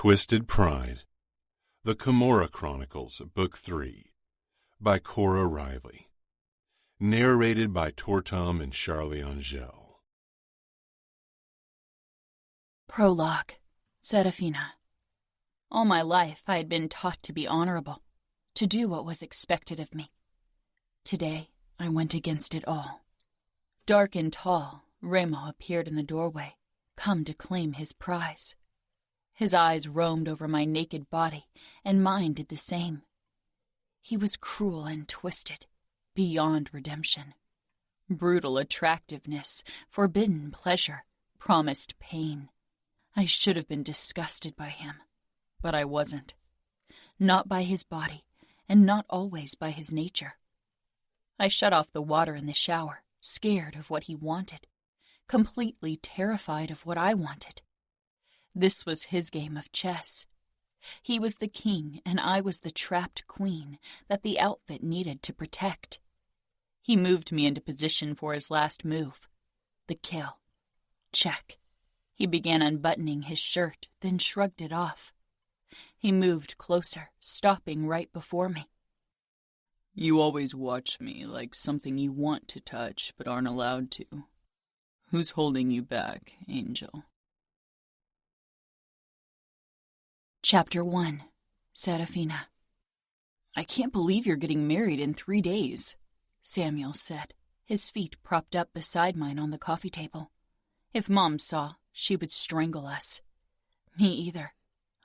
Twisted Pride, The Camorra Chronicles, Book 3, by Cora Reilly. Narrated by Tortum and Charlie Angel. Prologue, Serafina. All my life I had been taught to be honorable, to do what was expected of me. Today I went against it all. Dark and tall, Remo appeared in the doorway, come to claim his prize. His eyes roamed over my naked body, and mine did the same. He was cruel and twisted, beyond redemption. Brutal attractiveness, forbidden pleasure, promised pain. I should have been disgusted by him, but I wasn't. Not by his body, and not always by his nature. I shut off the water in the shower, scared of what he wanted, completely terrified of what I wanted. This was his game of chess. He was the king, and I was the trapped queen that the outfit needed to protect. He moved me into position for his last move. The kill. Check. He began unbuttoning his shirt, then shrugged it off. He moved closer, stopping right before me. You always watch me like something you want to touch but aren't allowed to. Who's holding you back, Angel? Chapter 1, Serafina. I can't believe you're getting married in 3 days, Samuel said, his feet propped up beside mine on the coffee table. If Mom saw, she would strangle us. Me either,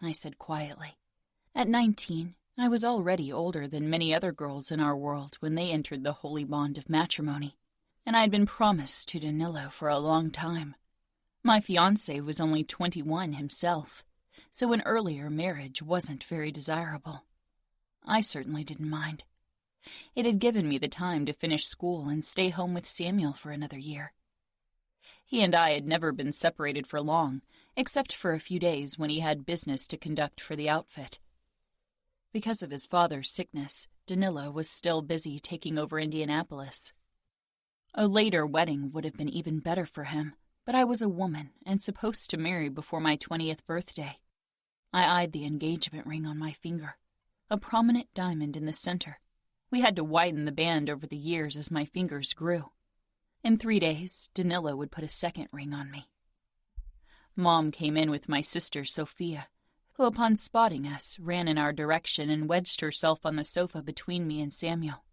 I said quietly. At 19, I was already older than many other girls in our world when they entered the holy bond of matrimony, and I had been promised to Danilo for a long time. My fiancé was only 21 himself, so an earlier marriage wasn't very desirable. I certainly didn't mind. It had given me the time to finish school and stay home with Samuel for another year. He and I had never been separated for long, except for a few days when he had business to conduct for the outfit. Because of his father's sickness, Danilo was still busy taking over Indianapolis. A later wedding would have been even better for him, but I was a woman and supposed to marry before my 20th birthday. I eyed the engagement ring on my finger, a prominent diamond in the center. We had to widen the band over the years as my fingers grew. In 3 days, Danilo would put a second ring on me. Mom came in with my sister Sophia, who upon spotting us ran in our direction and wedged herself on the sofa between me and Samuel.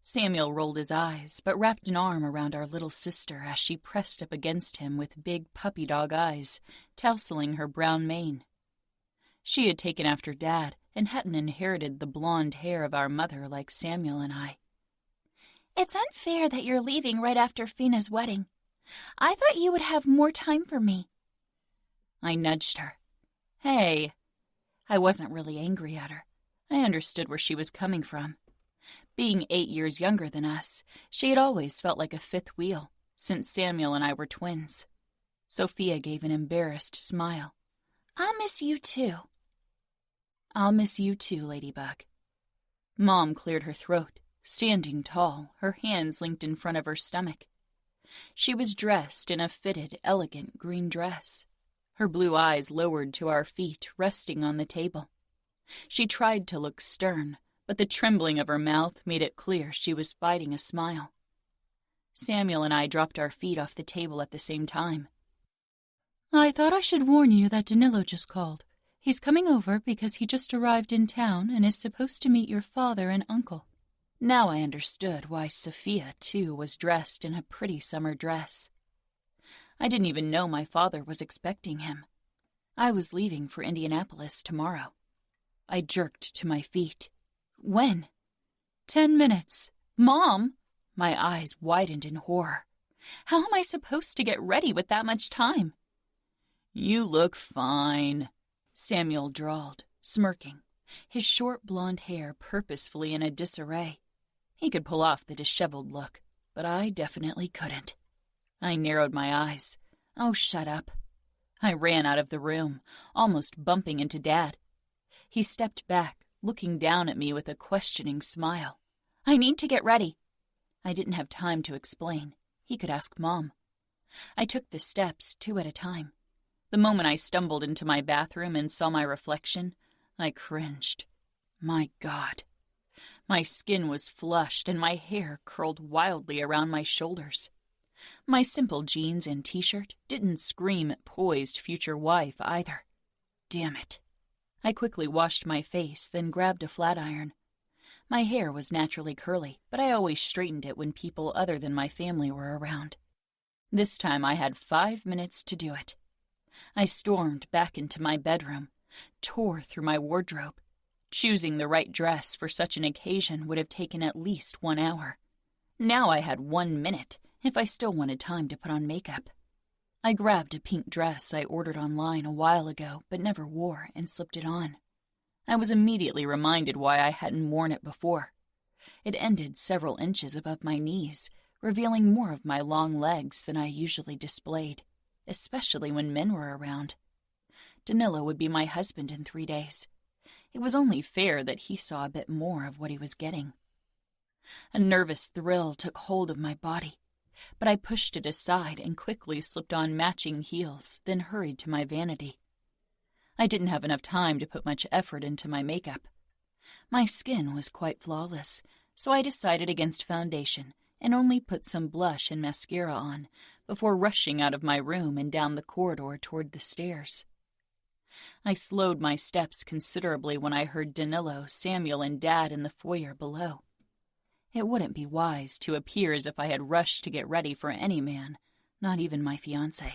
Samuel rolled his eyes, but wrapped an arm around our little sister as she pressed up against him with big puppy dog eyes, tousling her brown mane. She had taken after Dad and hadn't inherited the blonde hair of our mother like Samuel and I. It's unfair that you're leaving right after Fina's wedding. I thought you would have more time for me. I nudged her. Hey. I wasn't really angry at her. I understood where she was coming from. Being 8 years younger than us, she had always felt like a fifth wheel, since Samuel and I were twins. Sophia gave an embarrassed smile. I'll miss you too. I'll miss you too, Ladybug. Mom cleared her throat, standing tall, her hands linked in front of her stomach. She was dressed in a fitted, elegant green dress, her blue eyes lowered to our feet, resting on the table. She tried to look stern, but the trembling of her mouth made it clear she was fighting a smile. Samuel and I dropped our feet off the table at the same time. I thought I should warn you that Danilo just called. He's coming over because he just arrived in town and is supposed to meet your father and uncle. Now I understood why Sophia, too, was dressed in a pretty summer dress. I didn't even know my father was expecting him. I was leaving for Indianapolis tomorrow. I jerked to my feet. When? 10 minutes. Mom! My eyes widened in horror. How am I supposed to get ready with that much time? You look fine, Samuel drawled, smirking, his short blonde hair purposefully in a disarray. He could pull off the disheveled look, but I definitely couldn't. I narrowed my eyes. Oh, shut up. I ran out of the room, almost bumping into Dad. He stepped back, looking down at me with a questioning smile. I need to get ready. I didn't have time to explain. He could ask Mom. I took the steps 2 at a time. The moment I stumbled into my bathroom and saw my reflection, I cringed. My God. My skin was flushed and my hair curled wildly around my shoulders. My simple jeans and t-shirt didn't scream poised future wife either. Damn it. I quickly washed my face, then grabbed a flat iron. My hair was naturally curly, but I always straightened it when people other than my family were around. This time I had 5 minutes to do it. I stormed back into my bedroom, tore through my wardrobe. Choosing the right dress for such an occasion would have taken at least 1 hour. Now I had 1 minute if I still wanted time to put on makeup. I grabbed a pink dress I ordered online a while ago but never wore and slipped it on. I was immediately reminded why I hadn't worn it before. It ended several inches above my knees, revealing more of my long legs than I usually displayed, especially when men were around. Danilo would be my husband in 3 days. It was only fair that he saw a bit more of what he was getting. A nervous thrill took hold of my body, but I pushed it aside and quickly slipped on matching heels, then hurried to my vanity. I didn't have enough time to put much effort into my makeup. My skin was quite flawless, so I decided against foundation and only put some blush and mascara on before rushing out of my room and down the corridor toward the stairs. I slowed my steps considerably when I heard Danilo, Samuel, and Dad in the foyer below. It wouldn't be wise to appear as if I had rushed to get ready for any man, not even my fiancé.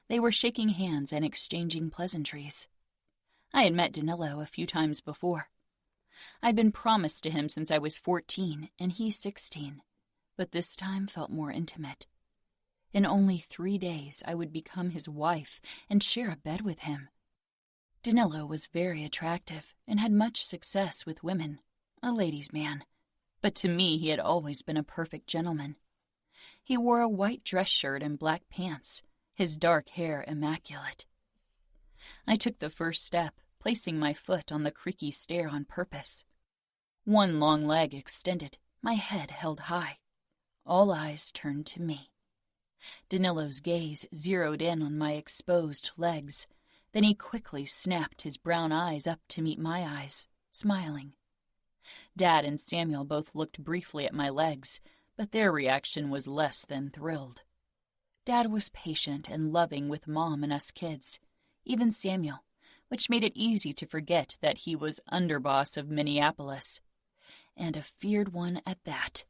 They were shaking hands and exchanging pleasantries. I had met Danilo a few times before. I'd been promised to him since I was 14 and he 16, but this time felt more intimate. In only 3 days, I would become his wife and share a bed with him. Danilo was very attractive and had much success with women, a ladies' man. But to me, he had always been a perfect gentleman. He wore a white dress shirt and black pants, his dark hair immaculate. I took the first step, placing my foot on the creaky stair on purpose. One long leg extended, my head held high. All eyes turned to me. Danilo's gaze zeroed in on my exposed legs. Then he quickly snapped his brown eyes up to meet my eyes, smiling. Dad and Samuel both looked briefly at my legs, but their reaction was less than thrilled. Dad was patient and loving with Mom and us kids, even Samuel, which made it easy to forget that he was underboss of Minneapolis, and a feared one at that.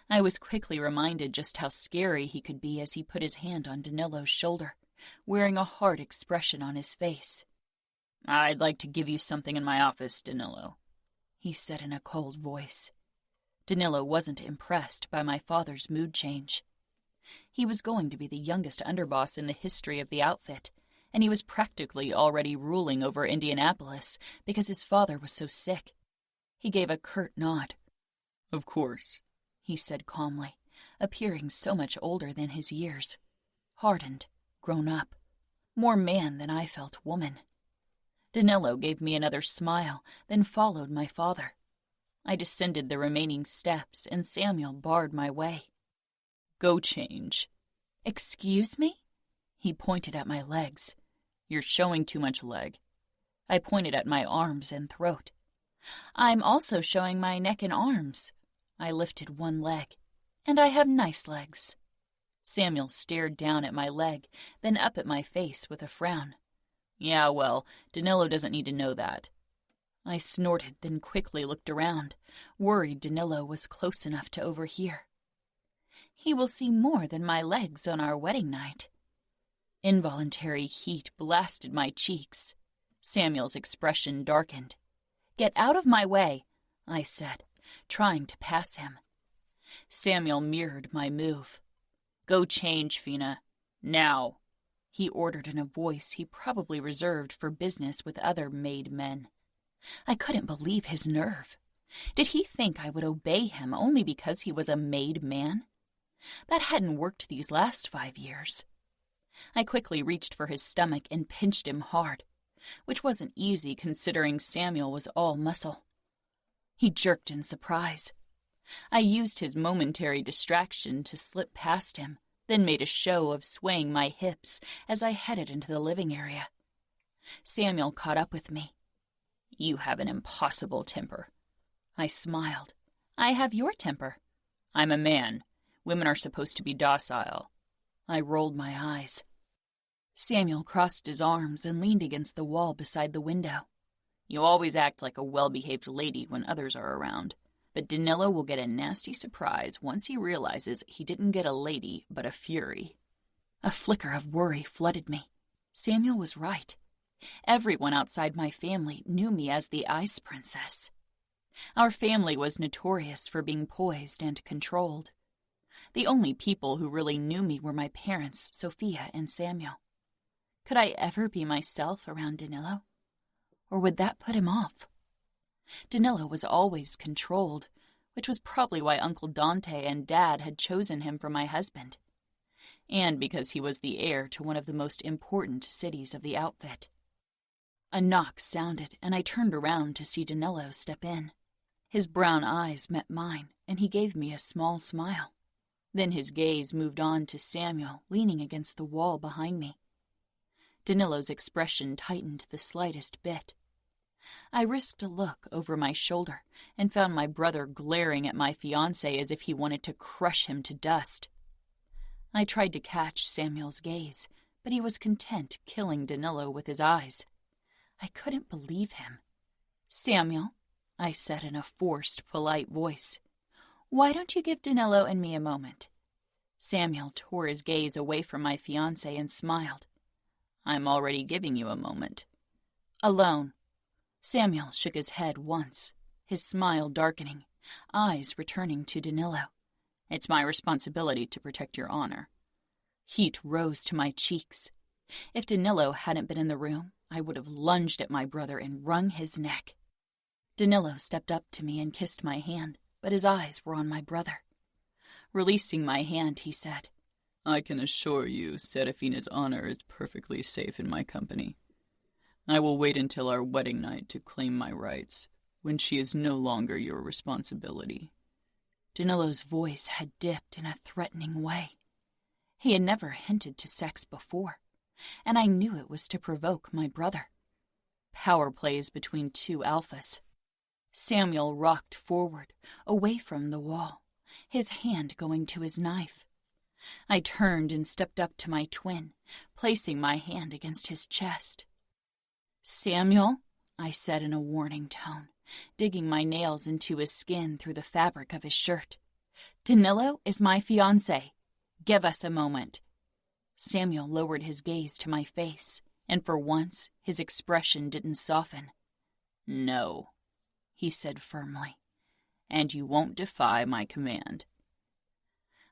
I was quickly reminded just how scary he could be as he put his hand on Danilo's shoulder, wearing a hard expression on his face. "I'd like to give you something in my office, Danilo," he said in a cold voice. Danilo wasn't impressed by my father's mood change. He was going to be the youngest underboss in the history of the outfit, and he was practically already ruling over Indianapolis because his father was so sick. He gave a curt nod. "Of course," he said calmly, appearing so much older than his years. Hardened, grown up, more man than I felt woman. Danilo gave me another smile, then followed my father. I descended the remaining steps, and Samuel barred my way. "Go change." "Excuse me?" He pointed at my legs. "You're showing too much leg." I pointed at my arms and throat. "I'm also showing my neck and arms." I lifted one leg. "And I have nice legs." Samuel stared down at my leg, then up at my face with a frown. "Yeah, well, Danilo doesn't need to know that." I snorted, then quickly looked around, worried Danilo was close enough to overhear. "He will see more than my legs on our wedding night." Involuntary heat blasted my cheeks. Samuel's expression darkened. "Get out of my way," I said, trying to pass him. Samuel mirrored my move. "Go change, Fina. Now," he ordered in a voice he probably reserved for business with other made men. I couldn't believe his nerve. Did he think I would obey him only because he was a made man? That hadn't worked these last 5 years. I quickly reached for his stomach and pinched him hard, which wasn't easy considering Samuel was all muscle. He jerked in surprise. I used his momentary distraction to slip past him, then made a show of swaying my hips as I headed into the living area. Samuel caught up with me. "You have an impossible temper." I smiled. "I have your temper." "I'm a man. Women are supposed to be docile." I rolled my eyes. Samuel crossed his arms and leaned against the wall beside the window. "You always act like a well-behaved lady when others are around. But Danilo will get a nasty surprise once he realizes he didn't get a lady but a fury." A flicker of worry flooded me. Samuel was right. Everyone outside my family knew me as the Ice Princess. Our family was notorious for being poised and controlled. The only people who really knew me were my parents, Sophia and Samuel. Could I ever be myself around Danilo? Or would that put him off? Danilo was always controlled, which was probably why Uncle Dante and Dad had chosen him for my husband, and because he was the heir to one of the most important cities of the outfit. A knock sounded, and I turned around to see Danilo step in. His brown eyes met mine, and he gave me a small smile. Then his gaze moved on to Samuel, leaning against the wall behind me. Danilo's expression tightened the slightest bit. I risked a look over my shoulder and found my brother glaring at my fiancé as if he wanted to crush him to dust. I tried to catch Samuel's gaze, but he was content killing Danilo with his eyes. I couldn't believe him. "Samuel," I said in a forced, polite voice, "why don't you give Danilo and me a moment?" Samuel tore his gaze away from my fiancé and smiled. "I'm already giving you a moment." "Alone." Samuel shook his head once, his smile darkening, eyes returning to Danilo. "It's my responsibility to protect your honor." Heat rose to my cheeks. If Danilo hadn't been in the room, I would have lunged at my brother and wrung his neck. Danilo stepped up to me and kissed my hand, but his eyes were on my brother. Releasing my hand, he said, "I can assure you Serafina's honor is perfectly safe in my company. I will wait until our wedding night to claim my rights, when she is no longer your responsibility." Danilo's voice had dipped in a threatening way. He had never hinted to sex before, and I knew it was to provoke my brother. Power plays between two alphas. Samuel rocked forward, away from the wall, his hand going to his knife. I turned and stepped up to my twin, placing my hand against his chest. "Samuel," I said in a warning tone, digging my nails into his skin through the fabric of his shirt. "Danilo is my fiancé. Give us a moment." Samuel lowered his gaze to my face, and for once his expression didn't soften. "No," he said firmly, "and you won't defy my command."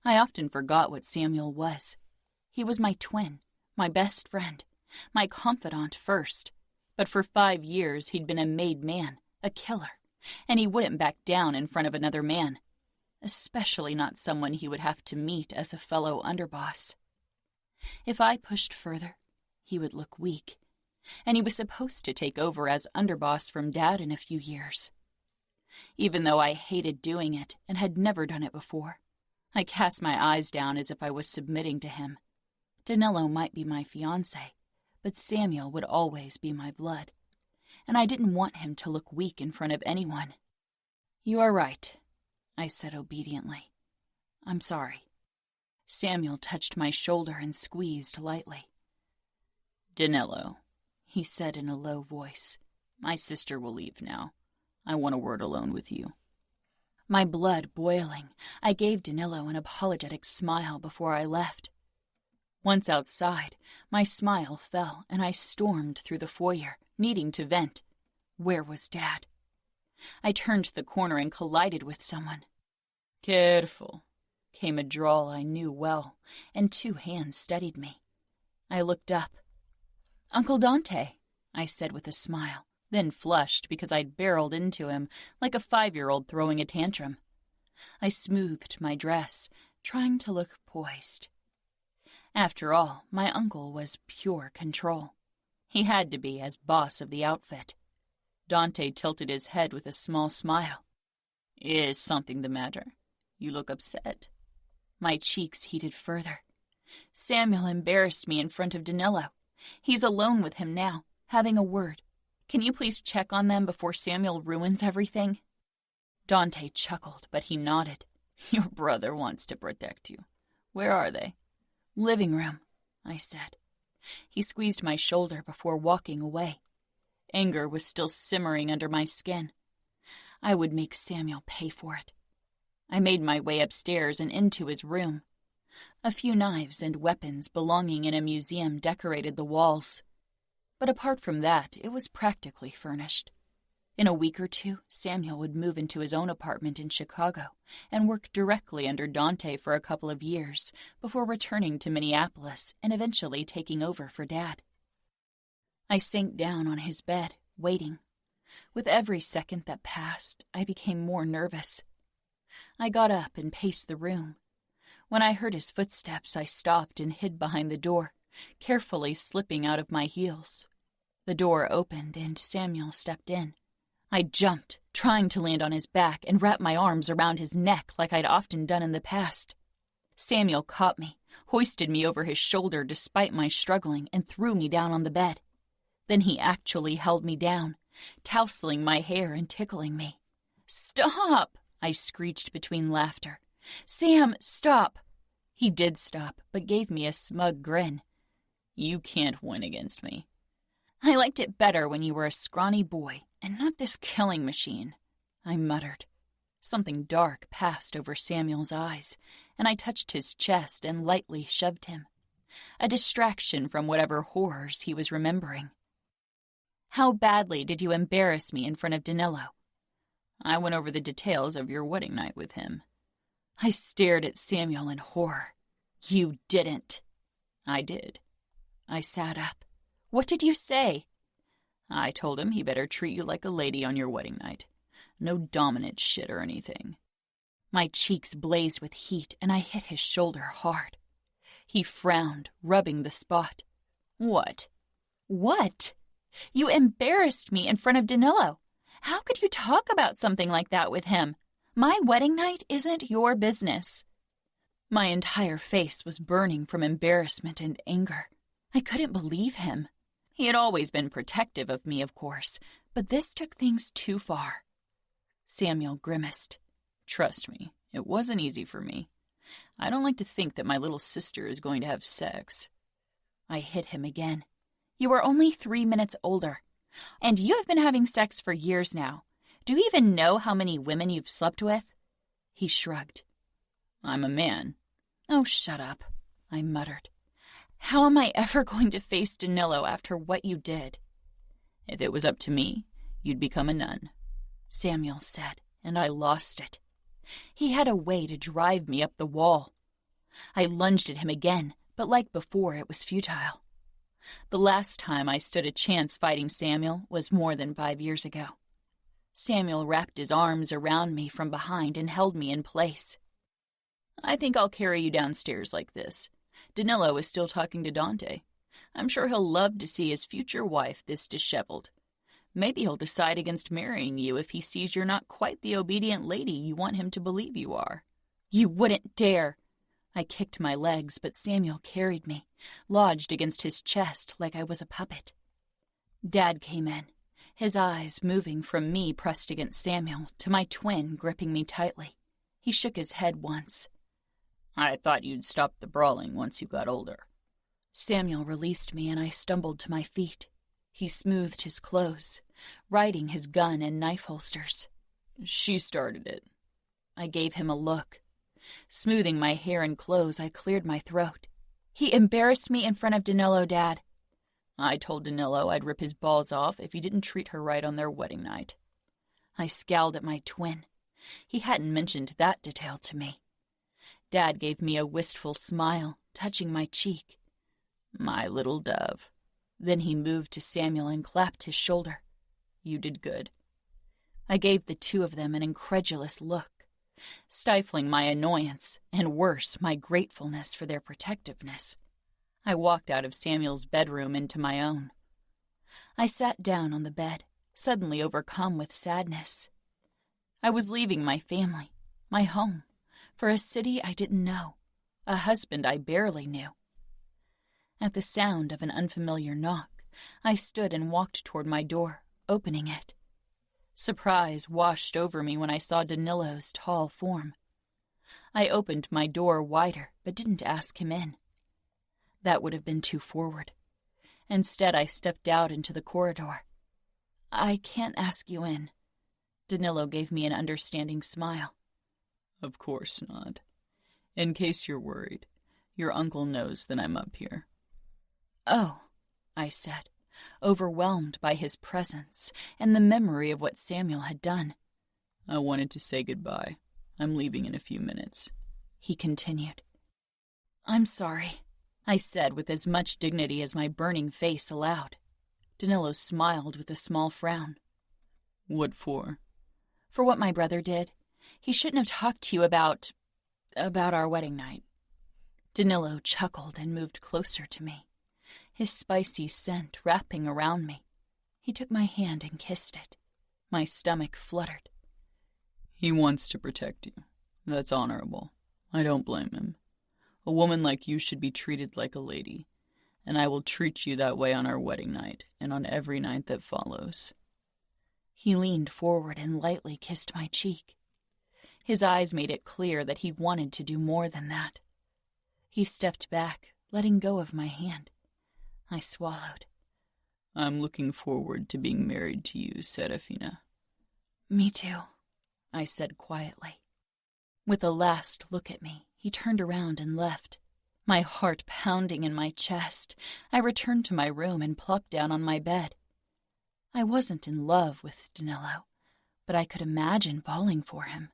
I often forgot what Samuel was. He was my twin, my best friend, my confidant first. But for 5 years he'd been a made man, a killer, and he wouldn't back down in front of another man, especially not someone he would have to meet as a fellow underboss. If I pushed further, he would look weak, and he was supposed to take over as underboss from Dad in a few years. Even though I hated doing it and had never done it before, I cast my eyes down as if I was submitting to him. Danilo might be my fiancé, but Samuel would always be my blood, and I didn't want him to look weak in front of anyone. "You are right," I said obediently. "I'm sorry." Samuel touched my shoulder and squeezed lightly. "Danilo," he said in a low voice, "my sister will leave now. I want a word alone with you." My blood boiling, I gave Danilo an apologetic smile before I left. Once outside, my smile fell, and I stormed through the foyer, needing to vent. Where was Dad? I turned the corner and collided with someone. "Careful," came a drawl I knew well, and 2 hands steadied me. I looked up. "Uncle Dante," I said with a smile, then flushed because I'd barreled into him like a 5-year-old throwing a tantrum. I smoothed my dress, trying to look poised. After all, my uncle was pure control. He had to be as boss of the outfit. Dante tilted his head with a small smile. "Is something the matter? You look upset." My cheeks heated further. Samuel embarrassed me in front of Danilo. He's alone with him now, having a word. Can you please check on them before Samuel ruins everything?" Dante chuckled, but he nodded. "Your brother wants to protect you. Where are they?" "Living room," I said. He squeezed my shoulder before walking away. Anger was still simmering under my skin. I would make Samuel pay for it. I made my way upstairs and into his room. A few knives and weapons belonging in a museum decorated the walls. But apart from that, it was practically furnished. In a week or two, Samuel would move into his own apartment in Chicago and work directly under Dante for a couple of years before returning to Minneapolis and eventually taking over for Dad. I sank down on his bed, waiting. With every second that passed, I became more nervous. I got up and paced the room. When I heard his footsteps, I stopped and hid behind the door, carefully slipping out of my heels. The door opened and Samuel stepped in. I jumped, trying to land on his back and wrap my arms around his neck like I'd often done in the past. Samuel caught me, hoisted me over his shoulder despite my struggling, and threw me down on the bed. Then he actually held me down, tousling my hair and tickling me. "Stop!" I screeched between laughter. "Sam, stop!" He did stop, but gave me a smug grin. "You can't win against me." "I liked it better when you were a scrawny boy, and not this killing machine," I muttered. Something dark passed over Samuel's eyes, and I touched his chest and lightly shoved him. A distraction from whatever horrors he was remembering. "How badly did you embarrass me in front of Danilo?" "I went over the details of your wedding night with him." I stared at Samuel in horror. "You didn't." "I did." I sat up. "What did you say?" "I told him he better treat you like a lady on your wedding night. No dominant shit or anything." My cheeks blazed with heat, and I hit his shoulder hard. He frowned, rubbing the spot. "What?" "What? You embarrassed me in front of Danilo. How could you talk about something like that with him? My wedding night isn't your business." My entire face was burning from embarrassment and anger. I couldn't believe him. He had always been protective of me, of course, but this took things too far. Samuel grimaced. "Trust me, it wasn't easy for me. I don't like to think that my little sister is going to have sex." I hit him again. "You are only 3 minutes older, and you have been having sex for years now. Do you even know how many women you've slept with?" He shrugged. "I'm a man." "Oh, shut up," I muttered. "How am I ever going to face Danilo after what you did?" "If it was up to me, you'd become a nun," Samuel said, and I lost it. He had a way to drive me up the wall. I lunged at him again, but like before, it was futile. The last time I stood a chance fighting Samuel was more than 5 years ago. Samuel wrapped his arms around me from behind and held me in place. "I think I'll carry you downstairs like this. Danilo is still talking to Dante. I'm sure he'll love to see his future wife this disheveled. Maybe he'll decide against marrying you if he sees you're not quite the obedient lady you want him to believe you are." "You wouldn't dare!" I kicked my legs, but Samuel carried me, lodged against his chest like I was a puppet. Dad came in, his eyes moving from me pressed against Samuel to my twin gripping me tightly. He shook his head once. "I thought you'd stop the brawling once you got older." Samuel released me and I stumbled to my feet. He smoothed his clothes, riding his gun and knife holsters. "She started it." I gave him a look. Smoothing my hair and clothes, I cleared my throat. "He embarrassed me in front of Danilo, Dad." "I told Danilo I'd rip his balls off if he didn't treat her right on their wedding night." I scowled at my twin. He hadn't mentioned that detail to me. Dad gave me a wistful smile, touching my cheek. "My little dove." Then he moved to Samuel and clapped his shoulder. "You did good." I gave the two of them an incredulous look, stifling my annoyance, and worse, my gratefulness for their protectiveness. I walked out of Samuel's bedroom into my own. I sat down on the bed, suddenly overcome with sadness. I was leaving my family, my home, for a city I didn't know, a husband I barely knew, At the sound of an unfamiliar knock, I stood and walked toward my door, opening it. Surprise washed over me when I saw Danilo's tall form. I opened my door wider, but didn't ask him in. That would have been too forward. Instead, I stepped out into the corridor. "I can't ask you in." Danilo gave me an understanding smile. "Of course not. In case you're worried, your uncle knows that I'm up here." "Oh," I said, overwhelmed by his presence and the memory of what Samuel had done. "I wanted to say goodbye. I'm leaving in a few minutes," he continued. "I'm sorry," I said with as much dignity as my burning face allowed. Danilo smiled with a small frown. "What for?" "For what my brother did. He shouldn't have talked to you about our wedding night." Danilo chuckled and moved closer to me, his spicy scent wrapping around me. He took my hand and kissed it. My stomach fluttered. "He wants to protect you. That's honorable. I don't blame him. A woman like you should be treated like a lady, and I will treat you that way on our wedding night and on every night that follows." He leaned forward and lightly kissed my cheek. His eyes made it clear that he wanted to do more than that. He stepped back, letting go of my hand. I swallowed. "I'm looking forward to being married to you, Serafina." "Me too," I said quietly. With a last look at me, he turned around and left. My heart pounding in my chest, I returned to my room and plopped down on my bed. I wasn't in love with Danilo, but I could imagine falling for him.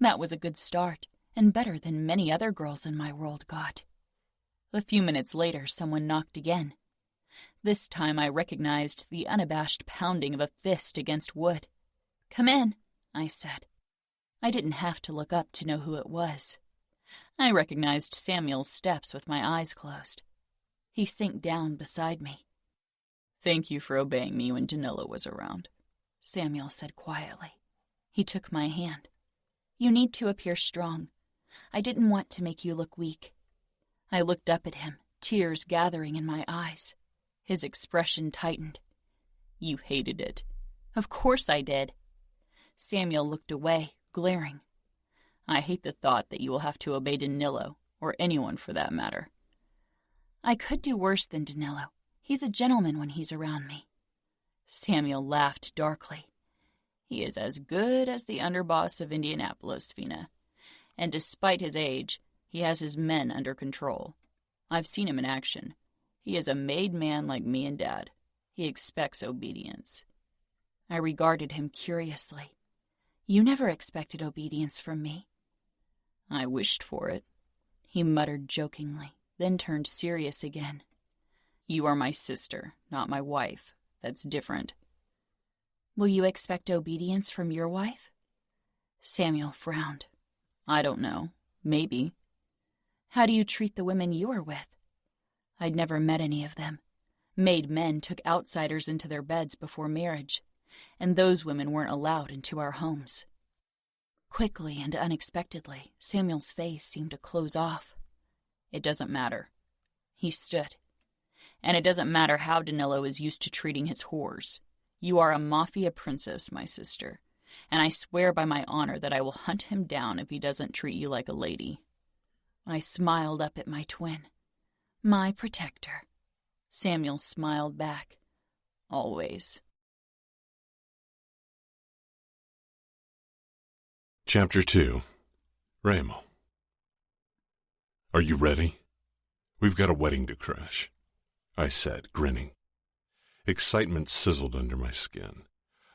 That was a good start, and better than many other girls in my world got. A few minutes later, someone knocked again. This time I recognized the unabashed pounding of a fist against wood. "Come in," I said. I didn't have to look up to know who it was. I recognized Samuel's steps with my eyes closed. He sank down beside me. "Thank you for obeying me when Danilo was around," Samuel said quietly. He took my hand. "You need to appear strong. I didn't want to make you look weak." I looked up at him, tears gathering in my eyes. His expression tightened. "You hated it." "Of course I did." Samuel looked away, glaring. "I hate the thought that you will have to obey Danilo, or anyone for that matter." "I could do worse than Danilo. He's a gentleman when he's around me." Samuel laughed darkly. "He is as good as the underboss of Indianapolis, Fina. And despite his age, he has his men under control. I've seen him in action. He is a made man like me and Dad. He expects obedience." I regarded him curiously. "You never expected obedience from me." "I wished for it," he muttered jokingly, then turned serious again. "You are my sister, not my wife. That's different." "Will you expect obedience from your wife?" Samuel frowned. "I don't know. Maybe." "How do you treat the women you are with?" I'd never met any of them. Made men took outsiders into their beds before marriage, and those women weren't allowed into our homes. Quickly and unexpectedly, Samuel's face seemed to close off. "It doesn't matter." He stood. "And it doesn't matter how Danilo is used to treating his whores. You are a mafia princess, my sister, and I swear by my honor that I will hunt him down if he doesn't treat you like a lady." I smiled up at my twin. "My protector." Samuel smiled back. "Always." Chapter 2. Ramo. "Are you ready? We've got a wedding to crash," I said, grinning. Excitement sizzled under my skin,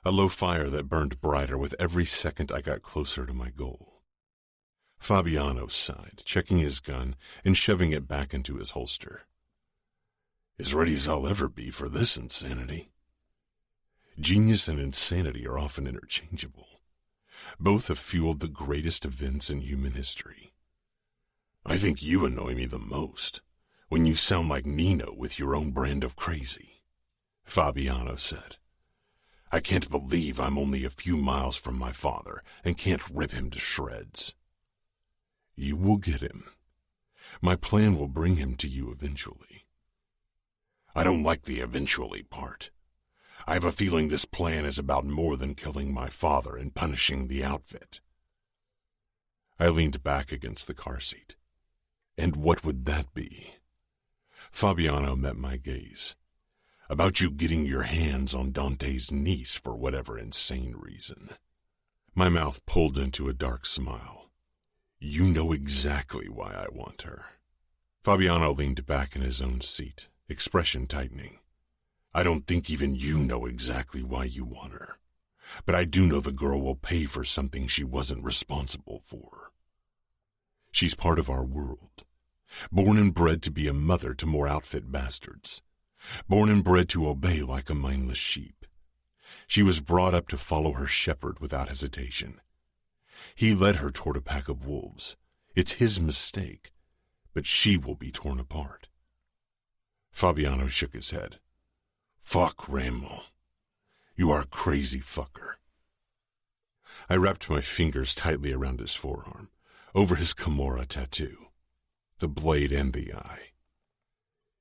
a low fire that burned brighter with every second I got closer to my goal. Fabiano sighed, checking his gun and shoving it back into his holster. "As ready as I'll ever be for this insanity." Genius and insanity are often interchangeable. Both have fueled the greatest events in human history. "I think you annoy me the most, when you sound like Nino with your own brand of crazy," Fabiano said. "I can't believe I'm only a few miles from my father and can't rip him to shreds." "You will get him. My plan will bring him to you eventually. I don't like the eventually part. I have a feeling this plan is about more than killing my father and punishing the outfit. I leaned back against the car seat. And what would that be? Fabiano met my gaze. About you getting your hands on Dante's niece for whatever insane reason. My mouth pulled into a dark smile. You know exactly why I want her. Fabiano leaned back in his own seat, expression tightening. I don't think even you know exactly why you want her. But I do know the girl will pay for something she wasn't responsible for. She's part of our world. Born and bred to be a mother to more outfit bastards. Born and bred to obey like a mindless sheep. She was brought up to follow her shepherd without hesitation. He led her toward a pack of wolves. It's his mistake, but she will be torn apart. Fabiano shook his head. Fuck, Reilly. You are a crazy fucker. I wrapped my fingers tightly around his forearm, over his Camorra tattoo, the blade and the eye.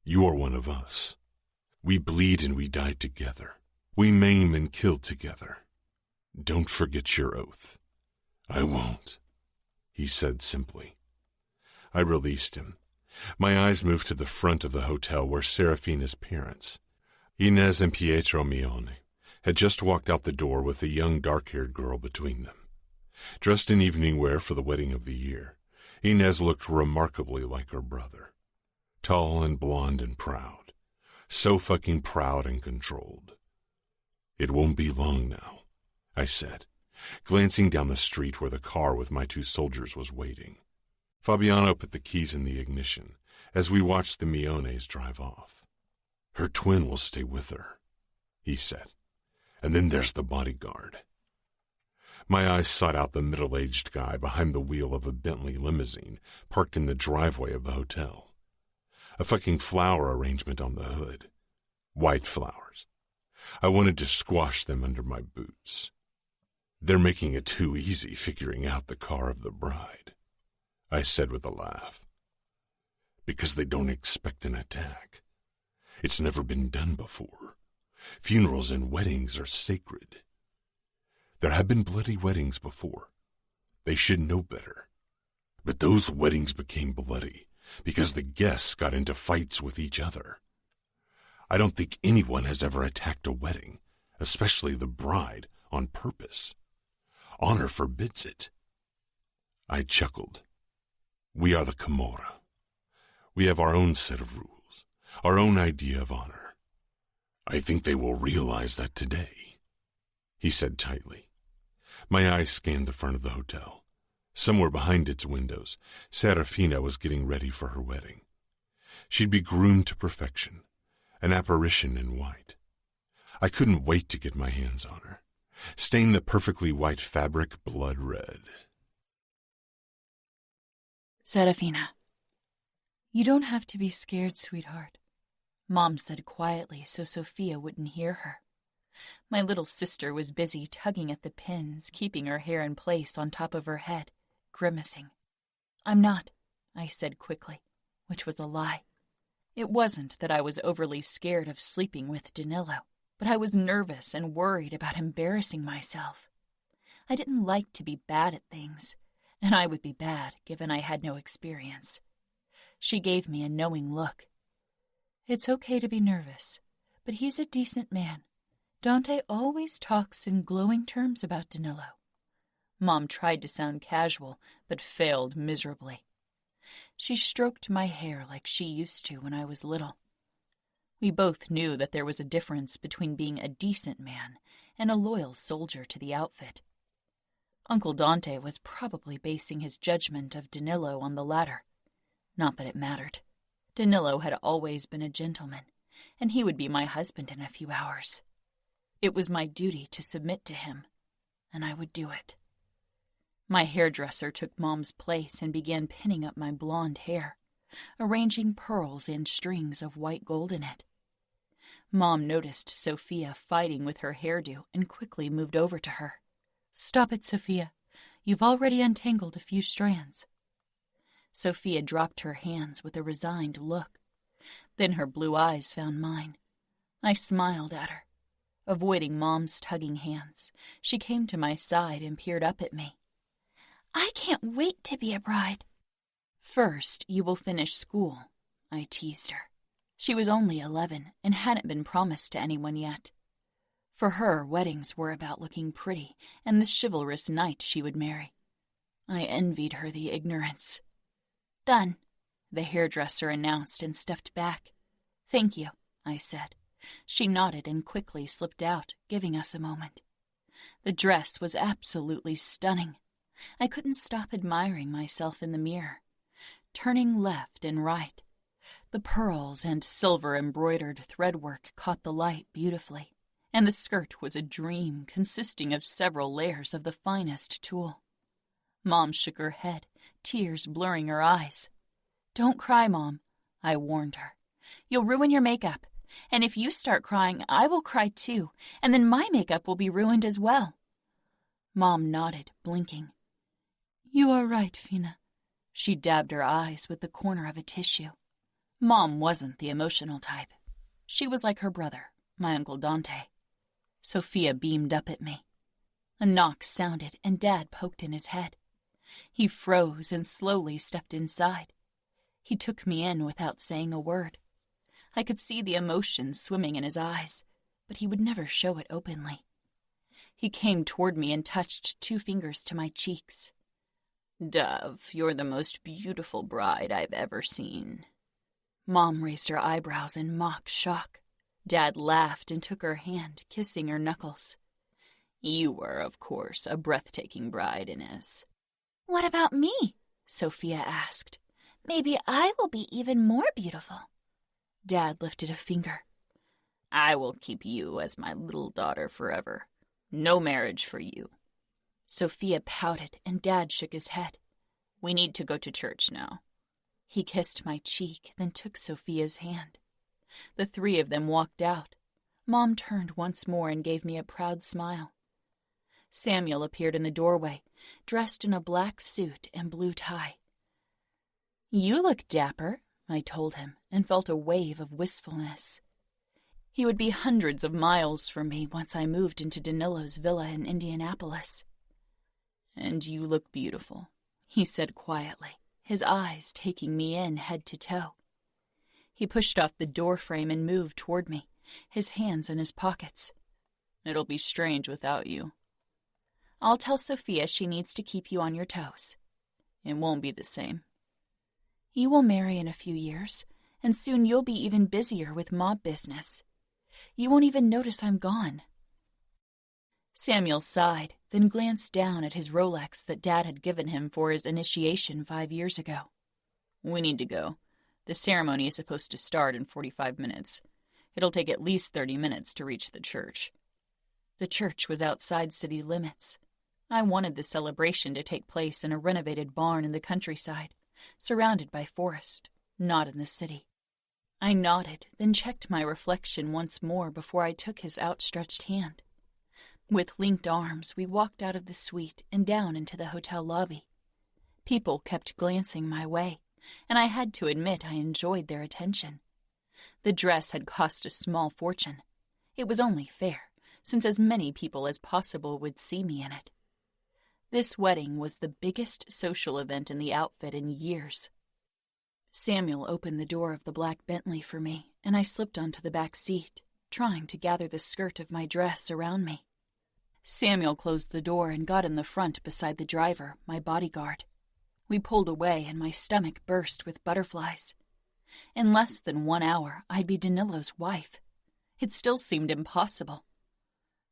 You are one of us. We bleed and we die together. We maim and kill together. Don't forget your oath. I won't, he said simply. I released him. My eyes moved to the front of the hotel where Serafina's parents, Inez and Pietro Mione, had just walked out the door with a young dark-haired girl between them. Dressed in evening wear for the wedding of the year, Inez looked remarkably like her brother. Tall and blonde and proud. So fucking proud and controlled. It won't be long now, I said, glancing down the street where the car with my two soldiers was waiting. Fabiano put the keys in the ignition as we watched the Miones drive off. Her twin will stay with her, he said, and then there's the bodyguard. My eyes sought out the middle-aged guy behind the wheel of a Bentley limousine parked in the driveway of the hotel. A fucking flower arrangement on the hood. White flowers. I wanted to squash them under my boots. They're making it too easy figuring out the car of the bride, I said with a laugh. Because they don't expect an attack. It's never been done before. Funerals and weddings are sacred. There have been bloody weddings before. They should know better. But those weddings became bloody because the guests got into fights with each other. I don't think anyone has ever attacked a wedding, especially the bride, on purpose. Honor forbids it. I chuckled. We are the Camorra. We have our own set of rules, our own idea of honor. I think they will realize that today, he said tightly. My eyes scanned the front of the hotel. Somewhere behind its windows, Serafina was getting ready for her wedding. She'd be groomed to perfection, an apparition in white. I couldn't wait to get my hands on her, stain the perfectly white fabric blood red. Serafina. You don't have to be scared, sweetheart, Mom said quietly so Sophia wouldn't hear her. My little sister was busy tugging at the pins, keeping her hair in place on top of her head, grimacing. I'm not, I said quickly, which was a lie. It wasn't that I was overly scared of sleeping with Danilo, but I was nervous and worried about embarrassing myself. I didn't like to be bad at things, and I would be bad given I had no experience. She gave me a knowing look. It's okay to be nervous, but he's a decent man. Dante always talks in glowing terms about Danilo. Mom tried to sound casual, but failed miserably. She stroked my hair like she used to when I was little. We both knew that there was a difference between being a decent man and a loyal soldier to the outfit. Uncle Dante was probably basing his judgment of Danilo on the latter. Not that it mattered. Danilo had always been a gentleman, and he would be my husband in a few hours. It was my duty to submit to him, and I would do it. My hairdresser took Mom's place and began pinning up my blonde hair, arranging pearls and strings of white gold in it. Mom noticed Sophia fighting with her hairdo and quickly moved over to her. Stop it, Sophia. You've already untangled a few strands. Sophia dropped her hands with a resigned look. Then her blue eyes found mine. I smiled at her. Avoiding Mom's tugging hands, she came to my side and peered up at me. I can't wait to be a bride. First, you will finish school, I teased her. She was only 11 and hadn't been promised to anyone yet. For her, weddings were about looking pretty and the chivalrous knight she would marry. I envied her the ignorance. Done, the hairdresser announced and stepped back. Thank you, I said. She nodded and quickly slipped out, giving us a moment. The dress was absolutely stunning. I couldn't stop admiring myself in the mirror. Turning left and right, the pearls and silver-embroidered threadwork caught the light beautifully, and the skirt was a dream consisting of several layers of the finest tulle. Mom shook her head, tears blurring her eyes. Don't cry, Mom, I warned her. You'll ruin your makeup, and if you start crying, I will cry too, and then my makeup will be ruined as well. Mom nodded, blinking. You are right, Fina. She dabbed her eyes with the corner of a tissue. Mom wasn't the emotional type. She was like her brother, my Uncle Dante. Sophia beamed up at me. A knock sounded and Dad poked in his head. He froze and slowly stepped inside. He took me in without saying a word. I could see the emotion swimming in his eyes, but he would never show it openly. He came toward me and touched 2 fingers to my cheeks. Dove, you're the most beautiful bride I've ever seen. Mom raised her eyebrows in mock shock. Dad laughed and took her hand, kissing her knuckles. You are, of course, a breathtaking bride, Inez. What about me? Sophia asked. Maybe I will be even more beautiful. Dad lifted a finger. I will keep you as my little daughter forever. No marriage for you. Sophia pouted, and Dad shook his head. We need to go to church now. He kissed my cheek, then took Sophia's hand. The 3 of them walked out. Mom turned once more and gave me a proud smile. Samuel appeared in the doorway, dressed in a black suit and blue tie. You look dapper, I told him, and felt a wave of wistfulness. He would be hundreds of miles from me once I moved into Danilo's villa in Indianapolis. And you look beautiful, he said quietly, his eyes taking me in head to toe. He pushed off the doorframe and moved toward me, his hands in his pockets. It'll be strange without you. I'll tell Sophia she needs to keep you on your toes. It won't be the same. You will marry in a few years, and soon you'll be even busier with mob business. You won't even notice I'm gone. Samuel sighed, then glanced down at his Rolex that Dad had given him for his initiation 5 years ago. We need to go. The ceremony is supposed to start in 45 minutes. It'll take at least 30 minutes to reach the church. The church was outside city limits. I wanted the celebration to take place in a renovated barn in the countryside, surrounded by forest, not in the city. I nodded, then checked my reflection once more before I took his outstretched hand. With linked arms, we walked out of the suite and down into the hotel lobby. People kept glancing my way, and I had to admit I enjoyed their attention. The dress had cost a small fortune. It was only fair, since as many people as possible would see me in it. This wedding was the biggest social event in the outfit in years. Samuel opened the door of the black Bentley for me, and I slipped onto the back seat, trying to gather the skirt of my dress around me. Samuel closed the door and got in the front beside the driver, my bodyguard. We pulled away, and my stomach burst with butterflies. In less than 1 hour, I'd be Danilo's wife. It still seemed impossible.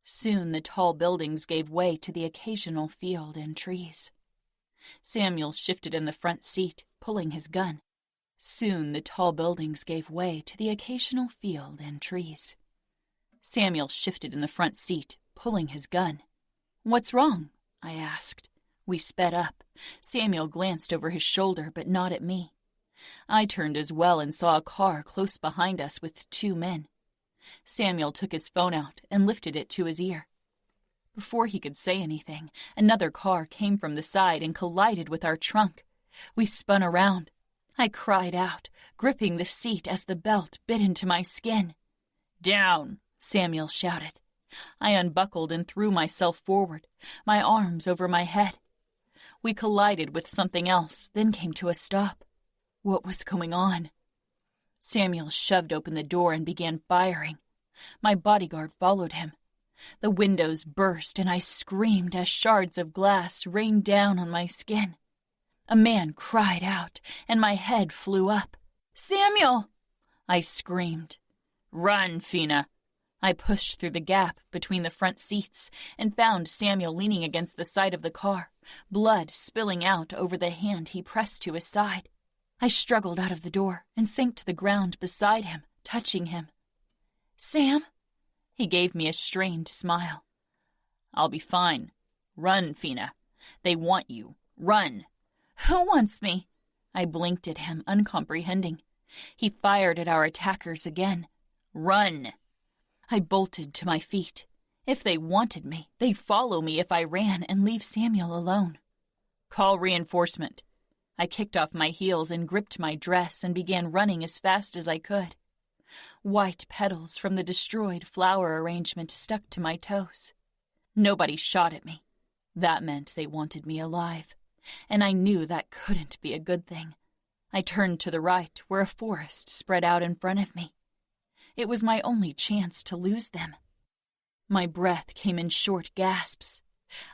Soon the tall buildings gave way to the occasional field and trees. Samuel shifted in the front seat, pulling his gun. Soon the tall buildings gave way to the occasional field and trees. Samuel shifted in the front seat, pulling his gun. What's wrong? I asked. We sped up. Samuel glanced over his shoulder, but not at me. I turned as well and saw a car close behind us with 2 men. Samuel took his phone out and lifted it to his ear. Before he could say anything, another car came from the side and collided with our trunk. We spun around. I cried out, gripping the seat as the belt bit into my skin. "Down!" Samuel shouted. I unbuckled and threw myself forward, my arms over my head. We collided with something else, then came to a stop. What was going on? Samuel shoved open the door and began firing. My bodyguard followed him. The windows burst, and I screamed as shards of glass rained down on my skin. A man cried out, and my head flew up. "Samuel!" I screamed. "Run, Fina!" I pushed through the gap between the front seats and found Samuel leaning against the side of the car, blood spilling out over the hand he pressed to his side. I struggled out of the door and sank to the ground beside him, touching him. "Sam?" He gave me a strained smile. "I'll be fine. Run, Fina. They want you. Run." "Who wants me?" I blinked at him, uncomprehending. He fired at our attackers again. "Run!" I bolted to my feet. If they wanted me, they'd follow me if I ran and leave Samuel alone. "Call reinforcement." I kicked off my heels and gripped my dress and began running as fast as I could. White petals from the destroyed flower arrangement stuck to my toes. Nobody shot at me. That meant they wanted me alive, and I knew that couldn't be a good thing. I turned to the right, where a forest spread out in front of me. It was my only chance to lose them. My breath came in short gasps.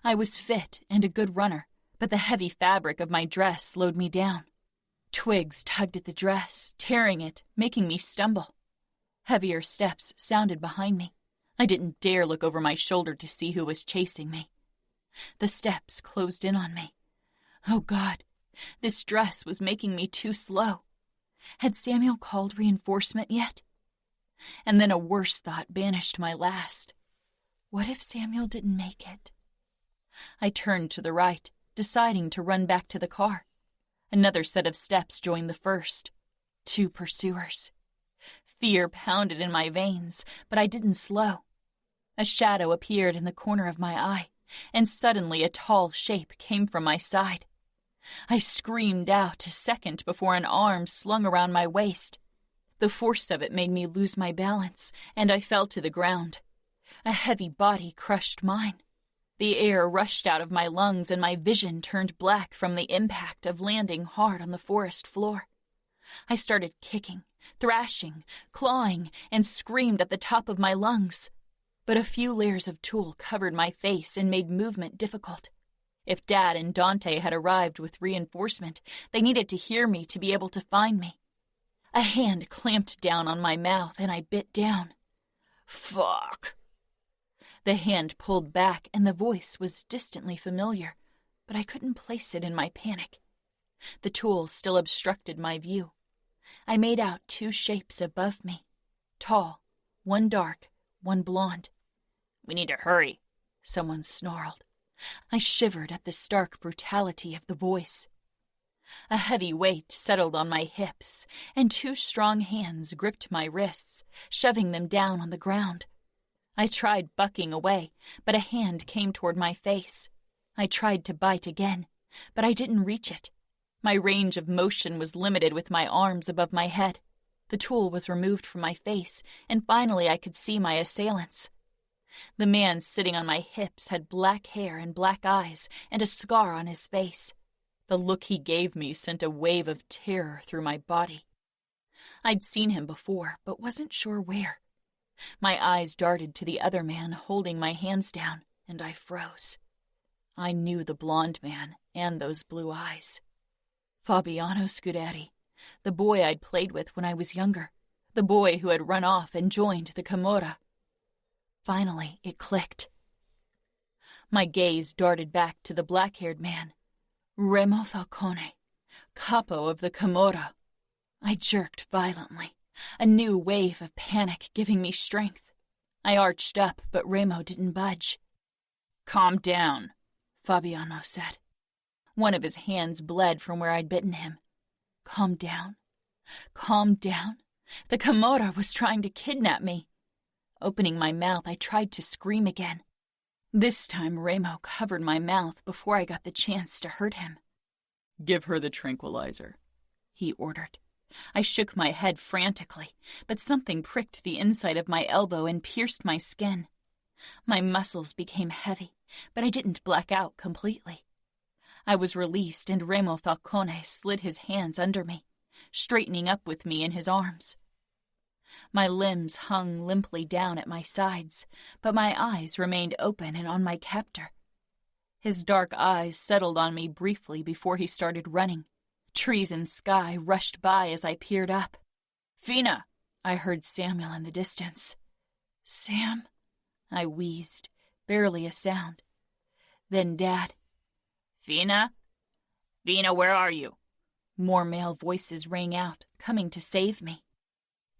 I was fit and a good runner, but the heavy fabric of my dress slowed me down. Twigs tugged at the dress, tearing it, making me stumble. Heavier steps sounded behind me. I didn't dare look over my shoulder to see who was chasing me. The steps closed in on me. Oh, God, this dress was making me too slow. Had Samuel called reinforcement yet? And then a worse thought banished my last. What if Samuel didn't make it? I turned to the right, deciding to run back to the car. Another set of steps joined the first. 2 pursuers. Fear pounded in my veins, but I didn't slow. A shadow appeared in the corner of my eye, and suddenly a tall shape came from my side. I screamed out a second before an arm slung around my waist. The force of it made me lose my balance, and I fell to the ground. A heavy body crushed mine. The air rushed out of my lungs, and my vision turned black from the impact of landing hard on the forest floor. I started kicking, thrashing, clawing, and screamed at the top of my lungs. But a few layers of tulle covered my face and made movement difficult. If Dad and Dante had arrived with reinforcement, they needed to hear me to be able to find me. A hand clamped down on my mouth, and I bit down. "Fuck!" The hand pulled back, and the voice was distantly familiar, but I couldn't place it in my panic. The tulle still obstructed my view. I made out 2 shapes above me. Tall, one dark, one blonde. "We need to hurry," someone snarled. I shivered at the stark brutality of the voice. A heavy weight settled on my hips, and 2 strong hands gripped my wrists, shoving them down on the ground. I tried bucking away, but a hand came toward my face. I tried to bite again, but I didn't reach it. My range of motion was limited with my arms above my head. The tulle was removed from my face, and finally I could see my assailants. The man sitting on my hips had black hair and black eyes and a scar on his face. The look he gave me sent a wave of terror through my body. I'd seen him before, but wasn't sure where. My eyes darted to the other man holding my hands down, and I froze. I knew the blonde man and those blue eyes. Fabiano Scuderi, the boy I'd played with when I was younger, the boy who had run off and joined the Camorra. Finally, it clicked. My gaze darted back to the black-haired man. Remo Falcone, capo of the Camorra. I jerked violently, a new wave of panic giving me strength. I arched up, but Remo didn't budge. "Calm down," Fabiano said. One of his hands bled from where I'd bitten him. Calm down? Calm down? The Camorra was trying to kidnap me. Opening my mouth, I tried to scream again. This time, Remo covered my mouth before I got the chance to hurt him. "Give her the tranquilizer," he ordered. I shook my head frantically, but something pricked the inside of my elbow and pierced my skin. My muscles became heavy, but I didn't black out completely. I was released, and Remo Falcone slid his hands under me, straightening up with me in his arms. My limbs hung limply down at my sides, but my eyes remained open and on my captor. His dark eyes settled on me briefly before he started running. Trees and sky rushed by as I peered up. "Fina!" I heard Samuel in the distance. "Sam?" I wheezed, barely a sound. Then Dad. "Fina? Fina, where are you?" More male voices rang out, coming to save me.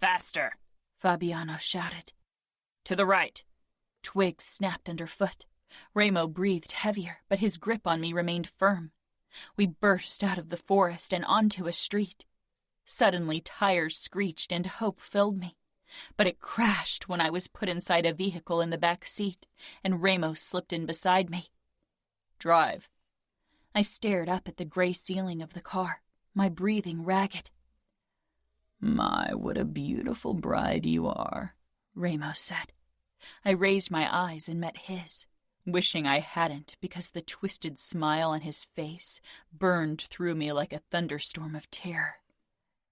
"Faster!" Fabiano shouted. "To the right." Twigs snapped underfoot. Remo breathed heavier, but his grip on me remained firm. We burst out of the forest and onto a street. Suddenly, tires screeched and hope filled me. But it crashed when I was put inside a vehicle in the back seat, and Remo slipped in beside me. "Drive." I stared up at the gray ceiling of the car, my breathing ragged. "My, what a beautiful bride you are," Remo said. I raised my eyes and met his, wishing I hadn't, because the twisted smile on his face burned through me like a thunderstorm of terror.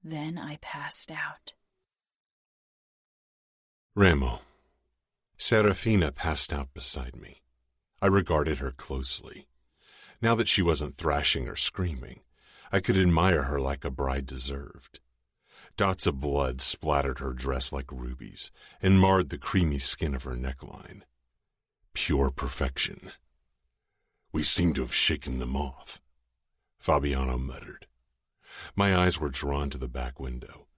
Then I passed out. Remo. Serafina passed out beside me. I regarded her closely. Now that she wasn't thrashing or screaming, I could admire her like a bride deserved. Dots of blood splattered her dress like rubies and marred the creamy skin of her neckline. Pure perfection. "We seem to have shaken them off," Fabiano muttered. My eyes were drawn to the back window,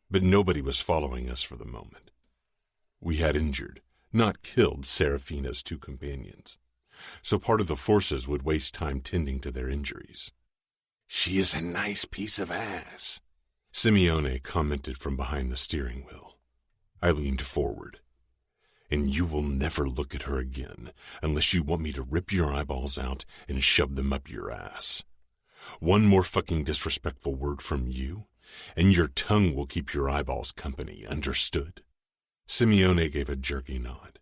but nobody was following us for the moment. We had injured, not killed, Serafina's two companions, so part of the forces would waste time tending to their injuries. "She is a nice piece of ass," Simeone commented from behind the steering wheel. I leaned forward. "And you will never look at her again unless you want me to rip your eyeballs out and shove them up your ass. One more fucking disrespectful word from you, and your tongue will keep your eyeballs company, understood?" Simeone gave a jerky nod.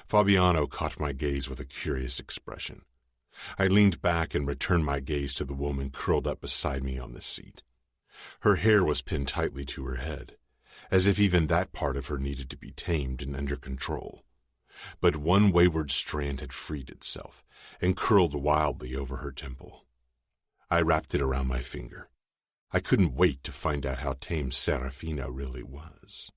Fabiano caught my gaze with a curious expression. I leaned back and returned my gaze to the woman curled up beside me on the seat. Her hair was pinned tightly to her head, as if even that part of her needed to be tamed and under control. But one wayward strand had freed itself and curled wildly over her temple. I wrapped it around my finger. I couldn't wait to find out how tame Serafina really was.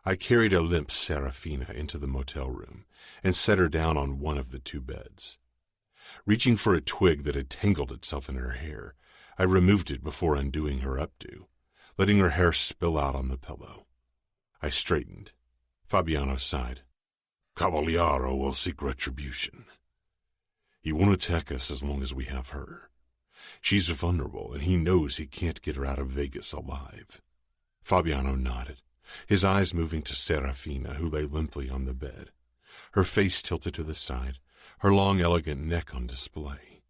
I carried a limp Serafina into the motel room and set her down on one of the two beds. Reaching for a twig that had tangled itself in her hair, I removed it before undoing her updo, letting her hair spill out on the pillow. I straightened. Fabiano sighed. "Cavaliero will seek retribution. He won't attack us as long as we have her. She's vulnerable, and he knows he can't get her out of Vegas alive." Fabiano nodded, his eyes moving to Serafina, who lay limply on the bed, her face tilted to the side, her long, elegant neck on display.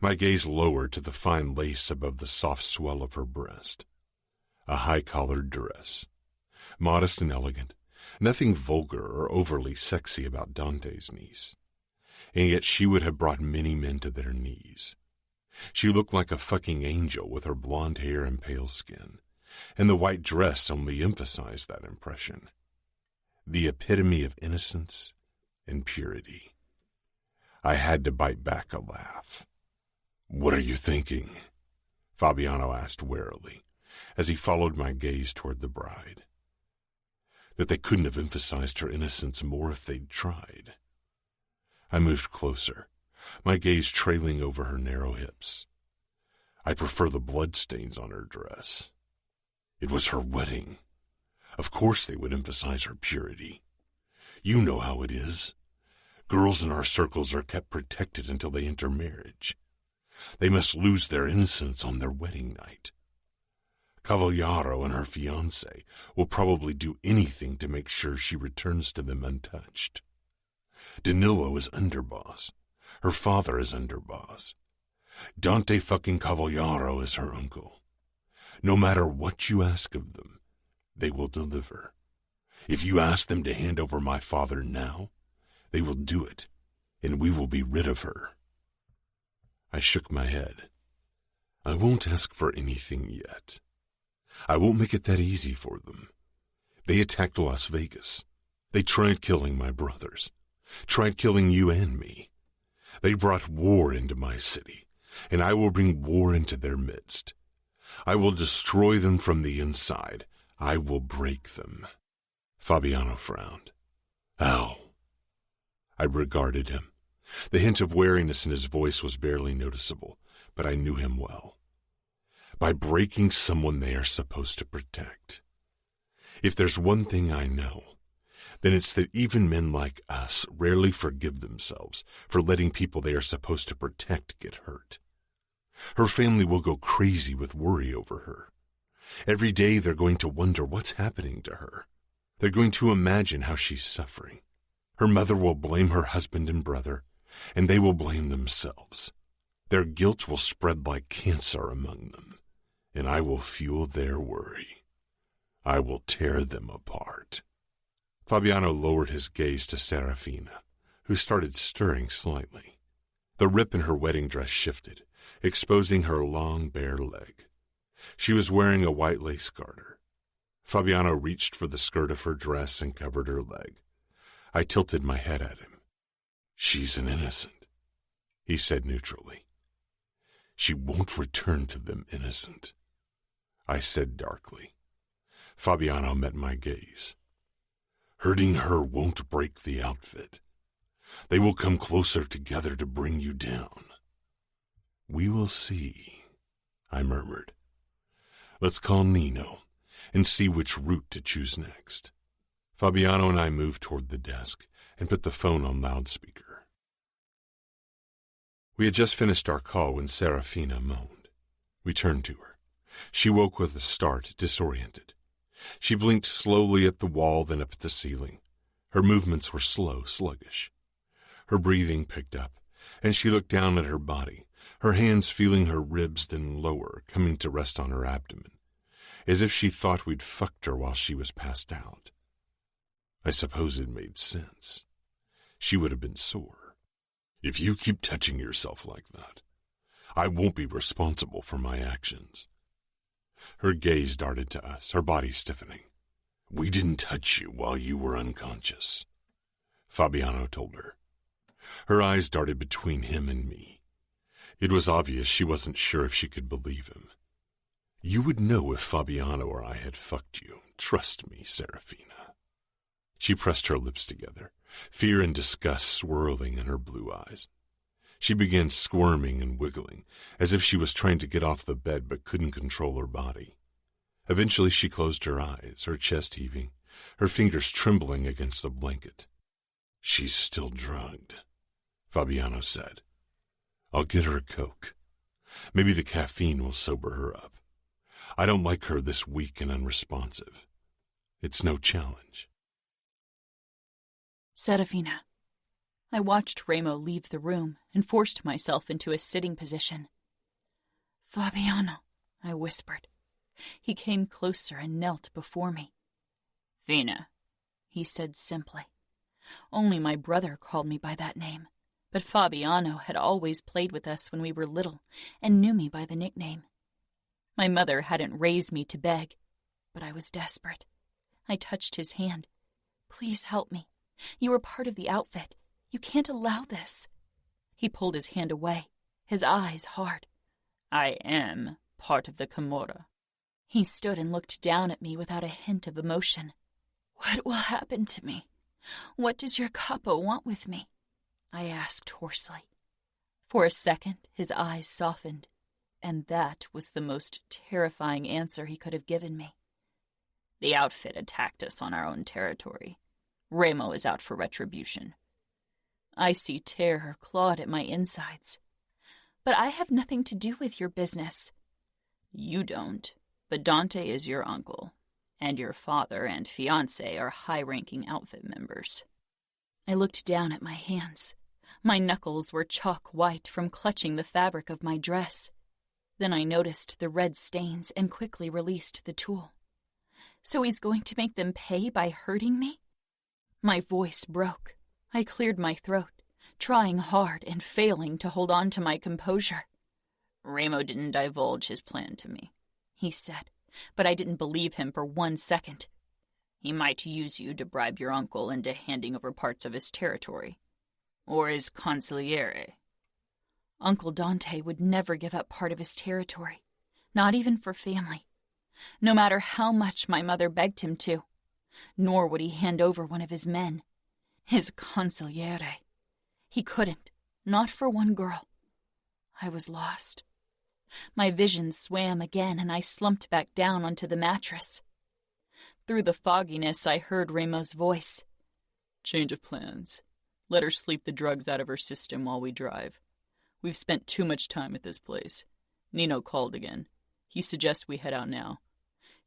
My gaze lowered to the fine lace above the soft swell of her breast. A high-collared dress. Modest and elegant, nothing vulgar or overly sexy about Dante's niece. And yet she would have brought many men to their knees. She looked like a fucking angel with her blonde hair and pale skin, and the white dress only emphasized that impression. The epitome of innocence and purity. I had to bite back a laugh. "What are you thinking?" Fabiano asked warily, as he followed my gaze toward the bride. That they couldn't have emphasized her innocence more if they'd tried. I moved closer, my gaze trailing over her narrow hips. "I prefer the bloodstains on her dress. It was her wedding. Of course they would emphasize her purity. You know how it is. Girls in our circles are kept protected until they enter marriage. They must lose their innocence on their wedding night. Cavaliero and her fiancé will probably do anything to make sure she returns to them untouched. Danilo is underboss. Her father is underboss. Dante fucking Cavaliero is her uncle. No matter what you ask of them, they will deliver. If you ask them to hand over my father now, they will do it, and we will be rid of her." I shook my head. "I won't ask for anything yet. I won't make it that easy for them. They attacked Las Vegas. They tried killing my brothers, tried killing you and me. They brought war into my city, and I will bring war into their midst. I will destroy them from the inside. I will break them." Fabiano frowned. "How?" I regarded him. The hint of wariness in his voice was barely noticeable, but I knew him well. "By breaking someone they are supposed to protect. If there's one thing I know, then it's that even men like us rarely forgive themselves for letting people they are supposed to protect get hurt. Her family will go crazy with worry over her. Every day they're going to wonder what's happening to her. They're going to imagine how she's suffering. Her mother will blame her husband and brother, and they will blame themselves. Their guilt will spread like cancer among them, and I will fuel their worry. I will tear them apart." Fabiano lowered his gaze to Serafina, who started stirring slightly. The rip in her wedding dress shifted, exposing her long, bare leg. She was wearing a white lace garter. Fabiano reached for the skirt of her dress and covered her leg. I tilted my head at him. "She's an innocent," he said neutrally. "She won't return to them innocent," I said darkly. Fabiano met my gaze. "Hurting her won't break the outfit. They will come closer together to bring you down." "We will see," I murmured. "Let's call Nino and see which route to choose next." Fabiano and I moved toward the desk and put the phone on loudspeaker. We had just finished our call when Serafina moaned. We turned to her. She woke with a start, disoriented. She blinked slowly at the wall, then up at the ceiling. Her movements were slow, sluggish. Her breathing picked up, and she looked down at her body, her hands feeling her ribs, then lower, coming to rest on her abdomen, as if she thought we'd fucked her while she was passed out. I suppose it made sense. She would have been sore. "If you keep touching yourself like that, I won't be responsible for my actions." Her gaze darted to us, her body stiffening. "We didn't touch you while you were unconscious," Fabiano told her. Her eyes darted between him and me. It was obvious she wasn't sure if she could believe him. "You would know if Fabiano or I had fucked you. Trust me, Serafina." She pressed her lips together, fear and disgust swirling in her blue eyes. She began squirming and wiggling, as if she was trying to get off the bed but couldn't control her body. Eventually she closed her eyes, her chest heaving, her fingers trembling against the blanket. "She's still drugged," Fabiano said. "I'll get her a Coke. Maybe the caffeine will sober her up. I don't like her this weak and unresponsive. It's no challenge." Serafina. I watched Remo leave the room and forced myself into a sitting position. "Fabiano," I whispered. He came closer and knelt before me. "Fina," he said simply. Only my brother called me by that name, but Fabiano had always played with us when we were little and knew me by the nickname. My mother hadn't raised me to beg, but I was desperate. I touched his hand. "Please help me. You are part of the outfit. You can't allow this." He pulled his hand away, his eyes hard. "I am part of the Camorra." He stood and looked down at me without a hint of emotion. "What will happen to me? What does your capo want with me?" I asked hoarsely. For a second, his eyes softened, and that was the most terrifying answer he could have given me. "The outfit attacked us on our own territory. Remo is out for retribution." Icy terror clawed at my insides. "But I have nothing to do with your business." "You don't, but Dante is your uncle, and your father and fiancé are high-ranking outfit members." I looked down at my hands. My knuckles were chalk white from clutching the fabric of my dress. Then I noticed the red stains and quickly released the tool. So he's going to make them pay by hurting me? My voice broke. I cleared my throat, trying hard and failing to hold on to my composure. Ramo didn't divulge his plan to me, he said, but I didn't believe him for 1 second. He might use you to bribe your uncle into handing over parts of his territory. Or his consigliere. Uncle Dante would never give up part of his territory, not even for family, no matter how much my mother begged him to. Nor would he hand over one of his men, his consigliere. He couldn't, not for one girl. I was lost. My vision swam again, and I slumped back down onto the mattress. Through the fogginess, I heard Ramo's voice. Change of plans. Let her sleep the drugs out of her system while we drive. We've spent too much time at this place. Nino called again. He suggests we head out now.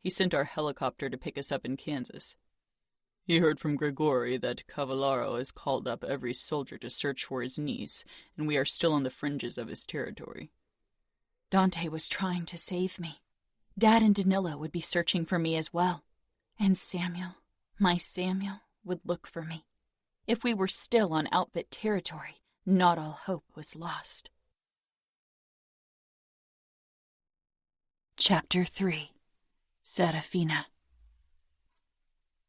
He sent our helicopter to pick us up in Kansas. He heard from Grigori that Cavallaro has called up every soldier to search for his niece, and we are still on the fringes of his territory. Dante was trying to save me. Dad and Danilo would be searching for me as well. And Samuel, my Samuel, would look for me. If we were still on outfit territory, not all hope was lost. Chapter 3. Serafina.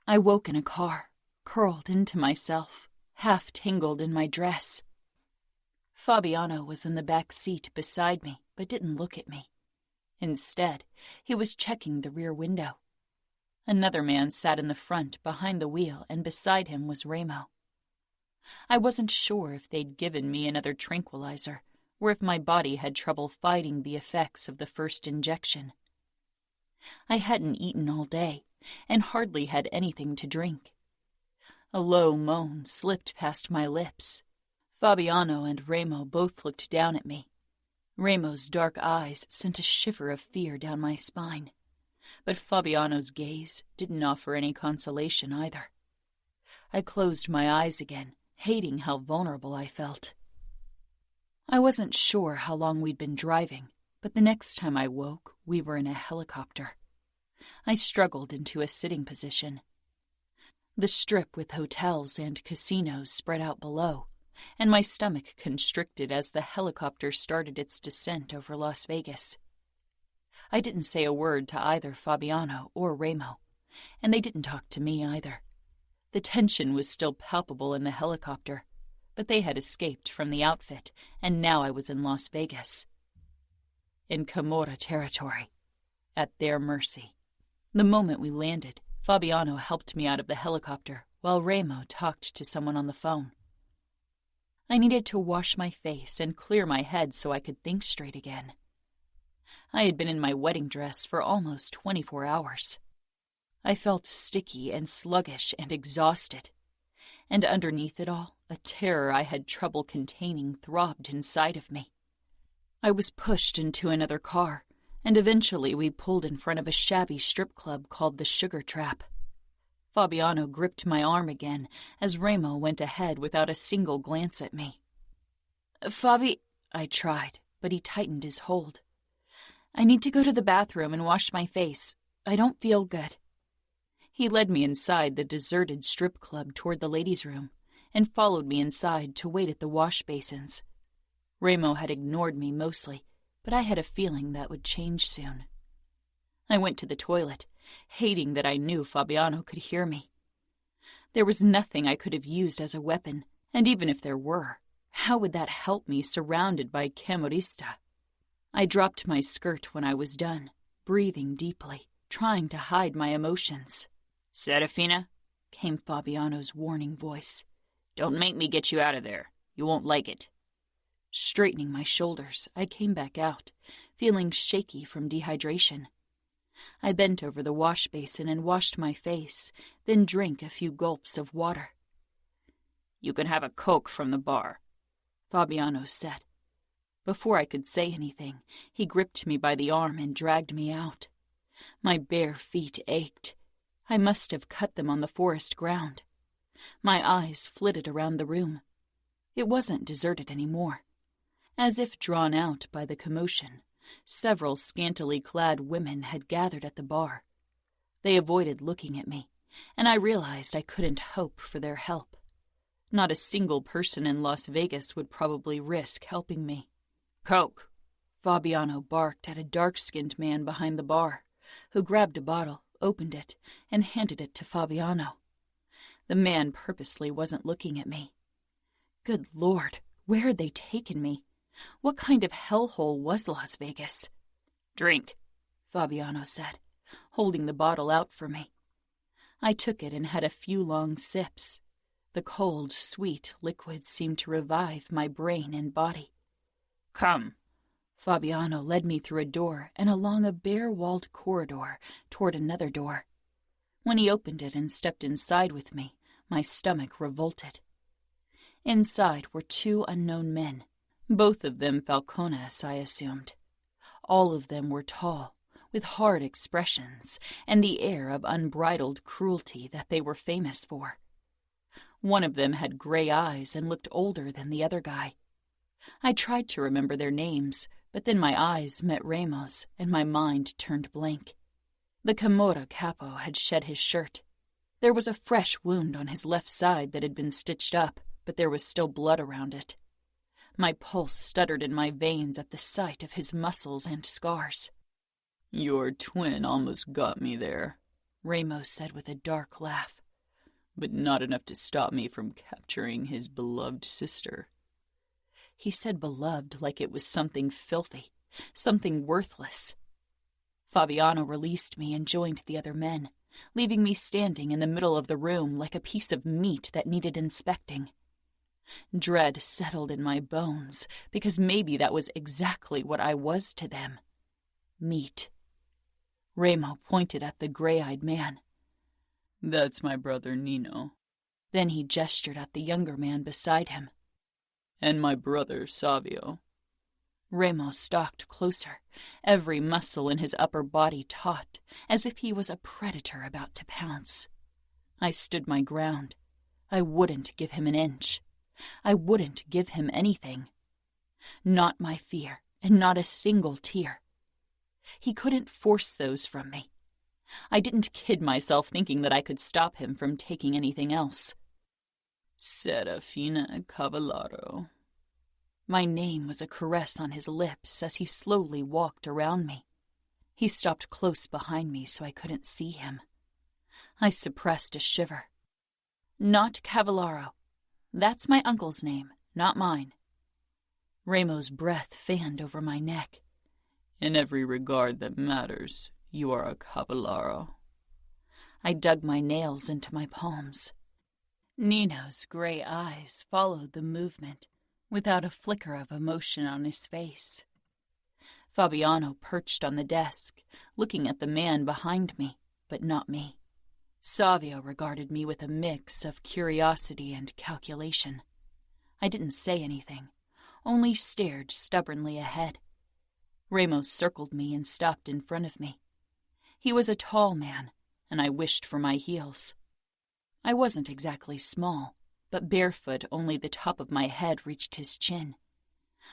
I woke in a car, curled into myself, half tangled in my dress. Fabiano was in the back seat beside me, but didn't look at me. Instead, he was checking the rear window. Another man sat in the front behind the wheel, and beside him was Ramo. I wasn't sure if they'd given me another tranquilizer, or if my body had trouble fighting the effects of the first injection. I hadn't eaten all day, and hardly had anything to drink. A low moan slipped past my lips. Fabiano and Ramo both looked down at me. Ramo's dark eyes sent a shiver of fear down my spine, but Fabiano's gaze didn't offer any consolation either. I closed my eyes again, hating how vulnerable I felt. I wasn't sure how long we'd been driving, but the next time I woke, we were in a helicopter. I struggled into a sitting position. The strip with hotels and casinos spread out below, and my stomach constricted as the helicopter started its descent over Las Vegas. I didn't say a word to either Fabiano or Ramo, and they didn't talk to me either. The tension was still palpable in the helicopter, but they had escaped from the outfit, and now I was in Las Vegas. In Camorra territory, at their mercy. The moment we landed, Fabiano helped me out of the helicopter, while Ramo talked to someone on the phone. I needed to wash my face and clear my head so I could think straight again. I had been in my wedding dress for almost 24 hours. I felt sticky and sluggish and exhausted, and underneath it all, a terror I had trouble containing throbbed inside of me. I was pushed into another car, and eventually we pulled in front of a shabby strip club called the Sugar Trap. Fabiano gripped my arm again as Ramo went ahead without a single glance at me. "Fabi," I tried, but he tightened his hold. "I need to go to the bathroom and wash my face. I don't feel good." He led me inside the deserted strip club toward the ladies' room and followed me inside to wait at the wash basins. Ramo had ignored me mostly, but I had a feeling that would change soon. I went to the toilet, hating that I knew Fabiano could hear me. There was nothing I could have used as a weapon, and even if there were, how would that help me surrounded by Camorrista? I dropped my skirt when I was done, breathing deeply, trying to hide my emotions. "Serafina," came Fabiano's warning voice. "Don't make me get you out of there. You won't like it." Straightening my shoulders, I came back out, feeling shaky from dehydration. I bent over the wash basin and washed my face, then drank a few gulps of water. "You can have a Coke from the bar," Fabiano said. Before I could say anything, he gripped me by the arm and dragged me out. My bare feet ached. I must have cut them on the forest ground. My eyes flitted around the room. It wasn't deserted anymore. As if drawn out by the commotion, Several scantily clad women had gathered at the bar. They avoided looking at me, and I realized I couldn't hope for their help. Not a single person in Las Vegas would probably risk helping me. "Coke!" Fabiano barked at a dark-skinned man behind the bar, who grabbed a bottle, opened it, and handed it to Fabiano. The man purposely wasn't looking at me. Good Lord, where had they taken me? What kind of hellhole was Las Vegas? "Drink," Fabiano said, holding the bottle out for me. I took it and had a few long sips. The cold, sweet liquid seemed to revive my brain and body. "Come." Fabiano led me through a door and along a bare-walled corridor toward another door. When he opened it and stepped inside with me, my stomach revolted. Inside were two unknown men, both of them Falcones, I assumed. All of them were tall, with hard expressions and the air of unbridled cruelty that they were famous for. One of them had gray eyes and looked older than the other guy. I tried to remember their names, but then my eyes met Ramos and my mind turned blank. The Camorra capo had shed his shirt. There was a fresh wound on his left side that had been stitched up, but there was still blood around it. My pulse stuttered in my veins at the sight of his muscles and scars. "Your twin almost got me there," Ramos said with a dark laugh. "But not enough to stop me from capturing his beloved sister." He said beloved like it was something filthy, something worthless. Fabiano released me and joined the other men, leaving me standing in the middle of the room like a piece of meat that needed inspecting. Dread settled in my bones, because maybe that was exactly what I was to them. Meat. Ramo pointed at the gray-eyed man. "That's my brother Nino." Then he gestured at the younger man beside him. "And my brother Savio." Ramos stalked closer, every muscle in his upper body taut, as if he was a predator about to pounce. I stood my ground. I wouldn't give him an inch. I wouldn't give him anything. Not my fear, and not a single tear. He couldn't force those from me. I didn't kid myself thinking that I could stop him from taking anything else. "Serafina Cavallaro." My name was a caress on his lips as he slowly walked around me. He stopped close behind me so I couldn't see him. I suppressed a shiver. "Not Cavallaro. That's my uncle's name, not mine." Ramo's breath fanned over my neck. "In every regard that matters, you are a Cavallaro." I dug my nails into my palms. Nino's gray eyes followed the movement, without a flicker of emotion on his face. Fabiano perched on the desk, looking at the man behind me, but not me. Savio regarded me with a mix of curiosity and calculation. I didn't say anything, only stared stubbornly ahead. Ramos circled me and stopped in front of me. He was a tall man, and I wished for my heels. I wasn't exactly small, but barefoot only the top of my head reached his chin.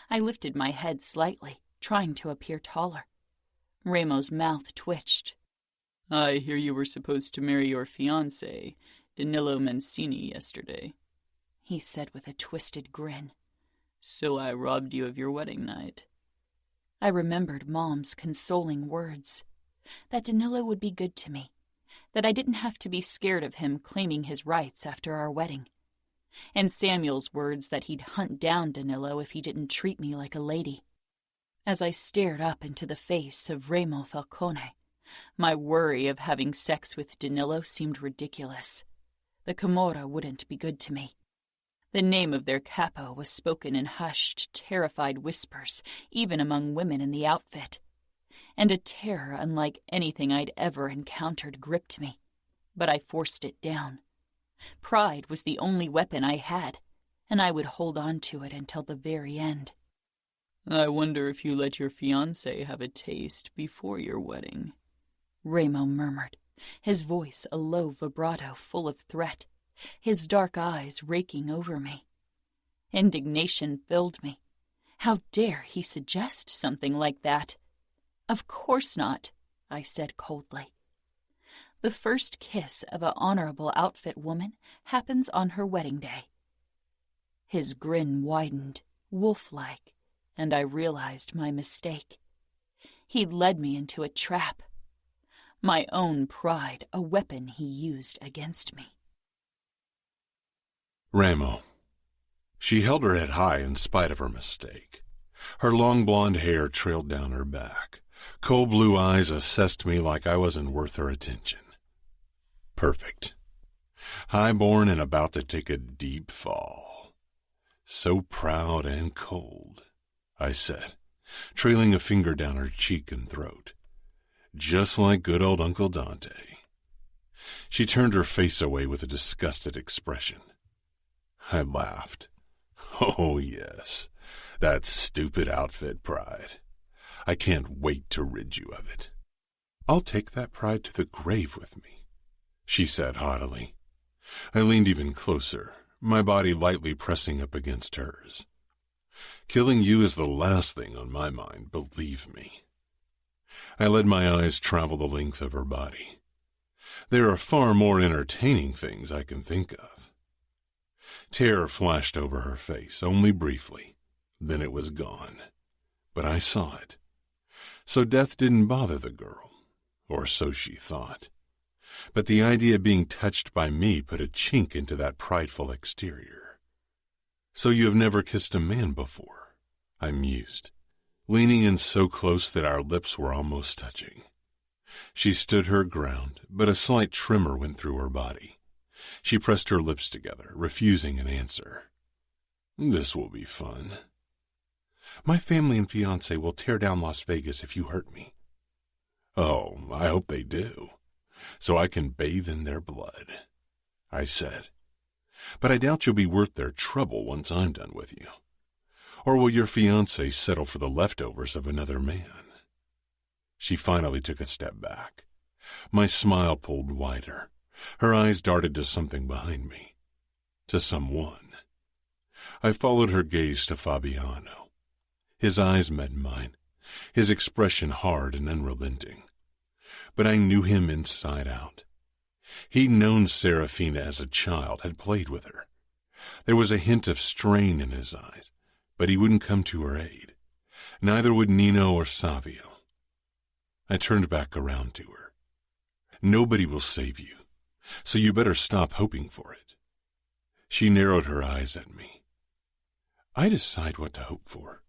I lifted my head slightly, trying to appear taller. Ramo's mouth twitched. "I hear you were supposed to marry your fiancé, Danilo Mancini, yesterday," he said with a twisted grin. "So I robbed you of your wedding night." I remembered Mom's consoling words, that Danilo would be good to me, that I didn't have to be scared of him claiming his rights after our wedding, and Samuel's words that he'd hunt down Danilo if he didn't treat me like a lady. As I stared up into the face of Remo Falcone, my worry of having sex with Danilo seemed ridiculous. The Camorra wouldn't be good to me. The name of their capo was spoken in hushed, terrified whispers, even among women in the outfit. And a terror unlike anything I'd ever encountered gripped me, but I forced it down. Pride was the only weapon I had, and I would hold on to it until the very end. "I wonder if you let your fiancé have a taste before your wedding," Ramo murmured, his voice a low vibrato full of threat, his dark eyes raking over me. Indignation filled me. How dare he suggest something like that? Of course not, I said coldly. The first kiss of an honorable outfit woman happens on her wedding day. His grin widened, wolf-like, and I realized my mistake. He'd led me into a trap. My own pride, a weapon he used against me. Ramo. She held her head high in spite of her mistake. Her long blonde hair trailed down her back. Cold blue eyes assessed me like I wasn't worth her attention. Perfect. High-born and about to take a deep fall. So proud and cold, I said, trailing a finger down her cheek and throat. Just like good old Uncle Dante. She turned her face away with a disgusted expression. I laughed. Oh, yes, that stupid outfit pride. I can't wait to rid you of it. I'll take that pride to the grave with me, she said haughtily. I leaned even closer, my body lightly pressing up against hers. Killing you is the last thing on my mind, believe me. I let my eyes travel the length of her body. There are far more entertaining things I can think of. Terror flashed over her face, only briefly. Then it was gone. But I saw it. So death didn't bother the girl, or so she thought. But the idea of being touched by me put a chink into that prideful exterior. So you have never kissed a man before, I mused, leaning in so close that our lips were almost touching. She stood her ground, but a slight tremor went through her body. She pressed her lips together, refusing an answer. This will be fun. My family and fiancé will tear down Las Vegas if you hurt me. Oh, I hope they do, so I can bathe in their blood, I said. But I doubt you'll be worth their trouble once I'm done with you. Or will your fiancé settle for the leftovers of another man? She finally took a step back. My smile pulled wider. Her eyes darted to something behind me. To someone. I followed her gaze to Fabiano. His eyes met mine, his expression hard and unrelenting. But I knew him inside out. He'd known Serafina as a child, had played with her. There was a hint of strain in his eyes, but he wouldn't come to her aid. Neither would Nino or Savio. I turned back around to her. Nobody will save you, so you better stop hoping for it. She narrowed her eyes at me. I decide what to hope for.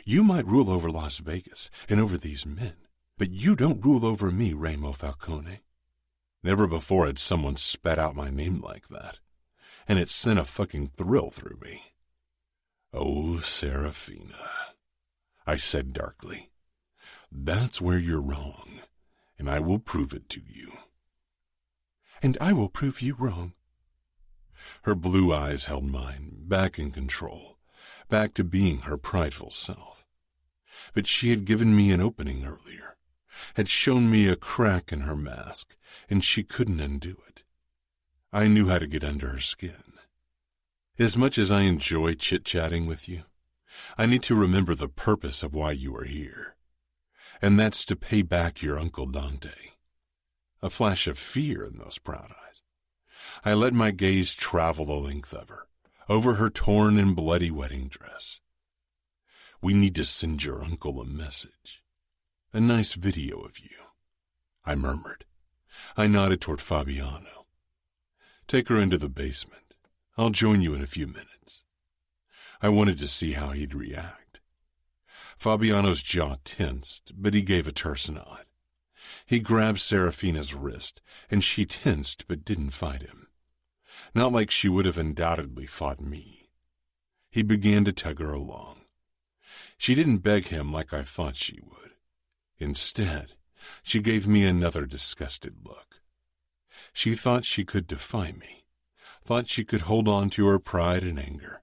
You might rule over Las Vegas and over these men, but you don't rule over me, Ramo Falcone. Never before had someone spat out my name like that, and it sent a fucking thrill through me. Oh, Serafina, I said darkly. That's where you're wrong, and I will prove it to you. And I will prove you wrong. Her blue eyes held mine, back in control. Back to being her prideful self. But she had given me an opening earlier, had shown me a crack in her mask, and she couldn't undo it. I knew how to get under her skin. As much as I enjoy chit-chatting with you, I need to remember the purpose of why you are here, and that's to pay back your Uncle Dante. A flash of fear in those proud eyes. I let my gaze travel the length of her, over her torn and bloody wedding dress. We need to send your uncle a message. A nice video of you, I murmured. I nodded toward Fabiano. Take her into the basement. I'll join you in a few minutes. I wanted to see how he'd react. Fabiano's jaw tensed, but he gave a terse nod. He grabbed Serafina's wrist, and she tensed but didn't fight him. Not like she would have undoubtedly fought me. He began to tug her along. She didn't beg him like I thought she would. Instead, she gave me another disgusted look. She thought she could defy me, thought she could hold on to her pride and anger.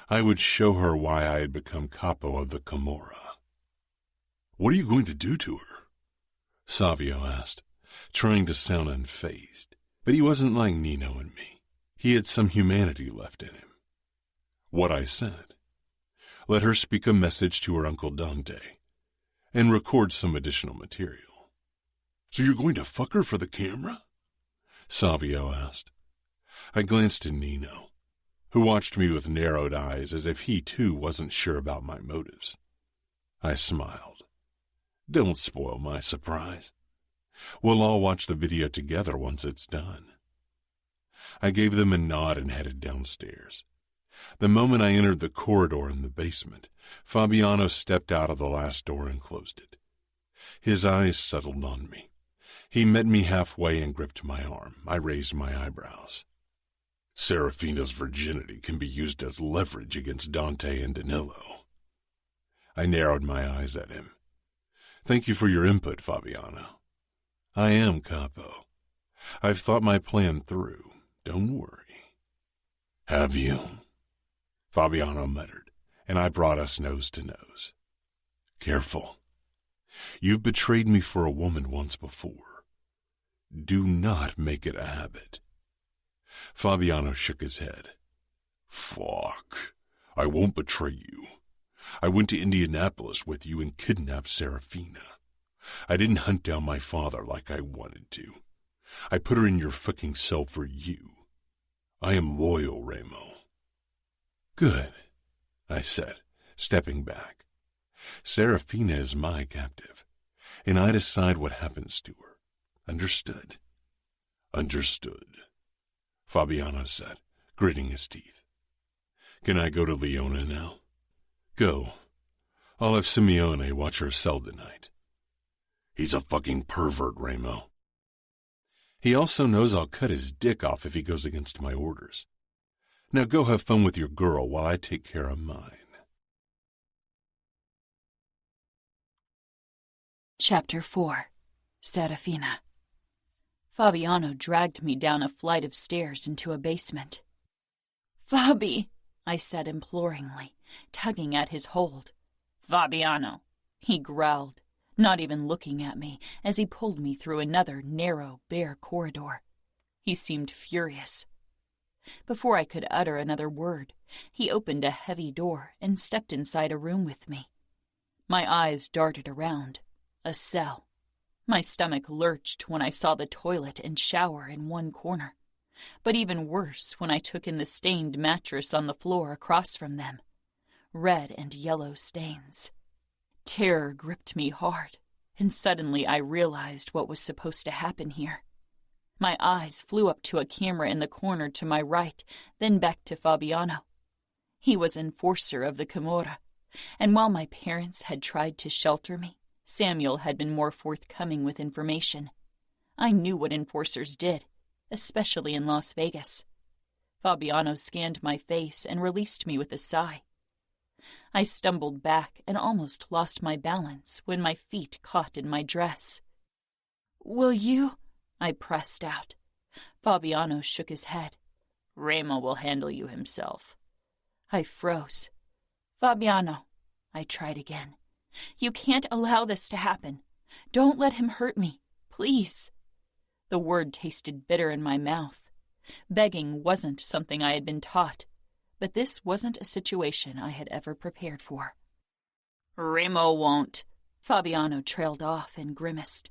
I would show her why I had become capo of the Camorra. What are you going to do to her? Savio asked, trying to sound unfazed. But he wasn't like Nino and me. He had some humanity left in him. What I said. Let her speak a message to her Uncle Dante. and record some additional material. So you're going to fuck her for the camera? Savio asked. I glanced at Nino, who watched me with narrowed eyes as if he too wasn't sure about my motives. I smiled. Don't spoil my surprise. We'll all watch the video together once it's done. I gave them a nod and headed downstairs. The moment I entered the corridor in the basement, Fabiano stepped out of the last door and closed it. His eyes settled on me. He met me halfway and gripped my arm. I raised my eyebrows. Serafina's virginity can be used as leverage against Dante and Danilo. I narrowed my eyes at him. Thank you for your input, Fabiano. I am capo. I've thought my plan through. Don't worry. Have you? Fabiano muttered, and I brought us nose to nose. Careful. You've betrayed me for a woman once before. Do not make it a habit. Fabiano shook his head. Fuck. I won't betray you. I went to Indianapolis with you and kidnapped Serafina. I didn't hunt down my father like I wanted to. I put her in your fucking cell for you. I am loyal, Remo. Good, I said, stepping back. Serafina is my captive, and I decide what happens to her. Understood? Understood, Fabiano said, gritting his teeth. Can I go to Leona now? Go. I'll have Simeone watch her cell tonight. He's a fucking pervert, Remo. He also knows I'll cut his dick off if he goes against my orders. Now go have fun with your girl while I take care of mine. Chapter 4. Serafina. Fabiano dragged me down a flight of stairs into a basement. Fabi, I said imploringly, tugging at his hold. Fabiano, he growled, not even looking at me as he pulled me through another narrow, bare corridor. He seemed furious. Before I could utter another word, he opened a heavy door and stepped inside a room with me. My eyes darted around. A cell. My stomach lurched when I saw the toilet and shower in one corner, but even worse when I took in the stained mattress on the floor across from them. Red and yellow stains. Terror gripped me hard, and suddenly I realized what was supposed to happen here. My eyes flew up to a camera in the corner to my right, then back to Fabiano. He was enforcer of the Camorra, and while my parents had tried to shelter me, Samuel had been more forthcoming with information. I knew what enforcers did, especially in Las Vegas. Fabiano scanned my face and released me with a sigh. I stumbled back and almost lost my balance when my feet caught in my dress. "Will you?" I pressed out. Fabiano shook his head. "Remo will handle you himself." I froze. "Fabiano," I tried again. "You can't allow this to happen. Don't let him hurt me, please." The word tasted bitter in my mouth. Begging wasn't something I had been taught, but this wasn't a situation I had ever prepared for. "Remo won't." Fabiano trailed off and grimaced.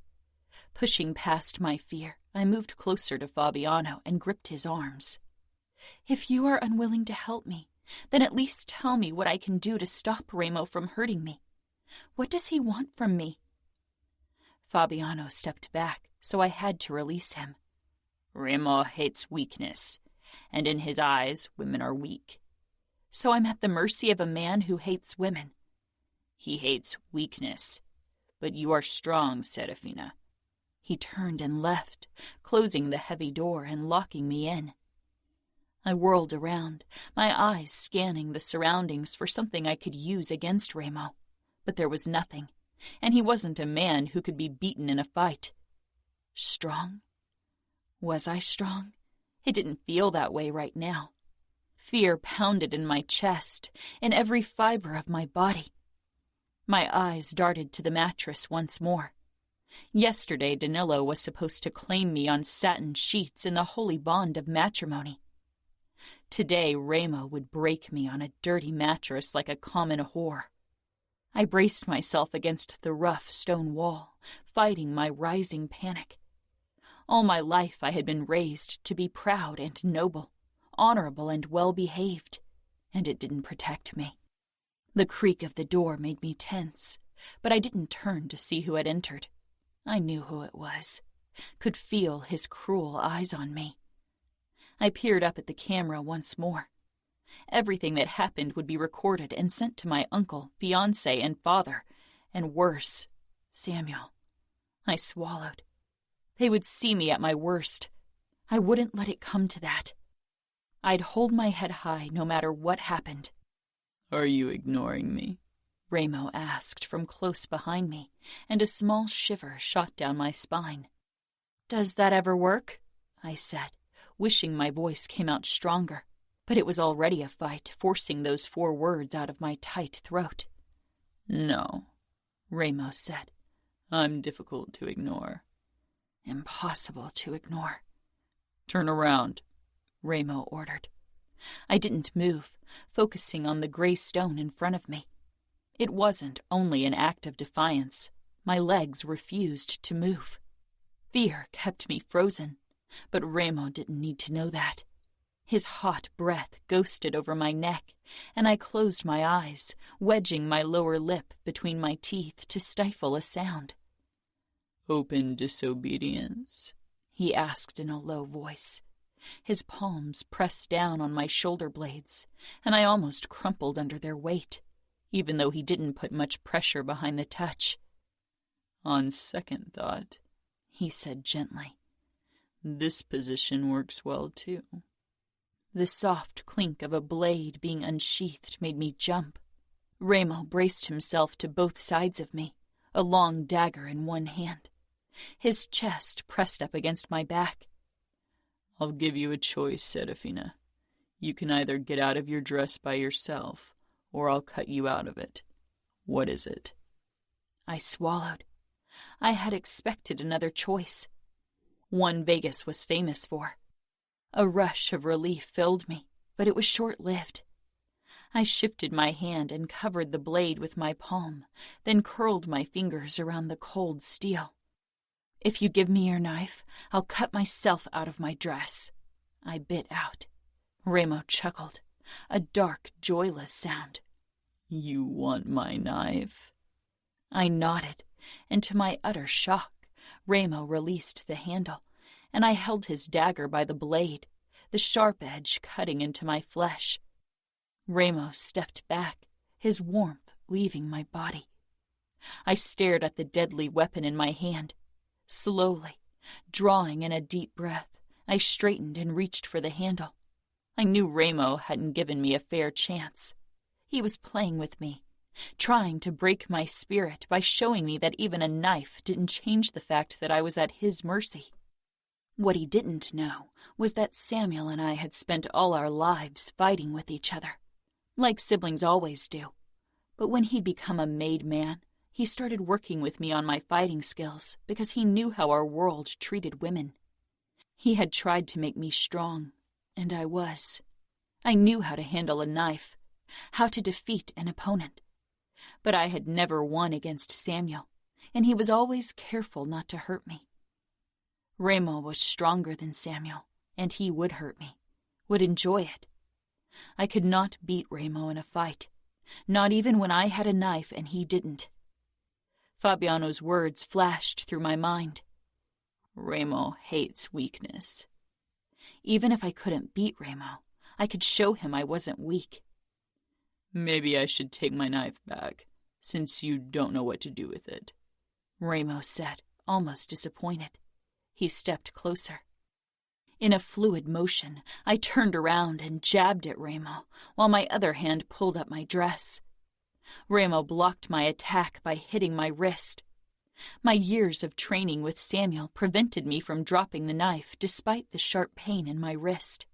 Pushing past my fear, I moved closer to Fabiano and gripped his arms. "If you are unwilling to help me, then at least tell me what I can do to stop Remo from hurting me. What does he want from me?" Fabiano stepped back, so I had to release him. "Remo hates weakness, and in his eyes, women are weak." "So I'm at the mercy of a man who hates women." "He hates weakness, but you are strong, Serafina." He turned and left, closing the heavy door and locking me in. I whirled around, my eyes scanning the surroundings for something I could use against Remo. But there was nothing, and he wasn't a man who could be beaten in a fight. Strong? Was I strong? It didn't feel that way right now. Fear pounded in my chest, in every fiber of my body. My eyes darted to the mattress once more. Yesterday, Danilo was supposed to claim me on satin sheets in the holy bond of matrimony. Today, Remo would break me on a dirty mattress like a common whore. I braced myself against the rough stone wall, fighting my rising panic. All my life I had been raised to be proud and noble, honorable and well-behaved, and it didn't protect me. The creak of the door made me tense, but I didn't turn to see who had entered. I knew who it was, could feel his cruel eyes on me. I peered up at the camera once more. Everything that happened would be recorded and sent to my uncle, fiancé, and father, and worse, Samuel. I swallowed. They would see me at my worst. I wouldn't let it come to that. I'd hold my head high no matter what happened. Are you ignoring me? Ramo asked from close behind me, and a small shiver shot down my spine. Does that ever work? I said, wishing my voice came out stronger, but it was already a fight, forcing those 4 words out of my tight throat. No, Ramo said. I'm difficult to ignore. Impossible to ignore. Turn around, Ramo ordered. I didn't move, focusing on the gray stone in front of me. It wasn't only an act of defiance. My legs refused to move. Fear kept me frozen, but Ramo didn't need to know that. His hot breath ghosted over my neck, and I closed my eyes, wedging my lower lip between my teeth to stifle a sound. Open disobedience? He asked in a low voice. His palms pressed down on my shoulder blades, and I almost crumpled under their weight, even though he didn't put much pressure behind the touch. On second thought, he said gently, this position works well too. The soft clink of a blade being unsheathed made me jump. Ramo braced himself to both sides of me, a long dagger in one hand. His chest pressed up against my back. I'll give you a choice, Serafina. You can either get out of your dress by yourself, or I'll cut you out of it. What is it? I swallowed. I had expected another choice. One Vegas was famous for. A rush of relief filled me, but it was short-lived. I shifted my hand and covered the blade with my palm, then curled my fingers around the cold steel. If you give me your knife, I'll cut myself out of my dress, I bit out. Ramo chuckled, a dark, joyless sound. You want my knife? I nodded, and to my utter shock, Ramo released the handle, and I held his dagger by the blade, the sharp edge cutting into my flesh. Ramo stepped back, his warmth leaving my body. I stared at the deadly weapon in my hand. Slowly, drawing in a deep breath, I straightened and reached for the handle. I knew Ramo hadn't given me a fair chance. He was playing with me, trying to break my spirit by showing me that even a knife didn't change the fact that I was at his mercy. What he didn't know was that Samuel and I had spent all our lives fighting with each other, like siblings always do. But when he'd become a made man, he started working with me on my fighting skills because he knew how our world treated women. He had tried to make me strong, and I was. I knew how to handle a knife, how to defeat an opponent. But I had never won against Samuel, and he was always careful not to hurt me. Ramo was stronger than Samuel, and he would hurt me, would enjoy it. I could not beat Ramo in a fight, not even when I had a knife and he didn't. Fabiano's words flashed through my mind. Ramo hates weakness. Even if I couldn't beat Ramo, I could show him I wasn't weak. Maybe I should take my knife back, since you don't know what to do with it, Ramo said, almost disappointed. He stepped closer. In a fluid motion, I turned around and jabbed at Ramo, while my other hand pulled up my dress. Ramo blocked my attack by hitting my wrist. My years of training with Samuel prevented me from dropping the knife despite the sharp pain in my wrist.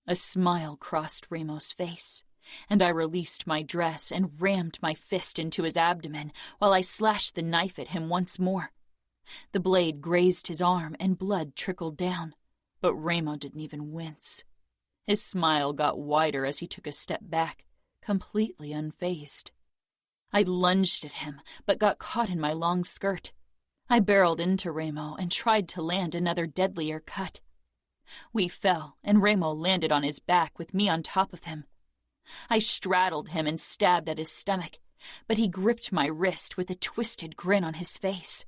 A smile crossed Ramo's face, and I released my dress and rammed my fist into his abdomen while I slashed the knife at him once more. The blade grazed his arm and blood trickled down, but Ramo didn't even wince. His smile got wider as he took a step back, completely unfazed. I lunged at him, but got caught in my long skirt. I barreled into Ramo and tried to land another deadlier cut. We fell, and Ramo landed on his back with me on top of him. I straddled him and stabbed at his stomach, but he gripped my wrist with a twisted grin on his face.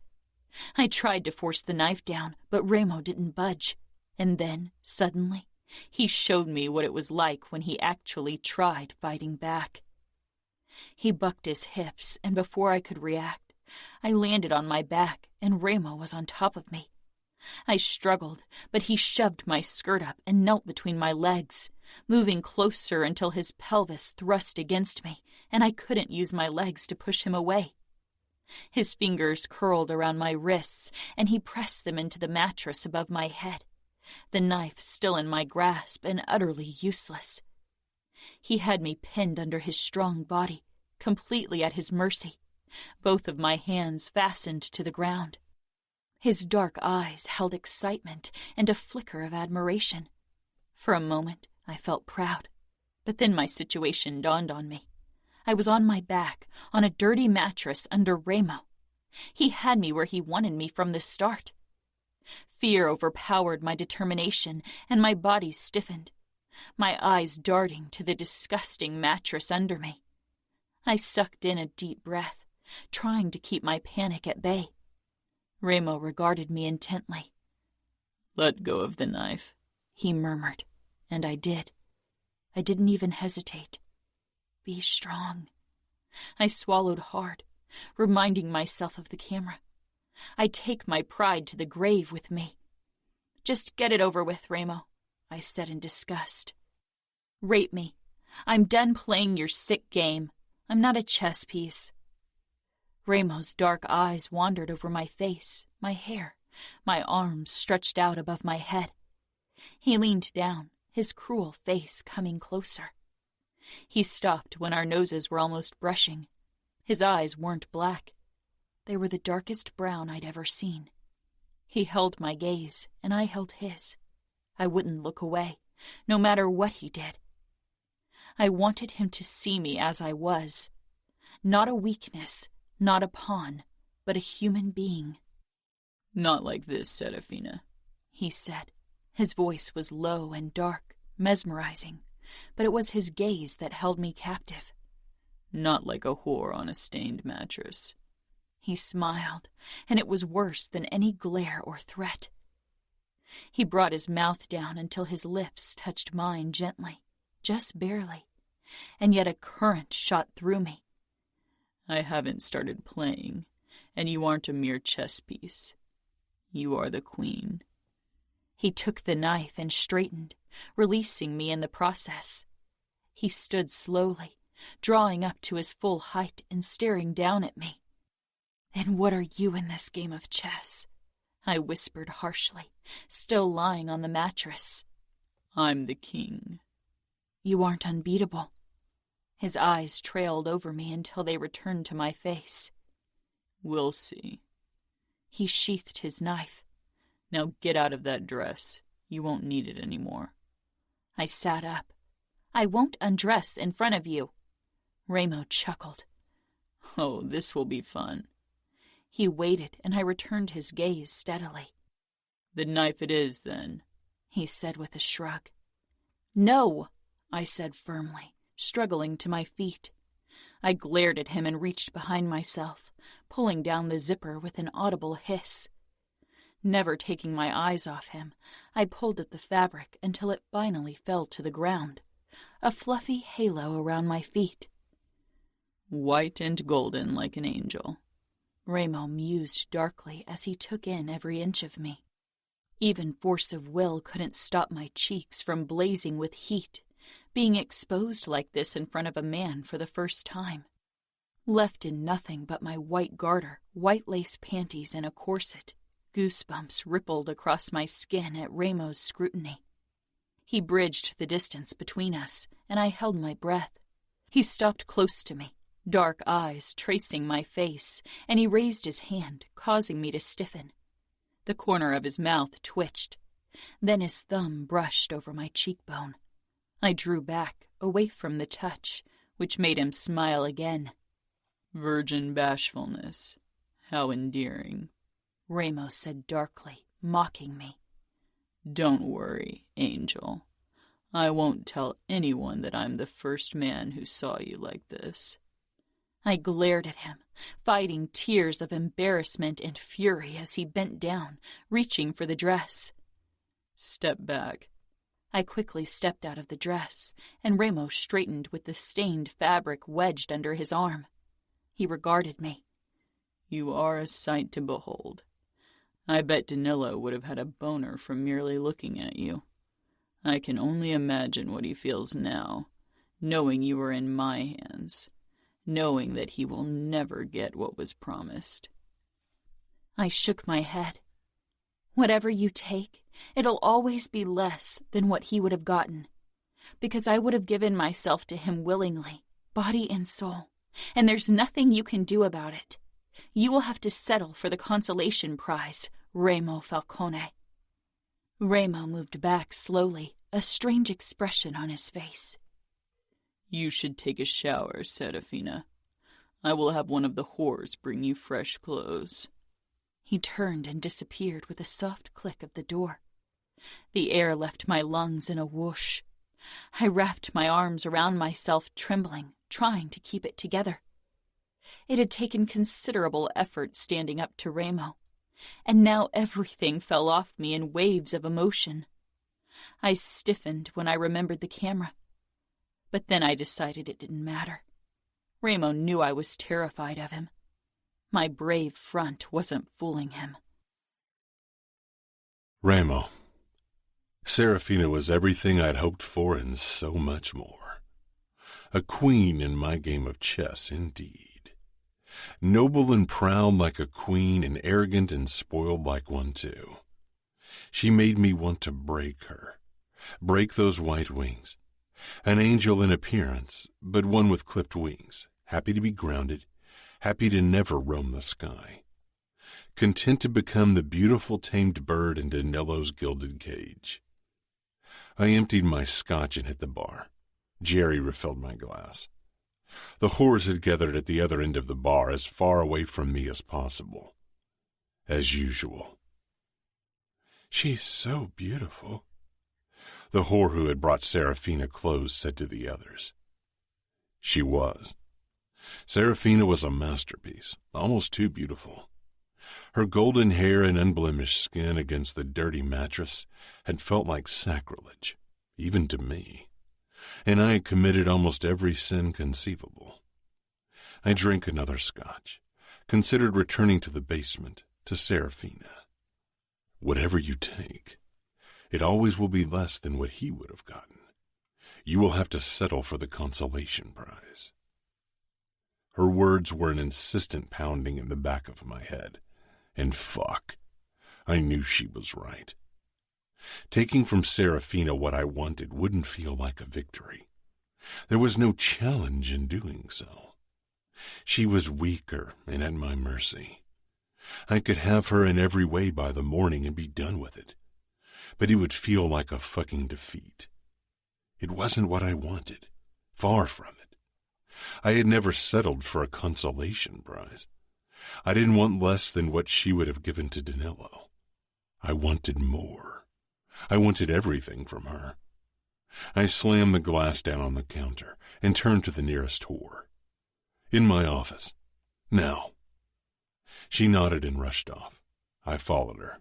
I tried to force the knife down, but Ramo didn't budge. And then, suddenly, he showed me what it was like when he actually tried fighting back. He bucked his hips, and before I could react, I landed on my back, and Ramo was on top of me. I struggled, but he shoved my skirt up and knelt between my legs, moving closer until his pelvis thrust against me, and I couldn't use my legs to push him away. His fingers curled around my wrists, and he pressed them into the mattress above my head, the knife still in my grasp and utterly useless. He had me pinned under his strong body, completely at his mercy, both of my hands fastened to the ground. His dark eyes held excitement and a flicker of admiration. For a moment, I felt proud, but then my situation dawned on me. I was on my back, on a dirty mattress under Ramo. He had me where he wanted me from the start. Fear overpowered my determination, and my body stiffened, my eyes darting to the disgusting mattress under me. I sucked in a deep breath, trying to keep my panic at bay. Ramo regarded me intently. "Let go of the knife," he murmured, and I did. I didn't even hesitate. Be strong. I swallowed hard, reminding myself of the camera. I take my pride to the grave with me. Just get it over with, Ramo, I said in disgust. Rape me. I'm done playing your sick game. I'm not a chess piece. Ramo's dark eyes wandered over my face, my hair, my arms stretched out above my head. He leaned down, his cruel face coming closer. He stopped when our noses were almost brushing. His eyes weren't black. They were the darkest brown I'd ever seen. He held my gaze, and I held his. I wouldn't look away, no matter what he did. I wanted him to see me as I was. Not a weakness, not a pawn, but a human being. "Not like this, Serafina," he said. His voice was low and dark, mesmerizing, but it was his gaze that held me captive. "Not like a whore on a stained mattress." He smiled, and it was worse than any glare or threat. He brought his mouth down until his lips touched mine gently, just barely, and yet a current shot through me. "I haven't started playing, and you aren't a mere chess piece. You are the queen." He took the knife and straightened, releasing me in the process. He stood slowly, drawing up to his full height and staring down at me. "And what are you in this game of chess?" I whispered harshly, still lying on the mattress. "I'm the king." "You aren't unbeatable." His eyes trailed over me until they returned to my face. "We'll see." He sheathed his knife. "Now get out of that dress. You won't need it anymore." I sat up. "I won't undress in front of you." Ramo chuckled. "Oh, this will be fun." He waited, and I returned his gaze steadily. "The knife it is, then," he said with a shrug. "No," I said firmly, struggling to my feet. I glared at him and reached behind myself, pulling down the zipper with an audible hiss. Never taking my eyes off him, I pulled at the fabric until it finally fell to the ground, a fluffy halo around my feet. "White and golden like an angel," Ramo mused darkly as he took in every inch of me. Even force of will couldn't stop my cheeks from blazing with heat, being exposed like this in front of a man for the first time. Left in nothing but my white garter, white lace panties, and a corset, goosebumps rippled across my skin at Ramo's scrutiny. He bridged the distance between us, and I held my breath. He stopped close to me, dark eyes tracing my face, and he raised his hand, causing me to stiffen. The corner of his mouth twitched. Then his thumb brushed over my cheekbone. I drew back, away from the touch, which made him smile again. Virgin bashfulness. How endearing, Ramos said darkly, mocking me. Don't worry, Angel. I won't tell anyone that I'm the first man who saw you like this. I glared at him, fighting tears of embarrassment and fury as he bent down, reaching for the dress. Step back. I quickly stepped out of the dress, and Ramos straightened with the stained fabric wedged under his arm. He regarded me. You are a sight to behold. I bet Danilo would have had a boner from merely looking at you. I can only imagine what he feels now, knowing you are in my hands, knowing that he will never get what was promised. I shook my head. Whatever you take, it'll always be less than what he would have gotten, because I would have given myself to him willingly, body and soul, and there's nothing you can do about it. You will have to settle for the consolation prize, Remo Falcone. Remo moved back slowly, a strange expression on his face. You should take a shower, Serafina. I will have one of the whores bring you fresh clothes. He turned and disappeared with a soft click of the door. The air left my lungs in a whoosh. I wrapped my arms around myself, trembling, trying to keep it together. It had taken considerable effort standing up to Remo, and now everything fell off me in waves of emotion. I stiffened when I remembered the camera, but then I decided it didn't matter. Remo knew I was terrified of him. My brave front wasn't fooling him. Remo. Serafina was everything I'd hoped for and so much more. A queen in my game of chess, indeed. Noble and proud like a queen, and arrogant and spoiled like one too. She made me want to break her. Break those white wings. An angel in appearance, but one with clipped wings, happy to be grounded, happy to never roam the sky. Content to become the beautiful tamed bird in Danilo's gilded cage. I emptied my scotch and hit the bar. Jerry refilled my glass. The whores had gathered at the other end of the bar, as far away from me as possible. As usual. She's so beautiful, the whore who had brought Serafina clothes said to the others. She was. Serafina was a masterpiece, almost too beautiful. Her golden hair and unblemished skin against the dirty mattress had felt like sacrilege, even to me, and I had committed almost every sin conceivable. I drank another scotch, considered returning to the basement, to Serafina. Whatever you take, it always will be less than what he would have gotten. You will have to settle for the consolation prize. Her words were an insistent pounding in the back of my head. And fuck, I knew she was right. Taking from Serafina what I wanted wouldn't feel like a victory. There was no challenge in doing so. She was weaker and at my mercy. I could have her in every way by the morning and be done with it. But it would feel like a fucking defeat. It wasn't what I wanted. Far from it. I had never settled for a consolation prize. I didn't want less than what she would have given to Danilo. I wanted more. I wanted everything from her. I slammed the glass down on the counter and turned to the nearest whore. In my office. Now. She nodded and rushed off. I followed her,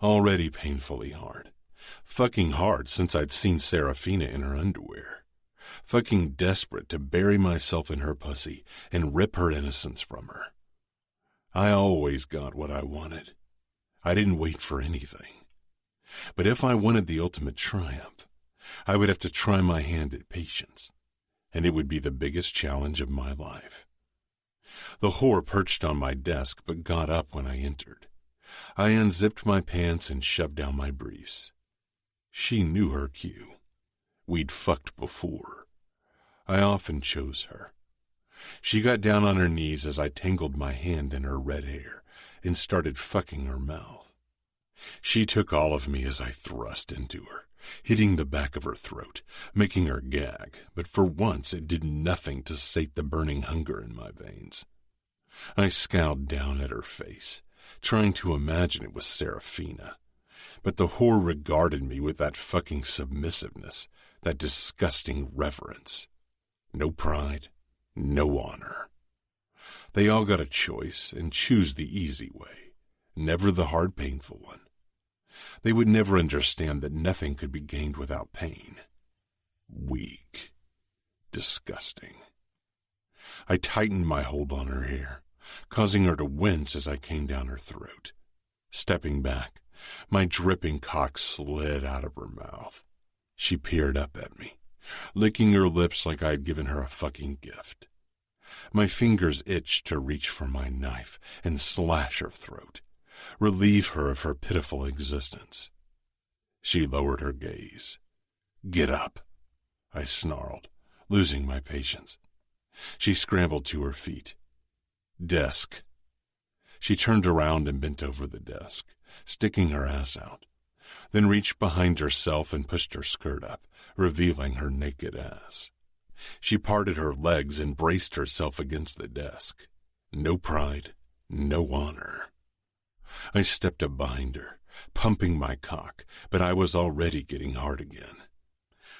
already painfully hard. Fucking hard since I'd seen Serafina in her underwear. Fucking desperate to bury myself in her pussy and rip her innocence from her. I always got what I wanted. I didn't wait for anything. But if I wanted the ultimate triumph, I would have to try my hand at patience, and it would be the biggest challenge of my life. The whore perched on my desk but got up when I entered. I unzipped my pants and shoved down my briefs. She knew her cue. We'd fucked before. I often chose her. She got down on her knees as I tangled my hand in her red hair and started fucking her mouth. She took all of me as I thrust into her, hitting the back of her throat, making her gag, but for once it did nothing to sate the burning hunger in my veins. I scowled down at her face, trying to imagine it was Serafina, but the whore regarded me with that fucking submissiveness, that disgusting reverence. No pride, no honor. They all got a choice and choose the easy way, never the hard, painful one. They would never understand that nothing could be gained without pain. Weak. Disgusting. I tightened my hold on her hair, causing her to wince as I came down her throat. Stepping back, my dripping cock slid out of her mouth. She peered up at me, licking her lips like I had given her a fucking gift. My fingers itched to reach for my knife and slash her throat, relieve her of her pitiful existence. She lowered her gaze. "Get up," I snarled, losing my patience. She scrambled to her feet. "Desk." She turned around and bent over the desk, sticking her ass out, then reached behind herself and pushed her skirt up, revealing her naked ass. She parted her legs and braced herself against the desk. No pride, no honor. I stepped up behind her, pumping my cock, but I was already getting hard again.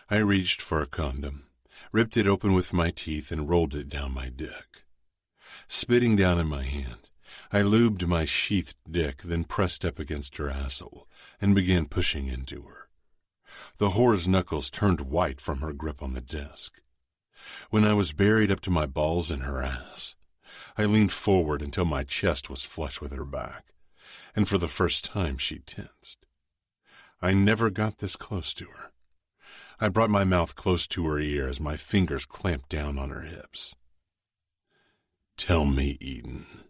I reached for a condom, ripped it open with my teeth, and rolled it down my dick. Spitting down in my hand, I lubed my sheathed dick, then pressed up against her asshole and began pushing into her. The whore's knuckles turned white from her grip on the desk. When I was buried up to my balls in her ass, I leaned forward until my chest was flush with her back, and for the first time she tensed. I never got this close to her. I brought my mouth close to her ear as my fingers clamped down on her hips. "Tell me, Eden,"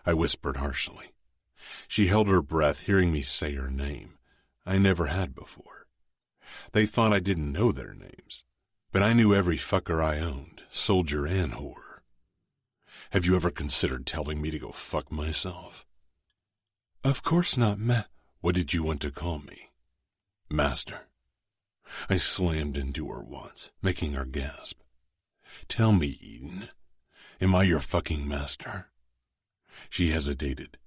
I whispered harshly. She held her breath, hearing me say her name. I never had before. They thought I didn't know their names, but I knew every fucker I owned, soldier and whore. "Have you ever considered telling me to go fuck myself?" "Of course not, What did you want to call me?" "Master." I slammed into her once, making her gasp. "Tell me, Eden, am I your fucking master?" She hesitated.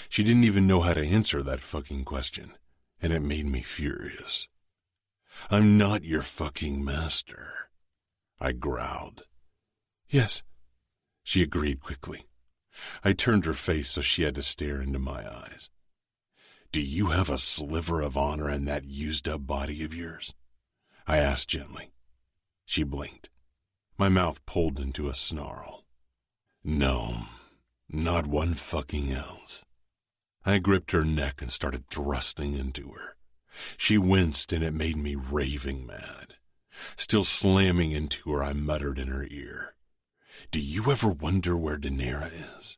She didn't even know how to answer that fucking question, and it made me furious. "I'm not your fucking master," I growled. "Yes," she agreed quickly. I turned her face so she had to stare into my eyes. "Do you have a sliver of honor in that used-up body of yours?" I asked gently. She blinked. My mouth pulled into a snarl. "No, not one fucking ounce." I gripped her neck and started thrusting into her. She winced, and it made me raving mad. Still slamming into her, I muttered in her ear, "Do you ever wonder where Daenerys is?"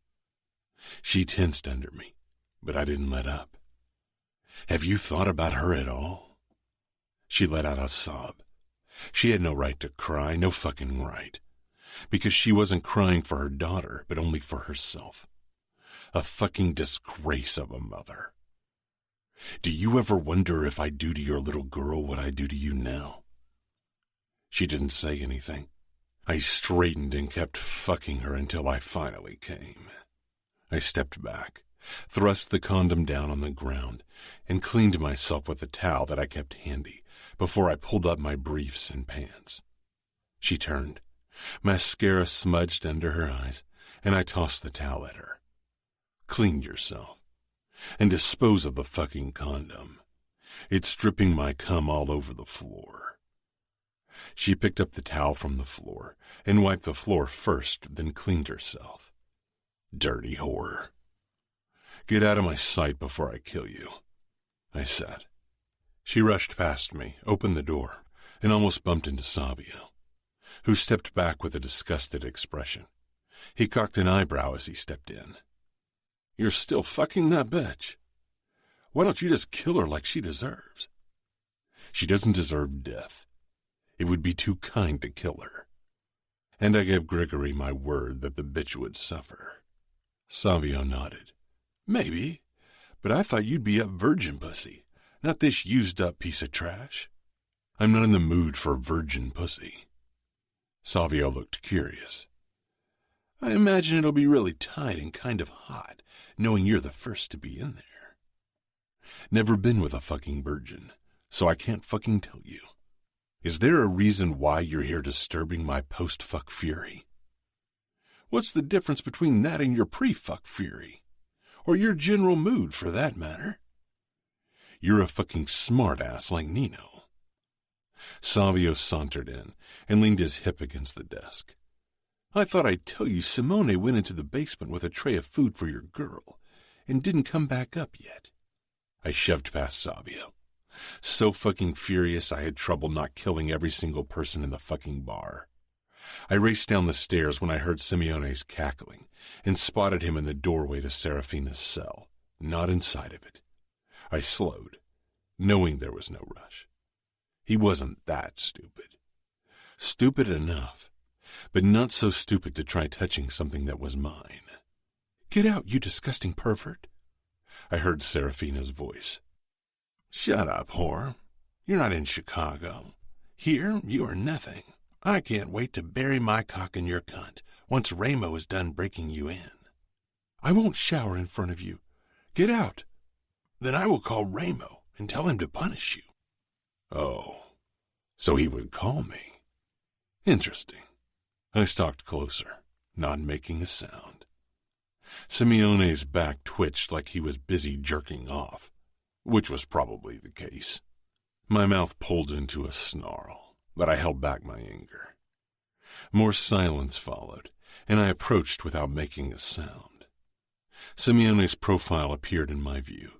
She tensed under me, but I didn't let up. "Have you thought about her at all?" She let out a sob. She had no right to cry, no fucking right. Because she wasn't crying for her daughter, but only for herself. A fucking disgrace of a mother. "Do you ever wonder if I do to your little girl what I do to you now?" She didn't say anything. I straightened and kept fucking her until I finally came. I stepped back, thrust the condom down on the ground, and cleaned myself with a towel that I kept handy before I pulled up my briefs and pants. She turned. Mascara smudged under her eyes, and I tossed the towel at her. "Clean yourself. And dispose of the fucking condom. It's dripping my cum all over the floor." She picked up the towel from the floor and wiped the floor first, then cleaned herself. "Dirty whore. Get out of my sight before I kill you," I said. She rushed past me, opened the door, and almost bumped into Savio, who stepped back with a disgusted expression. He cocked an eyebrow as he stepped in. "You're still fucking that bitch. Why don't you just kill her like she deserves?" "She doesn't deserve death. It would be too kind to kill her." And I gave Gregory my word that the bitch would suffer. Savio nodded. "Maybe, but I thought you'd be up virgin pussy. Not this used-up piece of trash." "I'm not in the mood for virgin pussy." Savio looked curious. I imagine it'll be really tight and kind of hot, knowing you're the first to be in there. Never been with a fucking virgin, so I can't fucking tell you. Is there a reason why you're here disturbing my post-fuck fury? What's the difference between that and your pre-fuck fury? Or your general mood, for that matter? You're a fucking smartass like Nino. Savio sauntered in and leaned his hip against the desk. I thought I'd tell you Simone went into the basement with a tray of food for your girl and didn't come back up yet. I shoved past Savio. So fucking furious I had trouble not killing every single person in the fucking bar. I raced down the stairs when I heard Simeone's cackling and spotted him in the doorway to Serafina's cell, not inside of it. I slowed, knowing there was no rush. He wasn't that stupid. Stupid enough, but not so stupid to try touching something that was mine. Get out, you disgusting pervert, I heard Serafina's voice. Shut up, whore. You're not in Chicago. Here, you are nothing. I can't wait to bury my cock in your cunt once Ramo is done breaking you in. I won't shower in front of you. Get out. Then I will call Ramo and tell him to punish you. Oh, so he would call me. Interesting. I stalked closer, not making a sound. Simeone's back twitched like he was busy jerking off, which was probably the case. My mouth pulled into a snarl, but I held back my anger. More silence followed, and I approached without making a sound. Simeone's profile appeared in my view,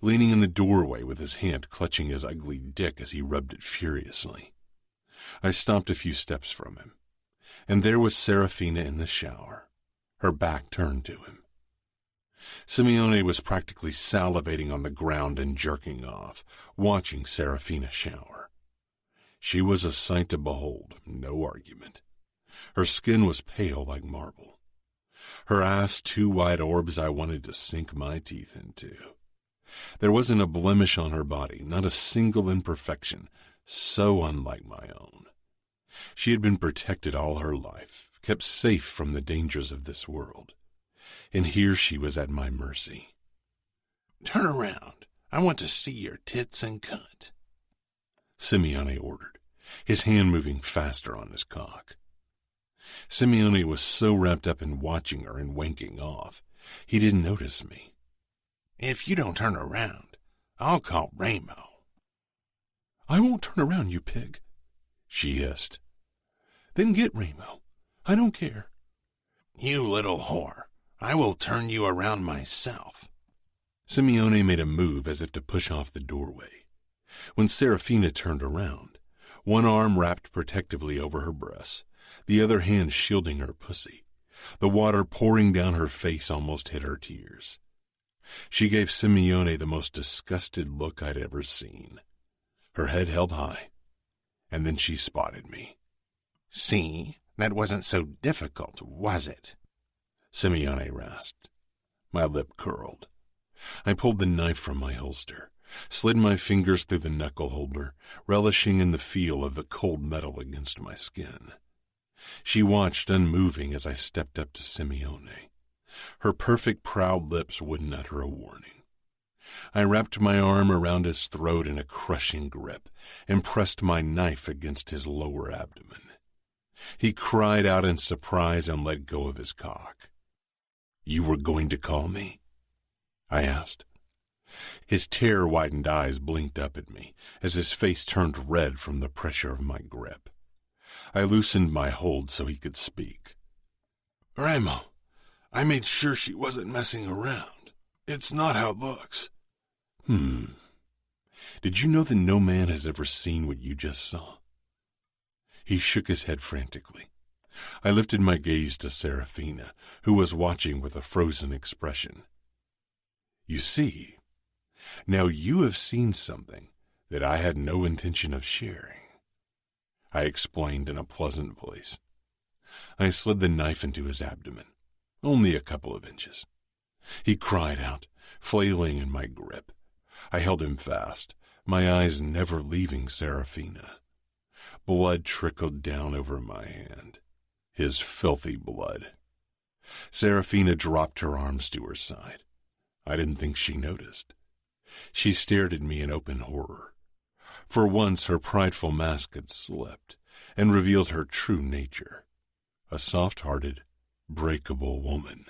leaning in the doorway with his hand clutching his ugly dick as he rubbed it furiously. I stopped a few steps from him, and there was Serafina in the shower, her back turned to him. Simeone was practically salivating on the ground and jerking off, watching Serafina shower. She was a sight to behold, no argument. Her skin was pale like marble. Her ass two wide orbs I wanted to sink my teeth into. There wasn't a blemish on her body, not a single imperfection, so unlike my own. She had been protected all her life, kept safe from the dangers of this world. And here she was at my mercy. Turn around. I want to see your tits and cunt, Simeone ordered, his hand moving faster on his cock. Simeone was so wrapped up in watching her and wanking off, he didn't notice me. If you don't turn around, I'll call Ramo. I won't turn around, you pig, she hissed. Then get Ramo. I don't care. You little whore. I will turn you around myself. Simeone made a move as if to push off the doorway. When Serafina turned around, one arm wrapped protectively over her breasts, the other hand shielding her pussy. The water pouring down her face almost hid her tears. She gave Simeone the most disgusted look I'd ever seen. Her head held high, and then she spotted me. See, that wasn't so difficult, was it? Simeone rasped. My lip curled. I pulled the knife from my holster, slid my fingers through the knuckle holder, relishing in the feel of the cold metal against my skin. She watched unmoving as I stepped up to Simeone. Her perfect proud lips wouldn't utter a warning. I wrapped my arm around his throat in a crushing grip and pressed my knife against his lower abdomen. He cried out in surprise and let go of his cock. You were going to call me? I asked. His terror-widened eyes blinked up at me as his face turned red from the pressure of my grip. I loosened my hold so he could speak. Ramo, I made sure she wasn't messing around. It's not how it looks. Did you know that no man has ever seen what you just saw? He shook his head frantically. I lifted my gaze to Serafina, who was watching with a frozen expression. You see, now you have seen something that I had no intention of sharing, I explained in a pleasant voice. I slid the knife into his abdomen, only a couple of inches. He cried out, flailing in my grip. I held him fast, my eyes never leaving Serafina. Blood trickled down over my hand. His filthy blood. Serafina dropped her arms to her side. I didn't think she noticed. She stared at me in open horror. For once, her prideful mask had slipped and revealed her true nature. A soft-hearted, breakable woman.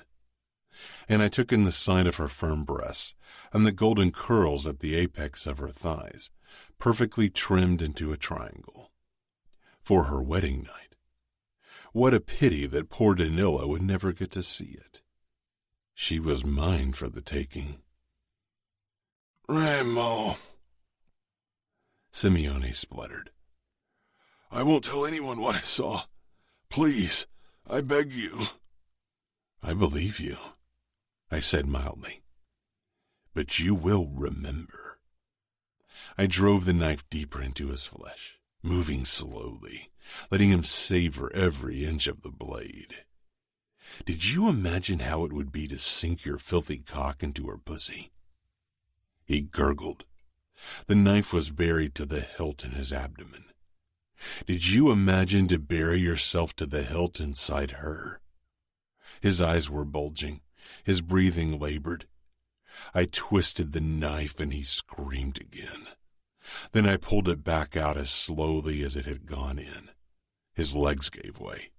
And I took in the sight of her firm breasts and the golden curls at the apex of her thighs, perfectly trimmed into a triangle. For her wedding night. What a pity that poor Danila would never get to see it. She was mine for the taking. "Remo," Simeone spluttered. "I won't tell anyone what I saw. Please, I beg you." "I believe you," I said mildly. "But you will remember." I drove the knife deeper into his flesh, moving slowly, letting him savor every inch of the blade. Did you imagine how it would be to sink your filthy cock into her pussy? He gurgled. The knife was buried to the hilt in his abdomen. Did you imagine to bury yourself to the hilt inside her? His eyes were bulging, his breathing labored. I twisted the knife and he screamed again. Then I pulled it back out as slowly as it had gone in. His legs gave way,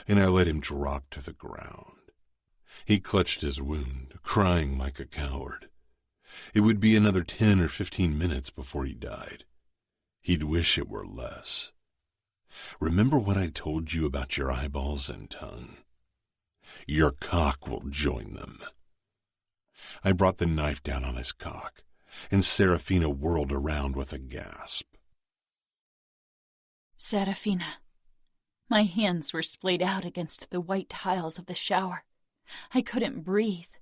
and I let him drop to the ground. He clutched his wound, crying like a coward. It would be another 10 or 15 minutes before he died. He'd wish it were less. Remember what I told you about your eyeballs and tongue? Your cock will join them. I brought the knife down on his cock, and Serafina whirled around with a gasp. Serafina. My hands were splayed out against the white tiles of the shower. I couldn't breathe.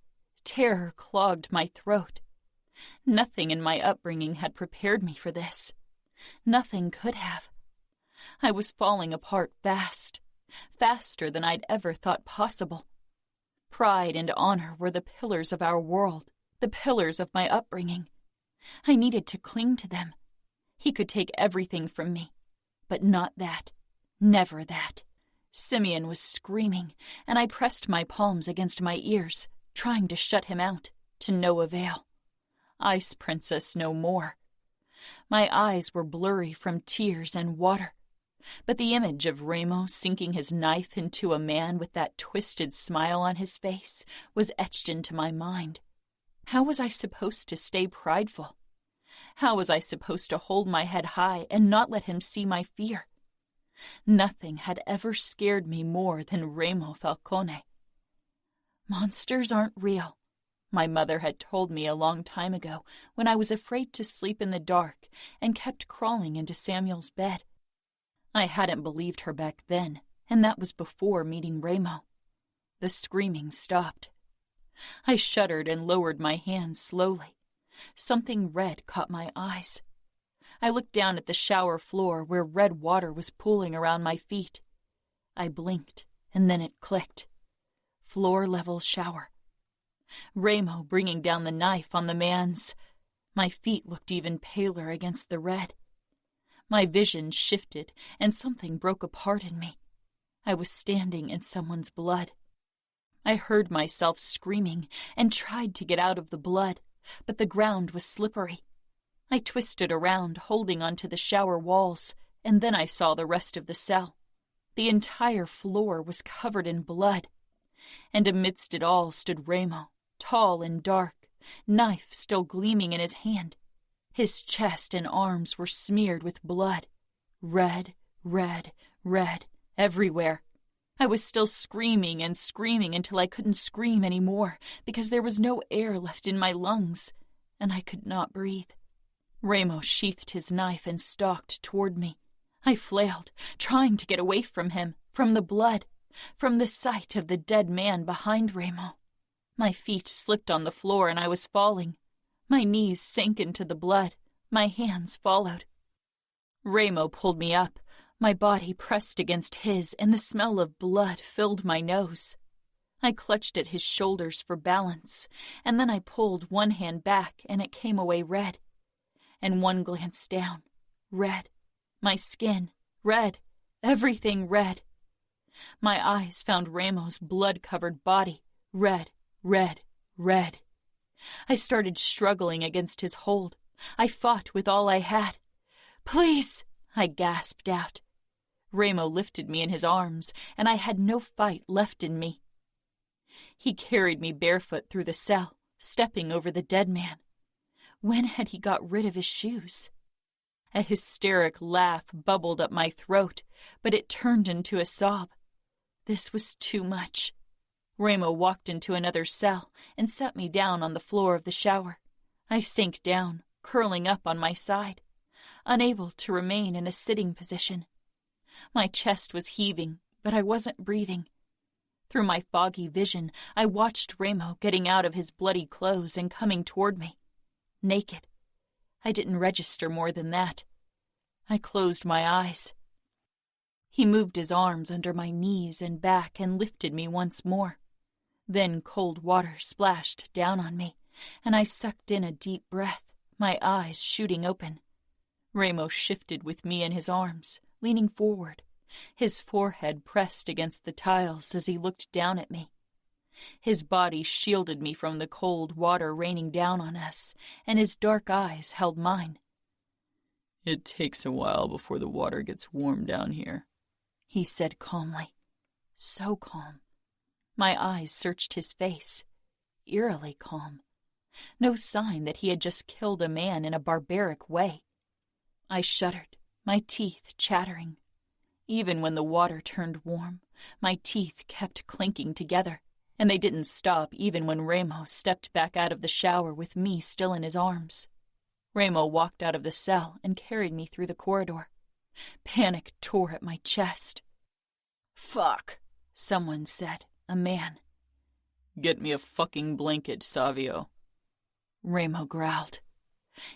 Terror clogged my throat. Nothing in my upbringing had prepared me for this. Nothing could have. I was falling apart fast, faster than I'd ever thought possible. Pride and honor were the pillars of our world, the pillars of my upbringing. I needed to cling to them. He could take everything from me, but not that. Never that. Simeon was screaming, and I pressed my palms against my ears, trying to shut him out, to no avail. Ice Princess no more. My eyes were blurry from tears and water, but the image of Remo sinking his knife into a man with that twisted smile on his face was etched into my mind. How was I supposed to stay prideful? How was I supposed to hold my head high and not let him see my fear? Nothing had ever scared me more than Remo Falcone. Monsters aren't real, my mother had told me a long time ago when I was afraid to sleep in the dark and kept crawling into Samuel's bed. I hadn't believed her back then, and that was before meeting Remo. The screaming stopped. I shuddered and lowered my hands slowly. Something red caught my eyes. I looked down at the shower floor where red water was pooling around my feet. I blinked, and then it clicked. Floor-level shower. Remo bringing down the knife on the man's. My feet looked even paler against the red. My vision shifted, and something broke apart in me. I was standing in someone's blood. I heard myself screaming and tried to get out of the blood, but the ground was slippery. I twisted around, holding onto the shower walls, and then I saw the rest of the cell. The entire floor was covered in blood. And amidst it all stood Remo, tall and dark, knife still gleaming in his hand. His chest and arms were smeared with blood. Red, red, red, everywhere. I was still screaming and screaming until I couldn't scream anymore because there was no air left in my lungs, and I could not breathe. Remo sheathed his knife and stalked toward me. I flailed, trying to get away from him, from the blood, from the sight of the dead man behind Remo. My feet slipped on the floor and I was falling. My knees sank into the blood. My hands followed. Remo pulled me up. My body pressed against his, and the smell of blood filled my nose. I clutched at his shoulders for balance, and then I pulled one hand back and it came away red. And one glance down, red. My skin, red. Everything red. My eyes found Ramo's blood-covered body, red, red, red. I started struggling against his hold. I fought with all I had. "Please," I gasped out. Ramo lifted me in his arms, and I had no fight left in me. He carried me barefoot through the cell, stepping over the dead man. When had he got rid of his shoes? A hysteric laugh bubbled up my throat, but it turned into a sob. This was too much. Ramo walked into another cell and set me down on the floor of the shower. I sank down, curling up on my side, unable to remain in a sitting position. My chest was heaving, but I wasn't breathing. Through my foggy vision, I watched Ramo getting out of his bloody clothes and coming toward me. Naked. I didn't register more than that. I closed my eyes. He moved his arms under my knees and back and lifted me once more. Then cold water splashed down on me, and I sucked in a deep breath, my eyes shooting open. Ramo shifted with me in his arms, leaning forward, his forehead pressed against the tiles as he looked down at me. His body shielded me from the cold water raining down on us, and his dark eyes held mine. "It takes a while before the water gets warm down here," he said calmly. So calm. My eyes searched his face, eerily calm. No sign that he had just killed a man in a barbaric way. I shuddered, my teeth chattering. Even when the water turned warm, my teeth kept clinking together, and they didn't stop even when Ramo stepped back out of the shower with me still in his arms. Ramo walked out of the cell and carried me through the corridor. Panic tore at my chest. "Fuck," someone said, a man. "Get me a fucking blanket, Savio," Ramo growled.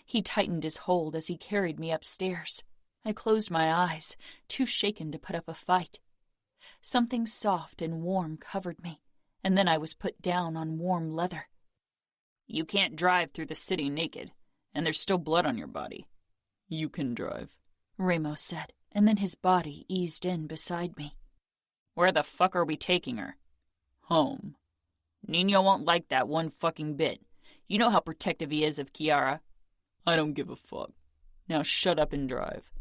He tightened his hold as he carried me upstairs. I closed my eyes, too shaken to put up a fight. Something soft and warm covered me, and then I was put down on warm leather. "You can't drive through the city naked, and there's still blood on your body. You can drive," Ramo said, and then his body eased in beside me. "Where the fuck are we taking her?" "Home. Nino won't like that one fucking bit. You know how protective he is of Kiara." "I don't give a fuck. Now shut up and drive."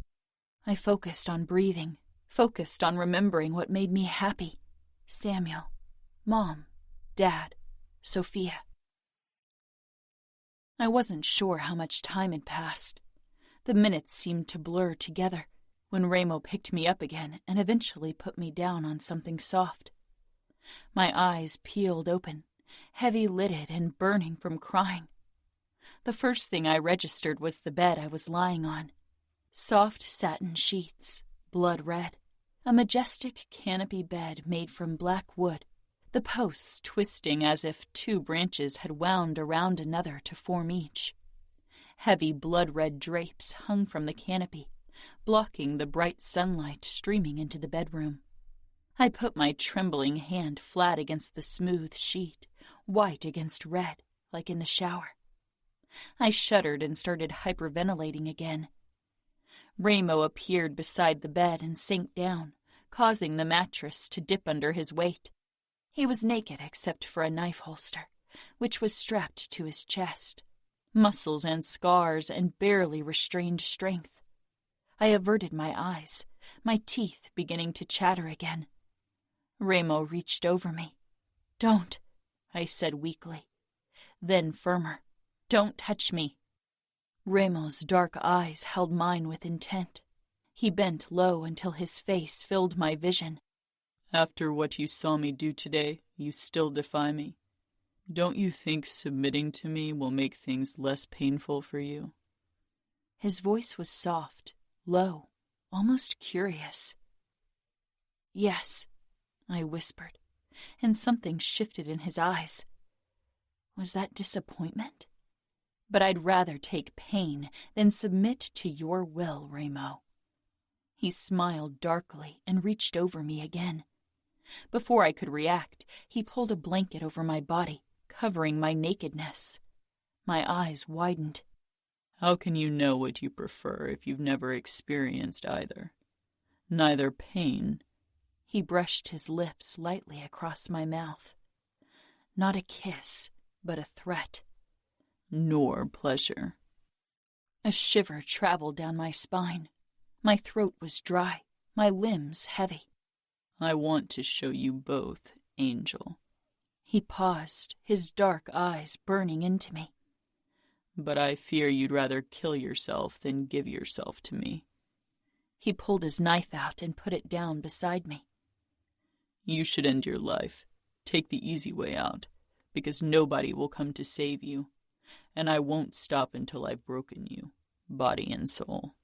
I focused on breathing, focused on remembering what made me happy. Samuel, Mom, Dad, Sophia. I wasn't sure how much time had passed. The minutes seemed to blur together when Ramo picked me up again and eventually put me down on something soft. My eyes peeled open, heavy-lidded and burning from crying. The first thing I registered was the bed I was lying on. Soft satin sheets, blood red. A majestic canopy bed made from black wood, the posts twisting as if two branches had wound around another to form each. Heavy blood-red drapes hung from the canopy, blocking the bright sunlight streaming into the bedroom. I put my trembling hand flat against the smooth sheet, white against red, like in the shower. I shuddered and started hyperventilating again. Ramo appeared beside the bed and sank down, causing the mattress to dip under his weight. He was naked except for a knife holster, which was strapped to his chest. Muscles and scars and barely restrained strength. I averted my eyes, my teeth beginning to chatter again. Ramo reached over me. "Don't," I said weakly. Then firmer. "Don't touch me." Ramo's dark eyes held mine with intent. He bent low until his face filled my vision. "After what you saw me do today, you still defy me. Don't you think submitting to me will make things less painful for you?" His voice was soft, low, almost curious. "Yes," I whispered, and something shifted in his eyes. Was that disappointment? But I'd rather take pain than submit to your will, Ramo. He smiled darkly and reached over me again. Before I could react, he pulled a blanket over my body, covering my nakedness. My eyes widened. "How can you know what you prefer if you've never experienced either? Neither pain," He brushed his lips lightly across my mouth. Not a kiss, but a threat. Nor pleasure. A shiver traveled down my spine. My throat was dry, my limbs heavy. I want to show you both, Angel. He paused, his dark eyes burning into me. But I fear you'd rather kill yourself than give yourself to me. He pulled his knife out and put it down beside me. You should end your life. Take the easy way out, because nobody will come to save you, and I won't stop until I've broken you, body and soul.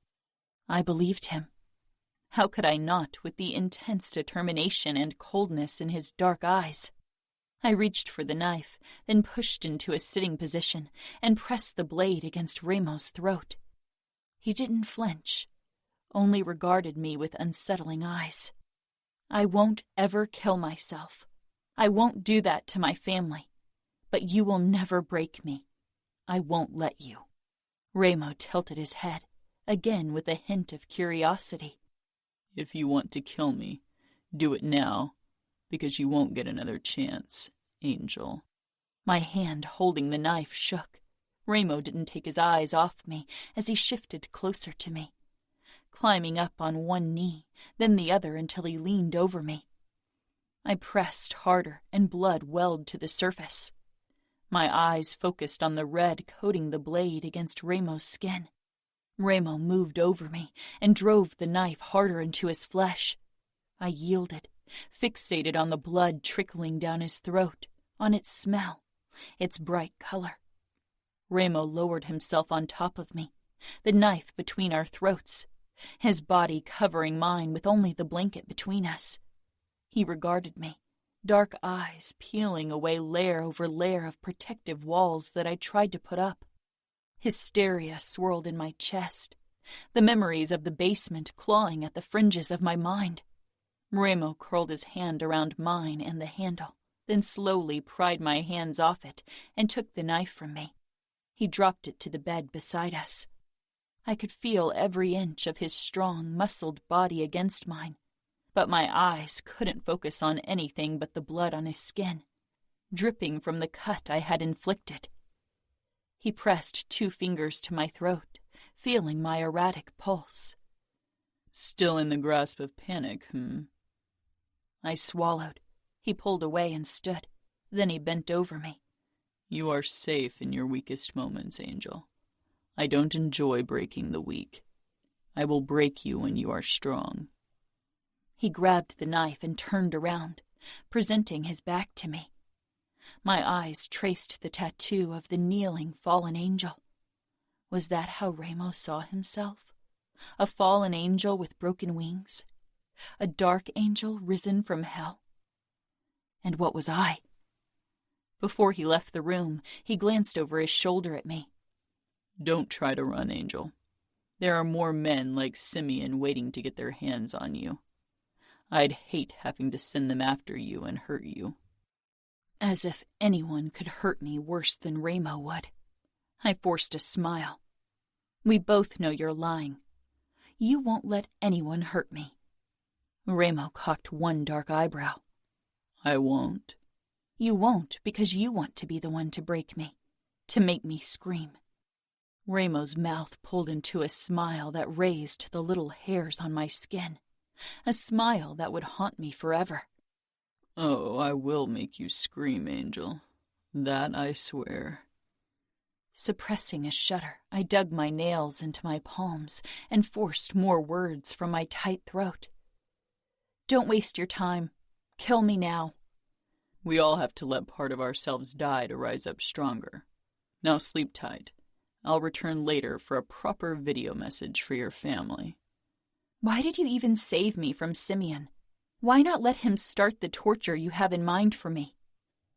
I believed him. How could I not, with the intense determination and coldness in his dark eyes? I reached for the knife, then pushed into a sitting position and pressed the blade against Raimo's throat. He didn't flinch, only regarded me with unsettling eyes. I won't ever kill myself. I won't do that to my family. But you will never break me. I won't let you. Raimo tilted his head, again with a hint of curiosity. If you want to kill me, do it now, because you won't get another chance, Angel. My hand holding the knife shook. Raimo didn't take his eyes off me as he shifted closer to me, climbing up on one knee, then the other until he leaned over me. I pressed harder, and blood welled to the surface. My eyes focused on the red coating the blade against Raimo's skin. Raimo moved over me and drove the knife harder into his flesh. I yielded, fixated on the blood trickling down his throat, on its smell, its bright color. Raimo lowered himself on top of me, the knife between our throats, his body covering mine with only the blanket between us. He regarded me, dark eyes peeling away layer over layer of protective walls that I tried to put up. Hysteria swirled in my chest, the memories of the basement clawing at the fringes of my mind. Raimo curled his hand around mine and the handle, then slowly pried my hands off it and took the knife from me. He dropped it to the bed beside us. I could feel every inch of his strong, muscled body against mine, but my eyes couldn't focus on anything but the blood on his skin, dripping from the cut I had inflicted. He pressed 2 fingers to my throat, feeling my erratic pulse. Still in the grasp of panic, I swallowed. He pulled away and stood. Then he bent over me. You are safe in your weakest moments, Angel. I don't enjoy breaking the weak. I will break you when you are strong. He grabbed the knife and turned around, presenting his back to me. My eyes traced the tattoo of the kneeling fallen angel. Was that how Raimo saw himself? A fallen angel with broken wings? A dark angel risen from hell? And what was I? Before he left the room, he glanced over his shoulder at me. Don't try to run, Angel. There are more men like Simeon waiting to get their hands on you. I'd hate having to send them after you and hurt you. As if anyone could hurt me worse than Raimo would. I forced a smile. We both know you're lying. You won't let anyone hurt me. Raimo cocked one dark eyebrow. I won't. You won't because you want to be the one to break me, to make me scream. Raimo's mouth pulled into a smile that raised the little hairs on my skin, a smile that would haunt me forever. Oh, I will make you scream, Angel. That I swear. Suppressing a shudder, I dug my nails into my palms and forced more words from my tight throat. Don't waste your time. Kill me now. We all have to let part of ourselves die to rise up stronger. Now sleep tight. I'll return later for a proper video message for your family. Why did you even save me from Simeon? Why not let him start the torture you have in mind for me?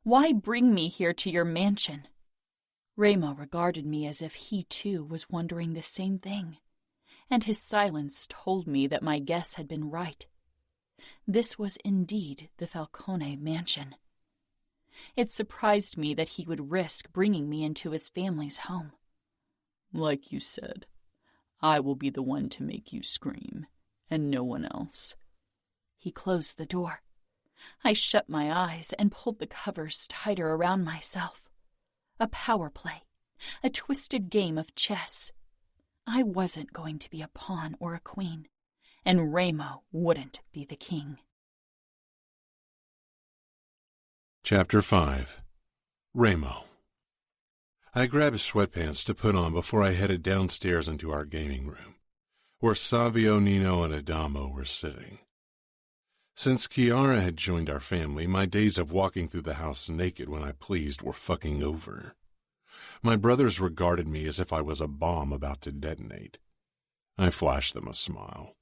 Why bring me here to your mansion? Raimo regarded me as if he too was wondering the same thing, and his silence told me that my guess had been right. This was indeed the Falcone mansion. It surprised me that he would risk bringing me into his family's home. Like you said, I will be the one to make you scream, and no one else. He closed the door. I shut my eyes and pulled the covers tighter around myself. A power play, a twisted game of chess. I wasn't going to be a pawn or a queen, and Ramo wouldn't be the king. Chapter 5. Ramo. I grabbed sweatpants to put on before I headed downstairs into our gaming room, where Savio, Nino, and Adamo were sitting. Since Chiara had joined our family, my days of walking through the house naked when I pleased were fucking over. My brothers regarded me as if I was a bomb about to detonate. I flashed them a smile.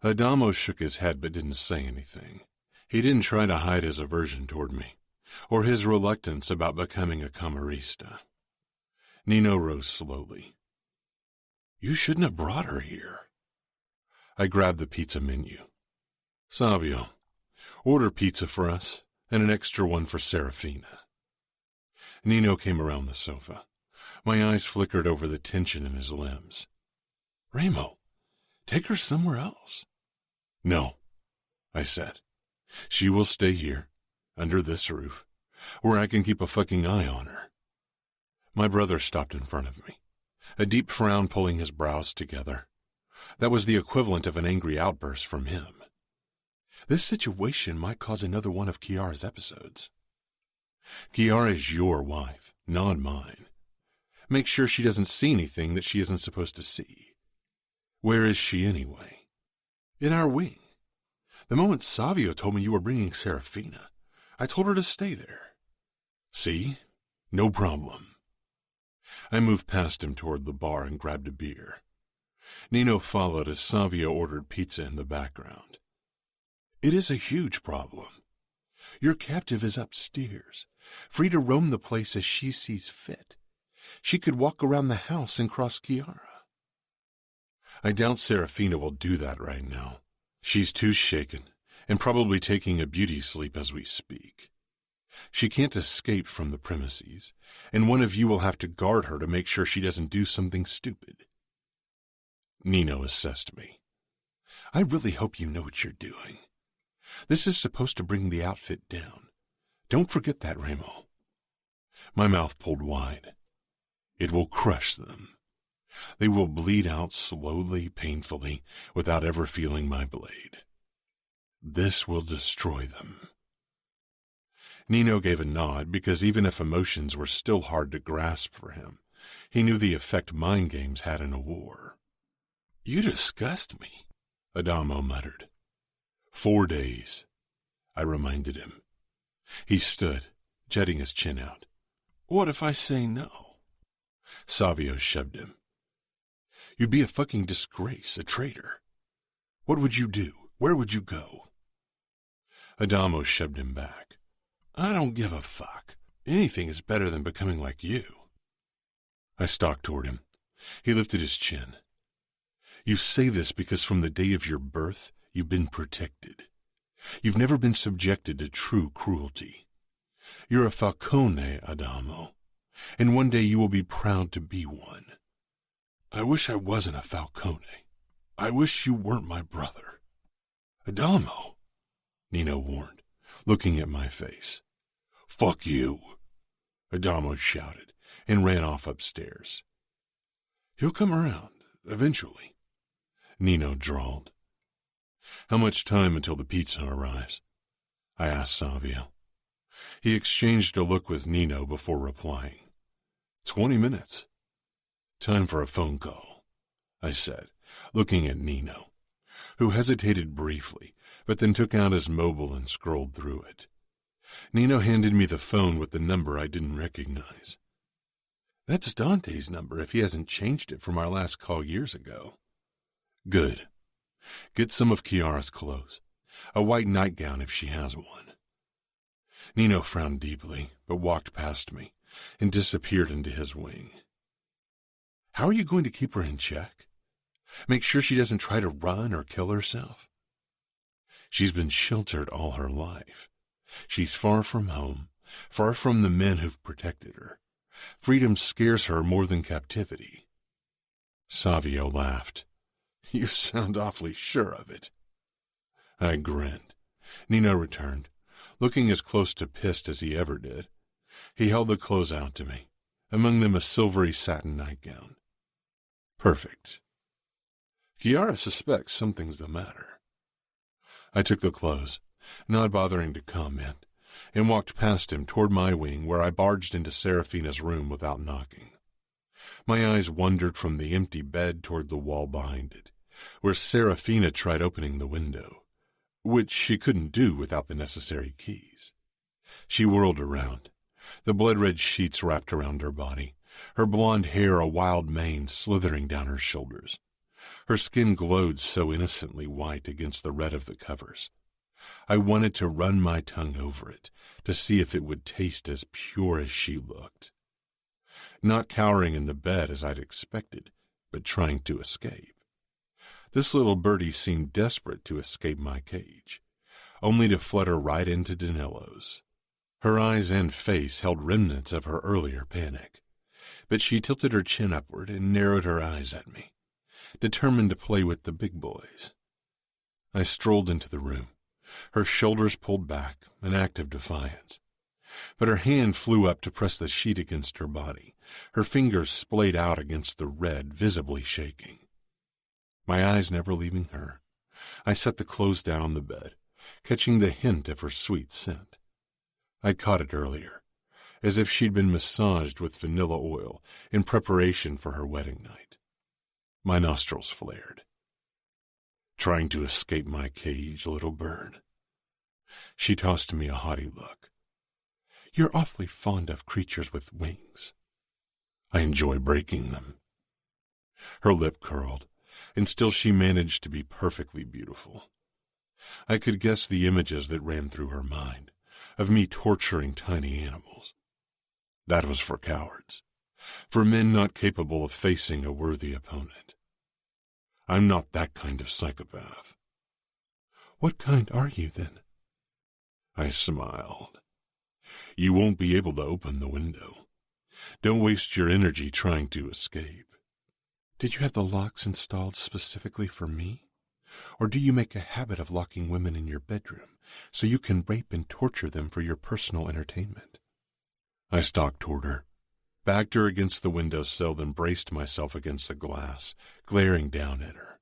Adamo shook his head but didn't say anything. He didn't try to hide his aversion toward me, or his reluctance about becoming a camarista. Nino rose slowly. You shouldn't have brought her here. I grabbed the pizza menu. Savio, order pizza for us, and an extra one for Serafina. Nino came around the sofa. My eyes flickered over the tension in his limbs. Ramo, take her somewhere else. No, I said. She will stay here, under this roof, where I can keep a fucking eye on her. My brother stopped in front of me, a deep frown pulling his brows together. That was the equivalent of an angry outburst from him. This situation might cause another one of Chiara's episodes. Chiara is your wife, not mine. Make sure she doesn't see anything that she isn't supposed to see. Where is she anyway? In our wing. The moment Savio told me you were bringing Serafina, I told her to stay there. See? No problem. I moved past him toward the bar and grabbed a beer. Nino followed as Savio ordered pizza in the background. It is a huge problem. Your captive is upstairs, free to roam the place as she sees fit. She could walk around the house and cross Chiara. I doubt Serafina will do that right now. She's too shaken, and probably taking a beauty sleep as we speak. She can't escape from the premises, and one of you will have to guard her to make sure she doesn't do something stupid. Nino assessed me. I really hope you know what you're doing. This is supposed to bring the outfit down. Don't forget that, Ramo. My mouth pulled wide. It will crush them. They will bleed out slowly, painfully, without ever feeling my blade. This will destroy them. Nino gave a nod because even if emotions were still hard to grasp for him, he knew the effect mind games had in a war. You disgust me, Adamo muttered. 4 days, I reminded him. He stood, jutting his chin out. What if I say no? Savio shoved him. You'd be a fucking disgrace, a traitor. What would you do? Where would you go? Adamo shoved him back. I don't give a fuck. Anything is better than becoming like you. I stalked toward him. He lifted his chin. You say this because from the day of your birth, you've been protected. You've never been subjected to true cruelty. You're a falcone, Adamo, and one day you will be proud to be one. I wish I wasn't a falcone. I wish you weren't my brother. Adamo, Nino warned, looking at my face. Fuck you, Adamo shouted and ran off upstairs. He'll come around, eventually, Nino drawled. How much time until the pizza arrives? I asked Savio. He exchanged a look with Nino before replying. 20 minutes. Time for a phone call, I said, looking at Nino, who hesitated briefly, but then took out his mobile and scrolled through it. Nino handed me the phone with the number I didn't recognize. That's Dante's number if he hasn't changed it from our last call years ago. Good. Get some of Chiara's clothes. A white nightgown if she has one. Nino frowned deeply, but walked past me and disappeared into his wing. How are you going to keep her in check? Make sure she doesn't try to run or kill herself? She's been sheltered all her life. She's far from home, far from the men who've protected her. Freedom scares her more than captivity. Savio laughed. You sound awfully sure of it. I grinned. Nino returned, looking as close to pissed as he ever did. He held the clothes out to me, among them a silvery satin nightgown. Perfect. Kiara suspects something's the matter. I took the clothes, not bothering to comment, and walked past him toward my wing where I barged into Serafina's room without knocking. My eyes wandered from the empty bed toward the wall behind it, where Serafina tried opening the window, which she couldn't do without the necessary keys. She whirled around, the blood-red sheets wrapped around her body, her blonde hair a wild mane slithering down her shoulders. Her skin glowed so innocently white against the red of the covers. I wanted to run my tongue over it to see if it would taste as pure as she looked. Not cowering in the bed as I'd expected, but trying to escape. This little birdie seemed desperate to escape my cage, only to flutter right into Danilo's. Her eyes and face held remnants of her earlier panic, but she tilted her chin upward and narrowed her eyes at me, determined to play with the big boys. I strolled into the room, her shoulders pulled back, an act of defiance. But her hand flew up to press the sheet against her body, her fingers splayed out against the red, visibly shaking. My eyes never leaving her, I set the clothes down on the bed, catching the hint of her sweet scent. I'd caught it earlier, as if she'd been massaged with vanilla oil in preparation for her wedding night. My nostrils flared. Trying to escape my cage, little bird. She tossed me a haughty look. You're awfully fond of creatures with wings. I enjoy breaking them. Her lip curled, and still she managed to be perfectly beautiful. I could guess the images that ran through her mind, of me torturing tiny animals. That was for cowards, for men not capable of facing a worthy opponent. I'm not that kind of psychopath. What kind are you, then? I smiled. You won't be able to open the window. Don't waste your energy trying to escape. Did you have the locks installed specifically for me? Or do you make a habit of locking women in your bedroom so you can rape and torture them for your personal entertainment? I stalked toward her, backed her against the windowsill, then braced myself against the glass, glaring down at her.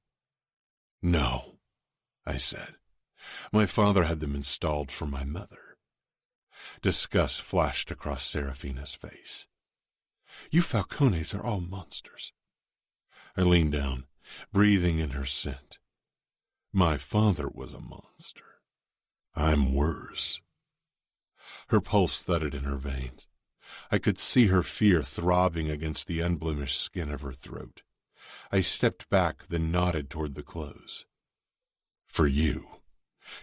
No, I said. My father had them installed for my mother. Disgust flashed across Serafina's face. You Falcones are all monsters. I leaned down, breathing in her scent. My father was a monster. I'm worse. Her pulse thudded in her veins. I could see her fear throbbing against the unblemished skin of her throat. I stepped back, then nodded toward the clothes. For you.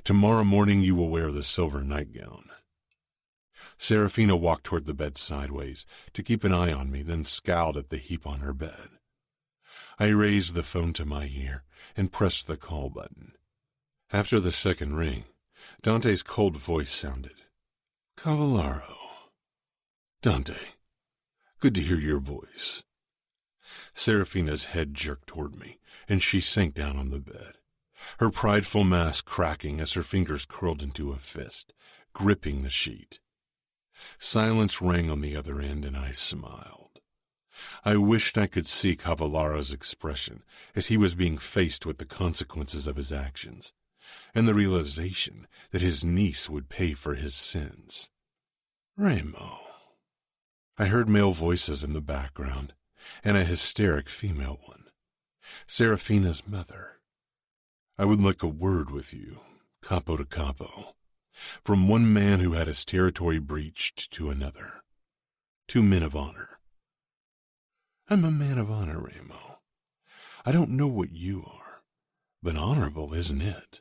Tomorrow morning you will wear the silver nightgown. Serafina walked toward the bed sideways to keep an eye on me, then scowled at the heap on her bed. I raised the phone to my ear and pressed the call button. After the second ring, Dante's cold voice sounded. Cavallaro. Dante, good to hear your voice. Serafina's head jerked toward me, and she sank down on the bed, her prideful mask cracking as her fingers curled into a fist, gripping the sheet. Silence rang on the other end, and I smiled. I wished I could see Cavallaro's expression as he was being faced with the consequences of his actions, and the realization that his niece would pay for his sins. Remo. I heard male voices in the background, and a hysteric female one. Serafina's mother. I would like a word with you, capo to capo, from one man who had his territory breached to another. Two men of honor. I'm a man of honor, Remo. I don't know what you are, but honorable isn't it?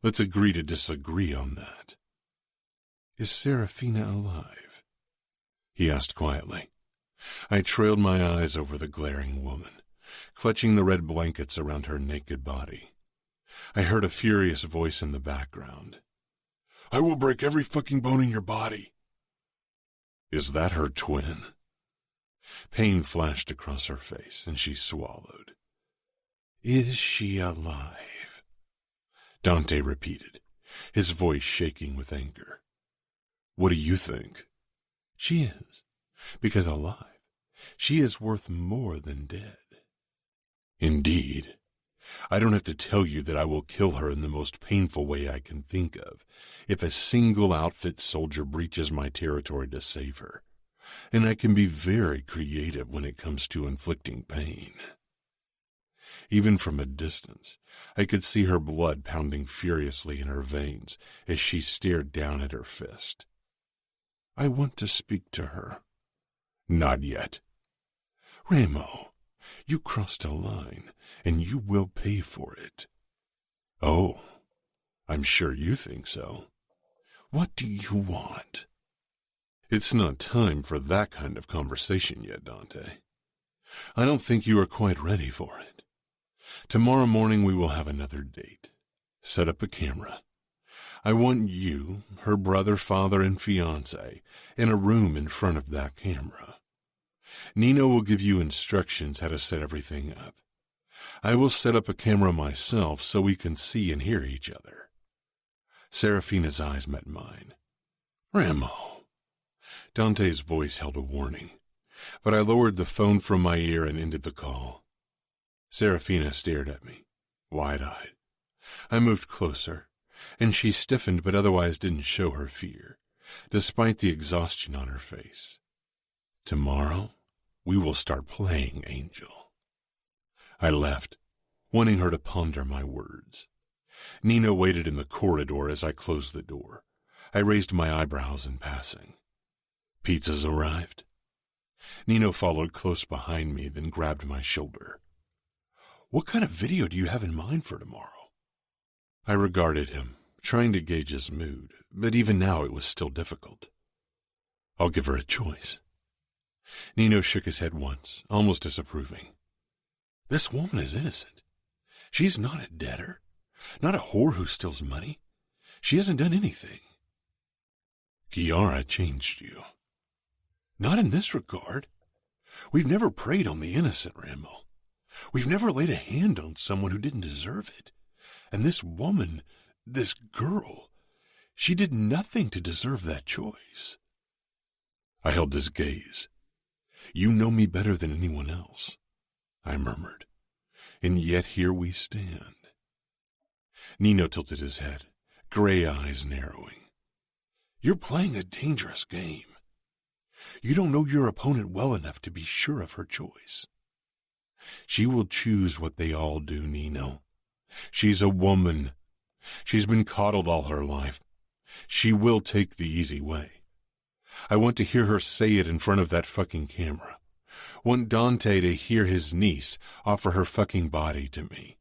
Let's agree to disagree on that. Is Serafina alive? He asked quietly. I trailed my eyes over the glaring woman, clutching the red blankets around her naked body. I heard a furious voice in the background. I will break every fucking bone in your body. Is that her twin? Pain flashed across her face, and she swallowed. Is she alive? Dante repeated, his voice shaking with anger. What do you think? She is, because alive, she is worth more than dead. Indeed. I don't have to tell you that I will kill her in the most painful way I can think of if a single outfit soldier breaches my territory to save her, and I can be very creative when it comes to inflicting pain. Even from a distance, I could see her blood pounding furiously in her veins as she stared down at her fist. I want to speak to her. Not yet. Ramo, you crossed a line, and you will pay for it. Oh, I'm sure you think so. What do you want? It's not time for that kind of conversation yet, Dante. I don't think you are quite ready for it. Tomorrow morning we will have another date. Set up a camera. I want you, her brother, father, and fiancé in a room in front of that camera. Nino will give you instructions how to set everything up. I will set up a camera myself so we can see and hear each other. Serafina's eyes met mine. Ramo. Dante's voice held a warning, but I lowered the phone from my ear and ended the call. Serafina stared at me, wide-eyed. I moved closer, and she stiffened but otherwise didn't show her fear, despite the exhaustion on her face. Tomorrow, we will start playing Angel. I left, wanting her to ponder my words. Nino waited in the corridor as I closed the door. I raised my eyebrows in passing. Pizza's arrived. Nino followed close behind me, then grabbed my shoulder. What kind of video do you have in mind for tomorrow? I regarded him, trying to gauge his mood, but even now it was still difficult. I'll give her a choice. Nino shook his head once, almost disapproving. This woman is innocent. She's not a debtor, not a whore who steals money. She hasn't done anything. Chiara changed you. Not in this regard. We've never preyed on the innocent, Ramo. We've never laid a hand on someone who didn't deserve it. And this woman, this girl, she did nothing to deserve that choice. I held his gaze. You know me better than anyone else, I murmured, and yet here we stand. Nino tilted his head, gray eyes narrowing. You're playing a dangerous game. You don't know your opponent well enough to be sure of her choice. She will choose what they all do, Nino. She's a woman. She's been coddled all her life. She will take the easy way. I want to hear her say it in front of that fucking camera. Want Dante to hear his niece offer her fucking body to me.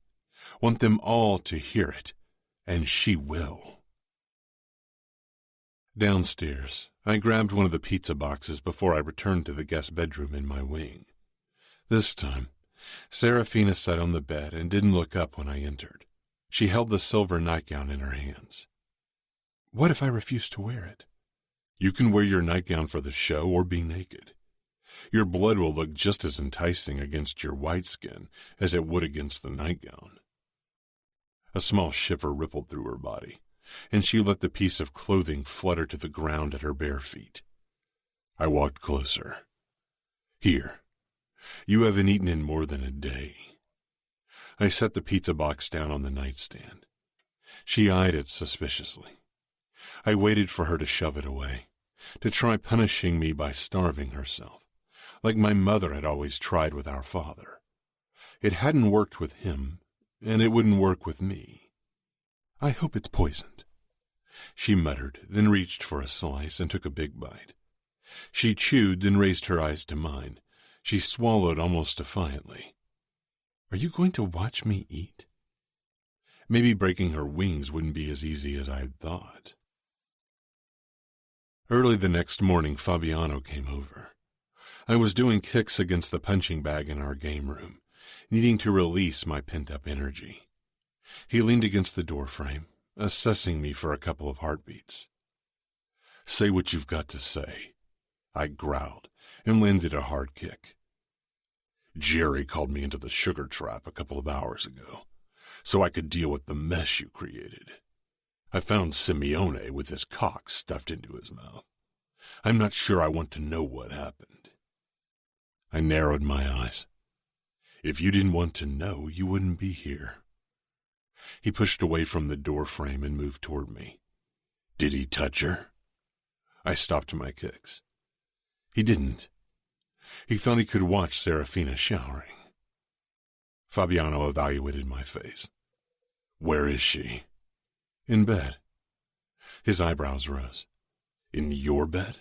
Want them all to hear it, and she will. Downstairs, I grabbed one of the pizza boxes before I returned to the guest bedroom in my wing. This time, Serafina sat on the bed and didn't look up when I entered. She held the silver nightgown in her hands. What if I refuse to wear it? You can wear your nightgown for the show or be naked. Your blood will look just as enticing against your white skin as it would against the nightgown. A small shiver rippled through her body, and she let the piece of clothing flutter to the ground at her bare feet. I walked closer. Here. You haven't eaten in more than a day. I set the pizza box down on the nightstand. She eyed it suspiciously. I waited for her to shove it away, to try punishing me by starving herself, like my mother had always tried with our father. It hadn't worked with him, and it wouldn't work with me. I hope it's poisoned. She muttered, then reached for a slice and took a big bite. She chewed, then raised her eyes to mine. She swallowed almost defiantly. Are you going to watch me eat? Maybe breaking her wings wouldn't be as easy as I had thought. Early the next morning, Fabiano came over. I was doing kicks against the punching bag in our game room, needing to release my pent-up energy. He leaned against the doorframe, assessing me for a couple of heartbeats. Say what you've got to say, I growled, and landed a hard kick. Jerry called me into the sugar trap a couple of hours ago. so I could deal with the mess you created. I found Simeone with his cock stuffed into his mouth. I'm not sure I want to know what happened. I narrowed my eyes. If you didn't want to know, you wouldn't be here. He pushed away from the door frame and moved toward me. Did he touch her? I stopped my kicks. He didn't. He thought he could watch Serafina showering. Fabiano evaluated my face. Where is she? In bed. His eyebrows rose. In your bed?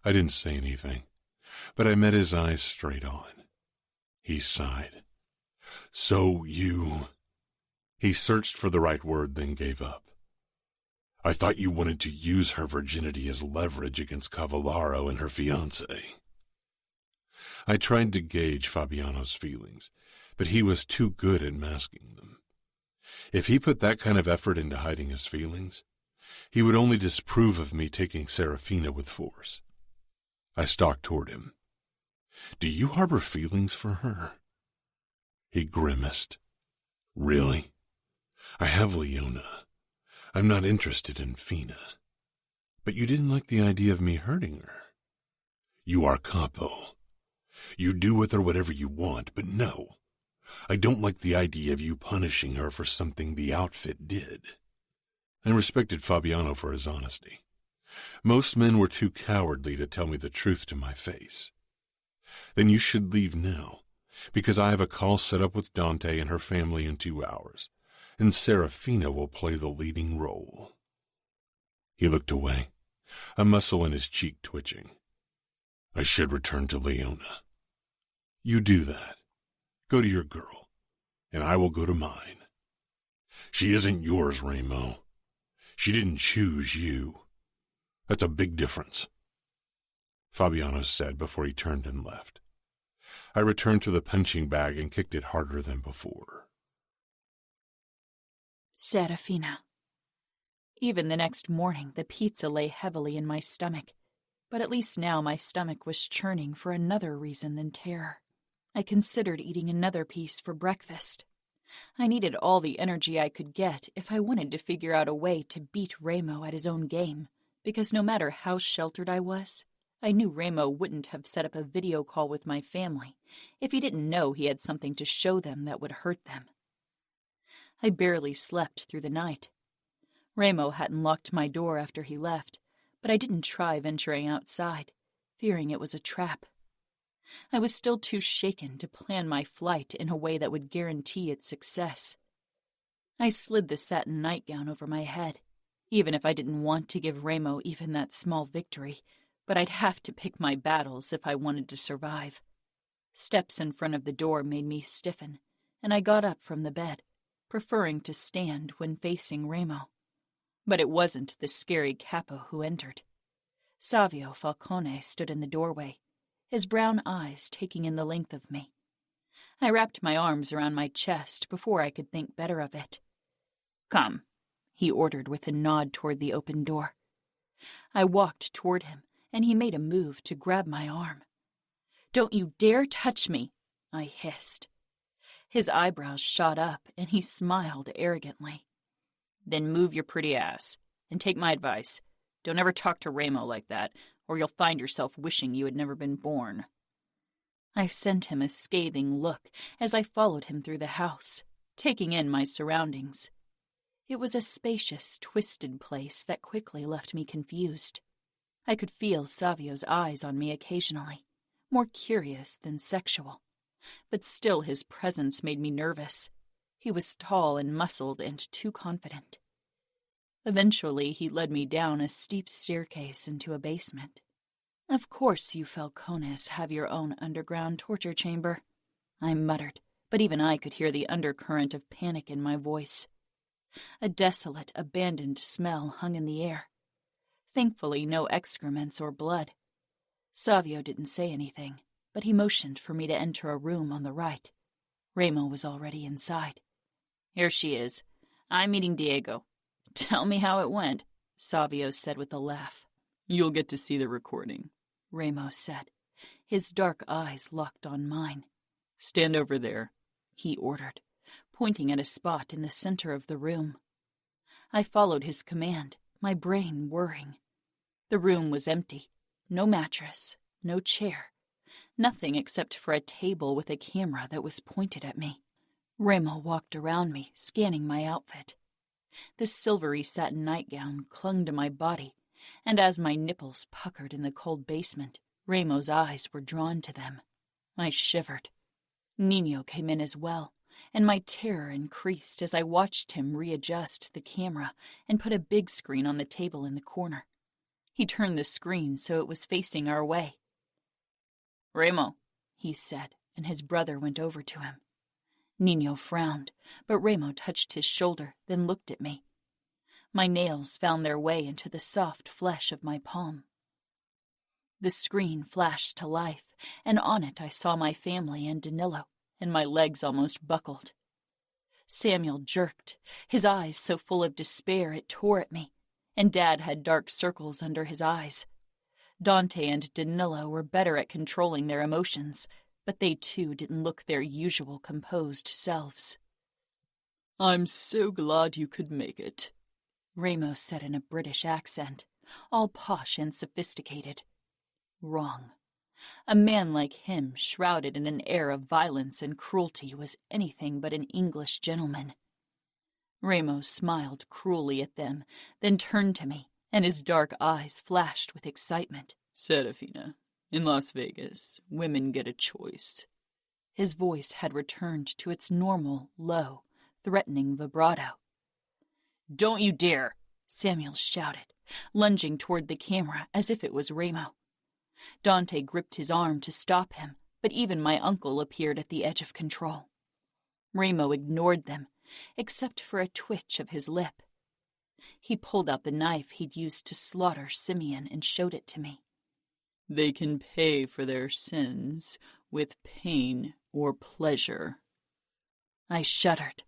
I didn't say anything, but I met his eyes straight on. He sighed. So you... He searched for the right word, then gave up. I thought you wanted to use her virginity as leverage against Cavallaro and her fiancé. I tried to gauge Fabiano's feelings, but he was too good at masking them. If he put that kind of effort into hiding his feelings, he would only disapprove of me taking Serafina with force. I stalked toward him. Do you harbor feelings for her? He grimaced. Really? I have Leona. I'm not interested in Fina. But you didn't like the idea of me hurting her. You are capo. You do with her whatever you want, but no. I don't like the idea of you punishing her for something the outfit did. I respected Fabiano for his honesty. Most men were too cowardly to tell me the truth to my face. Then you should leave now, because I have a call set up with Dante and her family in 2 hours, and Serafina will play the leading role. He looked away, a muscle in his cheek twitching. I should return to Leona. You do that. Go to your girl, and I will go to mine. She isn't yours, Ramo. She didn't choose you. That's a big difference. Fabiano said before he turned and left. I returned to the punching bag and kicked it harder than before. Serafina. Even the next morning, the pizza lay heavily in my stomach, but at least now my stomach was churning for another reason than terror. I considered eating another piece for breakfast. I needed all the energy I could get if I wanted to figure out a way to beat Ramo at his own game, because no matter how sheltered I was, I knew Ramo wouldn't have set up a video call with my family if he didn't know he had something to show them that would hurt them. I barely slept through the night. Ramo hadn't locked my door after he left, but I didn't try venturing outside, fearing it was a trap. I was still too shaken to plan my flight in a way that would guarantee its success. I slid the satin nightgown over my head, even if I didn't want to give Ramo even that small victory, but I'd have to pick my battles if I wanted to survive. Steps in front of the door made me stiffen, and I got up from the bed, preferring to stand when facing Ramo. But it wasn't the scary capo who entered. Savio Falcone stood in the doorway, his brown eyes taking in the length of me. I wrapped my arms around my chest before I could think better of it. Come, he ordered with a nod toward the open door. I walked toward him, and he made a move to grab my arm. Don't you dare touch me, I hissed. His eyebrows shot up, and he smiled arrogantly. Then move your pretty ass, and take my advice. Don't ever talk to Ramo like that, or you'll find yourself wishing you had never been born. I sent him a scathing look as I followed him through the house, taking in my surroundings. It was a spacious, twisted place that quickly left me confused. I could feel Savio's eyes on me occasionally, more curious than sexual, but still his presence made me nervous. He was tall and muscled and too confident. Eventually, he led me down a steep staircase into a basement. Of course you Falcones have your own underground torture chamber, I muttered, but even I could hear the undercurrent of panic in my voice. A desolate, abandoned smell hung in the air. Thankfully, no excrements or blood. Savio didn't say anything, but he motioned for me to enter a room on the right. Ramo was already inside. Here she is. I'm meeting Diego. Tell me how it went, Savio said with a laugh. You'll get to see the recording, Ramo said. His dark eyes locked on mine. Stand over there, he ordered, pointing at a spot in the center of the room. I followed his command, my brain whirring. The room was empty. No mattress, no chair, nothing except for a table with a camera that was pointed at me. Reilly walked around me, scanning my outfit. The silvery satin nightgown clung to my body, and as my nipples puckered in the cold basement, Reilly's eyes were drawn to them. I shivered. Nino came in as well, and my terror increased as I watched him readjust the camera and put a big screen on the table in the corner. He turned the screen so it was facing our way. "Reilly," he said, and his brother went over to him. Nino frowned, but Reilly touched his shoulder, then looked at me. My nails found their way into the soft flesh of my palm. The screen flashed to life, and on it I saw my family and Danilo, and my legs almost buckled. Samuel jerked, his eyes so full of despair it tore at me, and Dad had dark circles under his eyes. Dante and Danilo were better at controlling their emotions, but they too didn't look their usual composed selves. "I'm so glad you could make it," Reilly said in a British accent, all posh and sophisticated. Wrong. A man like him, shrouded in an air of violence and cruelty, was anything but an English gentleman. Reilly smiled cruelly at them, then turned to me, and his dark eyes flashed with excitement. "Serafina, in Las Vegas, women get a choice." His voice had returned to its normal, low, threatening vibrato. "Don't you dare!" Samuel shouted, lunging toward the camera as if it was Reilly. Dante gripped his arm to stop him, but even my uncle appeared at the edge of control. Reilly ignored them, except for a twitch of his lip. He pulled out the knife he'd used to slaughter Simeon and showed it to me. "They can pay for their sins with pain or pleasure." I shuddered.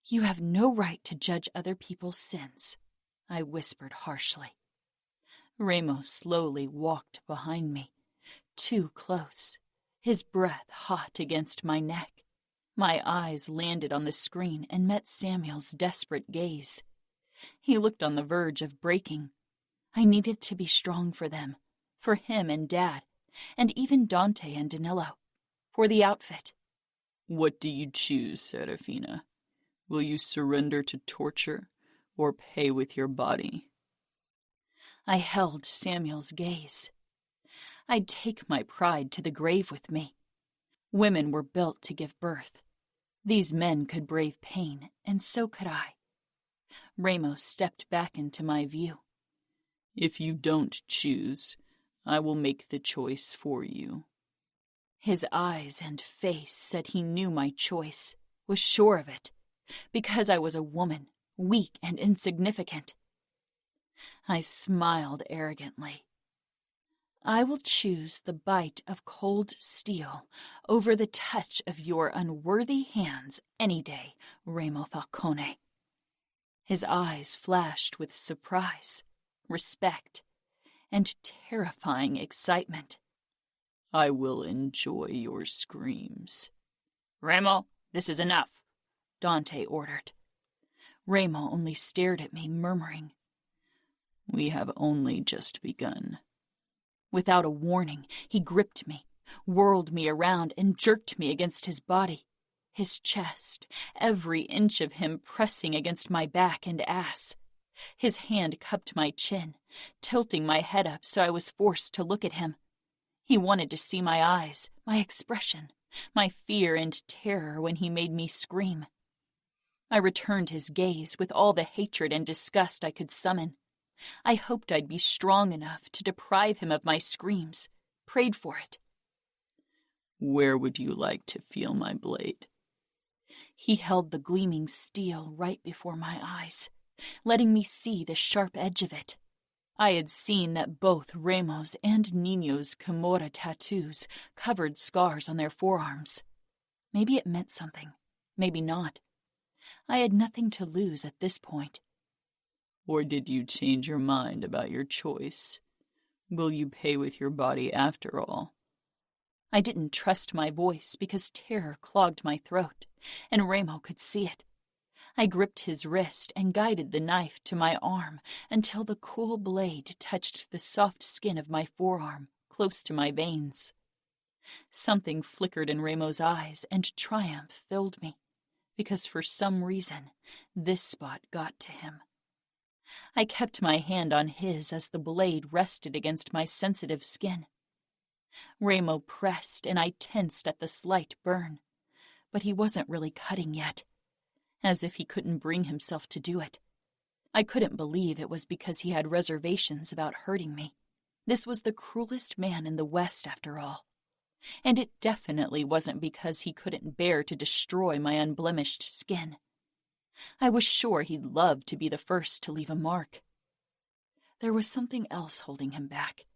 "You have no right to judge other people's sins," I whispered harshly. Reilly slowly walked behind me, too close, his breath hot against my neck. My eyes landed on the screen and met Samuel's desperate gaze. He looked on the verge of breaking. I needed to be strong for them, for him and Dad, and even Dante and Danilo, for the outfit. "What do you choose, Serafina? Will you surrender to torture or pay with your body?" I held Samuel's gaze. I'd take my pride to the grave with me. Women were built to give birth. These men could brave pain, and so could I. Reilly stepped back into my view. "If you don't choose, I will make the choice for you." His eyes and face said he knew my choice, was sure of it, because I was a woman, weak and insignificant. I smiled arrogantly. "I will choose the bite of cold steel over the touch of your unworthy hands any day, Reilly Falcone." His eyes flashed with surprise, respect, and terrifying excitement. "I will enjoy your screams." "Reilly, this is enough," Dante ordered. Reilly only stared at me, murmuring, "We have only just begun." Without a warning, he gripped me, whirled me around, and jerked me against his body, his chest, every inch of him pressing against my back and ass. His hand cupped my chin, tilting my head up so I was forced to look at him. He wanted to see my eyes, my expression, my fear and terror when he made me scream. I returned his gaze with all the hatred and disgust I could summon. I hoped I'd be strong enough to deprive him of my screams, prayed for it. "Where would you like to feel my blade?" He held the gleaming steel right before my eyes, letting me see the sharp edge of it. I had seen that both Reilly's and Nino's Camorra tattoos covered scars on their forearms. Maybe it meant something, maybe not. I had nothing to lose at this point. "Or did you change your mind about your choice? Will you pay with your body after all?" I didn't trust my voice because terror clogged my throat, and Ramo could see it. I gripped his wrist and guided the knife to my arm until the cool blade touched the soft skin of my forearm, close to my veins. Something flickered in Ramo's eyes, and triumph filled me, because for some reason, this spot got to him. I kept my hand on his as the blade rested against my sensitive skin. Ramo pressed, and I tensed at the slight burn, but he wasn't really cutting yet, as if he couldn't bring himself to do it. I couldn't believe it was because he had reservations about hurting me. This was the cruelest man in the West, after all. And it definitely wasn't because he couldn't bear to destroy my unblemished skin. I was sure he'd love to be the first to leave a mark. There was something else holding him back,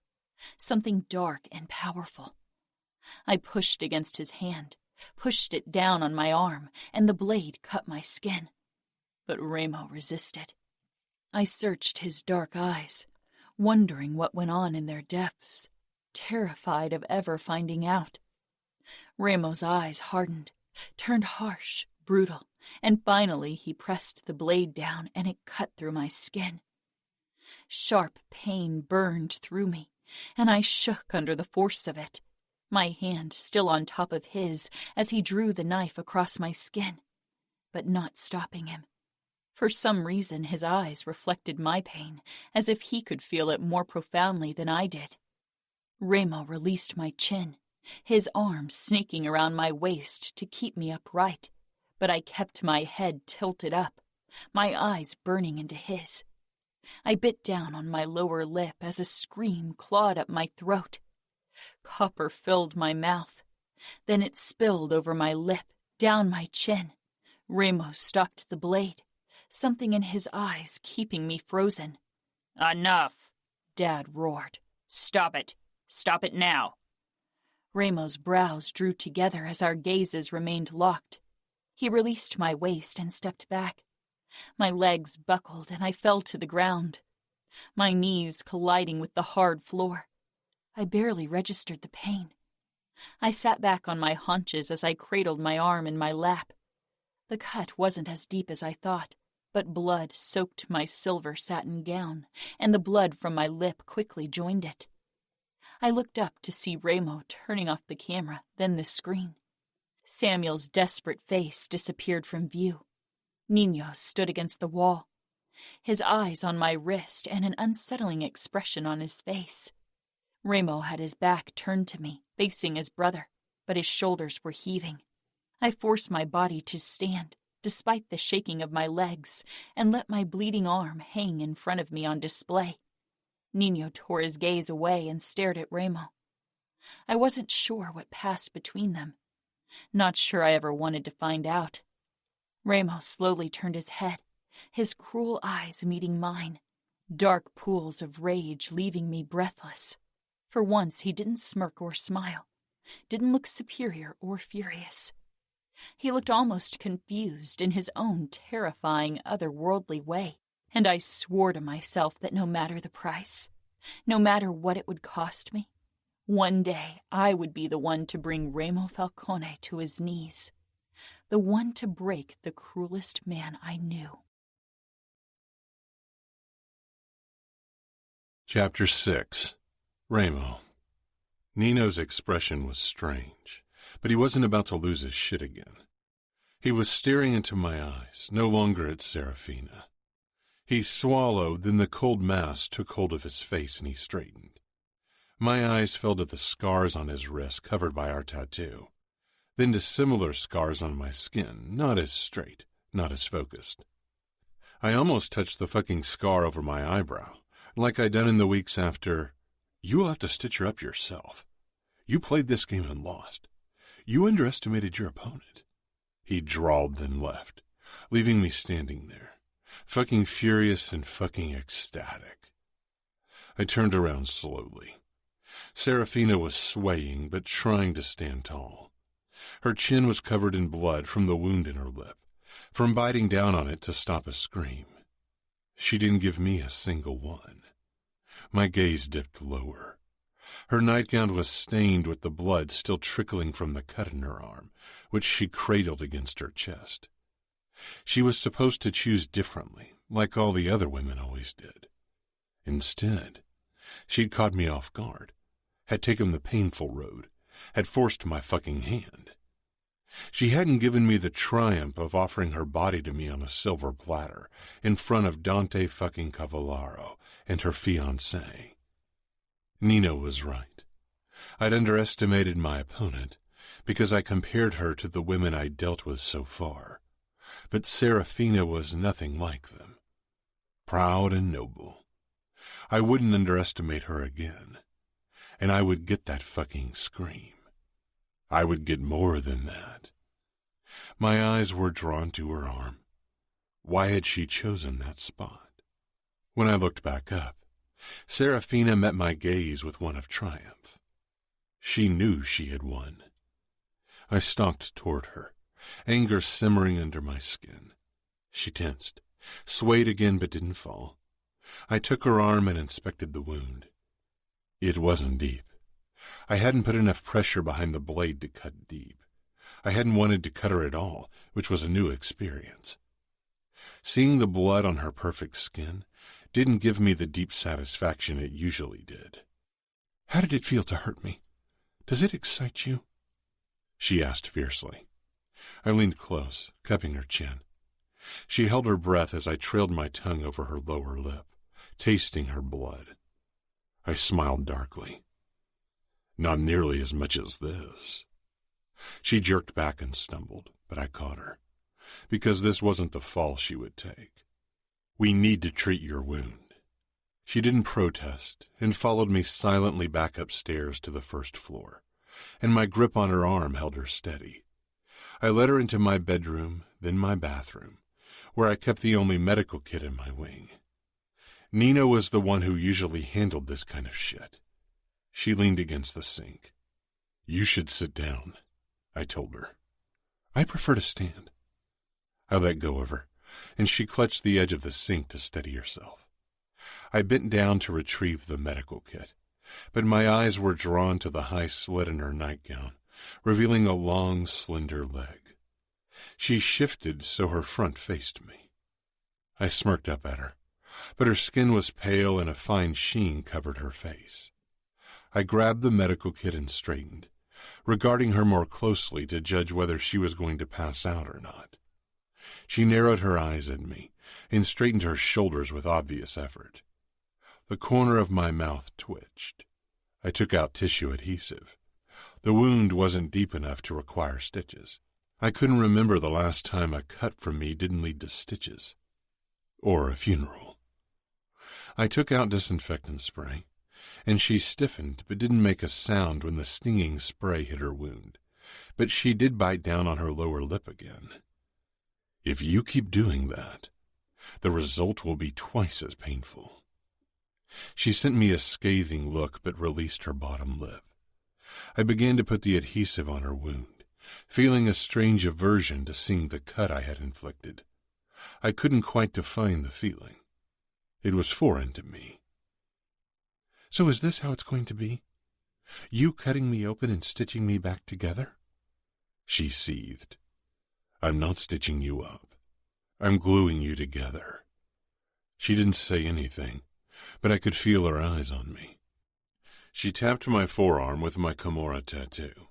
something dark and powerful. I pushed against his hand, pushed it down on my arm, and the blade cut my skin. But Ramo resisted. I searched his dark eyes, wondering what went on in their depths, terrified of ever finding out. Ramo's eyes hardened, turned harsh, brutal, and finally he pressed the blade down and it cut through my skin. Sharp pain burned through me, and I shook under the force of it, my hand still on top of his as he drew the knife across my skin, but not stopping him. For some reason his eyes reflected my pain, as if he could feel it more profoundly than I did. Ramo released my chin, his arms snaking around my waist to keep me upright, but I kept my head tilted up, my eyes burning into his. I bit down on my lower lip as a scream clawed up my throat. Copper filled my mouth. Then it spilled over my lip, down my chin. Ramo stopped the blade, something in his eyes keeping me frozen. "Enough!" Dad roared. "Stop it! Stop it now!" Ramo's brows drew together as our gazes remained locked. He released my waist and stepped back. My legs buckled and I fell to the ground, my knees colliding with the hard floor. I barely registered the pain. I sat back on my haunches as I cradled my arm in my lap. The cut wasn't as deep as I thought, but blood soaked my silver satin gown, and the blood from my lip quickly joined it. I looked up to see Ramo turning off the camera, then the screen. Samuel's desperate face disappeared from view. Niño stood against the wall, his eyes on my wrist and an unsettling expression on his face. Ramo had his back turned to me, facing his brother, but his shoulders were heaving. I forced my body to stand, despite the shaking of my legs, and let my bleeding arm hang in front of me on display. Niño tore his gaze away and stared at Ramo. I wasn't sure what passed between them. Not sure I ever wanted to find out. Ramo slowly turned his head, his cruel eyes meeting mine, dark pools of rage leaving me breathless. For once he didn't smirk or smile, didn't look superior or furious. He looked almost confused in his own terrifying, otherworldly way, and I swore to myself that no matter the price, no matter what it would cost me, one day I would be the one to bring Ramo Falcone to his knees, the one to break the cruelest man I knew. Chapter 6. Ramo. Nino's expression was strange, but he wasn't about to lose his shit again. He was staring into my eyes, no longer at Serafina. He swallowed, then the cold mass took hold of his face and he straightened. My eyes fell to the scars on his wrist covered by our tattoo, then to similar scars on my skin, not as straight, not as focused. I almost touched the fucking scar over my eyebrow, like I'd done in the weeks after. You will have to stitch her up yourself. You played this game and lost. You underestimated your opponent. He drawled, then left, leaving me standing there, fucking furious and fucking ecstatic. I turned around slowly. Serafina was swaying, but trying to stand tall. Her chin was covered in blood from the wound in her lip, from biting down on it to stop a scream. She didn't give me a single one. My gaze dipped lower. Her nightgown was stained with the blood still trickling from the cut in her arm, which she cradled against her chest. She was supposed to choose differently, like all the other women always did. Instead, she'd caught me off guard, had taken the painful road, had forced my fucking hand. She hadn't given me the triumph of offering her body to me on a silver platter in front of Dante fucking Cavallaro and her fiancé. Nino was right. I'd underestimated my opponent because I compared her to the women I'd dealt with so far. But Serafina was nothing like them. Proud and noble. I wouldn't underestimate her again. And I would get that fucking scream. I would get more than that. My eyes were drawn to her arm. Why had she chosen that spot? When I looked back up, Serafina met my gaze with one of triumph. She knew she had won. I stalked toward her, anger simmering under my skin. She tensed, swayed again but didn't fall. I took her arm and inspected the wound. It wasn't deep. I hadn't put enough pressure behind the blade to cut deep. I hadn't wanted to cut her at all, which was a new experience. Seeing the blood on her perfect skin didn't give me the deep satisfaction it usually did. "How did it feel to hurt me? Does it excite you?" she asked fiercely. I leaned close, cupping her chin. She held her breath as I trailed my tongue over her lower lip, tasting her blood. I smiled darkly. "Not nearly as much as this." She jerked back and stumbled, but I caught her, because this wasn't the fall she would take. "We need to treat your wound." She didn't protest and followed me silently back upstairs to the first floor, and my grip on her arm held her steady. I led her into my bedroom, then my bathroom, where I kept the only medical kit in my wing. Nina was the one who usually handled this kind of shit. She leaned against the sink. "You should sit down," I told her. "I prefer to stand." I let go of her, and she clutched the edge of the sink to steady herself. I bent down to retrieve the medical kit, but my eyes were drawn to the high slit in her nightgown, revealing a long, slender leg. She shifted so her front faced me. I smirked up at her, but her skin was pale and a fine sheen covered her face. I grabbed the medical kit and straightened, regarding her more closely to judge whether she was going to pass out or not. She narrowed her eyes at me and straightened her shoulders with obvious effort. The corner of my mouth twitched. I took out tissue adhesive. The wound wasn't deep enough to require stitches. I couldn't remember the last time a cut from me didn't lead to stitches. Or a funeral. I took out disinfectant spray, and she stiffened but didn't make a sound when the stinging spray hit her wound. But she did bite down on her lower lip again. "If you keep doing that, the result will be twice as painful." She sent me a scathing look but released her bottom lip. I began to put the adhesive on her wound, feeling a strange aversion to seeing the cut I had inflicted. I couldn't quite define the feeling. It was foreign to me. "So is this how it's going to be? You cutting me open and stitching me back together?" She seethed. "I'm not stitching you up. I'm gluing you together." She didn't say anything, but I could feel her eyes on me. She tapped my forearm with my Camorra tattoo,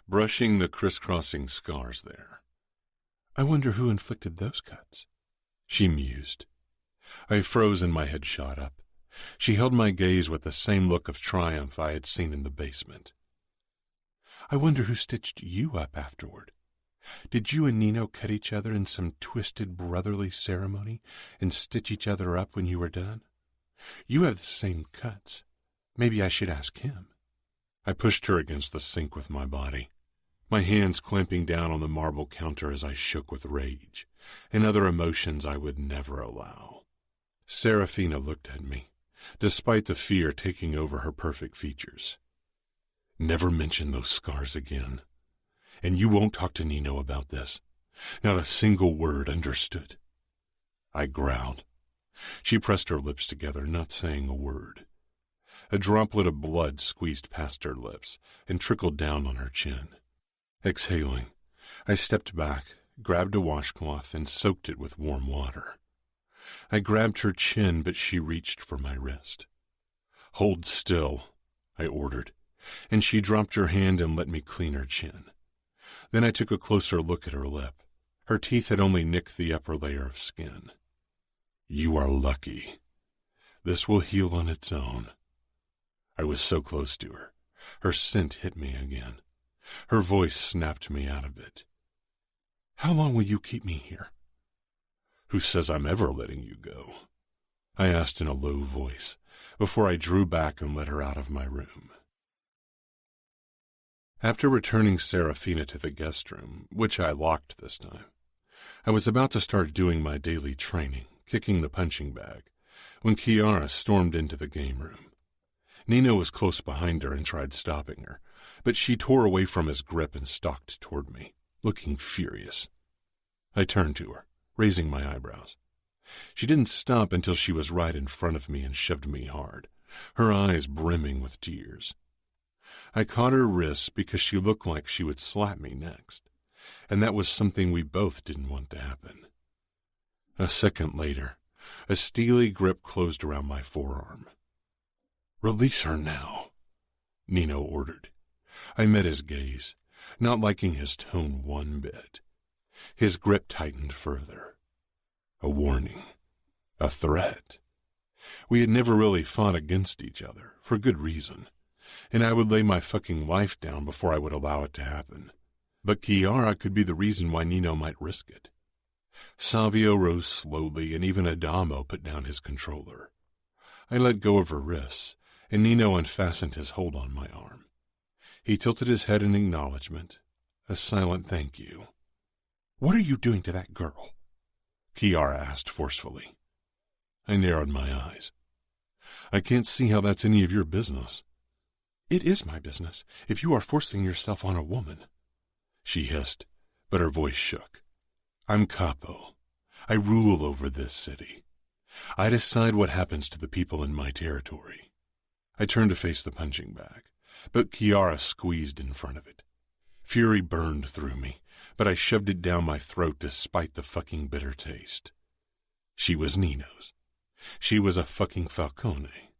brushing the crisscrossing scars there. "I wonder who inflicted those cuts," she mused. I froze and my head shot up. She held my gaze with the same look of triumph I had seen in the basement. "I wonder who stitched you up afterward. Did you and Nino cut each other in some twisted brotherly ceremony and stitch each other up when you were done? You have the same cuts. Maybe I should ask him." I pushed her against the sink with my body, my hands clamping down on the marble counter as I shook with rage and other emotions I would never allow. Serafina looked at me, despite the fear taking over her perfect features. "Never mention those scars again. And you won't talk to Nino about this. Not a single word, understood?" I growled. She pressed her lips together, not saying a word. A droplet of blood squeezed past her lips and trickled down on her chin. Exhaling, I stepped back, grabbed a washcloth, and soaked it with warm water. I grabbed her chin, but she reached for my wrist. "Hold still," I ordered, and she dropped her hand and let me clean her chin. Then I took a closer look at her lip. Her teeth had only nicked the upper layer of skin. "You are lucky. This will heal on its own." I was so close to her. Her scent hit me again. Her voice snapped me out of it. "How long will you keep me here?" "Who says I'm ever letting you go?" I asked in a low voice, before I drew back and let her out of my room. After returning Serafina to the guest room, which I locked this time, I was about to start doing my daily training, kicking the punching bag, when Cora stormed into the game room. Nino was close behind her and tried stopping her, but she tore away from his grip and stalked toward me, looking furious. I turned to her, raising my eyebrows. She didn't stop until she was right in front of me and shoved me hard, her eyes brimming with tears. I caught her wrists because she looked like she would slap me next, and that was something we both didn't want to happen. A second later, a steely grip closed around my forearm. "Release her now," Nino ordered. I met his gaze, not liking his tone one bit. His grip tightened further. A warning. A threat. We had never really fought against each other, for good reason, and I would lay my fucking life down before I would allow it to happen. But Cora could be the reason why Nino might risk it. Savio rose slowly, and even Adamo put down his controller. I let go of her wrists, and Nino unfastened his hold on my arm. He tilted his head in acknowledgement, a silent thank you. "What are you doing to that girl?" Cora asked forcefully. I narrowed my eyes. "I can't see how that's any of your business." "It is my business, if you are forcing yourself on a woman," she hissed, but her voice shook. "I'm capo. I rule over this city. I decide what happens to the people in my territory." I turned to face the punching bag, but Cora squeezed in front of it. Fury burned through me, but I shoved it down my throat despite the fucking bitter taste. She was Nino's. She was a fucking Falcone.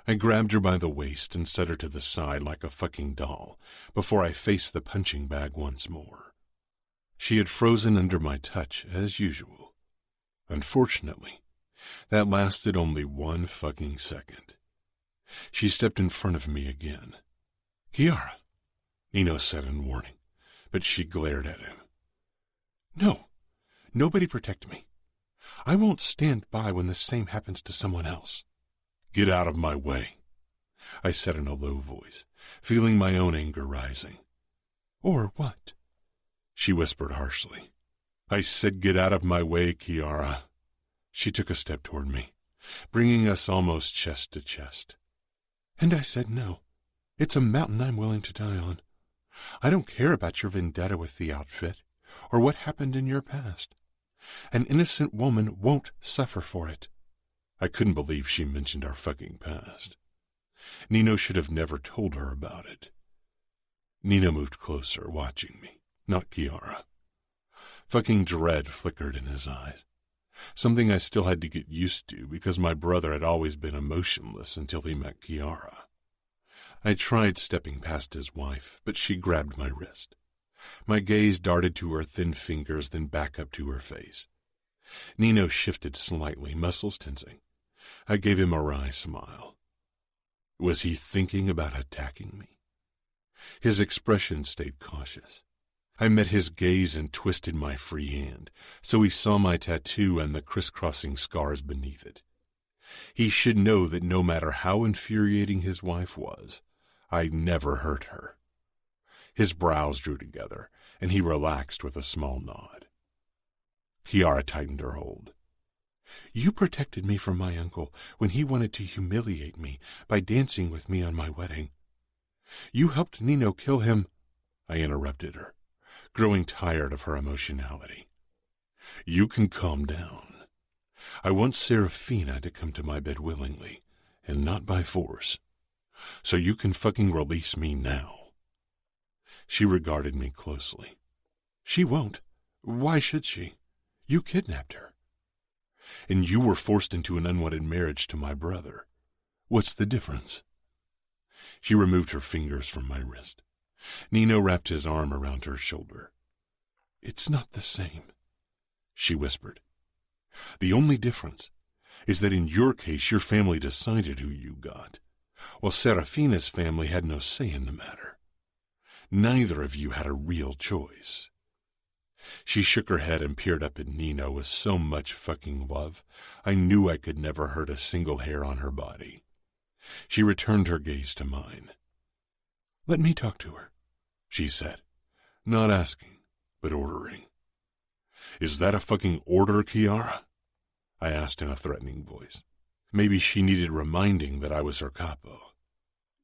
I grabbed her by the waist and set her to the side like a fucking doll before I faced the punching bag once more. She had frozen under my touch, as usual. Unfortunately, that lasted only 1 fucking second. She stepped in front of me again. "Cora," Nino said in warning, but she glared at him. "No, nobody protect me. I won't stand by when the same happens to someone else." "Get out of my way," I said in a low voice, feeling my own anger rising. "Or what?" she whispered harshly. "I said get out of my way, Cora." She took a step toward me, bringing us almost chest to chest. "And I said no. It's a mountain I'm willing to die on. I don't care about your vendetta with the outfit, or what happened in your past. An innocent woman won't suffer for it." I couldn't believe she mentioned our fucking past. Nino should have never told her about it. Nino moved closer, watching me, not Cora. Fucking dread flickered in his eyes, something I still had to get used to because my brother had always been emotionless until he met Cora. I tried stepping past his wife, but she grabbed my wrist. My gaze darted to her thin fingers, then back up to her face. Nino shifted slightly, muscles tensing. I gave him a wry smile. Was he thinking about attacking me? His expression stayed cautious. I met his gaze and twisted my free hand, so he saw my tattoo and the crisscrossing scars beneath it. He should know that no matter how infuriating his wife was, I never hurt her. His brows drew together, and he relaxed with a small nod. Cora tightened her hold. "You protected me from my uncle when he wanted to humiliate me by dancing with me on my wedding. You helped Nino kill him." I interrupted her, growing tired of her emotionality. "You can calm down. I want Serafina to come to my bed willingly, and not by force. So you can fucking release me now." She regarded me closely. "She won't. Why should she? You kidnapped her. And you were forced into an unwanted marriage to my brother. What's the difference?" She removed her fingers from my wrist. Nino wrapped his arm around her shoulder. "It's not the same," she whispered. "The only difference is that in your case your family decided who you got, while Serafina's family had no say in the matter. Neither of you had a real choice." She shook her head and peered up at Nino with so much fucking love, I knew I could never hurt a single hair on her body. She returned her gaze to mine. "Let me talk to her," she said, not asking, but ordering. "Is that a fucking order, Chiara?" I asked in a threatening voice. Maybe she needed reminding that I was her capo.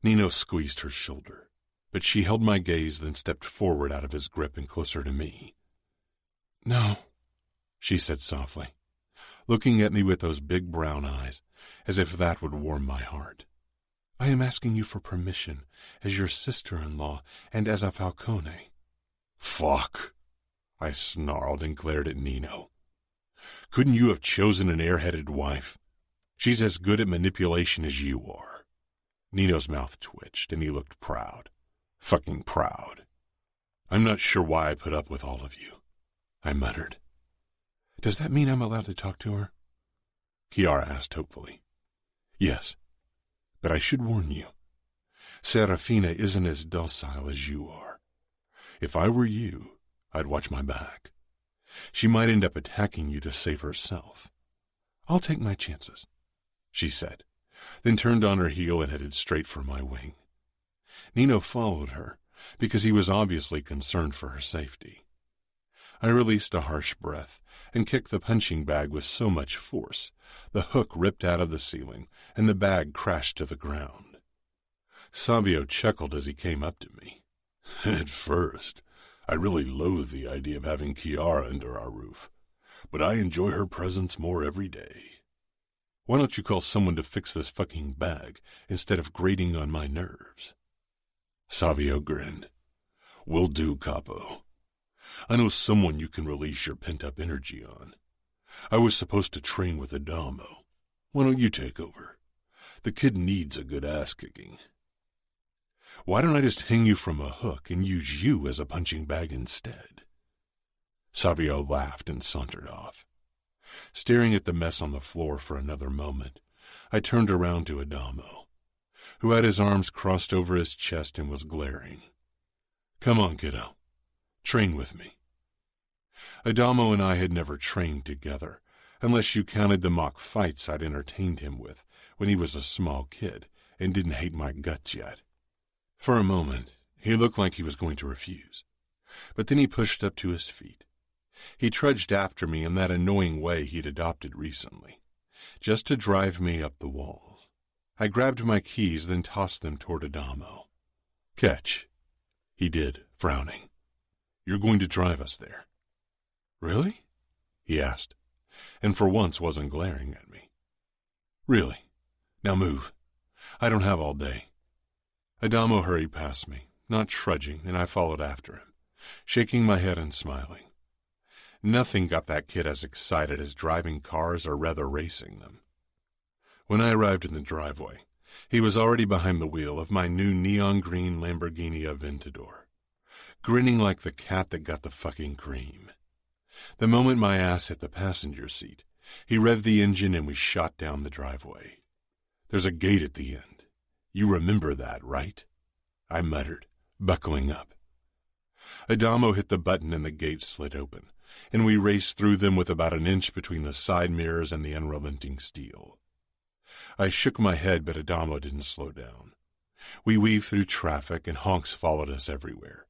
Nino squeezed her shoulder, but she held my gaze, then stepped forward out of his grip and closer to me. "No," she said softly, looking at me with those big brown eyes, as if that would warm my heart. "I am asking you for permission as your sister-in-law and as a Falcone." "Fuck," I snarled and glared at Nino. "Couldn't you have chosen an airheaded wife? She's as good at manipulation as you are." Nino's mouth twitched, and he looked proud. Fucking proud. "I'm not sure why I put up with all of you," I muttered. "Does that mean I'm allowed to talk to her?" Chiara asked hopefully. "Yes, but I should warn you. Serafina isn't as docile as you are. If I were you, I'd watch my back. She might end up attacking you to save herself." "I'll take my chances," she said, then turned on her heel and headed straight for my wing. Nino followed her, because he was obviously concerned for her safety. I released a harsh breath and kicked the punching bag with so much force, the hook ripped out of the ceiling and the bag crashed to the ground. Savio chuckled as he came up to me. "At first, I really loathed the idea of having Chiara under our roof, but I enjoy her presence more every day. Why don't you call someone to fix this fucking bag instead of grating on my nerves?" Savio grinned. "Will do, capo. I know someone you can release your pent-up energy on. I was supposed to train with Adamo. Why don't you take over? The kid needs a good ass-kicking." "Why don't I just hang you from a hook and use you as a punching bag instead?" Savio laughed and sauntered off. Staring at the mess on the floor for another moment, I turned around to Adamo, who had his arms crossed over his chest and was glaring. "Come on, kiddo. Train with me." Adamo and I had never trained together, unless you counted the mock fights I'd entertained him with when he was a small kid and didn't hate my guts yet. For a moment, he looked like he was going to refuse, but then he pushed up to his feet. He trudged after me in that annoying way he'd adopted recently, just to drive me up the walls. I grabbed my keys, then tossed them toward Adamo. "Catch," he did, frowning. "You're going to drive us there." "Really?" he asked, and for once wasn't glaring at me. "Really. Now move. I don't have all day." Adamo hurried past me, not trudging, and I followed after him, shaking my head and smiling. Nothing got that kid as excited as driving cars, or rather racing them. When I arrived in the driveway, he was already behind the wheel of my new neon green Lamborghini Aventador, grinning like the cat that got the fucking cream. The moment my ass hit the passenger seat, he revved the engine and we shot down the driveway. "There's a gate at the end. You remember that, right?" I muttered, buckling up. Adamo hit the button and the gate slid open, and we raced through them with about an inch between the side mirrors and the unrelenting steel. I shook my head, but Adamo didn't slow down. We weaved through traffic, and honks followed us everywhere.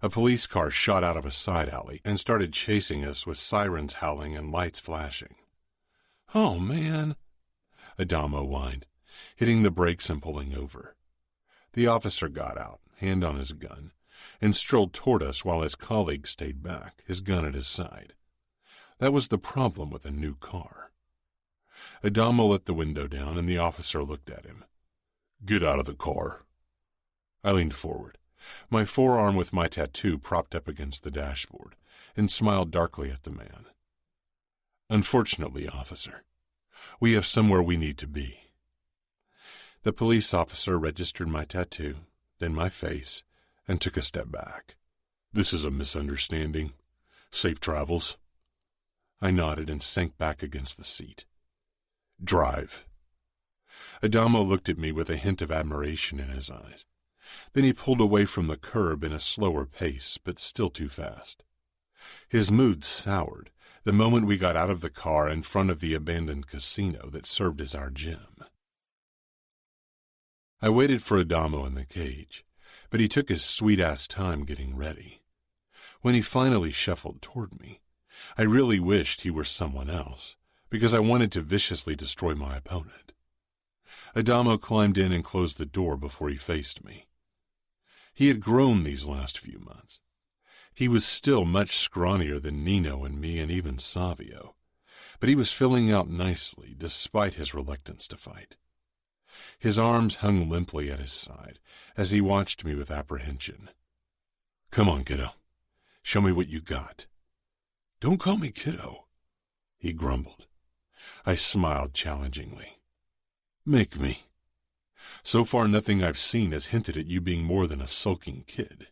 A police car shot out of a side alley and started chasing us with sirens howling and lights flashing. "Oh, man," Adamo whined, hitting the brakes and pulling over. The officer got out, hand on his gun, and strolled toward us while his colleague stayed back, his gun at his side. That was the problem with a new car. Adamo let the window down, and the officer looked at him. "Get out of the car." I leaned forward, my forearm with my tattoo propped up against the dashboard, and smiled darkly at the man. "Unfortunately, officer, we have somewhere we need to be." The police officer registered my tattoo, then my face, and took a step back. "This is a misunderstanding. Safe travels." I nodded and sank back against the seat. "Drive." Adamo looked at me with a hint of admiration in his eyes. Then he pulled away from the curb in a slower pace, but still too fast. His mood soured the moment we got out of the car in front of the abandoned casino that served as our gym. I waited for Adamo in the cage, but he took his sweet-ass time getting ready. When he finally shuffled toward me, I really wished he were someone else, because I wanted to viciously destroy my opponent. Adamo climbed in and closed the door before he faced me. He had grown these last few months. He was still much scrawnier than Nino and me and even Savio, but he was filling out nicely despite his reluctance to fight. His arms hung limply at his side as he watched me with apprehension. "Come on, kiddo. Show me what you got." "Don't call me kiddo," he grumbled. I smiled challengingly. "Make me. So far, nothing I've seen has hinted at you being more than a sulking kid."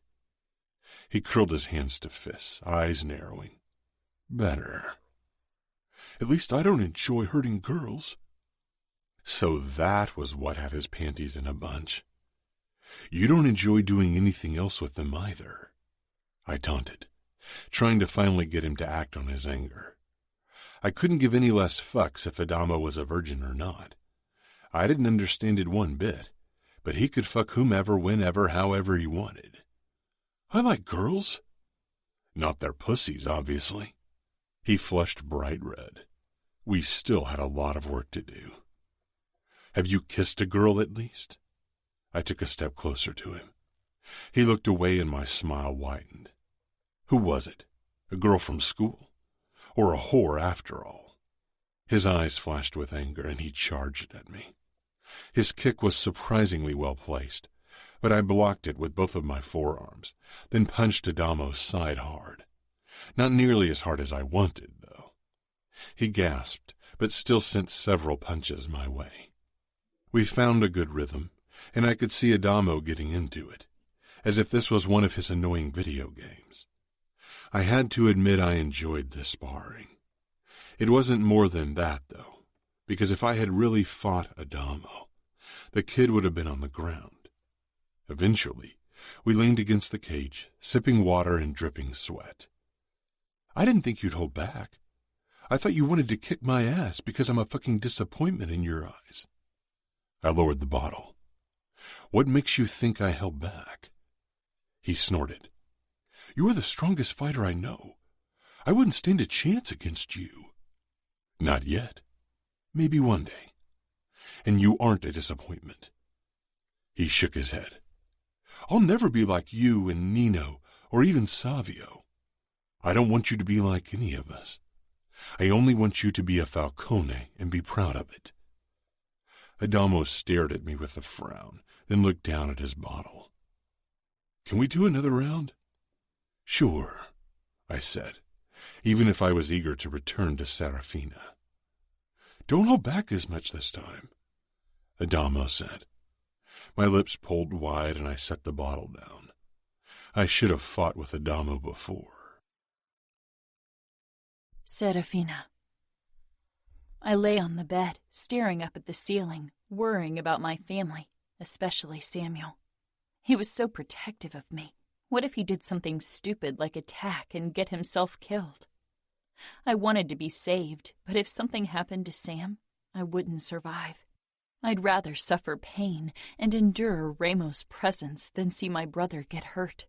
He curled his hands to fists, eyes narrowing. "Better. At least I don't enjoy hurting girls." So that was what had his panties in a bunch. "You don't enjoy doing anything else with them either," I taunted, trying to finally get him to act on his anger. I couldn't give any less fucks if Adamo was a virgin or not. I didn't understand it one bit, but he could fuck whomever, whenever, however he wanted. "I like girls." "Not their pussies, obviously." He flushed bright red. We still had a lot of work to do. "Have you kissed a girl at least?" I took a step closer to him. He looked away and my smile widened. "Who was it? A girl from school? Or a whore after all?" His eyes flashed with anger and he charged at me. His kick was surprisingly well placed, but I blocked it with both of my forearms, then punched Adamo's side hard. Not nearly as hard as I wanted, though. He gasped, but still sent several punches my way. We found a good rhythm, and I could see Adamo getting into it, as if this was one of his annoying video games. I had to admit I enjoyed the sparring. It wasn't more than that, though, because if I had really fought Adamo, the kid would have been on the ground. Eventually, we leaned against the cage, sipping water and dripping sweat. "I didn't think you'd hold back. I thought you wanted to kick my ass because I'm a fucking disappointment in your eyes." I lowered the bottle. "What makes you think I held back?" He snorted. "You're the strongest fighter I know. I wouldn't stand a chance against you." "Not yet. Maybe one day. And you aren't a disappointment." He shook his head. "I'll never be like you and Nino or even Savio. I don't want you to be like any of us. I only want you to be a Falcone and be proud of it." Adamo stared at me with a frown, then looked down at his bottle. "Can we do another round?" "Sure," I said, even if I was eager to return to Serafina. "Don't hold back as much this time," Adamo said. My lips pulled wide and I set the bottle down. I should have fought with Adamo before. Serafina. I lay on the bed, staring up at the ceiling, worrying about my family, especially Samuel. He was so protective of me. What if he did something stupid like attack and get himself killed? I wanted to be saved, but if something happened to Sam, I wouldn't survive. I'd rather suffer pain and endure Ramo's presence than see my brother get hurt.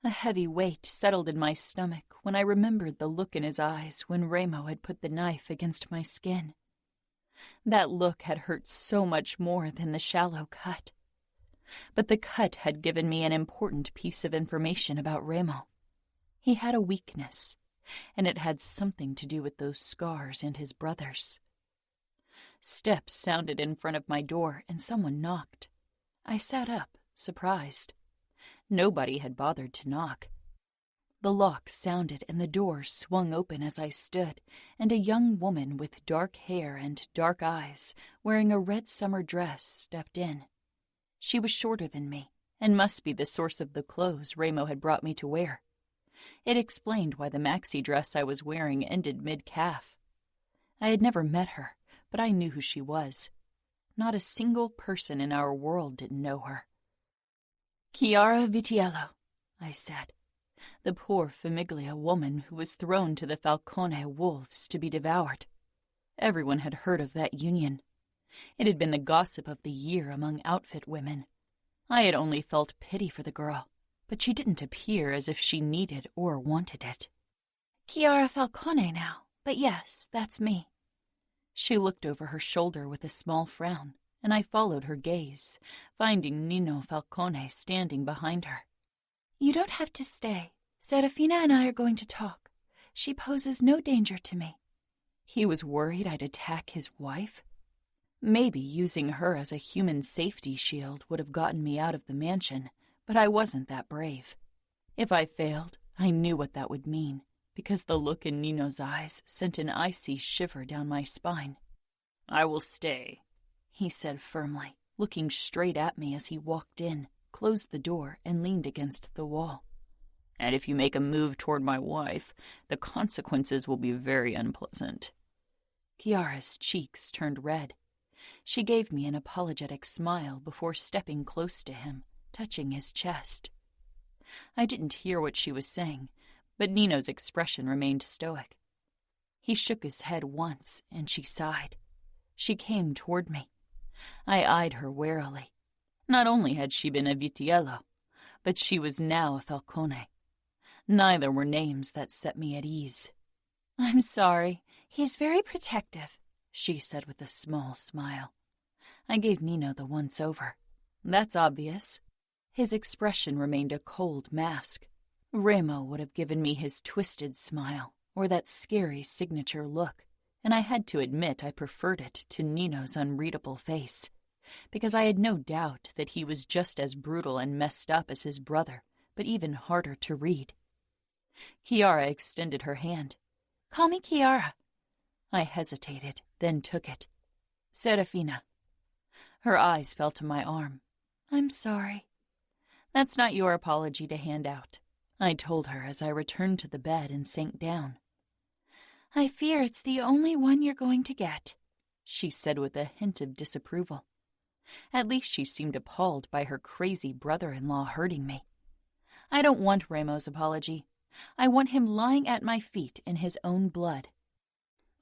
A heavy weight settled in my stomach when I remembered the look in his eyes when Ramo had put the knife against my skin. That look had hurt so much more than the shallow cut. But the cut had given me an important piece of information about Ramo. He had a weakness, and it had something to do with those scars and his brothers. Steps sounded in front of my door, and someone knocked. I sat up, surprised. Nobody had bothered to knock. The lock sounded and the door swung open as I stood, and a young woman with dark hair and dark eyes, wearing a red summer dress, stepped in. She was shorter than me, and must be the source of the clothes Ramo had brought me to wear. It explained why the maxi dress I was wearing ended mid-calf. I had never met her, but I knew who she was. Not a single person in our world didn't know her. "Chiara Vitiello," I said. The poor Famiglia woman who was thrown to the Falcone wolves to be devoured. Everyone had heard of that union. It had been the gossip of the year among outfit women. I had only felt pity for the girl, but she didn't appear as if she needed or wanted it. Chiara Falcone now, but yes, that's me. She looked over her shoulder with a small frown, and I followed her gaze, finding Nino Falcone standing behind her. You don't have to stay. Serafina and I are going to talk. She poses no danger to me. He was worried I'd attack his wife? Maybe using her as a human safety shield would have gotten me out of the mansion, but I wasn't that brave. If I failed, I knew what that would mean, because the look in Nino's eyes sent an icy shiver down my spine. "I will stay," he said firmly, looking straight at me as he walked in, closed the door, and leaned against the wall. "And if you make a move toward my wife, the consequences will be very unpleasant." Chiara's cheeks turned red. She gave me an apologetic smile before stepping close to him, touching his chest. I didn't hear what she was saying, but Nino's expression remained stoic. He shook his head once, and she sighed. She came toward me. I eyed her warily. Not only had she been a Vitiello, but she was now a Falcone. Neither were names that set me at ease. "I'm sorry. He's very protective," she said with a small smile. I gave Nino the once-over. "That's obvious." His expression remained a cold mask. Ramo would have given me his twisted smile, or that scary signature look, and I had to admit I preferred it to Nino's unreadable face, because I had no doubt that he was just as brutal and messed up as his brother, but even harder to read. Chiara extended her hand. "Call me Chiara." I hesitated, then took it. "Serafina." Her eyes fell to my arm. "I'm sorry." "That's not your apology to hand out," I told her as I returned to the bed and sank down. "I fear it's the only one you're going to get," she said with a hint of disapproval. At least she seemed appalled by her crazy brother-in-law hurting me. I don't want Ramo's apology. I want him lying at my feet in his own blood.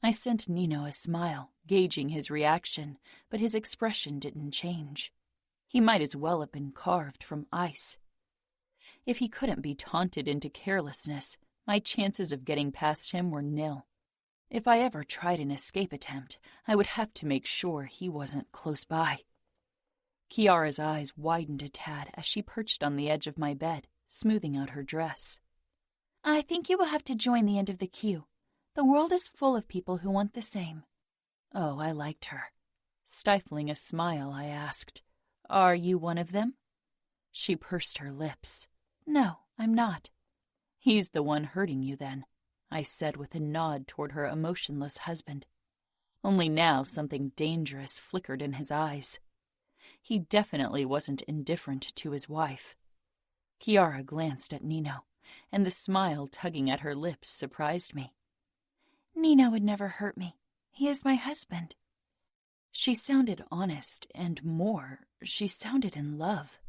I sent Nino a smile, gauging his reaction, but his expression didn't change. He might as well have been carved from ice. If he couldn't be taunted into carelessness, my chances of getting past him were nil. If I ever tried an escape attempt, I would have to make sure he wasn't close by. Chiara's eyes widened a tad as she perched on the edge of my bed, smoothing out her dress. "I think you will have to join the end of the queue. The world is full of people who want the same." Oh, I liked her. Stifling a smile, I asked, "Are you one of them?" She pursed her lips. "No, I'm not." "He's the one hurting you, then," I said with a nod toward her emotionless husband. Only now something dangerous flickered in his eyes. He definitely wasn't indifferent to his wife. Chiara glanced at Nino, and the smile tugging at her lips surprised me. "Nino would never hurt me. He is my husband." She sounded honest, and more, she sounded in love.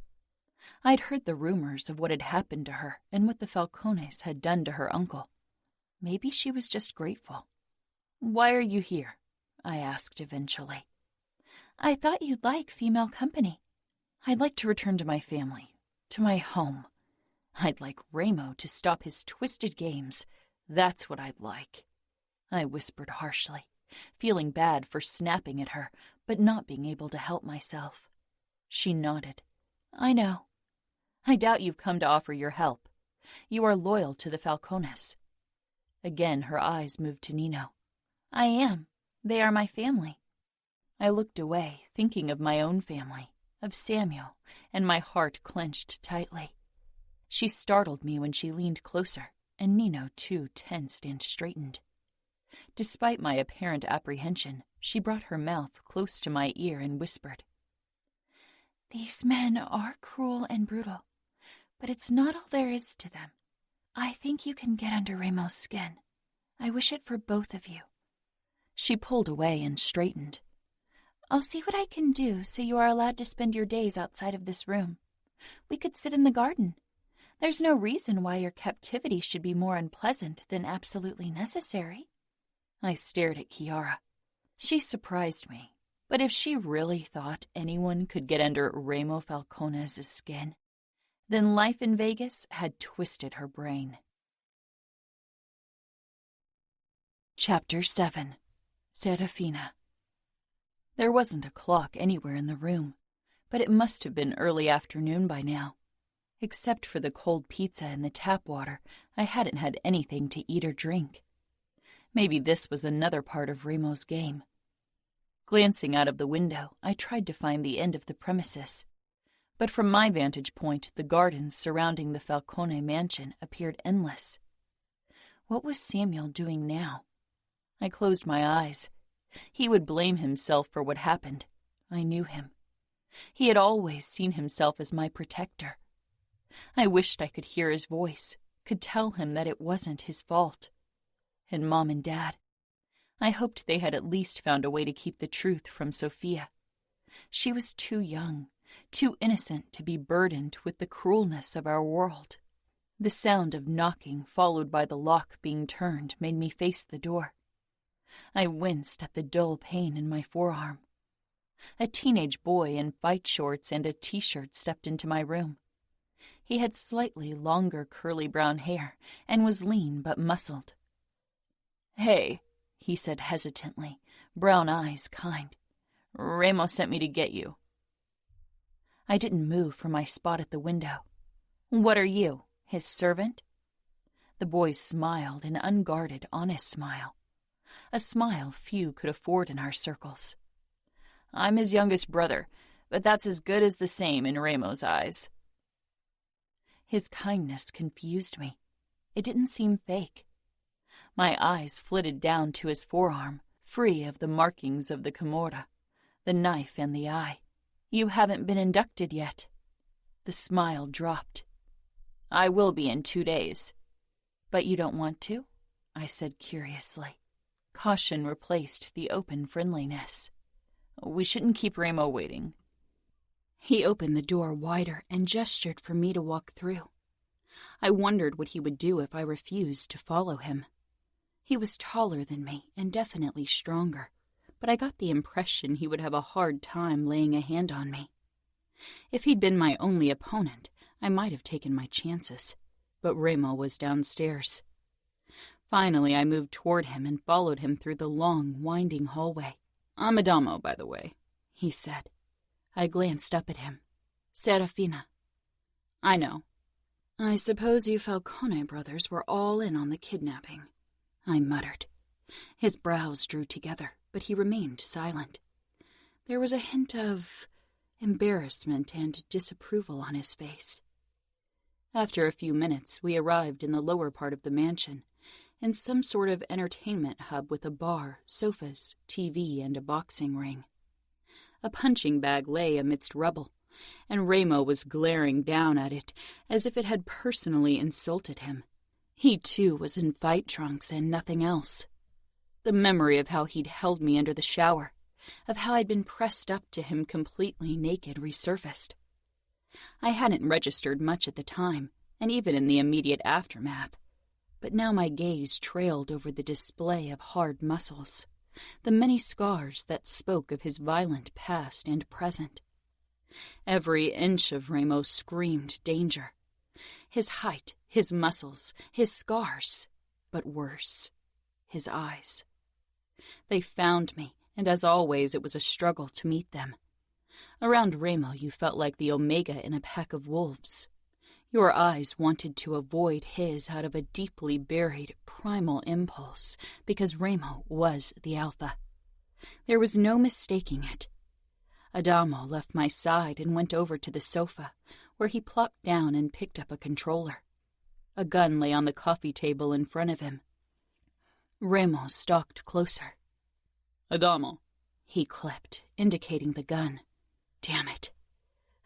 I'd heard the rumors of what had happened to her and what the Falcones had done to her uncle. Maybe she was just grateful. "Why are you here?" I asked eventually. "I thought you'd like female company." "I'd like to return to my family, to my home. I'd like Ramo to stop his twisted games. That's what I'd like," I whispered harshly, feeling bad for snapping at her, but not being able to help myself. She nodded. "I know. I doubt you've come to offer your help. You are loyal to the Falcones." Again her eyes moved to Nino. "I am. They are my family." I looked away, thinking of my own family, of Samuel, and my heart clenched tightly. She startled me when she leaned closer, and Nino too tensed and straightened. Despite my apparent apprehension, she brought her mouth close to my ear and whispered, "These men are cruel and brutal, but it's not all there is to them. I think you can get under Ramo's skin. I wish it for both of you." She pulled away and straightened. "I'll see what I can do so you are allowed to spend your days outside of this room. We could sit in the garden. There's no reason why your captivity should be more unpleasant than absolutely necessary." I stared at Chiara. She surprised me, but if she really thought anyone could get under Remo Falcone's skin, then life in Vegas had twisted her brain. Chapter 7. Serafina. There wasn't a clock anywhere in the room, but it must have been early afternoon by now. Except for the cold pizza and the tap water, I hadn't had anything to eat or drink. Maybe this was another part of Remo's game. Glancing out of the window, I tried to find the end of the premises. But from my vantage point, the gardens surrounding the Falcone mansion appeared endless. What was Samuel doing now? I closed my eyes. He would blame himself for what happened. I knew him. He had always seen himself as my protector. I wished I could hear his voice, could tell him that it wasn't his fault. And Mom and Dad, I hoped they had at least found a way to keep the truth from Sophia. She was too young, too innocent to be burdened with the cruelness of our world. The sound of knocking, followed by the lock being turned, made me face the door. I winced at the dull pain in my forearm. A teenage boy in fight shorts and a t-shirt stepped into my room. He had slightly longer curly brown hair and was lean but muscled. "Hey," he said hesitantly, brown eyes kind. "Remo sent me to get you." I didn't move from my spot at the window. "What are you, his servant?" The boy smiled, an unguarded, honest smile. A smile few could afford in our circles. "I'm his youngest brother, but that's as good as the same in Remo's eyes." His kindness confused me. It didn't seem fake. My eyes flitted down to his forearm, free of the markings of the Camorra, the knife and the eye. "You haven't been inducted yet." The smile dropped. "I will be in 2 days." "But you don't want to?" I said curiously. Caution replaced the open friendliness. "We shouldn't keep Remo waiting." He opened the door wider and gestured for me to walk through. I wondered what he would do if I refused to follow him. He was taller than me and definitely stronger, but I got the impression he would have a hard time laying a hand on me. If he'd been my only opponent, I might have taken my chances, but Remo was downstairs. Finally, I moved toward him and followed him through the long, winding hallway. "I'm Adamo, by the way," he said. I glanced up at him. "Serafina." "I know." "I suppose you Falcone brothers were all in on the kidnapping," I muttered. His brows drew together, but he remained silent. There was a hint of embarrassment and disapproval on his face. After a few minutes, we arrived in the lower part of the mansion, in some sort of entertainment hub with a bar, sofas, TV, and a boxing ring. A punching bag lay amidst rubble, and Remo was glaring down at it as if it had personally insulted him. He, too, was in fight trunks and nothing else. The memory of how he'd held me under the shower, of how I'd been pressed up to him completely naked, resurfaced. I hadn't registered much at the time, and even in the immediate aftermath, but now my gaze trailed over the display of hard muscles, the many scars that spoke of his violent past and present. Every inch of Remo screamed danger. His height, his muscles, his scars, but worse, his eyes. They found me, and as always it was a struggle to meet them. Around Remo you felt like the omega in a pack of wolves. Your eyes wanted to avoid his out of a deeply buried primal impulse, because Remo was the alpha. There was no mistaking it. Adamo left my side and went over to the sofa, where he plopped down and picked up a controller. A gun lay on the coffee table in front of him. Remo stalked closer. Adamo, he clipped, indicating the gun. Damn it.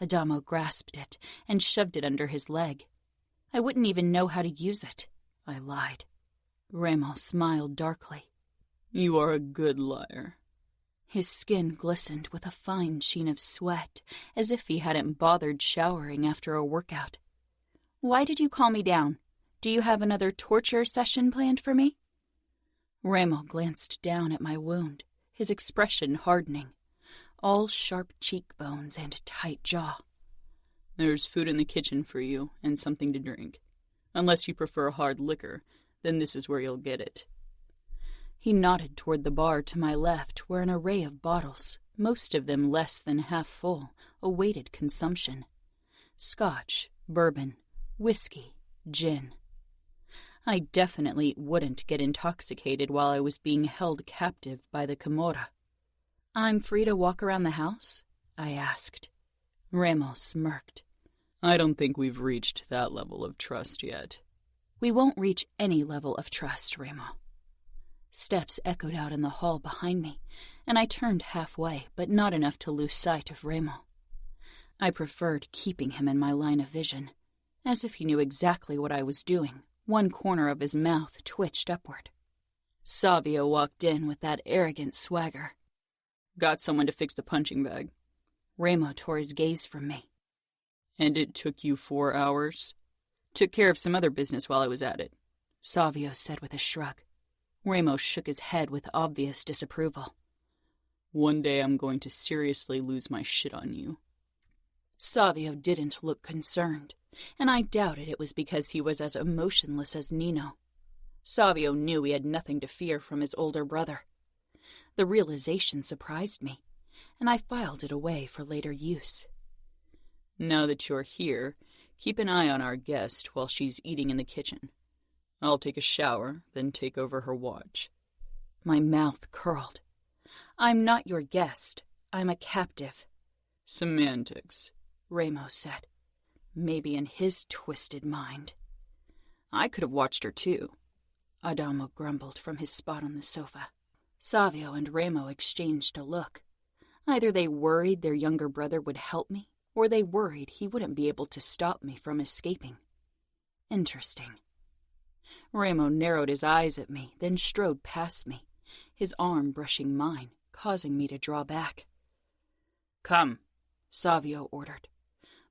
Adamo grasped it and shoved it under his leg. I wouldn't even know how to use it. I lied. Remo smiled darkly. You are a good liar. His skin glistened with a fine sheen of sweat, as if he hadn't bothered showering after a workout. Why did you call me down? Do you have another torture session planned for me? Remo glanced down at my wound, his expression hardening. All sharp cheekbones and tight jaw. There's food in the kitchen for you, and something to drink. Unless you prefer hard liquor, then this is where you'll get it. He nodded toward the bar to my left, where an array of bottles, most of them less than half full, awaited consumption. Scotch, bourbon, whiskey, gin. I definitely wouldn't get intoxicated while I was being held captive by the Camorra. I'm free to walk around the house? I asked. Remo smirked. I don't think we've reached that level of trust yet. We won't reach any level of trust, Remo. Steps echoed out in the hall behind me, and I turned halfway, but not enough to lose sight of Remo. I preferred keeping him in my line of vision, as if he knew exactly what I was doing. One corner of his mouth twitched upward. Savio walked in with that arrogant swagger. Got someone to fix the punching bag. Remo tore his gaze from me. And it took you 4 hours? Took care of some other business while I was at it, Savio said with a shrug. Remo shook his head with obvious disapproval. One day I'm going to seriously lose my shit on you. Savio didn't look concerned, and I doubted it was because he was as emotionless as Nino. Savio knew he had nothing to fear from his older brother. The realization surprised me, and I filed it away for later use. Now that you're here, keep an eye on our guest while she's eating in the kitchen. I'll take a shower, then take over her watch. My mouth curled. I'm not your guest. I'm a captive. Semantics, Remo said, maybe in his twisted mind. I could have watched her too, Adamo grumbled from his spot on the sofa. Savio and Remo exchanged a look. Either they worried their younger brother would help me, or they worried he wouldn't be able to stop me from escaping. Interesting. Remo narrowed his eyes at me, then strode past me, his arm brushing mine, causing me to draw back. Come, Savio ordered.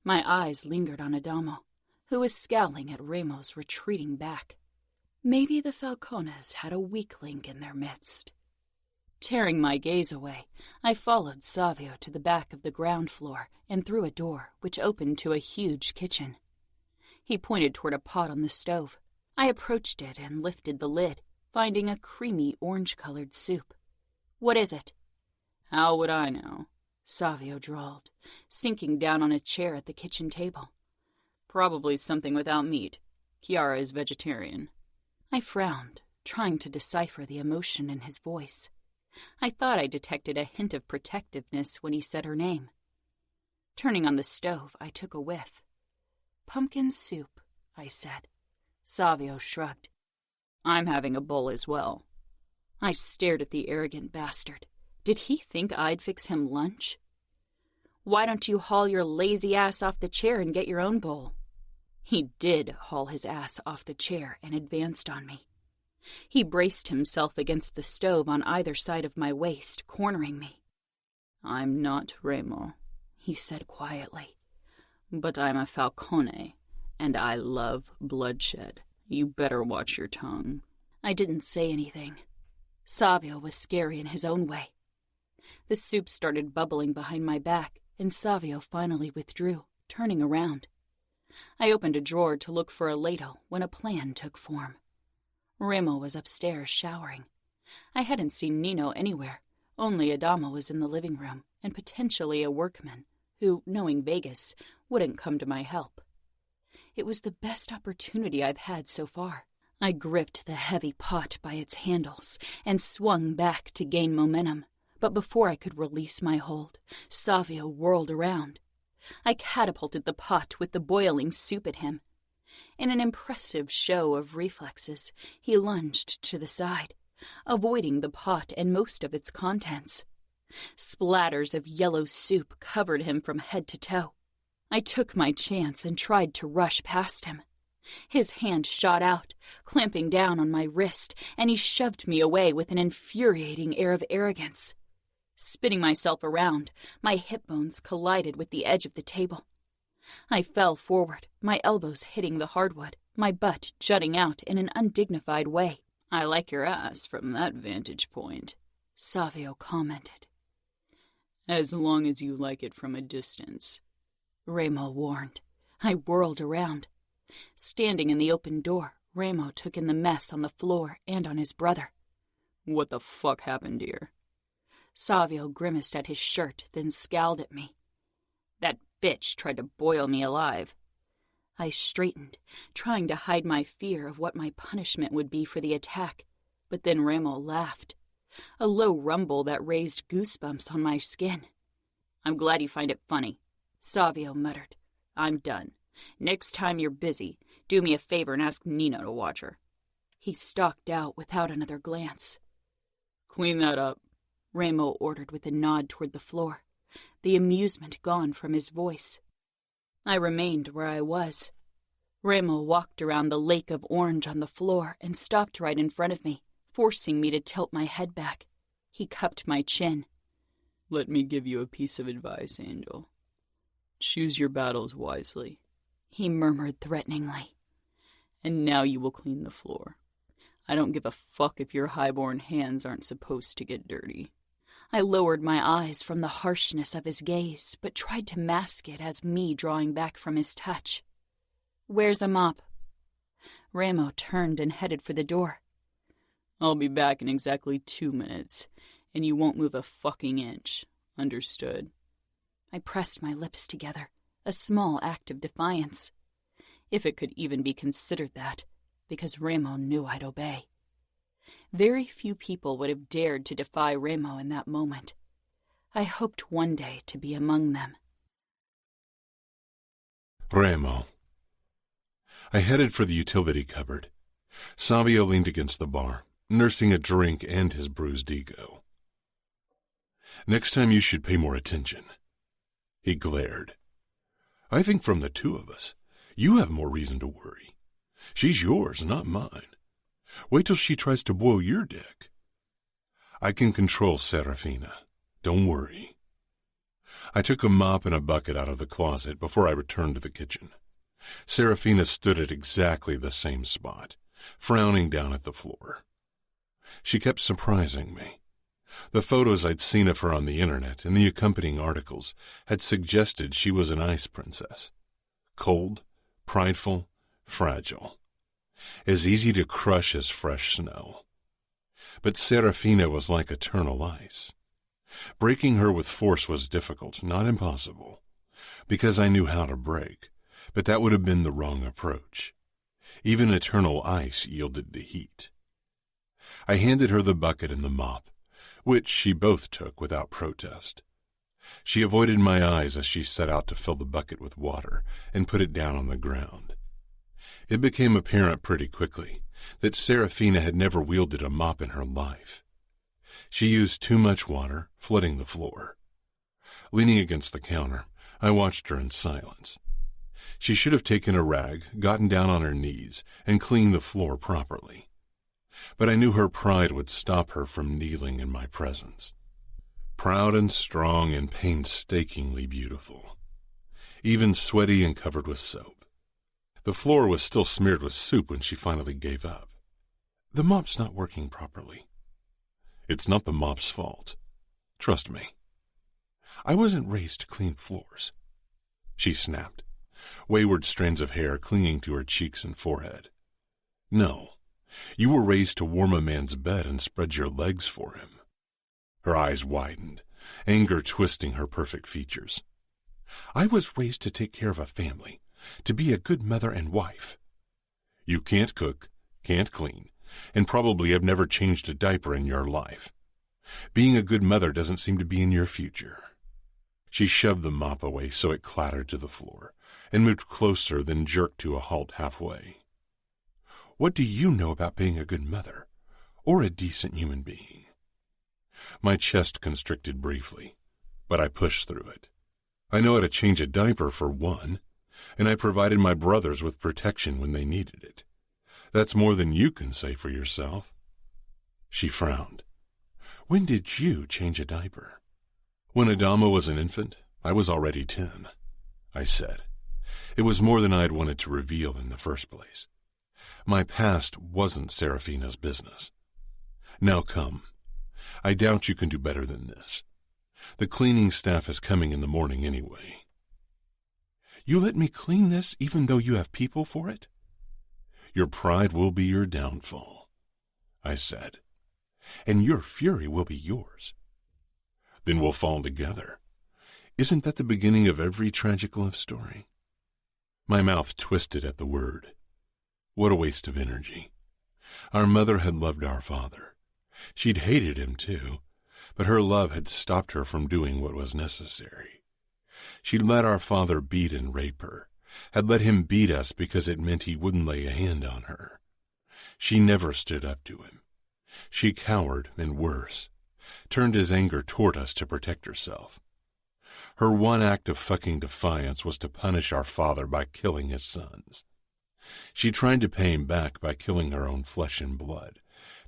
My eyes lingered on Adamo, who was scowling at Remo's retreating back. Maybe the Falcones had a weak link in their midst. Tearing my gaze away, I followed Savio to the back of the ground floor and through a door which opened to a huge kitchen. He pointed toward a pot on the stove. I approached it and lifted the lid, finding a creamy orange-colored soup. What is it? How would I know? Savio drawled, sinking down on a chair at the kitchen table. Probably something without meat. Chiara is vegetarian. I frowned, trying to decipher the emotion in his voice. I thought I detected a hint of protectiveness when he said her name. Turning on the stove, I took a whiff. Pumpkin soup, I said. Savio shrugged. I'm having a bowl as well. I stared at the arrogant bastard. Did he think I'd fix him lunch? Why don't you haul your lazy ass off the chair and get your own bowl? He did haul his ass off the chair and advanced on me. He braced himself against the stove on either side of my waist, cornering me. I'm not Remo, he said quietly. But I'm a Falcone, and I love bloodshed. You better watch your tongue. I didn't say anything. Savio was scary in his own way. The soup started bubbling behind my back, and Savio finally withdrew, turning around. I opened a drawer to look for a ladle when a plan took form. Remo was upstairs showering. I hadn't seen Nino anywhere. Only Adamo was in the living room, and potentially a workman, who, knowing Vegas, wouldn't come to my help. It was the best opportunity I've had so far. I gripped the heavy pot by its handles and swung back to gain momentum, But before I could release my hold, Savio whirled around. I catapulted the pot with the boiling soup at him. In an impressive show of reflexes, he lunged to the side, avoiding the pot and most of its contents. Splatters of yellow soup covered him from head to toe. I took my chance and tried to rush past him. His hand shot out, clamping down on my wrist, and he shoved me away with an infuriating air of arrogance. Spinning myself around, my hip bones collided with the edge of the table. I fell forward, my elbows hitting the hardwood, my butt jutting out in an undignified way. "I like your ass from that vantage point," Savio commented. "As long as you like it from a distance," Ramo warned. I whirled around. Standing in the open door, Ramo took in the mess on the floor and on his brother. "What the fuck happened here?" Savio grimaced at his shirt, then scowled at me. "That bitch tried to boil me alive." I straightened, trying to hide my fear of what my punishment would be for the attack, but then Ramo laughed. A low rumble that raised goosebumps on my skin. "I'm glad you find it funny," Savio muttered. "I'm done. Next time you're busy, do me a favor and ask Nino to watch her." He stalked out without another glance. "Clean that up," Ramo ordered with a nod toward the floor, the amusement gone from his voice. I remained where I was. Ramo walked around the lake of orange on the floor and stopped right in front of me, forcing me to tilt my head back. He cupped my chin. "Let me give you a piece of advice, Angel. Choose your battles wisely," he murmured threateningly. "And now you will clean the floor. I don't give a fuck if your highborn hands aren't supposed to get dirty." I lowered my eyes from the harshness of his gaze, but tried to mask it as me drawing back from his touch. "Where's a mop?" Ramo turned and headed for the door. "I'll be back in exactly 2 minutes, and you won't move a fucking inch. Understood?" I pressed my lips together, a small act of defiance. If it could even be considered that, because Ramo knew I'd obey. Very few people would have dared to defy Ramo in that moment. I hoped one day to be among them. Ramo. I headed for the utility cupboard. Savio leaned against the bar, nursing a drink and his bruised ego. "Next time you should pay more attention." He glared. "I think from the two of us, you have more reason to worry. She's yours, not mine. Wait till she tries to boil your dick. I can control Serafina. Don't worry." I took a mop and a bucket out of the closet before I returned to the kitchen. Serafina stood at exactly the same spot, frowning down at the floor. She kept surprising me. The photos I'd seen of her on the internet and the accompanying articles had suggested she was an ice princess. Cold, prideful, fragile. As easy to crush as fresh snow. But Serafina was like eternal ice. Breaking her with force was difficult, not impossible, because I knew how to break, but that would have been the wrong approach. Even eternal ice yielded to heat. I handed her the bucket and the mop, which she both took without protest. She avoided my eyes as she set out to fill the bucket with water and put it down on the ground. It became apparent pretty quickly that Serafina had never wielded a mop in her life. She used too much water, flooding the floor. Leaning against the counter, I watched her in silence. She should have taken a rag, gotten down on her knees, and cleaned the floor properly. But I knew her pride would stop her from kneeling in my presence. Proud and strong and painstakingly beautiful. Even sweaty and covered with soap. The floor was still smeared with soup when she finally gave up. "The mop's not working properly." "It's not the mop's fault. Trust me. I wasn't raised to clean floors." She snapped, wayward strands of hair clinging to her cheeks and forehead. "No, you were raised to warm a man's bed and spread your legs for him." Her eyes widened, anger twisting her perfect features. "I was raised to take care of a family, to be a good mother and wife." "You can't cook, can't clean, and probably have never changed a diaper in your life. Being a good mother doesn't seem to be in your future. She shoved the mop away so it clattered to the floor and moved closer, then jerked to a halt halfway. What do you know about being a good mother or a decent human being? My chest constricted briefly, but I pushed through it. I know how to change a diaper for one, and I provided my brothers with protection when they needed it. That's more than you can say for yourself. She frowned. When did you change a diaper? When Adamo was an infant, I was already 10, I said. It was more than I'd wanted to reveal in the first place. My past wasn't Serafina's business. Now come. I doubt you can do better than this. The cleaning staff is coming in the morning anyway. You let me clean this even though you have people for it? Your pride will be your downfall, I said, and your fury will be yours. Then we'll fall together. Isn't that the beginning of every tragic love story? My mouth twisted at the word. What a waste of energy. Our mother had loved our father. She'd hated him too, but her love had stopped her from doing what was necessary. She'd let our father beat and rape her, had let him beat us because it meant he wouldn't lay a hand on her. She never stood up to him. She cowered, and worse, turned his anger toward us to protect herself. Her one act of fucking defiance was to punish our father by killing his sons. She tried to pay him back by killing her own flesh and blood,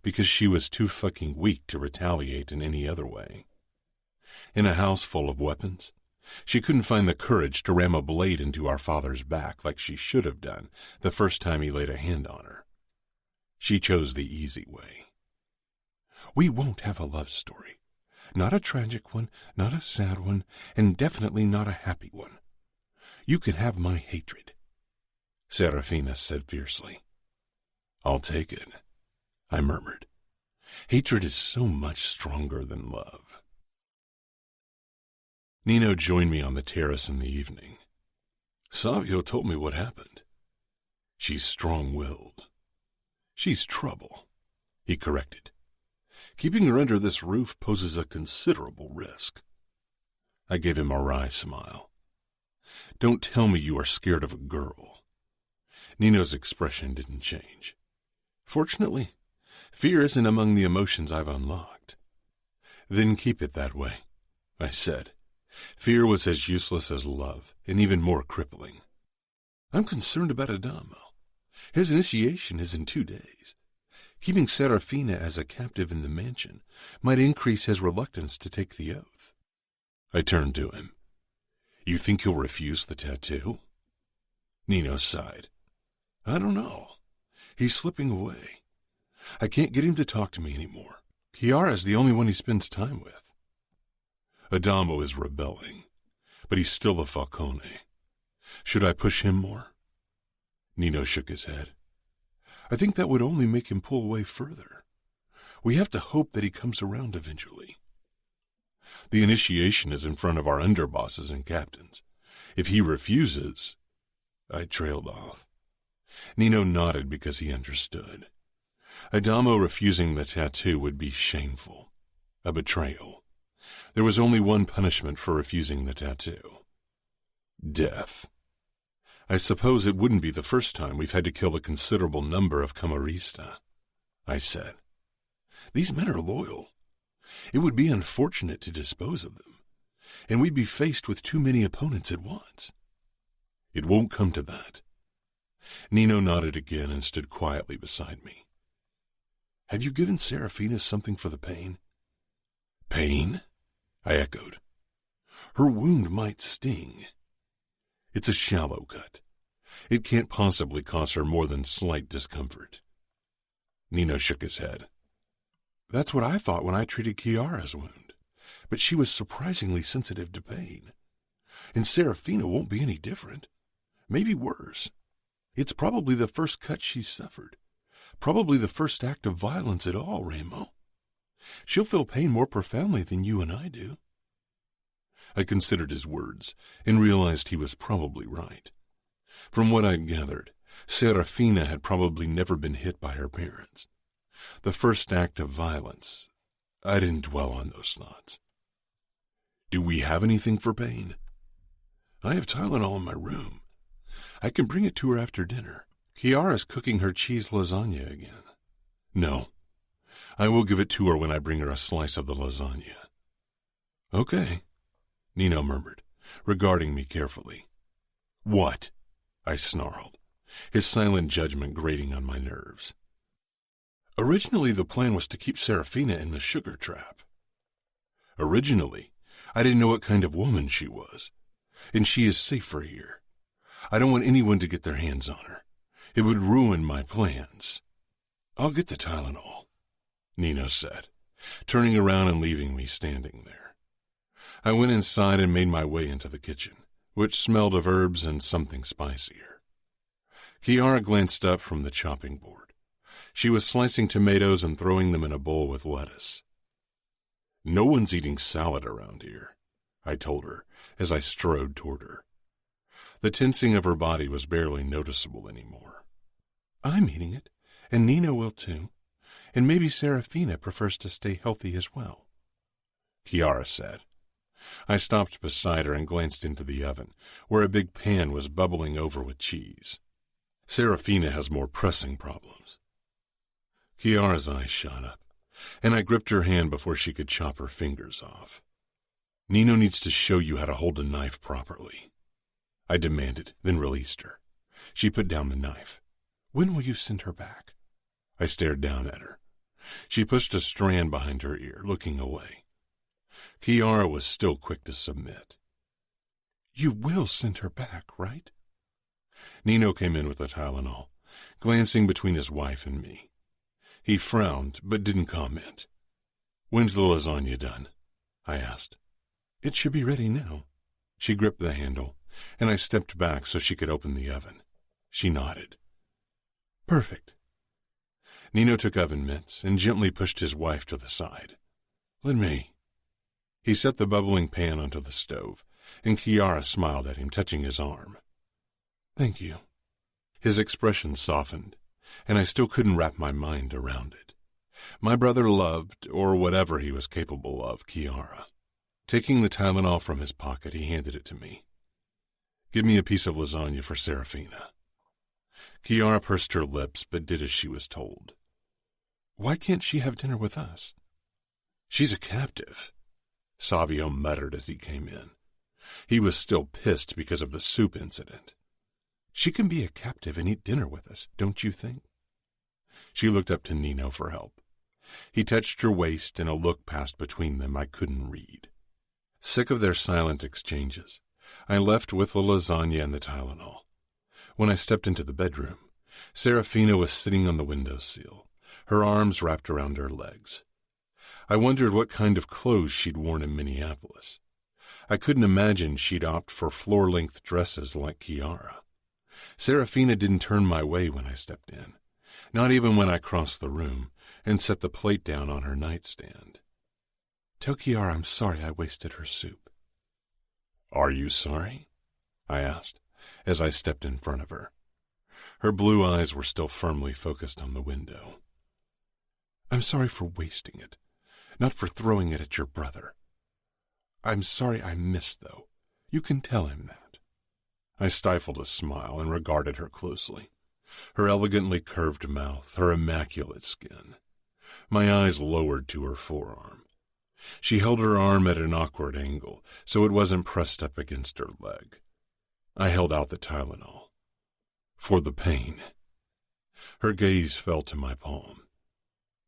because she was too fucking weak to retaliate in any other way. In a house full of weapons, she couldn't find the courage to ram a blade into our father's back like she should have done the first time he laid a hand on her. She chose the easy way. We won't have a love story. Not a tragic one, not a sad one, and definitely not a happy one. You can have my hatred, Serafina said fiercely. I'll take it, I murmured. Hatred is so much stronger than love. Nino joined me on the terrace in the evening. Savio told me what happened. She's strong-willed. She's trouble, he corrected. Keeping her under this roof poses a considerable risk. I gave him a wry smile. Don't tell me you are scared of a girl. Nino's expression didn't change. Fortunately, fear isn't among the emotions I've unlocked. Then keep it that way, I said. Fear was as useless as love, and even more crippling. I'm concerned about Adamo. His initiation is in 2 days. Keeping Serafina as a captive in the mansion might increase his reluctance to take the oath. I turned to him. You think he'll refuse the tattoo? Nino sighed. I don't know. He's slipping away. I can't get him to talk to me anymore. Chiara's the only one he spends time with. Adamo is rebelling, but he's still a Falcone. Should I push him more? Nino shook his head. I think that would only make him pull away further. We have to hope that he comes around eventually. The initiation is in front of our underbosses and captains. If he refuses... I trailed off. Nino nodded because he understood. Adamo refusing the tattoo would be shameful. A betrayal. There was only one punishment for refusing the tattoo. Death. I suppose it wouldn't be the first time we've had to kill a considerable number of Camorrista, I said. These men are loyal. It would be unfortunate to dispose of them, and we'd be faced with too many opponents at once. It won't come to that. Nino nodded again and stood quietly beside me. Have you given Serafina something for the pain? Pain? I echoed. Her wound might sting. It's a shallow cut. It can't possibly cause her more than slight discomfort. Nino shook his head. That's what I thought when I treated Chiara's wound, but she was surprisingly sensitive to pain. And Serafina won't be any different. Maybe worse. It's probably the first cut she's suffered. Probably the first act of violence at all, Ramo. She'll feel pain more profoundly than you and I do. I considered his words and realized he was probably right. From what I'd gathered, Serafina had probably never been hit by her parents. The first act of violence, I didn't dwell on those thoughts. Do we have anything for pain? I have Tylenol in my room. I can bring it to her after dinner. Kiara's cooking her cheese lasagna again. No, I will give it to her when I bring her a slice of the lasagna. Okay, Nino murmured, regarding me carefully. What? I snarled, his silent judgment grating on my nerves. Originally, the plan was to keep Serafina in the sugar trap. Originally, I didn't know what kind of woman she was, and she is safer here. I don't want anyone to get their hands on her. It would ruin my plans. I'll get the Tylenol, Nino said, turning around and leaving me standing there. I went inside and made my way into the kitchen, which smelled of herbs and something spicier. Kiara glanced up from the chopping board. She was slicing tomatoes and throwing them in a bowl with lettuce. No one's eating salad around here, I told her as I strode toward her. The tensing of her body was barely noticeable anymore. I'm eating it, and Nino will too, and maybe Serafina prefers to stay healthy as well, Kiara said. I stopped beside her and glanced into the oven, where a big pan was bubbling over with cheese. Serafina has more pressing problems. Kiara's eyes shot up, and I gripped her hand before she could chop her fingers off. Nino needs to show you how to hold a knife properly, I demanded, then released her. She put down the knife. When will you send her back? I stared down at her. She pushed a strand behind her ear, looking away. Kiara was still quick to submit. You will send her back, right? Nino came in with the Tylenol, glancing between his wife and me. He frowned, but didn't comment. When's the lasagna done? I asked. It should be ready now. She gripped the handle, and I stepped back so she could open the oven. She nodded. Perfect. Nino took oven mitts and gently pushed his wife to the side. Let me. He set the bubbling pan onto the stove, and Kiara smiled at him, touching his arm. Thank you. His expression softened, and I still couldn't wrap my mind around it. My brother loved, or whatever he was capable of, Kiara. Taking the Tylenol from his pocket, he handed it to me. Give me a piece of lasagna for Serafina. Kiara pursed her lips, but did as she was told. Why can't she have dinner with us? She's a captive, Savio muttered as he came in. He was still pissed because of the soup incident. She can be a captive and eat dinner with us, don't you think? She looked up to Nino for help. He touched her waist, and a look passed between them I couldn't read. Sick of their silent exchanges, I left with the lasagna and the Tylenol. When I stepped into the bedroom, Serafina was sitting on the windowsill, her arms wrapped around her legs. I wondered what kind of clothes she'd worn in Minneapolis. I couldn't imagine she'd opt for floor-length dresses like Kiara. Serafina didn't turn my way when I stepped in, not even when I crossed the room and set the plate down on her nightstand. Tell Kiara I'm sorry I wasted her soup. Are you sorry? I asked as I stepped in front of her. Her blue eyes were still firmly focused on the window. I'm sorry for wasting it, not for throwing it at your brother. I'm sorry I missed, though. You can tell him that. I stifled a smile and regarded her closely. Her elegantly curved mouth, her immaculate skin. My eyes lowered to her forearm. She held her arm at an awkward angle, so it wasn't pressed up against her leg. I held out the Tylenol. For the pain. Her gaze fell to my palm.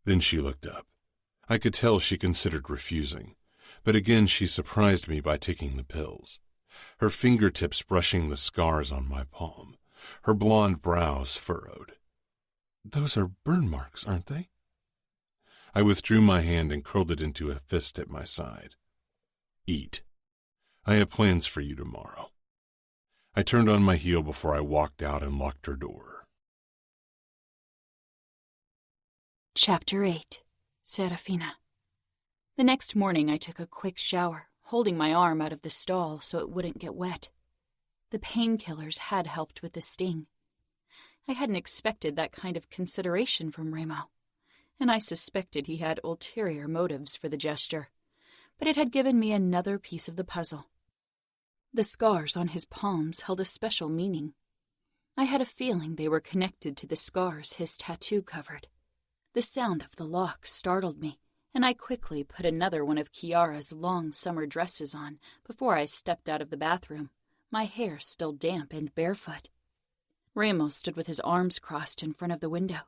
Then she looked up. I could tell she considered refusing, but again she surprised me by taking the pills, her fingertips brushing the scars on my palm, her blonde brows furrowed. Those are burn marks, aren't they? I withdrew my hand and curled it into a fist at my side. Eat. I have plans for you tomorrow. I turned on my heel before I walked out and locked her door. Chapter 8. Serafina. The next morning I took a quick shower, holding my arm out of the stall so it wouldn't get wet. The painkillers had helped with the sting. I hadn't expected that kind of consideration from Remo, and I suspected he had ulterior motives for the gesture, but it had given me another piece of the puzzle. The scars on his palms held a special meaning. I had a feeling they were connected to the scars his tattoo covered. The sound of the lock startled me, and I quickly put another one of Kiara's long summer dresses on before I stepped out of the bathroom, my hair still damp and barefoot. Ramos stood with his arms crossed in front of the window,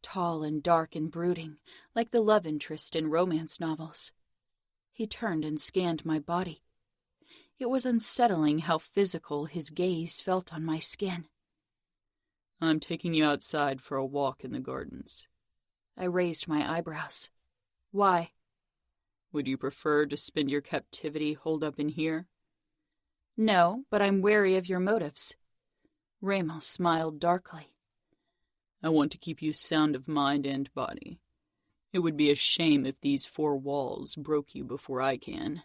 tall and dark and brooding, like the love interest in romance novels. He turned and scanned my body. It was unsettling how physical his gaze felt on my skin. I'm taking you outside for a walk in the gardens. I raised my eyebrows. Why? Would you prefer to spend your captivity holed up in here? No, but I'm wary of your motives. Ramos smiled darkly. I want to keep you sound of mind and body. It would be a shame if these four walls broke you before I can.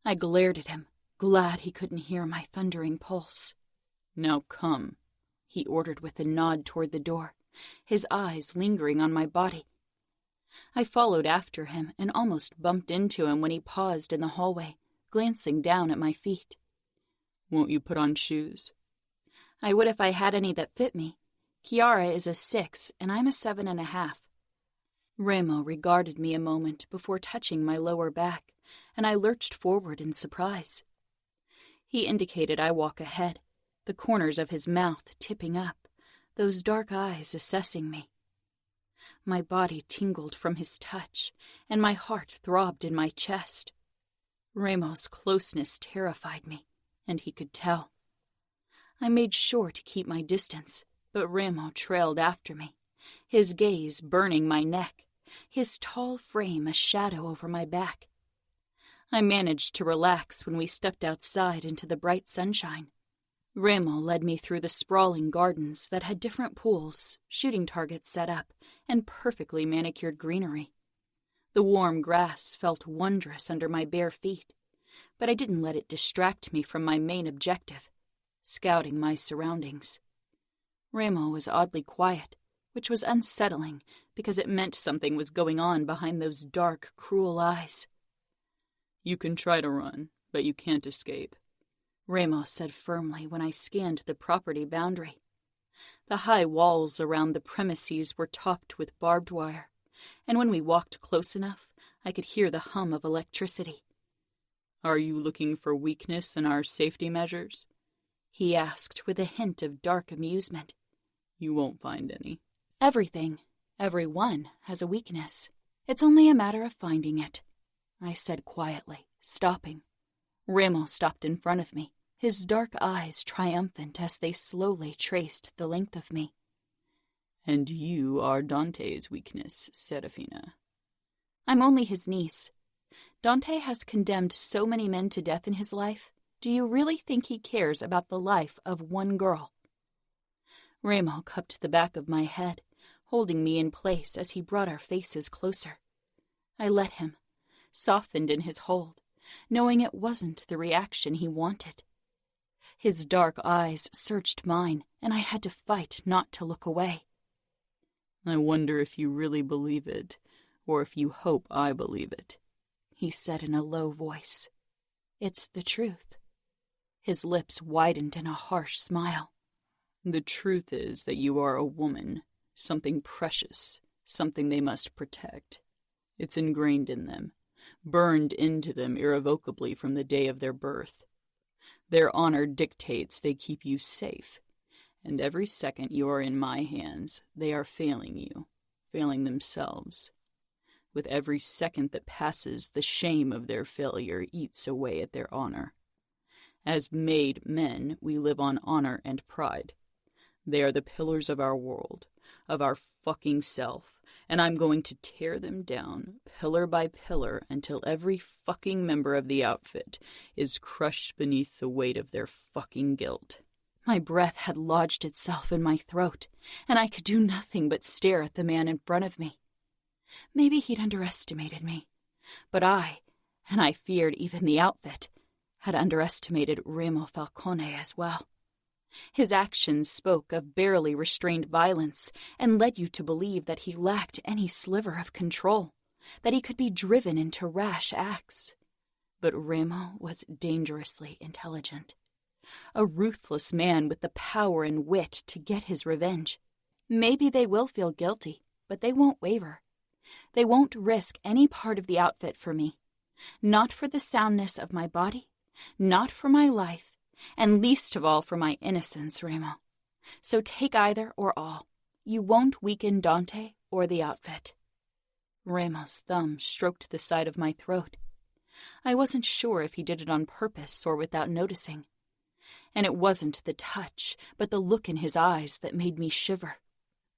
I glared at him, glad he couldn't hear my thundering pulse. Now come, he ordered with a nod toward the door, his eyes lingering on my body. I followed after him and almost bumped into him when he paused in the hallway, glancing down at my feet. Won't you put on shoes? I would if I had any that fit me. Kiara is a 6, and I'm a 7.5. Ramo regarded me a moment before touching my lower back, and I lurched forward in surprise. He indicated I walk ahead, the corners of his mouth tipping up, those dark eyes assessing me. My body tingled from his touch, and my heart throbbed in my chest. Ramos' closeness terrified me, and he could tell. I made sure to keep my distance, but Ramo trailed after me, his gaze burning my neck, his tall frame a shadow over my back. I managed to relax when we stepped outside into the bright sunshine. Ramo led me through the sprawling gardens that had different pools, shooting targets set up, and perfectly manicured greenery. The warm grass felt wondrous under my bare feet, but I didn't let it distract me from my main objective, scouting my surroundings. Ramo was oddly quiet, which was unsettling because it meant something was going on behind those dark, cruel eyes. You can try to run, but you can't escape, Ramos said firmly when I scanned the property boundary. The high walls around the premises were topped with barbed wire, and when we walked close enough, I could hear the hum of electricity. Are you looking for weakness in our safety measures? He asked with a hint of dark amusement. You won't find any. Everyone has a weakness. It's only a matter of finding it, I said quietly, stopping. Ramo stopped in front of me, his dark eyes triumphant as they slowly traced the length of me. And you are Dante's weakness, Serafina. I'm only his niece. Dante has condemned so many men to death in his life. Do you really think he cares about the life of one girl? Ramo cupped the back of my head, holding me in place as he brought our faces closer. I let him, softened in his hold, knowing it wasn't the reaction he wanted. His dark eyes searched mine, and I had to fight not to look away. I wonder if you really believe it, or if you hope I believe it, he said in a low voice. It's the truth. His lips widened in a harsh smile. The truth is that you are a woman, something precious, something they must protect. It's ingrained in them, burned into them irrevocably from the day of their birth. Their honor dictates they keep you safe, and every second you are in my hands, they are failing you, failing themselves. With every second that passes, the shame of their failure eats away at their honor. As made men, we live on honor and pride. They are the pillars of our world, of our fucking self, and I'm going to tear them down, pillar by pillar, until every fucking member of the outfit is crushed beneath the weight of their fucking guilt. My breath had lodged itself in my throat, and I could do nothing but stare at the man in front of me. Maybe he'd underestimated me, but I feared even the outfit, had underestimated Remo Falcone as well. His actions spoke of barely restrained violence and led you to believe that he lacked any sliver of control, that he could be driven into rash acts. But Remo was dangerously intelligent. A ruthless man with the power and wit to get his revenge. Maybe they will feel guilty, but they won't waver. They won't risk any part of the outfit for me. Not for the soundness of my body, not for my life, and least of all for my innocence, Remo. So take either or all. You won't weaken Dante or the outfit. Remo's thumb stroked the side of my throat. I wasn't sure if he did it on purpose or without noticing. And it wasn't the touch, but the look in his eyes that made me shiver.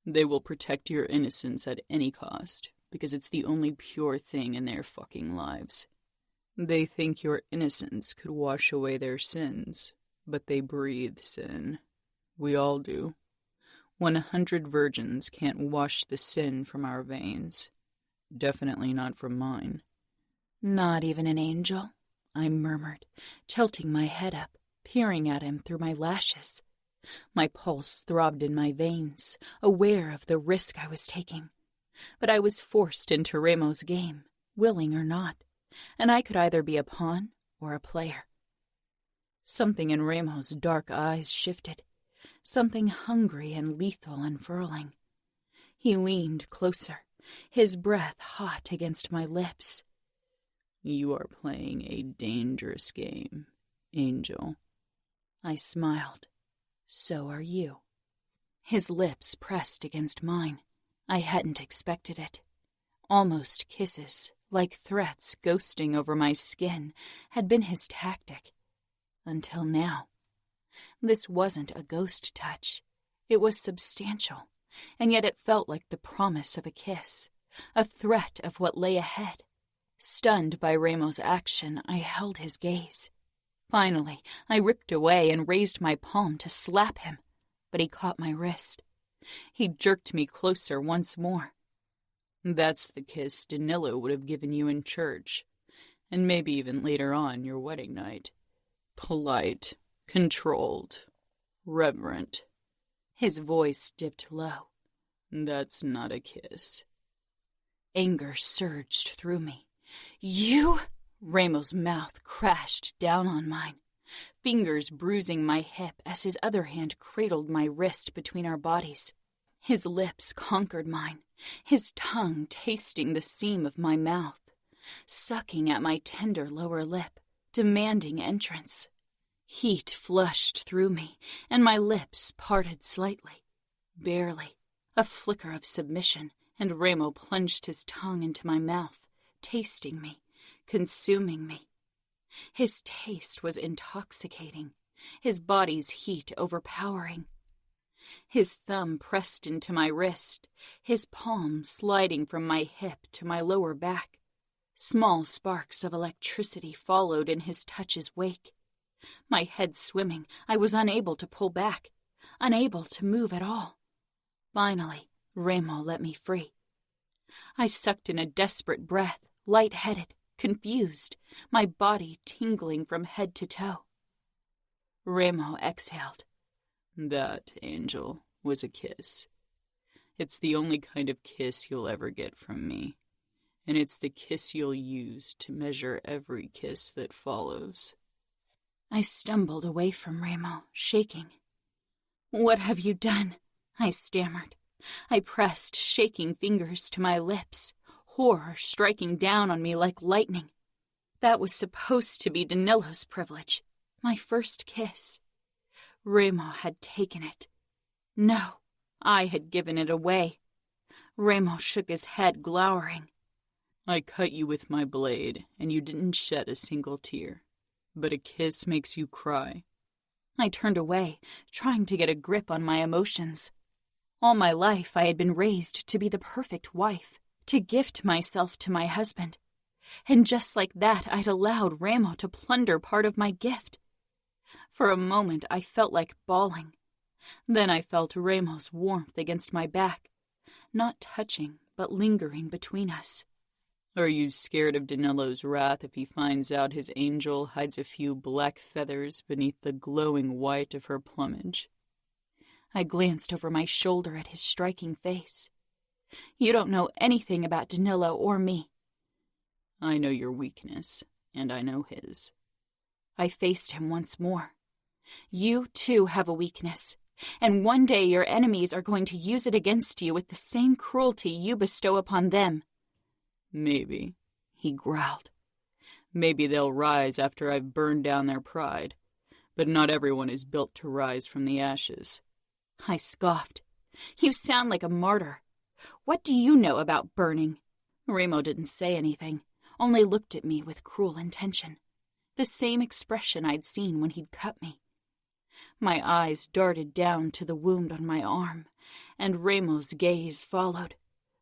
They will protect your innocence at any cost, because it's the only pure thing in their fucking lives. They think your innocence could wash away their sins, but they breathe sin. We all do. 100 virgins can't wash the sin from our veins. Definitely not from mine. Not even an angel, I murmured, tilting my head up, peering at him through my lashes. My pulse throbbed in my veins, aware of the risk I was taking. But I was forced into Remo's game, willing or not, and I could either be a pawn or a player. Something in Remo's dark eyes shifted, something hungry and lethal unfurling. He leaned closer, his breath hot against my lips. You are playing a dangerous game, Angel. I smiled. So are you. His lips pressed against mine. I hadn't expected it. Almost kisses, like threats ghosting over my skin, had been his tactic. Until now. This wasn't a ghost touch. It was substantial, and yet it felt like the promise of a kiss, a threat of what lay ahead. Stunned by Remo's action, I held his gaze. Finally, I ripped away and raised my palm to slap him, but he caught my wrist. He jerked me closer once more. That's the kiss Danilo would have given you in church, and maybe even later on your wedding night. Polite, controlled, reverent. His voice dipped low. That's not a kiss. Anger surged through me. You? Remo's mouth crashed down on mine, fingers bruising my hip as his other hand cradled my wrist between our bodies. His lips conquered mine, his tongue tasting the seam of my mouth, sucking at my tender lower lip, demanding entrance. Heat flushed through me, and my lips parted slightly, barely. A flicker of submission, and Remo plunged his tongue into my mouth, tasting me, consuming me. His taste was intoxicating, his body's heat overpowering. His thumb pressed into my wrist, his palm sliding from my hip to my lower back. Small sparks of electricity followed in his touch's wake. My head swimming, I was unable to pull back, unable to move at all. Finally, Remo let me free. I sucked in a desperate breath, lightheaded, confused, my body tingling from head to toe. Remo exhaled. That, Angel, was a kiss. It's the only kind of kiss you'll ever get from me, and it's the kiss you'll use to measure every kiss that follows. I stumbled away from Remo, shaking. What have you done? I stammered. I pressed shaking fingers to my lips, horror striking down on me like lightning. That was supposed to be Danilo's privilege, my first kiss. Remo had taken it. No, I had given it away. Remo shook his head, glowering. I cut you with my blade, and you didn't shed a single tear. But a kiss makes you cry. I turned away, trying to get a grip on my emotions. All my life I had been raised to be the perfect wife, to gift myself to my husband. And just like that, I'd allowed Remo to plunder part of my gift. For a moment, I felt like bawling. Then I felt Remo's warmth against my back, not touching, but lingering between us. Are you scared of Danillo's wrath if he finds out his angel hides a few black feathers beneath the glowing white of her plumage? I glanced over my shoulder at his striking face. You don't know anything about Danillo or me. I know your weakness, and I know his. I faced him once more. You, too, have a weakness, and one day your enemies are going to use it against you with the same cruelty you bestow upon them. Maybe, he growled. Maybe they'll rise after I've burned down their pride, but not everyone is built to rise from the ashes. I scoffed. You sound like a martyr. What do you know about burning? Ramo didn't say anything, only looked at me with cruel intention. The same expression I'd seen when he'd cut me. My eyes darted down to the wound on my arm, and Ramo's gaze followed.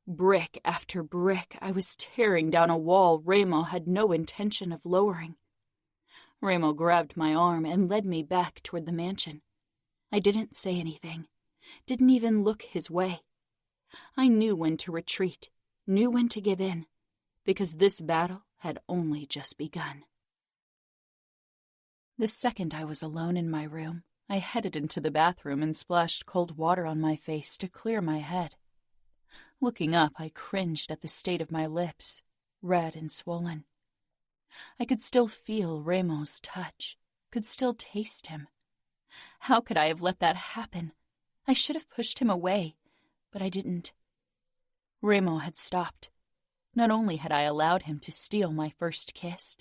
Brick after brick, I was tearing down a wall Ramo had no intention of lowering. Ramo grabbed my arm and led me back toward the mansion. I didn't say anything, didn't even look his way. I knew when to retreat, knew when to give in, because this battle had only just begun. The second I was alone in my room, I headed into the bathroom and splashed cold water on my face to clear my head. Looking up, I cringed at the state of my lips, red and swollen. I could still feel Ramo's touch, could still taste him. How could I have let that happen? I should have pushed him away, but I didn't. Ramo had stopped. Not only had I allowed him to steal my first kiss,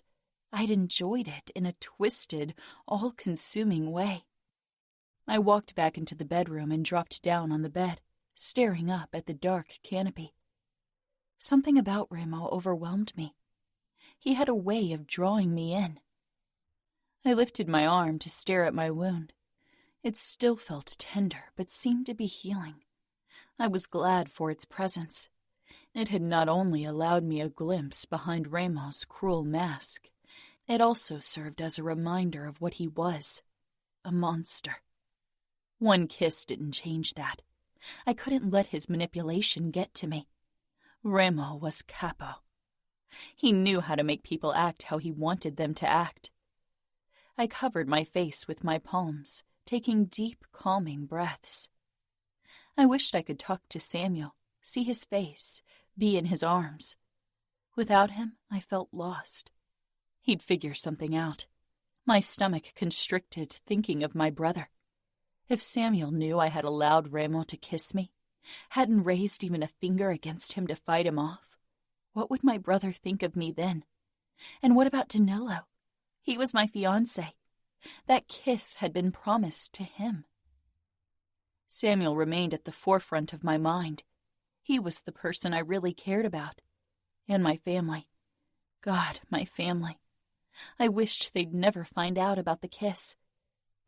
I'd enjoyed it in a twisted, all-consuming way. I walked back into the bedroom and dropped down on the bed, staring up at the dark canopy. Something about Ramo overwhelmed me. He had a way of drawing me in. I lifted my arm to stare at my wound. It still felt tender, but seemed to be healing. I was glad for its presence. It had not only allowed me a glimpse behind Ramo's cruel mask, it also served as a reminder of what he was, a monster. One kiss didn't change that. I couldn't let his manipulation get to me. Ramo was capo. He knew how to make people act how he wanted them to act. I covered my face with my palms, taking deep, calming breaths. I wished I could talk to Samuel, see his face, be in his arms. Without him, I felt lost. He'd figure something out. My stomach constricted, thinking of my brother. If Samuel knew I had allowed Ramo to kiss me, hadn't raised even a finger against him to fight him off, what would my brother think of me then? And what about Danilo? He was my fiancé. That kiss had been promised to him. Samuel remained at the forefront of my mind. He was the person I really cared about. And my family. God, my family. I wished they'd never find out about the kiss,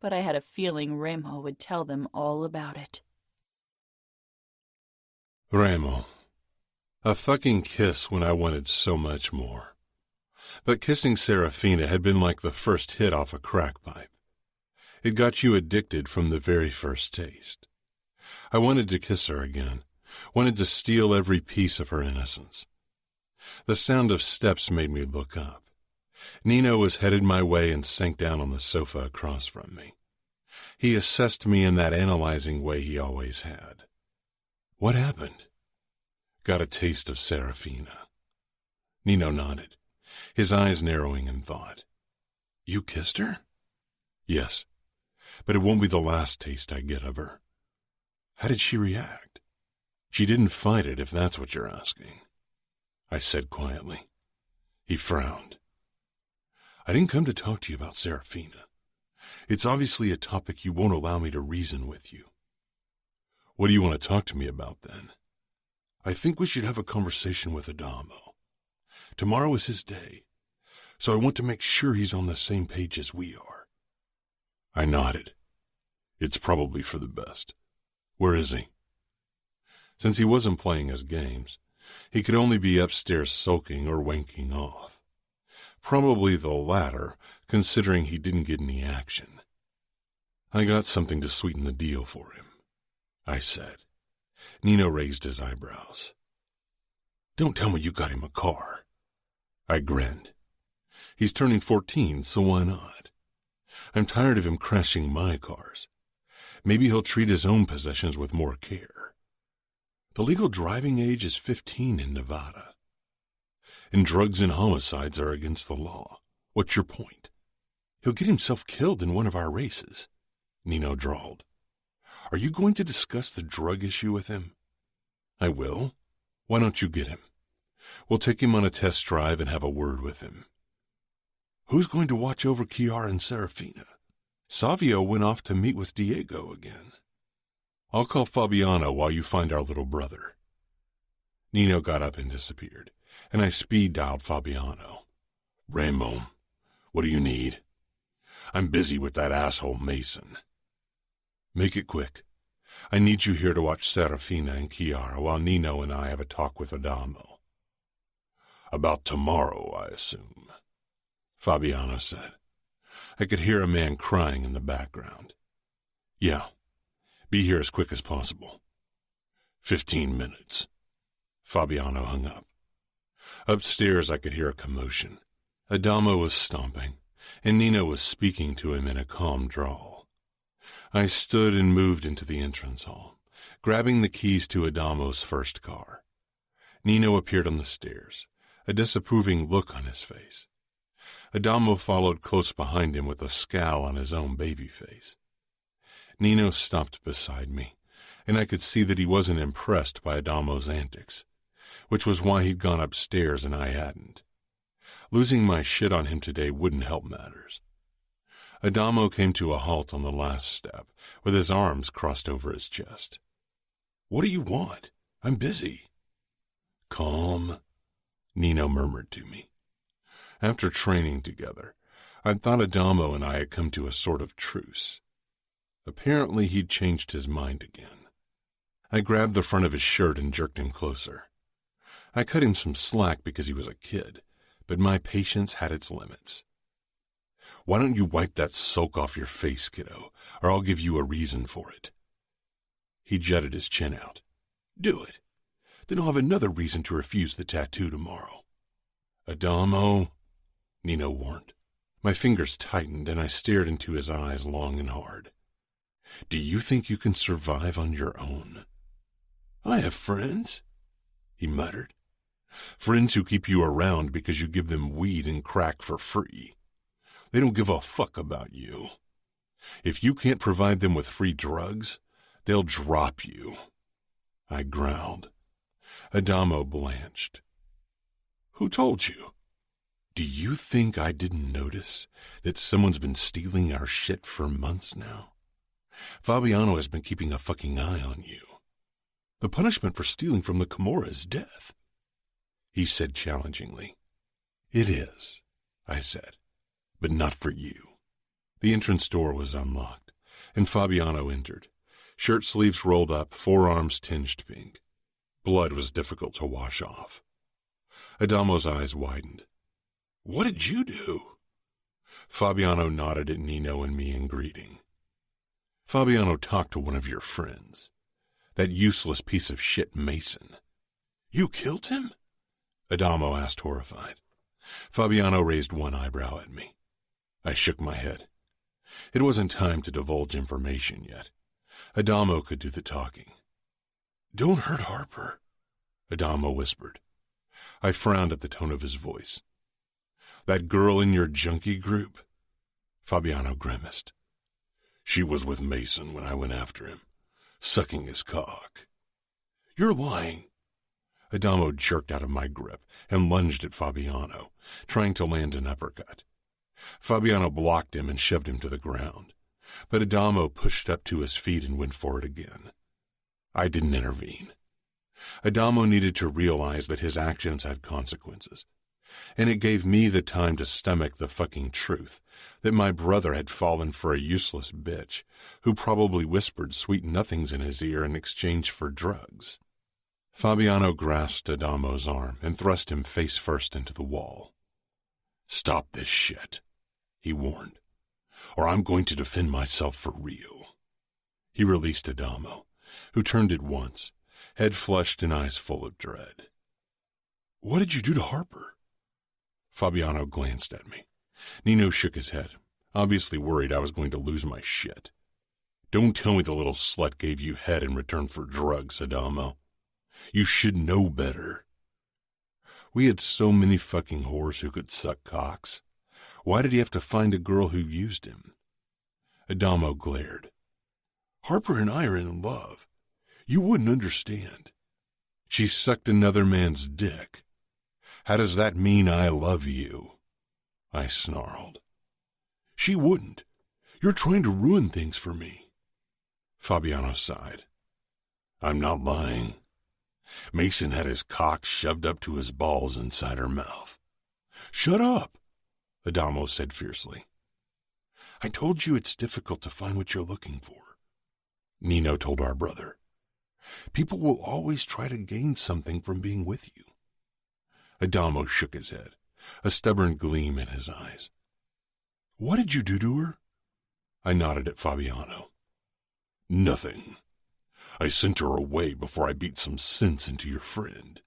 but I had a feeling Ramo would tell them all about it. Ramo. A fucking kiss when I wanted so much more. But kissing Serafina had been like the first hit off a crack pipe. It got you addicted from the very first taste. I wanted to kiss her again, wanted to steal every piece of her innocence. The sound of steps made me look up. Nino was headed my way and sank down on the sofa across from me. He assessed me in that analyzing way he always had. What happened? Got a taste of Serafina. Nino nodded, his eyes narrowing in thought. You kissed her? Yes, but it won't be the last taste I get of her. How did she react? She didn't fight it, if that's what you're asking, I said quietly. He frowned. I didn't come to talk to you about Serafina. It's obviously a topic you won't allow me to reason with you. What do you want to talk to me about, then? I think we should have a conversation with Adamo. Tomorrow is his day, so I want to make sure he's on the same page as we are. I nodded. It's probably for the best. Where is he? Since he wasn't playing his games, he could only be upstairs sulking or wanking off. Probably the latter, considering he didn't get any action. I got something to sweeten the deal for him, I said. Nino raised his eyebrows. Don't tell me you got him a car. I grinned. He's turning 14, so why not? I'm tired of him crashing my cars. Maybe he'll treat his own possessions with more care. The legal driving age is 15 in Nevada. And drugs and homicides are against the law. What's your point? He'll get himself killed in one of our races, Nino drawled. Are you going to discuss the drug issue with him? I will. Why don't you get him? We'll take him on a test drive and have a word with him. Who's going to watch over Chiara and Serafina? Savio went off to meet with Diego again. I'll call Fabiano while you find our little brother. Nino got up and disappeared, and I speed-dialed Fabiano. Ramo, what do you need? I'm busy with that asshole Mason. Make it quick. I need you here to watch Serafina and Chiara while Nino and I have a talk with Adamo. About tomorrow, I assume, Fabiano said. I could hear a man crying in the background. Yeah, be here as quick as possible. 15 minutes. Fabiano hung up. Upstairs I could hear a commotion. Adamo was stomping, and Nino was speaking to him in a calm drawl. I stood and moved into the entrance hall, grabbing the keys to Adamo's first car. Nino appeared on the stairs, a disapproving look on his face. Adamo followed close behind him with a scowl on his own baby face. Nino stopped beside me, and I could see that he wasn't impressed by Adamo's antics, which was why he'd gone upstairs and I hadn't. Losing my shit on him today wouldn't help matters. Adamo came to a halt on the last step, with his arms crossed over his chest. What do you want? I'm busy. Calm, Nino murmured to me. After training together, I thought Adamo and I had come to a sort of truce. Apparently he'd changed his mind again. I grabbed the front of his shirt and jerked him closer. I cut him some slack because he was a kid, but my patience had its limits. Why don't you wipe that soak off your face, kiddo, or I'll give you a reason for it. He jutted his chin out. Do it. Then I'll have another reason to refuse the tattoo tomorrow. Adamo, Nino warned. My fingers tightened and I stared into his eyes long and hard. Do you think you can survive on your own? I have friends, he muttered. Friends who keep you around because you give them weed and crack for free. They don't give a fuck about you. If you can't provide them with free drugs, they'll drop you. I growled. Adamo blanched. Who told you? Do you think I didn't notice that someone's been stealing our shit for months now? Fabiano has been keeping a fucking eye on you. The punishment for stealing from the Camorra is death, he said challengingly. It is, I said, but not for you. The entrance door was unlocked, and Fabiano entered, shirt sleeves rolled up, forearms tinged pink. Blood was difficult to wash off. Adamo's eyes widened. What did you do? Fabiano nodded at Nino and me in greeting. Fabiano talked to one of your friends. That useless piece of shit Mason. You killed him? Adamo asked, horrified. Fabiano raised one eyebrow at me. I shook my head. It wasn't time to divulge information yet. Adamo could do the talking. Don't hurt Harper, Adamo whispered. I frowned at the tone of his voice. That girl in your junkie group? Fabiano grimaced. She was with Mason when I went after him, sucking his cock. You're lying. Adamo jerked out of my grip and lunged at Fabiano, trying to land an uppercut. Fabiano blocked him and shoved him to the ground, but Adamo pushed up to his feet and went for it again. I didn't intervene. Adamo needed to realize that his actions had consequences, and it gave me the time to stomach the fucking truth that my brother had fallen for a useless bitch who probably whispered sweet nothings in his ear in exchange for drugs. Fabiano grasped Adamo's arm and thrust him face first into the wall. Stop this shit, he warned, or I'm going to defend myself for real. He released Adamo, who turned at once, head flushed and eyes full of dread. What did you do to Harper? Fabiano glanced at me. Nino shook his head, obviously worried I was going to lose my shit. Don't tell me the little slut gave you head in return for drugs, Adamo. You should know better. We had so many fucking whores who could suck cocks. Why did he have to find a girl who used him? Adamo glared. Harper and I are in love. You wouldn't understand. She sucked another man's dick. How does that mean I love you? I snarled. She wouldn't. You're trying to ruin things for me. Fabiano sighed. I'm not lying. Mason had his cock shoved up to his balls inside her mouth. Shut up, Adamo said fiercely. I told you it's difficult to find what you're looking for. Nino told our brother. People will always try to gain something from being with you. Adamo shook his head, a stubborn gleam in his eyes. What did you do to her? I nodded at Fabiano. Nothing. I sent her away before I beat some sense into your friend.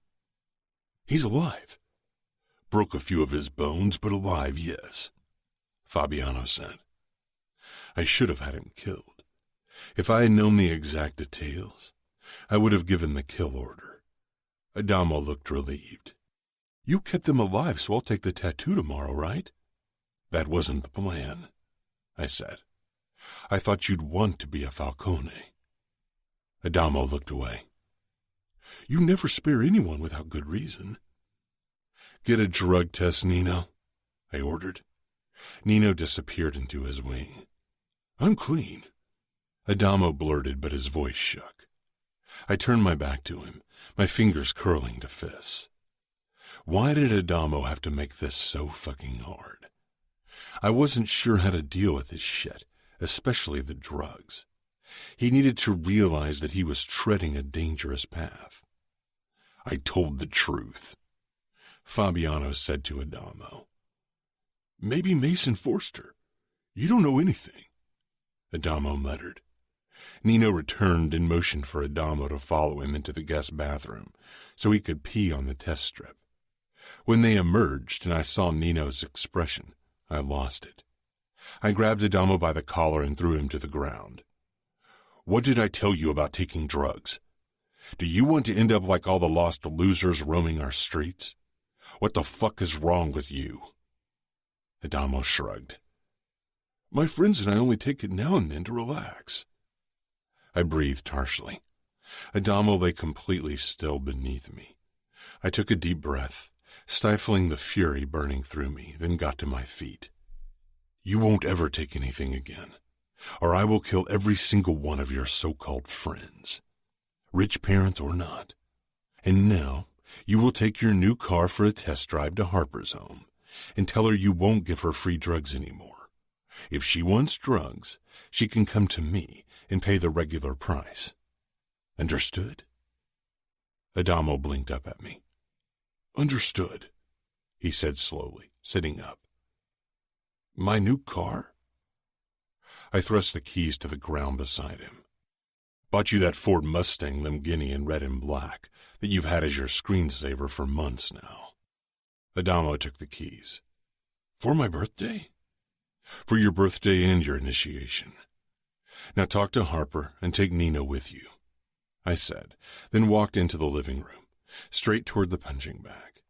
He's alive. Broke a few of his bones, but alive, yes, Fabiano said. I should have had him killed. If I had known the exact details, I would have given the kill order. Adamo looked relieved. You kept them alive, so I'll take the tattoo tomorrow, right? That wasn't the plan, I said. I thought you'd want to be a Falcone. Adamo looked away. You never spare anyone without good reason. Get a drug test, Nino, I ordered. Nino disappeared into his wing. I'm clean, Adamo blurted, but his voice shook. I turned my back to him, my fingers curling to fists. Why did Adamo have to make this so fucking hard? I wasn't sure how to deal with his shit, especially the drugs. He needed to realize that he was treading a dangerous path. I told the truth, Fabiano said to Adamo. Maybe Mason forced her. You don't know anything, Adamo muttered. Nino returned and motioned for Adamo to follow him into the guest bathroom so he could pee on the test strip. When they emerged and I saw Nino's expression, I lost it. I grabbed Adamo by the collar and threw him to the ground. What did I tell you about taking drugs? Do you want to end up like all the lost losers roaming our streets? What the fuck is wrong with you? Adamo shrugged. My friends and I only take it now and then to relax. I breathed harshly. Adamo lay completely still beneath me. I took a deep breath, stifling the fury burning through me, then got to my feet. You won't ever take anything again, or I will kill every single one of your so-called friends, rich parents or not. And now you will take your new car for a test drive to Harper's home and tell her you won't give her free drugs anymore. If she wants drugs, she can come to me and pay the regular price. Understood? Adamo blinked up at me. Understood, he said slowly, sitting up. My new car? I thrust the keys to the ground beside him. Bought you that Ford Mustang Lamborghini in red and black that you've had as your screensaver for months now. Adamo took the keys. For my birthday? For your birthday and your initiation. Now talk to Harper and take Nino with you, I said, then walked into the living room, straight toward the punching bag.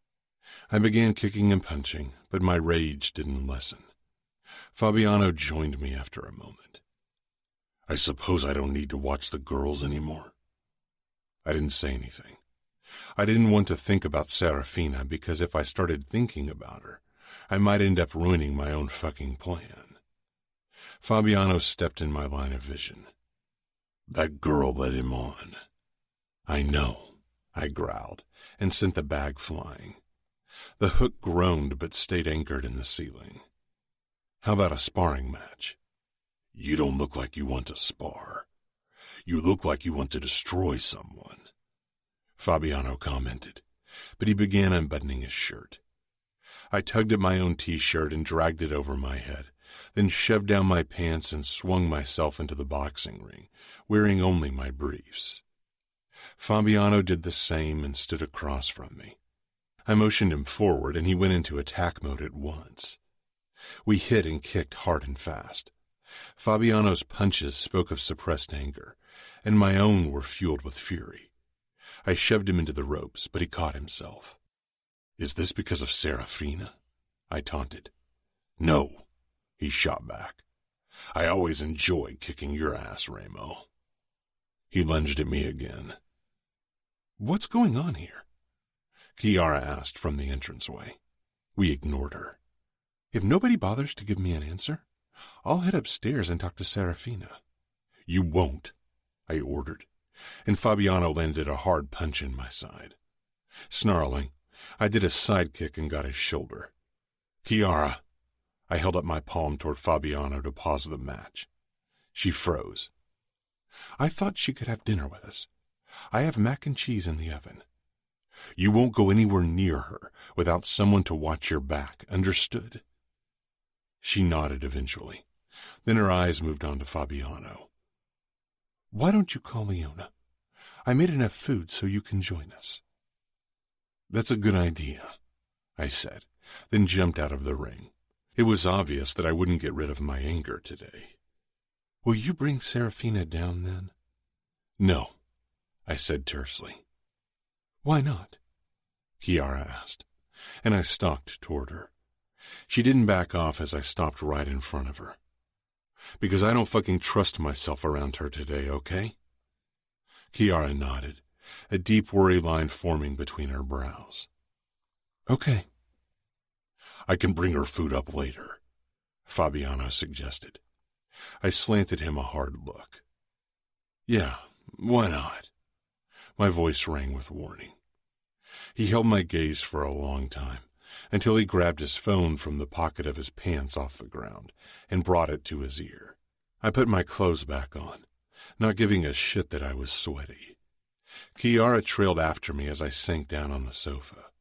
I began kicking and punching, but my rage didn't lessen. Fabiano joined me after a moment. I suppose I don't need to watch the girls anymore. I didn't say anything. I didn't want to think about Serafina because if I started thinking about her, I might end up ruining my own fucking plan. Fabiano stepped in my line of vision. That girl led him on. I know, I growled, and sent the bag flying. The hook groaned but stayed anchored in the ceiling. How about a sparring match? You don't look like you want to spar. You look like you want to destroy someone, Fabiano commented, but he began unbuttoning his shirt. I tugged at my own t-shirt and dragged it over my head, then shoved down my pants and swung myself into the boxing ring, wearing only my briefs. Fabiano did the same and stood across from me. I motioned him forward, and he went into attack mode at once. We hit and kicked hard and fast. Fabiano's punches spoke of suppressed anger, and my own were fueled with fury. I shoved him into the ropes, but he caught himself. "Is this because of Serafina?" I taunted. "No," he shot back. "I always enjoyed kicking your ass, Ramo." He lunged at me again. "What's going on here?" Kiara asked from the entranceway. We ignored her. "If nobody bothers to give me an answer, I'll head upstairs and talk to Serafina." "You won't," I ordered, and Fabiano landed a hard punch in my side. Snarling, I did a side kick and got his shoulder. "Kiara." I held up my palm toward Fabiano to pause the match. She froze. "I thought she could have dinner with us. I have mac and cheese in the oven." "You won't go anywhere near her without someone to watch your back, understood?" She nodded eventually. Then her eyes moved on to Fabiano. "Why don't you call Leona? I made enough food so you can join us." "That's a good idea," I said, then jumped out of the ring. It was obvious that I wouldn't get rid of my anger today. "Will you bring Serafina down then?" "No," I said tersely. "Why not?" Kiara asked, and I stalked toward her. She didn't back off as I stopped right in front of her. "Because I don't fucking trust myself around her today, okay?" Kiara nodded, a deep worry line forming between her brows. "Okay." "I can bring her food up later," Fabiano suggested. I slanted him a hard look. "Yeah, why not?" My voice rang with warning. He held my gaze for a long time, until he grabbed his phone from the pocket of his pants off the ground and brought it to his ear. I put my clothes back on, not giving a shit that I was sweaty. Kiara trailed after me as I sank down on the sofa.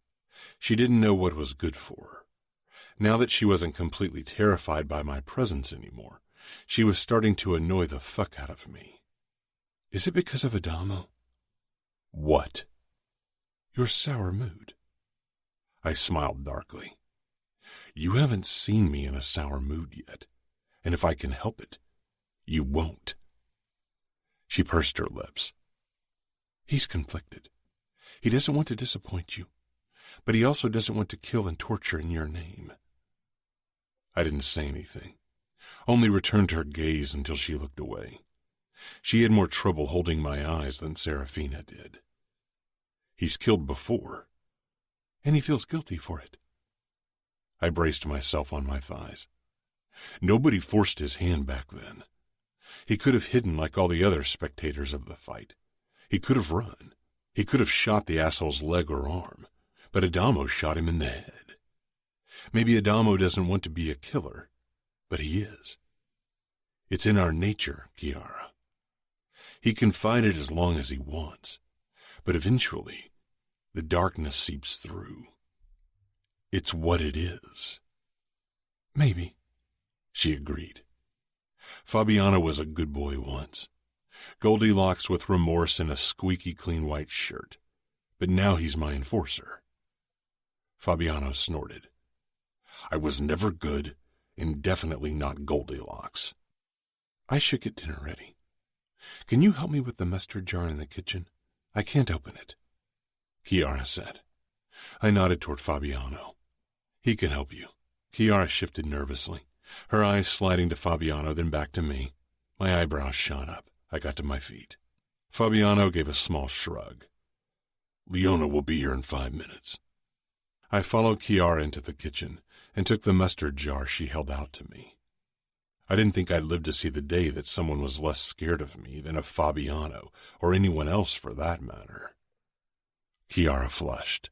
She didn't know what was good for her. Now that she wasn't completely terrified by my presence anymore, she was starting to annoy the fuck out of me. "Is it because of Adamo?" "What?" "Your sour mood." I smiled darkly. "You haven't seen me in a sour mood yet, and if I can help it, you won't." She pursed her lips. "He's conflicted. He doesn't want to disappoint you, but he also doesn't want to kill and torture in your name." I didn't say anything, only returned her gaze until she looked away. She had more trouble holding my eyes than Serafina did. "He's killed before, and he feels guilty for it." I braced myself on my thighs. Nobody forced his hand back then. He could have hidden like all the other spectators of the fight. He could have run. He could have shot the asshole's leg or arm, but Adamo shot him in the head. Maybe Adamo doesn't want to be a killer, but he is. It's in our nature, Kiara. He can fight it as long as he wants, but eventually the darkness seeps through. It's what it is. "Maybe," she agreed. Fabiano was a good boy once. Goldilocks with remorse in a squeaky clean white shirt. But now he's my enforcer. Fabiano snorted. "I was never good, and definitely not Goldilocks." "I should get dinner ready. Can you help me with the mustard jar in the kitchen? I can't open it," Kiara said. I nodded toward Fabiano. "He can help you." Kiara shifted nervously, her eyes sliding to Fabiano, then back to me. My eyebrows shot up. I got to my feet. Fabiano gave a small shrug. "Leona will be here in 5 minutes." I followed Kiara into the kitchen and took the mustard jar she held out to me. I didn't think I'd live to see the day that someone was less scared of me than of Fabiano, or anyone else for that matter. Kiara flushed.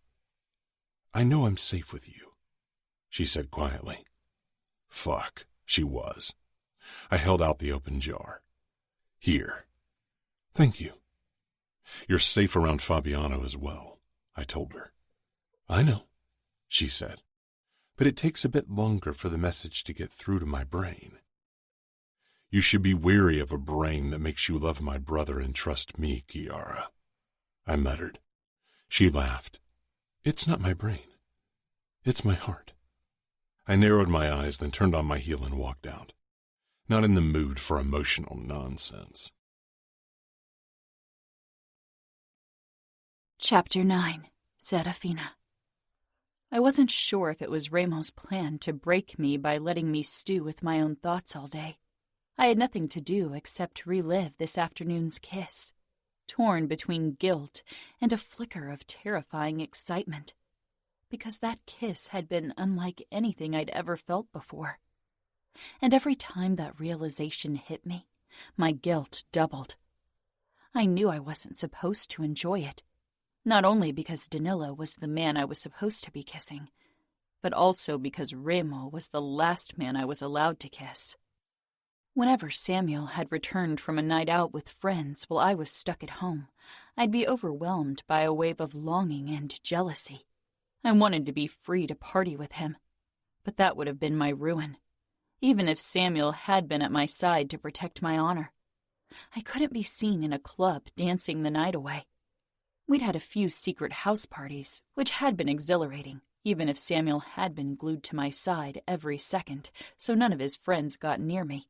"I know I'm safe with you," she said quietly. Fuck, she was. I held out the open jar. "Here." "Thank you." "You're safe around Fabiano as well," I told her. "I know," she said, "but it takes a bit longer for the message to get through to my brain." "You should be wary of a brain that makes you love my brother and trust me, Kiara," I muttered. She laughed. It's not my brain. It's my heart. I narrowed my eyes, then turned on my heel and walked out. Not in the mood for emotional nonsense. Chapter 9, Serafina. I wasn't sure if it was Ramo's plan to break me by letting me stew with my own thoughts all day. I had nothing to do except relive this afternoon's kiss, torn between guilt and a flicker of terrifying excitement, because that kiss had been unlike anything I'd ever felt before. And every time that realization hit me, my guilt doubled. I knew I wasn't supposed to enjoy it, not only because Danilo was the man I was supposed to be kissing, but also because Remo was the last man I was allowed to kiss. Whenever Samuel had returned from a night out with friends while I was stuck at home, I'd be overwhelmed by a wave of longing and jealousy. I wanted to be free to party with him, but that would have been my ruin, even if Samuel had been at my side to protect my honor. I couldn't be seen in a club dancing the night away. We'd had a few secret house parties, which had been exhilarating, even if Samuel had been glued to my side every second, so none of his friends got near me.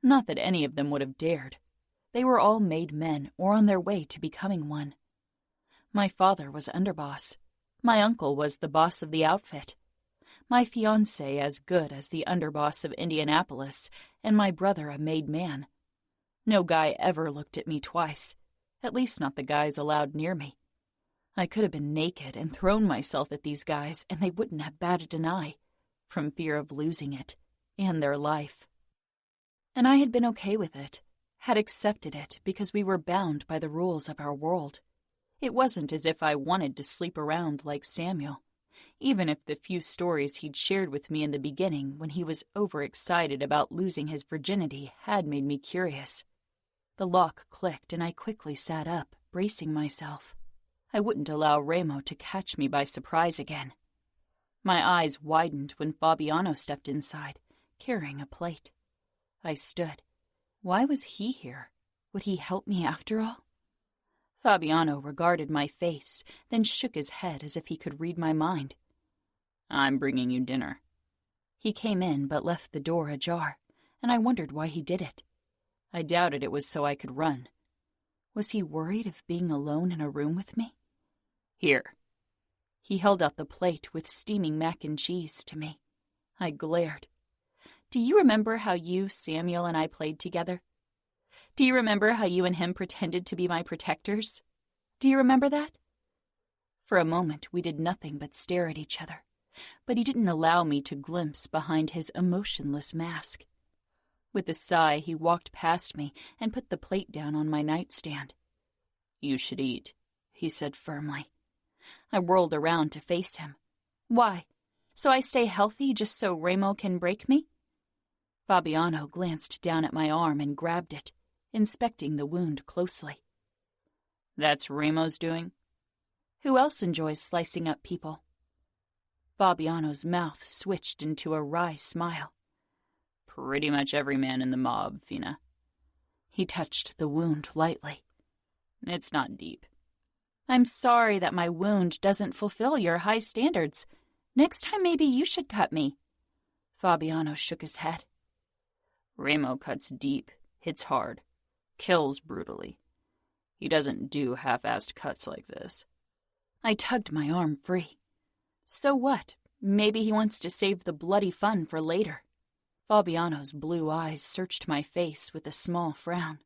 Not that any of them would have dared. They were all made men or on their way to becoming one. My father was underboss. My uncle was the boss of the outfit. My fiancé as good as the underboss of Indianapolis, and my brother a made man. No guy ever looked at me twice, at least not the guys allowed near me. I could have been naked and thrown myself at these guys, and they wouldn't have batted an eye, from fear of losing it, and their life. And I had been okay with it, had accepted it because we were bound by the rules of our world. It wasn't as if I wanted to sleep around like Samuel, even if the few stories he'd shared with me in the beginning when he was overexcited about losing his virginity had made me curious. The lock clicked and I quickly sat up, bracing myself. I wouldn't allow Remo to catch me by surprise again. My eyes widened when Fabiano stepped inside, carrying a plate. I stood. Why was he here? Would he help me after all? Fabiano regarded my face, then shook his head as if he could read my mind. I'm bringing you dinner. He came in but left the door ajar, and I wondered why he did it. I doubted it was so I could run. Was he worried of being alone in a room with me? Here. He held out the plate with steaming mac and cheese to me. I glared. Do you remember how you, Samuel, and I played together? Do you remember how you and him pretended to be my protectors? Do you remember that? For a moment, we did nothing but stare at each other, but he didn't allow me to glimpse behind his emotionless mask. With a sigh, he walked past me and put the plate down on my nightstand. You should eat, he said firmly. I whirled around to face him. Why? So I stay healthy just so Remo can break me? Fabiano glanced down at my arm and grabbed it, inspecting the wound closely. That's Remo's doing? Who else enjoys slicing up people? Fabiano's mouth switched into a wry smile. Pretty much every man in the mob, Fina. He touched the wound lightly. It's not deep. I'm sorry that my wound doesn't fulfill your high standards. Next time maybe you should cut me. Fabiano shook his head. Remo cuts deep, hits hard, kills brutally. He doesn't do half-assed cuts like this. I tugged my arm free. So what? Maybe he wants to save the bloody fun for later. Fabiano's blue eyes searched my face with a small frown.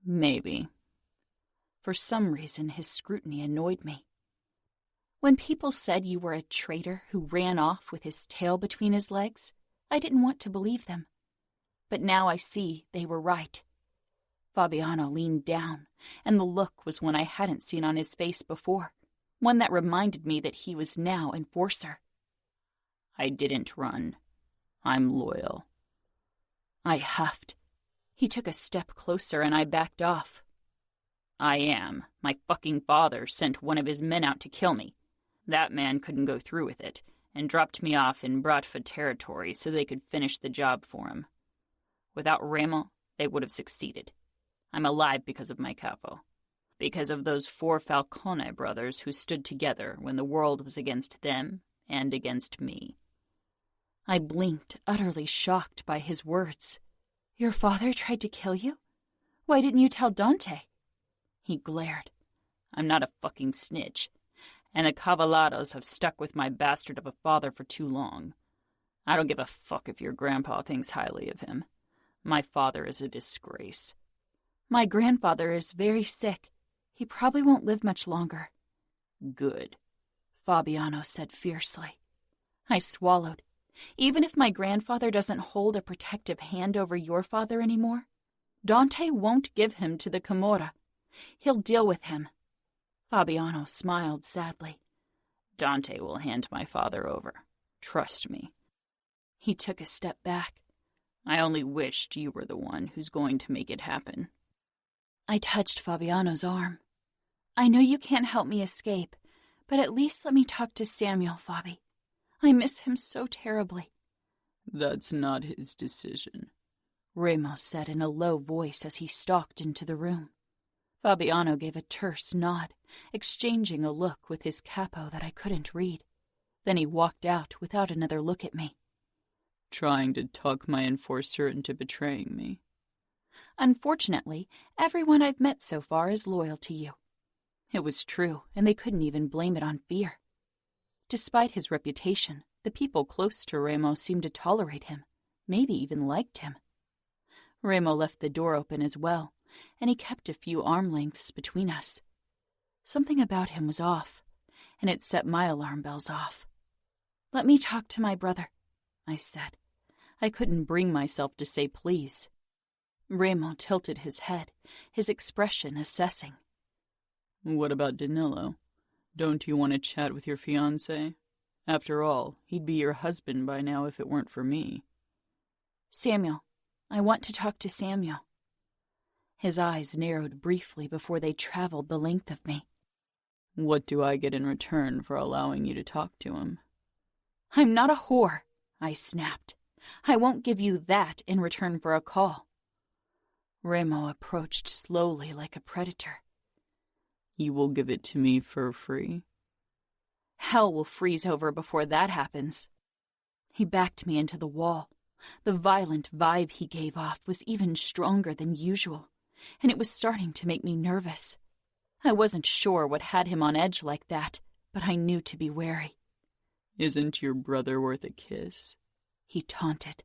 Maybe. For some reason, his scrutiny annoyed me. When people said you were a traitor who ran off with his tail between his legs, I didn't want to believe them. But now I see they were right. Fabiano leaned down, and the look was one I hadn't seen on his face before, one that reminded me that he was now enforcer. I didn't run. I'm loyal. I huffed. He took a step closer and I backed off. I am. My fucking father sent one of his men out to kill me. That man couldn't go through with it, and dropped me off in Bratva territory so they could finish the job for him. Without Remo, they would have succeeded. I'm alive because of my capo. because of those 4 Falcone brothers who stood together when the world was against them and against me. I blinked, utterly shocked by his words. Your father tried to kill you? Why didn't you tell Dante? He glared. I'm not a fucking snitch, and the Cavallados have stuck with my bastard of a father for too long. I don't give a fuck if your grandpa thinks highly of him. My father is a disgrace. My grandfather is very sick. He probably won't live much longer. Good, Fabiano said fiercely. I swallowed. Even if my grandfather doesn't hold a protective hand over your father anymore, Dante won't give him to the Camorra. He'll deal with him. Fabiano smiled sadly. Dante will hand my father over. Trust me. He took a step back. I only wished you were the one who's going to make it happen. I touched Fabiano's arm. I know you can't help me escape, but at least let me talk to Samuel, Fabi. I miss him so terribly. That's not his decision, Ramos said in a low voice as he stalked into the room. Fabiano gave a terse nod, exchanging a look with his capo that I couldn't read. Then he walked out without another look at me. Trying to talk my enforcer into betraying me. Unfortunately, everyone I've met so far is loyal to you. It was true, and they couldn't even blame it on fear. Despite his reputation, the people close to Remo seemed to tolerate him, maybe even liked him. Remo left the door open as well, and he kept a few arm lengths between us. Something about him was off, and it set my alarm bells off. Let me talk to my brother, I said. I couldn't bring myself to say please. Remo tilted his head, his expression assessing. What about Danilo? Don't you want to chat with your fiancé? After all, he'd be your husband by now if it weren't for me. Samuel. I want to talk to Samuel. His eyes narrowed briefly before they traveled the length of me. What do I get in return for allowing you to talk to him? I'm not a whore, I snapped. I won't give you that in return for a call. Remo approached slowly like a predator. You will give it to me for free? Hell will freeze over before that happens. He backed me into the wall. The violent vibe he gave off was even stronger than usual, and it was starting to make me nervous. I wasn't sure what had him on edge like that, but I knew to be wary. Isn't your brother worth a kiss? He taunted.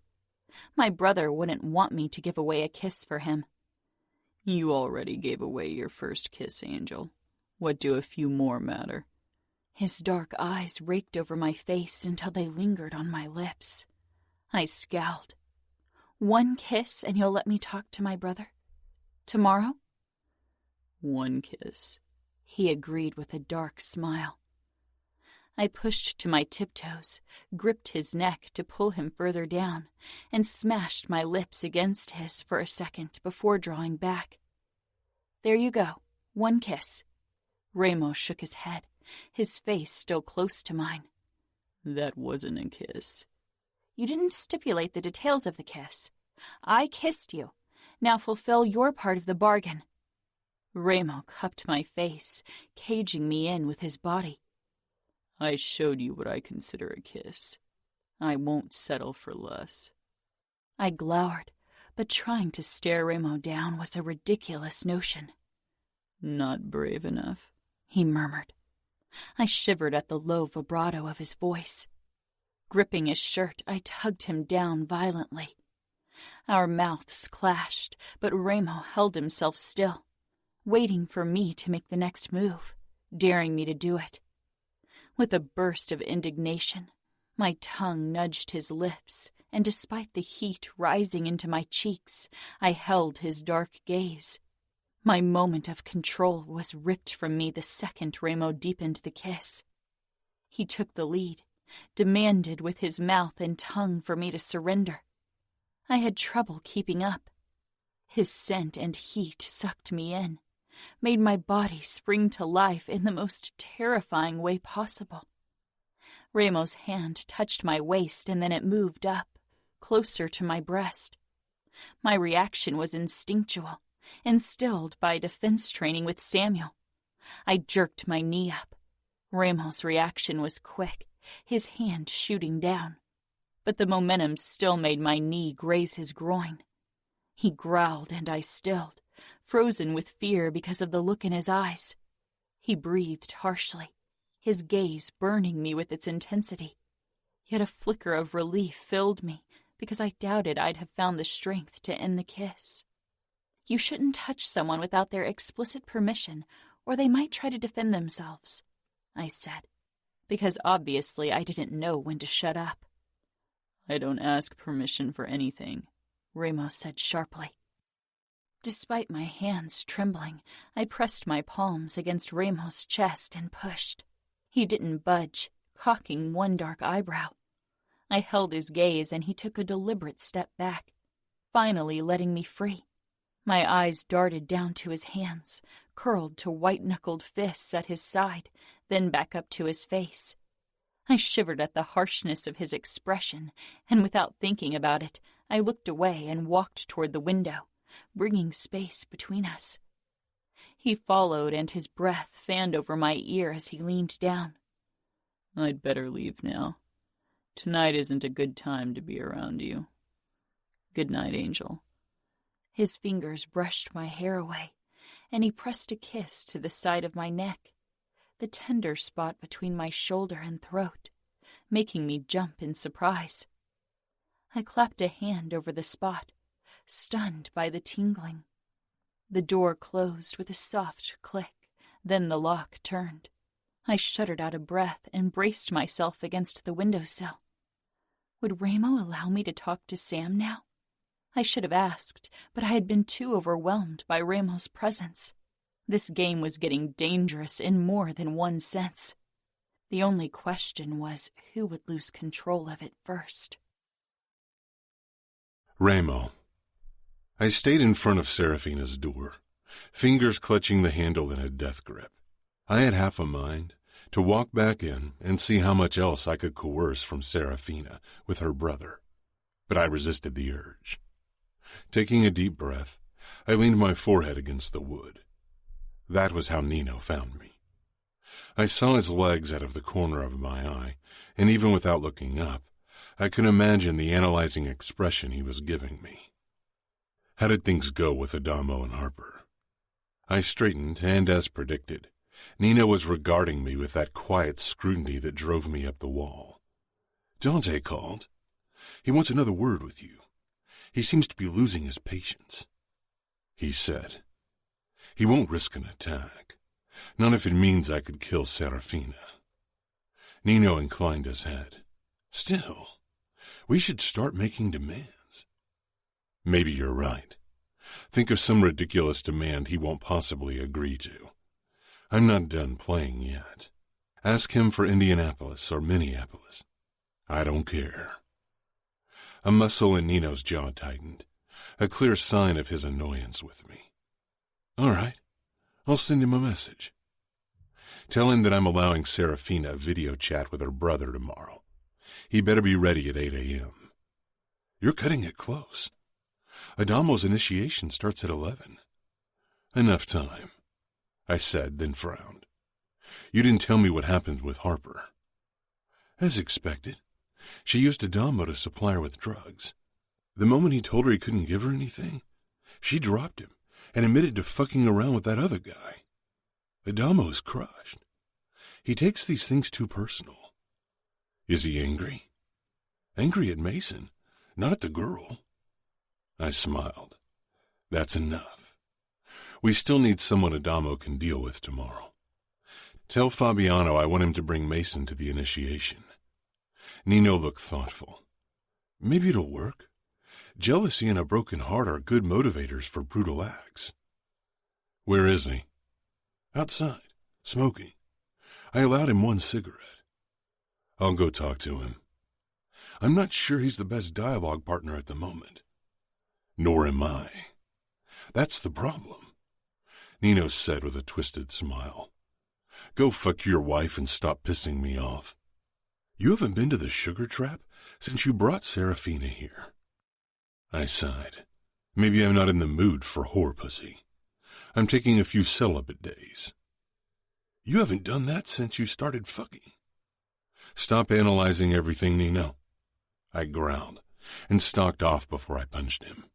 My brother wouldn't want me to give away a kiss for him. You already gave away your first kiss, Angel. What do a few more matter? His dark eyes raked over my face until they lingered on my lips. I scowled. 1 kiss and you'll let me talk to my brother? Tomorrow? 1 kiss, he agreed with a dark smile. I pushed to my tiptoes, gripped his neck to pull him further down, and smashed my lips against his for a second before drawing back. There you go, 1 kiss. Remo shook his head, his face still close to mine. That wasn't a kiss. You didn't stipulate the details of the kiss. I kissed you. Now fulfill your part of the bargain. Remo cupped my face, caging me in with his body. I showed you what I consider a kiss. I won't settle for less. I glowered, but trying to stare Remo down was a ridiculous notion. Not brave enough, he murmured. I shivered at the low vibrato of his voice. Gripping his shirt, I tugged him down violently. Our mouths clashed, but Remo held himself still, waiting for me to make the next move, daring me to do it. With a burst of indignation, my tongue nudged his lips, and despite the heat rising into my cheeks, I held his dark gaze. My moment of control was ripped from me the second Remo deepened the kiss. He took the lead, demanded with his mouth and tongue for me to surrender. I had trouble keeping up. His scent and heat sucked me in, made my body spring to life in the most terrifying way possible. Remo's hand touched my waist and then it moved up, closer to my breast. My reaction was instinctual, instilled by defense training with Samuel. I jerked my knee up. Ramos' reaction was quick, his hand shooting down. But the momentum still made my knee graze his groin. He growled and I stilled, frozen with fear because of the look in his eyes. He breathed harshly, his gaze burning me with its intensity. Yet a flicker of relief filled me because I doubted I'd have found the strength to end the kiss. You shouldn't touch someone without their explicit permission, or they might try to defend themselves, I said, because obviously I didn't know when to shut up. I don't ask permission for anything, Ramos said sharply. Despite my hands trembling, I pressed my palms against Ramos' chest and pushed. He didn't budge, cocking one dark eyebrow. I held his gaze and he took a deliberate step back, finally letting me free. My eyes darted down to his hands, curled to white-knuckled fists at his side, then back up to his face. I shivered at the harshness of his expression, and without thinking about it, I looked away and walked toward the window, bringing space between us. He followed, and his breath fanned over my ear as he leaned down. I'd better leave now. Tonight isn't a good time to be around you. Good night, Angel. His fingers brushed my hair away, and he pressed a kiss to the side of my neck, the tender spot between my shoulder and throat, making me jump in surprise. I clapped a hand over the spot, stunned by the tingling. The door closed with a soft click, then the lock turned. I shuddered out of breath and braced myself against the windowsill. Would Ramo allow me to talk to Sam now? I should have asked, but I had been too overwhelmed by Ramos' presence. This game was getting dangerous in more than one sense. The only question was who would lose control of it first. Ramo. I stayed in front of Serafina's door, fingers clutching the handle in a death grip. I had half a mind to walk back in and see how much else I could coerce from Serafina with her brother, but I resisted the urge. Taking a deep breath, I leaned my forehead against the wood. That was how Nino found me. I saw his legs out of the corner of my eye, and even without looking up, I could imagine the analyzing expression he was giving me. How did things go with Adamo and Harper? I straightened, and as predicted, Nino was regarding me with that quiet scrutiny that drove me up the wall. Dante called. He wants another word with you. He seems to be losing his patience. He said, he won't risk an attack, not if it means I could kill Serafina. Nino inclined his head. Still, we should start making demands. Maybe you're right. Think of some ridiculous demand he won't possibly agree to. I'm not done playing yet. Ask him for Indianapolis or Minneapolis. I don't care. A muscle in Nino's jaw tightened, a clear sign of his annoyance with me. All right, I'll send him a message. Tell him that I'm allowing Serafina a video chat with her brother tomorrow. He better be ready at 8 a.m. You're cutting it close. Adamo's initiation starts at 11. Enough time, I said, then frowned. You didn't tell me what happened with Harper. As expected, she used Adamo to supply her with drugs. The moment he told her he couldn't give her anything, she dropped him and admitted to fucking around with that other guy. Adamo is crushed. He takes these things too personal. Is he angry? Angry at Mason, not at the girl. I smiled. That's enough. We still need someone Adamo can deal with tomorrow. Tell Fabiano I want him to bring Mason to the initiation. Nino looked thoughtful. Maybe it'll work. Jealousy and a broken heart are good motivators for brutal acts. Where is he? Outside, smoking. I allowed him one cigarette. I'll go talk to him. I'm not sure he's the best dialogue partner at the moment. Nor am I. That's the problem, Nino said with a twisted smile. Go fuck your wife and stop pissing me off. You haven't been to the sugar trap since you brought Serafina here. I sighed. Maybe I'm not in the mood for whore pussy. I'm taking a few celibate days. You haven't done that since you started fucking. Stop analyzing everything, Nino. I growled and stalked off before I punched him.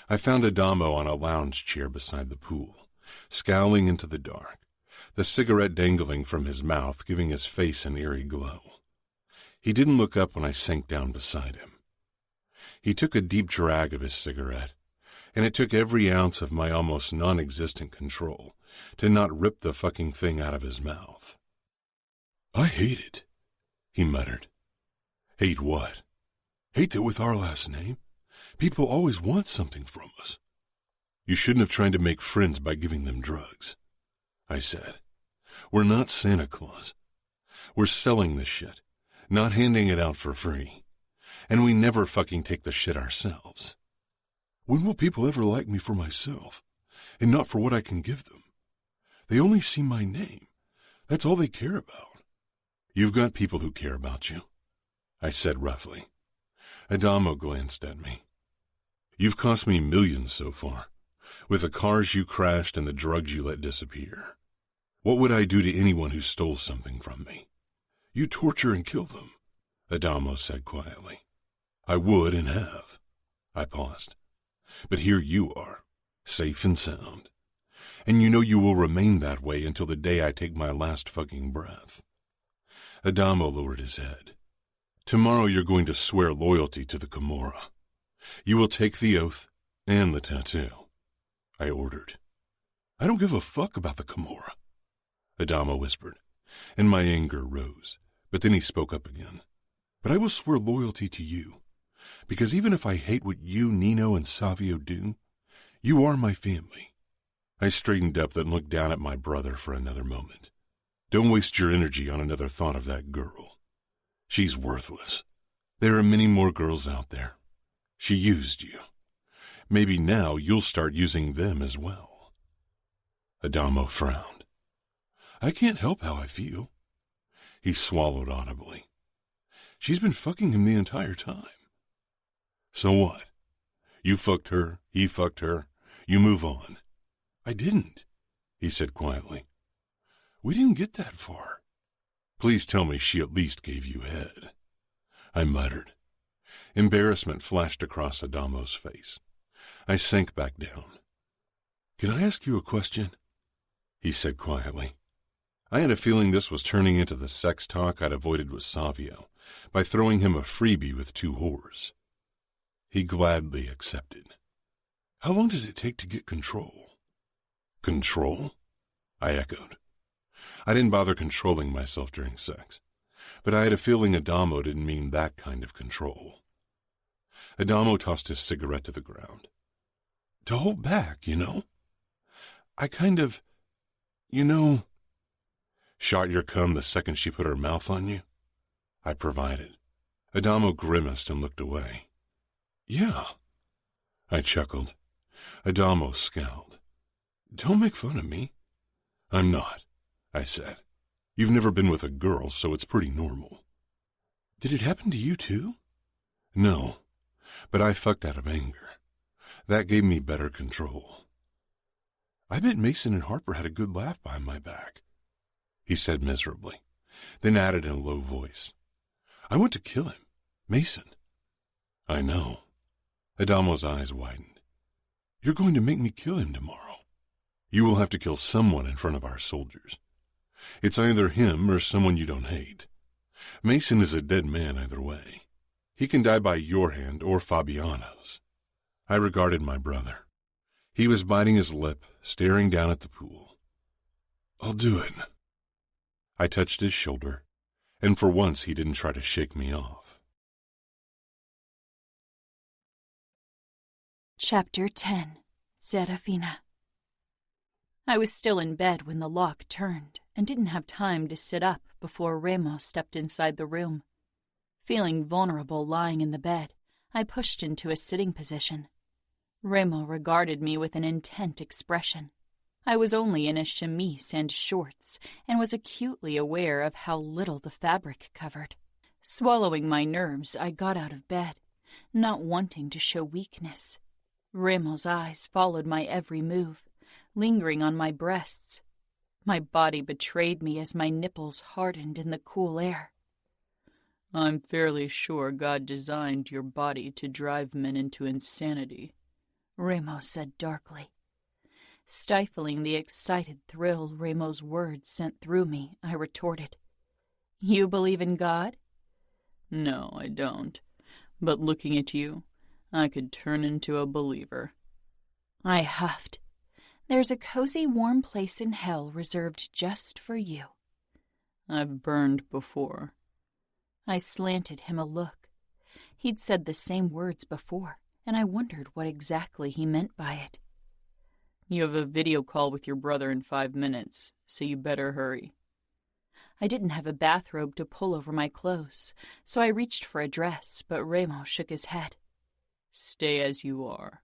I found Adamo on a lounge chair beside the pool, scowling into the dark, the cigarette dangling from his mouth, giving his face an eerie glow. He didn't look up when I sank down beside him. He took a deep drag of his cigarette, and it took every ounce of my almost non-existent control to not rip the fucking thing out of his mouth. I hate it, he muttered. Hate what? Hate that with our last name, people always want something from us. You shouldn't have tried to make friends by giving them drugs, I said. We're not Santa Claus. We're selling this shit, not handing it out for free. And we never fucking take the shit ourselves. When will people ever like me for myself, and not for what I can give them? They only see my name. That's all they care about. You've got people who care about you, I said roughly. Adamo glanced at me. You've cost me millions so far, with the cars you crashed and the drugs you let disappear. What would I do to anyone who stole something from me? You torture and kill them, Adamo said quietly. I would and have. I paused. But here you are, safe and sound. And you know you will remain that way until the day I take my last fucking breath. Adamo lowered his head. Tomorrow you're going to swear loyalty to the Camorra. You will take the oath and the tattoo, I ordered. I don't give a fuck about the Camorra, Adamo whispered, and my anger rose, but then he spoke up again. But I will swear loyalty to you, because even if I hate what you, Nino, and Savio do, you are my family. I straightened up and looked down at my brother for another moment. Don't waste your energy on another thought of that girl. She's worthless. There are many more girls out there. She used you. Maybe now you'll start using them as well. Adamo frowned. I can't help how I feel. He swallowed audibly. She's been fucking him the entire time. So what? You fucked her, he fucked her, you move on. I didn't, he said quietly. We didn't get that far. Please tell me she at least gave you head. I muttered. Embarrassment flashed across Adamo's face. I sank back down. Can I ask you a question? He said quietly. I had a feeling this was turning into the sex talk I'd avoided with Savio by throwing him a freebie with 2 whores. He gladly accepted. How long does it take to get control? Control? I echoed. I didn't bother controlling myself during sex, but I had a feeling Adamo didn't mean that kind of control. Adamo tossed his cigarette to the ground. To hold back, you know? I kind of, Shot your cum the second she put her mouth on you? I provided. Adamo grimaced and looked away. Yeah, I chuckled. Adamo scowled. Don't make fun of me. I'm not, I said. You've never been with a girl, so it's pretty normal. Did it happen to you too? No, but I fucked out of anger. That gave me better control. I bet Mason and Harper had a good laugh behind my back, he said miserably, then added in a low voice. I want to kill him, Mason. I know. Adamo's eyes widened. You're going to make me kill him tomorrow. You will have to kill someone in front of our soldiers. It's either him or someone you don't hate. Mason is a dead man either way. He can die by your hand or Fabiano's. I regarded my brother. He was biting his lip, staring down at the pool. I'll do it. I touched his shoulder, and for once he didn't try to shake me off. Chapter 10. Serafina. I was still in bed when the lock turned and didn't have time to sit up before Remo stepped inside the room. Feeling vulnerable lying in the bed, I pushed into a sitting position. Remo regarded me with an intent expression. I was only in a chemise and shorts and was acutely aware of how little the fabric covered. Swallowing my nerves, I got out of bed, not wanting to show weakness. Remo's eyes followed my every move, lingering on my breasts. My body betrayed me as my nipples hardened in the cool air. I'm fairly sure God designed your body to drive men into insanity, Remo said darkly. Stifling the excited thrill Remo's words sent through me, I retorted, You believe in God? No, I don't. But looking at you, I could turn into a believer. I huffed. There's a cozy, warm place in hell reserved just for you. I've burned before. I slanted him a look. He'd said the same words before, and I wondered what exactly he meant by it. You have a video call with your brother in 5 minutes, so you better hurry. I didn't have a bathrobe to pull over my clothes, so I reached for a dress, but Remo shook his head. Stay as you are.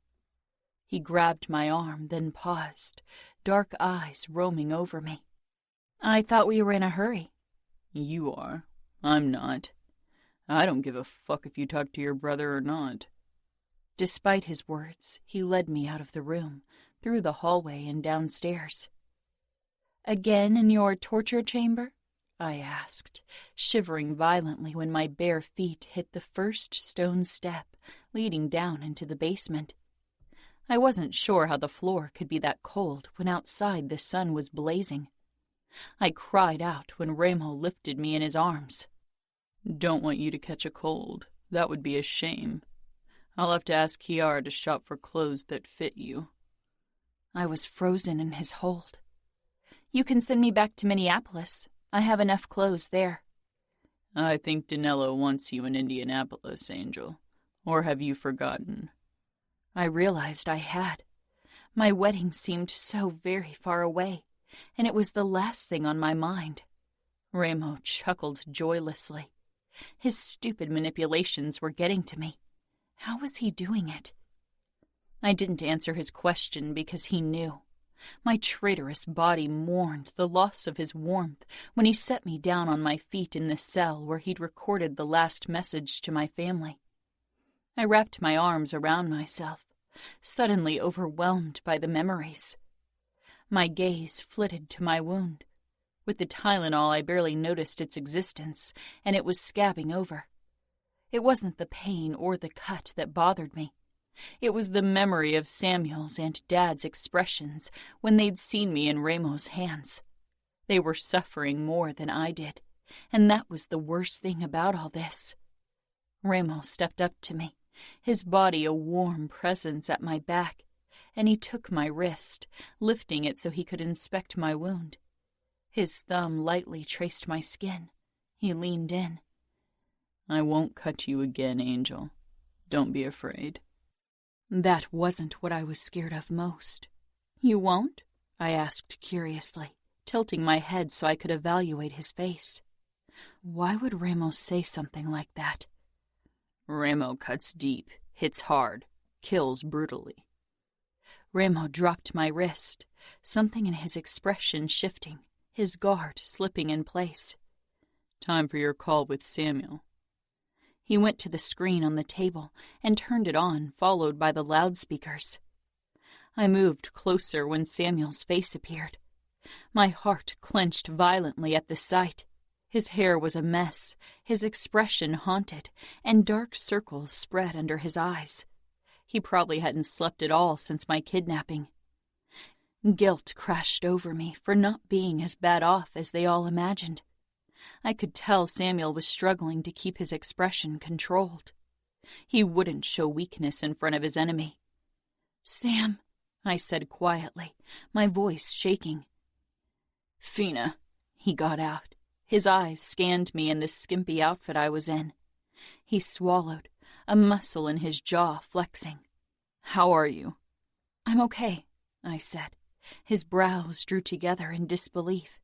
He grabbed my arm, then paused, dark eyes roaming over me. I thought we were in a hurry. You are. I'm not. I don't give a fuck if you talk to your brother or not. Despite his words, he led me out of the room, through the hallway and downstairs. Again in your torture chamber? I asked, shivering violently when my bare feet hit the first stone step leading down into the basement. I wasn't sure how the floor could be that cold when outside the sun was blazing. I cried out when Remo lifted me in his arms. Don't want you to catch a cold. That would be a shame. I'll have to ask Kiara to shop for clothes that fit you. I was frozen in his hold. You can send me back to Minneapolis. I have enough clothes there. I think Danilo wants you in Indianapolis, Angel. Or have you forgotten? I realized I had. My wedding seemed so very far away, and it was the last thing on my mind. Remo chuckled joylessly. His stupid manipulations were getting to me. How was he doing it? I didn't answer his question because he knew. My traitorous body mourned the loss of his warmth when he set me down on my feet in the cell where he'd recorded the last message to my family. I wrapped my arms around myself, suddenly overwhelmed by the memories. My gaze flitted to my wound. With the Tylenol, I barely noticed its existence, and it was scabbing over. It wasn't the pain or the cut that bothered me. It was the memory of Samuel's and Dad's expressions when they'd seen me in Remo's hands. They were suffering more than I did, and that was the worst thing about all this. Remo stepped up to me, his body a warm presence at my back, and he took my wrist, lifting it so he could inspect my wound. His thumb lightly traced my skin. He leaned in. I won't cut you again, Angel. Don't be afraid. That wasn't what I was scared of most. You won't? I asked curiously, tilting my head so I could evaluate his face. Why would Remo say something like that? Remo cuts deep, hits hard, kills brutally. Remo dropped my wrist, something in his expression shifting, his guard slipping in place. Time for your call with Samuel. He went to the screen on the table and turned it on, followed by the loudspeakers. I moved closer when Samuel's face appeared. My heart clenched violently at the sight. His hair was a mess, his expression haunted, and dark circles spread under his eyes. He probably hadn't slept at all since my kidnapping. Guilt crashed over me for not being as bad off as they all imagined. I could tell Samuel was struggling to keep his expression controlled. He wouldn't show weakness in front of his enemy. "Sam," I said quietly, my voice shaking. "Fina," he got out. His eyes scanned me in the skimpy outfit I was in. He swallowed, a muscle in his jaw flexing. "How are you?" "I'm okay," I said. His brows drew together in disbelief.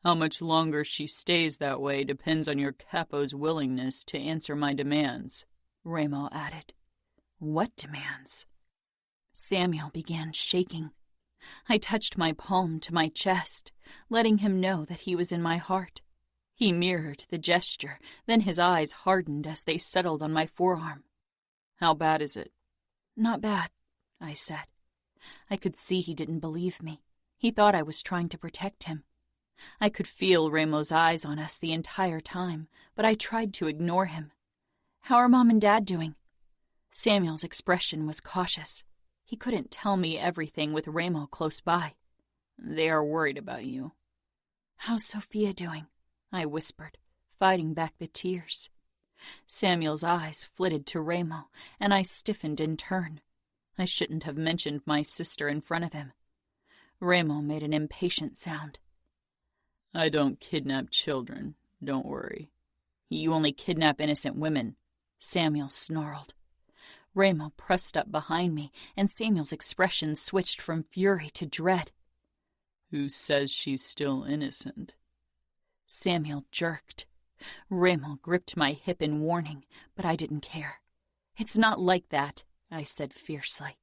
How much longer she stays that way depends on your capo's willingness to answer my demands, Remo added. What demands? Samuel began shaking. I touched my palm to my chest, letting him know that he was in my heart. He mirrored the gesture, then his eyes hardened as they settled on my forearm. How bad is it? Not bad, I said. I could see he didn't believe me. He thought I was trying to protect him. I could feel Ramo's eyes on us the entire time, but I tried to ignore him. How are Mom and Dad doing? Samuel's expression was cautious. He couldn't tell me everything with Ramo close by. They are worried about you. How's Sophia doing? I whispered, fighting back the tears. Samuel's eyes flitted to Ramo, and I stiffened in turn. I shouldn't have mentioned my sister in front of him. Ramo made an impatient sound. I don't kidnap children, don't worry. You only kidnap innocent women, Samuel snarled. Ramo pressed up behind me, and Samuel's expression switched from fury to dread. Who says she's still innocent? Samuel jerked. Ramo gripped my hip in warning, but I didn't care. It's not like that, I said fiercely.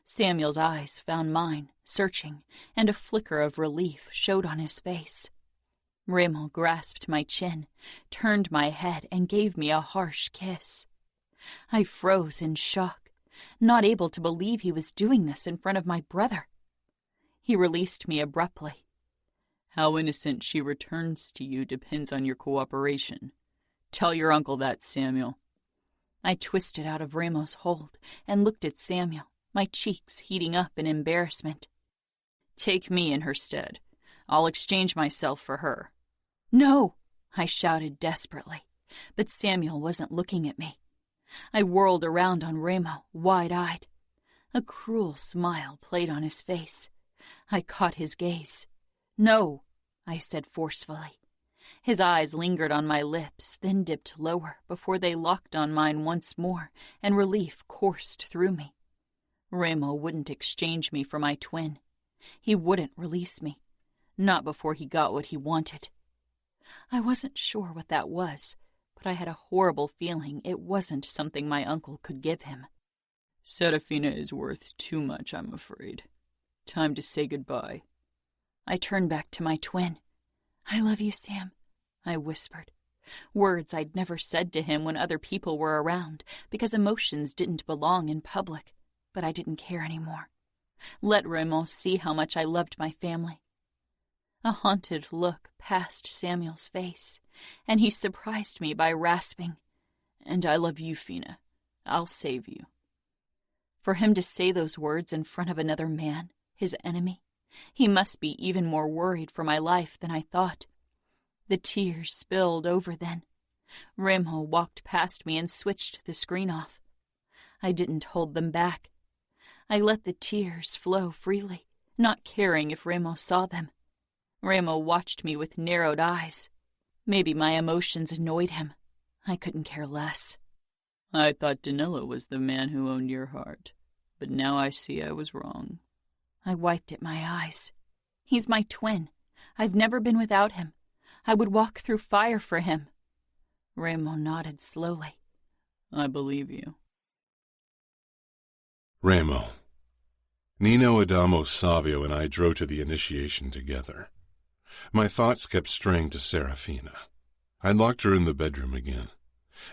Samuel's eyes found mine, searching, and a flicker of relief showed on his face. Ramo grasped my chin, turned my head, and gave me a harsh kiss. I froze in shock, not able to believe he was doing this in front of my brother. He released me abruptly. How innocent she returns to you depends on your cooperation. Tell your uncle that, Samuel. I twisted out of Ramo's hold and looked at Samuel, my cheeks heating up in embarrassment. Take me in her stead. I'll exchange myself for her. No, I shouted desperately, but Samuel wasn't looking at me. I whirled around on Ramo, wide-eyed. A cruel smile played on his face. I caught his gaze. No, I said forcefully. His eyes lingered on my lips, then dipped lower before they locked on mine once more, and relief coursed through me. Ramo wouldn't exchange me for my twin. He wouldn't release me. Not before he got what he wanted. I wasn't sure what that was, but I had a horrible feeling it wasn't something my uncle could give him. Serafina is worth too much, I'm afraid. Time to say goodbye. I turned back to my twin. I love you, Sam, I whispered. Words I'd never said to him when other people were around, because emotions didn't belong in public, but I didn't care anymore. Let Ramo see how much I loved my family. A haunted look passed Samuel's face, and he surprised me by rasping, And I love you, Fina. I'll save you. For him to say those words in front of another man, his enemy, he must be even more worried for my life than I thought. The tears spilled over then. Ramo walked past me and switched the screen off. I didn't hold them back. I let the tears flow freely, not caring if Ramo saw them. Ramo watched me with narrowed eyes. Maybe my emotions annoyed him. I couldn't care less. I thought Danilo was the man who owned your heart, but now I see I was wrong. I wiped at my eyes. He's my twin. I've never been without him. I would walk through fire for him. Ramo nodded slowly. I believe you. Ramo. Nino, Adamo, Savio, and I drove to the initiation together. My thoughts kept straying to Serafina. I locked her in the bedroom again,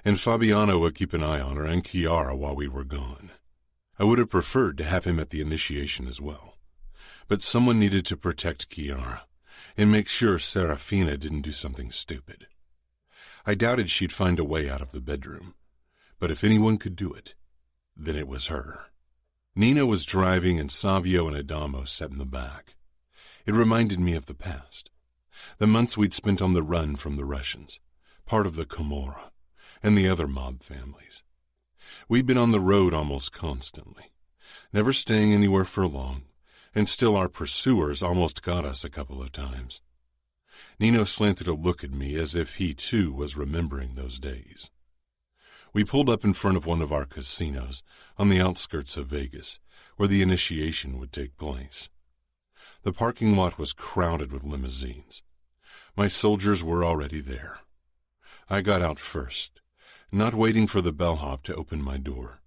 and Fabiano would keep an eye on her and Chiara while we were gone. I would have preferred to have him at the initiation as well, but someone needed to protect Chiara and make sure Serafina didn't do something stupid. I doubted she'd find a way out of the bedroom, but if anyone could do it, then it was her. Nina was driving and Savio and Adamo sat in the back. It reminded me of the past, the months we'd spent on the run from the Russians, part of the Camorra, and the other mob families. We'd been on the road almost constantly, never staying anywhere for long, and still our pursuers almost got us a couple of times. Nino slanted a look at me as if he too was remembering those days. We pulled up in front of one of our casinos on the outskirts of Vegas, where the initiation would take place. The parking lot was crowded with limousines. My soldiers were already there. I got out first, not waiting for the bellhop to open my door,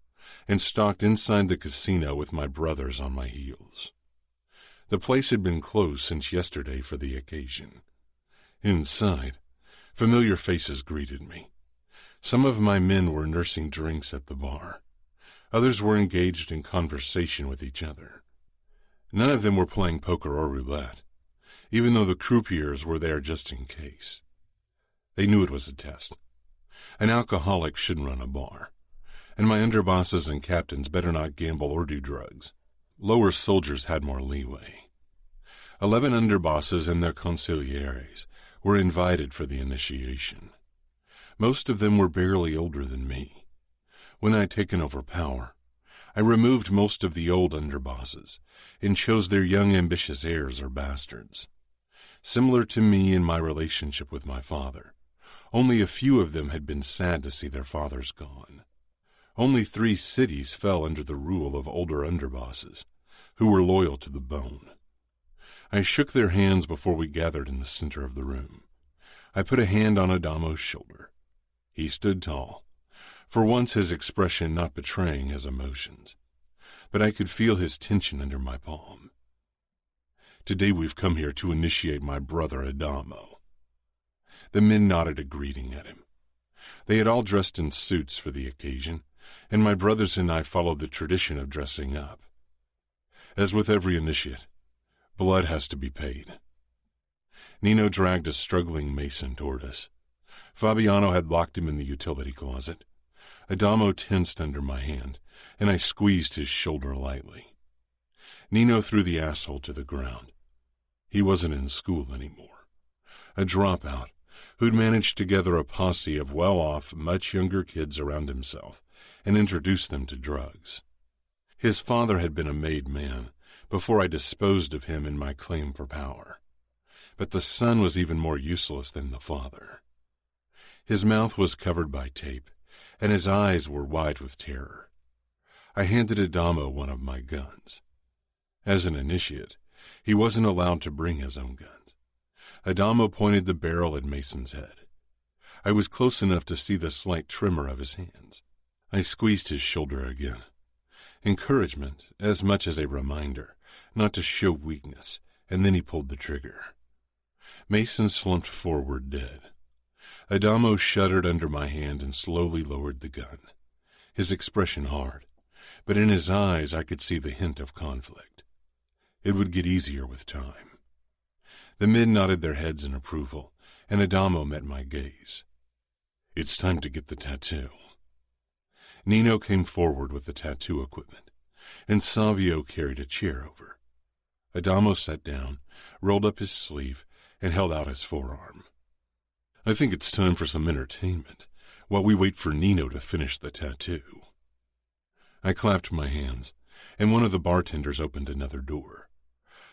and stalked inside the casino with my brothers on my heels. The place had been closed since yesterday for the occasion. Inside, familiar faces greeted me. Some of my men were nursing drinks at the bar. Others were engaged in conversation with each other. None of them were playing poker or roulette, even though the croupiers were there just in case. They knew it was a test. An alcoholic shouldn't run a bar, and my underbosses and captains better not gamble or do drugs. Lower soldiers had more leeway. 11 underbosses and their consiglieres were invited for the initiation. Most of them were barely older than me. When I'd taken over power, I removed most of the old underbosses and chose their young ambitious heirs or bastards. Similar to me in my relationship with my father, only a few of them had been sad to see their fathers gone. Only 3 cities fell under the rule of older underbosses, who were loyal to the bone. I shook their hands before we gathered in the center of the room. I put a hand on Adamo's shoulder. He stood tall, for once his expression not betraying his emotions, but I could feel his tension under my palm. Today we've come here to initiate my brother Adamo. The men nodded a greeting at him. They had all dressed in suits for the occasion, and my brothers and I followed the tradition of dressing up. As with every initiate, blood has to be paid. Nino dragged a struggling mason toward us. Fabiano had locked him in the utility closet. Adamo tensed under my hand, and I squeezed his shoulder lightly. Nino threw the asshole to the ground. He wasn't in school anymore. A dropout who'd managed to gather a posse of well-off, much younger kids around himself and introduce them to drugs. His father had been a made man before I disposed of him in my claim for power. But the son was even more useless than the father. His mouth was covered by tape, and his eyes were wide with terror. I handed Adamo one of my guns. As an initiate, he wasn't allowed to bring his own guns. Adamo pointed the barrel at Mason's head. I was close enough to see the slight tremor of his hands. I squeezed his shoulder again. Encouragement, as much as a reminder not to show weakness, and then he pulled the trigger. Mason slumped forward dead. Adamo shuddered under my hand and slowly lowered the gun, his expression hard, but in his eyes I could see the hint of conflict. It would get easier with time. The men nodded their heads in approval, and Adamo met my gaze. It's time to get the tattoo. Nino came forward with the tattoo equipment, and Savio carried a chair over. Adamo sat down, rolled up his sleeve, and held out his forearm. I think it's time for some entertainment, while we wait for Nino to finish the tattoo. I clapped my hands, and one of the bartenders opened another door.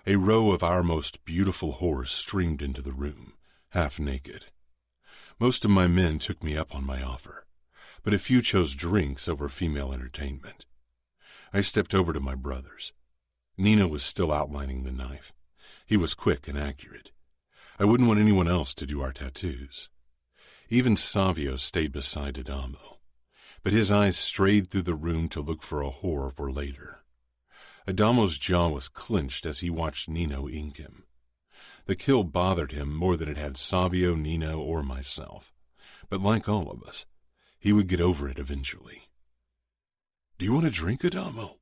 A row of our most beautiful whores streamed into the room, half naked. Most of my men took me up on my offer, but a few chose drinks over female entertainment. I stepped over to my brothers. Nino was still outlining the knife. He was quick and accurate. I wouldn't want anyone else to do our tattoos. Even Savio stayed beside Adamo, but his eyes strayed through the room to look for a whore for later. Adamo's jaw was clenched as he watched Nino ink him. The kill bothered him more than it had Savio, Nino, or myself, but like all of us, he would get over it eventually. "Do you want a drink, Adamo?"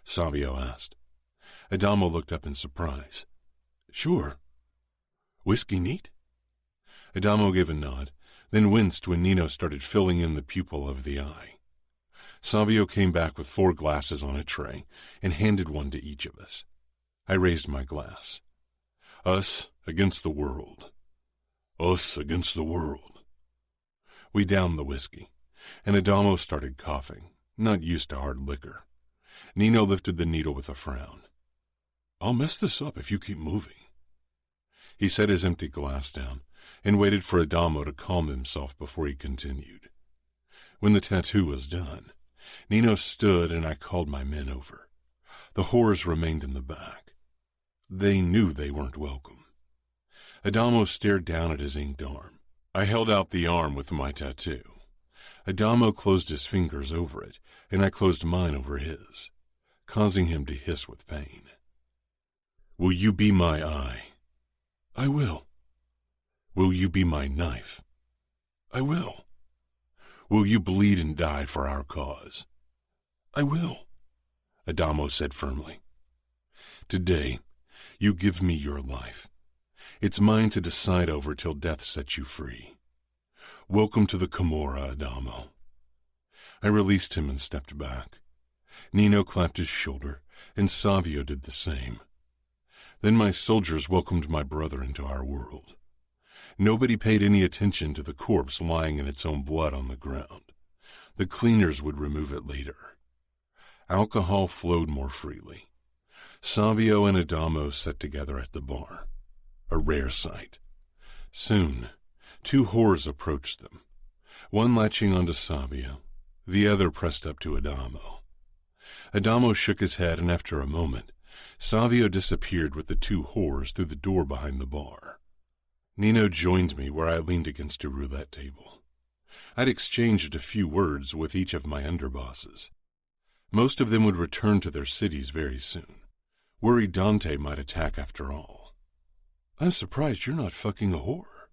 Savio asked. Adamo looked up in surprise. "Sure. Whiskey neat?" Adamo gave a nod, then winced when Nino started filling in the pupil of the eye. Savio came back with 4 glasses on a tray and handed one to each of us. I raised my glass. Us against the world. Us against the world. We downed the whiskey, and Adamo started coughing, not used to hard liquor. Nino lifted the needle with a frown. "I'll mess this up if you keep moving." He set his empty glass down and waited for Adamo to calm himself before he continued. When the tattoo was done, Nino stood and I called my men over. The whores remained in the back. They knew they weren't welcome. Adamo stared down at his inked arm. I held out the arm with my tattoo. Adamo closed his fingers over it, and I closed mine over his, causing him to hiss with pain. "Will you be my eye?" "I will." "Will you be my knife?" "I will." "Will you bleed and die for our cause?" I will, Adamo said firmly. Today, you give me your life. It's mine to decide over till death sets you free. Welcome to the Camorra, Adamo. I released him and stepped back. Nino clapped his shoulder, and Savio did the same. Then my soldiers welcomed my brother into our world. Nobody paid any attention to the corpse lying in its own blood on the ground. The cleaners would remove it later. Alcohol flowed more freely. Savio and Adamo sat together at the bar, a rare sight. Soon, two whores approached them, one latching onto Savio, the other pressed up to Adamo. Adamo shook his head, and after a moment, Savio disappeared with the two whores through the door behind the bar. Nino joined me where I leaned against a roulette table. I'd exchanged a few words with each of my underbosses. Most of them would return to their cities very soon, worried Dante might attack after all. I'm surprised you're not fucking a whore.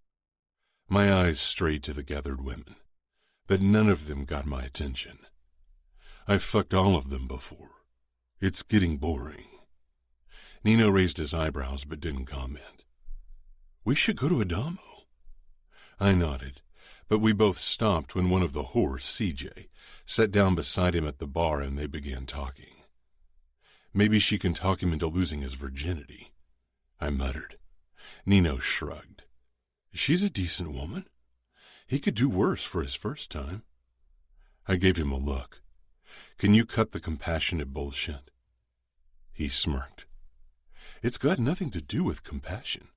My eyes strayed to the gathered women, but none of them got my attention. I've fucked all of them before. It's getting boring. Nino raised his eyebrows but didn't comment. We should go to Adamo. I nodded, but we both stopped when one of the whores, CJ, sat down beside him at the bar and they began talking. Maybe she can talk him into losing his virginity, I muttered. Nino shrugged. She's a decent woman. He could do worse for his first time. I gave him a look. Can you cut the compassionate bullshit? He smirked. It's got nothing to do with compassion.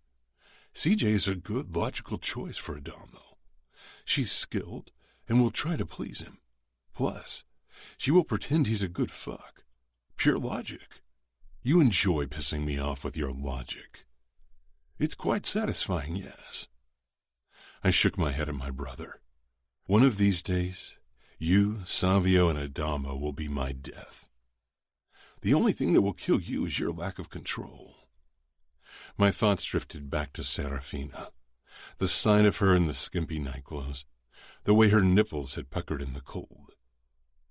CJ is a good, logical choice for Adamo. She's skilled and will try to please him. Plus, she will pretend he's a good fuck. Pure logic. You enjoy pissing me off with your logic. It's quite satisfying, yes. I shook my head at my brother. One of these days, you, Savio, and Adamo will be my death. The only thing that will kill you is your lack of control. My thoughts drifted back to Serafina, the sight of her in the skimpy nightclothes, the way her nipples had puckered in the cold.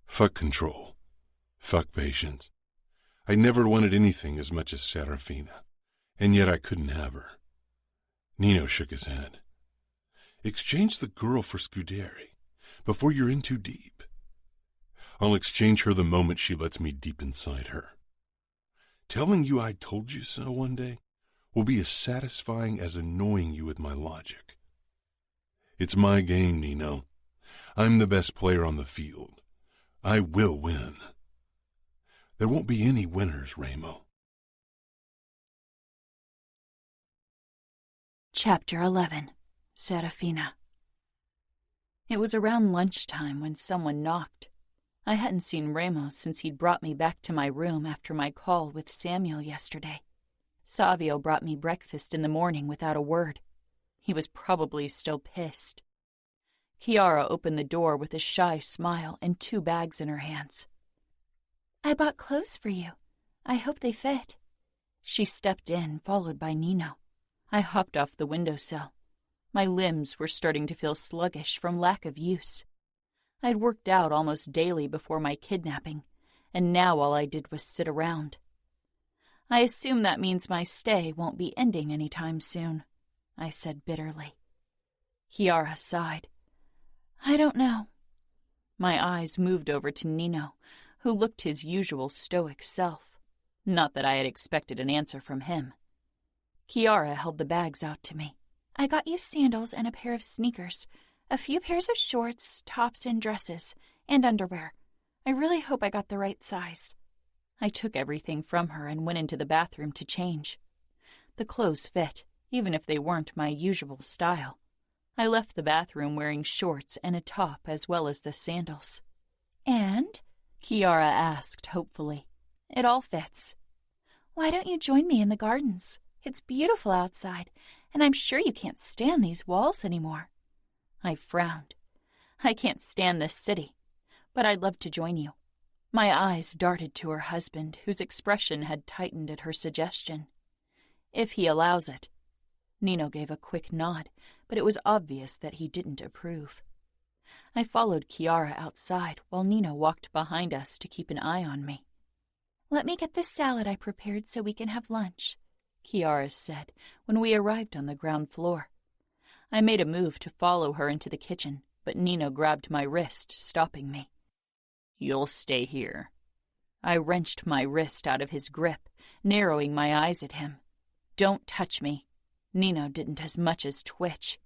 Fuck control. Fuck patience. I never wanted anything as much as Serafina, and yet I couldn't have her. Nino shook his head. Exchange the girl for Scuderi, before you're in too deep. I'll exchange her the moment she lets me deep inside her. Telling you I told you so one day will be as satisfying as annoying you with my logic. It's my game, Nino. I'm the best player on the field. I will win. There won't be any winners, Ramo. Chapter 11. Serafina. It was around lunchtime when someone knocked. I hadn't seen Ramos since he'd brought me back to my room after my call with Samuel yesterday. Savio brought me breakfast in the morning without a word. He was probably still pissed. Chiara opened the door with a shy smile and 2 bags in her hands. I bought clothes for you. I hope they fit. She stepped in, followed by Nino. I hopped off the windowsill. My limbs were starting to feel sluggish from lack of use. I'd worked out almost daily before my kidnapping, and now all I did was sit around. I assume that means my stay won't be ending any time soon, I said bitterly. Chiara sighed. I don't know. My eyes moved over to Nino, who looked his usual stoic self. Not that I had expected an answer from him. Chiara held the bags out to me. I got you sandals and a pair of sneakers, a few pairs of shorts, tops, and dresses, and underwear. I really hope I got the right size. I took everything from her and went into the bathroom to change. The clothes fit, even if they weren't my usual style. I left the bathroom wearing shorts and a top as well as the sandals. And? Chiara asked hopefully. It all fits. Why don't you join me in the gardens? It's beautiful outside, and I'm sure you can't stand these walls anymore. I frowned. I can't stand this city, but I'd love to join you. My eyes darted to her husband, whose expression had tightened at her suggestion. If he allows it. Nino gave a quick nod, but it was obvious that he didn't approve. I followed Chiara outside while Nino walked behind us to keep an eye on me. "Let me get this salad I prepared so we can have lunch," Chiara said when we arrived on the ground floor. I made a move to follow her into the kitchen, but Nino grabbed my wrist, stopping me. "You'll stay here." I wrenched my wrist out of his grip, narrowing my eyes at him. "Don't touch me." Nino didn't as much as twitch.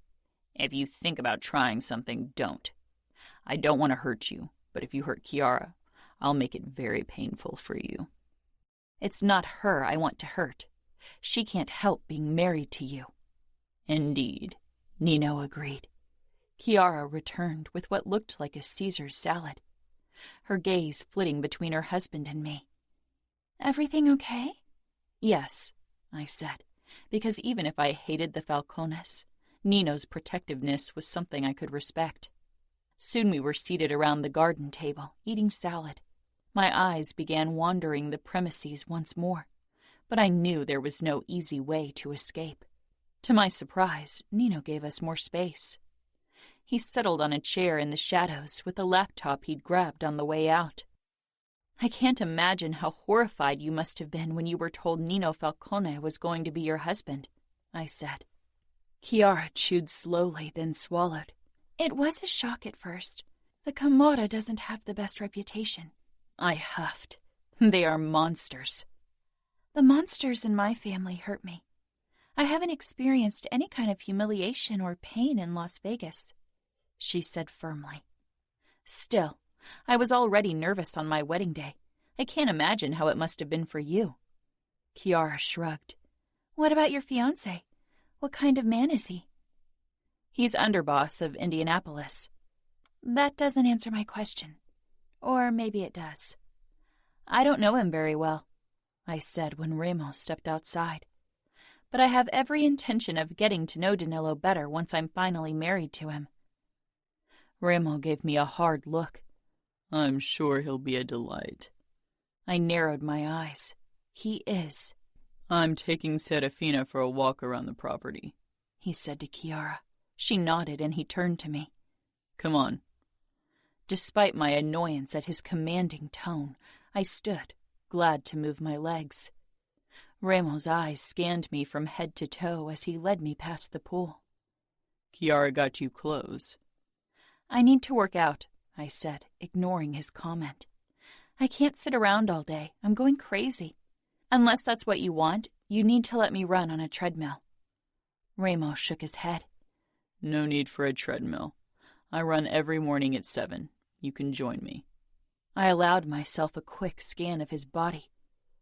"If you think about trying something, don't. I don't want to hurt you, but if you hurt Chiara, I'll make it very painful for you." "It's not her I want to hurt. She can't help being married to you." "Indeed," Nino agreed. Chiara returned with what looked like a Caesar salad, her gaze flitting between her husband and me. "Everything okay?" "Yes," I said, because even if I hated the Falcones, Nino's protectiveness was something I could respect. Soon we were seated around the garden table, eating salad. My eyes began wandering the premises once more, but I knew there was no easy way to escape. To my surprise, Nino gave us more space. He settled on a chair in the shadows with the laptop he'd grabbed on the way out. "I can't imagine how horrified you must have been when you were told Nino Falcone was going to be your husband," I said. Chiara chewed slowly, then swallowed. "It was a shock at first. The Camorra doesn't have the best reputation." I huffed. "They are monsters." "The monsters in my family hurt me. I haven't experienced any kind of humiliation or pain in Las Vegas," she said firmly. "Still, I was already nervous on my wedding day. I can't imagine how it must have been for you." Chiara shrugged. "What about your fiancé? What kind of man is he?" "He's underboss of Indianapolis." "That doesn't answer my question. Or maybe it does." "I don't know him very well," I said when Ramos stepped outside. "But I have every intention of getting to know Danilo better once I'm finally married to him." Ramo gave me a hard look. "I'm sure he'll be a delight." I narrowed my eyes. "He is." "I'm taking Serafina for a walk around the property," he said to Chiara. She nodded and he turned to me. "Come on." Despite my annoyance at his commanding tone, I stood, glad to move my legs. Ramo's eyes scanned me from head to toe as he led me past the pool. "Chiara got you clothes." "I need to work out," I said, ignoring his comment. "I can't sit around all day. I'm going crazy. Unless that's what you want, you need to let me run on a treadmill." Ramo shook his head. "No need for a treadmill. I run every morning at 7. You can join me." I allowed myself a quick scan of his body.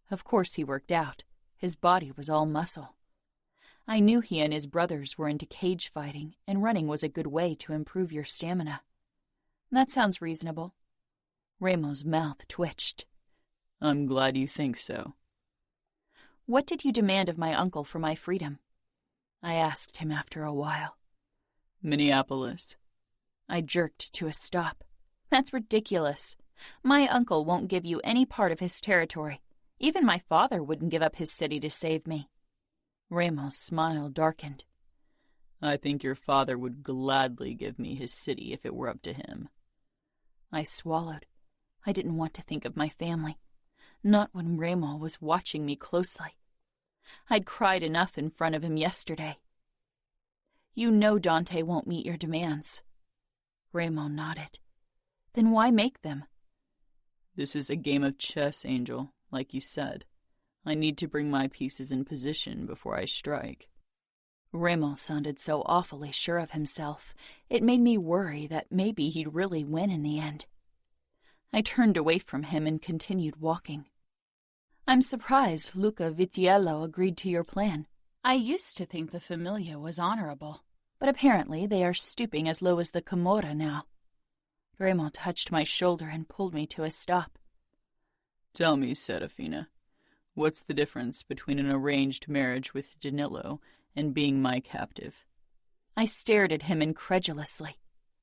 Of course he worked out. His body was all muscle. I knew he and his brothers were into cage fighting, and running was a good way to improve your stamina. "That sounds reasonable." Ramo's mouth twitched. "I'm glad you think so." "What did you demand of my uncle for my freedom?" I asked him after a while. "Minneapolis." I jerked to a stop. "That's ridiculous. My uncle won't give you any part of his territory. Even my father wouldn't give up his city to save me." Ramos' smile darkened. "I think your father would gladly give me his city if it were up to him." I swallowed. I didn't want to think of my family. Not when Ramo was watching me closely. I'd cried enough in front of him yesterday. "You know Dante won't meet your demands." Ramo nodded. "Then why make them?" "This is a game of chess, Angel, like you said. I need to bring my pieces in position before I strike." Ramo sounded so awfully sure of himself, it made me worry that maybe he'd really win in the end. I turned away from him and continued walking. "I'm surprised Luca Vitiello agreed to your plan. I used to think the Familia was honorable, but apparently they are stooping as low as the Camorra now." Ramo touched my shoulder and pulled me to a stop. "Tell me, Serafina, what's the difference between an arranged marriage with Danilo and being my captive?" I stared at him incredulously,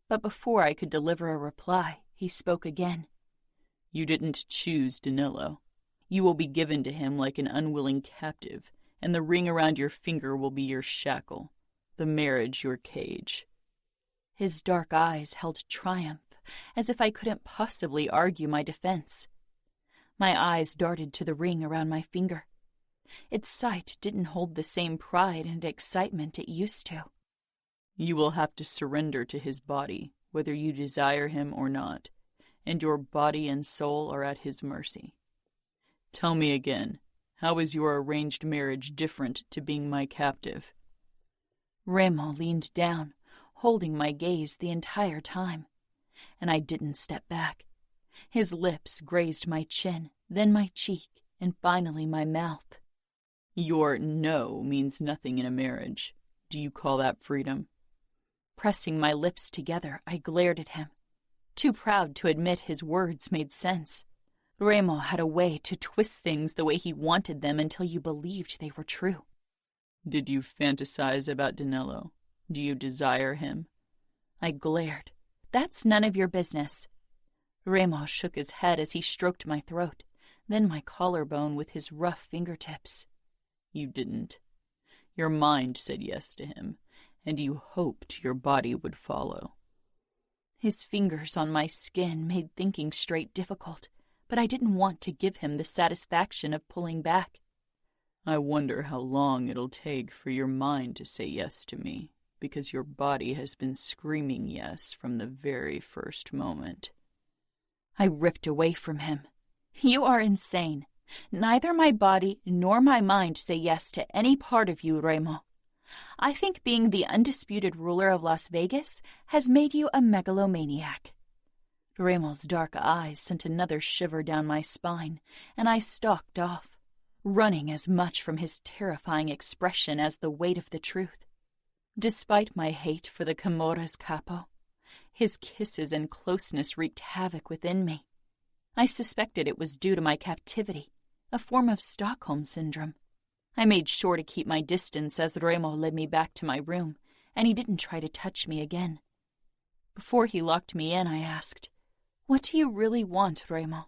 but before I could deliver a reply, he spoke again. "You didn't choose Danilo. You will be given to him like an unwilling captive, and the ring around your finger will be your shackle, the marriage your cage." His dark eyes held triumph, as if I couldn't possibly argue my defense. My eyes darted to the ring around my finger. Its sight didn't hold the same pride and excitement it used to. You will have to surrender to his body, whether you desire him or not, and your body and soul are at his mercy. Tell me again, how is your arranged marriage different to being my captive? Reilly leaned down, holding my gaze the entire time, and I didn't step back. His lips grazed my chin, then my cheek, and finally my mouth. Your no means nothing in a marriage. Do you call that freedom? Pressing my lips together, I glared at him, too proud to admit his words made sense. Reilly had a way to twist things the way he wanted them until you believed they were true. Did you fantasize about Danilo? Do you desire him? I glared. That's none of your business. Reilly shook his head as he stroked my throat, then my collarbone with his rough fingertips. You didn't. Your mind said yes to him, and you hoped your body would follow. His fingers on my skin made thinking straight difficult, but I didn't want to give him the satisfaction of pulling back. I wonder how long it'll take for your mind to say yes to me, because your body has been screaming yes from the very first moment. I ripped away from him. You are insane. Neither my body nor my mind say yes to any part of you, Reilly. I think being the undisputed ruler of Las Vegas has made you a megalomaniac. Reilly's dark eyes sent another shiver down my spine, and I stalked off, running as much from his terrifying expression as the weight of the truth. Despite my hate for the Camorra's capo, his kisses and closeness wreaked havoc within me. I suspected it was due to my captivity, a form of Stockholm Syndrome. I made sure to keep my distance as Reilly led me back to my room, and he didn't try to touch me again. Before he locked me in, I asked, "What do you really want, Reilly?"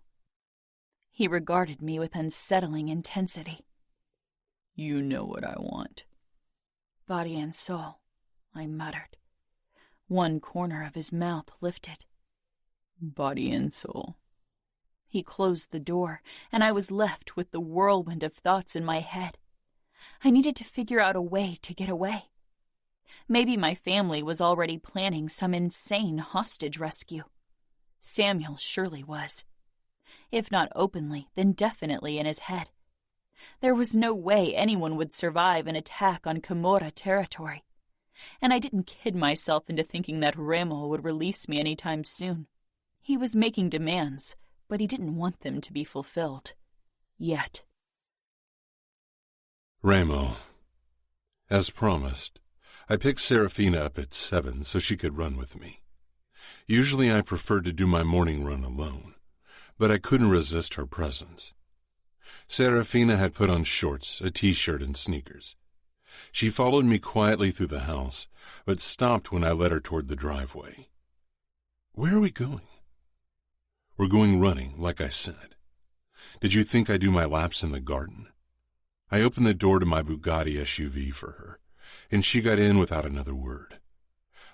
He regarded me with unsettling intensity. You know what I want. Body and soul, I muttered. One corner of his mouth lifted. Body and soul. He closed the door, and I was left with the whirlwind of thoughts in my head. I needed to figure out a way to get away. Maybe my family was already planning some insane hostage rescue. Samuel surely was. If not openly, then definitely in his head. There was no way anyone would survive an attack on Camorra territory. And I didn't kid myself into thinking that Reilly would release me anytime soon. He was making demands, but he didn't want them to be fulfilled. Yet. Reilly, as promised, I picked Serafina up at 7 so she could run with me. Usually I preferred to do my morning run alone, but I couldn't resist her presence. Serafina had put on shorts, a t-shirt, and sneakers. She followed me quietly through the house, but stopped when I led her toward the driveway. Where are we going? We're going running, like I said. Did you think I'd do my laps in the garden? I opened the door to my Bugatti SUV for her, and she got in without another word.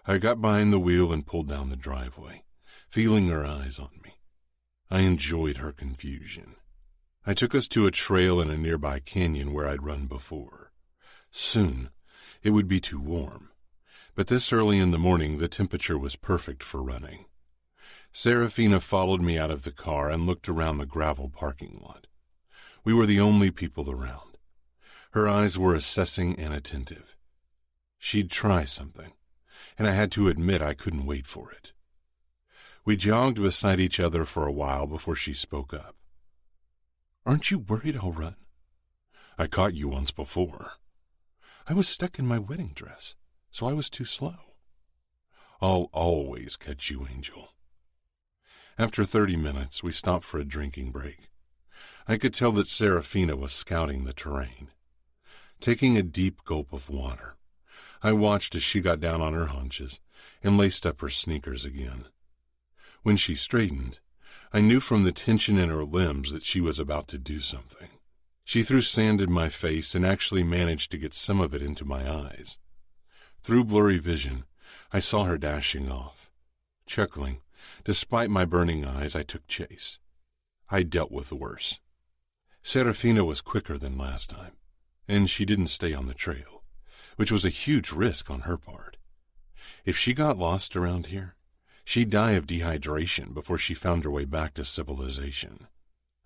I got behind the wheel and pulled down the driveway, feeling her eyes on me. I enjoyed her confusion. I took us to a trail in a nearby canyon where I'd run before. Soon, it would be too warm, but this early in the morning the temperature was perfect for running. Serafina followed me out of the car and looked around the gravel parking lot. We were the only people around. Her eyes were assessing and attentive. She'd try something, and I had to admit I couldn't wait for it. We jogged beside each other for a while before she spoke up. Aren't you worried I'll run? I caught you once before. I was stuck in my wedding dress, so I was too slow. I'll always catch you, Angel. After 30 minutes, we stopped for a drinking break. I could tell that Serafina was scouting the terrain. Taking a deep gulp of water, I watched as she got down on her haunches and laced up her sneakers again. When she straightened, I knew from the tension in her limbs that she was about to do something. She threw sand in my face and actually managed to get some of it into my eyes. Through blurry vision, I saw her dashing off. Chuckling, despite my burning eyes, I took chase. I dealt with worse. Serafina was quicker than last time, and she didn't stay on the trail, which was a huge risk on her part. If she got lost around here, she'd die of dehydration before she found her way back to civilization.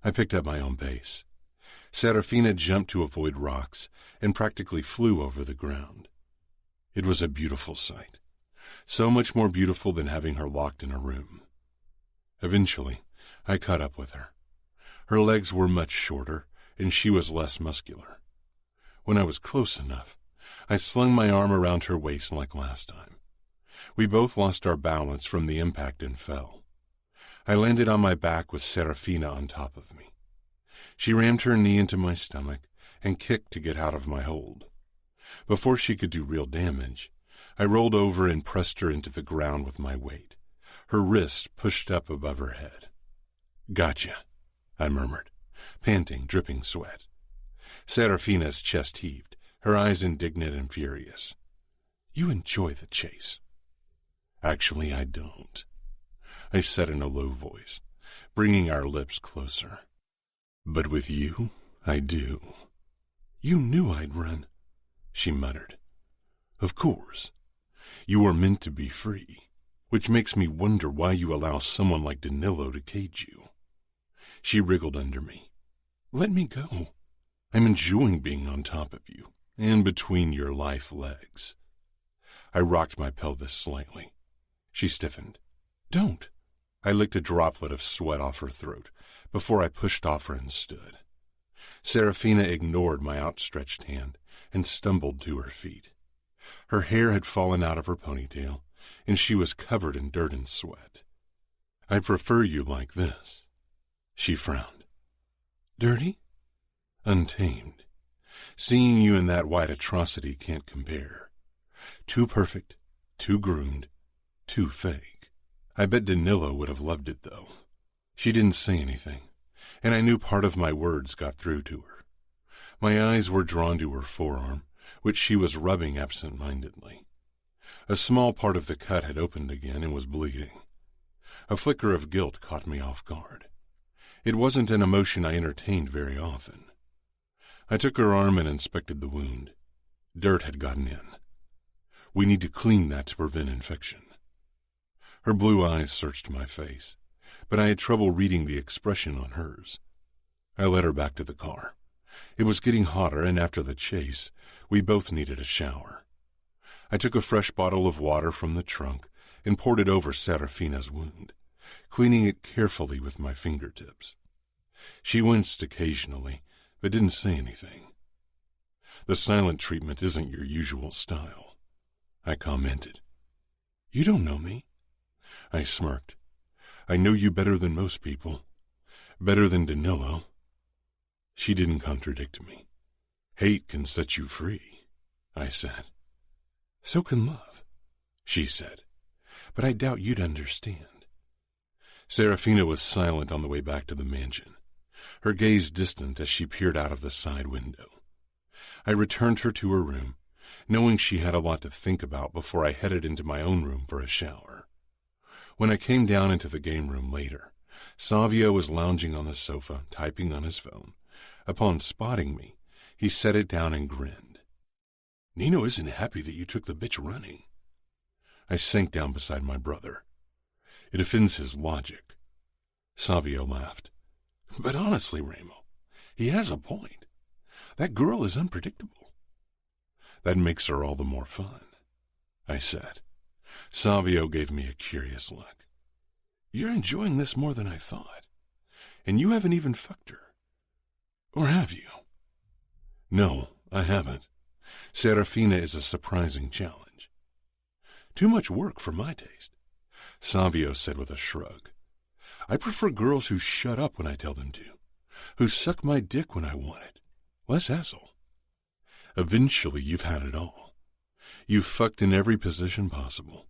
I picked up my own pace. Serafina jumped to avoid rocks and practically flew over the ground. It was a beautiful sight, so much more beautiful than having her locked in a room. Eventually, I caught up with her. Her legs were much shorter, and she was less muscular. When I was close enough, I slung my arm around her waist like last time. We both lost our balance from the impact and fell. I landed on my back with Serafina on top of me. She rammed her knee into my stomach and kicked to get out of my hold. Before she could do real damage, I rolled over and pressed her into the ground with my weight, her wrist pushed up above her head. "Gotcha," I murmured, panting, dripping sweat. Serafina's chest heaved, her eyes indignant and furious. "You enjoy the chase." "Actually, I don't," I said in a low voice, bringing our lips closer. "But with you, I do." "You knew I'd run," she muttered. "Of course. You are meant to be free, which makes me wonder why you allow someone like Danilo to cage you." She wriggled under me. "Let me go. I'm enjoying being on top of you and between your lithe legs." I rocked my pelvis slightly. She stiffened. "Don't." I licked a droplet of sweat off her throat before I pushed off her and stood. Serafina ignored my outstretched hand and stumbled to her feet. Her hair had fallen out of her ponytail, and she was covered in dirt and sweat. "I prefer you like this." She frowned. "Dirty?" "Untamed. Seeing you in that white atrocity can't compare. Too perfect, too groomed, too fake. I bet Danilo would have loved it, though." She didn't say anything, and I knew part of my words got through to her. My eyes were drawn to her forearm, which she was rubbing absent-mindedly. A small part of the cut had opened again and was bleeding. A flicker of guilt caught me off guard. It wasn't an emotion I entertained very often. I took her arm and inspected the wound. Dirt had gotten in. "We need to clean that to prevent infection." Her blue eyes searched my face, but I had trouble reading the expression on hers. I led her back to the car. It was getting hotter, and after the chase, we both needed a shower. I took a fresh bottle of water from the trunk and poured it over Serafina's wound, cleaning it carefully with my fingertips. She winced occasionally, but didn't say anything. "The silent treatment isn't your usual style," I commented. "You don't know me." I smirked. "I know you better than most people. Better than Danilo." She didn't contradict me. "Hate can set you free," I said. "So can love," she said, "but I doubt you'd understand." Serafina was silent on the way back to the mansion, her gaze distant as she peered out of the side window. I returned her to her room, knowing she had a lot to think about before I headed into my own room for a shower. When I came down into the game room later, Savio was lounging on the sofa, typing on his phone. Upon spotting me, he set it down and grinned. "Nino isn't happy that you took the bitch running." I sank down beside my brother. "It offends his logic." Savio laughed. "But honestly, Ramo, he has a point. That girl is unpredictable." "That makes her all the more fun," I said. Savio gave me a curious look. "You're enjoying this more than I thought. And you haven't even fucked her. Or have you?" "No, I haven't. Serafina is a surprising challenge." "Too much work for my taste," Savio said with a shrug. "I prefer girls who shut up when I tell them to, who suck my dick when I want it. Less hassle." "Eventually you've had it all. You've fucked in every position possible,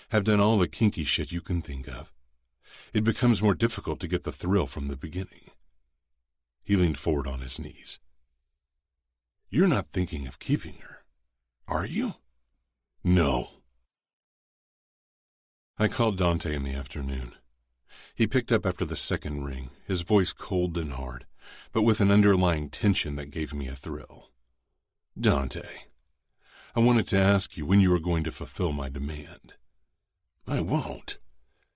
have done all the kinky shit you can think of. It becomes more difficult to get the thrill from the beginning." He leaned forward on his knees. "You're not thinking of keeping her, are you?" "No." I called Dante in the afternoon. He picked up after the second ring, his voice cold and hard, but with an underlying tension that gave me a thrill. Dante, I wanted to ask you when you were going to fulfill my demand. I won't,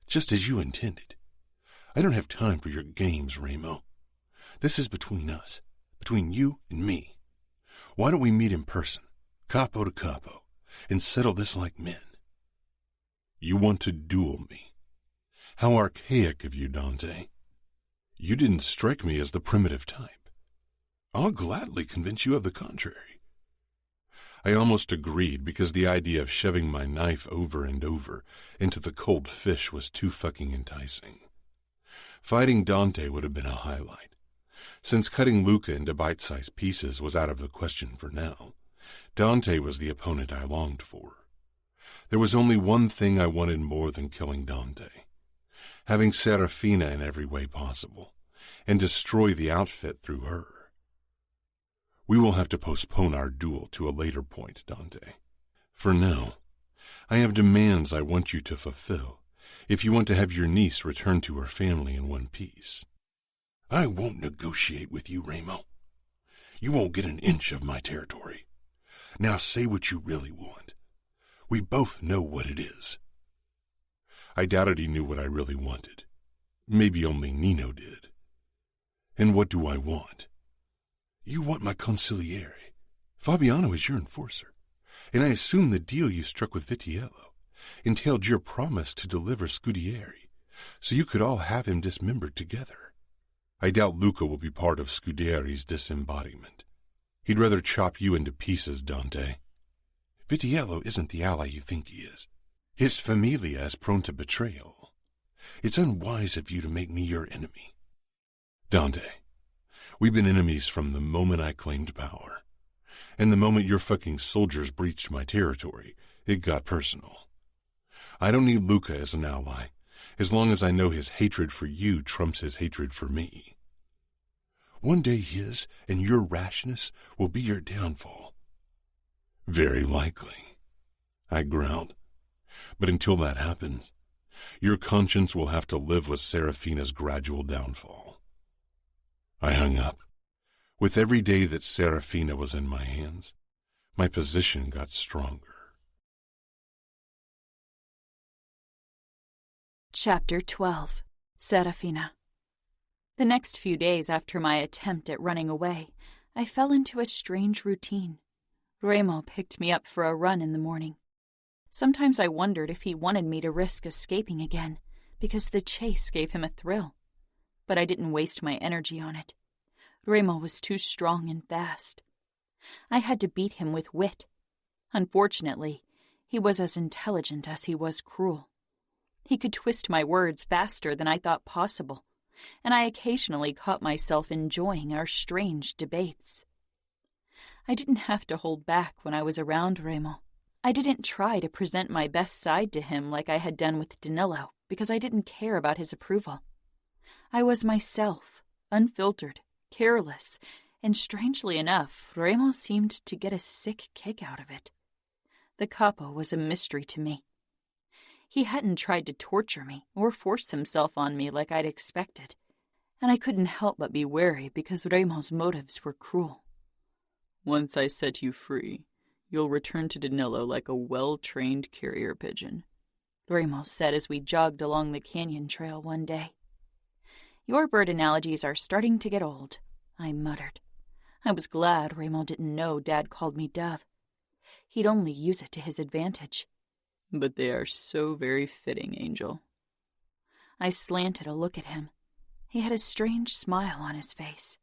just as you intended. I don't have time for your games, Ramo. This is between us, between you and me. Why don't we meet in person, capo to capo, and settle this like men? You want to duel me. How archaic of you, Dante. You didn't strike me as the primitive type. I'll gladly convince you of the contrary. I almost agreed because the idea of shoving my knife over and over into the cold fish was too fucking enticing. Fighting Dante would have been a highlight. Since cutting Luca into bite-sized pieces was out of the question for now, Dante was the opponent I longed for. There was only one thing I wanted more than killing Dante: having Serafina in every way possible, and destroy the outfit through her. We will have to postpone our duel to a later point, Dante. For now, I have demands I want you to fulfill if you want to have your niece returned to her family in one piece. I won't negotiate with you, Ramo. You won't get an inch of my territory. Now say what you really want. We both know what it is. I doubted he knew what I really wanted. Maybe only Nino did. And what do I want? You want my consigliere. Fabiano is your enforcer, and I assume the deal you struck with Vitiello entailed your promise to deliver Scudieri, so you could all have him dismembered together. I doubt Luca will be part of Scudieri's disembodiment. He'd rather chop you into pieces, Dante. Vitiello isn't the ally you think he is. His familia is prone to betrayal. It's unwise of you to make me your enemy. Dante, we've been enemies from the moment I claimed power. And the moment your fucking soldiers breached my territory, it got personal. I don't need Luca as an ally, as long as I know his hatred for you trumps his hatred for me. One day his and your rashness will be your downfall. Very likely, I growled. But until that happens, your conscience will have to live with Serafina's gradual downfall. I hung up. With every day that Serafina was in my hands, my position got stronger. Chapter 12. Serafina. The next few days after my attempt at running away, I fell into a strange routine. Ramo picked me up for a run in the morning. Sometimes I wondered if he wanted me to risk escaping again, because the chase gave him a thrill. But I didn't waste my energy on it. Ramo was too strong and fast. I had to beat him with wit. Unfortunately, he was as intelligent as he was cruel. He could twist my words faster than I thought possible, and I occasionally caught myself enjoying our strange debates. I didn't have to hold back when I was around Ramo. I didn't try to present my best side to him like I had done with Danilo, because I didn't care about his approval. I was myself, unfiltered, careless, and strangely enough, Ramo seemed to get a sick kick out of it. The capo was a mystery to me. He hadn't tried to torture me or force himself on me like I'd expected, and I couldn't help but be wary because Ramo's motives were cruel. Once I set you free, you'll return to Danilo like a well-trained carrier pigeon, Ramo said as we jogged along the canyon trail one day. Your bird analogies are starting to get old, I muttered. I was glad Ramo didn't know Dad called me Dove. He'd only use it to his advantage. But they are so very fitting, Angel. I slanted a look at him. He had a strange smile on his face.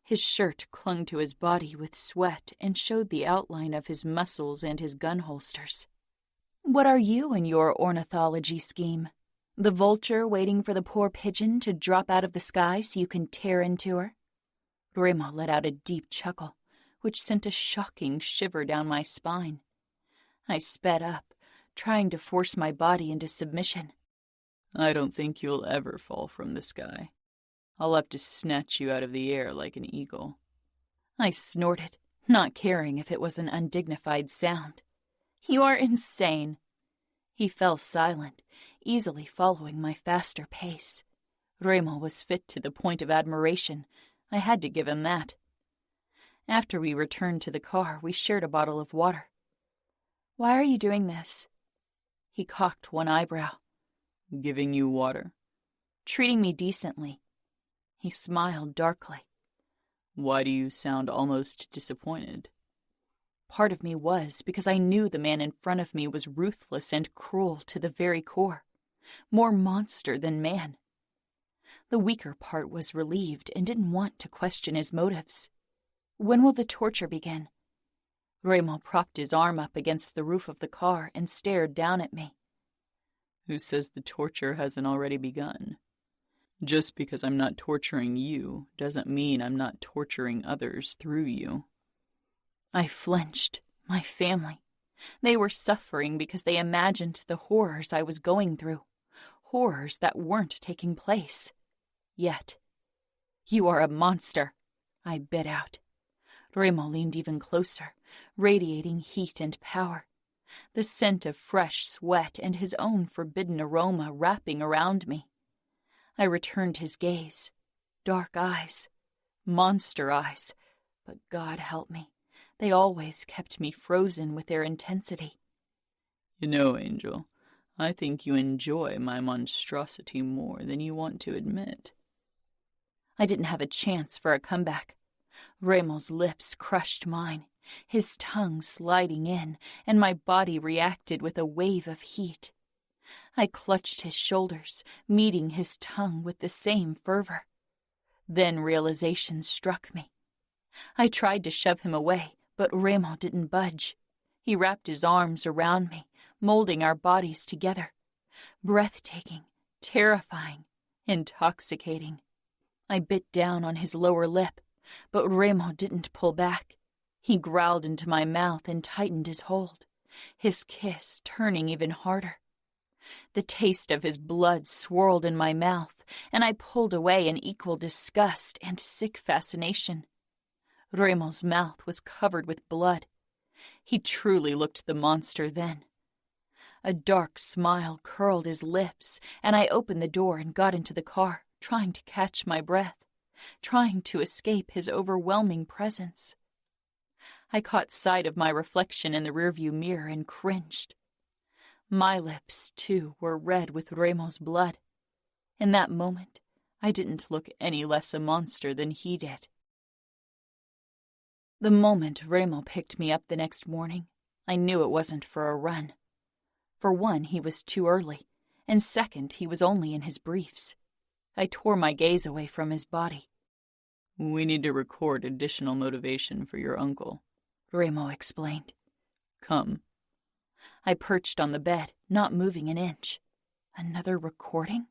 His shirt clung to his body with sweat and showed the outline of his muscles and his gun holsters. What are you in your ornithology scheme? The vulture waiting for the poor pigeon to drop out of the sky so you can tear into her? Ramo let out a deep chuckle, which sent a shocking shiver down my spine. I sped up, trying to force my body into submission. I don't think you'll ever fall from the sky. I'll have to snatch you out of the air like an eagle. I snorted, not caring if it was an undignified sound. You are insane. He fell silent, easily following my faster pace. Reilly was fit to the point of admiration. I had to give him that. After we returned to the car, we shared a bottle of water. "Why are you doing this?" He cocked one eyebrow. "Giving you water." "Treating me decently." He smiled darkly. "Why do you sound almost disappointed?" Part of me was, because I knew the man in front of me was ruthless and cruel to the very core, more monster than man. The weaker part was relieved and didn't want to question his motives. "When will the torture begin?" Reilly propped his arm up against the roof of the car and stared down at me. "Who says the torture hasn't already begun? Just because I'm not torturing you doesn't mean I'm not torturing others through you." I flinched. My family. They were suffering because they imagined the horrors I was going through. Horrors that weren't taking place. Yet. "You are a monster," I bit out. Reilly leaned even closer, radiating heat and power. The scent of fresh sweat and his own forbidden aroma wrapping around me. I returned his gaze. Dark eyes. Monster eyes. But God help me. They always kept me frozen with their intensity. "You know, Angel, I think you enjoy my monstrosity more than you want to admit." I didn't have a chance for a comeback. Reilly's lips crushed mine, his tongue sliding in, and my body reacted with a wave of heat. I clutched his shoulders, meeting his tongue with the same fervor. Then realization struck me. I tried to shove him away, but Reilly didn't budge. He wrapped his arms around me, molding our bodies together. Breathtaking, terrifying, intoxicating. I bit down on his lower lip, but Reilly didn't pull back. He growled into my mouth and tightened his hold, his kiss turning even harder. The taste of his blood swirled in my mouth, and I pulled away in equal disgust and sick fascination. Reilly's mouth was covered with blood. He truly looked the monster then. A dark smile curled his lips, and I opened the door and got into the car, trying to catch my breath, trying to escape his overwhelming presence. I caught sight of my reflection in the rearview mirror and cringed. My lips, too, were red with Reilly's blood. In that moment, I didn't look any less a monster than he did. The moment Reilly picked me up the next morning, I knew it wasn't for a run. For one, he was too early, and second, he was only in his briefs. I tore my gaze away from his body. "We need to record additional motivation for your uncle," Reilly explained. "Come." I perched on the bed, not moving an inch. Another recording?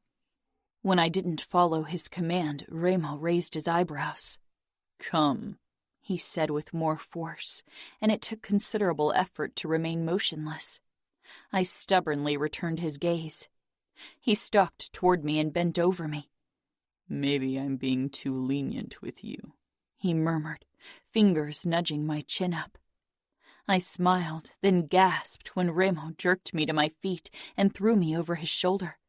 When I didn't follow his command, Reilly raised his eyebrows. "Come," he said with more force, and it took considerable effort to remain motionless. I stubbornly returned his gaze. He stalked toward me and bent over me. "Maybe I'm being too lenient with you," he murmured, fingers nudging my chin up. I smiled, then gasped when Reilly jerked me to my feet and threw me over his shoulder.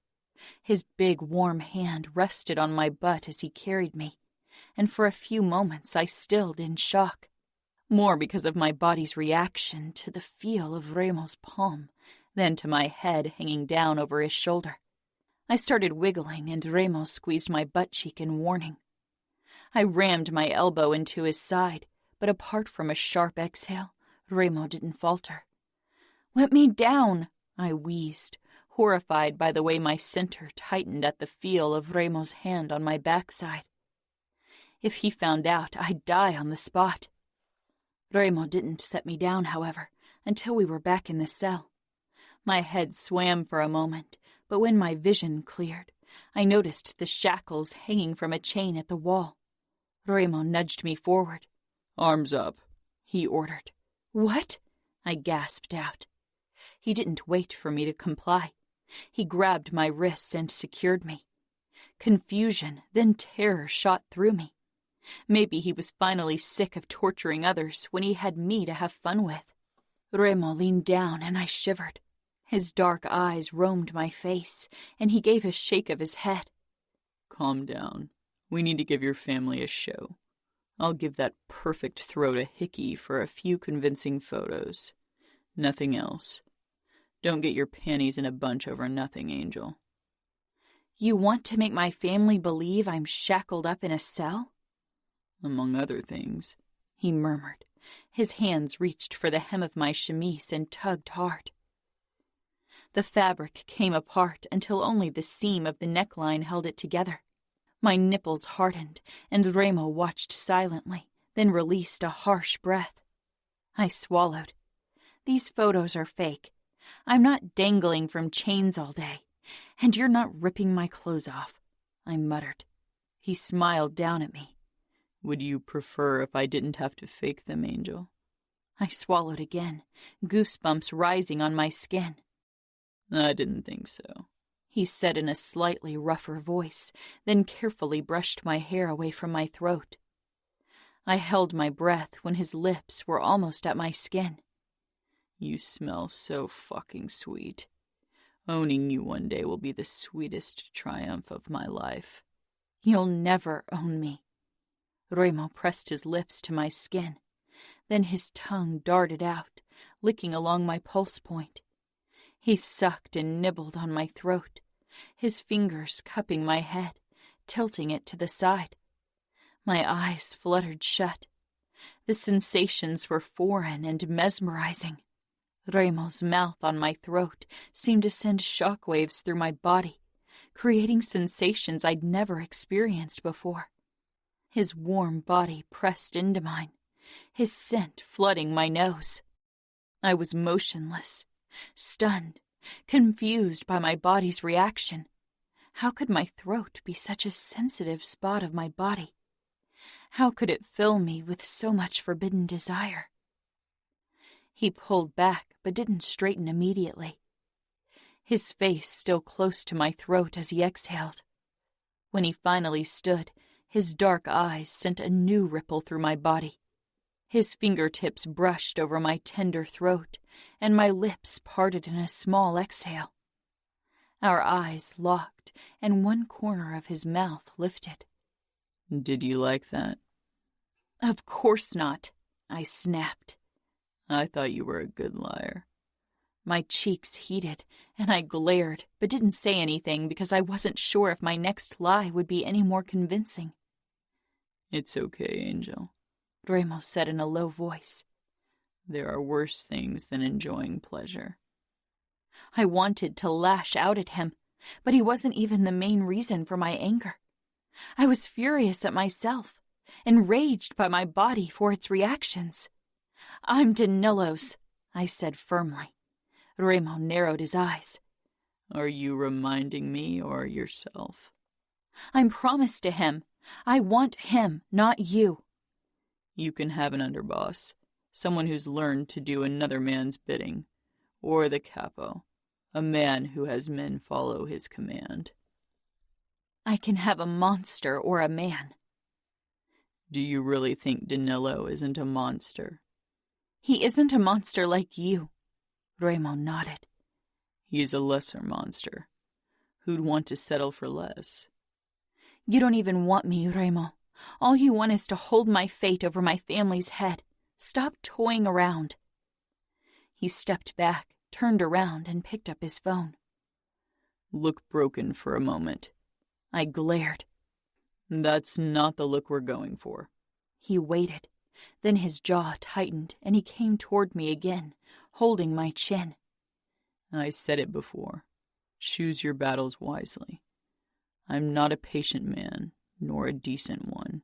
His big, warm hand rested on my butt as he carried me, and for a few moments I stilled in shock, more because of my body's reaction to the feel of Reilly's palm than to my head hanging down over his shoulder. I started wiggling, and Reilly squeezed my butt cheek in warning. I rammed my elbow into his side, but apart from a sharp exhale, Reilly didn't falter. "Let me down," I wheezed, horrified by the way my center tightened at the feel of Reilly's hand on my backside. If he found out, I'd die on the spot. Reilly didn't set me down, however, until we were back in the cell. My head swam for a moment, but when my vision cleared, I noticed the shackles hanging from a chain at the wall. Reilly nudged me forward. "Arms up," he ordered. "What?" I gasped out. He didn't wait for me to comply. He grabbed my wrists and secured me. Confusion, then terror shot through me. Maybe he was finally sick of torturing others when he had me to have fun with. Reilly leaned down and I shivered. His dark eyes roamed my face, and he gave a shake of his head. Calm down. We need to give your family a show. I'll give that perfect throat a hickey for a few convincing photos. Nothing else. Don't get your panties in a bunch over nothing, Angel. You want to make my family believe I'm shackled up in a cell? Among other things, he murmured. His hands reached for the hem of my chemise and tugged hard. The fabric came apart until only the seam of the neckline held it together. My nipples hardened, and Reilly watched silently, then released a harsh breath. I swallowed. These photos are fake. I'm not dangling from chains all day, and you're not ripping my clothes off, I muttered. He smiled down at me. Would you prefer if I didn't have to fake them, Angel? I swallowed again, goosebumps rising on my skin. I didn't think so, he said in a slightly rougher voice, then carefully brushed my hair away from my throat. I held my breath when his lips were almost at my skin. You smell so fucking sweet. Owning you one day will be the sweetest triumph of my life. You'll never own me. Reilly pressed his lips to my skin. Then his tongue darted out, licking along my pulse point. He sucked and nibbled on my throat, his fingers cupping my head, tilting it to the side. My eyes fluttered shut. The sensations were foreign and mesmerizing. Reilly's mouth on my throat seemed to send shockwaves through my body, creating sensations I'd never experienced before. His warm body pressed into mine, his scent flooding my nose. I was motionless, stunned, confused by my body's reaction. How could my throat be such a sensitive spot of my body? How could it fill me with so much forbidden desire? He pulled back, but didn't straighten immediately. His face still close to my throat as he exhaled. When he finally stood, his dark eyes sent a new ripple through my body. His fingertips brushed over my tender throat, and my lips parted in a small exhale. Our eyes locked, and one corner of his mouth lifted. Did you like that? Of course not, I snapped. I thought you were a good liar. My cheeks heated, and I glared, but didn't say anything because I wasn't sure if my next lie would be any more convincing. It's okay, Angel, Reilly said in a low voice. There are worse things than enjoying pleasure. I wanted to lash out at him, but he wasn't even the main reason for my anger. I was furious at myself, enraged by my body for its reactions. I'm Danilo's, I said firmly. Reilly narrowed his eyes. Are you reminding me or yourself? I'm promised to him. I want him, not you. You can have an underboss, someone who's learned to do another man's bidding, or the capo, a man who has men follow his command. I can have a monster or a man. Do you really think Danilo isn't a monster? He isn't a monster like you, Reilly nodded. He's a lesser monster. Who'd want to settle for less? You don't even want me, Reilly. All you want is to hold my fate over my family's head. Stop toying around. He stepped back, turned around, and picked up his phone. Look broken for a moment. I glared. That's not the look we're going for. He waited. Then his jaw tightened, and he came toward me again, holding my chin. I said it before. Choose your battles wisely. I'm not a patient man, nor a decent one.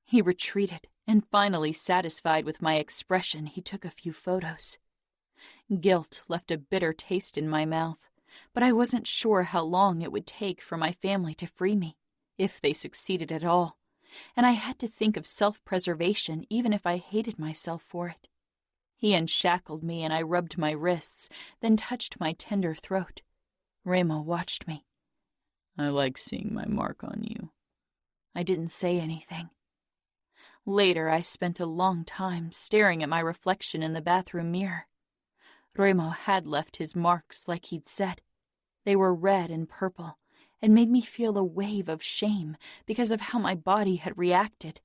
He retreated, and finally satisfied with my expression, he took a few photos. Guilt left a bitter taste in my mouth, but I wasn't sure how long it would take for my family to free me, if they succeeded at all, and I had to think of self-preservation even if I hated myself for it. He unshackled me and I rubbed my wrists, then touched my tender throat. Reilly watched me. I like seeing my mark on you. I didn't say anything. Later, I spent a long time staring at my reflection in the bathroom mirror. Remo had left his marks like he'd said. They were red and purple, and made me feel a wave of shame because of how my body had reacted.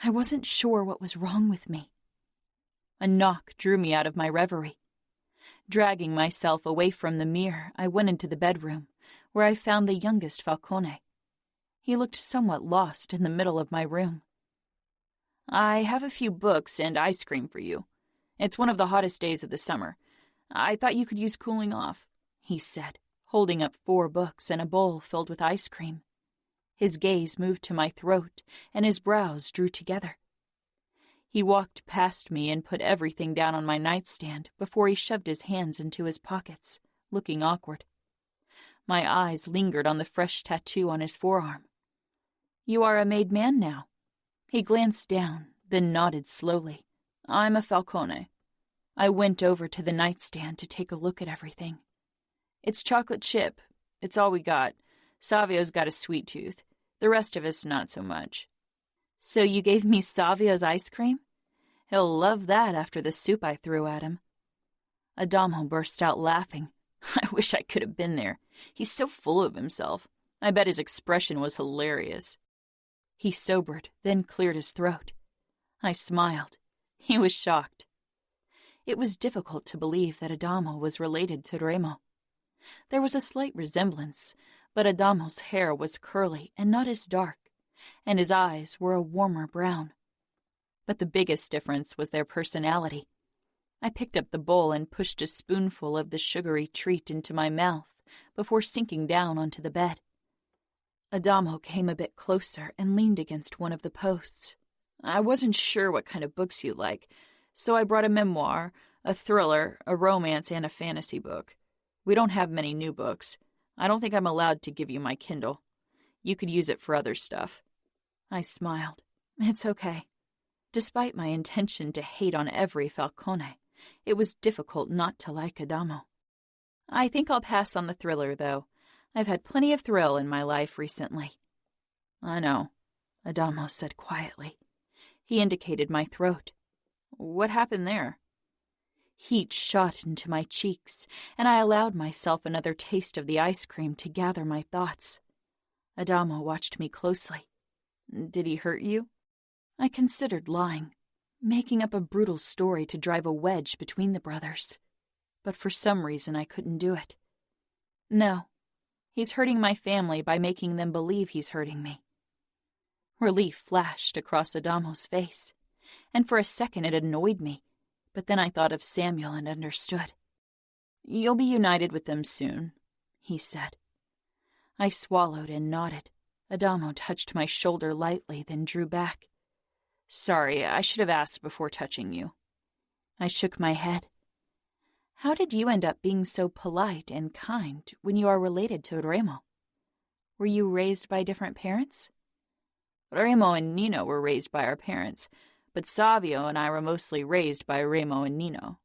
I wasn't sure what was wrong with me. A knock drew me out of my reverie. Dragging myself away from the mirror, I went into the bedroom, where I found the youngest Falcone. He looked somewhat lost in the middle of my room. "I have a few books and ice cream for you. It's one of the hottest days of the summer. I thought you could use cooling off," he said, holding up 4 books and a bowl filled with ice cream. His gaze moved to my throat, and his brows drew together. He walked past me and put everything down on my nightstand before he shoved his hands into his pockets, looking awkward. My eyes lingered on the fresh tattoo on his forearm. "You are a made man now." He glanced down, then nodded slowly. "I'm a Falcone." I went over to the nightstand to take a look at everything. "It's chocolate chip. It's all we got. Savio's got a sweet tooth. The rest of us not so much." "So you gave me Savio's ice cream? He'll love that after the soup I threw at him." Adamo burst out laughing. I wish I could have been there. He's so full of himself. I bet his expression was hilarious. He sobered, then cleared his throat. I smiled. He was shocked. It was difficult to believe that Adamo was related to Remo. There was a slight resemblance, but Adamo's hair was curly and not as dark, and his eyes were a warmer brown. But the biggest difference was their personality. I picked up the bowl and pushed a spoonful of the sugary treat into my mouth before sinking down onto the bed. Adamo came a bit closer and leaned against one of the posts. "I wasn't sure what kind of books you like, so I brought a memoir, a thriller, a romance, and a fantasy book. We don't have many new books. I don't think I'm allowed to give you my Kindle. You could use it for other stuff." I smiled. It's okay. Despite my intention to hate on every Falcone, it was difficult not to like Adamo. "I think I'll pass on the thriller, though. I've had plenty of thrill in my life recently." "I know," Adamo said quietly. He indicated my throat. "What happened there?" Heat shot into my cheeks, and I allowed myself another taste of the ice cream to gather my thoughts. Adamo watched me closely. "Did he hurt you?" I considered lying, making up a brutal story to drive a wedge between the brothers. But for some reason I couldn't do it. "No. He's hurting my family by making them believe he's hurting me." Relief flashed across Adamo's face, and for a second it annoyed me, but then I thought of Samuel and understood. "You'll be united with them soon," he said. I swallowed and nodded. Adamo touched my shoulder lightly, then drew back. "Sorry, I should have asked before touching you." I shook my head. "How did you end up being so polite and kind when you are related to Remo? Were you raised by different parents?" "Remo and Nino were raised by our parents, but Savio and I were mostly raised by Remo and Nino."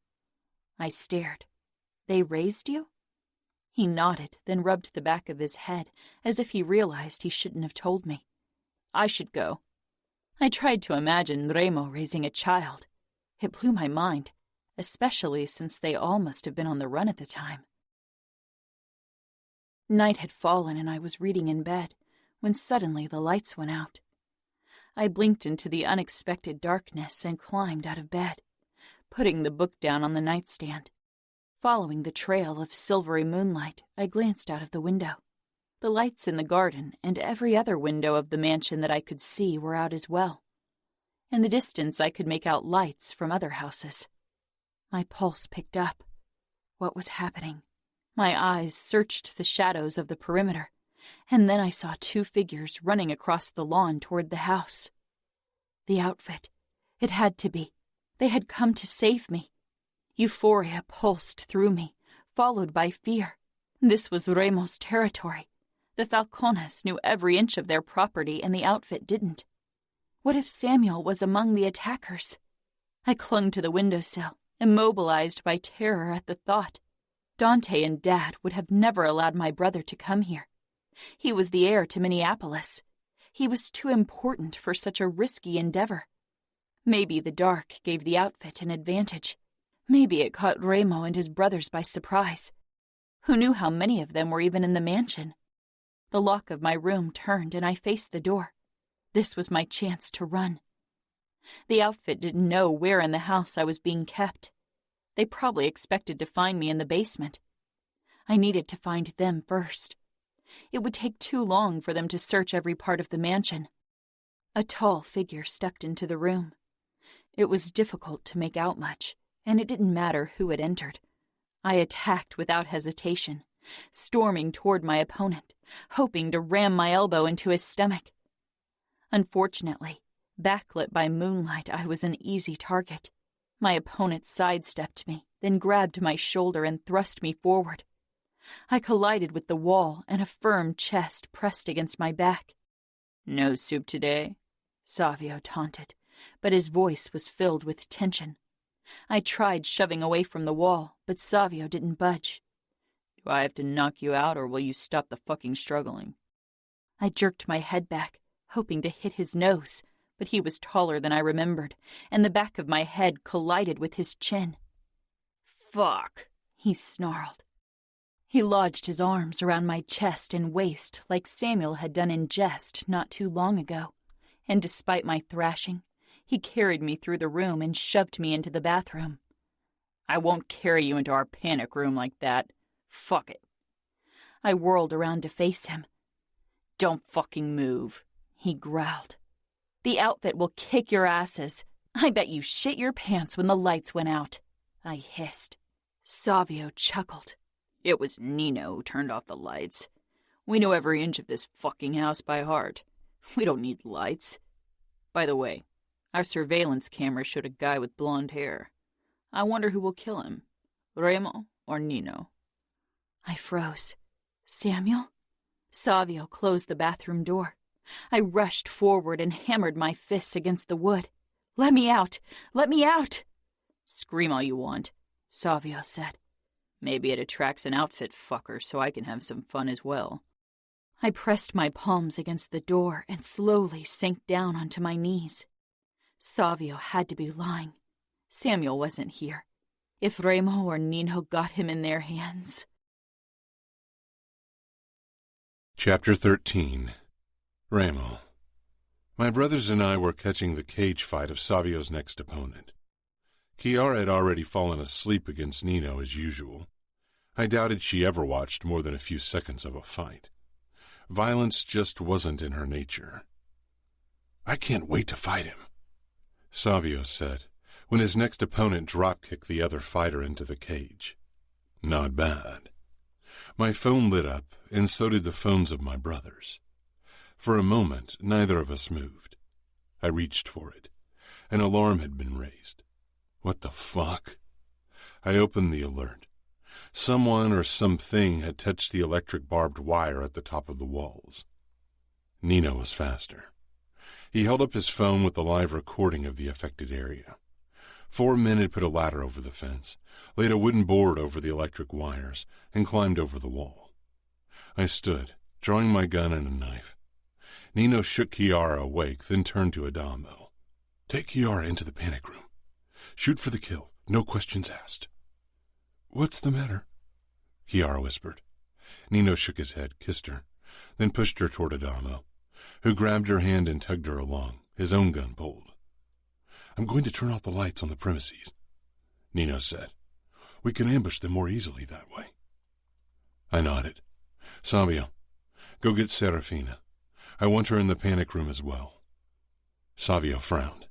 I stared. "They raised you?" He nodded, then rubbed the back of his head as if he realized he shouldn't have told me. "I should go." I tried to imagine Remo raising a child. It blew my mind, especially since they all must have been on the run at the time. Night had fallen and I was reading in bed when suddenly the lights went out. I blinked into the unexpected darkness and climbed out of bed, putting the book down on the nightstand. Following the trail of silvery moonlight, I glanced out of the window. The lights in the garden and every other window of the mansion that I could see were out as well. In the distance, I could make out lights from other houses. My pulse picked up. What was happening? My eyes searched the shadows of the perimeter, and then I saw 2 figures running across the lawn toward the house. The outfit. It had to be. They had come to save me. Euphoria pulsed through me, followed by fear. This was Remo's territory. The Falcones knew every inch of their property, and the outfit didn't. What if Samuel was among the attackers? I clung to the windowsill, immobilized by terror at the thought. Dante and Dad would have never allowed my brother to come here. He was the heir to Minneapolis. He was too important for such a risky endeavor. Maybe the dark gave the outfit an advantage. Maybe it caught Remo and his brothers by surprise. Who knew how many of them were even in the mansion? The lock of my room turned and I faced the door. This was my chance to run. The outfit didn't know where in the house I was being kept. They probably expected to find me in the basement. I needed to find them first. It would take too long for them to search every part of the mansion. A tall figure stepped into the room. It was difficult to make out much, and it didn't matter who had entered. I attacked without hesitation, storming toward my opponent, hoping to ram my elbow into his stomach. Unfortunately, backlit by moonlight, I was an easy target. My opponent sidestepped me, then grabbed my shoulder and thrust me forward. I collided with the wall, and a firm chest pressed against my back. "No soup today?" Savio taunted, but his voice was filled with tension. I tried shoving away from the wall, but Savio didn't budge. "Do I have to knock you out, or will you stop the fucking struggling?" I jerked my head back, hoping to hit his nose, but he was taller than I remembered, and the back of my head collided with his chin. "Fuck," he snarled. He lodged his arms around my chest and waist like Samuel had done in jest not too long ago, and despite my thrashing, he carried me through the room and shoved me into the bathroom. "I won't carry you into our panic room like that. Fuck it." I whirled around to face him. "Don't fucking move," he growled. "The outfit will kick your asses. I bet you shit your pants when the lights went out," I hissed. Savio chuckled. "It was Nino who turned off the lights. We know every inch of this fucking house by heart. We don't need lights. By the way, our surveillance camera showed a guy with blonde hair. I wonder who will kill him, Remo or Nino." I froze. Samuel? Savio closed the bathroom door. I rushed forward and hammered my fists against the wood. "Let me out! Let me out!" "Scream all you want," Savio said. "Maybe it attracts an outfit fucker so I can have some fun as well." I pressed my palms against the door and slowly sank down onto my knees. Savio had to be lying. Samuel wasn't here. If Remo or Nino got him in their hands... Chapter 13. Remo. My brothers and I were catching the cage fight of Savio's next opponent. Cora had already fallen asleep against Nino as usual. I doubted she ever watched more than a few seconds of a fight. Violence just wasn't in her nature. "I can't wait to fight him," Savio said, when his next opponent drop-kicked the other fighter into the cage. Not bad. My phone lit up, and so did the phones of my brothers. For a moment, neither of us moved. I reached for it. An alarm had been raised. What the fuck? I opened the alert. Someone or something had touched the electric barbed wire at the top of the walls. Nino was faster. He held up his phone with a live recording of the affected area. 4 men had put a ladder over the fence, laid a wooden board over the electric wires, and climbed over the wall. I stood, drawing my gun and a knife. Nino shook Cora awake, then turned to Adamo. "Take Cora into the panic room. Shoot for the kill, no questions asked." "What's the matter?" Cora whispered. Nino shook his head, kissed her, then pushed her toward Adamo, who grabbed her hand and tugged her along, his own gun pulled. "I'm going to turn off the lights on the premises," Nino said. "We can ambush them more easily that way." I nodded. "Savio, go get Serafina. I want her in the panic room as well." Savio frowned.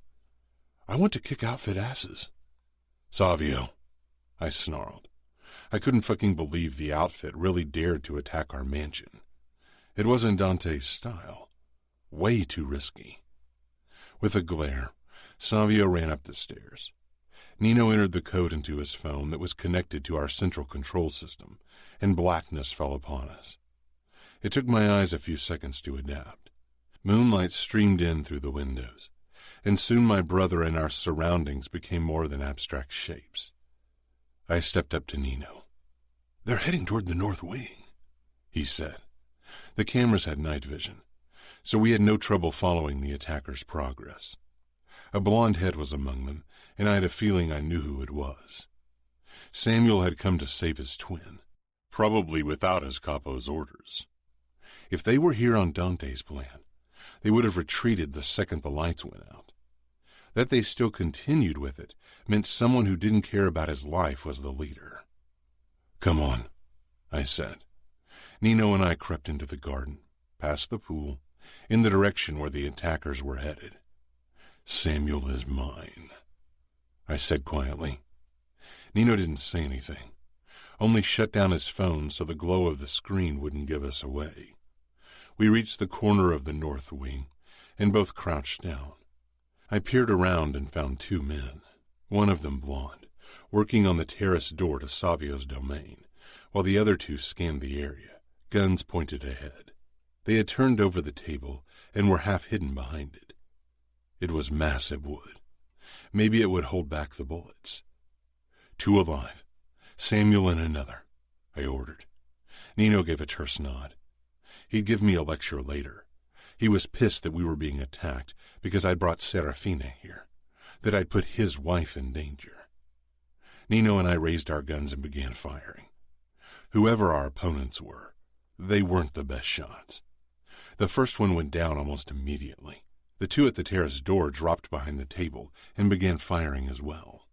"I want to kick outfit asses." "Savio," I snarled. I couldn't fucking believe the outfit really dared to attack our mansion. It wasn't Dante's style. Way too risky. With a glare, Savio ran up the stairs. Nino entered the code into his phone that was connected to our central control system, and blackness fell upon us. It took my eyes a few seconds to adapt. Moonlight streamed in through the windows, and soon my brother and our surroundings became more than abstract shapes. I stepped up to Nino. "They're heading toward the north wing," he said. The cameras had night vision, so we had no trouble following the attackers' progress. A blonde head was among them, and I had a feeling I knew who it was. Samuel had come to save his twin, probably without his capo's orders. If they were here on Dante's plan, they would have retreated the second the lights went out. That they still continued with it meant someone who didn't care about his life was the leader. "Come on," I said. Nino and I crept into the garden, past the pool, in the direction where the attackers were headed. "Samuel is mine," I said quietly. Nino didn't say anything, only shut down his phone so the glow of the screen wouldn't give us away. We reached the corner of the north wing, and both crouched down. I peered around and found two men, one of them blonde, working on the terrace door to Savio's domain, while the other two scanned the area, guns pointed ahead. They had turned over the table and were half hidden behind it. It was massive wood. Maybe it would hold back the bullets. "Two alive, Samuel and another," I ordered. Nino gave a terse nod. He'd give me a lecture later. He was pissed that we were being attacked because I'd brought Serafina here, that I'd put his wife in danger. Nino and I raised our guns and began firing. Whoever our opponents were, they weren't the best shots. The first one went down almost immediately. The two at the terrace door dropped behind the table and began firing as well.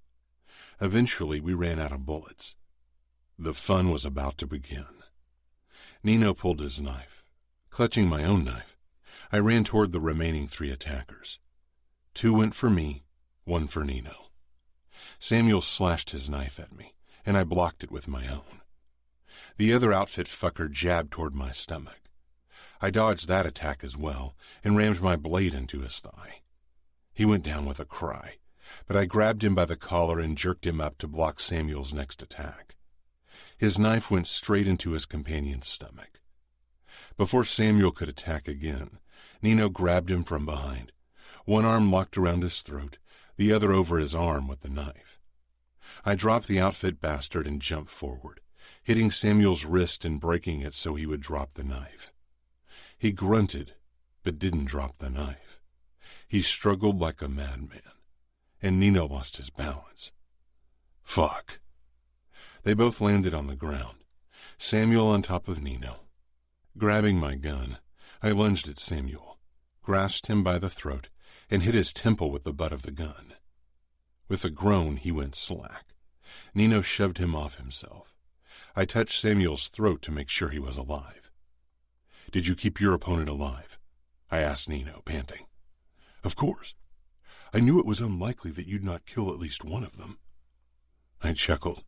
Eventually, we ran out of bullets. The fun was about to begin. Nino pulled his knife. Clutching my own knife, I ran toward the remaining three attackers. Two went for me, one for Nino. Samuel slashed his knife at me, and I blocked it with my own. The other outfit fucker jabbed toward my stomach. I dodged that attack as well and rammed my blade into his thigh. He went down with a cry, but I grabbed him by the collar and jerked him up to block Samuel's next attack. His knife went straight into his companion's stomach. Before Samuel could attack again, Nino grabbed him from behind, one arm locked around his throat, the other over his arm with the knife. I dropped the outfit bastard and jumped forward, hitting Samuel's wrist and breaking it so he would drop the knife. He grunted, but didn't drop the knife. He struggled like a madman, and Nino lost his balance. Fuck. They both landed on the ground, Samuel on top of Nino. Grabbing my gun, I lunged at Samuel, grasped him by the throat, and hit his temple with the butt of the gun. With a groan, he went slack. Nino shoved him off himself. I touched Samuel's throat to make sure he was alive. "Did you keep your opponent alive?" I asked Nino, panting. "Of course. I knew it was unlikely that you'd not kill at least one of them." I chuckled.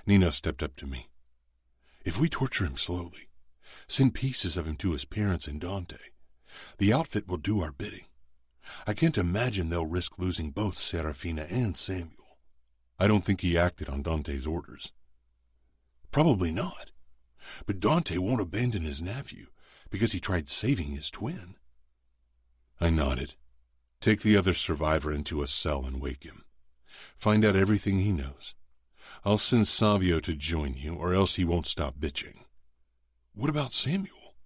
Nino stepped up to me. "If we torture him slowly, send pieces of him to his parents in Dante, the outfit will do our bidding. I can't imagine they'll risk losing both Serafina and Samuel. I don't think he acted on Dante's orders." "Probably not. But Dante won't abandon his nephew because he tried saving his twin." I nodded. "Take the other survivor into a cell and wake him. Find out everything he knows. I'll send Savio to join you, or else he won't stop bitching." "What about Samuel?"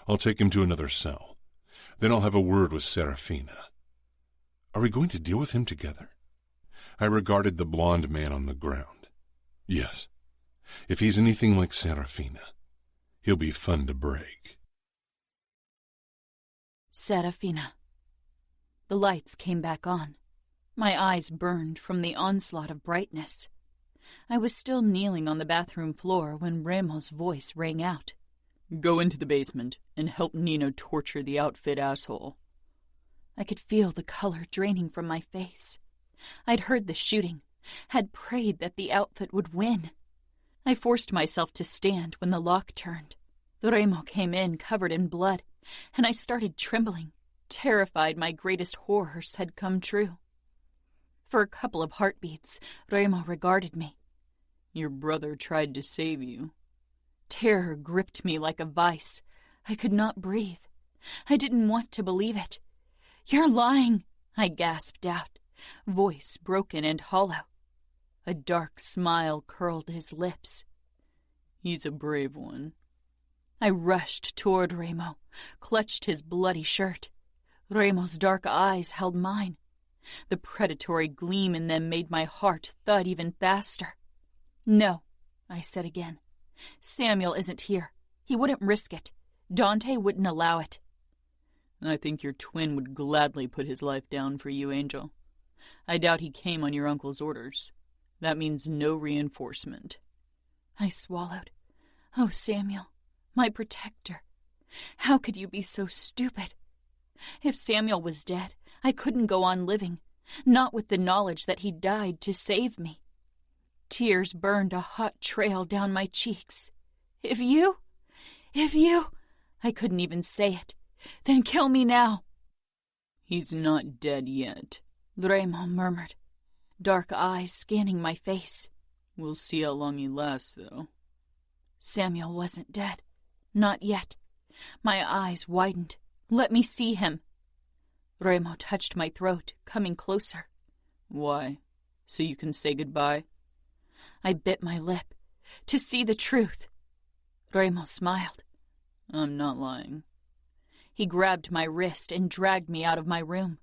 "I'll take him to another cell. Then I'll have a word with Serafina." "Are we going to deal with him together?" I regarded the blond man on the ground. "Yes. If he's anything like Serafina, he'll be fun to break." Serafina. The lights came back on. My eyes burned from the onslaught of brightness. I was still kneeling on the bathroom floor when Remo's voice rang out. "Go into the basement and help Nino torture the outfit asshole." I could feel the color draining from my face. I'd heard the shooting, had prayed that the outfit would win. I forced myself to stand when the lock turned. Remo came in covered in blood, and I started trembling, terrified my greatest horrors had come true. For a couple of heartbeats, Remo regarded me. "Your brother tried to save you." Terror gripped me like a vice. I could not breathe. I didn't want to believe it. "You're lying," I gasped out, voice broken and hollow. A dark smile curled his lips. "He's a brave one." I rushed toward Remo, clutched his bloody shirt. Remo's dark eyes held mine. The predatory gleam in them made my heart thud even faster. No, I said again. Samuel isn't here. He wouldn't risk it. Dante wouldn't allow it. I think your twin would gladly put his life down for you, Angel. I doubt he came on your uncle's orders. That means no reinforcement. I swallowed. Oh, Samuel, my protector. How could you be so stupid? If Samuel was dead, I couldn't go on living, not with the knowledge that he died to save me. Tears burned a hot trail down my cheeks. If you... I couldn't even say it. Then kill me now. He's not dead yet, Remo murmured, dark eyes scanning my face. We'll see how long he lasts, though. Samuel wasn't dead. Not yet. My eyes widened. Let me see him. Remo touched my throat, coming closer. Why? So you can say goodbye? I bit my lip. To see the truth. Remo smiled. I'm not lying. He grabbed my wrist and dragged me out of my room.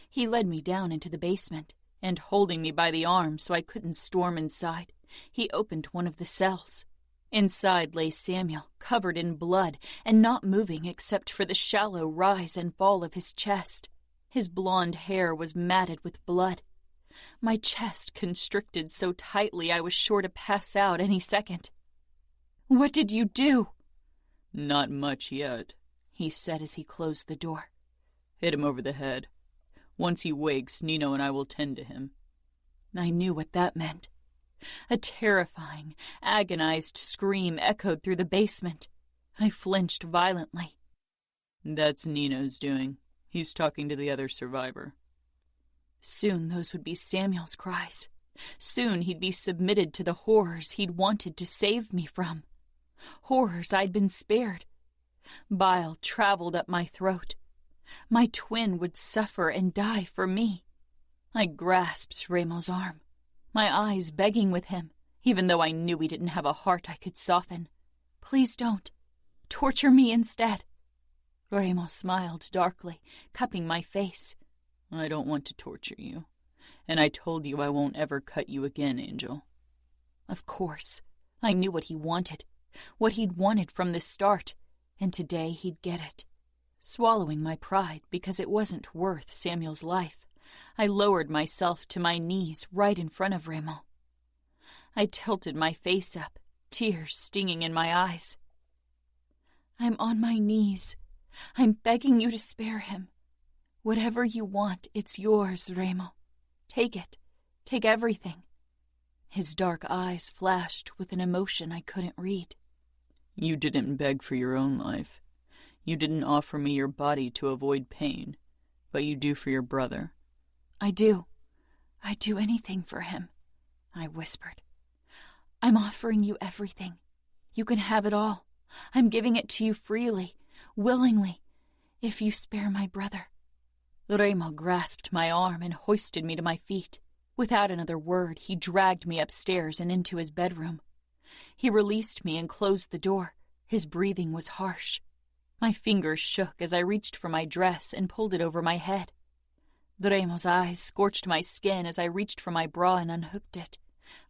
He led me down into the basement, and holding me by the arm so I couldn't storm inside, he opened one of the cells. Inside lay Samuel, covered in blood and not moving except for the shallow rise and fall of his chest. His blonde hair was matted with blood. My chest constricted so tightly I was sure to pass out any second. What did you do? Not much yet, he said as he closed the door. Hit him over the head. Once he wakes, Nino and I will tend to him. I knew what that meant. A terrifying, agonized scream echoed through the basement. I flinched violently. That's Nino's doing. He's talking to the other survivor. Soon those would be Samuel's cries. Soon he'd be submitted to the horrors he'd wanted to save me from. Horrors I'd been spared. Bile traveled up my throat. My twin would suffer and die for me. I grasped Remo's arm, my eyes begging with him, even though I knew he didn't have a heart I could soften. Please don't. Torture me instead. Remo smiled darkly, cupping my face. I don't want to torture you, and I told you I won't ever cut you again, Angel. Of course. I knew what he wanted, what he'd wanted from the start, and today he'd get it. Swallowing my pride because it wasn't worth Samuel's life, I lowered myself to my knees right in front of Remo. I tilted my face up, tears stinging in my eyes. I'm on my knees. I'm begging you to spare him. Whatever you want, it's yours, Remo. Take it. Take everything. His dark eyes flashed with an emotion I couldn't read. You didn't beg for your own life. You didn't offer me your body to avoid pain, but you do for your brother. I do. I'd do anything for him, I whispered. I'm offering you everything. You can have it all. I'm giving it to you freely, willingly, if you spare my brother. Remo grasped my arm and hoisted me to my feet. Without another word, he dragged me upstairs and into his bedroom. He released me and closed the door. His breathing was harsh. My fingers shook as I reached for my dress and pulled it over my head. Remo's eyes scorched my skin as I reached for my bra and unhooked it,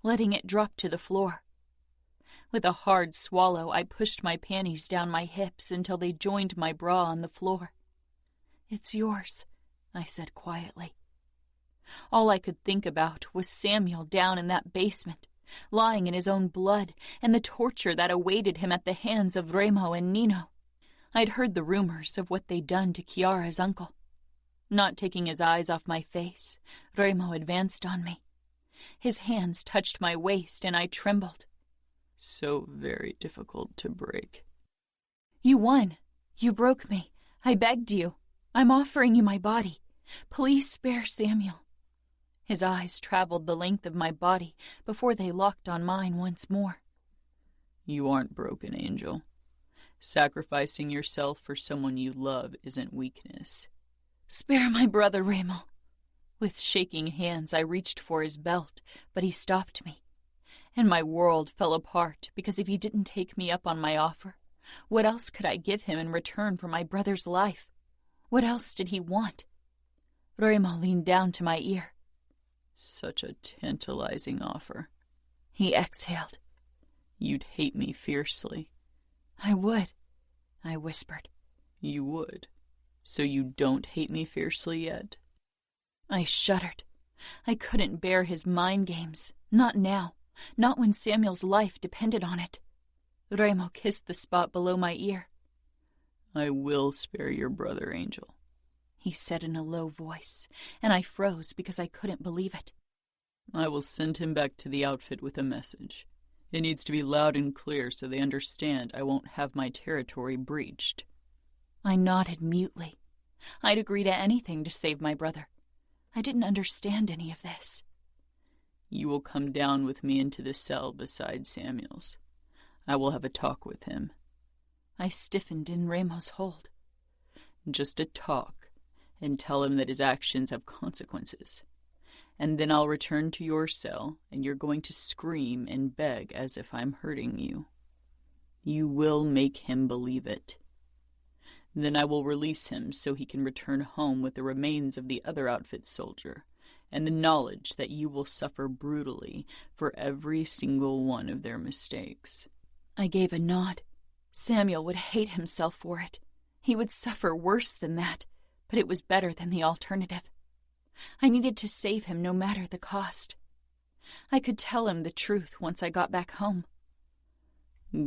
letting it drop to the floor. With a hard swallow, I pushed my panties down my hips until they joined my bra on the floor. It's yours, I said quietly. All I could think about was Samuel down in that basement, lying in his own blood, and the torture that awaited him at the hands of Remo and Nino. I'd heard the rumors of what they'd done to Chiara's uncle. Not taking his eyes off my face, Remo advanced on me. His hands touched my waist, and I trembled. So very difficult to break. You won. You broke me. I begged you. I'm offering you my body. Please spare Samuel. His eyes traveled the length of my body before they locked on mine once more. You aren't broken, Angel. Sacrificing yourself for someone you love isn't weakness. Spare my brother, Remo. With shaking hands, I reached for his belt, but he stopped me. And my world fell apart because if he didn't take me up on my offer, what else could I give him in return for my brother's life? What else did he want? Remo leaned down to my ear. Such a tantalizing offer. He exhaled. You'd hate me fiercely. I would, I whispered. You would. So you don't hate me fiercely yet? I shuddered. I couldn't bear his mind games. Not now. Not when Samuel's life depended on it. Remo kissed the spot below my ear. I will spare your brother, Angel, he said in a low voice, and I froze because I couldn't believe it. I will send him back to the outfit with a message. It needs to be loud and clear so they understand I won't have my territory breached. I nodded mutely. I'd agree to anything to save my brother. I didn't understand any of this. You will come down with me into the cell beside Samuel's. I will have a talk with him. I stiffened in Remo's hold. Just a talk, and tell him that his actions have consequences. And then I'll return to your cell, and you're going to scream and beg as if I'm hurting you. You will make him believe it. Then I will release him so he can return home with the remains of the other outfit's soldier, and the knowledge that you will suffer brutally for every single one of their mistakes. I gave a nod. Samuel would hate himself for it. He would suffer worse than that, but it was better than the alternative. I needed to save him no matter the cost. I could tell him the truth once I got back home.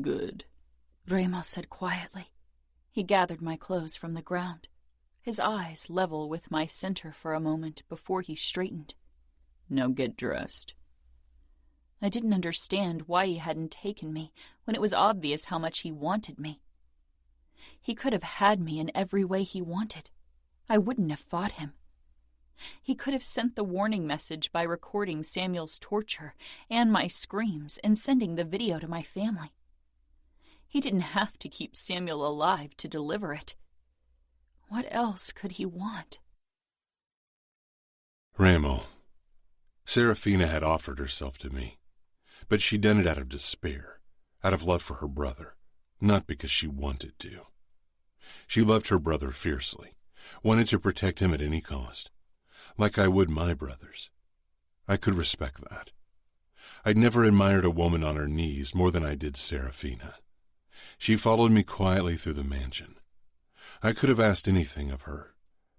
Good, Remo said quietly. He gathered my clothes from the ground, his eyes level with my center for a moment before he straightened. Now get dressed. I didn't understand why he hadn't taken me when it was obvious how much he wanted me. He could have had me in every way he wanted. I wouldn't have fought him. He could have sent the warning message by recording Samuel's torture and my screams and sending the video to my family. He didn't have to keep Samuel alive to deliver it. What else could he want? Ramo, Serafina had offered herself to me, but she'd done it out of despair, out of love for her brother, not because she wanted to. She loved her brother fiercely, wanted to protect him at any cost, like I would my brothers. I could respect that. I'd never admired a woman on her knees more than I did Serafina. She followed me quietly through the mansion. I could have asked anything of her,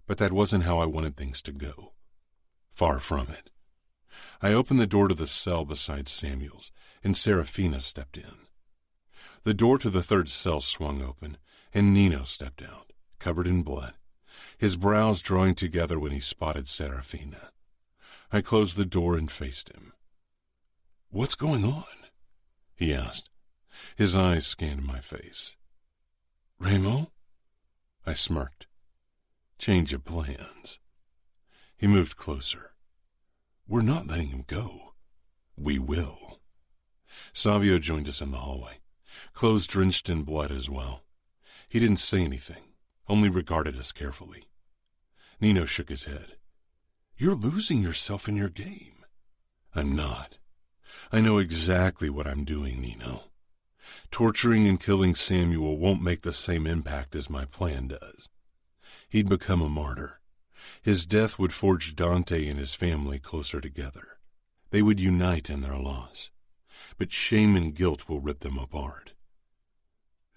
but that wasn't how I wanted things to go. Far from it. I opened the door to the cell beside Samuel's, and Serafina stepped in. The door to the third cell swung open, and Nino stepped out, covered in blood, his brows drawing together when he spotted Serafina. I closed the door and faced him. "What's going on?" he asked. His eyes scanned my face. "Ramo?" I smirked. "Change of plans." He moved closer. "We're not letting him go. We will." Savio joined us in the hallway, clothes drenched in blood as well. He didn't say anything, only regarded us carefully. Nino shook his head. "You're losing yourself in your game." "I'm not. I know exactly what I'm doing, Nino. Torturing and killing Samuel won't make the same impact as my plan does. He'd become a martyr. His death would forge Dante and his family closer together. They would unite in their loss. But shame and guilt will rip them apart."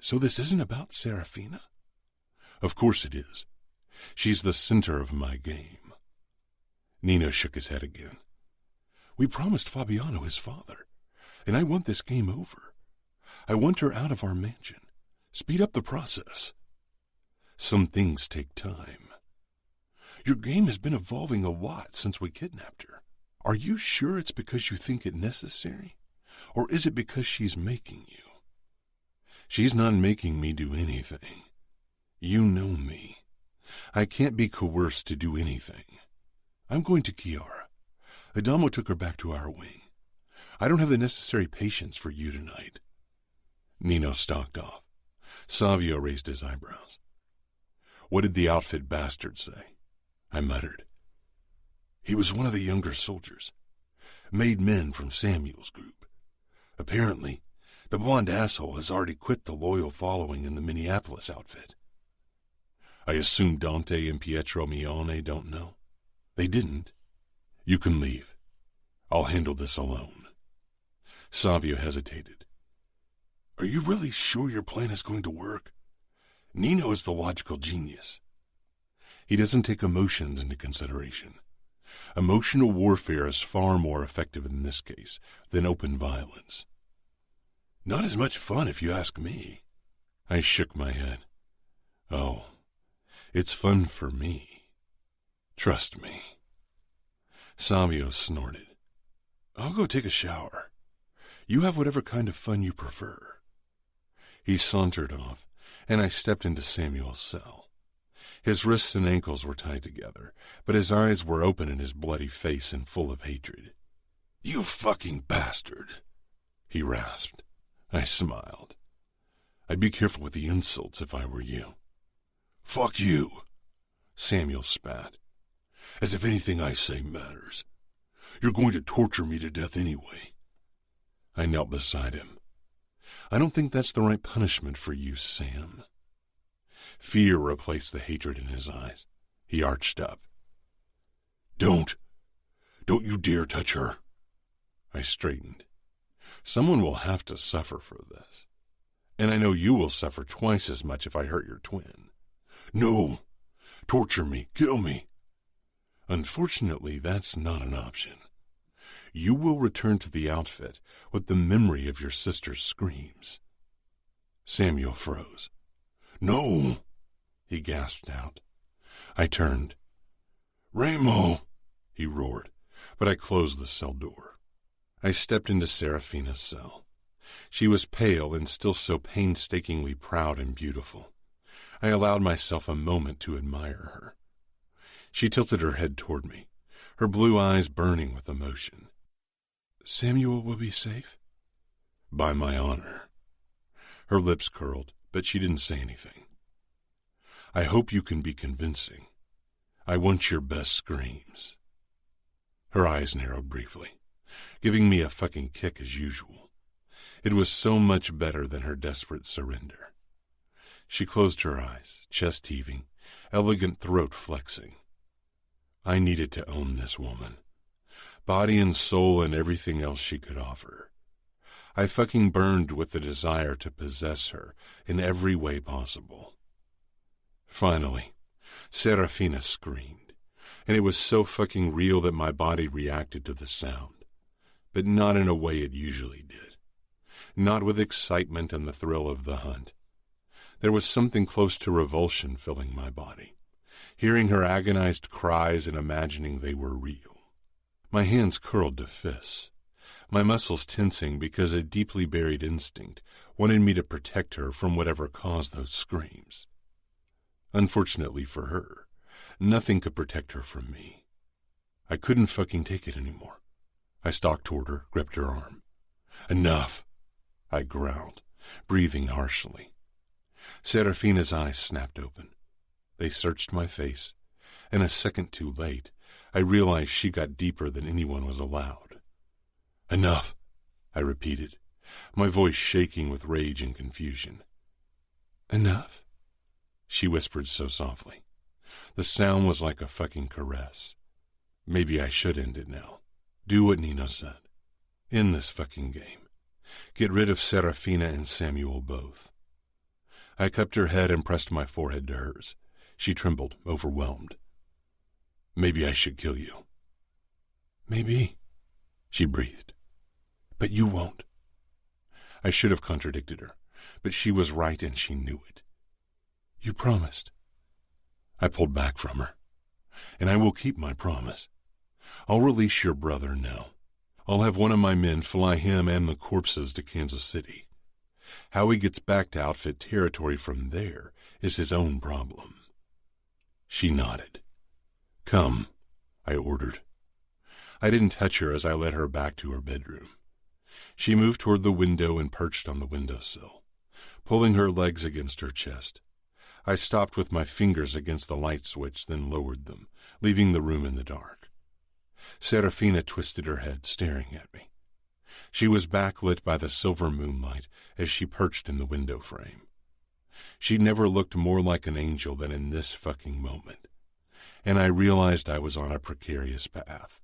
"So this isn't about Serafina?" "Of course it is. She's the center of my game." Nino shook his head again. "We promised Fabiano his father, and I want this game over. I want her out of our mansion. Speed up the process." "Some things take time." "Your game has been evolving a lot since we kidnapped her. Are you sure it's because you think it necessary? Or is it because she's making you?" "She's not making me do anything. You know me. I can't be coerced to do anything. I'm going to Chiara. Adamo took her back to our wing. I don't have the necessary patience for you tonight." Nino stalked off. Savio raised his eyebrows. "What did the outfit bastard say?" I muttered. "He was one of the younger soldiers. Made men from Samuel's group. Apparently, the blonde asshole has already quit the loyal following in the Minneapolis outfit." "I assume Dante and Pietro Mione don't know?" "They didn't. You can leave. I'll handle this alone." Savio hesitated. Are you really sure your plan is going to work? Nino is the logical genius. He doesn't take emotions into consideration. Emotional warfare is far more effective in this case than open violence. Not as much fun if you ask me. I shook my head. Oh, it's fun for me. Trust me. Savio snorted. I'll go take a shower. You have whatever kind of fun you prefer. He sauntered off, and I stepped into Samuel's cell. His wrists and ankles were tied together, but his eyes were open in his bloody face and full of hatred. You fucking bastard, he rasped. I smiled. I'd be careful with the insults if I were you. Fuck you, Samuel spat. As if anything I say matters. You're going to torture me to death anyway. I knelt beside him. I don't think that's the right punishment for you, Sam. Fear replaced the hatred in his eyes. He arched up. Don't you dare touch her. I straightened. Someone will have to suffer for this. And I know you will suffer twice as much if I hurt your twin. No, torture me, kill me. Unfortunately, that's not an option. You will return to the outfit with the memory of your sister's screams. Samuel froze. No, he gasped out. I turned. Ramo, he roared, but I closed the cell door. I stepped into Serafina's cell. She was pale and still so painstakingly proud and beautiful. I allowed myself a moment to admire her. She tilted her head toward me, her blue eyes burning with emotion. Samuel will be safe? By my honor. Her lips curled, but she didn't say anything. I hope you can be convincing. I want your best screams. Her eyes narrowed briefly, giving me a fucking kick as usual. It was so much better than her desperate surrender. She closed her eyes, chest heaving, elegant throat flexing. I needed to own this woman. Body and soul and everything else she could offer. I fucking burned with the desire to possess her in every way possible. Finally, Serafina screamed, and it was so fucking real that my body reacted to the sound, but not in a way it usually did. Not with excitement and the thrill of the hunt. There was something close to revulsion filling my body, hearing her agonized cries and imagining they were real. My hands curled to fists, my muscles tensing because a deeply buried instinct wanted me to protect her from whatever caused those screams. Unfortunately for her, nothing could protect her from me. I couldn't fucking take it anymore. I stalked toward her, gripped her arm. Enough, I growled, breathing harshly. Serafina's eyes snapped open. They searched my face, and a second too late, I realized she got deeper than anyone was allowed. Enough, I repeated, my voice shaking with rage and confusion. Enough, she whispered so softly. The sound was like a fucking caress. Maybe I should end it now. Do what Nino said. End this fucking game. Get rid of Serafina and Samuel both. I cupped her head and pressed my forehead to hers. She trembled, overwhelmed. Maybe I should kill you. Maybe, she breathed. But you won't. I should have contradicted her, but she was right and she knew it. You promised. I pulled back from her, and I will keep my promise. I'll release your brother now. I'll have one of my men fly him and the corpses to Kansas City. How he gets back to outfit territory from there is his own problem. She nodded. Come, I ordered. I didn't touch her as I led her back to her bedroom. She moved toward the window and perched on the windowsill, pulling her legs against her chest. I stopped with my fingers against the light switch, then lowered them, leaving the room in the dark. Serafina twisted her head, staring at me. She was backlit by the silver moonlight as she perched in the window frame. She'd never looked more like an angel than in this fucking moment, and I realized I was on a precarious path.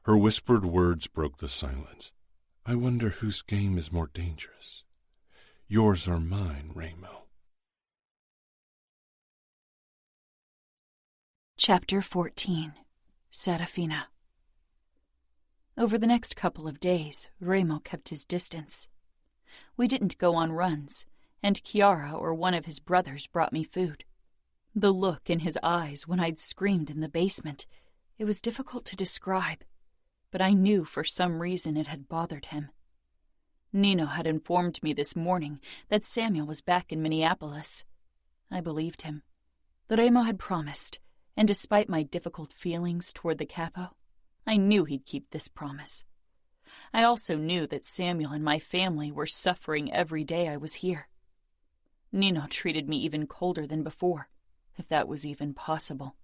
Her whispered words broke the silence. I wonder whose game is more dangerous. Yours or mine, Ramo. Chapter 14. Serafina. Over the next couple of days, Ramo kept his distance. We didn't go on runs, and Chiara or one of his brothers brought me food. The look in his eyes when I'd screamed in the basement, it was difficult to describe, but I knew for some reason it had bothered him. Nino had informed me this morning that Samuel was back in Minneapolis. I believed him. Ramo had promised, and despite my difficult feelings toward the capo, I knew he'd keep this promise. I also knew that Samuel and my family were suffering every day I was here. Nino treated me even colder than before, if that was even possible.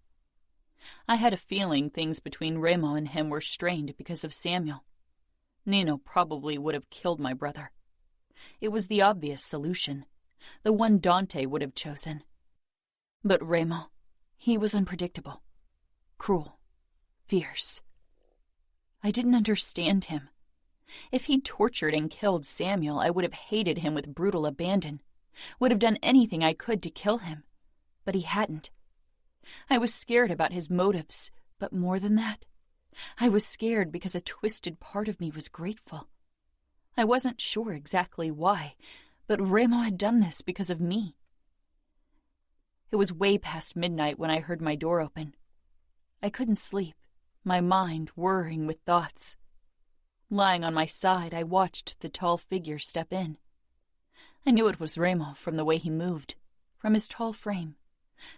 I had a feeling things between Ramo and him were strained because of Samuel. Nino probably would have killed my brother. It was the obvious solution, the one Dante would have chosen. But Ramo, he was unpredictable, cruel, fierce. I didn't understand him. If he'd tortured and killed Samuel, I would have hated him with brutal abandon, would have done anything I could to kill him. But he hadn't. I was scared about his motives, but more than that, I was scared because a twisted part of me was grateful. I wasn't sure exactly why, but Ramo had done this because of me. It was way past midnight when I heard my door open. I couldn't sleep, my mind whirring with thoughts. Lying on my side, I watched the tall figure step in. I knew it was Ramo from the way he moved, from his tall frame,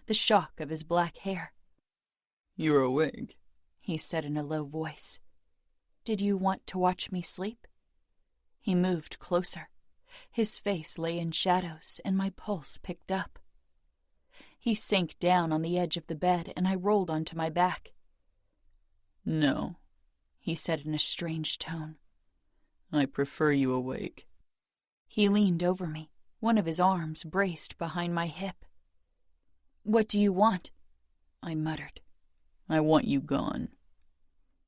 the shock of his black hair. "You're awake," he said in a low voice. "Did you want to watch me sleep?" He moved closer. His face lay in shadows, and my pulse picked up. He sank down on the edge of the bed, and I rolled onto my back. "No," he said in a strange tone. "I prefer you awake." He leaned over me, one of his arms braced behind my hip. "What do you want?" I muttered. "I want you gone."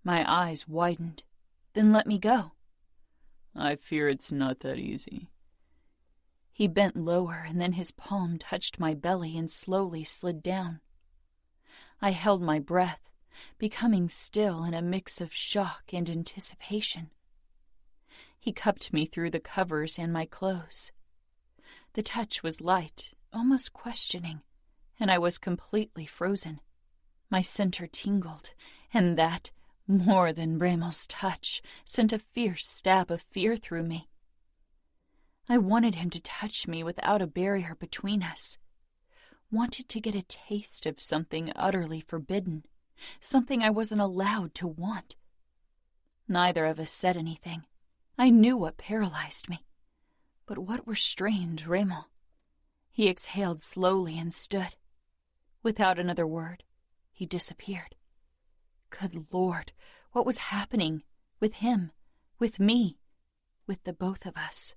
My eyes widened. "Then let me go." "I fear it's not that easy." He bent lower, and then his palm touched my belly and slowly slid down. I held my breath, becoming still in a mix of shock and anticipation. He cupped me through the covers and my clothes. The touch was light, almost questioning, and I was completely frozen. My center tingled, and that, more than Ramo's touch, sent a fierce stab of fear through me. I wanted him to touch me without a barrier between us. Wanted to get a taste of something utterly forbidden, something I wasn't allowed to want. Neither of us said anything. I knew what paralyzed me. But what restrained Ramo? He exhaled slowly and stood. Without another word, he disappeared. Good Lord, what was happening? With him, with me, with the both of us.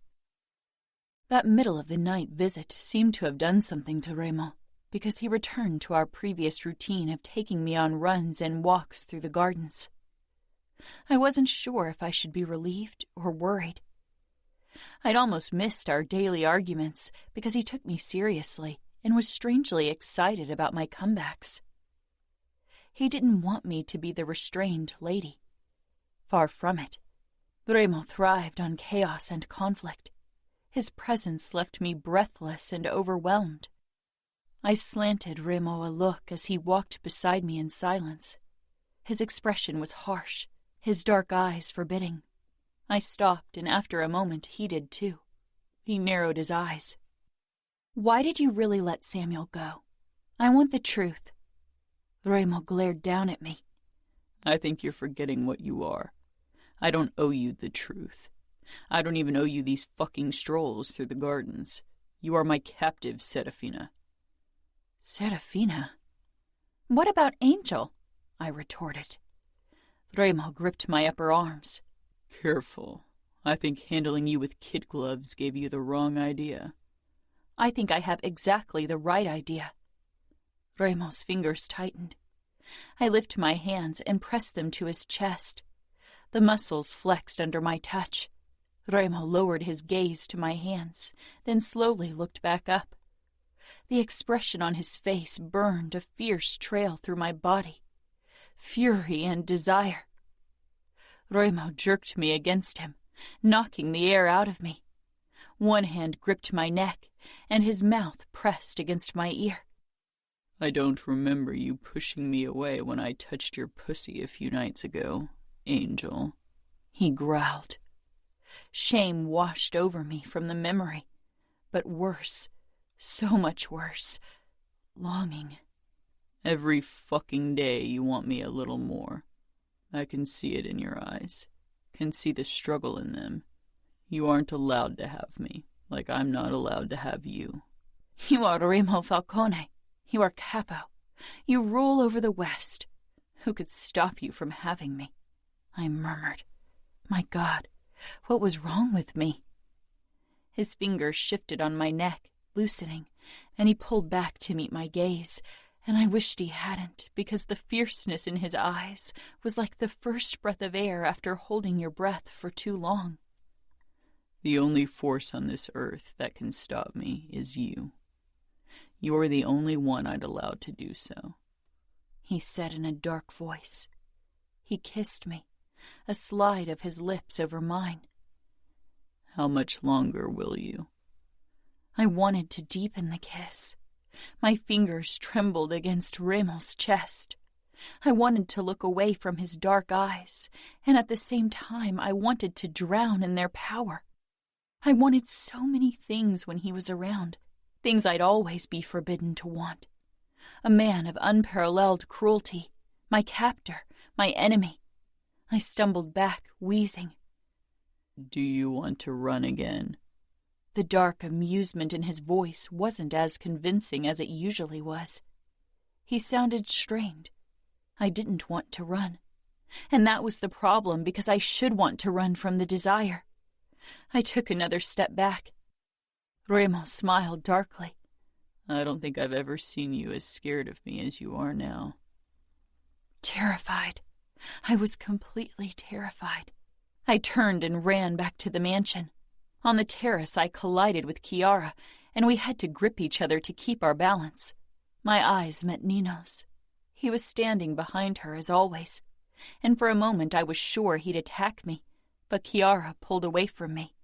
That middle-of-the-night visit seemed to have done something to Ramo, because he returned to our previous routine of taking me on runs and walks through the gardens. I wasn't sure if I should be relieved or worried. I'd almost missed our daily arguments because he took me seriously and was strangely excited about my comebacks. He didn't want me to be the restrained lady. Far from it. Ramo thrived on chaos and conflict. His presence left me breathless and overwhelmed. I slanted Ramo a look as he walked beside me in silence. His expression was harsh, his dark eyes forbidding. I stopped, and after a moment he did too. He narrowed his eyes. "Why did you really let Samuel go? I want the truth." Ramo glared down at me. "I think you're forgetting what you are. I don't owe you the truth. I don't even owe you these fucking strolls through the gardens. You are my captive, Serafina." "Serafina? What about Angel?" I retorted. Ramo gripped my upper arms. "Careful. I think handling you with kid gloves gave you the wrong idea." "I think I have exactly the right idea." Ramo's fingers tightened. I lifted my hands and pressed them to his chest. The muscles flexed under my touch. Remo lowered his gaze to my hands, then slowly looked back up. The expression on his face burned a fierce trail through my body. Fury and desire. Remo jerked me against him, knocking the air out of me. One hand gripped my neck, and his mouth pressed against my ear. I don't remember you pushing me away when I touched your pussy a few nights ago, Angel, he growled. Shame washed over me from the memory, but worse, so much worse, longing. Every fucking day you want me a little more. I can see it in your eyes, can see the struggle in them. You aren't allowed to have me, like I'm not allowed to have you. You are Remo Falcone. You are capo. You rule over the West. Who could stop you from having me? I murmured. My God, what was wrong with me? His fingers shifted on my neck, loosening, and he pulled back to meet my gaze, and I wished he hadn't, because the fierceness in his eyes was like the first breath of air after holding your breath for too long. The only force on this earth that can stop me is you. You're the only one I'd allow to do so, he said in a dark voice. He kissed me, a slide of his lips over mine. How much longer will you? I wanted to deepen the kiss. My fingers trembled against Remo's chest. I wanted to look away from his dark eyes, and at the same time I wanted to drown in their power. I wanted so many things when he was around, things I'd always be forbidden to want. A man of unparalleled cruelty, my captor, my enemy. I stumbled back, wheezing. Do you want to run again? The dark amusement in his voice wasn't as convincing as it usually was. He sounded strained. I didn't want to run. And that was the problem, because I should want to run from the desire. I took another step back. Remo smiled darkly. I don't think I've ever seen you as scared of me as you are now. Terrified. I was completely terrified. I turned and ran back to the mansion. On the terrace, I collided with Chiara, and we had to grip each other to keep our balance. My eyes met Nino's. He was standing behind her, as always, and for a moment I was sure he'd attack me, but Chiara pulled away from me.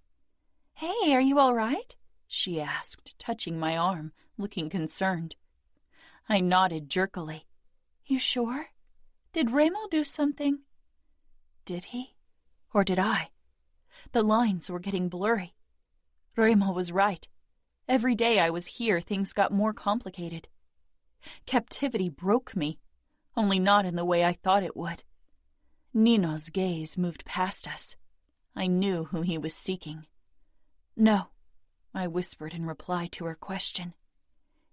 "Hey, are you all right?" she asked, touching my arm, looking concerned. I nodded jerkily. "You sure? Did Remo do something?" Did he? Or did I? The lines were getting blurry. Remo was right. Every day I was here, things got more complicated. Captivity broke me, only not in the way I thought it would. Nino's gaze moved past us. I knew whom he was seeking. "No," I whispered in reply to her question.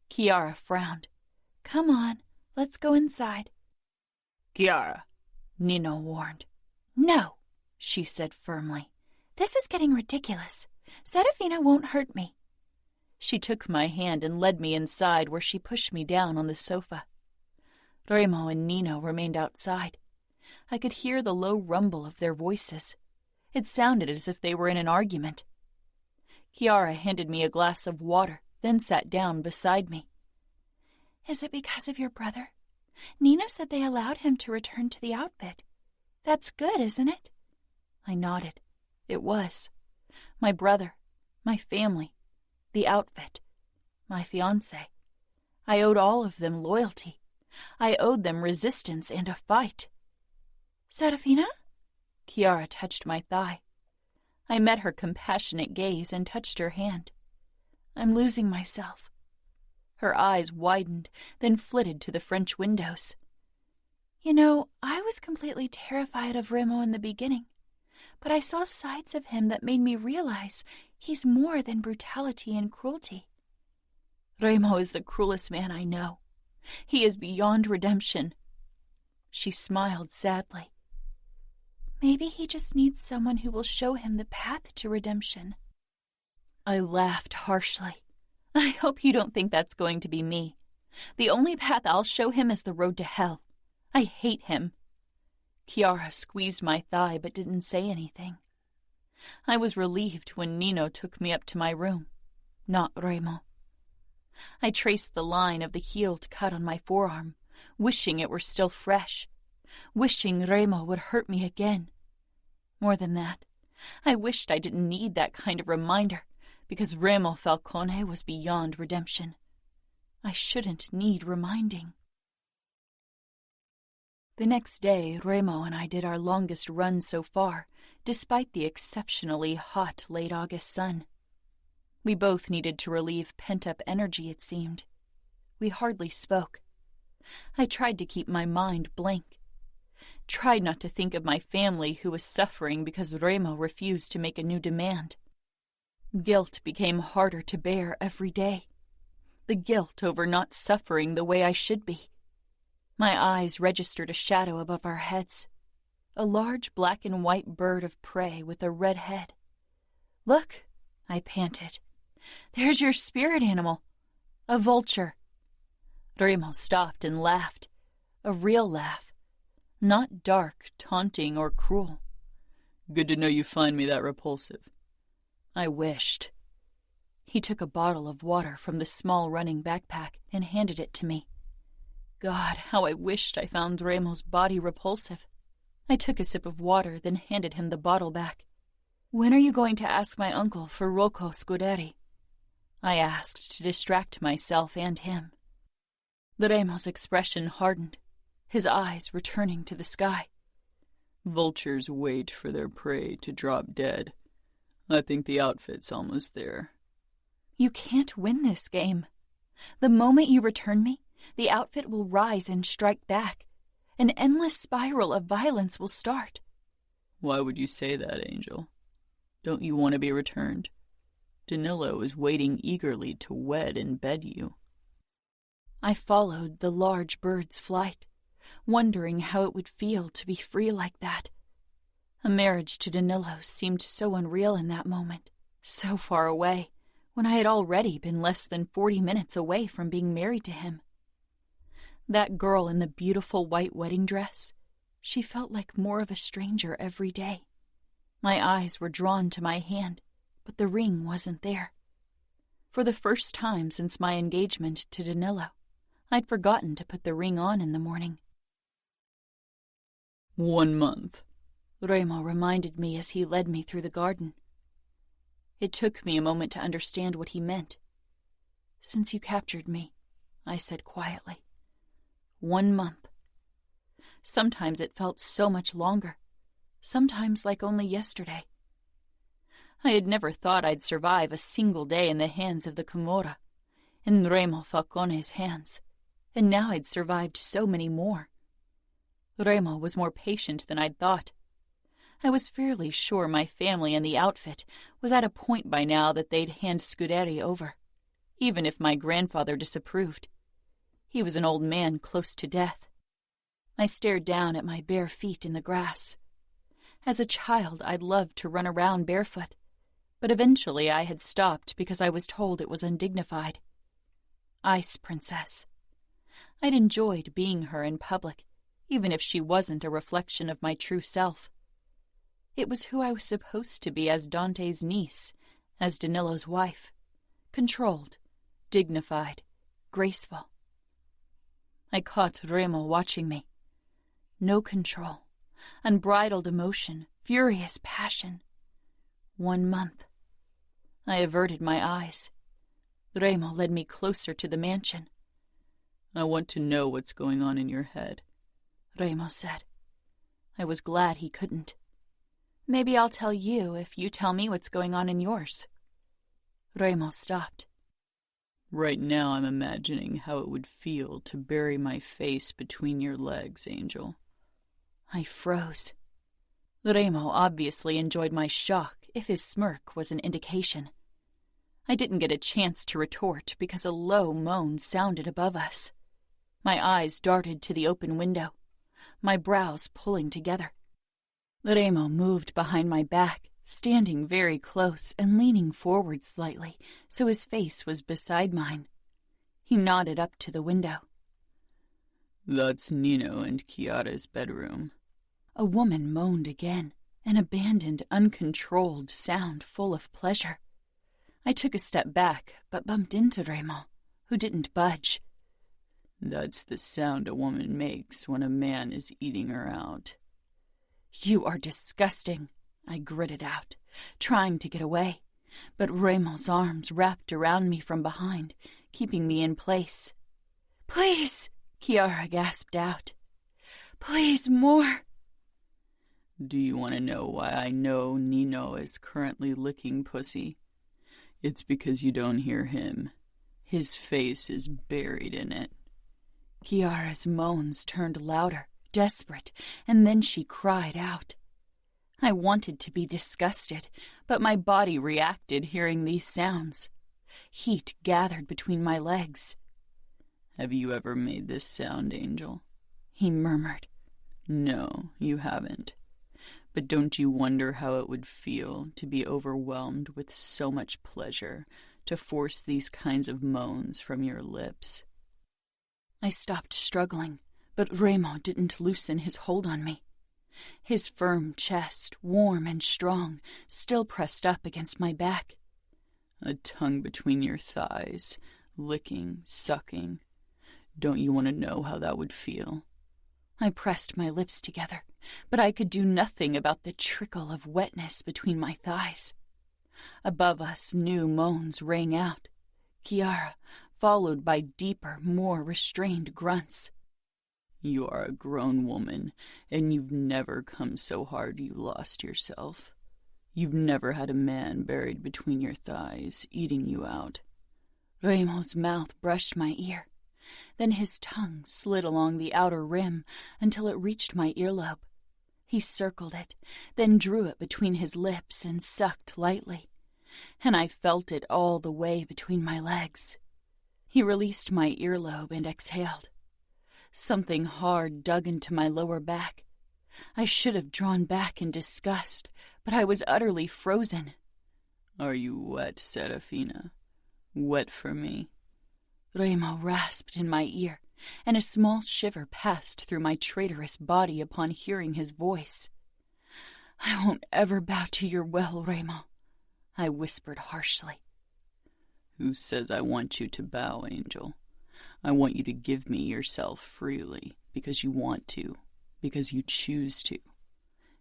Chiara frowned. "Come on, let's go inside." Chiara, Nino warned. "No," she said firmly. "This is getting ridiculous. Serafina won't hurt me." She took my hand and led me inside, where she pushed me down on the sofa. Remo and Nino remained outside. I could hear the low rumble of their voices. It sounded as if they were in an argument. Chiara handed me a glass of water, then sat down beside me. "Is it because of your brother? Nino said they allowed him to return to the outfit. That's good, isn't it?" I nodded. It was. My brother, my family, the outfit, my fiancé. I owed all of them loyalty. I owed them resistance and a fight. "Serafina?" Chiara touched my thigh. I met her compassionate gaze and touched her hand. "I'm losing myself." Her eyes widened, then flitted to the French windows. "You know, I was completely terrified of Remo in the beginning, but I saw sides of him that made me realize he's more than brutality and cruelty. Remo is the cruelest man I know. He is beyond redemption." She smiled sadly. "Maybe he just needs someone who will show him the path to redemption." I laughed harshly. "I hope you don't think that's going to be me. The only path I'll show him is the road to hell. I hate him." Chiara squeezed my thigh but didn't say anything. I was relieved when Nino took me up to my room, not Remo. I traced the line of the healed cut on my forearm, wishing it were still fresh, wishing Remo would hurt me again. More than that, I wished I didn't need that kind of reminder, because Remo Falcone was beyond redemption. I shouldn't need reminding. The next day, Remo and I did our longest run so far, despite the exceptionally hot late August sun. We both needed to relieve pent-up energy, it seemed. We hardly spoke. I tried to keep my mind blank. Tried not to think of my family who was suffering because Remo refused to make a new demand. Guilt became harder to bear every day. The guilt over not suffering the way I should be. My eyes registered a shadow above our heads. A large black and white bird of prey with a red head. "Look," I panted. "There's your spirit animal. A vulture." Remo stopped and laughed. A real laugh. Not dark, taunting, or cruel. "Good to know you find me that repulsive." I wished. He took a bottle of water from the small running backpack and handed it to me. God, how I wished I found Remo's body repulsive. I took a sip of water, then handed him the bottle back. "When are you going to ask my uncle for Rocco Scuderi?" I asked to distract myself and him. Remo's expression hardened, his eyes returning to the sky. "Vultures wait for their prey to drop dead. I think the outfit's almost there." "You can't win this game. The moment you return me, the outfit will rise and strike back. An endless spiral of violence will start." "Why would you say that, Angel? Don't you want to be returned? Danilo is waiting eagerly to wed and bed you." I followed the large bird's flight, wondering how it would feel to be free like that. A marriage to Danilo seemed so unreal in that moment, so far away, when I had already been less than 40 minutes away from being married to him. That girl in the beautiful white wedding dress, she felt like more of a stranger every day. My eyes were drawn to my hand, but the ring wasn't there. For the first time since my engagement to Danilo, I'd forgotten to put the ring on in the morning. 1 month, Remo reminded me as he led me through the garden. It took me a moment to understand what he meant. "Since you captured me," I said quietly. 1 month. Sometimes it felt so much longer, sometimes like only yesterday. I had never thought I'd survive a single day in the hands of the Camorra, in Remo Falcone's hands, and now I'd survived so many more. Remo was more patient than I'd thought. I was fairly sure my family and the outfit was at a point by now that they'd hand Scuderi over, even if my grandfather disapproved. He was an old man close to death. I stared down at my bare feet in the grass. As a child, I'd loved to run around barefoot, but eventually I had stopped because I was told it was undignified. Ice Princess. I'd enjoyed being her in public, even if she wasn't a reflection of my true self. It was who I was supposed to be as Dante's niece, as Danilo's wife. Controlled, dignified, graceful. I caught Remo watching me. No control, unbridled emotion, furious passion. 1 month. I averted my eyes. Remo led me closer to the mansion. "I want to know what's going on in your head," Remo said. I was glad he couldn't. "Maybe I'll tell you if you tell me what's going on in yours." Remo stopped. "Right now I'm imagining how it would feel to bury my face between your legs, Angel." I froze. Remo obviously enjoyed my shock, if his smirk was an indication. I didn't get a chance to retort because a low moan sounded above us. My eyes darted to the open window, my brows pulling together. Remo moved behind my back, standing very close and leaning forward slightly so his face was beside mine. He nodded up to the window. "That's Nino and Chiara's bedroom." A woman moaned again, an abandoned, uncontrolled sound full of pleasure. I took a step back, but bumped into Reilly, who didn't budge. That's the sound a woman makes when a man is eating her out. You are disgusting, I gritted out, trying to get away, but Reilly's arms wrapped around me from behind, keeping me in place. Please, Cora gasped out. Please, more. Do you want to know why I know Nino is currently licking pussy? It's because you don't hear him. His face is buried in it. Cora's moans turned louder, desperate, and then she cried out. I wanted to be disgusted, but my body reacted hearing these sounds. Heat gathered between my legs. Have you ever made this sound, Angel? He murmured. No, you haven't. But don't you wonder how it would feel to be overwhelmed with so much pleasure, to force these kinds of moans from your lips? I stopped struggling, but Reilly didn't loosen his hold on me. His firm chest, warm and strong, still pressed up against my back. A tongue between your thighs, licking, sucking. Don't you want to know how that would feel? I pressed my lips together, but I could do nothing about the trickle of wetness between my thighs. Above us, new moans rang out. Cora, followed by deeper, more restrained grunts. You are a grown woman, and you've never come so hard you lost yourself. You've never had a man buried between your thighs, eating you out. Reilly's mouth brushed my ear. Then his tongue slid along the outer rim until it reached my earlobe. He circled it, then drew it between his lips and sucked lightly, and I felt it all the way between my legs. He released my earlobe and exhaled. Something hard dug into my lower back. I should have drawn back in disgust, but I was utterly frozen. Are you wet, Serafina? Wet for me? Reilly rasped in my ear, and a small shiver passed through my traitorous body upon hearing his voice. I won't ever bow to your will, Reilly, I whispered harshly. Who says I want you to bow, Angel? I want you to give me yourself freely, because you want to, because you choose to.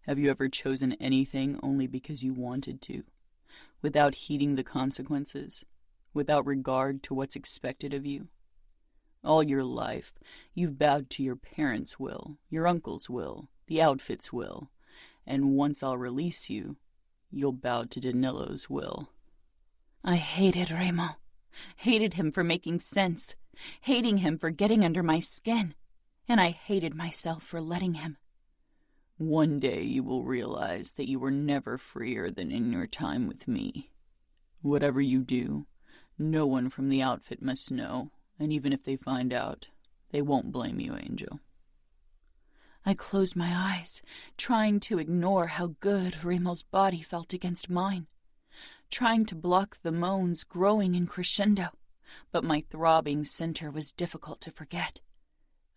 Have you ever chosen anything only because you wanted to, without heeding the consequences, without regard to what's expected of you? All your life, you've bowed to your parents' will, your uncle's will, the outfit's will, and once I'll release you, you'll bow to Danilo's will. I hated Reilly, hated him for making sense, hating him for getting under my skin, and I hated myself for letting him. One day you will realize that you were never freer than in your time with me. Whatever you do, no one from the outfit must know, and even if they find out, they won't blame you, Angel. I closed my eyes, trying to ignore how good Reilly's body felt against mine, trying to block the moans growing in crescendo, but my throbbing center was difficult to forget.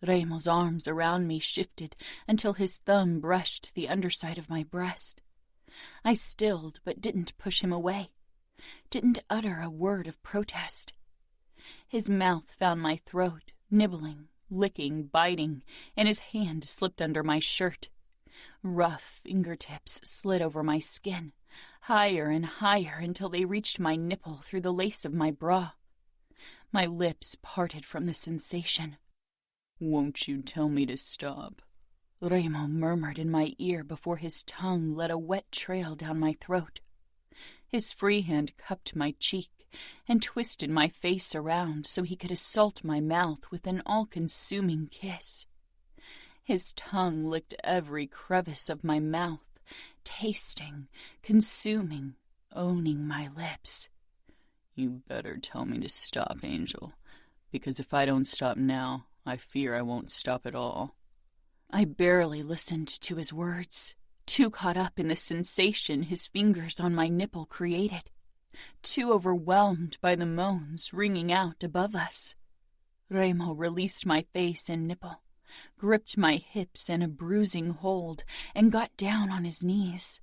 Reilly's arms around me shifted until his thumb brushed the underside of my breast. I stilled but didn't push him away, didn't utter a word of protest. His mouth found my throat, nibbling, licking, biting, and his hand slipped under my shirt. Rough fingertips slid over my skin, higher and higher until they reached my nipple through the lace of my bra. My lips parted from the sensation. Won't you tell me to stop? Reilly murmured in my ear before his tongue led a wet trail down my throat. His free hand cupped my cheek and twisted my face around so he could assault my mouth with an all-consuming kiss. His tongue licked every crevice of my mouth, tasting, consuming, owning my lips. You better tell me to stop, Angel, because if I don't stop now, I fear I won't stop at all. I barely listened to his words, too caught up in the sensation his fingers on my nipple created, too overwhelmed by the moans ringing out above us. Reilly released my face and nipple, gripped my hips in a bruising hold, and got down on his knees.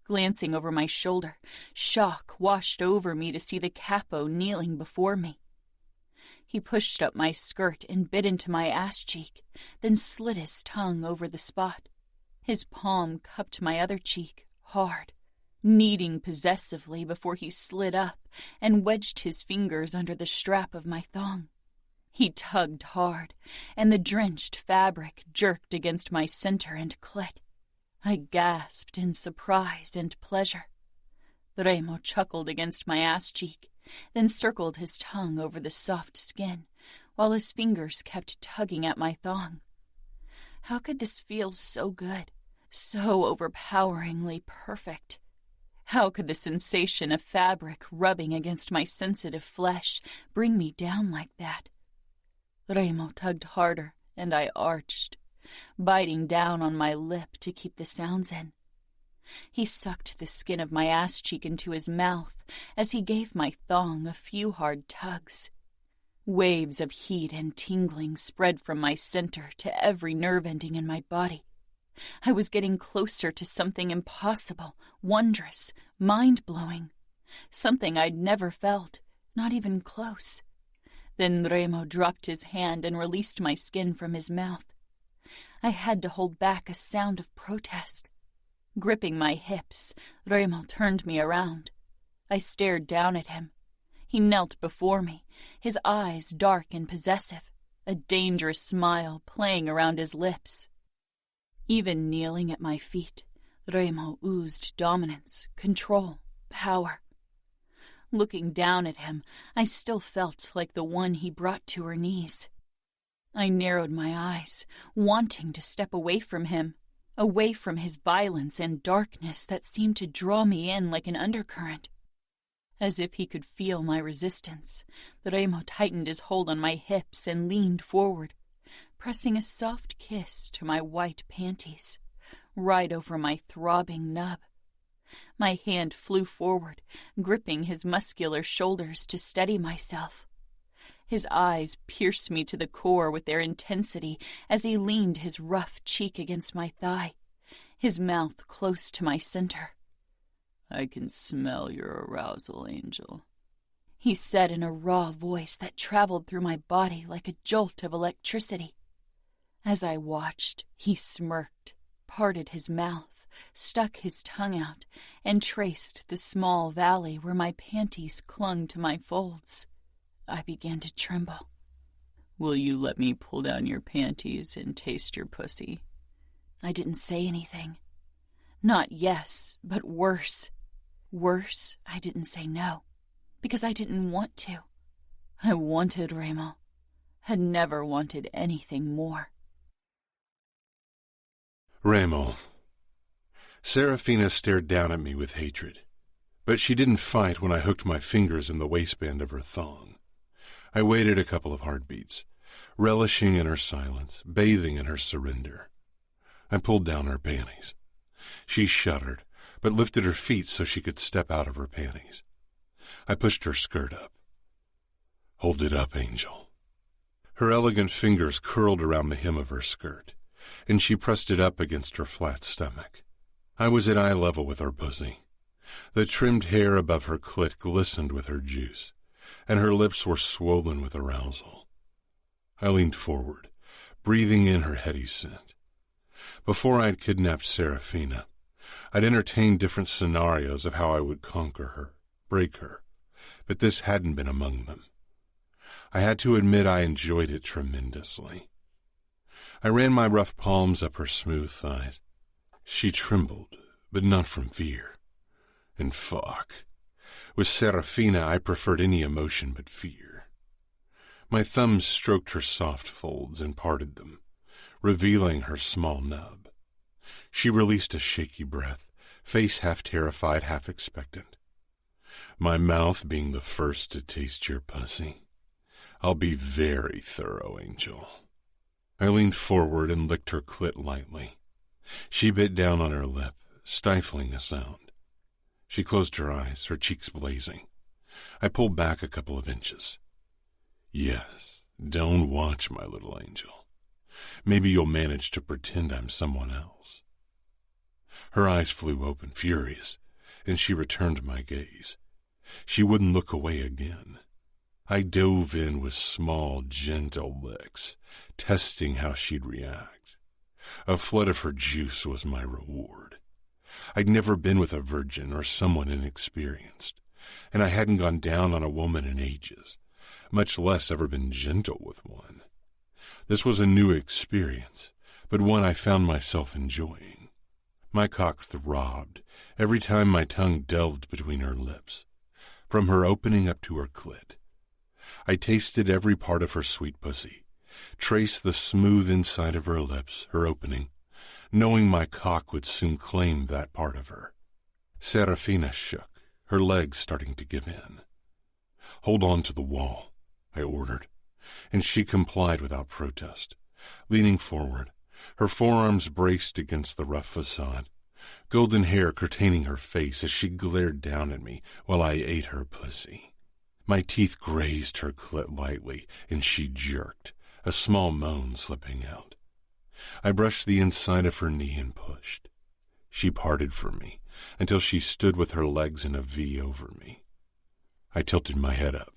Glancing over my shoulder, shock washed over me to see the capo kneeling before me. He pushed up my skirt and bit into my ass cheek, then slid his tongue over the spot. His palm cupped my other cheek hard, kneading possessively before he slid up and wedged his fingers under the strap of my thong. He tugged hard, and the drenched fabric jerked against my center and clit. I gasped in surprise and pleasure. Remo chuckled against my ass cheek, then circled his tongue over the soft skin, while his fingers kept tugging at my thong. How could this feel so good, so overpoweringly perfect? How could the sensation of fabric rubbing against my sensitive flesh bring me down like that? Remo tugged harder, and I arched, biting down on my lip to keep the sounds in. He sucked the skin of my ass cheek into his mouth as he gave my thong a few hard tugs. Waves of heat and tingling spread from my center to every nerve ending in my body. I was getting closer to something impossible, wondrous, mind-blowing. Something I'd never felt, not even close. Then Remo dropped his hand and released my skin from his mouth. I had to hold back a sound of protest. Gripping my hips, Remo turned me around. I stared down at him. He knelt before me, his eyes dark and possessive, a dangerous smile playing around his lips. Even kneeling at my feet, Remo oozed dominance, control, power. Looking down at him, I still felt like the one he brought to her knees. I narrowed my eyes, wanting to step away from him, away from his violence and darkness that seemed to draw me in like an undercurrent. As if he could feel my resistance, Remo tightened his hold on my hips and leaned forward, pressing a soft kiss to my white panties, right over my throbbing nub. My hand flew forward, gripping his muscular shoulders to steady myself. His eyes pierced me to the core with their intensity as he leaned his rough cheek against my thigh, his mouth close to my center. "I can smell your arousal, Angel," he said in a raw voice that traveled through my body like a jolt of electricity. As I watched, he smirked, parted his mouth, stuck his tongue out, and traced the small valley where my panties clung to my folds. I began to tremble. "Will you let me pull down your panties and taste your pussy?" I didn't say anything. Not yes, but worse. Worse, I didn't say no, because I didn't want to. I wanted Remo. Had never wanted anything more. Remo. Serafina stared down at me with hatred, but she didn't fight when I hooked my fingers in the waistband of her thong. I waited a couple of heartbeats, relishing in her silence, bathing in her surrender. I pulled down her panties. She shuddered, but lifted her feet so she could step out of her panties. I pushed her skirt up. "Hold it up, Angel." Her elegant fingers curled around the hem of her skirt, and she pressed it up against her flat stomach. I was at eye level with her pussy. The trimmed hair above her clit glistened with her juice, and her lips were swollen with arousal. I leaned forward, breathing in her heady scent. Before I had kidnapped Serafina, I'd entertained different scenarios of how I would conquer her, break her, but this hadn't been among them. I had to admit I enjoyed it tremendously. I ran my rough palms up her smooth thighs. She trembled, but not from fear. And fuck. With Serafina, I preferred any emotion but fear. My thumbs stroked her soft folds and parted them, revealing her small nub. She released a shaky breath, face half terrified, half expectant. "My mouth being the first to taste your pussy. I'll be very thorough, Angel." I leaned forward and licked her clit lightly. She bit down on her lip, stifling a sound. She closed her eyes, her cheeks blazing. I pulled back a couple of inches. "Yes, don't watch, my little angel. Maybe you'll manage to pretend I'm someone else." Her eyes flew open, furious, and she returned my gaze. She wouldn't look away again. I dove in with small, gentle licks, testing how she'd react. A flood of her juice was my reward. I'd never been with a virgin or someone inexperienced, and I hadn't gone down on a woman in ages, much less ever been gentle with one. This was a new experience, but one I found myself enjoying. My cock throbbed every time my tongue delved between her lips, from her opening up to her clit. I tasted every part of her sweet pussy, traced the smooth inside of her lips, her opening, knowing my cock would soon claim that part of her. Serafina shook, her legs starting to give in. "Hold on to the wall," I ordered, and she complied without protest, leaning forward, her forearms braced against the rough facade, golden hair curtaining her face as she glared down at me while I ate her pussy. My teeth grazed her clit lightly, and she jerked, a small moan slipping out. I brushed the inside of her knee and pushed. She parted from me until she stood with her legs in a V over me. I tilted my head up,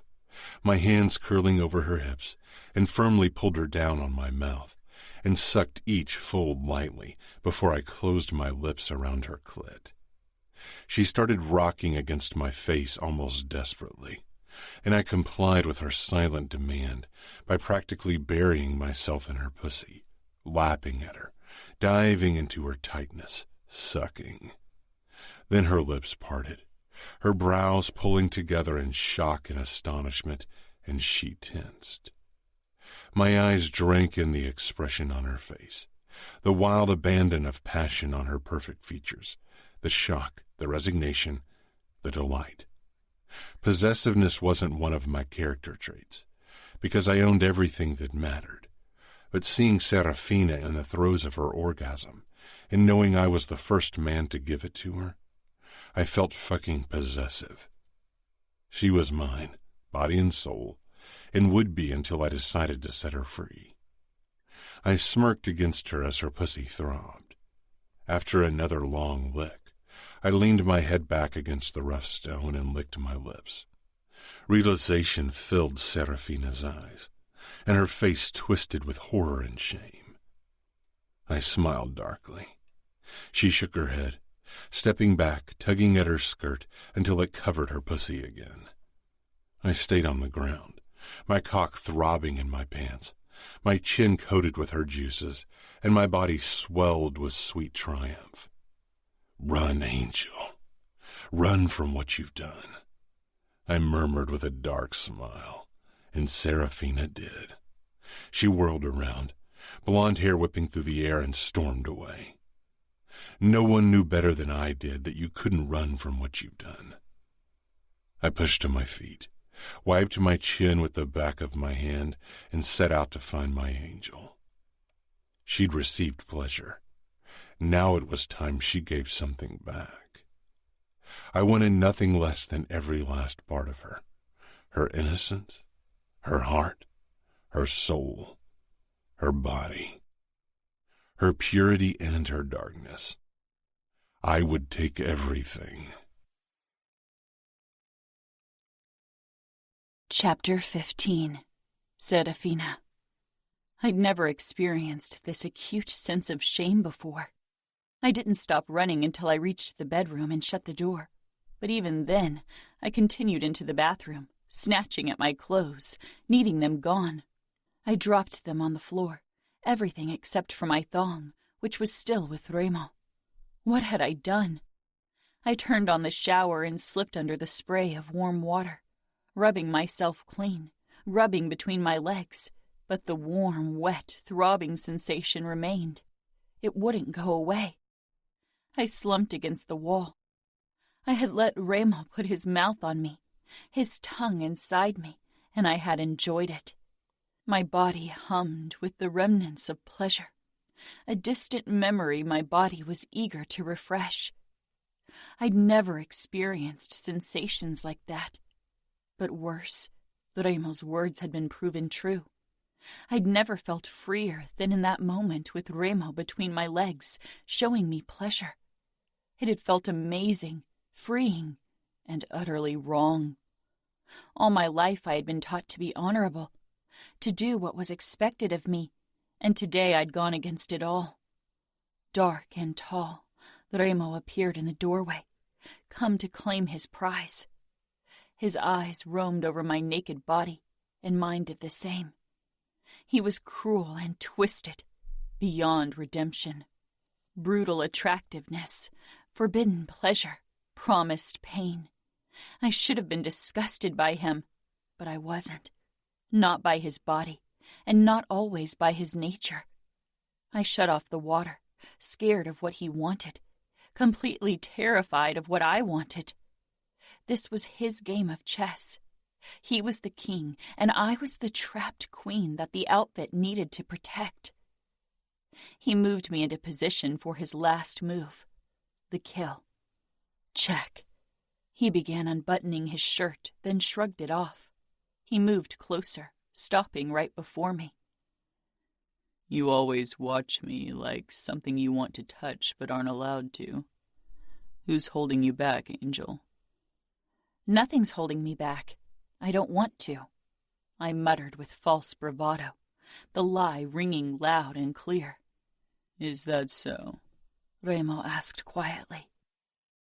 my hands curling over her hips, and firmly pulled her down on my mouth, and sucked each fold lightly before I closed my lips around her clit. She started rocking against my face almost desperately, and I complied with her silent demand by practically burying myself in her pussy, lapping at her, diving into her tightness, sucking. Then her lips parted, her brows pulling together in shock and astonishment, and she tensed. My eyes drank in the expression on her face, the wild abandon of passion on her perfect features, the shock, the resignation, the delight. Possessiveness wasn't one of my character traits, because I owned everything that mattered. But seeing Serafina in the throes of her orgasm, and knowing I was the first man to give it to her, I felt fucking possessive. She was mine, body and soul, and would be until I decided to set her free. I smirked against her as her pussy throbbed. After another long lick, I leaned my head back against the rough stone and licked my lips. Realization filled Serafina's eyes, and her face twisted with horror and shame. I smiled darkly. She shook her head, stepping back, tugging at her skirt until it covered her pussy again. I stayed on the ground, my cock throbbing in my pants, my chin coated with her juices, and my body swelled with sweet triumph. "Run, angel. Run from what you've done," I murmured with a dark smile, and Serafina did. She whirled around, blonde hair whipping through the air, and stormed away. No one knew better than I did that you couldn't run from what you've done. I pushed to my feet, wiped my chin with the back of my hand, and set out to find my angel. She'd received pleasure. Now it was time she gave something back. I wanted nothing less than every last part of her, her innocence, her heart, her soul, her body, her purity and her darkness. I would take everything. Chapter 15. Serafina. I'd never experienced this acute sense of shame before. I didn't stop running until I reached the bedroom and shut the door. But even then, I continued into the bathroom, snatching at my clothes, needing them gone. I dropped them on the floor, everything except for my thong, which was still with Reilly. What had I done? I turned on the shower and slipped under the spray of warm water, rubbing myself clean, rubbing between my legs, but the warm, wet, throbbing sensation remained. It wouldn't go away. I slumped against the wall. I had let Reilly put his mouth on me, his tongue inside me, and I had enjoyed it. My body hummed with the remnants of pleasure, a distant memory my body was eager to refresh. I'd never experienced sensations like that. But worse, Reilly's words had been proven true. I'd never felt freer than in that moment with Remo between my legs, showing me pleasure. It had felt amazing, freeing, and utterly wrong. All my life I had been taught to be honorable, to do what was expected of me, and today I'd gone against it all. Dark and tall, Remo appeared in the doorway, come to claim his prize. His eyes roamed over my naked body, and mine did the same. He was cruel and twisted, beyond redemption. Brutal attractiveness, forbidden pleasure, promised pain. I should have been disgusted by him, but I wasn't. Not by his body, and not always by his nature. I shut off the water, scared of what he wanted, completely terrified of what I wanted. This was his game of chess. He was the king, and I was the trapped queen that the outfit needed to protect. He moved me into position for his last move, the kill. Check. He began unbuttoning his shirt, then shrugged it off. He moved closer, stopping right before me. You always watch me like something you want to touch but aren't allowed to. Who's holding you back, Angel? Nothing's holding me back. I don't want to, I muttered with false bravado, the lie ringing loud and clear. Is that so? Remo asked quietly.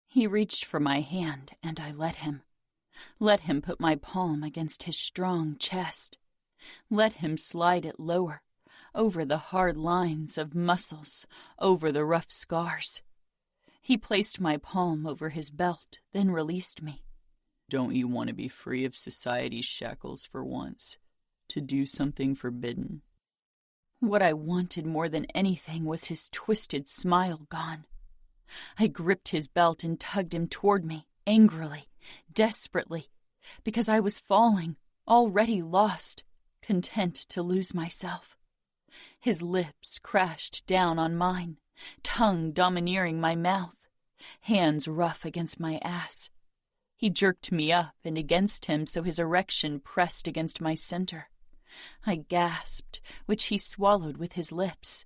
He reached for my hand, and I let him. Let him put my palm against his strong chest. Let him slide it lower, over the hard lines of muscles, over the rough scars. He placed my palm over his belt, then released me. Don't you want to be free of society's shackles for once? To do something forbidden? What I wanted more than anything was his twisted smile gone. I gripped his belt and tugged him toward me, angrily, desperately, because I was falling, already lost, content to lose myself. His lips crashed down on mine, tongue domineering my mouth, hands rough against my ass. He jerked me up and against him so his erection pressed against my center. I gasped, which he swallowed with his lips.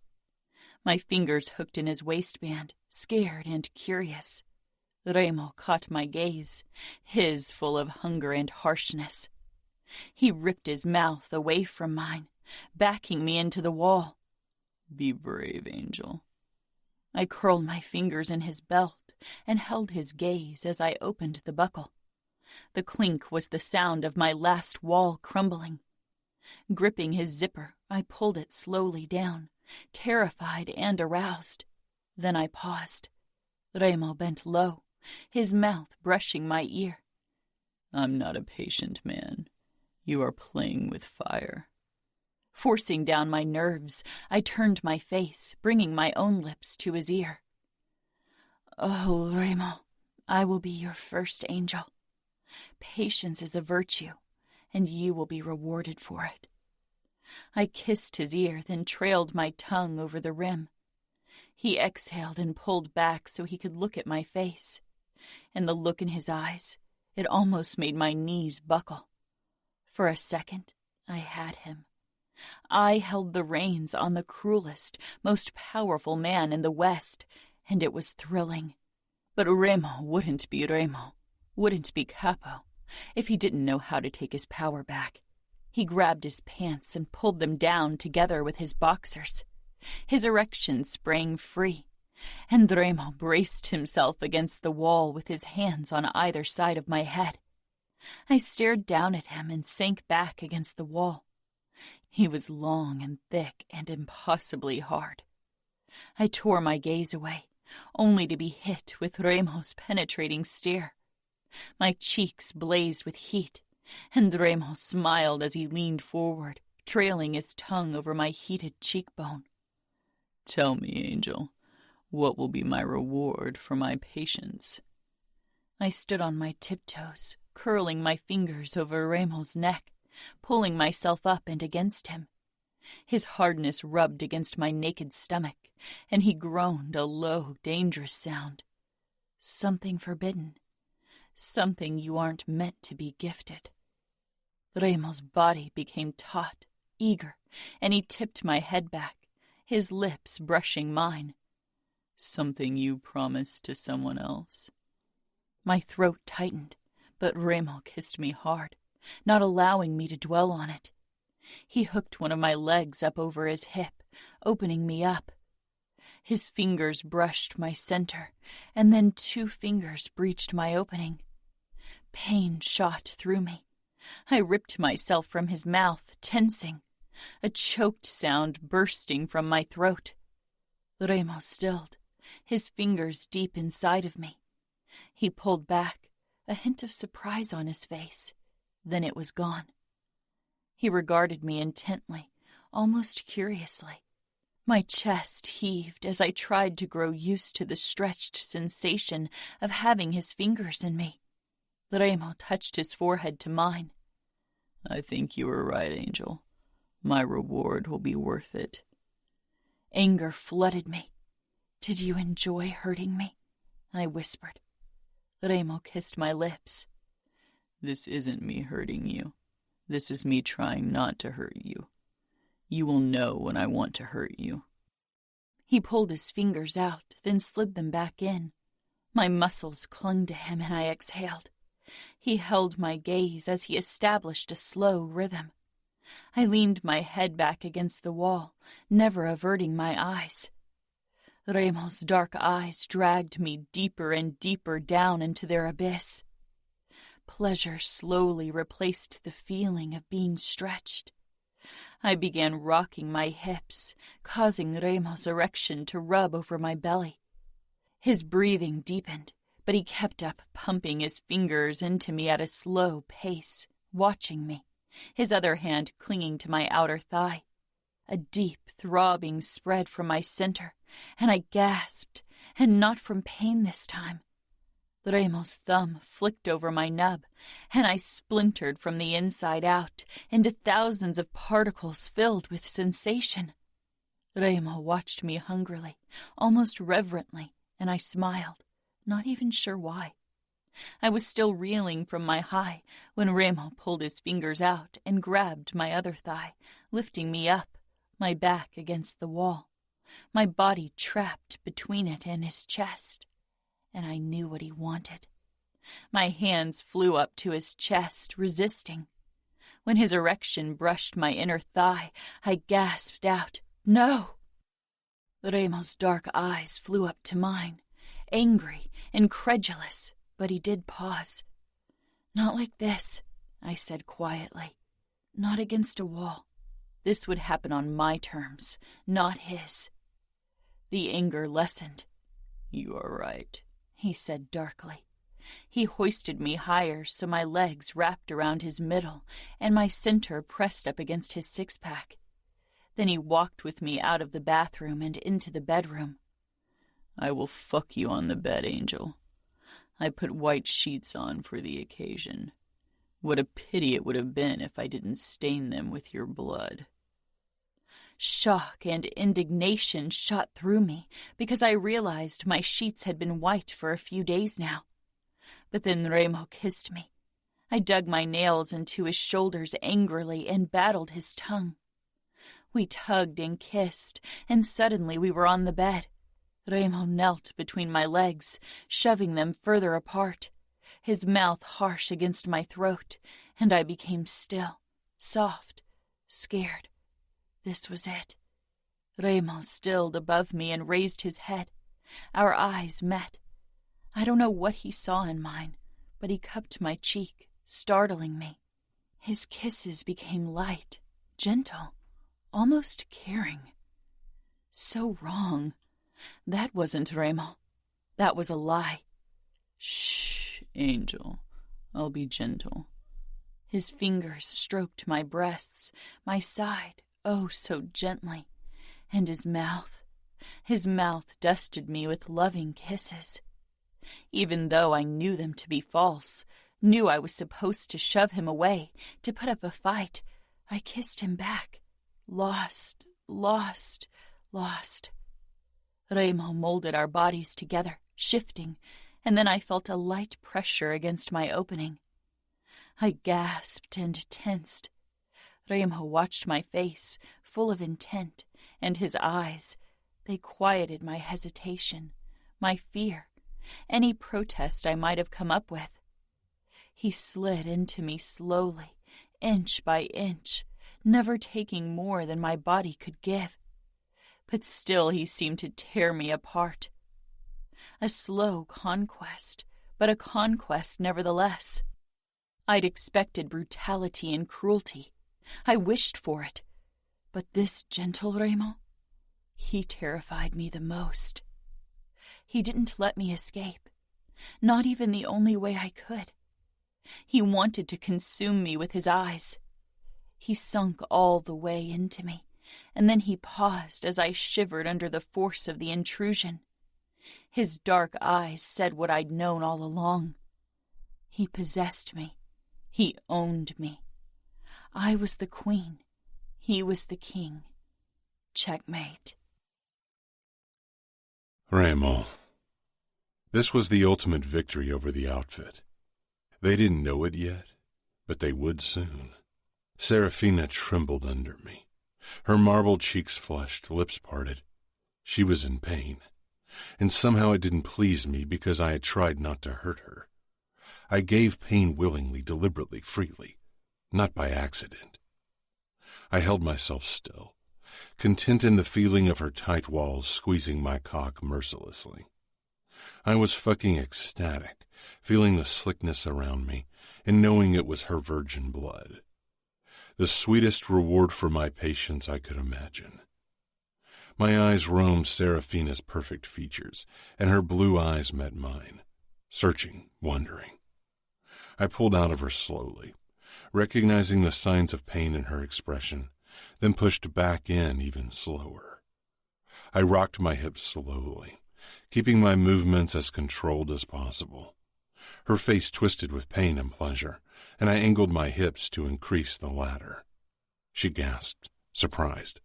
My fingers hooked in his waistband, scared and curious. Remo caught my gaze, his full of hunger and harshness. He ripped his mouth away from mine, backing me into the wall. Be brave, Angel. I curled my fingers in his belt and held his gaze as I opened the buckle. The clink was the sound of my last wall crumbling. Gripping his zipper, I pulled it slowly down, terrified and aroused. Then I paused. Remo bent low, his mouth brushing my ear. I'm not a patient man. You are playing with fire. Forcing down my nerves, I turned my face, bringing my own lips to his ear. Oh, Remo, I will be your first angel. Patience is a virtue, and you will be rewarded for it. I kissed his ear, then trailed my tongue over the rim. He exhaled and pulled back so he could look at my face. And the look in his eyes, it almost made my knees buckle. For a second, I had him. I held the reins on the cruelest, most powerful man in the West, and it was thrilling. But Remo wouldn't be Remo, wouldn't be Capo, if he didn't know how to take his power back. He grabbed his pants and pulled them down together with his boxers. His erection sprang free, and Remo braced himself against the wall with his hands on either side of my head. I stared down at him and sank back against the wall. He was long and thick and impossibly hard. I tore my gaze away, only to be hit with Remo's penetrating stare. My cheeks blazed with heat, and Remo smiled as he leaned forward, trailing his tongue over my heated cheekbone. Tell me, Angel, what will be my reward for my patience? I stood on my tiptoes, curling my fingers over Remo's neck, pulling myself up and against him. His hardness rubbed against my naked stomach, and he groaned a low, dangerous sound. Something forbidden. Something you aren't meant to be gifted. Remo's body became taut, eager, and he tipped my head back, his lips brushing mine. Something you promised to someone else? My throat tightened, but Reilly kissed me hard, not allowing me to dwell on it. He hooked one of my legs up over his hip, opening me up. His fingers brushed my center, and then 2 fingers breached my opening. Pain shot through me. I ripped myself from his mouth, tensing, a choked sound bursting from my throat. Reilly stilled, his fingers deep inside of me. He pulled back, a hint of surprise on his face. Then it was gone. He regarded me intently, almost curiously. My chest heaved as I tried to grow used to the stretched sensation of having his fingers in me. Reilly touched his forehead to mine. I think you were right, Angel. My reward will be worth it. Anger flooded me. Did you enjoy hurting me? I whispered. Reilly kissed my lips. This isn't me hurting you. This is me trying not to hurt you. You will know when I want to hurt you. He pulled his fingers out, then slid them back in. My muscles clung to him and I exhaled. He held my gaze as he established a slow rhythm. I leaned my head back against the wall, never averting my eyes. Reilly's dark eyes dragged me deeper and deeper down into their abyss. Pleasure slowly replaced the feeling of being stretched. I began rocking my hips, causing Reilly's erection to rub over my belly. His breathing deepened, but he kept up pumping his fingers into me at a slow pace, watching me, his other hand clinging to my outer thigh. A deep throbbing spread from my center, and I gasped, and not from pain this time. Reilly's thumb flicked over my nub, and I splintered from the inside out into thousands of particles filled with sensation. Reilly watched me hungrily, almost reverently, and I smiled, not even sure why. I was still reeling from my high when Reilly pulled his fingers out and grabbed my other thigh, lifting me up, my back against the wall, my body trapped between it and his chest. And I knew what he wanted. My hands flew up to his chest, resisting. When his erection brushed my inner thigh, I gasped out, "No!" Reilly's dark eyes flew up to mine, angry, incredulous, but he did pause. "Not like this," I said quietly. "Not against a wall. This would happen on my terms, not his." The anger lessened. You are right, he said darkly. He hoisted me higher so my legs wrapped around his middle and my center pressed up against his six-pack. Then he walked with me out of the bathroom and into the bedroom. I will fuck you on the bed, Angel. I put white sheets on for the occasion. What a pity it would have been if I didn't stain them with your blood. Shock and indignation shot through me because I realized my sheets had been white for a few days now. But then Reilly kissed me. I dug my nails into his shoulders angrily and battled his tongue. We tugged and kissed, and suddenly we were on the bed. Reilly knelt between my legs, shoving them further apart, his mouth harsh against my throat, and I became still, soft, scared. This was it. Reilly stilled above me and raised his head. Our eyes met. I don't know what he saw in mine, but he cupped my cheek, startling me. His kisses became light, gentle, almost caring. So wrong. That wasn't Reilly. That was a lie. Shh, Angel. I'll be gentle. His fingers stroked my breasts, my side, oh, so gently, and his mouth dusted me with loving kisses. Even though I knew them to be false, knew I was supposed to shove him away, to put up a fight, I kissed him back. Lost. Reilly molded our bodies together, shifting, and then I felt a light pressure against my opening. I gasped and tensed. Reilly watched my face, full of intent, and his eyes, they quieted my hesitation, my fear, any protest I might have come up with. He slid into me slowly, inch by inch, never taking more than my body could give. But still he seemed to tear me apart. A slow conquest, but a conquest nevertheless. I'd expected brutality and cruelty. I wished for it. But this gentle Raymond, he terrified me the most. He didn't let me escape, not even the only way I could. He wanted to consume me with his eyes. He sunk all the way into me, and then he paused as I shivered under the force of the intrusion. His dark eyes said what I'd known all along. He possessed me. He owned me. I was the queen. He was the king. Checkmate. Raymond. This was the ultimate victory over the outfit. They didn't know it yet, but they would soon. Serafina trembled under me. Her marble cheeks flushed, lips parted. She was in pain, and somehow it didn't please me because I had tried not to hurt her. I gave pain willingly, deliberately, freely, not by accident. I held myself still, content in the feeling of her tight walls squeezing my cock mercilessly. I was fucking ecstatic, feeling the slickness around me and knowing it was her virgin blood. The sweetest reward for my patience I could imagine. My eyes roamed Serafina's perfect features, and her blue eyes met mine, searching, wondering. I pulled out of her slowly, recognizing the signs of pain in her expression, then pushed back in even slower. I rocked my hips slowly, keeping my movements as controlled as possible. Her face twisted with pain and pleasure, and I angled my hips to increase the latter. She gasped, surprised.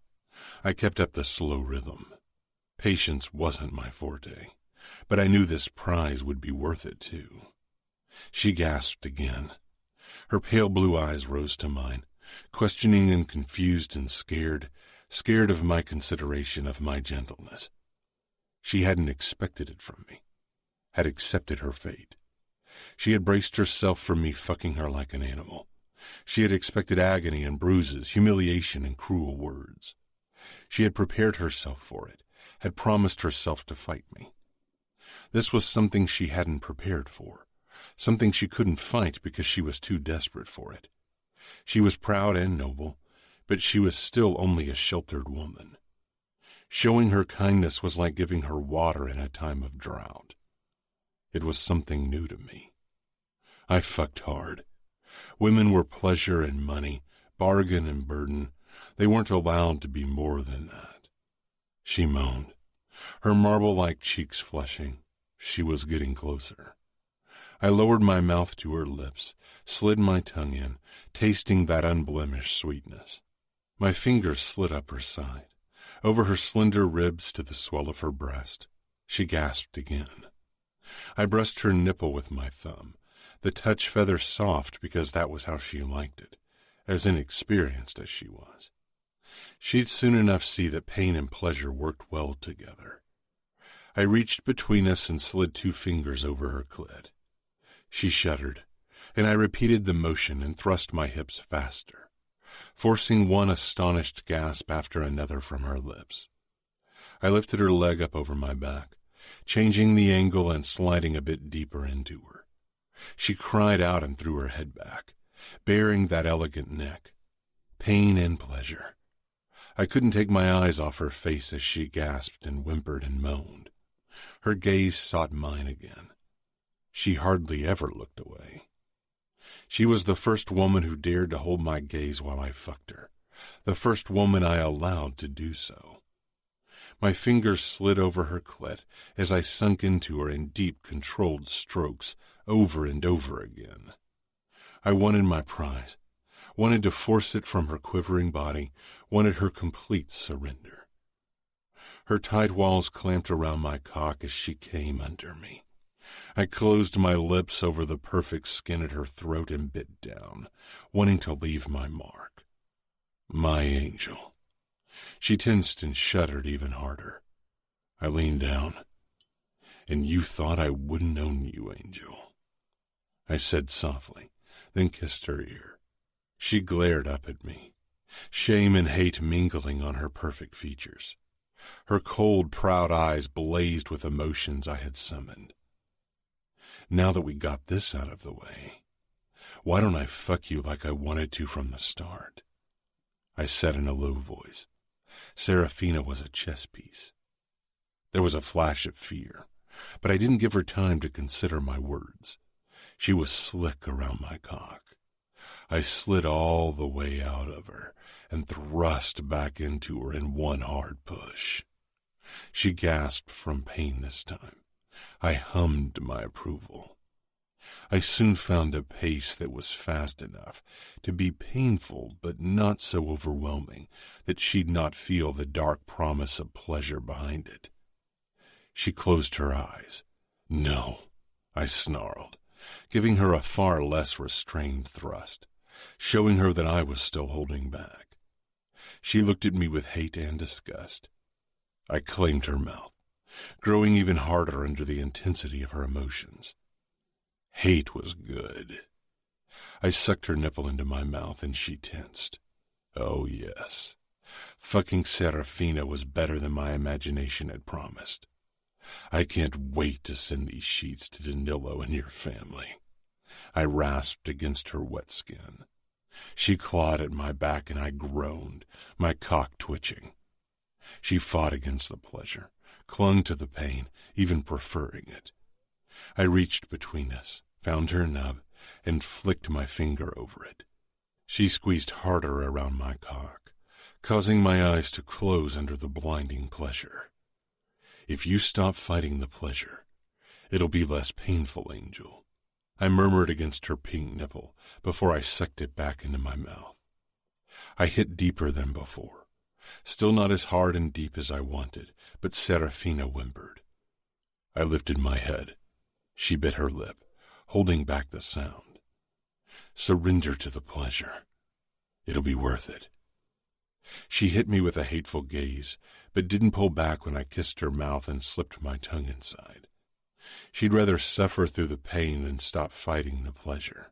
I kept up the slow rhythm. Patience wasn't my forte, but I knew this prize would be worth it too. She gasped again. Her pale blue eyes rose to mine, questioning and confused and scared of my consideration of my gentleness. She hadn't expected it from me, had accepted her fate. She had braced herself for me fucking her like an animal. She had expected agony and bruises, humiliation and cruel words. She had prepared herself for it, had promised herself to fight me. This was something she hadn't prepared for, something she couldn't fight because she was too desperate for it. She was proud and noble, but she was still only a sheltered woman. Showing her kindness was like giving her water in a time of drought. It was something new to me. I fucked hard. Women were pleasure and money, bargain and burden. They weren't allowed to be more than that. She moaned, her marble-like cheeks flushing. She was getting closer. I lowered my mouth to her lips, slid my tongue in, tasting that unblemished sweetness. My fingers slid up her side, over her slender ribs to the swell of her breast. She gasped again. I brushed her nipple with my thumb, the touch feather soft because that was how she liked it, as inexperienced as she was. She'd soon enough see that pain and pleasure worked well together. I reached between us and slid 2 fingers over her clit. She shuddered, and I repeated the motion and thrust my hips faster, forcing one astonished gasp after another from her lips. I lifted her leg up over my back, changing the angle and sliding a bit deeper into her. She cried out and threw her head back, baring that elegant neck. Pain and pleasure. I couldn't take my eyes off her face as she gasped and whimpered and moaned. Her gaze sought mine again. She hardly ever looked away. She was the first woman who dared to hold my gaze while I fucked her, the first woman I allowed to do so. My fingers slid over her clit as I sunk into her in deep, controlled strokes over and over again. I wanted my prize, wanted to force it from her quivering body, wanted her complete surrender. Her tight walls clamped around my cock as she came under me. I closed my lips over the perfect skin at her throat and bit down, wanting to leave my mark. My angel. She tensed and shuddered even harder. I leaned down. "And you thought I wouldn't own you, Angel," I said softly, then kissed her ear. She glared up at me, shame and hate mingling on her perfect features. Her cold, proud eyes blazed with emotions I had summoned. "Now that we got this out of the way, why don't I fuck you like I wanted to from the start?" I said in a low voice. Serafina was a chess piece. There was a flash of fear, but I didn't give her time to consider my words. She was slick around my cock. I slid all the way out of her and thrust back into her in one hard push. She gasped from pain this time. I hummed my approval. I soon found a pace that was fast enough to be painful but not so overwhelming that she'd not feel the dark promise of pleasure behind it. She closed her eyes. "No," I snarled, giving her a far less restrained thrust, showing her that I was still holding back. She looked at me with hate and disgust. I claimed her mouth, growing even harder under the intensity of her emotions. Hate was good. I sucked her nipple into my mouth and she tensed. Oh, yes. Fucking Serafina was better than my imagination had promised. I can't wait to send these sheets to Danilo and your family. I rasped against her wet skin. She clawed at my back and I groaned, my cock twitching. She fought against the pleasure, clung to the pain, even preferring it. I reached between us, found her nub, and flicked my finger over it. She squeezed harder around my cock, causing my eyes to close under the blinding pleasure. "If you stop fighting the pleasure, it'll be less painful, Angel," I murmured against her pink nipple before I sucked it back into my mouth. I hit deeper than before, still not as hard and deep as I wanted, but Serafina whimpered. I lifted my head. She bit her lip, holding back the sound. "Surrender to the pleasure. It'll be worth it." She hit me with a hateful gaze, but didn't pull back when I kissed her mouth and slipped my tongue inside. She'd rather suffer through the pain than stop fighting the pleasure.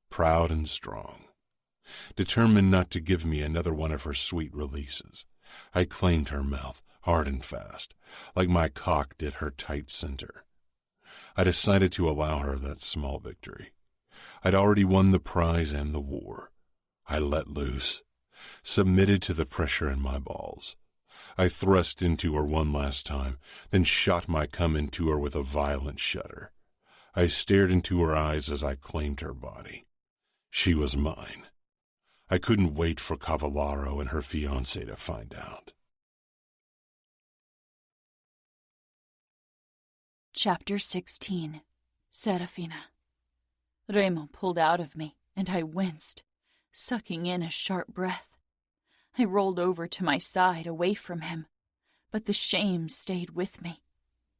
Proud and strong, determined not to give me another one of her sweet releases, I claimed her mouth, hard and fast, like my cock did her tight center. I decided to allow her that small victory. I'd already won the prize and the war. I let loose, submitted to the pressure in my balls. I thrust into her one last time, then shot my cum into her with a violent shudder. I stared into her eyes as I claimed her body. She was mine. I couldn't wait for Cavallaro and her fiancé to find out. Chapter 16. Serafina. Remo pulled out of me, and I winced, sucking in a sharp breath. I rolled over to my side, away from him, but the shame stayed with me.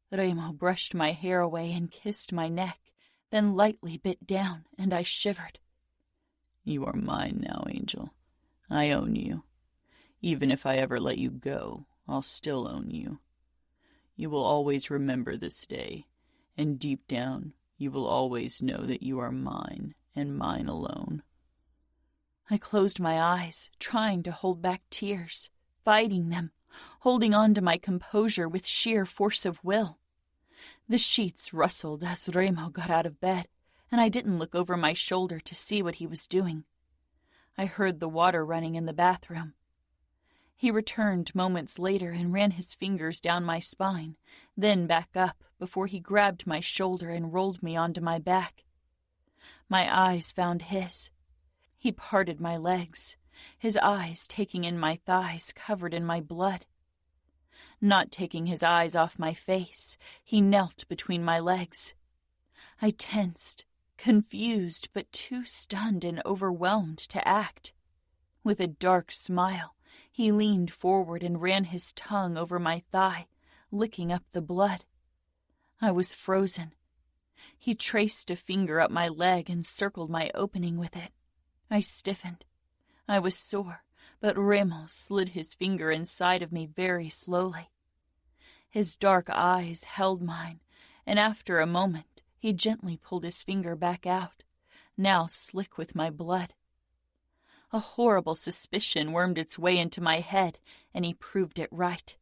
Remo brushed my hair away and kissed my neck, then lightly bit down, and I shivered. "You are mine now, Angel. I own you. Even if I ever let you go, I'll still own you. You will always remember this day, and deep down, you will always know that you are mine, and mine alone." I closed my eyes, trying to hold back tears, fighting them, holding on to my composure with sheer force of will. The sheets rustled as Remo got out of bed, and I didn't look over my shoulder to see what he was doing. I heard the water running in the bathroom. He returned moments later and ran his fingers down my spine, then back up before he grabbed my shoulder and rolled me onto my back. My eyes found his. He parted my legs, his eyes taking in my thighs covered in my blood. Not taking his eyes off my face, he knelt between my legs. I tensed, confused but too stunned and overwhelmed to act. With a dark smile, he leaned forward and ran his tongue over my thigh, licking up the blood. I was frozen. He traced a finger up my leg and circled my opening with it. I stiffened. I was sore, but Reilly slid his finger inside of me very slowly. His dark eyes held mine, and after a moment he gently pulled his finger back out, now slick with my blood. A horrible suspicion wormed its way into my head, and he proved it right.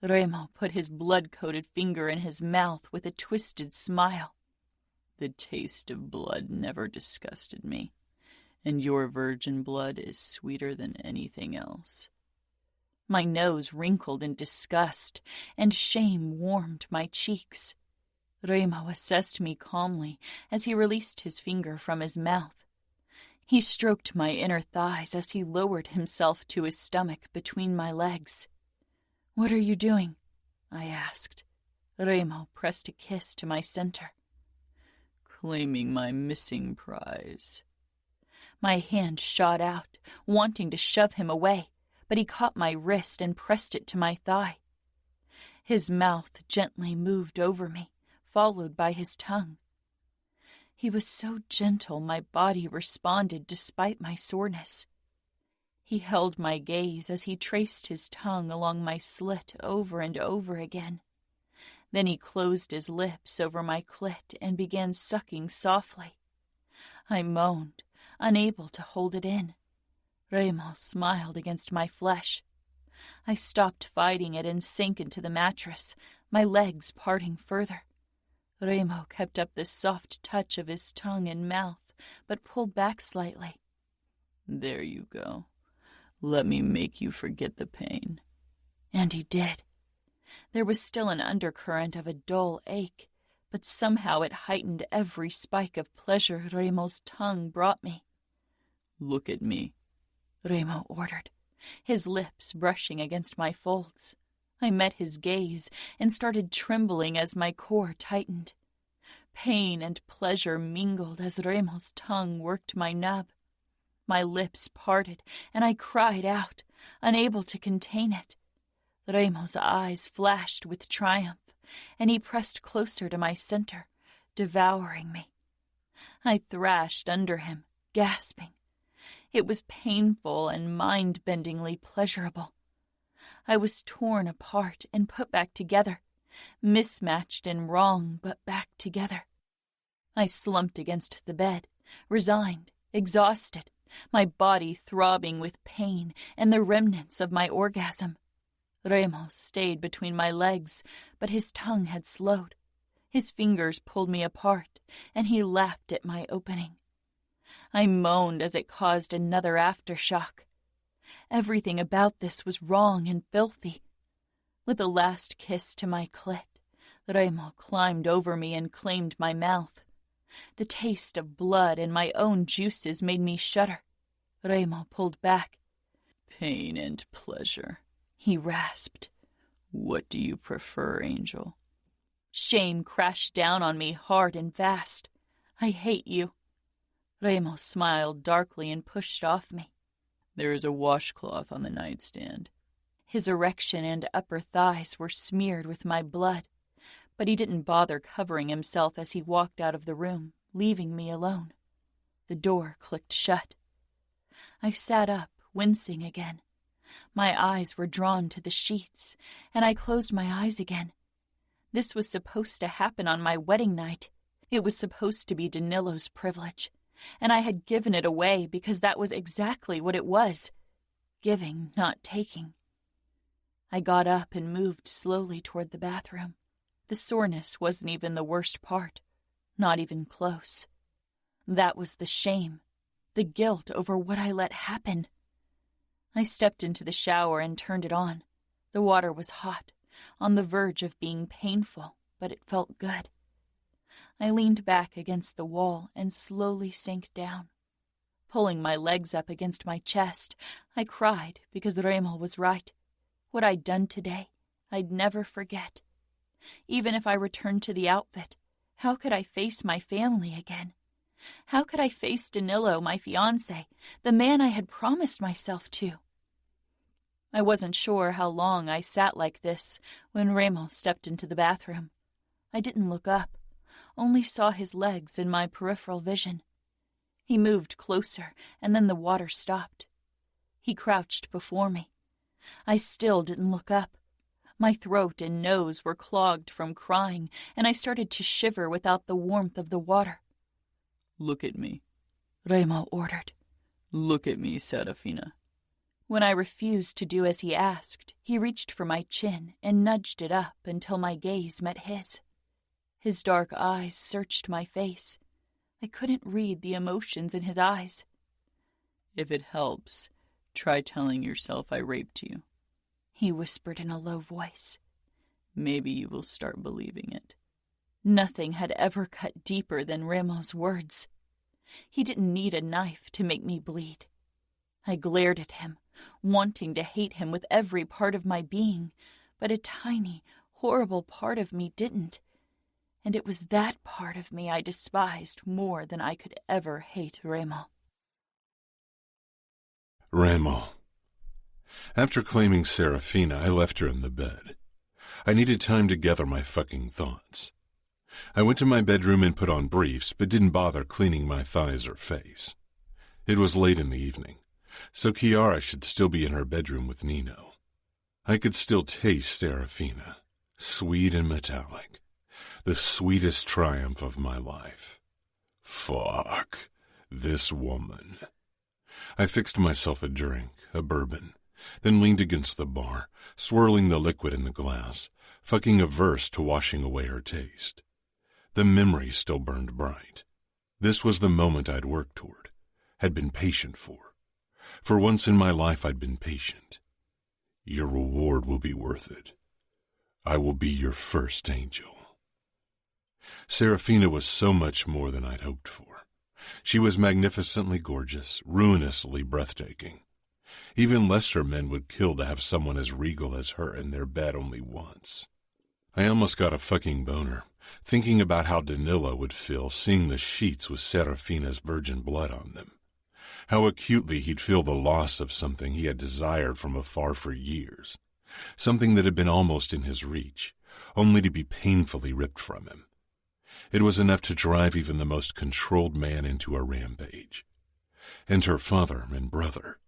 Reilly put his blood-coated finger in his mouth with a twisted smile. The taste of blood never disgusted me, and your virgin blood is sweeter than anything else. My nose wrinkled in disgust, and shame warmed my cheeks. Reilly assessed me calmly as he released his finger from his mouth. He stroked my inner thighs as he lowered himself to his stomach between my legs. "What are you doing?" I asked. Reilly pressed a kiss to my center. "Claiming my missing prize." My hand shot out, wanting to shove him away, but he caught my wrist and pressed it to my thigh. His mouth gently moved over me, followed by his tongue. He was so gentle my body responded despite my soreness. He held my gaze as he traced his tongue along my slit over and over again. Then he closed his lips over my clit and began sucking softly. I moaned, unable to hold it in. Reilly smiled against my flesh. I stopped fighting it and sank into the mattress, my legs parting further. Reilly kept up the soft touch of his tongue and mouth, but pulled back slightly. "There you go. Let me make you forget the pain." And he did. There was still an undercurrent of a dull ache, but somehow it heightened every spike of pleasure Reilly's tongue brought me. "Look at me," Reilly ordered, his lips brushing against my folds. I met his gaze and started trembling as my core tightened. Pain and pleasure mingled as Reilly's tongue worked my nub. My lips parted, and I cried out, unable to contain it. Reilly's eyes flashed with triumph, and he pressed closer to my center, devouring me. I thrashed under him, gasping. It was painful and mind-bendingly pleasurable. I was torn apart and put back together, mismatched and wrong, but back together. I slumped against the bed, resigned, exhausted, my body throbbing with pain and the remnants of my orgasm. Reilly stayed between my legs, but his tongue had slowed. His fingers pulled me apart, and he lapped at my opening. I moaned as it caused another aftershock. Everything about this was wrong and filthy. With a last kiss to my clit, Reilly climbed over me and claimed my mouth. The taste of blood and my own juices made me shudder. Reilly pulled back. "Pain and pleasure," he rasped. "What do you prefer, Angel?" Shame crashed down on me hard and fast. "I hate you." Reilly smiled darkly and pushed off me. "There is a washcloth on the nightstand." His erection and upper thighs were smeared with my blood, but he didn't bother covering himself as he walked out of the room, leaving me alone. The door clicked shut. I sat up, wincing again. My eyes were drawn to the sheets, and I closed my eyes again. This was supposed to happen on my wedding night. It was supposed to be Danilo's privilege, and I had given it away because that was exactly what it was. Giving, not taking. I got up and moved slowly toward the bathroom. The soreness wasn't even the worst part, not even close. That was the shame, the guilt over what I let happen. I stepped into the shower and turned it on. The water was hot, on the verge of being painful, but it felt good. I leaned back against the wall and slowly sank down. Pulling my legs up against my chest, I cried because Reilly was right. What I'd done today, I'd never forget. Even if I returned to the outfit, how could I face my family again? How could I face Danilo, my fiancé, the man I had promised myself to? I wasn't sure how long I sat like this when Reilly stepped into the bathroom. I didn't look up, only saw his legs in my peripheral vision. He moved closer, and then the water stopped. He crouched before me. I still didn't look up. My throat and nose were clogged from crying, and I started to shiver without the warmth of the water. "Look at me," Remo ordered. "Look at me, Serafina." When I refused to do as he asked, he reached for my chin and nudged it up until my gaze met his. His dark eyes searched my face. I couldn't read the emotions in his eyes. "If it helps, try telling yourself I raped you," he whispered in a low voice. "Maybe you will start believing it." Nothing had ever cut deeper than Remo's words. He didn't need a knife to make me bleed. I glared at him, wanting to hate him with every part of my being, but a tiny, horrible part of me didn't. And it was that part of me I despised more than I could ever hate Remo. Remo. After claiming Serafina, I left her in the bed. I needed time to gather my fucking thoughts. I went to my bedroom and put on briefs, but didn't bother cleaning my thighs or face. It was late in the evening, so Chiara should still be in her bedroom with Nino. I could still taste Serafina, sweet and metallic, the sweetest triumph of my life. Fuck, this woman. I fixed myself a drink, a bourbon, then leaned against the bar, swirling the liquid in the glass, fucking averse to washing away her taste. The memory still burned bright. This was the moment I'd worked toward, had been patient for. For once in my life I'd been patient. Your reward will be worth it. I will be your first angel. Serafina was so much more than I'd hoped for. She was magnificently gorgeous, ruinously breathtaking. Even lesser men would kill to have someone as regal as her in their bed only once. I almost got a fucking boner, thinking about how Danilo would feel seeing the sheets with Serafina's virgin blood on them. How acutely he'd feel the loss of something he had desired from afar for years, something that had been almost in his reach, only to be painfully ripped from him. It was enough to drive even the most controlled man into a rampage. And her father and brother,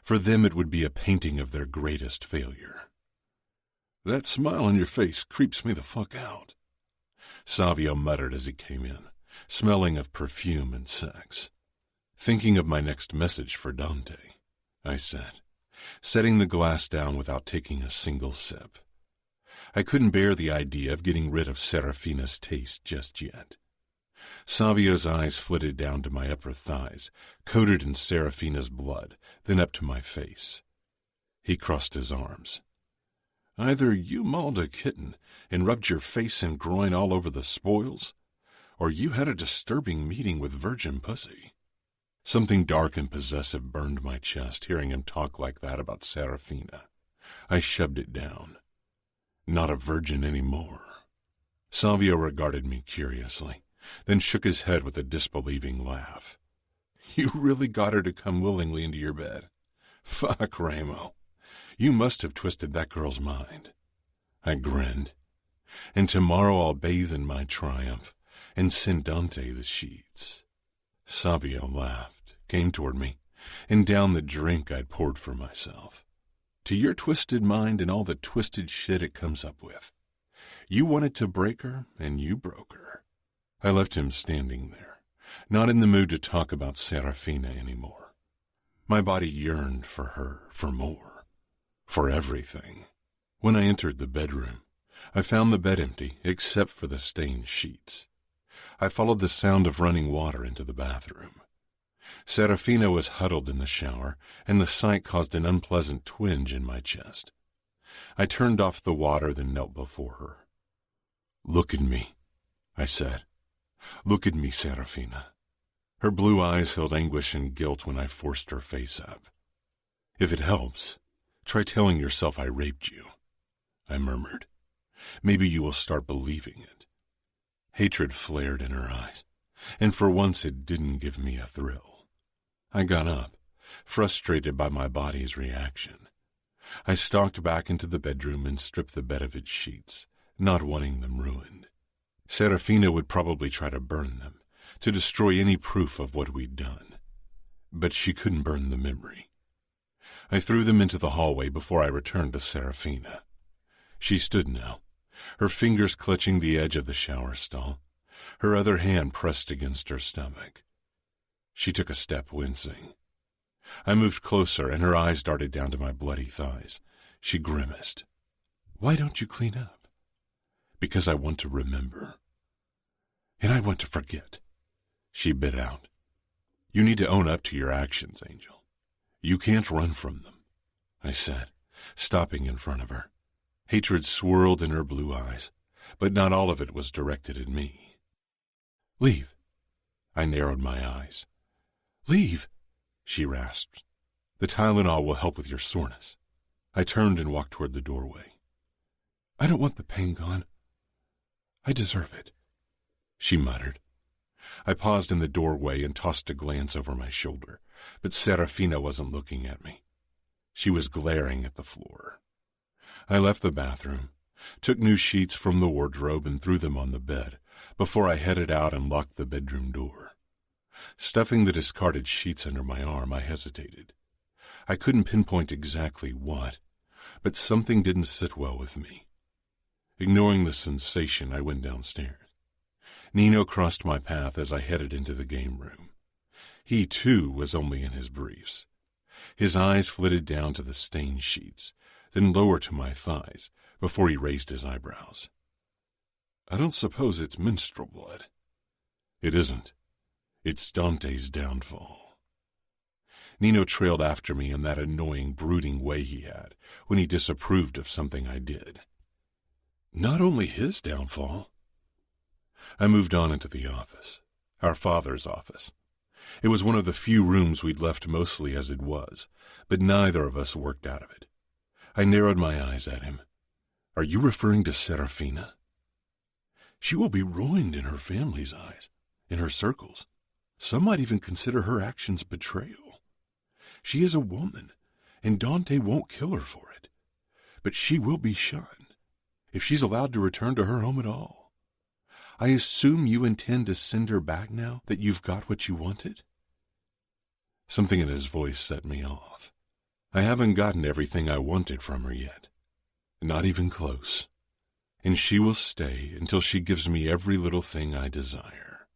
for them it would be a painting of their greatest failure. That smile on your face creeps me the fuck out, Savio muttered as he came in, smelling of perfume and sex. Thinking of my next message for Dante, I said, setting the glass down without taking a single sip. I couldn't bear the idea of getting rid of Serafina's taste just yet. Savio's eyes flitted down to my upper thighs, coated in Serafina's blood, then up to my face. He crossed his arms. Either you mauled a kitten and rubbed your face and groin all over the spoils, or you had a disturbing meeting with virgin pussy. Something dark and possessive burned my chest hearing him talk like that about Serafina. I shoved it down. Not a virgin anymore. Savio regarded me curiously, then shook his head with a disbelieving laugh. You really got her to come willingly into your bed? Fuck, Remo. You must have twisted that girl's mind. I grinned. And tomorrow I'll bathe in my triumph and send Dante the sheets. Savio laughed, came toward me, and downed the drink I'd poured for myself. To your twisted mind and all the twisted shit it comes up with. You wanted to break her, and you broke her. I left him standing there, not in the mood to talk about Serafina anymore. My body yearned for her, for more, for everything. When I entered the bedroom, I found the bed empty except for the stained sheets. I followed the sound of running water into the bathroom. Serafina was huddled in the shower, and the sight caused an unpleasant twinge in my chest. I turned off the water, then knelt before her. Look at me, I said. Look at me, Serafina. Her blue eyes held anguish and guilt when I forced her face up. If it helps, try telling yourself I raped you, I murmured. Maybe you will start believing it. Hatred flared in her eyes, and for once it didn't give me a thrill. I got up, frustrated by my body's reaction. I stalked back into the bedroom and stripped the bed of its sheets, not wanting them ruined. Serafina would probably try to burn them, to destroy any proof of what we'd done. But she couldn't burn the memory. I threw them into the hallway before I returned to Serafina. She stood now, her fingers clutching the edge of the shower stall, her other hand pressed against her stomach. She took a step, wincing. I moved closer, and her eyes darted down to my bloody thighs. She grimaced. "Why don't you clean up?" "Because I want to remember. And I want to forget," she bit out. "You need to own up to your actions, Angel. You can't run from them," I said, stopping in front of her. Hatred swirled in her blue eyes, but not all of it was directed at me. "Leave." I narrowed my eyes. "Leave," she rasped. "The Tylenol will help with your soreness." I turned and walked toward the doorway. "I don't want the pain gone. I deserve it," she muttered. I paused in the doorway and tossed a glance over my shoulder, but Serafina wasn't looking at me. She was glaring at the floor. I left the bathroom, took new sheets from the wardrobe and threw them on the bed before I headed out and locked the bedroom door. Stuffing the discarded sheets under my arm, I hesitated. I couldn't pinpoint exactly what, but something didn't sit well with me. Ignoring the sensation, I went downstairs. Nino crossed my path as I headed into the game room. He, too, was only in his briefs. His eyes flitted down to the stained sheets, then lower to my thighs, before he raised his eyebrows. "I don't suppose it's menstrual blood." "It isn't. It's Dante's downfall." Nino trailed after me in that annoying, brooding way he had when he disapproved of something I did. "Not only his downfall." I moved on into the office, our father's office. It was one of the few rooms we'd left mostly as it was, but neither of us worked out of it. I narrowed my eyes at him. "Are you referring to Serafina?" "She will be ruined in her family's eyes, in her circles. Some might even consider her actions betrayal. She is a woman, and Dante won't kill her for it. But she will be shunned, if she's allowed to return to her home at all. I assume you intend to send her back now that you've got what you wanted?" Something in his voice set me off. I haven't gotten everything I wanted from her yet. Not even close. And she will stay until she gives me every little thing I desire.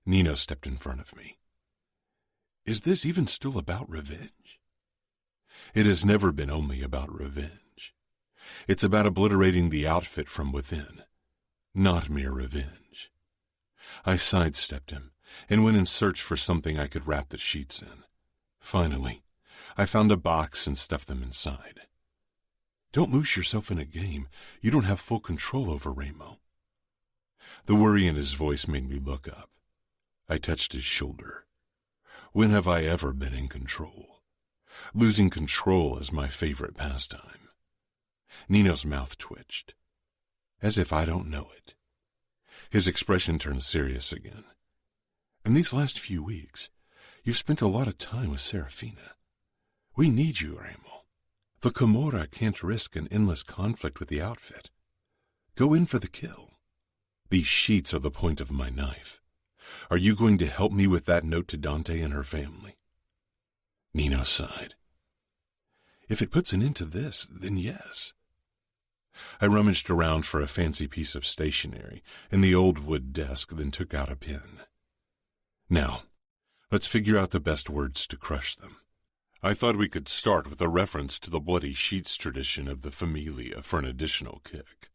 Nino stepped in front of me. "Is this even still about revenge?" "It has never been only about revenge. It's about obliterating the outfit from within, not mere revenge." I sidestepped him and went in search for something I could wrap the sheets in. Finally, I found a box and stuffed them inside. "Don't lose yourself in a game you don't have full control over, Ramo." The worry in his voice made me look up. I touched his shoulder. When have I ever been in control? Losing control is my favorite pastime. Nino's mouth twitched. As if I don't know it. His expression turned serious again. "In these last few weeks, you've spent a lot of time with Serafina. We need you, Ramo. The Camorra can't risk an endless conflict with the outfit. Go in for the kill. These sheets are the point of my knife. Are you going to help me with that note to Dante and her family?" Nino sighed. "If it puts an end to this, then yes." I rummaged around for a fancy piece of stationery in the old wood desk, then took out a pen. "Now, let's figure out the best words to crush them. I thought we could start with a reference to the bloody sheets tradition of the Familia for an additional kick."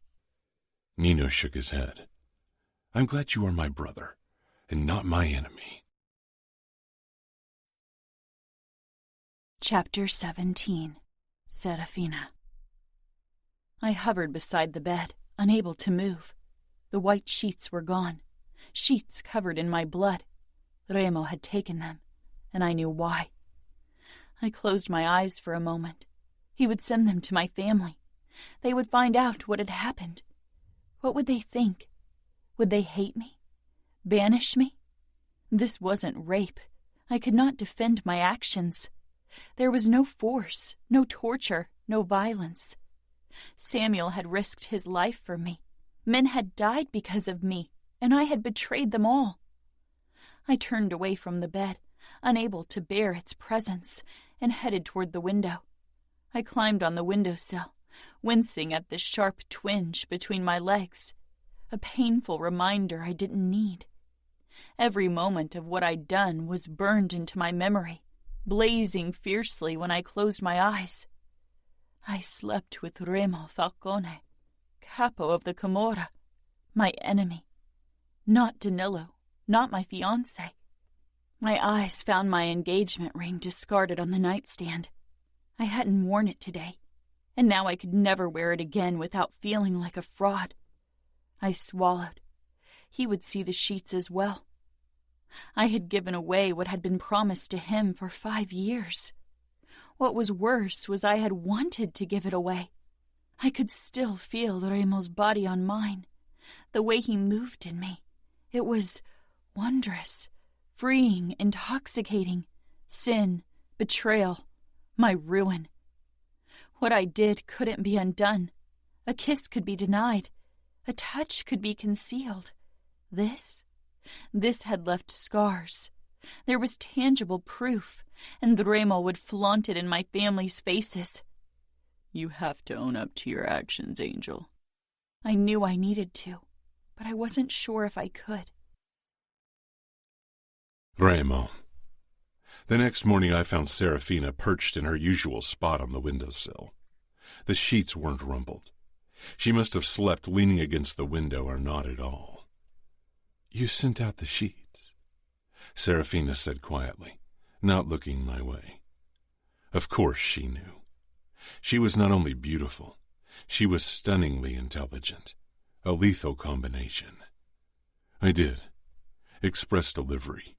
Nino shook his head. "I'm glad you are my brother, and not my enemy." Chapter 17. Serafina. I hovered beside the bed, unable to move. The white sheets were gone, sheets covered in my blood. Ramo had taken them, and I knew why. I closed my eyes for a moment. He would send them to my family. They would find out what had happened. What would they think? Would they hate me? Banish me? This wasn't rape. I could not defend my actions. There was no force, no torture, no violence. Samuel had risked his life for me. Men had died because of me, and I had betrayed them all. I turned away from the bed, unable to bear its presence, and headed toward the window. I climbed on the windowsill, wincing at the sharp twinge between my legs, a painful reminder I didn't need. Every moment of what I'd done was burned into my memory, blazing fiercely when I closed my eyes. I slept with Remo Falcone, capo of the Camorra, my enemy. Not Danilo, not my fiancé. My eyes found my engagement ring discarded on the nightstand. I hadn't worn it today, and now I could never wear it again without feeling like a fraud. I swallowed. He would see the sheets as well. I had given away what had been promised to him for 5 years. What was worse was I had wanted to give it away. I could still feel Remo's body on mine, the way he moved in me. It was wondrous, freeing, intoxicating. Sin, betrayal, my ruin. What I did couldn't be undone. A kiss could be denied. A touch could be concealed. This had left scars. There was tangible proof, and Remo would flaunt it in my family's faces. You have to own up to your actions, Angel. I knew I needed to, but I wasn't sure if I could. Remo. The next morning I found Serafina perched in her usual spot on the windowsill. The sheets weren't rumpled. She must have slept leaning against the window or not at all. You sent out the sheets, Serafina said quietly, not looking my way. Of course she knew. She was not only beautiful, she was stunningly intelligent, a lethal combination. I did. Express delivery.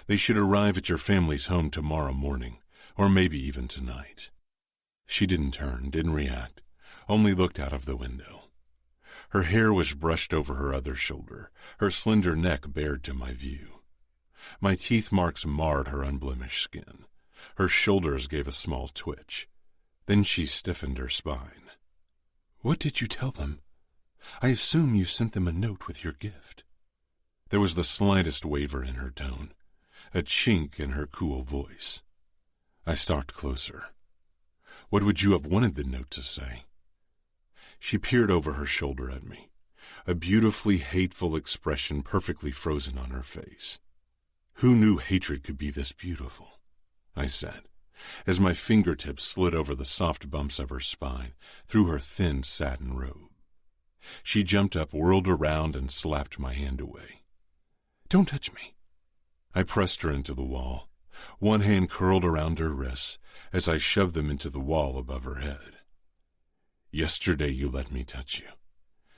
They should arrive at your family's home tomorrow morning, or maybe even tonight. She didn't turn, didn't react, only looked out of the window. Her hair was brushed over her other shoulder, her slender neck bared to my view. My teeth marks marred her unblemished skin. Her shoulders gave a small twitch. Then she stiffened her spine. What did you tell them? I assume you sent them a note with your gift. There was the slightest waver in her tone, a chink in her cool voice. I stalked closer. What would you have wanted the note to say? She peered over her shoulder at me, a beautifully hateful expression perfectly frozen on her face. Who knew hatred could be this beautiful? I said, as my fingertips slid over the soft bumps of her spine, through her thin satin robe. She jumped up, whirled around, and slapped my hand away. Don't touch me. I pressed her into the wall, one hand curled around her wrists as I shoved them into the wall above her head. Yesterday you let me touch you.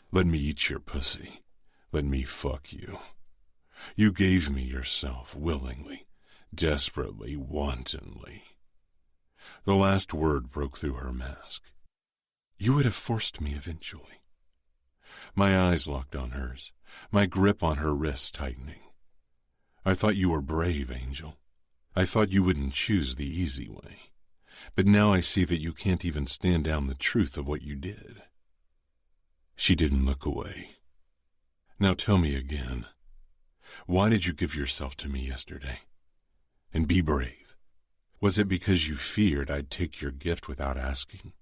Let me eat your pussy. Let me fuck you. You gave me yourself willingly, desperately, wantonly. The last word broke through her mask. You would have forced me eventually. My eyes locked on hers, my grip on her wrist tightening. I thought you were brave, Angel. I thought you wouldn't choose the easy way. But now I see that you can't even stand down the truth of what you did. She didn't look away. Now tell me again. Why did you give yourself to me yesterday? And be brave. Was it because you feared I'd take your gift without asking?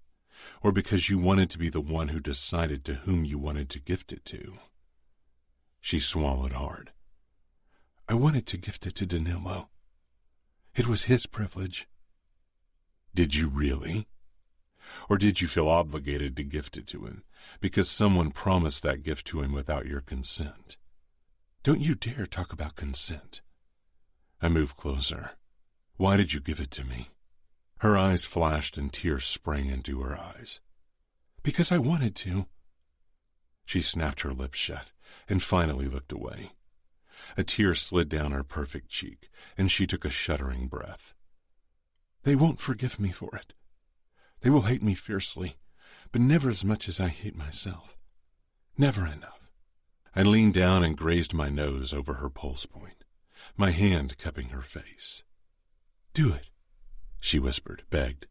Or because you wanted to be the one who decided to whom you wanted to gift it to? She swallowed hard. I wanted to gift it to Danilo. It was his privilege. Did you really? Or did you feel obligated to gift it to him because someone promised that gift to him without your consent? Don't you dare talk about consent. I moved closer. Why did you give it to me? Her eyes flashed and tears sprang into her eyes. Because I wanted to. She snapped her lips shut and finally looked away. A tear slid down her perfect cheek, and she took a shuddering breath. They won't forgive me for it. They will hate me fiercely, but never as much as I hate myself. Never enough. I leaned down and grazed my nose over her pulse point, my hand cupping her face. Do it, she whispered, begged,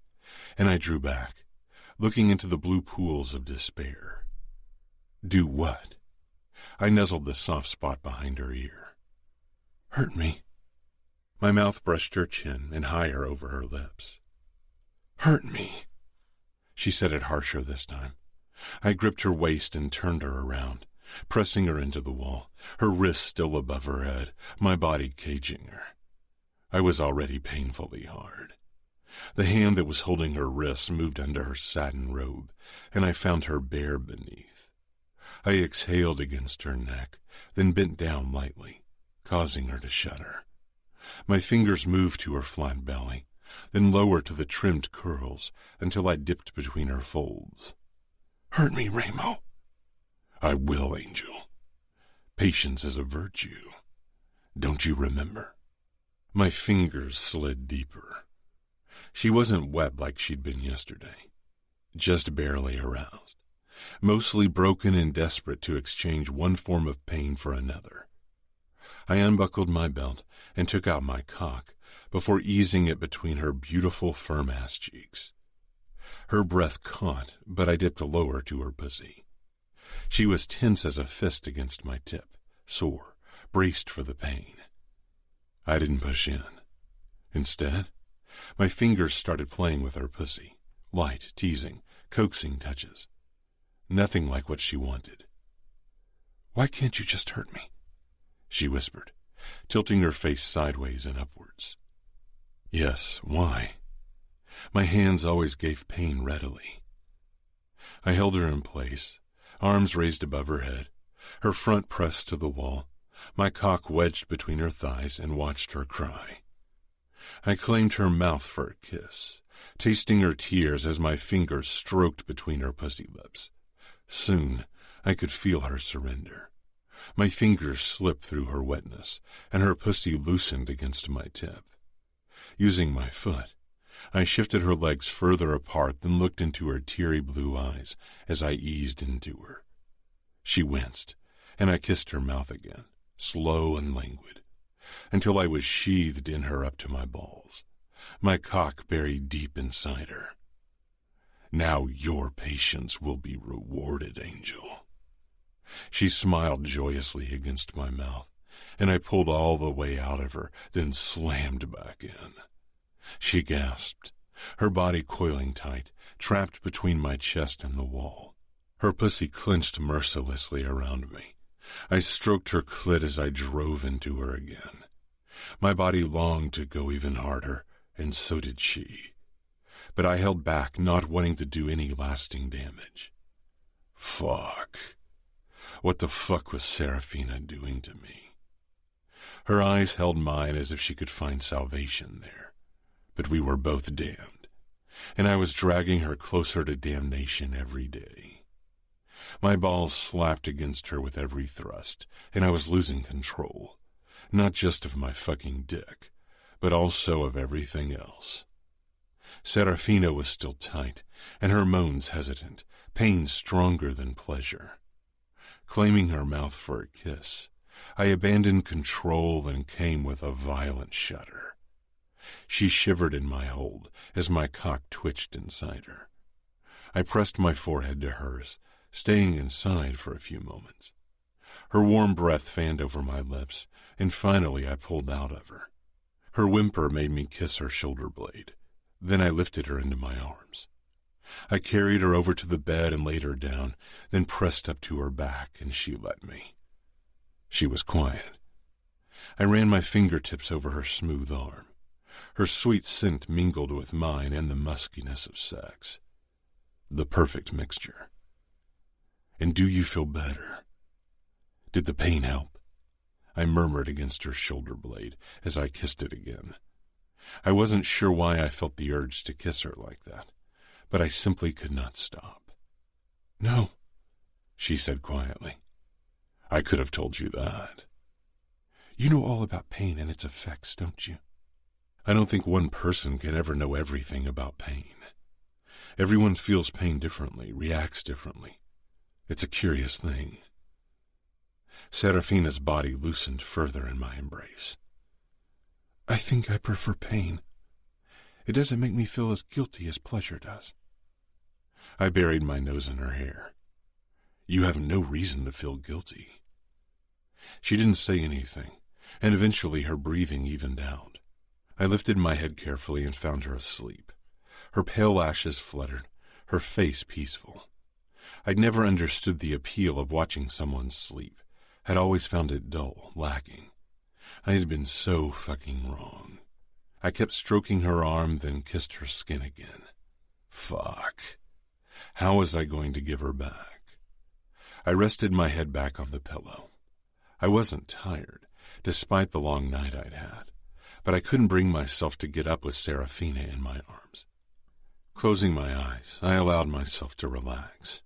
and I drew back, looking into the blue pools of despair. Do what? I nuzzled the soft spot behind her ear. Hurt me. My mouth brushed her chin and higher over her lips. "Hurt me," she said it harsher this time. I gripped her waist and turned her around, pressing her into the wall, her wrists still above her head, my body caging her. I was already painfully hard. The hand that was holding her wrist moved under her satin robe, and I found her bare beneath. I exhaled against her neck, then bent down lightly, causing her to shudder. My fingers moved to her flat belly, then lower to the trimmed curls until I dipped between her folds. "Hurt me, Ramo." "I will, Angel. Patience is a virtue. Don't you remember?" My fingers slid deeper. She wasn't wet like she'd been yesterday, just barely aroused, mostly broken and desperate to exchange one form of pain for another. I unbuckled my belt and took out my cock before easing it between her beautiful, firm-ass cheeks. Her breath caught, but I dipped lower to her pussy. She was tense as a fist against my tip, sore, braced for the pain. I didn't push in. Instead, my fingers started playing with her pussy, light, teasing, coaxing touches. Nothing like what she wanted. "Why can't you just hurt me?" she whispered, tilting her face sideways and upwards. Yes, why? My hands always gave pain readily. I held her in place, arms raised above her head, her front pressed to the wall, my cock wedged between her thighs, and watched her cry. I claimed her mouth for a kiss, tasting her tears as my fingers stroked between her pussy lips. Soon, I could feel her surrender. My fingers slipped through her wetness, and her pussy loosened against my tip. Using my foot, I shifted her legs further apart, then looked into her teary blue eyes as I eased into her. She winced, and I kissed her mouth again, slow and languid, until I was sheathed in her up to my balls, my cock buried deep inside her. "Now your patience will be rewarded, Angel." She smiled joyously against my mouth, and I pulled all the way out of her, then slammed back in. She gasped, her body coiling tight, trapped between my chest and the wall. Her pussy clenched mercilessly around me. I stroked her clit as I drove into her again. My body longed to go even harder, and so did she. But I held back, not wanting to do any lasting damage. Fuck. What the fuck was Serafina doing to me? Her eyes held mine as if she could find salvation there. But we were both damned, and I was dragging her closer to damnation every day. My balls slapped against her with every thrust, and I was losing control, not just of my fucking dick, but also of everything else. Serafina was still tight, and her moans hesitant, pain stronger than pleasure. Claiming her mouth for a kiss, I abandoned control and came with a violent shudder. She shivered in my hold as my cock twitched inside her. I pressed my forehead to hers, staying inside for a few moments. Her warm breath fanned over my lips, and finally I pulled out of her. Her whimper made me kiss her shoulder blade. Then I lifted her into my arms. I carried her over to the bed and laid her down, then pressed up to her back, and she let me. She was quiet. I ran my fingertips over her smooth arm. Her sweet scent mingled with mine and the muskiness of sex. The perfect mixture. "And do you feel better? Did the pain help?" I murmured against her shoulder blade as I kissed it again. I wasn't sure why I felt the urge to kiss her like that, but I simply could not stop. "No," she said quietly. "I could have told you that." "You know all about pain and its effects, don't you?" "I don't think one person can ever know everything about pain. Everyone feels pain differently, reacts differently. It's a curious thing." Serafina's body loosened further in my embrace. "I think I prefer pain. It doesn't make me feel as guilty as pleasure does." I buried my nose in her hair. "You have no reason to feel guilty." She didn't say anything, and eventually her breathing evened out. I lifted my head carefully and found her asleep. Her pale lashes fluttered, her face peaceful. I'd never understood the appeal of watching someone sleep. Had always found it dull, lacking. I had been so fucking wrong. I kept stroking her arm, then kissed her skin again. Fuck. How was I going to give her back? I rested my head back on the pillow. I wasn't tired, despite the long night I'd had, but I couldn't bring myself to get up with Serafina in my arms. Closing my eyes, I allowed myself to relax.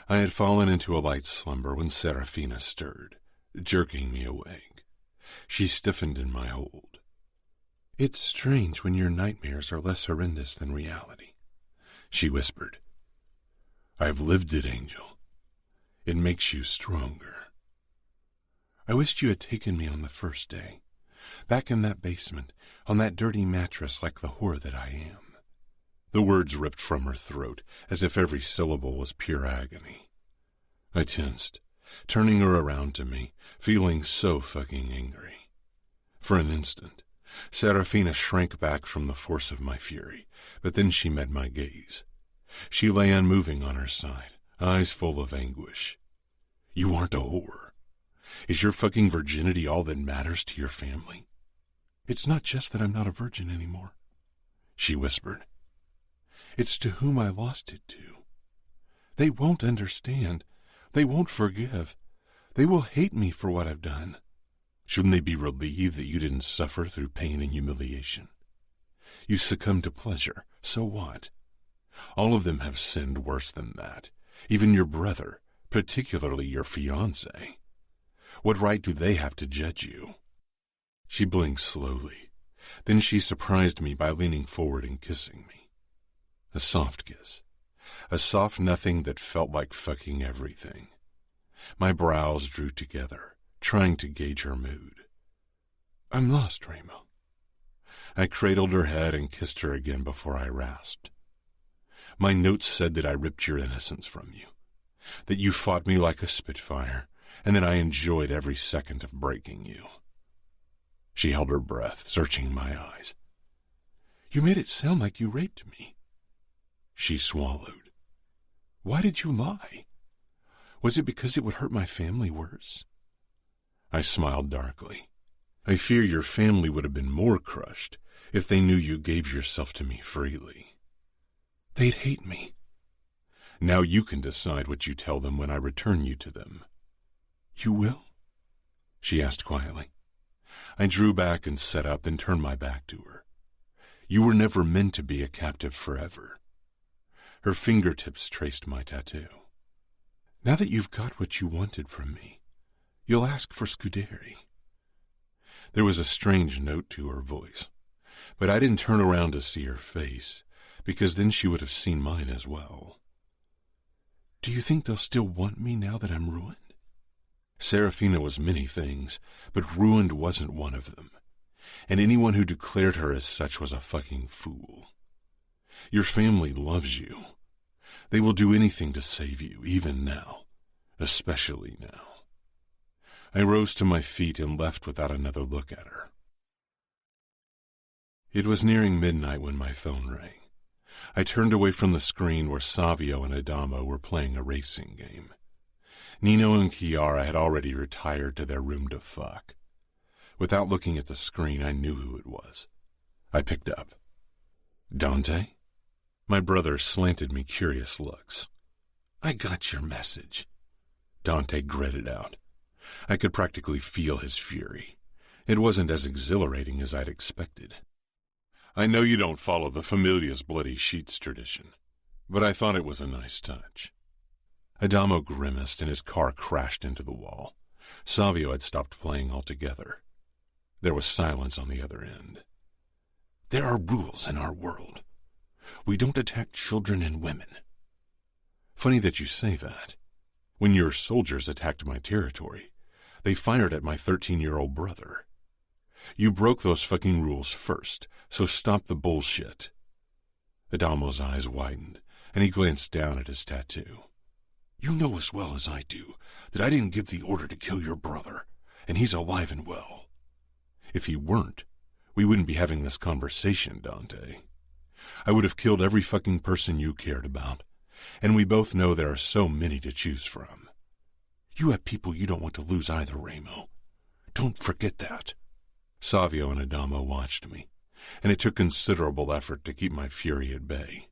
I had fallen into a light slumber when Serafina stirred, jerking me awake. She stiffened in my hold. "It's strange when your nightmares are less horrendous than reality," she whispered. "I've lived it, Angel. It makes you stronger." "I wished you had taken me on the first day, back in that basement, on that dirty mattress like the whore that I am." The words ripped from her throat, as if every syllable was pure agony. I tensed, turning her around to me, feeling so fucking angry. For an instant, Serafina shrank back from the force of my fury, but then she met my gaze. She lay unmoving on her side, eyes full of anguish. "You aren't a whore. Is your fucking virginity all that matters to your family?" "It's not just that I'm not a virgin anymore," she whispered. "It's to whom I lost it to. They won't understand. They won't forgive. They will hate me for what I've done." "Shouldn't they be relieved that you didn't suffer through pain and humiliation? You succumbed to pleasure, so what? All of them have sinned worse than that, even your brother, particularly your fiancé. What right do they have to judge you?" She blinked slowly. Then she surprised me by leaning forward and kissing me. A soft kiss. A soft nothing that felt like fucking everything. My brows drew together, trying to gauge her mood. "I'm lost, Raimo." I cradled her head and kissed her again before I rasped. "My notes said that I ripped your innocence from you, that you fought me like a spitfire, and that I enjoyed every second of breaking you." She held her breath, searching my eyes. "You made it sound like you raped me." She swallowed. "Why did you lie? Was it because it would hurt my family worse?" I smiled darkly. "I fear your family would have been more crushed if they knew you gave yourself to me freely." "They'd hate me." "Now you can decide what you tell them when I return you to them." "You will?" she asked quietly. I drew back and sat up, then turned my back to her. "You were never meant to be a captive forever." Her fingertips traced my tattoo. "Now that you've got what you wanted from me, you'll ask for Scuderi." There was a strange note to her voice, but I didn't turn around to see her face, because then she would have seen mine as well. "Do you think they'll still want me now that I'm ruined?" Serafina was many things, but ruined wasn't one of them, and anyone who declared her as such was a fucking fool. Your family loves you. They will do anything to save you, even now, especially now. I rose to my feet and left without another look at her. It was nearing midnight when my phone rang. I turned away from the screen where Savio and Adamo were playing a racing game. Nino and Chiara had already retired to their room to fuck. Without looking at the screen, I knew who it was. I picked up. "Dante?" My brother slanted me curious looks. "I got your message." Dante gritted out. I could practically feel his fury. It wasn't as exhilarating as I'd expected. "I know you don't follow the Familia's bloody sheets tradition, but I thought it was a nice touch." Adamo grimaced and his car crashed into the wall. Savio had stopped playing altogether. There was silence on the other end. "There are rules in our world. We don't attack children and women." "Funny that you say that. When your soldiers attacked my territory, they fired at my 13-year-old brother. You broke those fucking rules first, so stop the bullshit." Adamo's eyes widened, and he glanced down at his tattoo. "You know as well as I do that I didn't give the order to kill your brother, and he's alive and well. If he weren't, we wouldn't be having this conversation, Dante. I would have killed every fucking person you cared about, and we both know there are so many to choose from. You have people you don't want to lose either, Ramo. Don't forget that. Savio and Adamo watched me, and it took considerable effort to keep my fury at bay.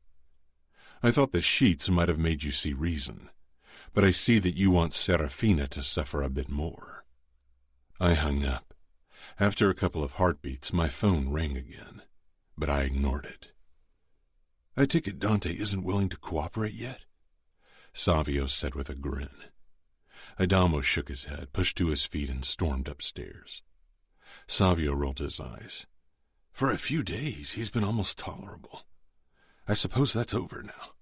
I thought the sheets might have made you see reason, but I see that you want Serafina to suffer a bit more. I hung up. After a couple of heartbeats, my phone rang again, but I ignored it. I take it Dante isn't willing to cooperate yet? Savio said with a grin. Adamo shook his head, pushed to his feet, and stormed upstairs. Savio rolled his eyes. For a few days, he's been almost tolerable. I suppose that's over now.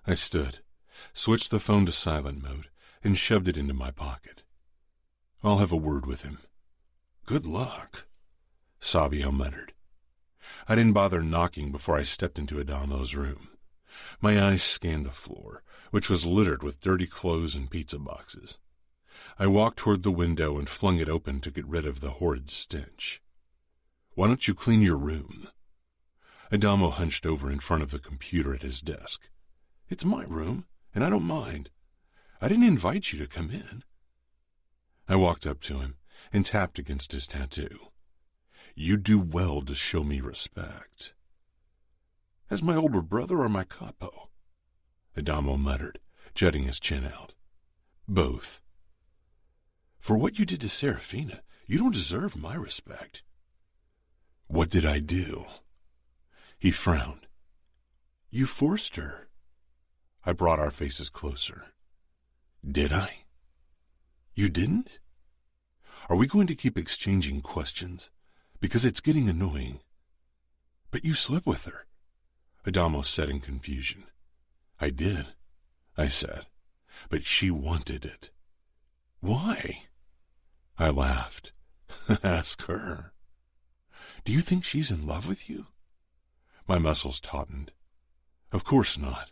I stood, switched the phone to silent mode, and shoved it into my pocket. I'll have a word with him. Good luck, Savio muttered. I didn't bother knocking before I stepped into Adamo's room. My eyes scanned the floor, which was littered with dirty clothes and pizza boxes. I walked toward the window and flung it open to get rid of the horrid stench. Why don't you clean your room? Adamo hunched over in front of the computer at his desk. It's my room, and I don't mind. I didn't invite you to come in. I walked up to him and tapped against his tattoo. You do well to show me respect. As my older brother or my capo? Adamo muttered, jutting his chin out. Both. For what you did to Serafina, you don't deserve my respect. What did I do? He frowned. You forced her. I brought our faces closer. Did I? You didn't? Are we going to keep exchanging questions? Because it's getting annoying. But you slept with her, Adamo said in confusion. I did, I said, but she wanted it. Why? I laughed. Ask her. Do you think she's in love with you? My muscles tautened. Of course not.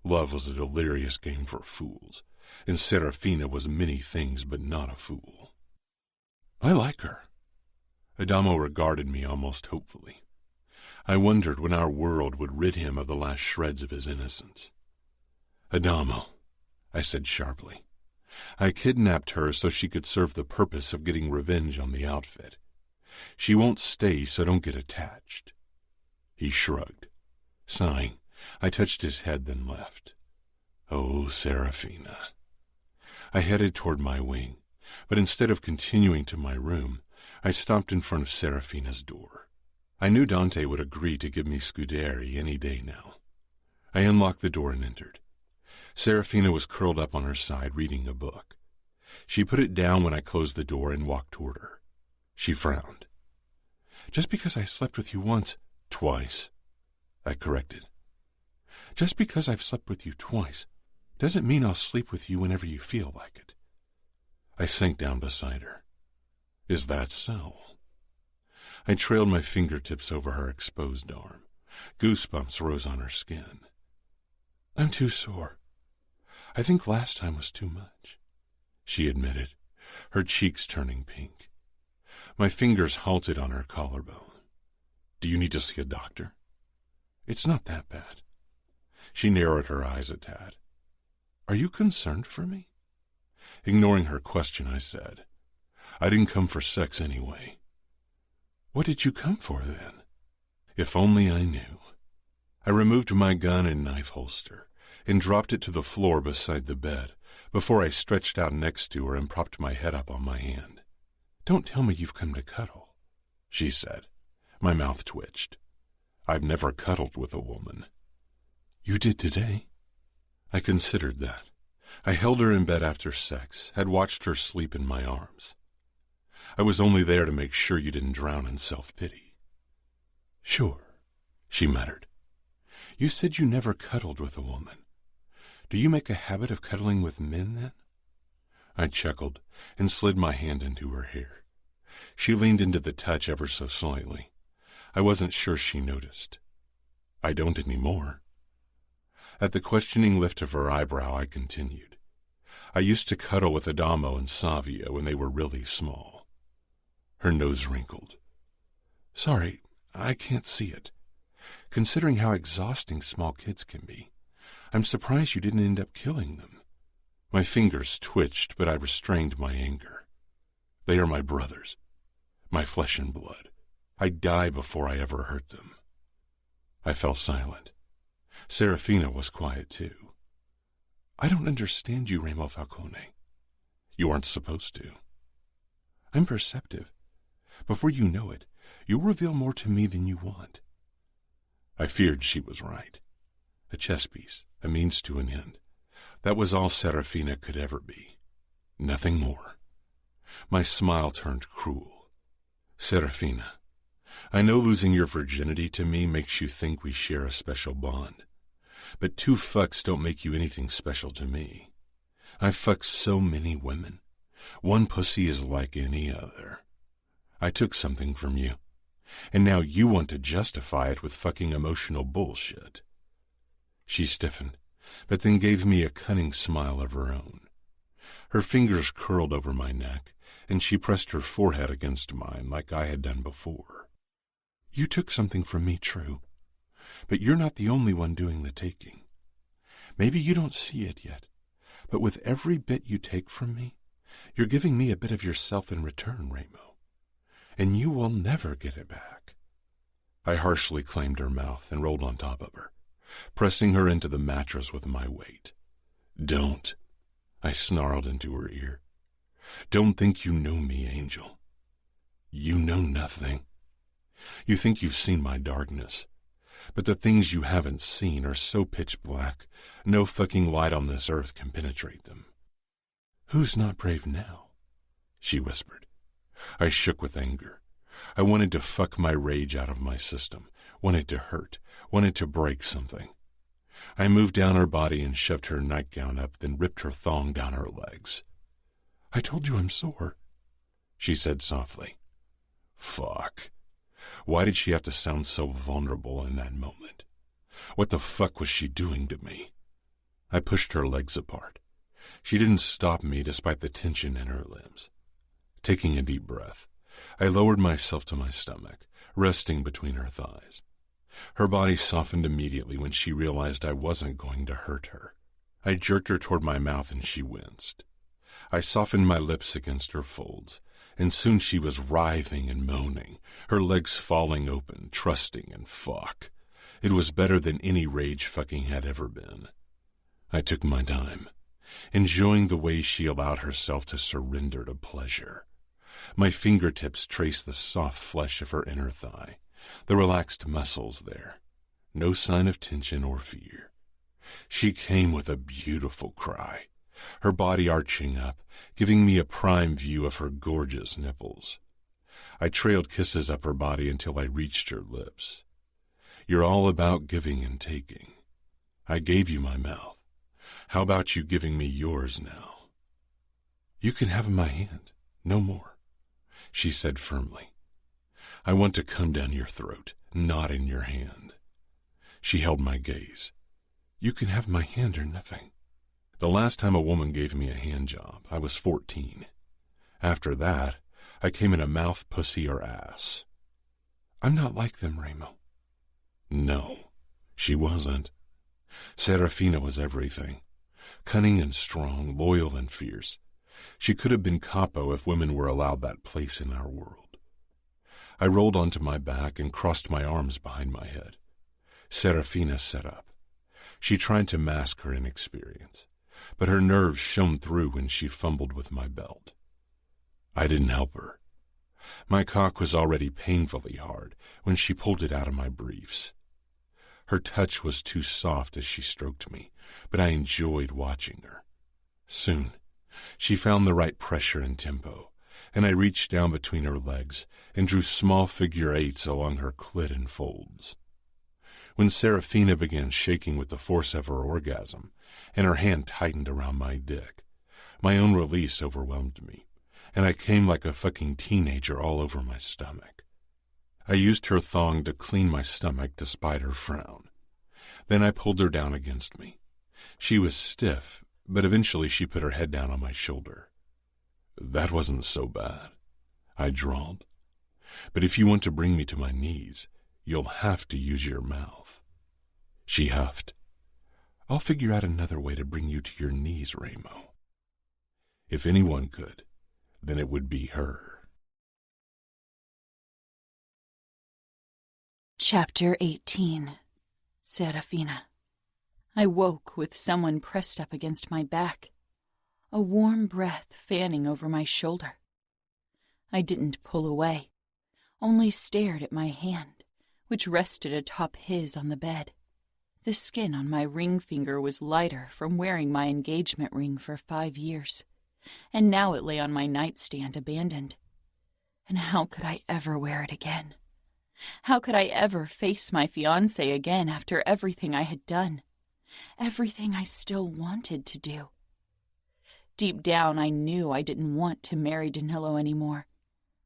Love was a delirious game for fools, and Serafina was many things but not a fool. I like her. Adamo regarded me almost hopefully. I wondered when our world would rid him of the last shreds of his innocence. Adamo, I said sharply. I kidnapped her so she could serve the purpose of getting revenge on the outfit. She won't stay, so don't get attached. He shrugged. Sighing, I touched his head, then left. Oh, Serafina. I headed toward my wing, but instead of continuing to my room, I stopped in front of Serafina's door. I knew Dante would agree to give me Scuderi any day now. I unlocked the door and entered. Serafina was curled up on her side reading a book. She put it down when I closed the door and walked toward her. She frowned. Just because I slept with you once, twice, I corrected. Just because I've slept with you twice doesn't mean I'll sleep with you whenever you feel like it. I sank down beside her. Is that so? I trailed my fingertips over her exposed arm. Goosebumps rose on her skin. I'm too sore. I think last time was too much, she admitted, her cheeks turning pink. My fingers halted on her collarbone. Do you need to see a doctor? It's not that bad. She narrowed her eyes a tad. Are you concerned for me? Ignoring her question, I said, I didn't come for sex anyway. What did you come for then? If only I knew. I removed my gun and knife holster and dropped it to the floor beside the bed before I stretched out next to her and propped my head up on my hand. Don't tell me you've come to cuddle, she said. My mouth twitched. I've never cuddled with a woman. You did today? I considered that. I held her in bed after sex, had watched her sleep in my arms. I was only there to make sure you didn't drown in self-pity. Sure, she muttered. You said you never cuddled with a woman. Do you make a habit of cuddling with men, then? I chuckled and slid my hand into her hair. She leaned into the touch ever so slightly. I wasn't sure she noticed. I don't anymore. At the questioning lift of her eyebrow, I continued. I used to cuddle with Adamo and Savio when they were really small. Her nose wrinkled. Sorry, I can't see it. Considering how exhausting small kids can be, I'm surprised you didn't end up killing them. My fingers twitched, but I restrained my anger. They are my brothers, my flesh and blood. I'd die before I ever hurt them. I fell silent. Serafina was quiet too. I don't understand you, Remo Falcone. You aren't supposed to. I'm perceptive. Before you know it, you'll reveal more to me than you want. I feared she was right. A chess piece, a means to an end. That was all Serafina could ever be. Nothing more. My smile turned cruel. Serafina, I know losing your virginity to me makes you think we share a special bond. But 2 fucks don't make you anything special to me. I've fucked so many women. One pussy is like any other. I took something from you, and now you want to justify it with fucking emotional bullshit. She stiffened, but then gave me a cunning smile of her own. Her fingers curled over my neck, and she pressed her forehead against mine like I had done before. You took something from me, true, but you're not the only one doing the taking. Maybe you don't see it yet, but with every bit you take from me, you're giving me a bit of yourself in return, Remo, and you will never get it back. I harshly claimed her mouth and rolled on top of her, pressing her into the mattress with my weight. Don't, I snarled into her ear. Don't think you know me, Angel. You know nothing. You think you've seen my darkness, but the things you haven't seen are so pitch black, no fucking light on this earth can penetrate them. Who's not brave now? She whispered. I shook with anger. I wanted to fuck my rage out of my system, wanted to hurt, wanted to break something. I moved down her body and shoved her nightgown up, then ripped her thong down her legs. I told you I'm sore, she said softly. Fuck. Why did she have to sound so vulnerable in that moment? What the fuck was she doing to me? I pushed her legs apart. She didn't stop me despite the tension in her limbs. Taking a deep breath, I lowered myself to my stomach, resting between her thighs. Her body softened immediately when she realized I wasn't going to hurt her. I jerked her toward my mouth and she winced. I softened my lips against her folds, and soon she was writhing and moaning, her legs falling open, trusting and fuck. It was better than any rage fucking had ever been. I took my time, enjoying the way she allowed herself to surrender to pleasure. My fingertips traced the soft flesh of her inner thigh, the relaxed muscles there. No sign of tension or fear. She came with a beautiful cry, her body arching up, giving me a prime view of her gorgeous nipples. I trailed kisses up her body until I reached her lips. You're all about giving and taking. I gave you my mouth. How about you giving me yours now? You can have my hand, no more, she said firmly. I want to come down your throat, not in your hand. She held my gaze. You can have my hand or nothing. The last time a woman gave me a hand job, I was 14. After that, I came in a mouth, pussy, or ass. I'm not like them, Remo. No, she wasn't. Serafina was everything. Cunning and strong, loyal and fierce. She could have been capo if women were allowed that place in our world. I rolled onto my back and crossed my arms behind my head. Serafina sat up. She tried to mask her inexperience, but her nerves shone through when she fumbled with my belt. I didn't help her. My cock was already painfully hard when she pulled it out of my briefs. Her touch was too soft as she stroked me, but I enjoyed watching her. Soon, she found the right pressure and tempo, and I reached down between her legs and drew small figure eights along her clit and folds. When Serafina began shaking with the force of her orgasm, and her hand tightened around my dick, my own release overwhelmed me, and I came like a fucking teenager all over my stomach. I used her thong to clean my stomach despite her frown. Then I pulled her down against me. She was stiff, but eventually she put her head down on my shoulder. That wasn't so bad, I drawled. But if you want to bring me to my knees, you'll have to use your mouth." She huffed. "I'll figure out another way to bring you to your knees, Ramo. If anyone could, then it would be her." Chapter 18. Serafina. I woke with someone pressed up against my back, a warm breath fanning over my shoulder. I didn't pull away, only stared at my hand, which rested atop his on the bed. The skin on my ring finger was lighter from wearing my engagement ring for 5 years, and now it lay on my nightstand abandoned. And how could I ever wear it again? How could I ever face my fiancé again after everything I had done? Everything I still wanted to do. Deep down, I knew I didn't want to marry Danilo anymore,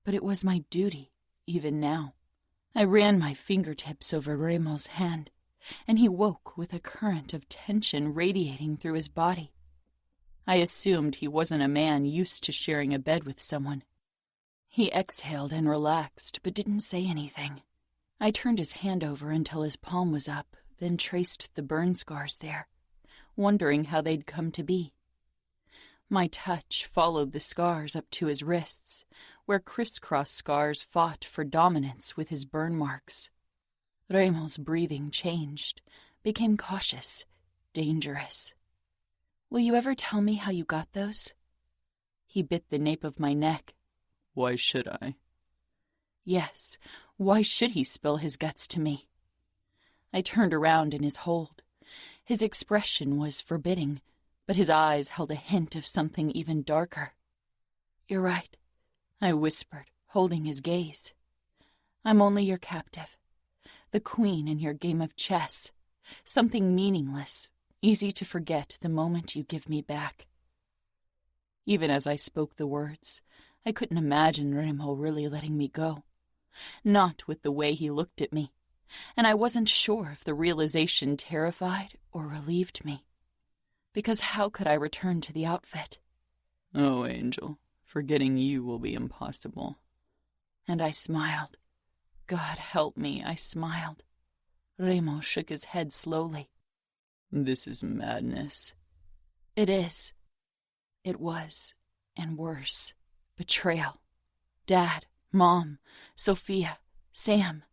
but it was my duty, even now. I ran my fingertips over Ramo's hand, and he woke with a current of tension radiating through his body. I assumed he wasn't a man used to sharing a bed with someone. He exhaled and relaxed, but didn't say anything. I turned his hand over until his palm was up, then traced the burn scars there, wondering how they'd come to be. My touch followed the scars up to his wrists, where crisscross scars fought for dominance with his burn marks. Ramo's breathing changed, became cautious, dangerous. "Will you ever tell me how you got those?" He bit the nape of my neck. Why should I? Yes, why should he spill his guts to me? I turned around in his hold. His expression was forbidding, but his eyes held a hint of something even darker. "You're right," I whispered, holding his gaze. "I'm only your captive, the queen in your game of chess, something meaningless, easy to forget the moment you give me back." Even as I spoke the words, I couldn't imagine Ramo really letting me go. Not with the way he looked at me, and I wasn't sure if the realization terrified or relieved me. Because how could I return to the outfit? "Oh, Angel, forgetting you will be impossible." And I smiled. God help me, I smiled. Ramo shook his head slowly. "This is madness." "It is. It was, and worse. Betrayal. Dad, Mom, Sophia, Sam.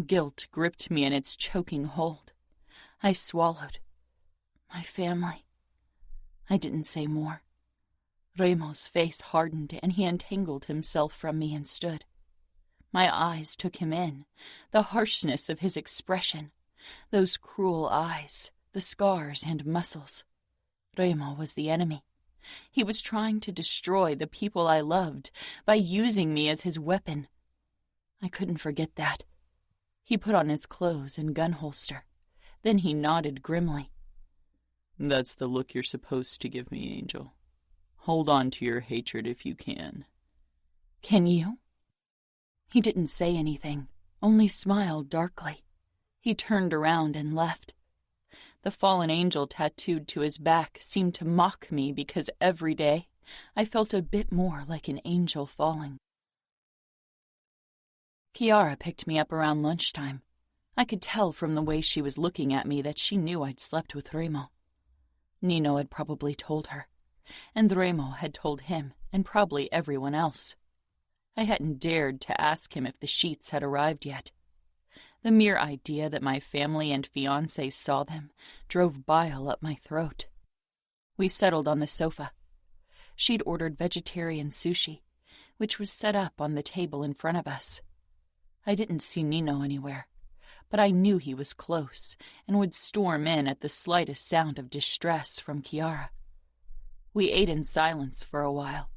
Guilt gripped me in its choking hold. I swallowed. My family. I didn't say more. Ramo's face hardened, and he untangled himself from me and stood. My eyes took him in, the harshness of his expression, those cruel eyes, the scars and muscles. Ramo was the enemy. He was trying to destroy the people I loved by using me as his weapon. I couldn't forget that. He put on his clothes and gun holster. Then he nodded grimly. "That's the look you're supposed to give me, Angel. Hold on to your hatred if you can." "Can you?" He didn't say anything, only smiled darkly. He turned around and left. The fallen angel tattooed to his back seemed to mock me because every day I felt a bit more like an angel falling. Chiara picked me up around lunchtime. I could tell from the way she was looking at me that she knew I'd slept with Ramo. Nino had probably told her, and Ramo had told him, and probably everyone else. I hadn't dared to ask him if the sheets had arrived yet. The mere idea that my family and fiancé saw them drove bile up my throat. We settled on the sofa. She'd ordered vegetarian sushi, which was set up on the table in front of us. I didn't see Nino anywhere, but I knew he was close and would storm in at the slightest sound of distress from Chiara. We ate in silence for a while,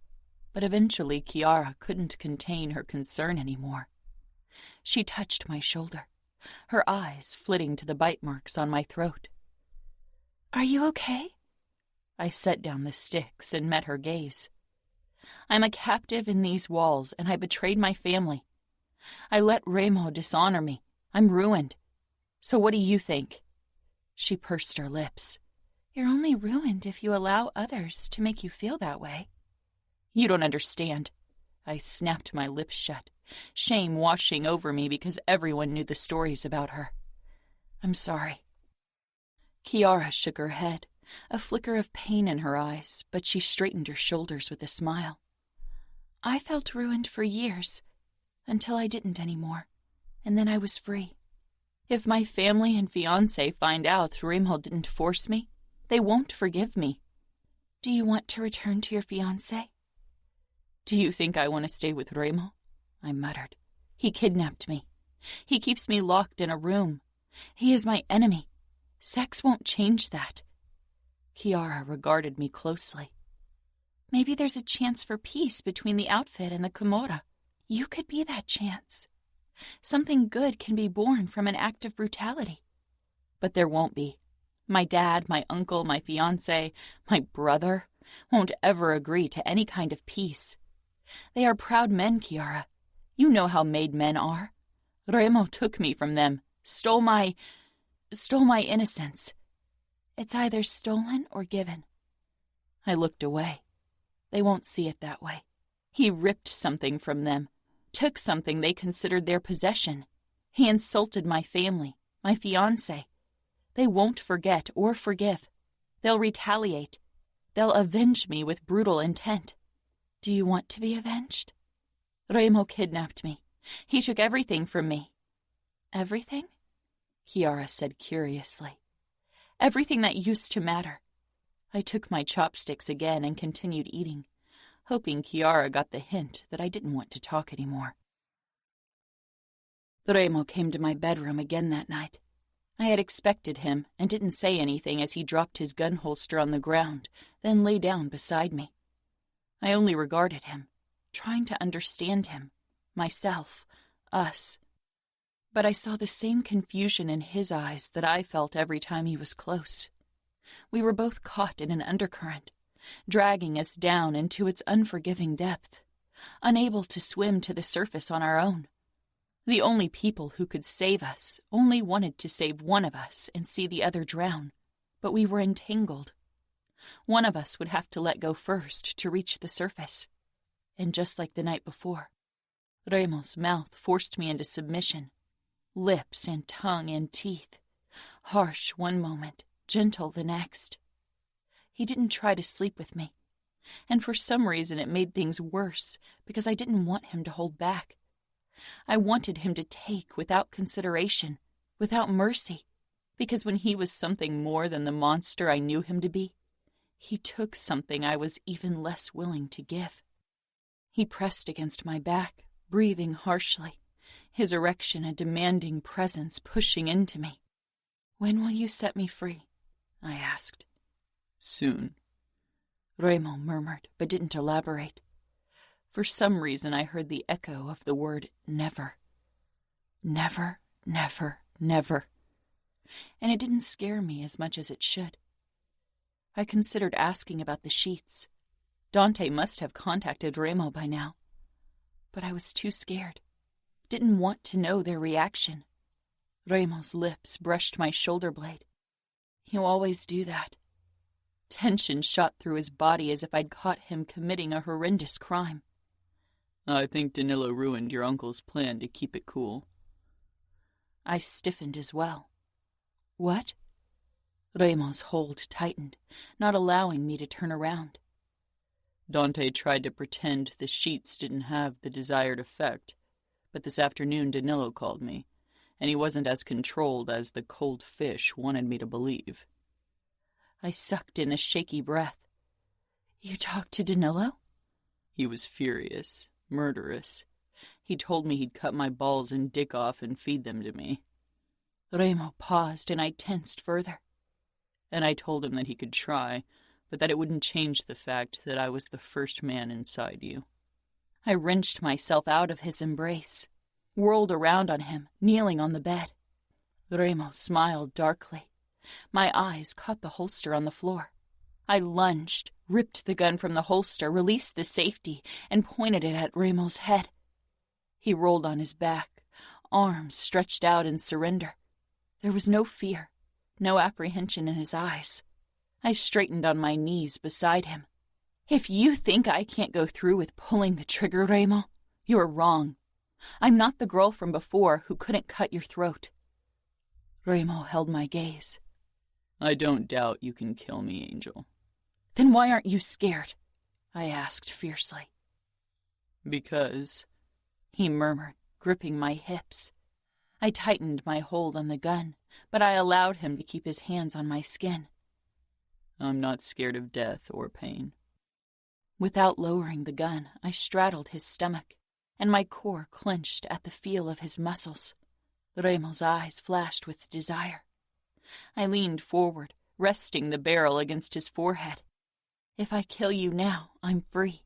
but eventually Chiara couldn't contain her concern anymore. She touched my shoulder, her eyes flitting to the bite marks on my throat. "Are you okay?" I set down the sticks and met her gaze. "I'm a captive in these walls, and I betrayed my family. I let Ramo dishonor me. I'm ruined. So what do you think?" She pursed her lips. "You're only ruined if you allow others to make you feel that way." "You don't understand." I snapped my lips shut, shame washing over me because everyone knew the stories about her. I'm sorry. Kiara shook her head, a flicker of pain in her eyes, but she straightened her shoulders with a smile. I felt ruined for years, until I didn't anymore, and then I was free. If my family and fiancé find out Reilly didn't force me, they won't forgive me. Do you want to return to your fiancé? Do you think I want to stay with Reilly? I muttered. He kidnapped me. He keeps me locked in a room. He is my enemy. Sex won't change that. Kiara regarded me closely. Maybe there's a chance for peace between the outfit and the Camorra. You could be that chance. Something good can be born from an act of brutality. But there won't be. My dad, my uncle, my fiancé, my brother won't ever agree to any kind of peace. They are proud men, Kiara. You know how made men are. Reilly took me from them, stole my innocence. It's either stolen or given. I looked away. They won't see it that way. He ripped something from them, took something they considered their possession. He insulted my family, my fiancé. They won't forget or forgive. They'll retaliate. They'll avenge me with brutal intent. Do you want to be avenged? Reilly kidnapped me. He took everything from me. Everything? Kiara said curiously. Everything that used to matter. I took my chopsticks again and continued eating, hoping Kiara got the hint that I didn't want to talk anymore. Reilly came to my bedroom again that night. I had expected him and didn't say anything as he dropped his gun holster on the ground, then lay down beside me. I only regarded him, trying to understand him, myself, us. But I saw the same confusion in his eyes that I felt every time he was close. We were both caught in an undercurrent, dragging us down into its unforgiving depth, unable to swim to the surface on our own. The only people who could save us only wanted to save one of us and see the other drown, but we were entangled. One of us would have to let go first to reach the surface. And just like the night before, Reilly's mouth forced me into submission, lips and tongue and teeth, harsh one moment, gentle the next. He didn't try to sleep with me, and for some reason it made things worse because I didn't want him to hold back. I wanted him to take without consideration, without mercy, because when he was something more than the monster I knew him to be, he took something I was even less willing to give. He pressed against my back, breathing harshly, his erection a demanding presence pushing into me. When will you set me free? I asked. Soon. Reilly murmured, but didn't elaborate. For some reason I heard the echo of the word never. Never, never, never. And it didn't scare me as much as it should. I considered asking about the sheets. Dante must have contacted Reilly by now. But I was too scared. Didn't want to know their reaction. Reilly's lips brushed my shoulder blade. You always do that. Tension shot through his body as if I'd caught him committing a horrendous crime. I think Danilo ruined your uncle's plan to keep it cool. I stiffened as well. What? Reilly's hold tightened, not allowing me to turn around. Dante tried to pretend the sheets didn't have the desired effect, but this afternoon Danilo called me, and he wasn't as controlled as the cold fish wanted me to believe. I sucked in a shaky breath. You talked to Danilo? He was furious, murderous. He told me he'd cut my balls and dick off and feed them to me. Reilly paused, and I tensed further. And I told him that he could try, but that it wouldn't change the fact that I was the first man inside you. I wrenched myself out of his embrace, whirled around on him, kneeling on the bed. Reilly smiled darkly. My eyes caught the holster on the floor. I lunged, ripped the gun from the holster, released the safety, and pointed it at Reilly's head. He rolled on his back, arms stretched out in surrender. There was no fear, no apprehension in his eyes. I straightened on my knees beside him. If you think I can't go through with pulling the trigger, Reilly, you're wrong. I'm not the girl from before who couldn't cut your throat. Reilly held my gaze. I don't doubt you can kill me, Angel. Then why aren't you scared? I asked fiercely. Because, he murmured, gripping my hips. I tightened my hold on the gun, but I allowed him to keep his hands on my skin. I'm not scared of death or pain. Without lowering the gun, I straddled his stomach, and my core clenched at the feel of his muscles. Reilly's eyes flashed with desire. I leaned forward, resting the barrel against his forehead. If I kill you now, I'm free.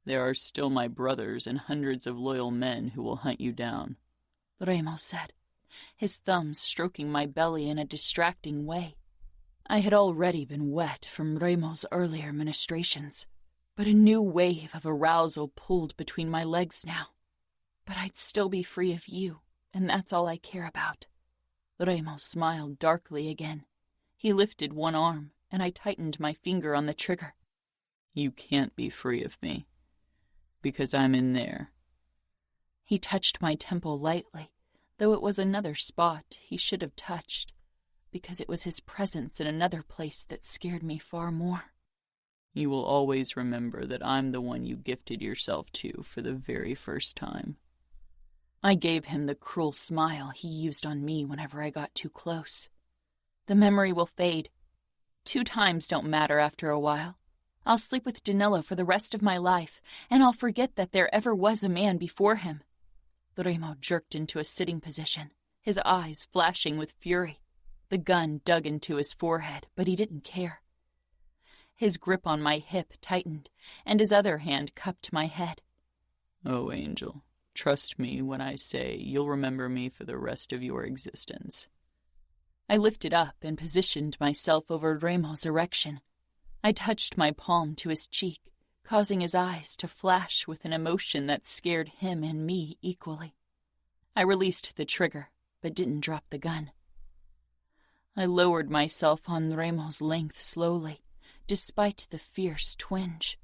There are still my brothers and hundreds of loyal men who will hunt you down, Reilly said, his thumbs stroking my belly in a distracting way. I had already been wet from Reilly's earlier ministrations, but a new wave of arousal pulled between my legs now. But I'd still be free of you, and that's all I care about. Reilly smiled darkly again. He lifted one arm, and I tightened my finger on the trigger. You can't be free of me, because I'm in there. He touched my temple lightly, though it was another spot he should have touched, because it was his presence in another place that scared me far more. You will always remember that I'm the one you gifted yourself to for the very first time. I gave him the cruel smile he used on me whenever I got too close. The memory will fade. 2 times don't matter after a while. I'll sleep with Danilo for the rest of my life, and I'll forget that there ever was a man before him. Reilly jerked into a sitting position, his eyes flashing with fury. The gun dug into his forehead, but he didn't care. His grip on my hip tightened, and his other hand cupped my head. Oh, Angel, trust me when I say you'll remember me for the rest of your existence. I lifted up and positioned myself over Reilly's erection. I touched my palm to his cheek, causing his eyes to flash with an emotion that scared him and me equally. I released the trigger, but didn't drop the gun. I lowered myself on Reilly's length slowly, despite the fierce twinge.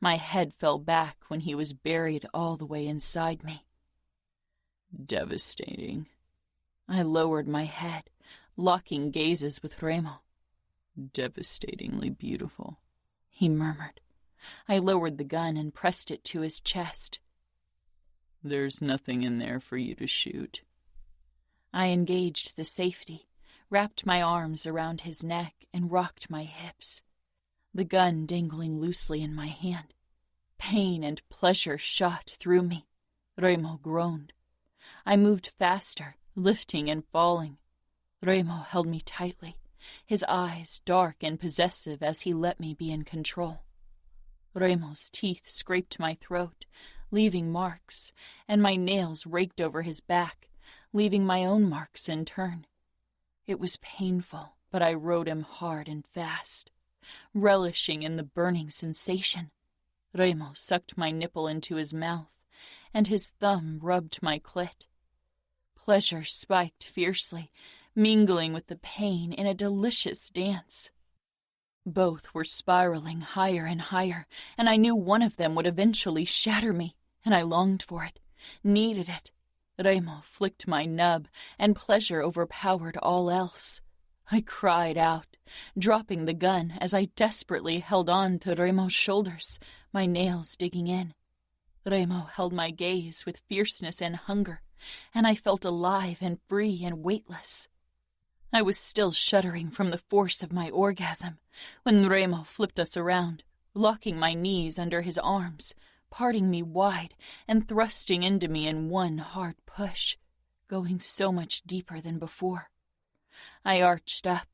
My head fell back when he was buried all the way inside me. Devastating. I lowered my head, locking gazes with Reilly. Devastatingly beautiful, he murmured. I lowered the gun and pressed it to his chest. There's nothing in there for you to shoot. I engaged the safety, wrapped my arms around his neck, and rocked my hips, the gun dangling loosely in my hand. Pain and pleasure shot through me. Reilly groaned. I moved faster, lifting and falling. Reilly held me tightly, his eyes dark and possessive as he let me be in control. Reilly's teeth scraped my throat, leaving marks, and my nails raked over his back, leaving my own marks in turn. It was painful, but I rode him hard and fast, relishing in the burning sensation. Reilly sucked my nipple into his mouth, and his thumb rubbed my clit. Pleasure spiked fiercely, mingling with the pain in a delicious dance. Both were spiraling higher and higher, and I knew one of them would eventually shatter me, and I longed for it, needed it. Reilly flicked my nub, and pleasure overpowered all else. I cried out, dropping the gun as I desperately held on to Reilly's shoulders, my nails digging in. Reilly held my gaze with fierceness and hunger, and I felt alive and free and weightless. I was still shuddering from the force of my orgasm when Reilly flipped us around, locking my knees under his arms, parting me wide and thrusting into me in one hard push, going so much deeper than before. I arched up,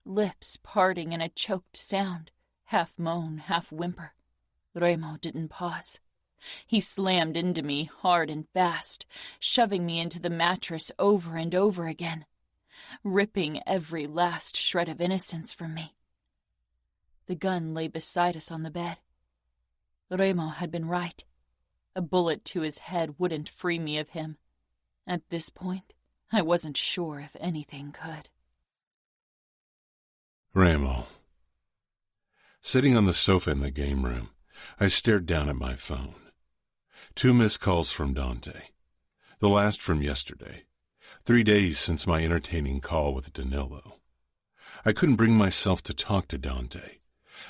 lips parting in a choked sound, half moan, half whimper. Reilly didn't pause. He slammed into me hard and fast, shoving me into the mattress over and over again, ripping every last shred of innocence from me. The gun lay beside us on the bed. Reilly had been right. A bullet to his head wouldn't free me of him. At this point, I wasn't sure if anything could. Reilly. Sitting on the sofa in the game room, I stared down at my phone. 2 missed calls from Dante. The last from yesterday. 3 days since my entertaining call with Danilo. I couldn't bring myself to talk to Dante,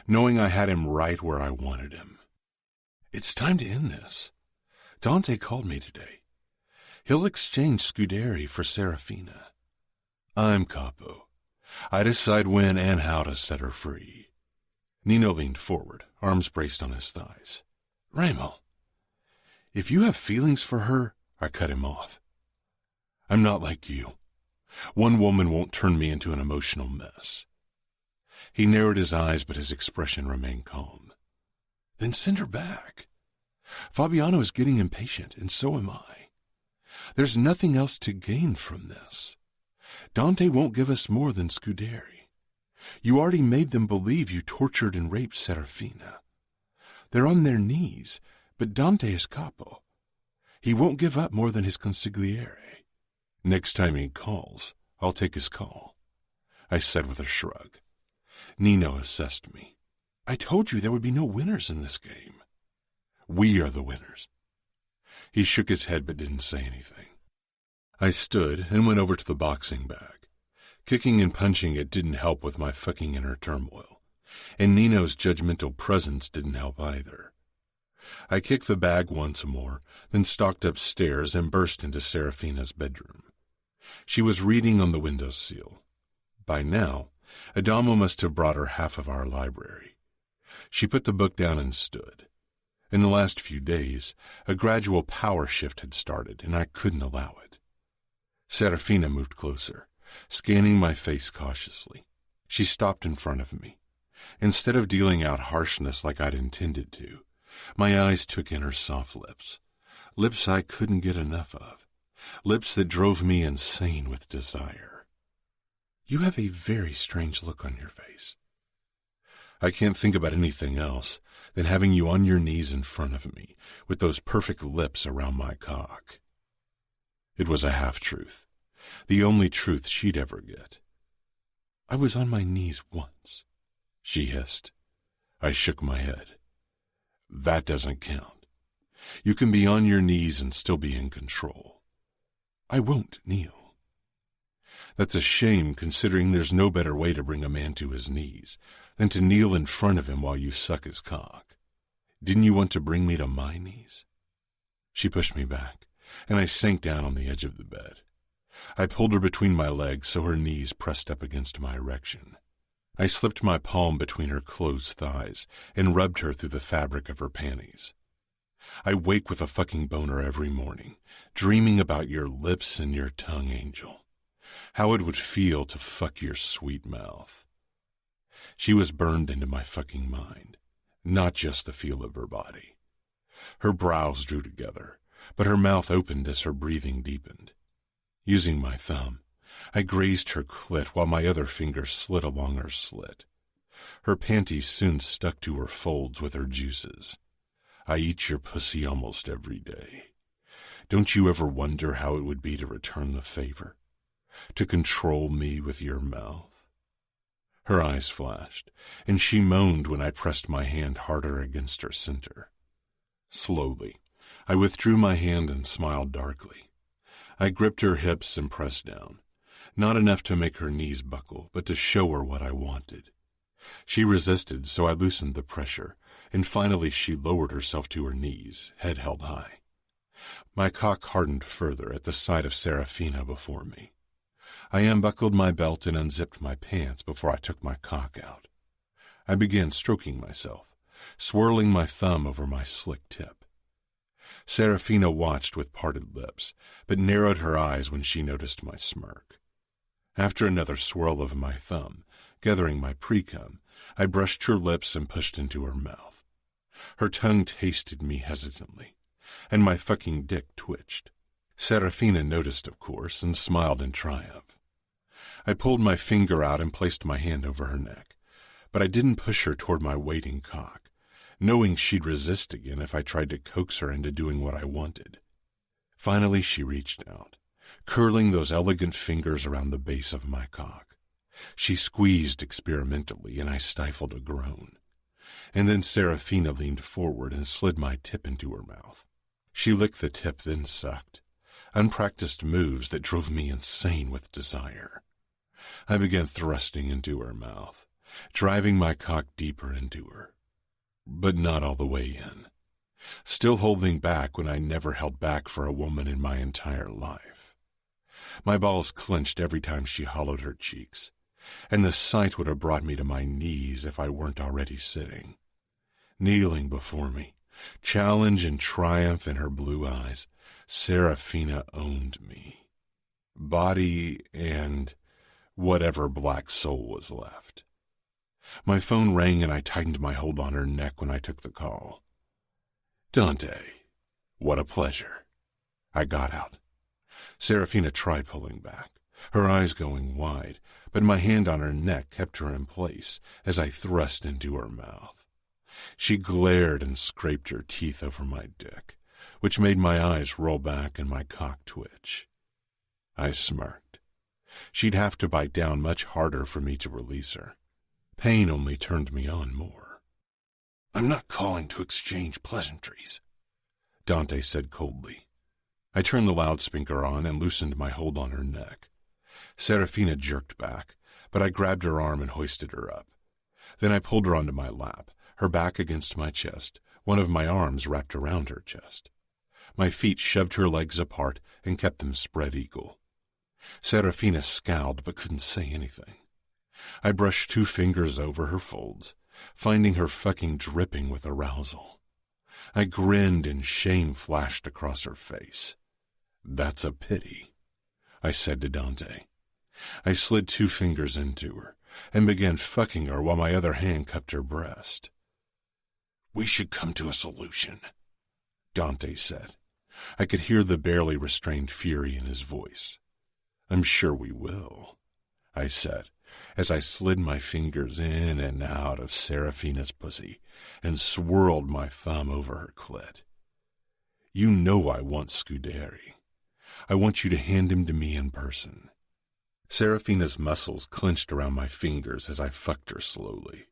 knowing I had him right where I wanted him. It's time to end this. Dante called me today. He'll exchange Scuderi for Serafina. I'm capo. I decide when and how to set her free. Nino leaned forward, arms braced on his thighs. Reilly, if you have feelings for her, I cut him off. I'm not like you. One woman won't turn me into an emotional mess. He narrowed his eyes, but his expression remained calm. Then send her back. Fabiano is getting impatient, and so am I. There's nothing else to gain from this. Dante won't give us more than Scuderi. You already made them believe you tortured and raped Serafina. They're on their knees, but Dante is capo. He won't give up more than his consigliere. Next time he calls, I'll take his call, I said with a shrug. Nino assessed me. I told you there would be no winners in this game. We are the winners. He shook his head but didn't say anything. I stood and went over to the boxing bag. Kicking and punching it didn't help with my fucking inner turmoil, and Nino's judgmental presence didn't help either. I kicked the bag once more, then stalked upstairs and burst into Serafina's bedroom. She was reading on the windowsill. By now, Adamo must have brought her half of our library. She put the book down and stood. In the last few days, a gradual power shift had started, and I couldn't allow it. Serafina moved closer, scanning my face cautiously. She stopped in front of me. Instead of dealing out harshness like I'd intended to, my eyes took in her soft lips, lips I couldn't get enough of, lips that drove me insane with desire. You have a very strange look on your face. I can't think about anything else than having you on your knees in front of me with those perfect lips around my cock. It was a half-truth, the only truth she'd ever get. I was on my knees once, she hissed. I shook my head. That doesn't count. You can be on your knees and still be in control. I won't kneel. That's a shame, considering there's no better way to bring a man to his knees than to kneel in front of him while you suck his cock. Didn't you want to bring me to my knees? She pushed me back, and I sank down on the edge of the bed. I pulled her between my legs so her knees pressed up against my erection. I slipped my palm between her closed thighs and rubbed her through the fabric of her panties. I wake with a fucking boner every morning, dreaming about your lips and your tongue, angel. How it would feel to fuck your sweet mouth. She was burned into my fucking mind, not just the feel of her body. Her brows drew together, but her mouth opened as her breathing deepened. Using my thumb, I grazed her clit while my other finger slid along her slit. Her panties soon stuck to her folds with her juices. I eat your pussy almost every day. Don't you ever wonder how it would be to return the favor? To control me with your mouth? Her eyes flashed, and she moaned when I pressed my hand harder against her center. Slowly, I withdrew my hand and smiled darkly. I gripped her hips and pressed down, not enough to make her knees buckle, but to show her what I wanted. She resisted, so I loosened the pressure, and finally she lowered herself to her knees, head held high. My cock hardened further at the sight of Serafina before me. I unbuckled my belt and unzipped my pants before I took my cock out. I began stroking myself, swirling my thumb over my slick tip. Serafina watched with parted lips, but narrowed her eyes when she noticed my smirk. After another swirl of my thumb, gathering my pre-cum, I brushed her lips and pushed into her mouth. Her tongue tasted me hesitantly, and my fucking dick twitched. Serafina noticed, of course, and smiled in triumph. I pulled my finger out and placed my hand over her neck, but I didn't push her toward my waiting cock, knowing she'd resist again if I tried to coax her into doing what I wanted. Finally, she reached out, curling those elegant fingers around the base of my cock. She squeezed experimentally, and I stifled a groan. And then Serafina leaned forward and slid my tip into her mouth. She licked the tip, then sucked. Unpracticed moves that drove me insane with desire. I began thrusting into her mouth, driving my cock deeper into her. But not all the way in. Still holding back when I never held back for a woman in my entire life. My balls clenched every time she hollowed her cheeks, and the sight would have brought me to my knees if I weren't already sitting. Kneeling before me, challenge and triumph in her blue eyes, Serafina owned me. Body and whatever black soul was left. My phone rang and I tightened my hold on her neck when I took the call. Dante, what a pleasure. I got out. Serafina tried pulling back, her eyes going wide, but my hand on her neck kept her in place as I thrust into her mouth. She glared and scraped her teeth over my dick, which made my eyes roll back and my cock twitch. I smirked. She'd have to bite down much harder for me to release her. Pain only turned me on more. I'm not calling to exchange pleasantries, Dante said coldly. I turned the loudspeaker on and loosened my hold on her neck. Serafina jerked back, but I grabbed her arm and hoisted her up. Then I pulled her onto my lap, her back against my chest, one of my arms wrapped around her chest. My feet shoved her legs apart and kept them spread eagle. Serafina scowled but couldn't say anything. I brushed 2 fingers over her folds, finding her fucking dripping with arousal. I grinned and shame flashed across her face. That's a pity, I said to Dante. I slid 2 fingers into her and began fucking her while my other hand cupped her breast. We should come to a solution, Dante said. I could hear the barely restrained fury in his voice. I'm sure we will, I said, as I slid my fingers in and out of Serafina's pussy and swirled my thumb over her clit. You know I want Scuderi. I want you to hand him to me in person. Serafina's muscles clenched around my fingers as I fucked her slowly.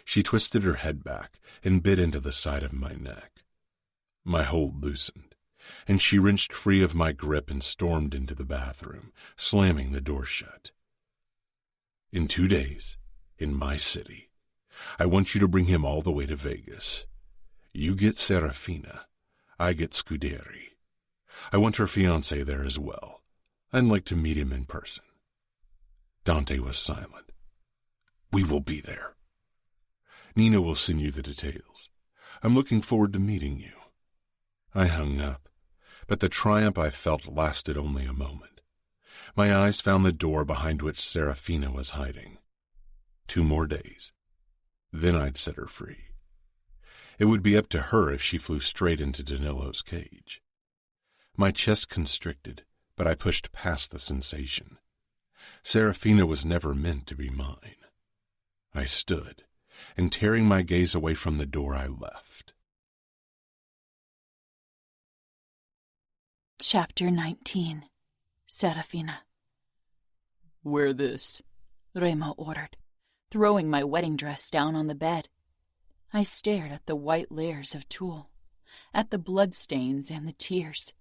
She twisted her head back and bit into the side of my neck. My hold loosened, and she wrenched free of my grip and stormed into the bathroom, slamming the door shut. In 2 days, in my city, I want you to bring him all the way to Vegas. You get Serafina, I get Scuderi. I want her fiancé there as well. I'd like to meet him in person. Dante was silent. We will be there. Nina will send you the details. I'm looking forward to meeting you. I hung up, but the triumph I felt lasted only a moment. My eyes found the door behind which Serafina was hiding. 2 more days. Then I'd set her free. It would be up to her if she flew straight into Danilo's cage. My chest constricted, but I pushed past the sensation. Serafina was never meant to be mine. I stood, and tearing my gaze away from the door, I left. Chapter 19. Serafina. Wear this, Remo ordered, throwing my wedding dress down on the bed. I stared at the white layers of tulle, at the bloodstains and the tears.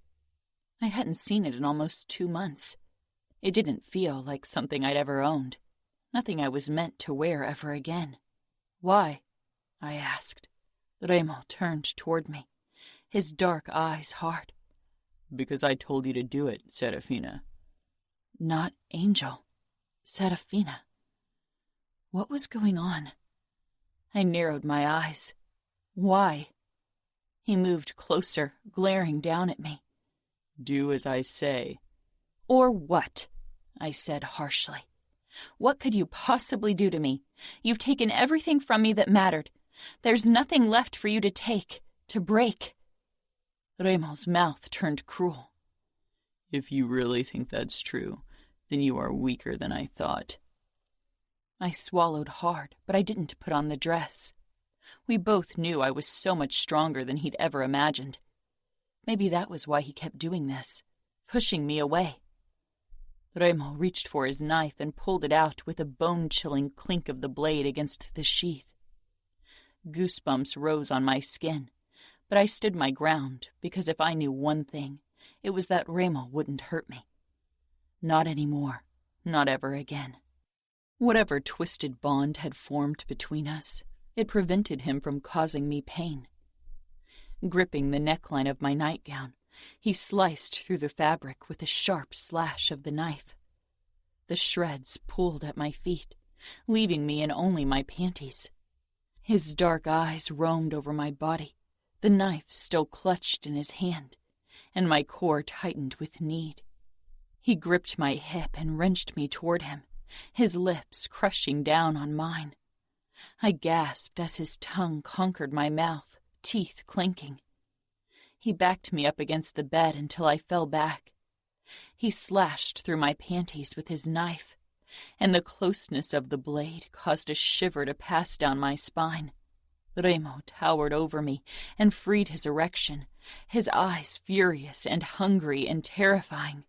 I hadn't seen it in almost 2 months. It didn't feel like something I'd ever owned, nothing I was meant to wear ever again. Why? I asked. Remo turned toward me, his dark eyes hard. Because I told you to do it, Serafina. Not Angel. Serafina. What was going on? I narrowed my eyes. Why? He moved closer, glaring down at me. Do as I say. Or what? I said harshly. What could you possibly do to me? You've taken everything from me that mattered. There's nothing left for you to take, to break. Remo's mouth turned cruel. If you really think that's true, then you are weaker than I thought. I swallowed hard, but I didn't put on the dress. We both knew I was so much stronger than he'd ever imagined. Maybe that was why he kept doing this, pushing me away. Remo reached for his knife and pulled it out with a bone-chilling clink of the blade against the sheath. Goosebumps rose on my skin, But I stood my ground, because if I knew one thing, it was that Reilly wouldn't hurt me. Not anymore. Not ever again. Whatever twisted bond had formed between us, it prevented him from causing me pain. Gripping the neckline of my nightgown, he sliced through the fabric with a sharp slash of the knife. The shreds pulled at my feet, leaving me in only my panties. His dark eyes roamed over my body, the knife still clutched in his hand, and my core tightened with need. He gripped my hip and wrenched me toward him, his lips crushing down on mine. I gasped as his tongue conquered my mouth, teeth clinking. He backed me up against the bed until I fell back. He slashed through my panties with his knife, and the closeness of the blade caused a shiver to pass down my spine. Reilly towered over me and freed his erection, his eyes furious and hungry and terrifying.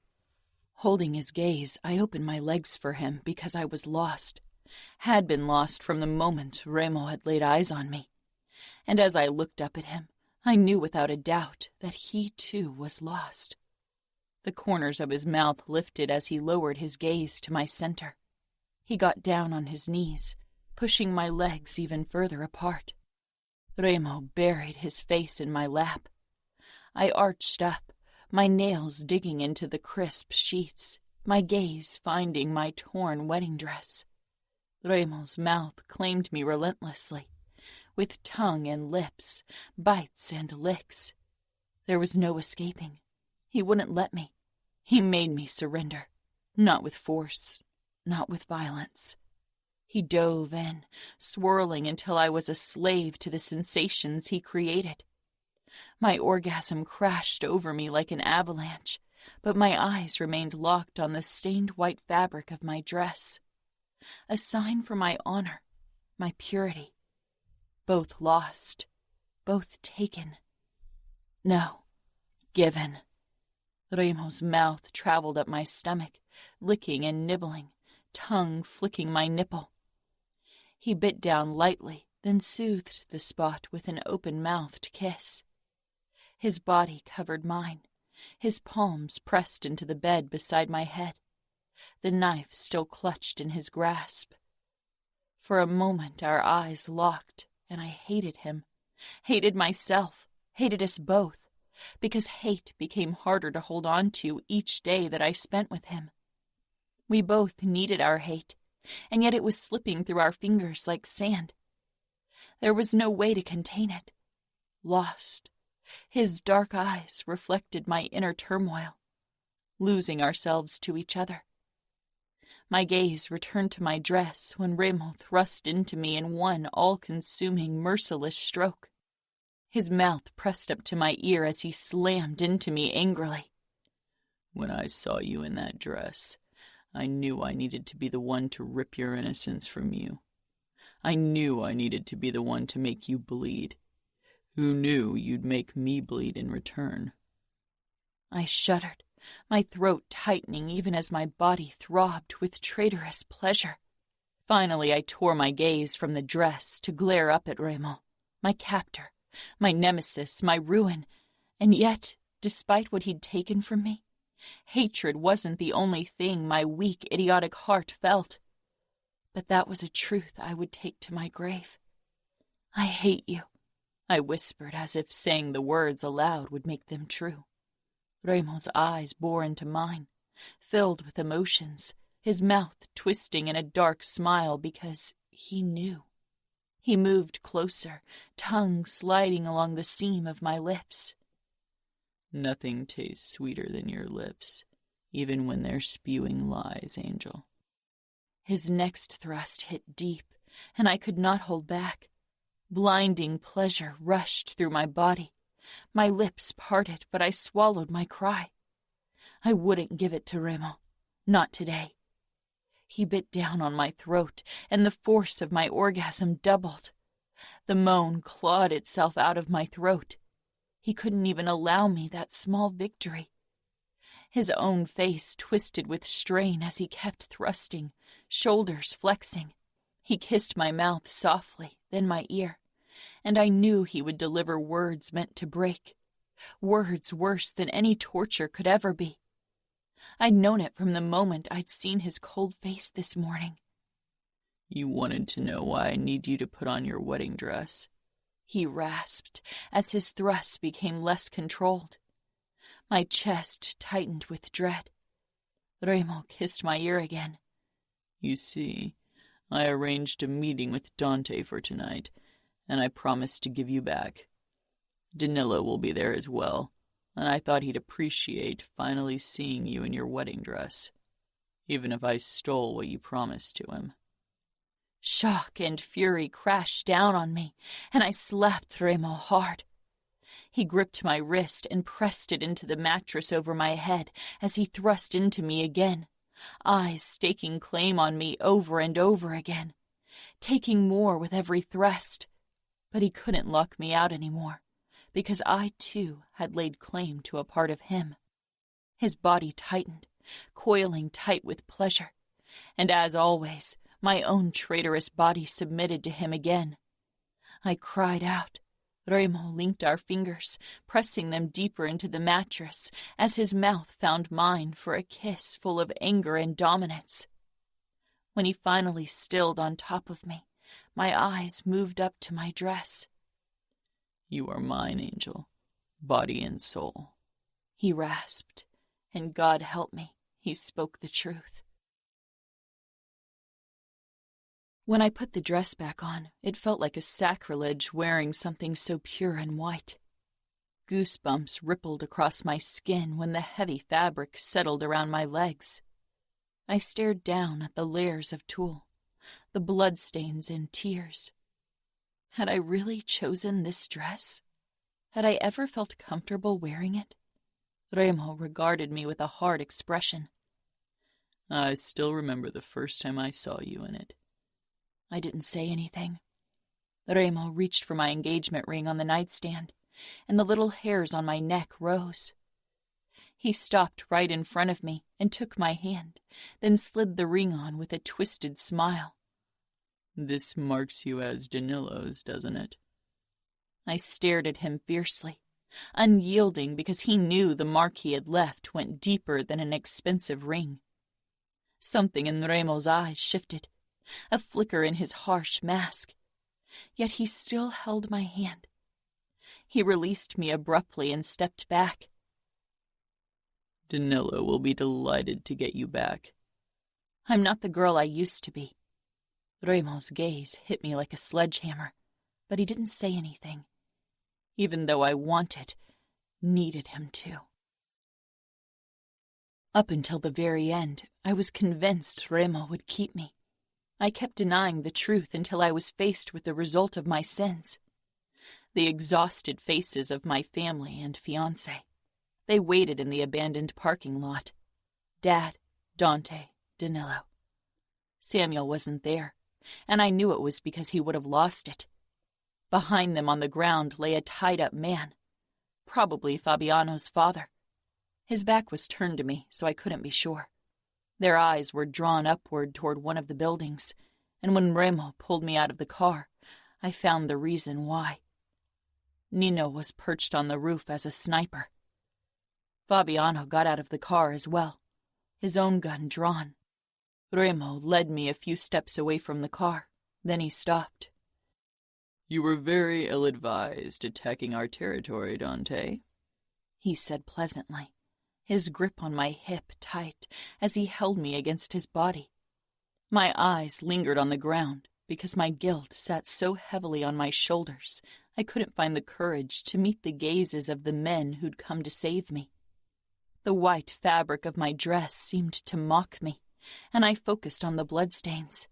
Holding his gaze, I opened my legs for him because I was lost, had been lost from the moment Reilly had laid eyes on me. And as I looked up at him, I knew without a doubt that he too was lost. The corners of his mouth lifted as he lowered his gaze to my center. He got down on his knees, pushing my legs even further apart. Reilly buried his face in my lap. I arched up, my nails digging into the crisp sheets, my gaze finding my torn wedding dress. Reilly's mouth claimed me relentlessly, with tongue and lips, bites and licks. There was no escaping. He wouldn't let me. He made me surrender, not with force, not with violence. He dove in, swirling until I was a slave to the sensations he created. My orgasm crashed over me like an avalanche, but my eyes remained locked on the stained white fabric of my dress. A sign for my honor, my purity. Both lost, both taken. No, given. Reilly's mouth traveled up my stomach, licking and nibbling, tongue flicking my nipple. He bit down lightly, then soothed the spot with an open-mouthed kiss. His body covered mine, his palms pressed into the bed beside my head, the knife still clutched in his grasp. For a moment our eyes locked, and I hated him, hated myself, hated us both, because hate became harder to hold on to each day that I spent with him. We both needed our hate, and yet it was slipping through our fingers like sand. There was no way to contain it. Lost. His dark eyes reflected my inner turmoil, losing ourselves to each other. My gaze returned to my dress when Reilly thrust into me in one all-consuming, merciless stroke. His mouth pressed up to my ear as he slammed into me angrily. When I saw you in that dress, I knew I needed to be the one to rip your innocence from you. I knew I needed to be the one to make you bleed. Who knew you'd make me bleed in return? I shuddered, my throat tightening even as my body throbbed with traitorous pleasure. Finally, I tore my gaze from the dress to glare up at Reilly, my captor, my nemesis, my ruin, and yet, despite what he'd taken from me, hatred wasn't the only thing my weak, idiotic heart felt. But that was a truth I would take to my grave. I hate you, I whispered as if saying the words aloud would make them true. Reilly's eyes bore into mine, filled with emotions, his mouth twisting in a dark smile because he knew. He moved closer, tongue sliding along the seam of my lips. Nothing tastes sweeter than your lips, even when they're spewing lies, Angel. His next thrust hit deep, and I could not hold back. Blinding pleasure rushed through my body. My lips parted, but I swallowed my cry. I wouldn't give it to Reilly. Not today. He bit down on my throat, and the force of my orgasm doubled. The moan clawed itself out of my throat. He couldn't even allow me that small victory. His own face twisted with strain as he kept thrusting, shoulders flexing. He kissed my mouth softly, then my ear, and I knew he would deliver words meant to break, words worse than any torture could ever be. I'd known it from the moment I'd seen his cold face this morning. You wanted to know why I need you to put on your wedding dress, he rasped as his thrusts became less controlled. My chest tightened with dread. Reilly kissed my ear again. You see, I arranged a meeting with Dante for tonight, and I promised to give you back. Danilo will be there as well, and I thought he'd appreciate finally seeing you in your wedding dress, even if I stole what you promised to him. Shock and fury crashed down on me, and I slapped Reilly hard. He gripped my wrist and pressed it into the mattress over my head as he thrust into me again, eyes staking claim on me over and over again, taking more with every thrust. But he couldn't lock me out anymore, because I, too, had laid claim to a part of him. His body tightened, coiling tight with pleasure, and as always, my own traitorous body submitted to him again. I cried out. Reilly linked our fingers, pressing them deeper into the mattress as his mouth found mine for a kiss full of anger and dominance. When he finally stilled on top of me, my eyes moved up to my dress. You are mine, angel, body and soul, he rasped, and God help me, he spoke the truth. When I put the dress back on, it felt like a sacrilege wearing something so pure and white. Goosebumps rippled across my skin when the heavy fabric settled around my legs. I stared down at the layers of tulle, the bloodstains and tears. Had I really chosen this dress? Had I ever felt comfortable wearing it? Reilly regarded me with a hard expression. I still remember the first time I saw you in it. I didn't say anything. Reilly reached for my engagement ring on the nightstand, and the little hairs on my neck rose. He stopped right in front of me and took my hand, then slid the ring on with a twisted smile. This marks you as Danilo's, doesn't it? I stared at him fiercely, unyielding because he knew the mark he had left went deeper than an expensive ring. Something in Reilly's eyes shifted, a flicker in his harsh mask. Yet he still held my hand. He released me abruptly and stepped back. Danilo will be delighted to get you back. I'm not the girl I used to be. Reilly's gaze hit me like a sledgehammer, but he didn't say anything, even though I needed him to. Up until the very end, I was convinced Reilly would keep me. I kept denying the truth until I was faced with the result of my sins. The exhausted faces of my family and fiancé. They waited in the abandoned parking lot. Dad, Dante, Danilo. Samuel wasn't there, and I knew it was because he would have lost it. Behind them on the ground lay a tied-up man, probably Fabiano's father. His back was turned to me, so I couldn't be sure. Their eyes were drawn upward toward one of the buildings, and when Reilly pulled me out of the car, I found the reason why. Nino was perched on the roof as a sniper. Fabiano got out of the car as well, his own gun drawn. Reilly led me a few steps away from the car, then he stopped. You were very ill-advised attacking our territory, Dante, he said pleasantly, his grip on my hip tight as he held me against his body. My eyes lingered on the ground because my guilt sat so heavily on my shoulders I couldn't find the courage to meet the gazes of the men who'd come to save me. The white fabric of my dress seemed to mock me, and I focused on the bloodstains.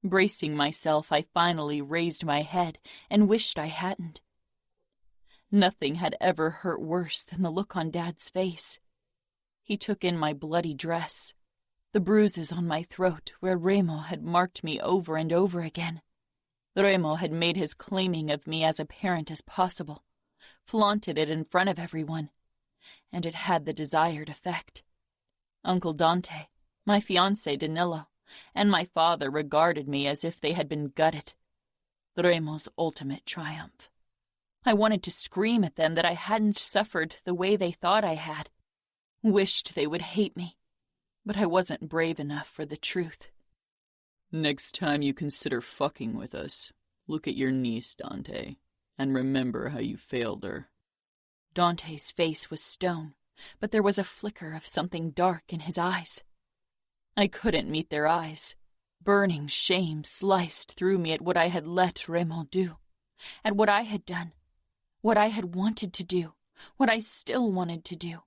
Bracing myself, I finally raised my head and wished I hadn't. Nothing had ever hurt worse than the look on Dad's face. He took in my bloody dress, the bruises on my throat where Reilly had marked me over and over again. Reilly had made his claiming of me as apparent as possible, flaunted it in front of everyone, and it had the desired effect. Uncle Dante, my fiancé Danilo, and my father regarded me as if they had been gutted. Remo's ultimate triumph. I wanted to scream at them that I hadn't suffered the way they thought I had. Wished they would hate me, but I wasn't brave enough for the truth. Next time you consider fucking with us, look at your niece, Dante, and remember how you failed her. Dante's face was stone, but there was a flicker of something dark in his eyes. I couldn't meet their eyes. Burning shame sliced through me at what I had let Remo do, at what I had done, what I had wanted to do, what I still wanted to do.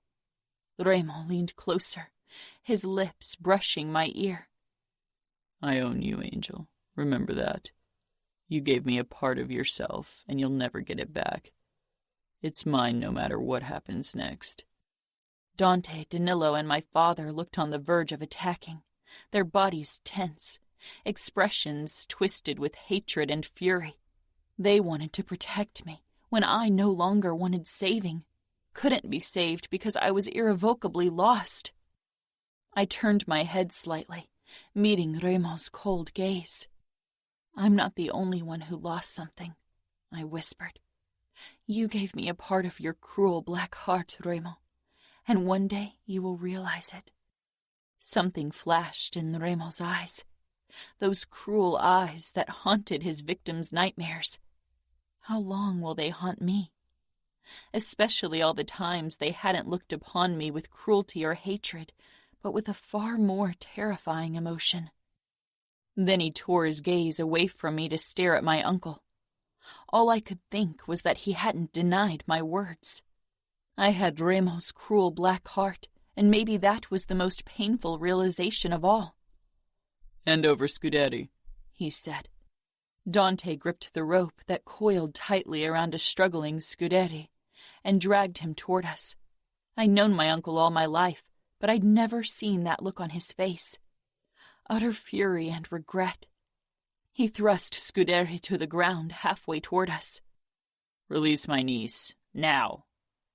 Remo leaned closer, his lips brushing my ear. I own you, Angel. Remember that. You gave me a part of yourself, and you'll never get it back. It's mine no matter what happens next. Dante, Danilo, and my father looked on the verge of attacking, their bodies tense, expressions twisted with hatred and fury. They wanted to protect me when I no longer wanted saving, couldn't be saved because I was irrevocably lost. I turned my head slightly, meeting Remo's cold gaze. I'm not the only one who lost something, I whispered. You gave me a part of your cruel black heart, Remo, and one day you will realize it. Something flashed in Remo's eyes, those cruel eyes that haunted his victims' nightmares. How long will they haunt me? Especially all the times they hadn't looked upon me with cruelty or hatred, but with a far more terrifying emotion. Then he tore his gaze away from me to stare at my uncle. All I could think was that he hadn't denied my words. I had Remo's cruel black heart, and maybe that was the most painful realization of all. "Hand over Scuderi," he said. Dante gripped the rope that coiled tightly around a struggling Scuderi and dragged him toward us. I'd known my uncle all my life, but I'd never seen that look on his face. Utter fury and regret. He thrust Scuderi to the ground halfway toward us. "Release my niece, now,"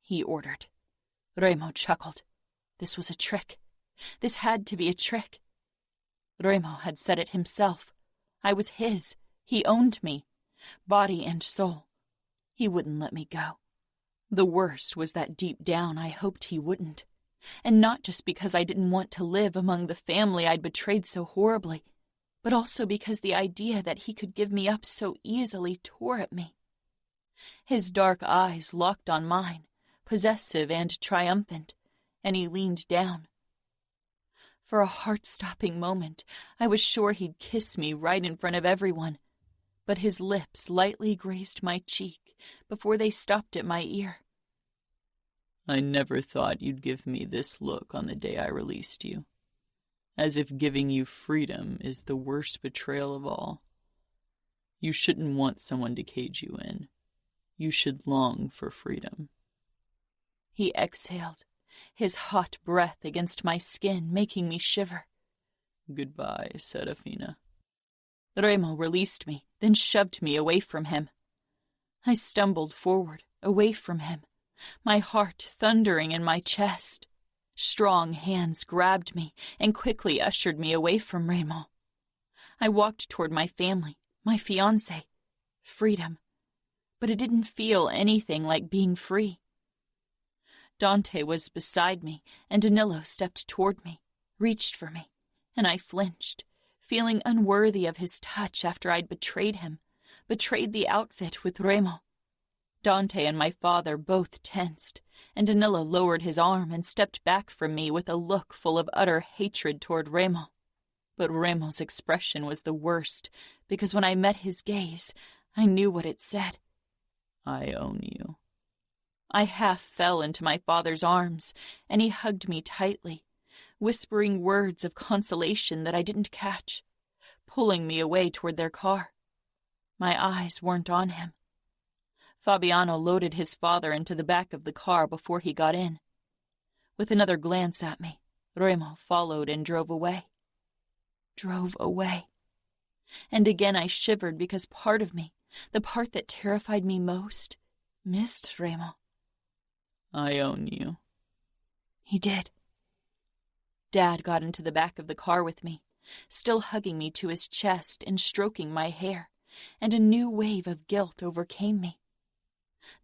he ordered. Remo chuckled. This was a trick. This had to be a trick. Remo had said it himself. I was his. He owned me, body and soul. He wouldn't let me go. The worst was that deep down I hoped he wouldn't. And not just because I didn't want to live among the family I'd betrayed so horribly, but also because the idea that he could give me up so easily tore at me. His dark eyes locked on mine, possessive and triumphant, and he leaned down. For a heart-stopping moment, I was sure he'd kiss me right in front of everyone, but his lips lightly grazed my cheek before they stopped at my ear. "I never thought you'd give me this look on the day I released you. As if giving you freedom is the worst betrayal of all. You shouldn't want someone to cage you in. You should long for freedom." He exhaled, his hot breath against my skin, making me shiver. "Goodbye, Serafina." Remo released me, then shoved me away from him. I stumbled forward, away from him, my heart thundering in my chest. Strong hands grabbed me and quickly ushered me away from Remo. I walked toward my family, my fiancé. Freedom. But it didn't feel anything like being free. Dante was beside me, and Danilo stepped toward me, reached for me, and I flinched, feeling unworthy of his touch after I'd betrayed him, betrayed the outfit with Remo. Dante and my father both tensed, and Danilo lowered his arm and stepped back from me with a look full of utter hatred toward Remo. But Remo's expression was the worst, because when I met his gaze, I knew what it said. "I own you." I half fell into my father's arms, and he hugged me tightly, whispering words of consolation that I didn't catch, pulling me away toward their car. My eyes weren't on him. Fabiano loaded his father into the back of the car before he got in. With another glance at me, Remo followed and drove away. Drove away. And again I shivered because part of me, the part that terrified me most, missed Remo. "I own you." He did. Dad got into the back of the car with me, still hugging me to his chest and stroking my hair, and a new wave of guilt overcame me.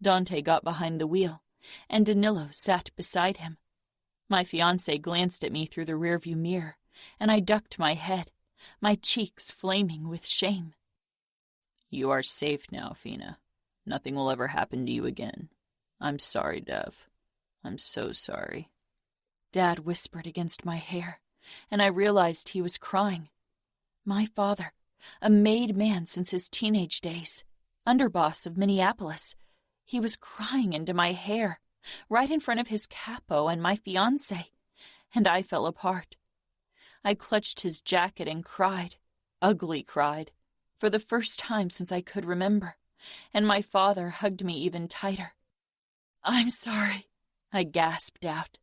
Dante got behind the wheel, and Danilo sat beside him. My fiancé glanced at me through the rearview mirror, and I ducked my head, my cheeks flaming with shame. You are safe now, Fina. Nothing will ever happen to you again. I'm sorry, Dev. I'm so sorry. Dad whispered against my hair, and I realized he was crying. My father, a made man since his teenage days, underboss of Minneapolis, he was crying into my hair, right in front of his capo and my fiancé, and I fell apart. I clutched his jacket and cried, ugly cried, for the first time since I could remember, and my father hugged me even tighter. I'm sorry, I gasped out,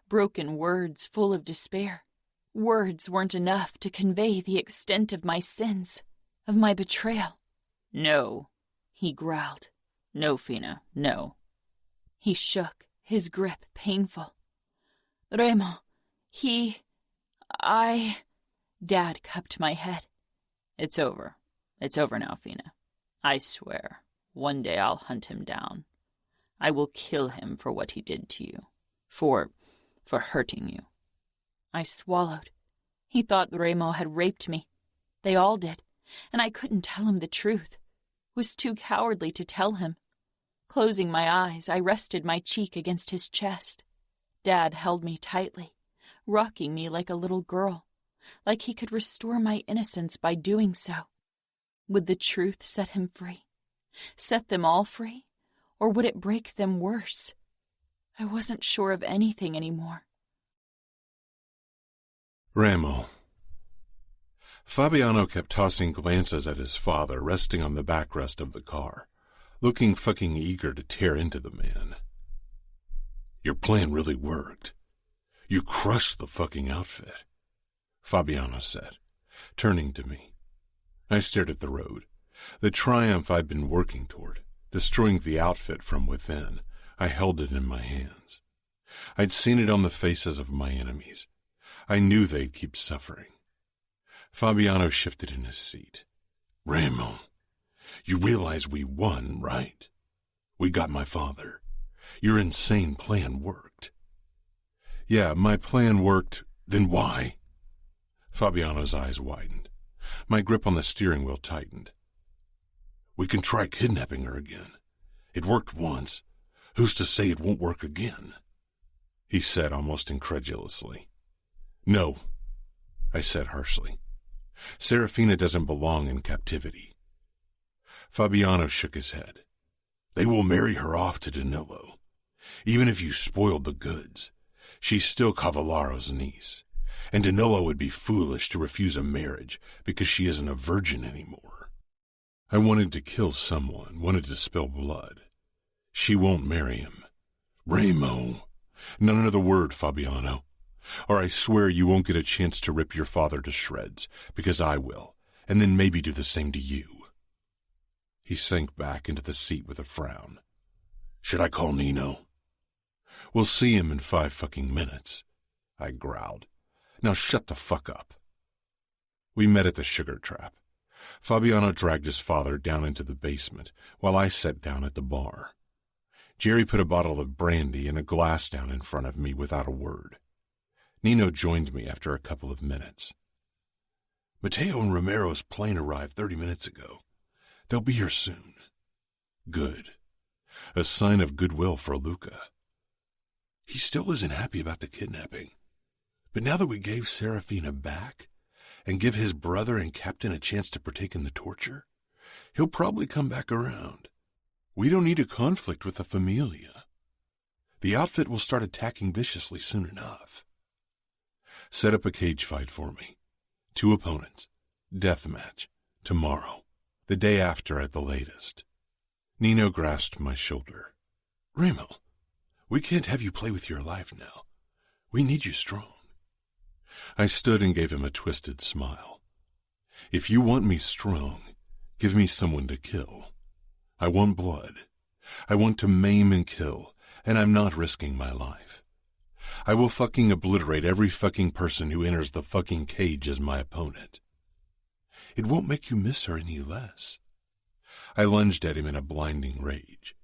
broken words full of despair. Words weren't enough to convey the extent of my sins, of my betrayal. No, he growled. No, Fina, no. He shook, his grip painful. Remo, Dad cupped my head. It's over. It's over now, Fina. I swear, one day I'll hunt him down. I will kill him for what he did to you. For hurting you. I swallowed. He thought Remo had raped me. They all did, and I couldn't tell him the truth. Was too cowardly to tell him. Closing my eyes, I rested my cheek against his chest. Dad held me tightly, rocking me like a little girl, like he could restore my innocence by doing so. Would the truth set him free? Set them all free? Or would it break them worse? I wasn't sure of anything anymore. Ramo. Fabiano kept tossing glances at his father resting on the backrest of the car, looking fucking eager to tear into the man. Your plan really worked. You crushed the fucking outfit, Fabiano said, turning to me. I stared at the road, the triumph I'd been working toward, destroying the outfit from within. I held it in my hands. I'd seen it on the faces of my enemies. I knew they'd keep suffering. Fabiano shifted in his seat. Ramo, you realize we won, right? We got my father. Your insane plan worked. Yeah, my plan worked. Then why? Fabiano's eyes widened. My grip on the steering wheel tightened. We can try kidnapping her again. It worked once. Who's to say it won't work again? He said almost incredulously. No, I said harshly. Serafina doesn't belong in captivity. Fabiano shook his head. They will marry her off to Danilo. Even if you spoiled the goods, she's still Cavallaro's niece, and Danilo would be foolish to refuse a marriage because she isn't a virgin anymore. I wanted to kill someone, wanted to spill blood. She won't marry him. Ramo, not another word, Fabiano, or I swear you won't get a chance to rip your father to shreds, because I will, and then maybe do the same to you. He sank back into the seat with a frown. Should I call Nino? We'll see him in 5 fucking minutes, I growled. Now shut the fuck up. We met at the sugar trap. Fabiano dragged his father down into the basement, while I sat down at the bar. Jerry put a bottle of brandy and a glass down in front of me without a word. Nino joined me after a couple of minutes. Mateo and Romero's plane arrived 30 minutes ago. They'll be here soon. Good. A sign of goodwill for Luca. He still isn't happy about the kidnapping. But now that we gave Serafina back and give his brother and captain a chance to partake in the torture, he'll probably come back around. We don't need a conflict with the Familia. The outfit will start attacking viciously soon enough. Set up a cage fight for me. 2 opponents. Death match. Tomorrow. The day after at the latest. Nino grasped my shoulder. Ramo, we can't have you play with your life now. We need you strong. I stood and gave him a twisted smile. If you want me strong, give me someone to kill. I want blood. I want to maim and kill, and I'm not risking my life. I will fucking obliterate every fucking person who enters the fucking cage as my opponent. It won't make you miss her any less. I lunged at him in a blinding rage.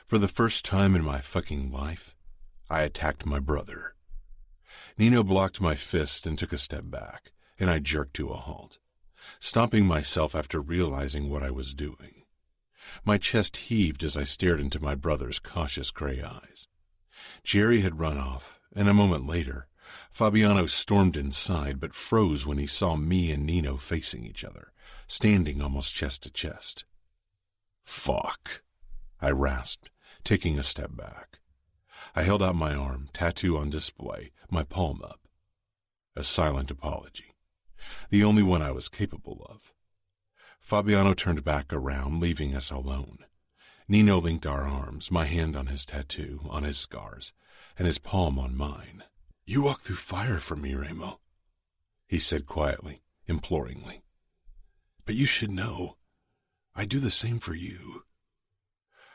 For the first time in my fucking life, I attacked my brother. Nino blocked my fist and took a step back, and I jerked to a halt, stopping myself after realizing what I was doing. My chest heaved as I stared into my brother's cautious gray eyes. Jerry had run off, and a moment later, Fabiano stormed inside but froze when he saw me and Nino facing each other, standing almost chest to chest. "Fuck," I rasped, taking a step back. I held out my arm, tattoo on display, my palm up. A silent apology, the only one I was capable of. Fabiano turned back around, leaving us alone. Nino linked our arms, my hand on his tattoo, on his scars, and his palm on mine. "You walk through fire for me, Ramo," he said quietly, imploringly. "But you should know, I do the same for you.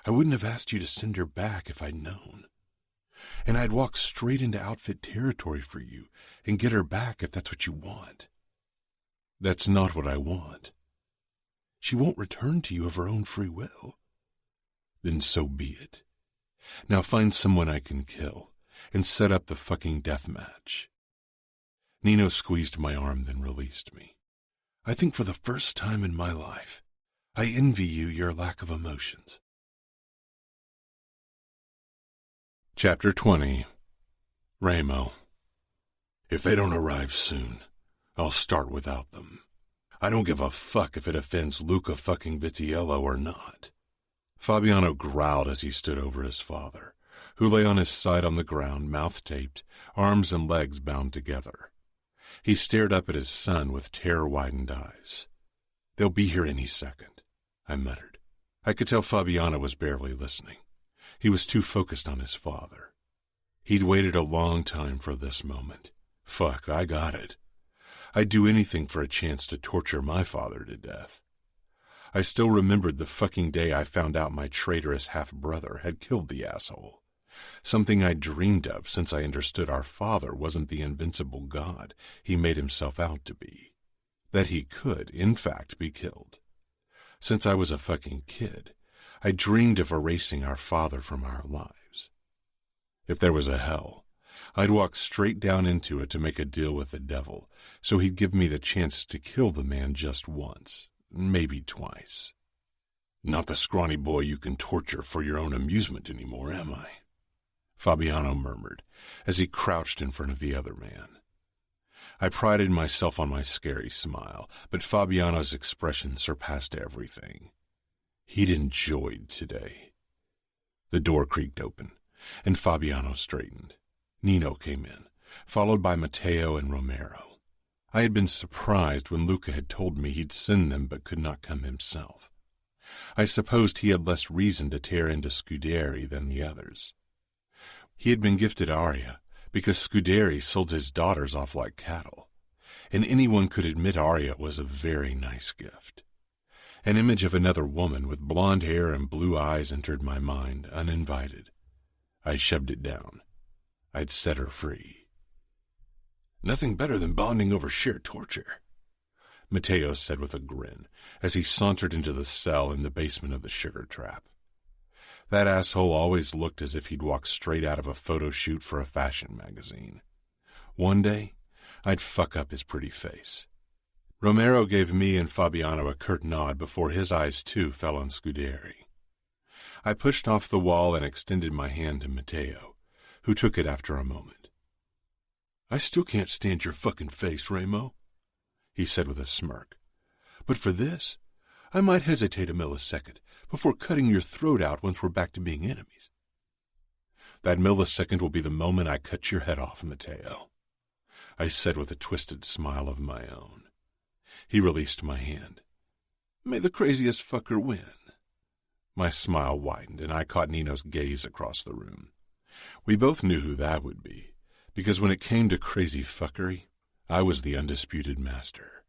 I wouldn't have asked you to send her back if I'd known. And I'd walk straight into outfit territory for you and get her back if that's what you want." "That's not what I want." "She won't return to you of her own free will." "Then so be it. Now find someone I can kill and set up the fucking death match." Nino squeezed my arm, then released me. "I think for the first time in my life, I envy you your lack of emotions." Chapter 20. Ramo. If they don't arrive soon, I'll start without them. I don't give a fuck if it offends Luca fucking Vitiello or not. Fabiano growled as he stood over his father, who lay on his side on the ground, mouth taped, arms and legs bound together. He stared up at his son with terror-widened eyes. "They'll be here any second," I muttered. I could tell Fabiano was barely listening. He was too focused on his father. He'd waited a long time for this moment. Fuck, I got it. I'd do anything for a chance to torture my father to death. I still remembered the fucking day I found out my traitorous half-brother had killed the asshole. Something I'd dreamed of since I understood our father wasn't the invincible god he made himself out to be. That he could, in fact, be killed. Since I was a fucking kid, I dreamed of erasing our father from our lives. If there was a hell, I'd walk straight down into it to make a deal with the devil, so he'd give me the chance to kill the man just once, maybe twice. "Not the scrawny boy you can torture for your own amusement anymore, am I?" Fabiano murmured, as he crouched in front of the other man. I prided myself on my scary smile, but Fabiano's expression surpassed everything. He'd enjoyed today. The door creaked open, and Fabiano straightened. Nino came in, followed by Matteo and Romero. I had been surprised when Luca had told me he'd send them but could not come himself. I supposed he had less reason to tear into Scuderi than the others. He had been gifted Aria because Scuderi sold his daughters off like cattle, and anyone could admit Aria was a very nice gift. An image of another woman with blonde hair and blue eyes entered my mind, uninvited. I shoved it down. I'd set her free. "Nothing better than bonding over sheer torture," Matteo said with a grin as he sauntered into the cell in the basement of the sugar trap. That asshole always looked as if he'd walked straight out of a photo shoot for a fashion magazine. One day, I'd fuck up his pretty face. Romero gave me and Fabiano a curt nod before his eyes too fell on Scuderi. I pushed off the wall and extended my hand to Matteo, who took it after a moment. "I still can't stand your fucking face, Ramo," he said with a smirk. "But for this, I might hesitate a millisecond before cutting your throat out once we're back to being enemies." "That millisecond will be the moment I cut your head off, Matteo," I said with a twisted smile of my own. He released my hand. "May the craziest fucker win." My smile widened, and I caught Nino's gaze across the room. We both knew who that would be, because when it came to crazy fuckery, I was the undisputed master.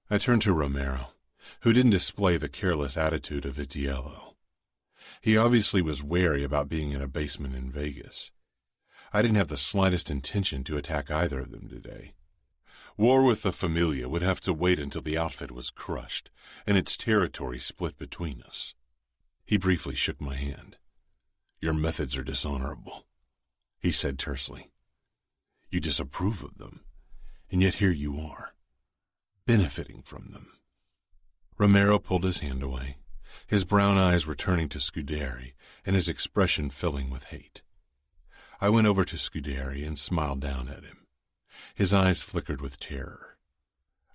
I turned to Romero, who didn't display the careless attitude of Vitiello. He obviously was wary about being in a basement in Vegas. I didn't have the slightest intention to attack either of them today. War with the Familia would have to wait until the outfit was crushed and its territory split between us. He briefly shook my hand. Your methods are dishonorable, he said tersely. You disapprove of them, and yet here you are, benefiting from them. Romero pulled his hand away, his brown eyes returning to Scuderi and his expression filling with hate. I went over to Scuderi and smiled down at him. His eyes flickered with terror.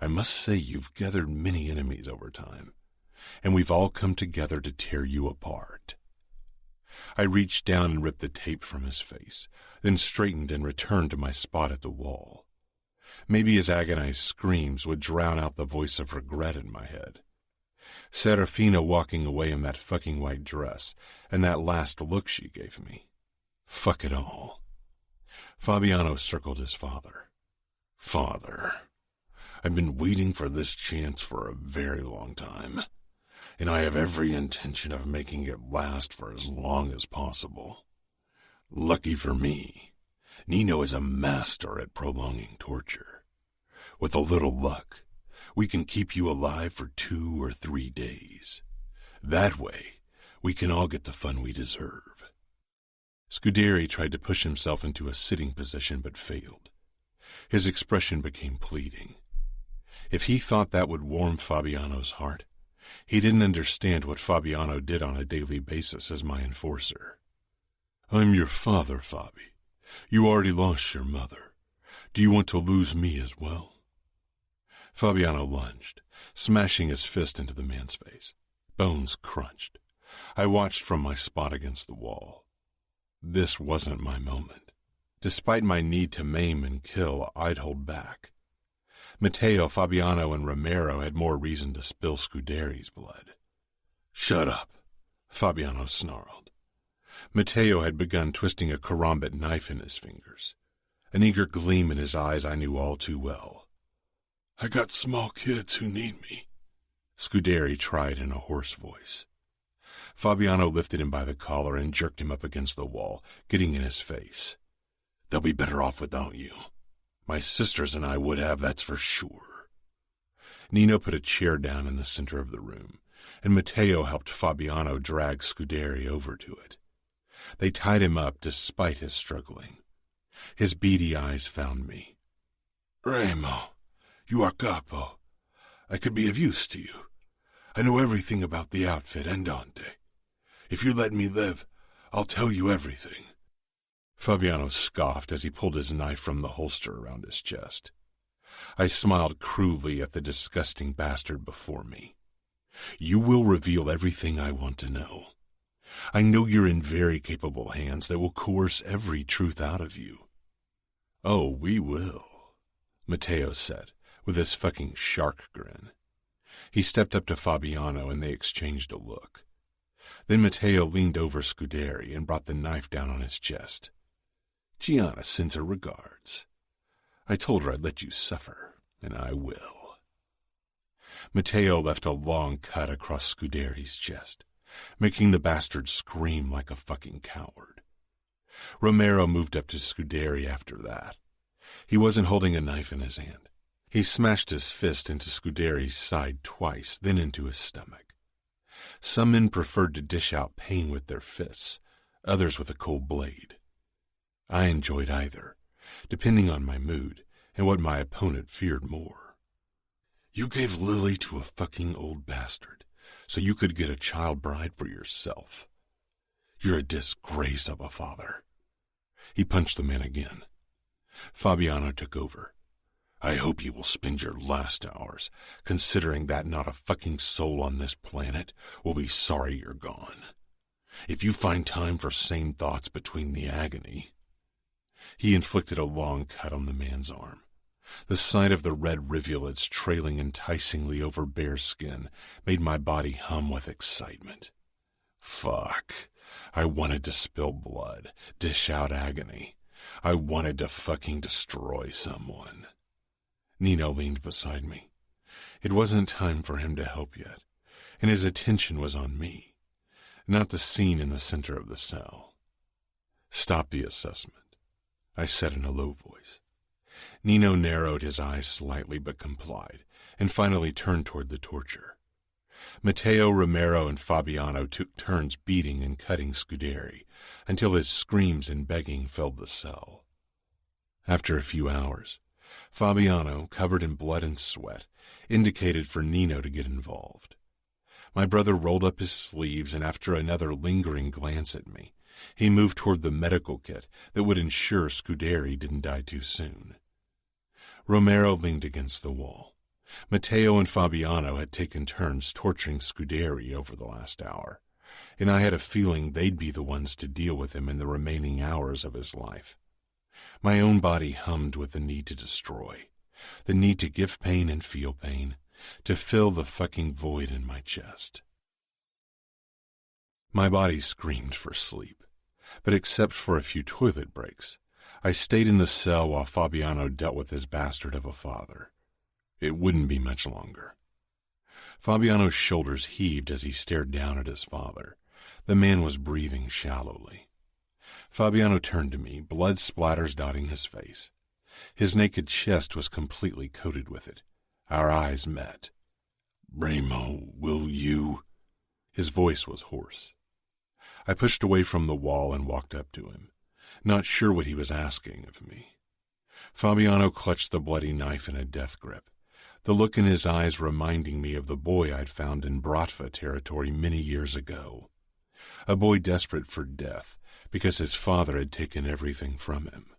I must say you've gathered many enemies over time, and we've all come together to tear you apart. I reached down and ripped the tape from his face, then straightened and returned to my spot at the wall. Maybe his agonized screams would drown out the voice of regret in my head. Serafina walking away in that fucking white dress, and that last look she gave me. Fuck it all. Fabiano circled his father. Father, I've been waiting for this chance for a very long time, and I have every intention of making it last for as long as possible. Lucky for me, Nino is a master at prolonging torture. With a little luck, we can keep you alive for 2 or 3 days. That way, we can all get the fun we deserve. Scuderi tried to push himself into a sitting position but failed. His expression became pleading. If he thought that would warm Fabiano's heart, he didn't understand what Fabiano did on a daily basis as my enforcer. I'm your father, Fabi. You already lost your mother. Do you want to lose me as well? Fabiano lunged, smashing his fist into the man's face. Bones crunched. I watched from my spot against the wall. This wasn't my moment. Despite my need to maim and kill, I'd hold back. Matteo, Fabiano, and Romero had more reason to spill Scuderi's blood. Shut up, Fabiano snarled. Matteo had begun twisting a karambit knife in his fingers. An eager gleam in his eyes I knew all too well. I got small kids who need me, Scuderi tried in a hoarse voice. Fabiano lifted him by the collar and jerked him up against the wall, getting in his face. They'll be better off without you. My sisters and I would have, that's for sure. Nino put a chair down in the center of the room, and Matteo helped Fabiano drag Scuderi over to it. They tied him up despite his struggling. His beady eyes found me. Remo, you are capo. I could be of use to you. I know everything about the outfit and Dante. If you let me live, I'll tell you everything. Fabiano scoffed as he pulled his knife from the holster around his chest. I smiled cruelly at the disgusting bastard before me. You will reveal everything I want to know. I know you're in very capable hands that will coerce every truth out of you. Oh, we will, Matteo said, with his fucking shark grin. He stepped up to Fabiano and they exchanged a look. Then Matteo leaned over Scuderi and brought the knife down on his chest. Gianna sends her regards. I told her I'd let you suffer, and I will. Matteo left a long cut across Scuderi's chest, making the bastard scream like a fucking coward. Romero moved up to Scuderi after that. He wasn't holding a knife in his hand. He smashed his fist into Scuderi's side twice, then into his stomach. Some men preferred to dish out pain with their fists, others with a cold blade. I enjoyed either, depending on my mood and what my opponent feared more. You gave Lily to a fucking old bastard so you could get a child bride for yourself. You're a disgrace of a father. He punched the man again. Fabiano took over. I hope you will spend your last hours considering that not a fucking soul on this planet will be sorry you're gone. If you find time for sane thoughts between the agony. He inflicted a long cut on the man's arm. The sight of the red rivulets trailing enticingly over bare skin made my body hum with excitement. Fuck. I wanted to spill blood, dish out agony. I wanted to fucking destroy someone. Nino leaned beside me. It wasn't time for him to help yet, and his attention was on me, not the scene in the center of the cell. Stop the assessment, I said in a low voice. Nino narrowed his eyes slightly but complied, and finally turned toward the torture. Matteo, Romero, and Fabiano took turns beating and cutting Scuderi until his screams and begging filled the cell. After a few hours, Fabiano, covered in blood and sweat, indicated for Nino to get involved. My brother rolled up his sleeves, and after another lingering glance at me, he moved toward the medical kit that would ensure Scuderi didn't die too soon. Romero leaned against the wall. Matteo and Fabiano had taken turns torturing Scuderi over the last hour, and I had a feeling they'd be the ones to deal with him in the remaining hours of his life. My own body hummed with the need to destroy, the need to give pain and feel pain, to fill the fucking void in my chest. My body screamed for sleep, but except for a few toilet breaks, I stayed in the cell while Fabiano dealt with his bastard of a father. It wouldn't be much longer. Fabiano's shoulders heaved as he stared down at his father. The man was breathing shallowly. Fabiano turned to me, blood splatters dotting his face. His naked chest was completely coated with it. Our eyes met. "Remo, will you?" His voice was hoarse. I pushed away from the wall and walked up to him, not sure what he was asking of me. Fabiano clutched the bloody knife in a death grip, the look in his eyes reminding me of the boy I'd found in Bratva territory many years ago. A boy desperate for death because his father had taken everything from him.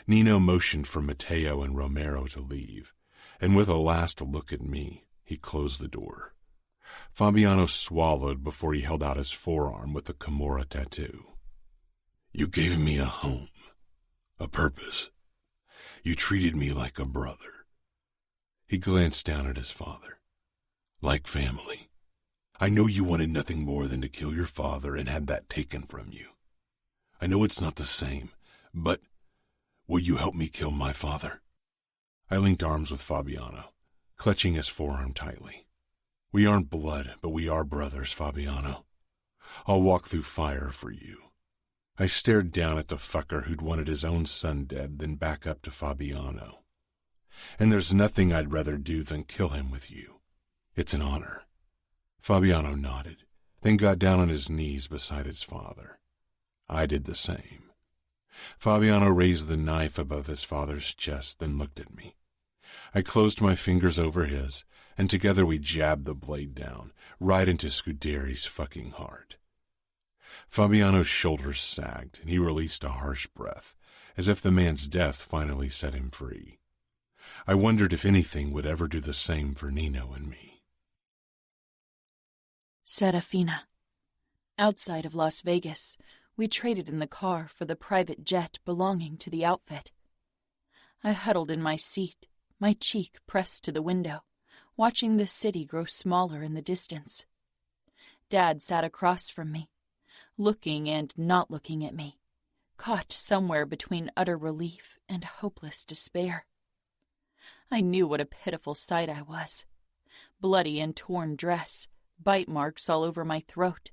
Nino motioned for Matteo and Romero to leave, and with a last look at me, he closed the door. Fabiano swallowed before he held out his forearm with the Camorra tattoo. "You gave me a home, a purpose. You treated me like a brother." He glanced down at his father. "Like family. I know you wanted nothing more than to kill your father and had that taken from you. I know it's not the same, but will you help me kill my father?" I linked arms with Fabiano, clutching his forearm tightly. "We aren't blood, but we are brothers, Fabiano. I'll walk through fire for you." I stared down at the fucker who'd wanted his own son dead, then back up to Fabiano. "And there's nothing I'd rather do than kill him with you. It's an honor." Fabiano nodded, then got down on his knees beside his father. I did the same. Fabiano raised the knife above his father's chest, then looked at me. I closed my fingers over his, and together we jabbed the blade down, right into Scuderi's fucking heart. Fabiano's shoulders sagged, and he released a harsh breath, as if the man's death finally set him free. I wondered if anything would ever do the same for Nino and me. Serafina. Outside of Las Vegas, we traded in the car for the private jet belonging to the outfit. I huddled in my seat, my cheek pressed to the window, watching the city grow smaller in the distance. Dad sat across from me, looking and not looking at me, caught somewhere between utter relief and hopeless despair. I knew what a pitiful sight I was. Bloody and torn dress, bite marks all over my throat.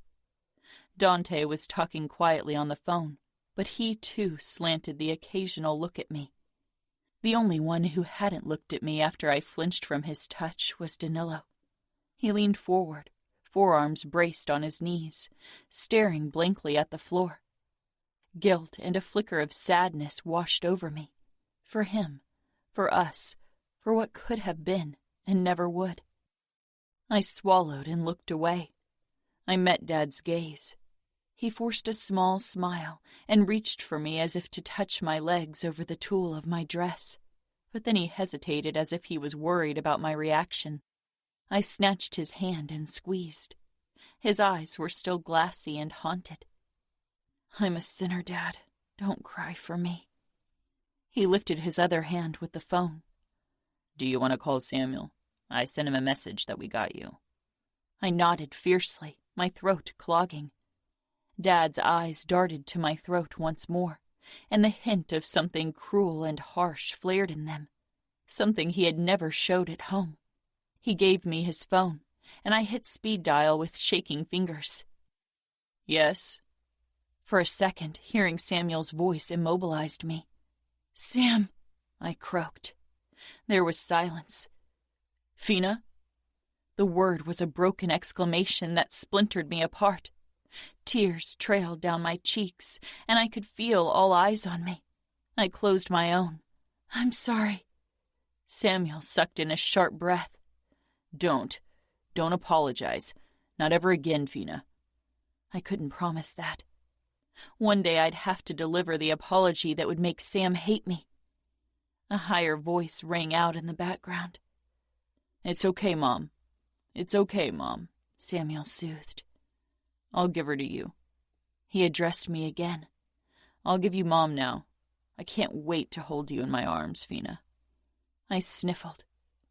Dante was talking quietly on the phone, but he too slanted the occasional look at me. The only one who hadn't looked at me after I flinched from his touch was Danilo. He leaned forward, forearms braced on his knees, staring blankly at the floor. Guilt and a flicker of sadness washed over me. For him, for us, for what could have been and never would. I swallowed and looked away. I met Dad's gaze. He forced a small smile and reached for me as if to touch my legs over the tulle of my dress, but then he hesitated as if he was worried about my reaction. I snatched his hand and squeezed. His eyes were still glassy and haunted. "I'm a sinner, Dad. Don't cry for me." He lifted his other hand with the phone. "Do you want to call Samuel? I sent him a message that we got you." I nodded fiercely, my throat clogging. Dad's eyes darted to my throat once more, and the hint of something cruel and harsh flared in them, something he had never showed at home. He gave me his phone, and I hit speed dial with shaking fingers. "Yes?" For a second, hearing Samuel's voice immobilized me. "Sam," I croaked. There was silence. "Fina?" The word was a broken exclamation that splintered me apart. Tears trailed down my cheeks, and I could feel all eyes on me. I closed my own. "I'm sorry." Samuel sucked in a sharp breath. Don't apologize. Not ever again, Fina." I couldn't promise that. One day I'd have to deliver the apology that would make Sam hate me. A higher voice rang out in the background. "It's okay, Mom. It's okay, Mom," Samuel soothed. "I'll give her to you." He addressed me again. "I'll give you Mom now. I can't wait to hold you in my arms, Fina." I sniffled.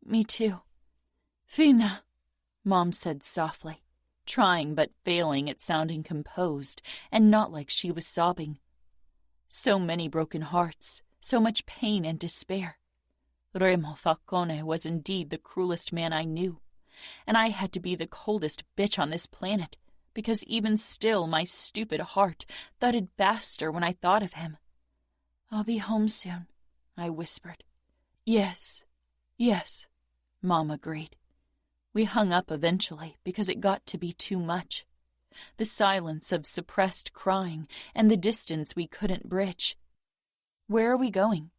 "Me too." "Fina," Mom said softly, trying but failing at sounding composed and not like she was sobbing. So many broken hearts, so much pain and despair. Remo Falcone was indeed the cruelest man I knew, and I had to be the coldest bitch on this planet, because even still my stupid heart thudded faster when I thought of him. "I'll be home soon," I whispered. Yes, Mom agreed. We hung up eventually because it got to be too much. The silence of suppressed crying and the distance we couldn't bridge. "Where are we going?"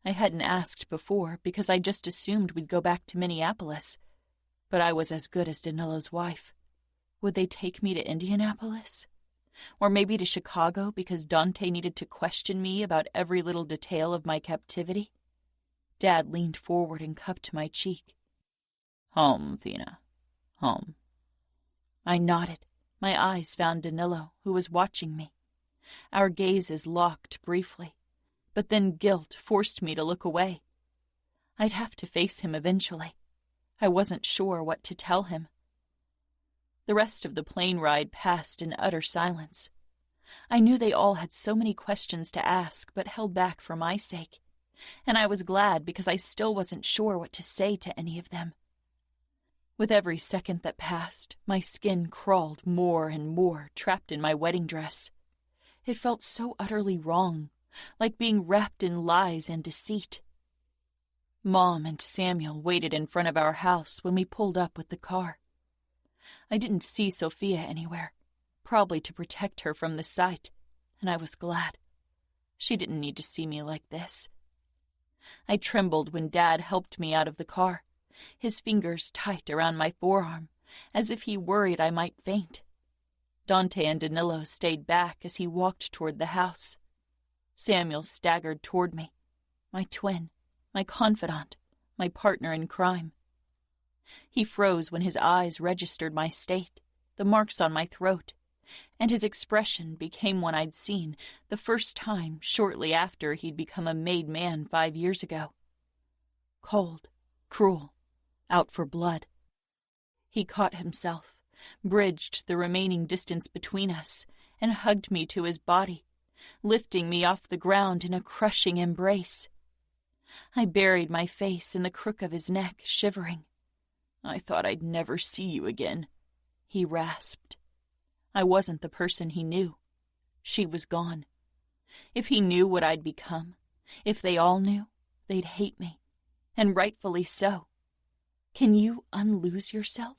I hadn't asked before because I just assumed we'd go back to Minneapolis. But I was as good as Danilo's wife. Would they take me to Indianapolis? Or maybe to Chicago because Dante needed to question me about every little detail of my captivity? Dad leaned forward and cupped my cheek. "Home, Fina. Home." I nodded. My eyes found Danilo, who was watching me. Our gazes locked briefly, but then guilt forced me to look away. I'd have to face him eventually. I wasn't sure what to tell him. The rest of the plane ride passed in utter silence. I knew they all had so many questions to ask, but held back for my sake, and I was glad because I still wasn't sure what to say to any of them. With every second that passed, my skin crawled more and more, trapped in my wedding dress. It felt so utterly wrong, like being wrapped in lies and deceit. Mom and Samuel waited in front of our house when we pulled up with the car. I didn't see Sophia anywhere, probably to protect her from the sight, and I was glad. She didn't need to see me like this. I trembled when Dad helped me out of the car, his fingers tight around my forearm, as if he worried I might faint. Dante and Danilo stayed back as he walked toward the house. Samuel staggered toward me, my twin, my confidant, my partner in crime. He froze when his eyes registered my state, the marks on my throat, and his expression became one I'd seen the first time shortly after he'd become a made man 5 years ago. Cold, cruel, out for blood. He caught himself, bridged the remaining distance between us, and hugged me to his body, lifting me off the ground in a crushing embrace. I buried my face in the crook of his neck, shivering. "I thought I'd never see you again," he rasped. I wasn't the person he knew. She was gone. If he knew what I'd become, if they all knew, they'd hate me, and rightfully so. Can you unlose yourself?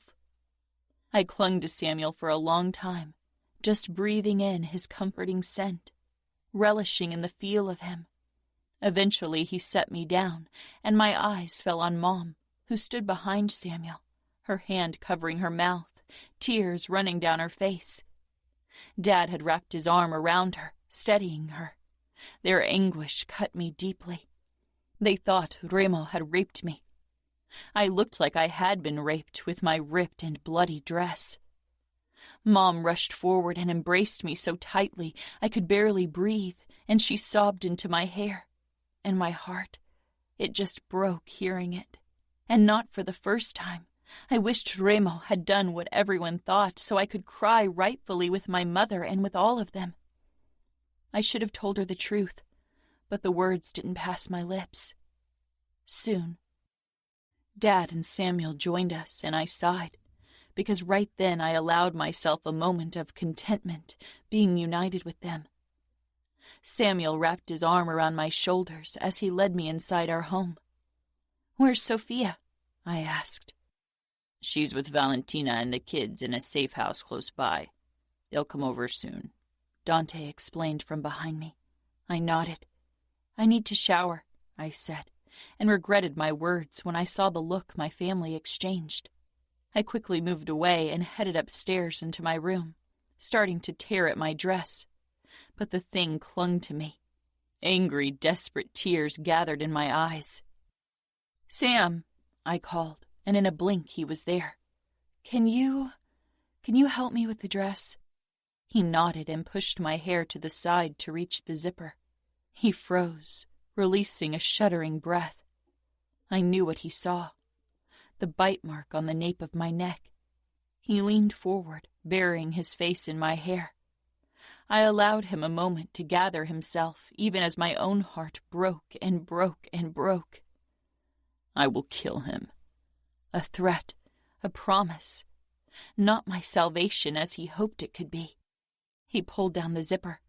I clung to Samuel for a long time, just breathing in his comforting scent, relishing in the feel of him. Eventually he set me down, and my eyes fell on Mom, who stood behind Samuel, her hand covering her mouth, tears running down her face. Dad had wrapped his arm around her, steadying her. Their anguish cut me deeply. They thought Remo had raped me. I looked like I had been raped with my ripped and bloody dress. Mom rushed forward and embraced me so tightly I could barely breathe, and she sobbed into my hair. And my heart, it just broke hearing it. And not for the first time. I wished Remo had done what everyone thought so I could cry rightfully with my mother and with all of them. I should have told her the truth, but the words didn't pass my lips. Soon. Dad and Samuel joined us, and I sighed, because right then I allowed myself a moment of contentment, being united with them. Samuel wrapped his arm around my shoulders as he led me inside our home. "Where's Sophia?" I asked. "She's with Valentina and the kids in a safe house close by. They'll come over soon," Dante explained from behind me. I nodded. "I need to shower," I said, and regretted my words when I saw the look my family exchanged. I quickly moved away and headed upstairs into my room, starting to tear at my dress. But the thing clung to me. Angry, desperate tears gathered in my eyes. "Sam," I called, and in a blink he was there. Can you help me with the dress?" He nodded and pushed my hair to the side to reach the zipper. He froze, releasing a shuddering breath. I knew what he saw. The bite mark on the nape of my neck. He leaned forward, burying his face in my hair. I allowed him a moment to gather himself, even as my own heart broke and broke and broke. "I will kill him." A threat, a promise. Not my salvation as he hoped it could be. He pulled down the zipper.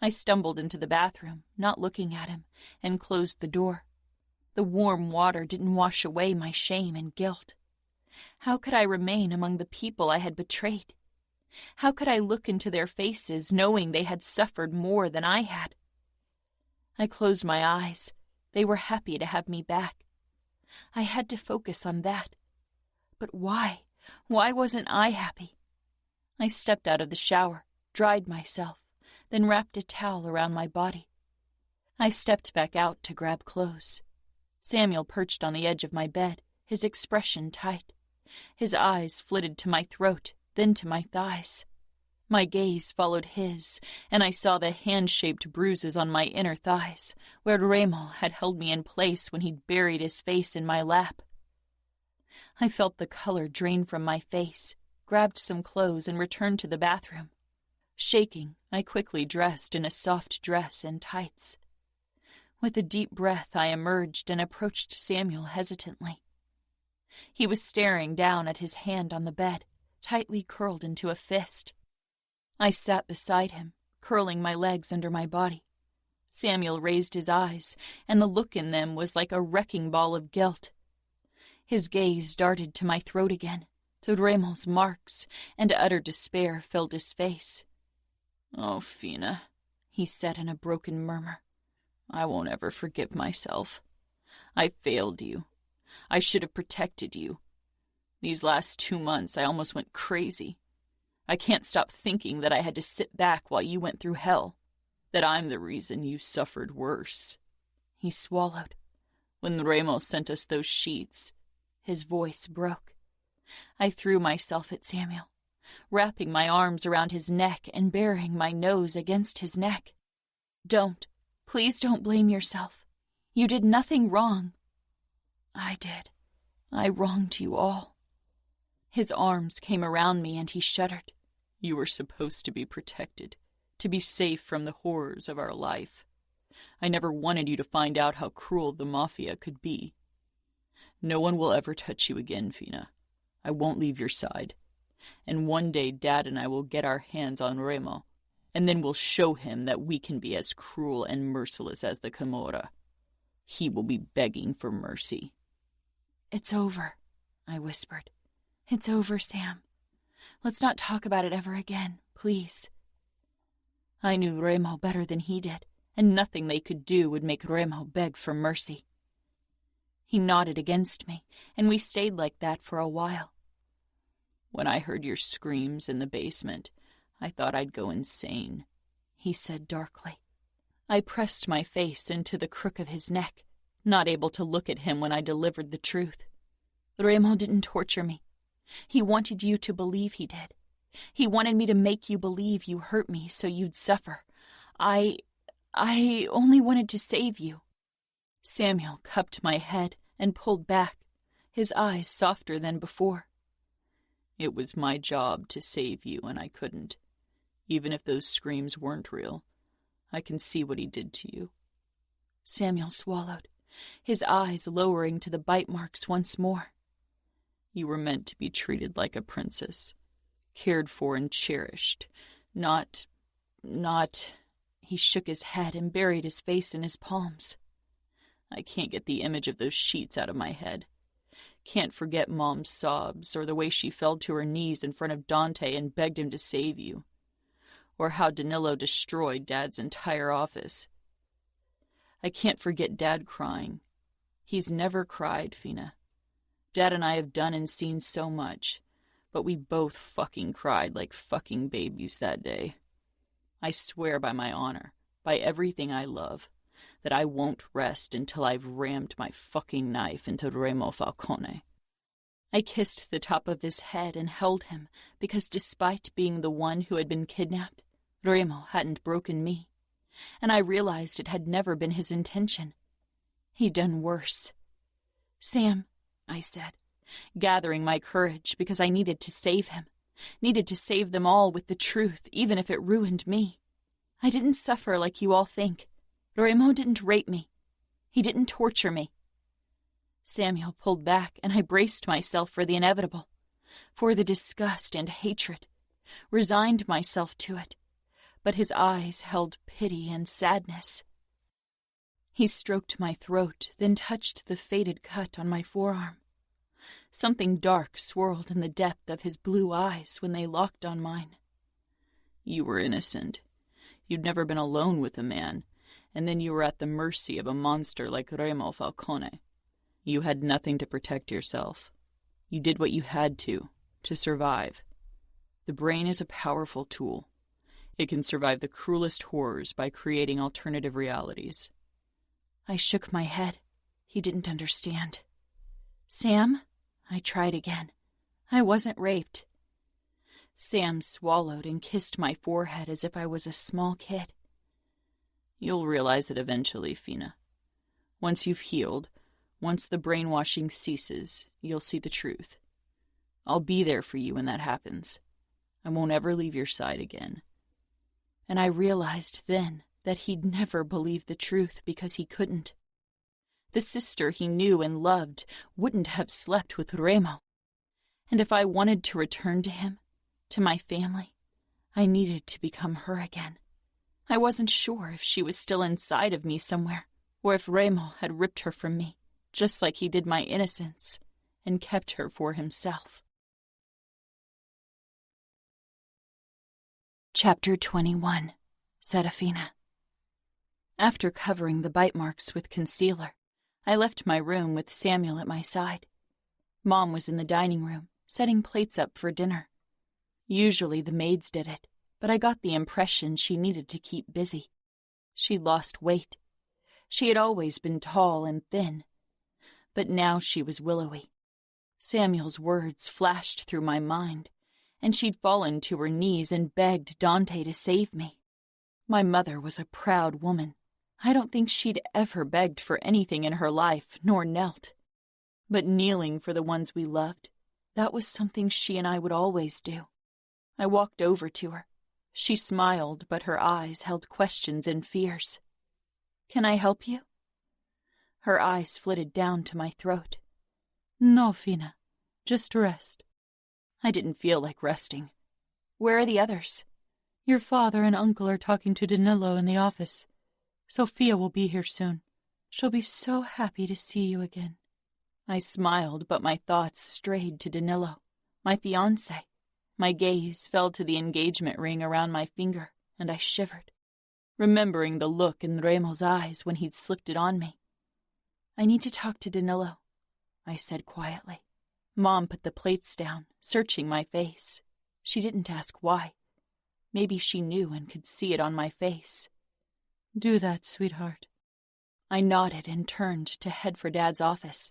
I stumbled into the bathroom, not looking at him, and closed the door. The warm water didn't wash away my shame and guilt. How could I remain among the people I had betrayed? How could I look into their faces knowing they had suffered more than I had? I closed my eyes. They were happy to have me back. I had to focus on that. But why? Why wasn't I happy? I stepped out of the shower, dried myself, then wrapped a towel around my body. I stepped back out to grab clothes. Samuel perched on the edge of my bed, his expression tight. His eyes flitted to my throat, then to my thighs. My gaze followed his, and I saw the hand-shaped bruises on my inner thighs, where Reilly had held me in place when he'd buried his face in my lap. I felt the color drain from my face, grabbed some clothes, and returned to the bathroom. Shaking, I quickly dressed in a soft dress and tights. With a deep breath, I emerged and approached Samuel hesitantly. He was staring down at his hand on the bed, tightly curled into a fist. I sat beside him, curling my legs under my body. Samuel raised his eyes, and the look in them was like a wrecking ball of guilt. His gaze darted to my throat again, to Reilly's marks, and utter despair filled his face. "Oh, Fina," he said in a broken murmur. "I won't ever forgive myself. I failed you. I should have protected you. These last 2 months, I almost went crazy. I can't stop thinking that I had to sit back while you went through hell, that I'm the reason you suffered worse." He swallowed. "When Reilly sent us those sheets," his voice broke. I threw myself at Samuel, wrapping my arms around his neck and burying my nose against his neck. Please don't blame yourself. You did nothing wrong." "I did. I wronged you all." His arms came around me and he shuddered. "You were supposed to be protected, to be safe from the horrors of our life. I never wanted you to find out how cruel the Mafia could be. No one will ever touch you again, Fina. I won't leave your side. And one day Dad and I will get our hands on Reilly, and then we'll show him that we can be as cruel and merciless as the Camorra. He will be begging for mercy." "It's over," I whispered. "It's over, Sam. Let's not talk about it ever again, please." I knew Reilly better than he did, and nothing they could do would make Reilly beg for mercy. He nodded against me, and we stayed like that for a while. "When I heard your screams in the basement, I thought I'd go insane," he said darkly. I pressed my face into the crook of his neck, not able to look at him when I delivered the truth. "Reilly didn't torture me. He wanted you to believe he did. He wanted me to make you believe you hurt me so you'd suffer. I only wanted to save you." Samuel cupped my head and pulled back, his eyes softer than before. "It was my job to save you, and I couldn't. Even if those screams weren't real, I can see what he did to you." Samuel swallowed, his eyes lowering to the bite marks once more. "You were meant to be treated like a princess, cared for and cherished, not..." He shook his head and buried his face in his palms. I can't get the image of those sheets out of my head. Can't forget Mom's sobs, or the way she fell to her knees in front of Dante and begged him to save you. Or how Danilo destroyed Dad's entire office. I can't forget Dad crying. He's never cried, Fina. Dad and I have done and seen so much, but we both fucking cried like fucking babies that day. I swear by my honor, by everything I love, that I won't rest until I've rammed my fucking knife into Remo Falcone. I kissed the top of his head and held him because despite being the one who had been kidnapped, Remo hadn't broken me, and I realized it had never been his intention. He'd done worse. "Sam," I said, gathering my courage because I needed to save him, needed to save them all with the truth, even if it ruined me. "I didn't suffer like you all think. Remo didn't rape me. He didn't torture me." Samuel pulled back, and I braced myself for the inevitable, for the disgust and hatred, resigned myself to it, but his eyes held pity and sadness. He stroked my throat, then touched the faded cut on my forearm. Something dark swirled in the depth of his blue eyes when they locked on mine. You were innocent. You'd never been alone with a man, and then you were at the mercy of a monster like Remo Falcone. You had nothing to protect yourself. You did what you had to survive. The brain is a powerful tool. It can survive the cruelest horrors by creating alternative realities. I shook my head. He didn't understand. "Sam?" I tried again. "I wasn't raped." Sam swallowed and kissed my forehead as if I was a small kid. You'll realize it eventually, Fina. Once you've healed, once the brainwashing ceases, you'll see the truth. I'll be there for you when that happens. I won't ever leave your side again. And I realized then that he'd never believe the truth because he couldn't. The sister he knew and loved wouldn't have slept with Remo. And if I wanted to return to him, to my family, I needed to become her again. I wasn't sure if she was still inside of me somewhere, or if Remo had ripped her from me, just like he did my innocence, and kept her for himself. Chapter 21. Serafina. After covering the bite marks with concealer, I left my room with Samuel at my side. Mom was in the dining room, setting plates up for dinner. Usually the maids did it, but I got the impression she needed to keep busy. She'd lost weight. She had always been tall and thin, but now she was willowy. Samuel's words flashed through my mind, and she'd fallen to her knees and begged Dante to save me. My mother was a proud woman. I don't think she'd ever begged for anything in her life, nor knelt. But kneeling for the ones we loved, that was something she and I would always do. I walked over to her. She smiled, but her eyes held questions and fears. "Can I help you?" Her eyes flitted down to my throat. "No, Fina. Just rest." I didn't feel like resting. "Where are the others?" "Your father and uncle are talking to Danilo in the office. Sophia will be here soon. She'll be so happy to see you again." I smiled, but my thoughts strayed to Danilo, my fiancé. My gaze fell to the engagement ring around my finger, and I shivered, remembering the look in Remo's eyes when he'd slipped it on me. "I need to talk to Danilo," I said quietly. Mom put the plates down, searching my face. She didn't ask why. Maybe she knew and could see it on my face. "Do that, sweetheart." I nodded and turned to head for Dad's office.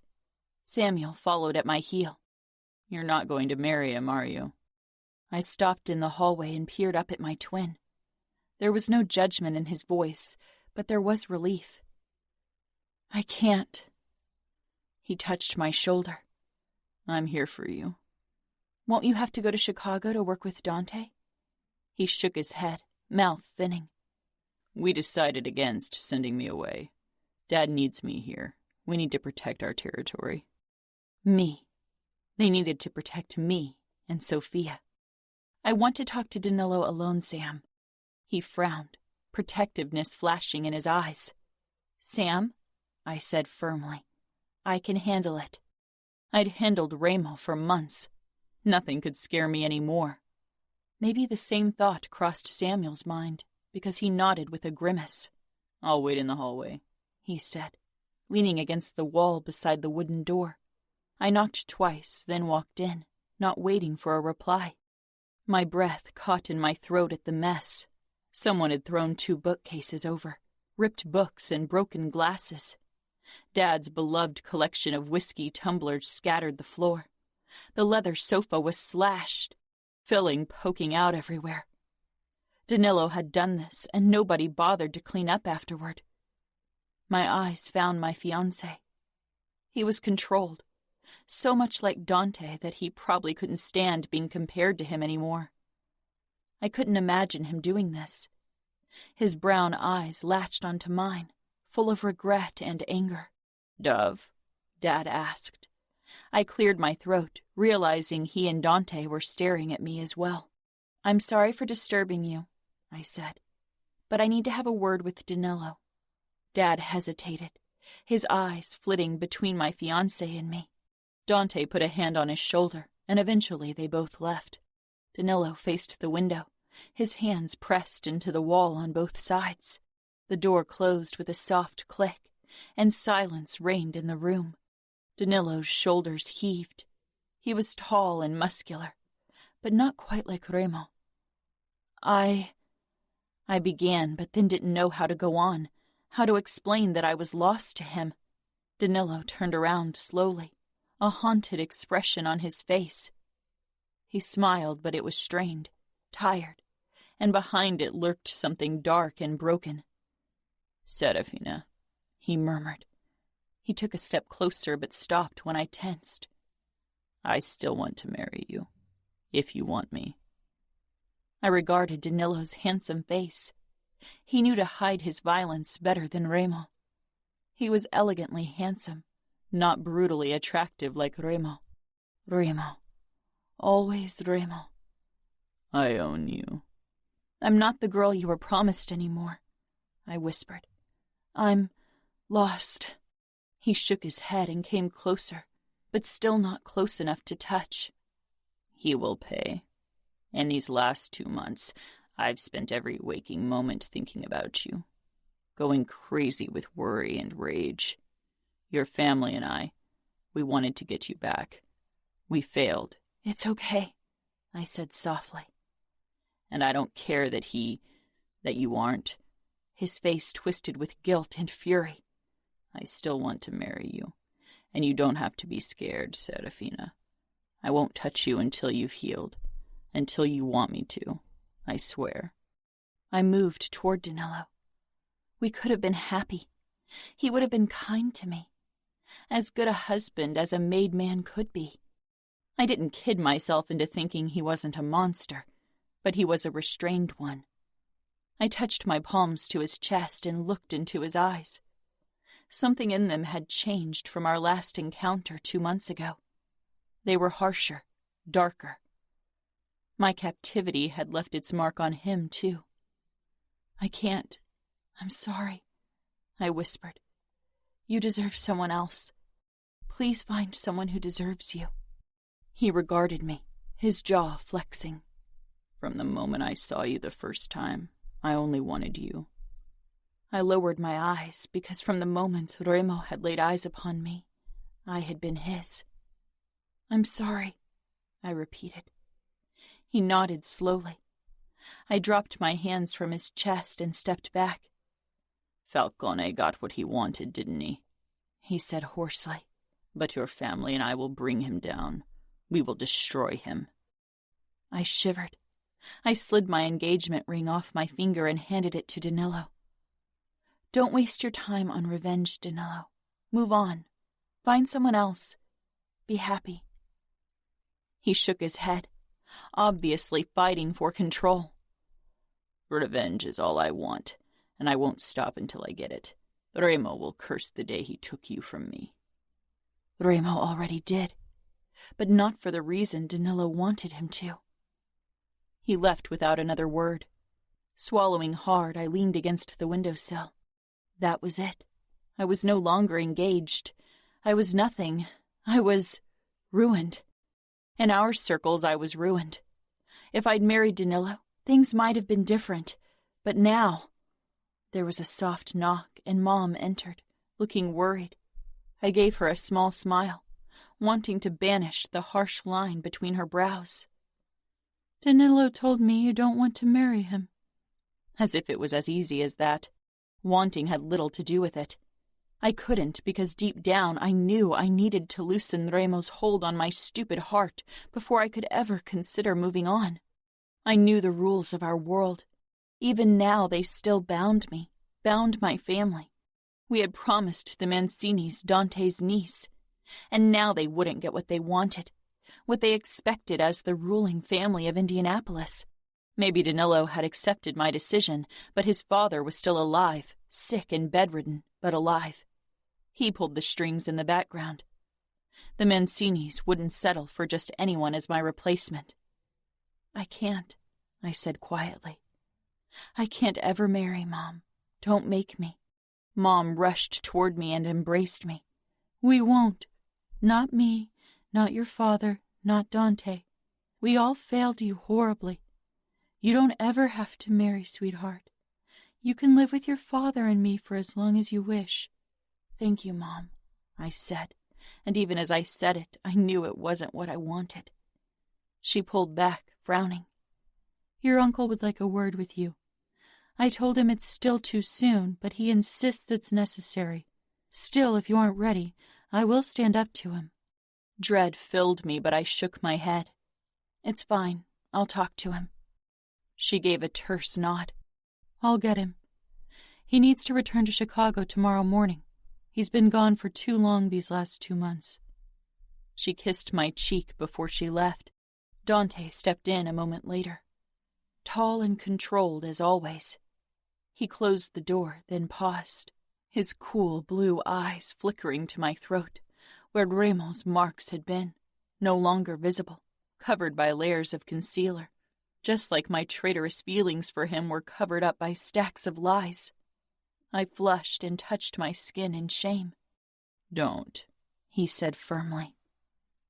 Samuel followed at my heel. "You're not going to marry him, are you?" I stopped in the hallway and peered up at my twin. There was no judgment in his voice, but there was relief. "I can't." He touched my shoulder. "I'm here for you." "Won't you have to go to Chicago to work with Dante?" He shook his head, mouth thinning. "We decided against sending me away. Dad needs me here. We need to protect our territory." Me. They needed to protect me and Sophia. "I want to talk to Danilo alone, Sam." He frowned. protectiveness flashing in his eyes. "Sam," I said firmly, "I can handle it." I'd handled Reilly for months. Nothing could scare me any more. Maybe the same thought crossed Samuel's mind, because he nodded with a grimace. "I'll wait in the hallway," he said, leaning against the wall beside the wooden door. I knocked twice, then walked in, not waiting for a reply. My breath caught in my throat at the mess. Someone had thrown 2 bookcases over, ripped books and broken glasses. Dad's beloved collection of whiskey tumblers scattered the floor. The leather sofa was slashed, filling poking out everywhere. Danilo had done this, and nobody bothered to clean up afterward. My eyes found my fiancé. He was controlled, so much like Dante that he probably couldn't stand being compared to him anymore. I couldn't imagine him doing this. His brown eyes latched onto mine, full of regret and anger. "Dove?" Dad asked. I cleared my throat, realizing he and Dante were staring at me as well. "I'm sorry for disturbing you," I said, "but I need to have a word with Danilo." Dad hesitated, his eyes flitting between my fiancé and me. Dante put a hand on his shoulder, and eventually they both left. Danilo faced the window, his hands pressed into the wall on both sides. The door closed with a soft click, and silence reigned in the room. Danilo's shoulders heaved. He was tall and muscular, but not quite like Reilly. I began, but then didn't know how to go on, how to explain that I was lost to him. Danilo turned around slowly, a haunted expression on his face. He smiled, but it was strained, tired, and behind it lurked something dark and broken. "Serafina," he murmured. He took a step closer, but stopped when I tensed. "I still want to marry you, if you want me." I regarded Danilo's handsome face. He knew to hide his violence better than Reilly. He was elegantly handsome, not brutally attractive like Reilly. Reilly. Always Reilly. "I own you." "I'm not the girl you were promised anymore," I whispered. "I'm lost." He shook his head and came closer, but still not close enough to touch. "He will pay. In these last 2 months, I've spent every waking moment thinking about you, going crazy with worry and rage. Your family and I, we wanted to get you back. We failed." "It's okay," I said softly. "And I don't care that you aren't." His face twisted with guilt and fury. "I still want to marry you, and you don't have to be scared, Serafina. I won't touch you until you've healed, until you want me to, I swear." I moved toward Danilo. We could have been happy. He would have been kind to me, as good a husband as a made man could be. I didn't kid myself into thinking he wasn't a monster, but he was a restrained one. I touched my palms to his chest and looked into his eyes. Something in them had changed from our last encounter 2 months ago. They were harsher, darker. My captivity had left its mark on him, too. "I can't. I'm sorry," I whispered. "You deserve someone else. Please find someone who deserves you." He regarded me, his jaw flexing. "From the moment I saw you the first time, I only wanted you." I lowered my eyes, because from the moment Reilly had laid eyes upon me, I had been his. "I'm sorry," I repeated. He nodded slowly. I dropped my hands from his chest and stepped back. "Falcone got what he wanted, didn't he said hoarsely. "But your family and I will bring him down. We will destroy him." I shivered. I slid my engagement ring off my finger and handed it to Danilo. "Don't waste your time on revenge, Danilo. Move on. Find someone else. Be happy." He shook his head, obviously fighting for control. "Revenge is all I want, and I won't stop until I get it. Reilly will curse the day he took you from me." Reilly already did, but not for the reason Danilo wanted him to. He left without another word. Swallowing hard, I leaned against the windowsill. That was it. I was no longer engaged. I was nothing. I was ruined. In our circles, I was ruined. If I'd married Danilo, things might have been different. But now... There was a soft knock, and Mom entered, looking worried. I gave her a small smile, wanting to banish the harsh line between her brows. "Danilo told me you don't want to marry him." As if it was as easy as that. Wanting had little to do with it. I couldn't because deep down I knew I needed to loosen Remo's hold on my stupid heart before I could ever consider moving on. I knew the rules of our world. Even now they still bound me, bound my family. We had promised the Mancinis Dante's niece, and now they wouldn't get what they wanted, what they expected as the ruling family of Indianapolis. Maybe Danilo had accepted my decision, but his father was still alive, sick and bedridden, but alive. He pulled the strings in the background. The Mancinis wouldn't settle for just anyone as my replacement. "I can't," I said quietly. "I can't ever marry, Mom. Don't make me." Mom rushed toward me and embraced me. "We won't. Not me, not your father, not Dante. We all failed you horribly. You don't ever have to marry, sweetheart. You can live with your father and me for as long as you wish." "Thank you, Mom," I said, and even as I said it, I knew it wasn't what I wanted. She pulled back, frowning. "Your uncle would like a word with you. I told him it's still too soon, but he insists it's necessary. Still, if you aren't ready, I will stand up to him." Dread filled me, but I shook my head. "It's fine. I'll talk to him." She gave a terse nod. "I'll get him. He needs to return to Chicago tomorrow morning. He's been gone for too long these last 2 months." She kissed my cheek before she left. Dante stepped in a moment later. Tall and controlled as always. He closed the door, then paused, his cool blue eyes flickering to my throat, where Remo's marks had been, no longer visible, covered by layers of concealer, just like my traitorous feelings for him were covered up by stacks of lies. I flushed and touched my skin in shame. "Don't," he said firmly.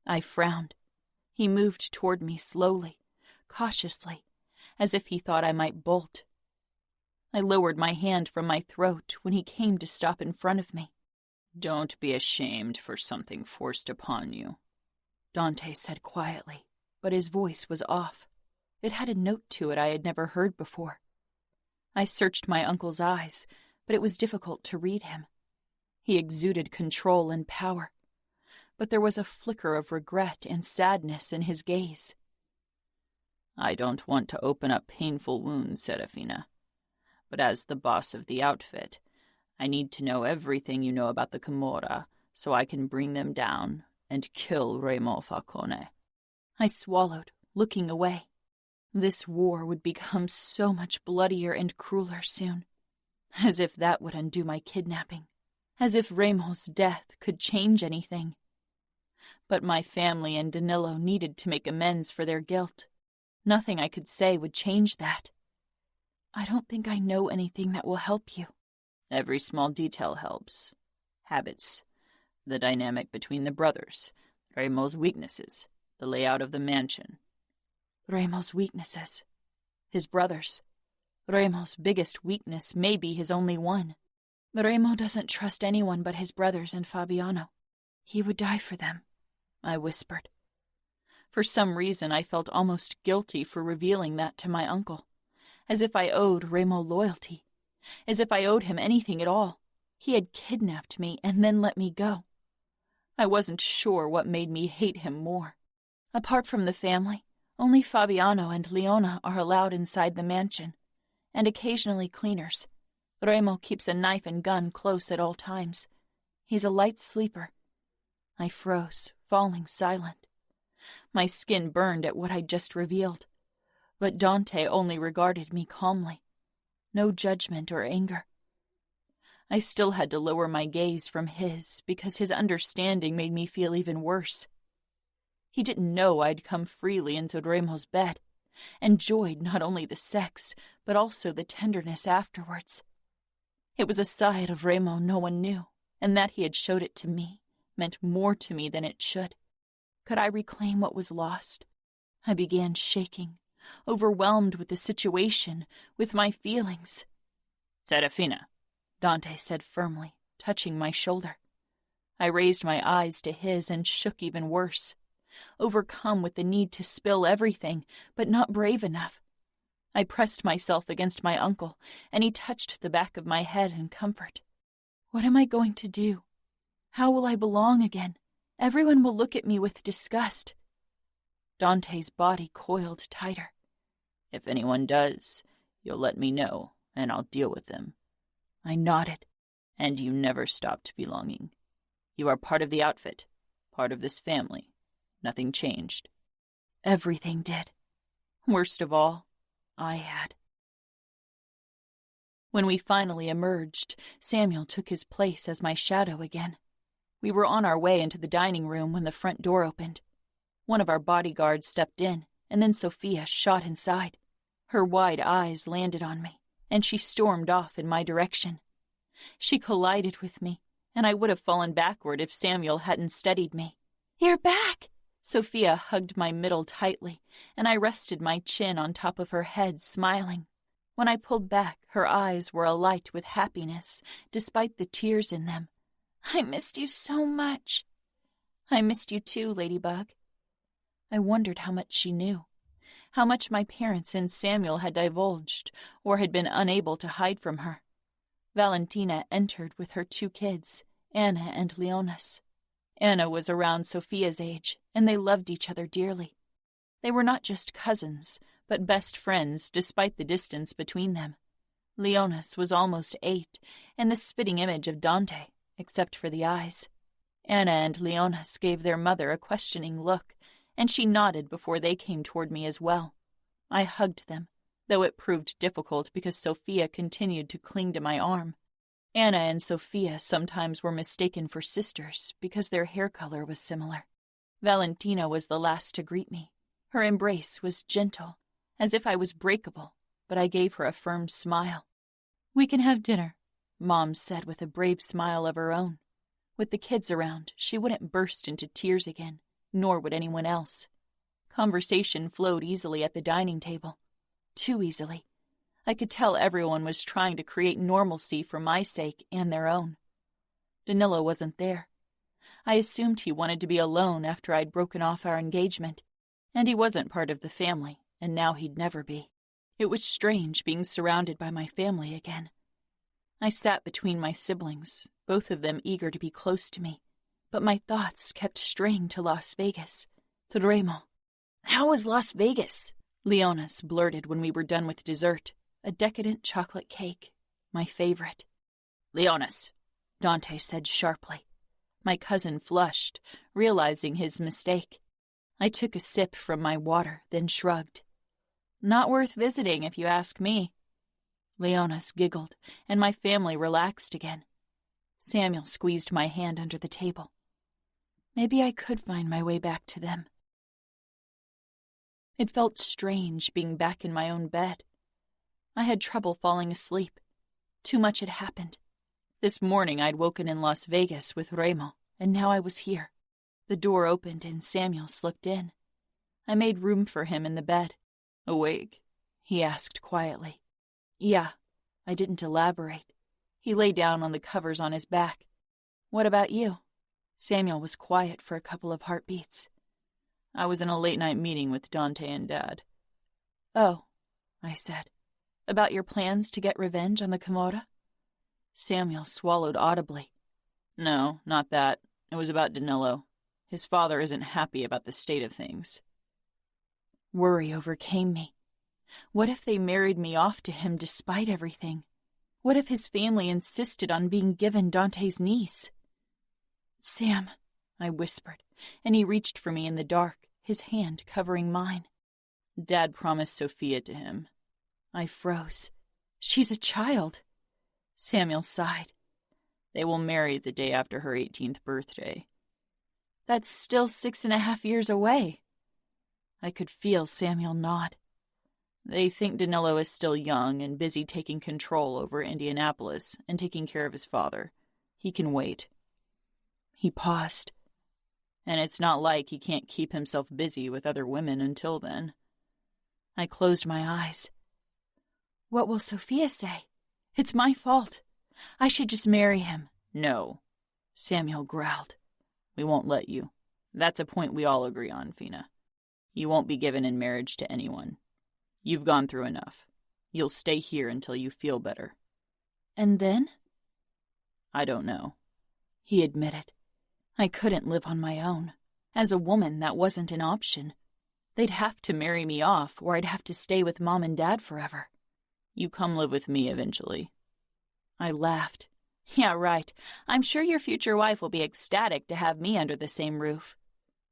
I frowned. He moved toward me slowly, cautiously, as if he thought I might bolt. I lowered my hand from my throat when he came to stop in front of me. "Don't be ashamed for something forced upon you," Dante said quietly, but his voice was off. It had a note to it I had never heard before. I searched my uncle's eyes, but it was difficult to read him. He exuded control and power, but there was a flicker of regret and sadness in his gaze. "I don't want to open up painful wounds, Serafina. But as the boss of the outfit, I need to know everything you know about the Camorra so I can bring them down and kill Remo Falcone." I swallowed, looking away. This war would become so much bloodier and crueler soon. As if that would undo my kidnapping. As if Remo's death could change anything. But my family and Danilo needed to make amends for their guilt. Nothing I could say would change that. "I don't think I know anything that will help you." "Every small detail helps. Habits, the dynamic between the brothers, Remo's weaknesses, the layout of the mansion." Remo's weaknesses. His brothers. Remo's biggest weakness may be his only one. Remo doesn't trust anyone but his brothers and Fabiano. He would die for them, I whispered. For some reason I felt almost guilty for revealing that to my uncle. As if I owed Remo loyalty. As if I owed him anything at all. He had kidnapped me and then let me go. I wasn't sure what made me hate him more. Apart from the family, only Fabiano and Leona are allowed inside the mansion, and occasionally cleaners. Remo keeps a knife and gun close at all times. He's a light sleeper. I froze, falling silent. My skin burned at what I'd just revealed. But Dante only regarded me calmly. No judgment or anger. I still had to lower my gaze from his because his understanding made me feel even worse. He didn't know I'd come freely into Remo's bed, enjoyed not only the sex, but also the tenderness afterwards. It was a side of Remo no one knew, and that he had showed it to me meant more to me than it should. Could I reclaim what was lost? I began shaking, overwhelmed with the situation, with my feelings. Serafina, Dante said firmly, touching my shoulder. I raised my eyes to his and shook even worse, overcome with the need to spill everything, but not brave enough. I pressed myself against my uncle, and he touched the back of my head in comfort. What am I going to do? How will I belong again? Everyone will look at me with disgust. Dante's body coiled tighter. If anyone does, you'll let me know, and I'll deal with them. I nodded. And you never stopped belonging. You are part of the outfit, part of this family. Nothing changed. Everything did. Worst of all, I had. When we finally emerged, Samuel took his place as my shadow again. We were on our way into the dining room when the front door opened. One of our bodyguards stepped in, and then Sophia shot inside. Her wide eyes landed on me, and she stormed off in my direction. She collided with me, and I would have fallen backward if Samuel hadn't steadied me. "You're back!" Sophia hugged my middle tightly, and I rested my chin on top of her head, smiling. When I pulled back, her eyes were alight with happiness, despite the tears in them. "I missed you so much." "I missed you too, Ladybug." I wondered how much she knew, how much my parents and Samuel had divulged or had been unable to hide from her. Valentina entered with her 2 kids, Anna and Leonis. Anna was around Sophia's age, and they loved each other dearly. They were not just cousins, but best friends despite the distance between them. Leonis was almost 8, and the spitting image of Dante, except for the eyes. Anna and Leonis gave their mother a questioning look, and she nodded before they came toward me as well. I hugged them, though it proved difficult because Sophia continued to cling to my arm. Anna and Sophia sometimes were mistaken for sisters because their hair color was similar. Valentina was the last to greet me. Her embrace was gentle, as if I was breakable, but I gave her a firm smile. "We can have dinner," Mom said with a brave smile of her own. With the kids around, she wouldn't burst into tears again, nor would anyone else. Conversation flowed easily at the dining table. Too easily. I could tell everyone was trying to create normalcy for my sake and their own. Danilo wasn't there. I assumed he wanted to be alone after I'd broken off our engagement, and he wasn't part of the family, and now he'd never be. It was strange being surrounded by my family again. I sat between my siblings, both of them eager to be close to me, but my thoughts kept straying to Las Vegas, to Remo. "How was Las Vegas?" Leonis blurted when we were done with dessert, a decadent chocolate cake, my favorite. "Leonis," Dante said sharply. My cousin flushed, realizing his mistake. I took a sip from my water, then shrugged. "Not worth visiting, if you ask me." Leonis giggled, and my family relaxed again. Samuel squeezed my hand under the table. Maybe I could find my way back to them. It felt strange being back in my own bed. I had trouble falling asleep. Too much had happened. This morning I'd woken in Las Vegas with Remo, and now I was here. The door opened and Samuel slipped in. I made room for him in the bed. "Awake?" he asked quietly. "Yeah." I didn't elaborate. He lay down on the covers on his back. "What about you?" Samuel was quiet for a couple of heartbeats. "I was in a late-night meeting with Dante and Dad." "Oh," I said. "About your plans to get revenge on the Camorra?" Samuel swallowed audibly. "No, not that. It was about Danilo. His father isn't happy about the state of things." Worry overcame me. What if they married me off to him despite everything? What if his family insisted on being given Dante's niece? "Sam," I whispered, and he reached for me in the dark, his hand covering mine. "Dad promised Sophia to him." I froze. "She's a child." Samuel sighed. "They will marry the day after her 18th birthday." "That's still 6.5 years away." I could feel Samuel nod. They think Danilo is still young and busy taking control over Indianapolis and taking care of his father. He can wait. He paused. And it's not like he can't keep himself busy with other women until then. I closed my eyes. What will Sophia say? It's my fault. I should just marry him. No, Samuel growled. We won't let you. That's a point we all agree on, Fina. You won't be given in marriage to anyone. You've gone through enough. You'll stay here until you feel better. And then? I don't know, he admitted. I couldn't live on my own. As a woman, that wasn't an option. They'd have to marry me off, or I'd have to stay with Mom and Dad forever. You come live with me eventually. I laughed. Yeah, right. I'm sure your future wife will be ecstatic to have me under the same roof.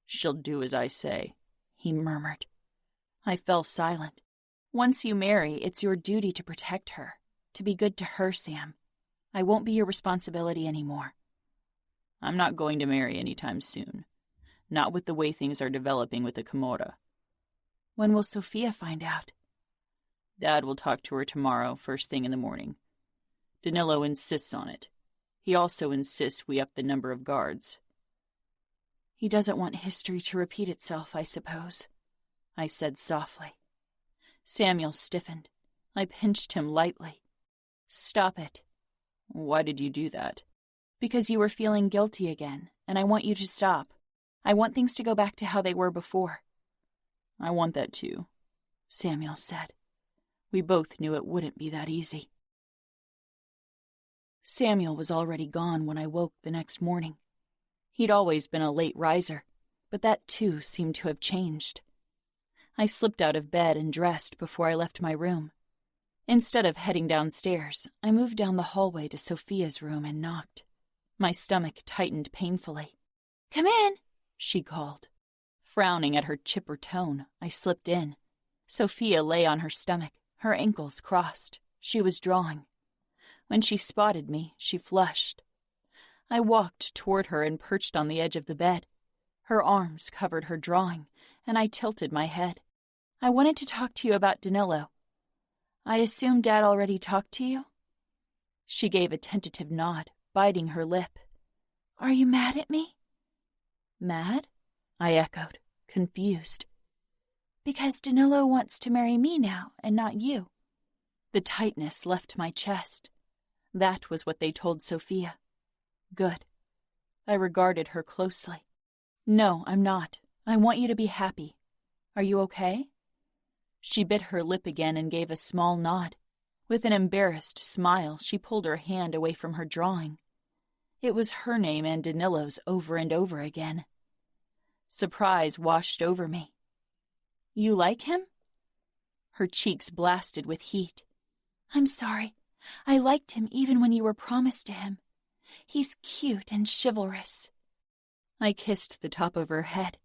She'll do as I say, he murmured. I fell silent. Once you marry, it's your duty to protect her, to be good to her, Sam. I won't be your responsibility anymore. I'm not going to marry anytime soon. Not with the way things are developing with the Camorra. When will Sophia find out? Dad will talk to her tomorrow, first thing in the morning. Danilo insists on it. He also insists we up the number of guards. He doesn't want history to repeat itself, I suppose, I said softly. Samuel stiffened. I pinched him lightly. Stop it. Why did you do that? Because you were feeling guilty again, and I want you to stop. I want things to go back to how they were before. I want that too, Samuel said. We both knew it wouldn't be that easy. Samuel was already gone when I woke the next morning. He'd always been a late riser, but that too seemed to have changed. I slipped out of bed and dressed before I left my room. Instead of heading downstairs, I moved down the hallway to Sophia's room and knocked. My stomach tightened painfully. Come in, she called. Frowning at her chipper tone, I slipped in. Sophia lay on her stomach, her ankles crossed. She was drawing. When she spotted me, she flushed. I walked toward her and perched on the edge of the bed. Her arms covered her drawing, and I tilted my head. I wanted to talk to you about Danilo. I assume Dad already talked to you? She gave a tentative nod, biting her lip. Are you mad at me? Mad? I echoed, confused. Because Danilo wants to marry me now, and not you. The tightness left my chest. That was what they told Sophia. Good. I regarded her closely. No, I'm not. I want you to be happy. Are you okay? She bit her lip again and gave a small nod. With an embarrassed smile, she pulled her hand away from her drawing. It was her name and Danilo's over and over again. Surprise washed over me. You like him? Her cheeks blasted with heat. I'm sorry. I liked him even when you were promised to him. He's cute and chivalrous. I kissed the top of her head.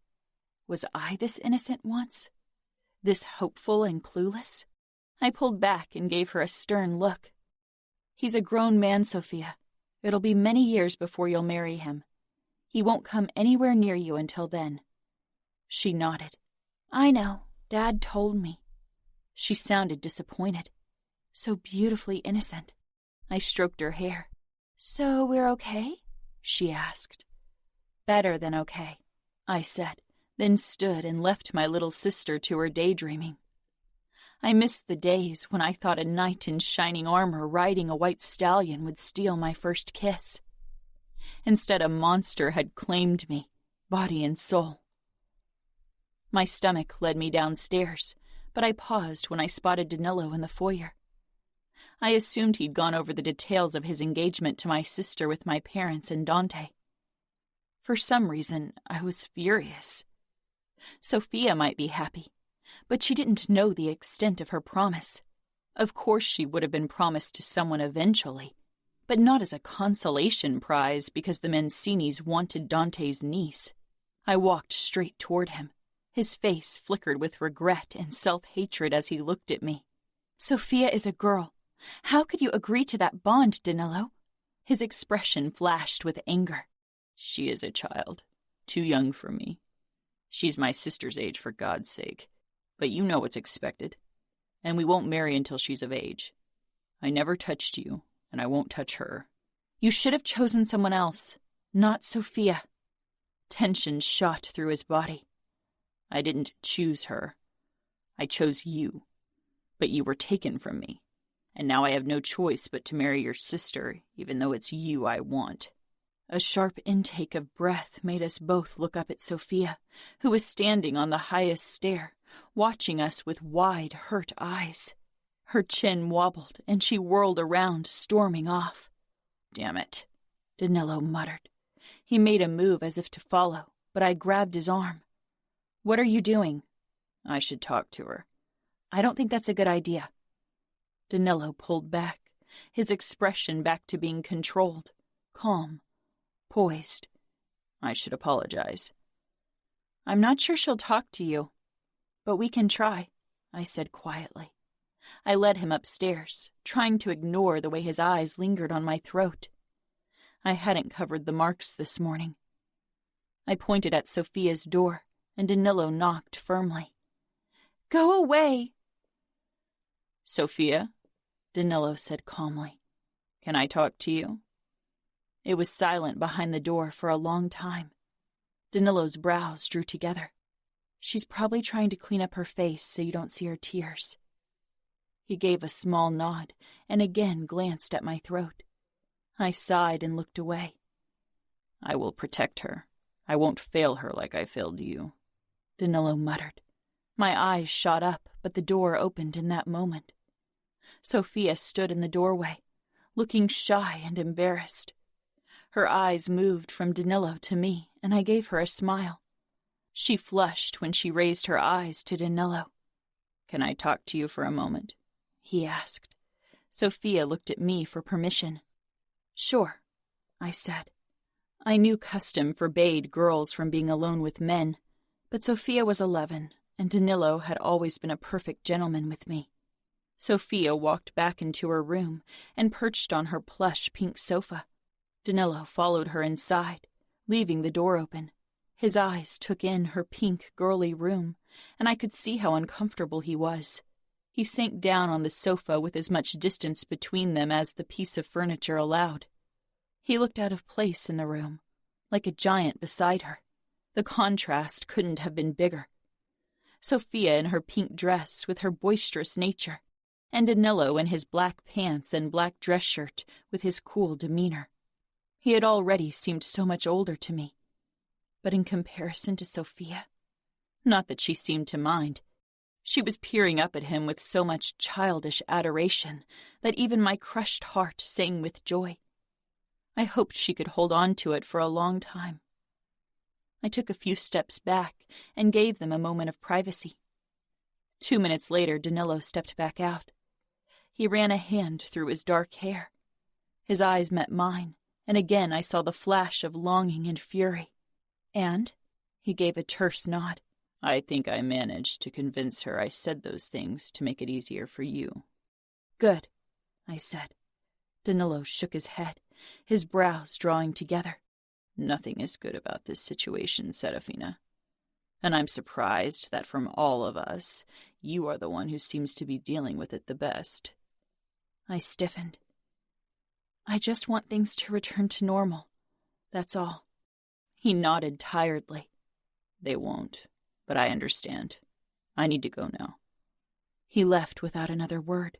Was I this innocent once? This hopeful and clueless? I pulled back and gave her a stern look. He's a grown man, Sophia. It'll be many years before you'll marry him. He won't come anywhere near you until then. She nodded. I know. Dad told me. She sounded disappointed. So beautifully innocent. I stroked her hair. So we're okay? She asked. Better than okay, I said, then stood and left my little sister to her daydreaming. I missed the days when I thought a knight in shining armor riding a white stallion would steal my first kiss. Instead, a monster had claimed me, body and soul. My stomach led me downstairs, but I paused when I spotted Danilo in the foyer. I assumed he'd gone over the details of his engagement to my sister with my parents and Dante. For some reason, I was furious. Sophia might be happy, but she didn't know the extent of her promise. Of course she would have been promised to someone eventually, but not as a consolation prize because the Mancinis wanted Dante's niece. I walked straight toward him. His face flickered with regret and self-hatred as he looked at me. Sophia is a girl. How could you agree to that bond, Danilo? His expression flashed with anger. She is a child, too young for me. She's my sister's age, for God's sake. But you know what's expected. and we won't marry until she's of age. I never touched you, and I won't touch her. You should have chosen someone else, not Sophia. Tension shot through his body. I didn't choose her. I chose you. But you were taken from me, and now I have no choice but to marry your sister, even though it's you I want. A sharp intake of breath made us both look up at Sophia, who was standing on the highest stair, watching us with wide, hurt eyes. Her chin wobbled, and she whirled around, storming off. Damn it, Danilo muttered. He made a move as if to follow, but I grabbed his arm. What are you doing? I should talk to her. I don't think that's a good idea. Danilo pulled back, his expression back to being controlled, calm, poised. I should apologize. I'm not sure she'll talk to you, but we can try, I said quietly. I led him upstairs, trying to ignore the way his eyes lingered on my throat. I hadn't covered the marks this morning. I pointed at Sophia's door, and Danilo knocked firmly. Go away! Sophia, Danilo said calmly, can I talk to you? It was silent behind the door for a long time. Danilo's brows drew together. She's probably trying to clean up her face so you don't see her tears. He gave a small nod and again glanced at my throat. I sighed and looked away. I will protect her. I won't fail her like I failed you, Danilo muttered. My eyes shot up, but the door opened in that moment. Sophia stood in the doorway, looking shy and embarrassed. Her eyes moved from Danilo to me, and I gave her a smile. She flushed when she raised her eyes to Danilo. Can I talk to you for a moment? He asked. Sophia looked at me for permission. Sure, I said. I knew custom forbade girls from being alone with men, but Sophia was 11, and Danilo had always been a perfect gentleman with me. Sophia walked back into her room and perched on her plush pink sofa. Danilo followed her inside, leaving the door open. His eyes took in her pink, girly room, and I could see how uncomfortable he was. He sank down on the sofa with as much distance between them as the piece of furniture allowed. He looked out of place in the room, like a giant beside her. The contrast couldn't have been bigger. Sophia in her pink dress with her boisterous nature, and Danilo in his black pants and black dress shirt with his cool demeanor. He had already seemed so much older to me. But in comparison to Sophia, not that she seemed to mind. She was peering up at him with so much childish adoration that even my crushed heart sang with joy. I hoped she could hold on to it for a long time. I took a few steps back and gave them a moment of privacy. 2 minutes later, Danilo stepped back out. He ran a hand through his dark hair. His eyes met mine, and again I saw the flash of longing and fury. And he gave a terse nod. I think I managed to convince her I said those things to make it easier for you. Good, I said. Danilo shook his head, his brows drawing together. Nothing is good about this situation, Serafina. And I'm surprised that from all of us, you are the one who seems to be dealing with it the best. I stiffened. I just want things to return to normal. That's all. He nodded tiredly. They won't, but I understand. I need to go now. He left without another word.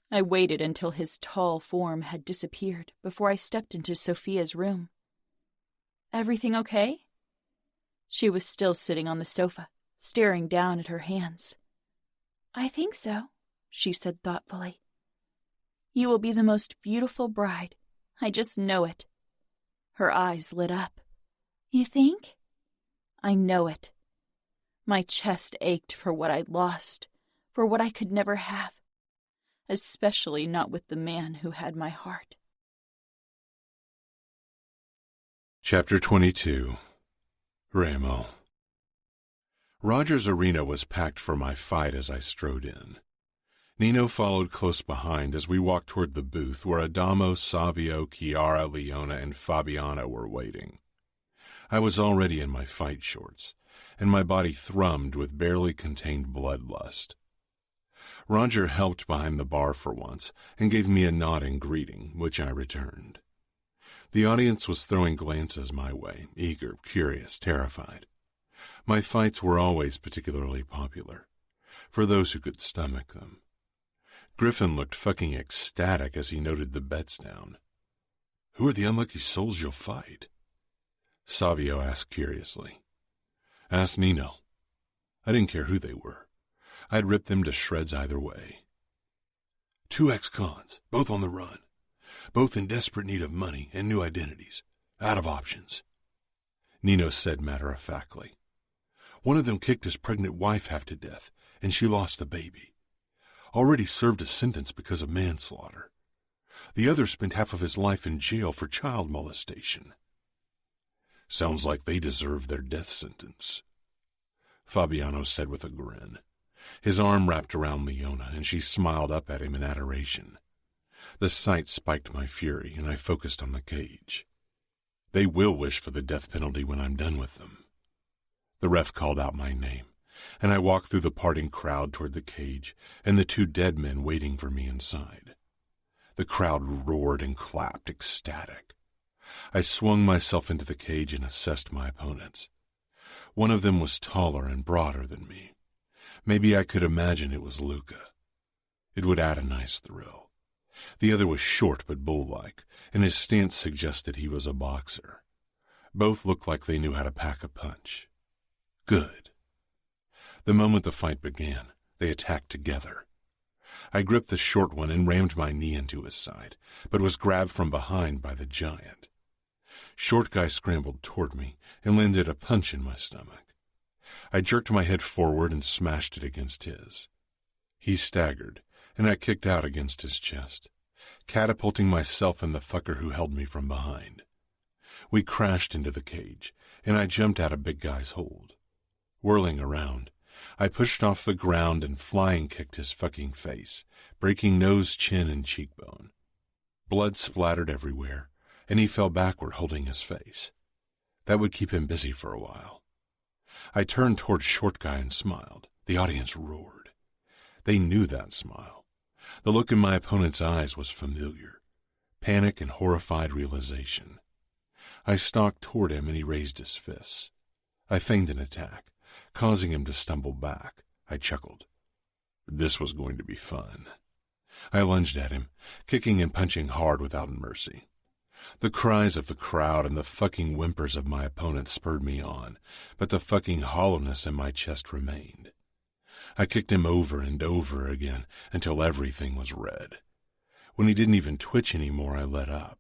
I waited until his tall form had disappeared before I stepped into Sophia's room. Everything okay? She was still sitting on the sofa, staring down at her hands. I think so, she said thoughtfully. You will be the most beautiful bride. I just know it. Her eyes lit up. You think? I know it. My chest ached for what I'd lost, for what I could never have, especially not with the man who had my heart. Chapter 22. Reilly. Roger's arena was packed for my fight as I strode in. Nino followed close behind as we walked toward the booth where Adamo, Savio, Chiara, Leona, and Fabiana were waiting. I was already in my fight shorts, and my body thrummed with barely contained bloodlust. Roger helped behind the bar for once and gave me a nod in greeting, which I returned. The audience was throwing glances my way, eager, curious, terrified. My fights were always particularly popular, for those who could stomach them. Griffin looked fucking ecstatic as he noted the bets down. "Who are the unlucky souls you'll fight?" Savio asked curiously. "Ask Nino." I didn't care who they were. I'd rip them to shreds either way. "Two ex-cons, both on the run. Both in desperate need of money and new identities. Out of options," Nino said matter-of-factly. "One of them kicked his pregnant wife half to death, and she lost the baby. Already served a sentence because of manslaughter. The other spent half of his life in jail for child molestation." "Sounds like they deserve their death sentence," Fabiano said with a grin. His arm wrapped around Leona, and she smiled up at him in adoration. The sight spiked my fury, and I focused on the cage. "They will wish for the death penalty when I'm done with them." The ref called out my name, and I walked through the parting crowd toward the cage and the two dead men waiting for me inside. The crowd roared and clapped, ecstatic. I swung myself into the cage and assessed my opponents. One of them was taller and broader than me. Maybe I could imagine it was Luca. It would add a nice thrill. The other was short but bull-like, and his stance suggested he was a boxer. Both looked like they knew how to pack a punch. Good. The moment the fight began, they attacked together. I gripped the short one and rammed my knee into his side, but was grabbed from behind by the giant. Short guy scrambled toward me and landed a punch in my stomach. I jerked my head forward and smashed it against his. He staggered, and I kicked out against his chest, catapulting myself and the fucker who held me from behind. We crashed into the cage, and I jumped out of big guy's hold. Whirling around, I pushed off the ground and flying kicked his fucking face, breaking nose, chin, and cheekbone. Blood splattered everywhere, and he fell backward holding his face. That would keep him busy for a while. I turned toward short guy and smiled. The audience roared. They knew that smile. The look in my opponent's eyes was familiar. Panic and horrified realization. I stalked toward him and he raised his fists. I feigned an attack, causing him to stumble back. I chuckled. This was going to be fun. I lunged at him, kicking and punching hard without mercy. The cries of the crowd and the fucking whimpers of my opponent spurred me on, but the fucking hollowness in my chest remained. I kicked him over and over again until everything was red. When he didn't even twitch anymore, I let up.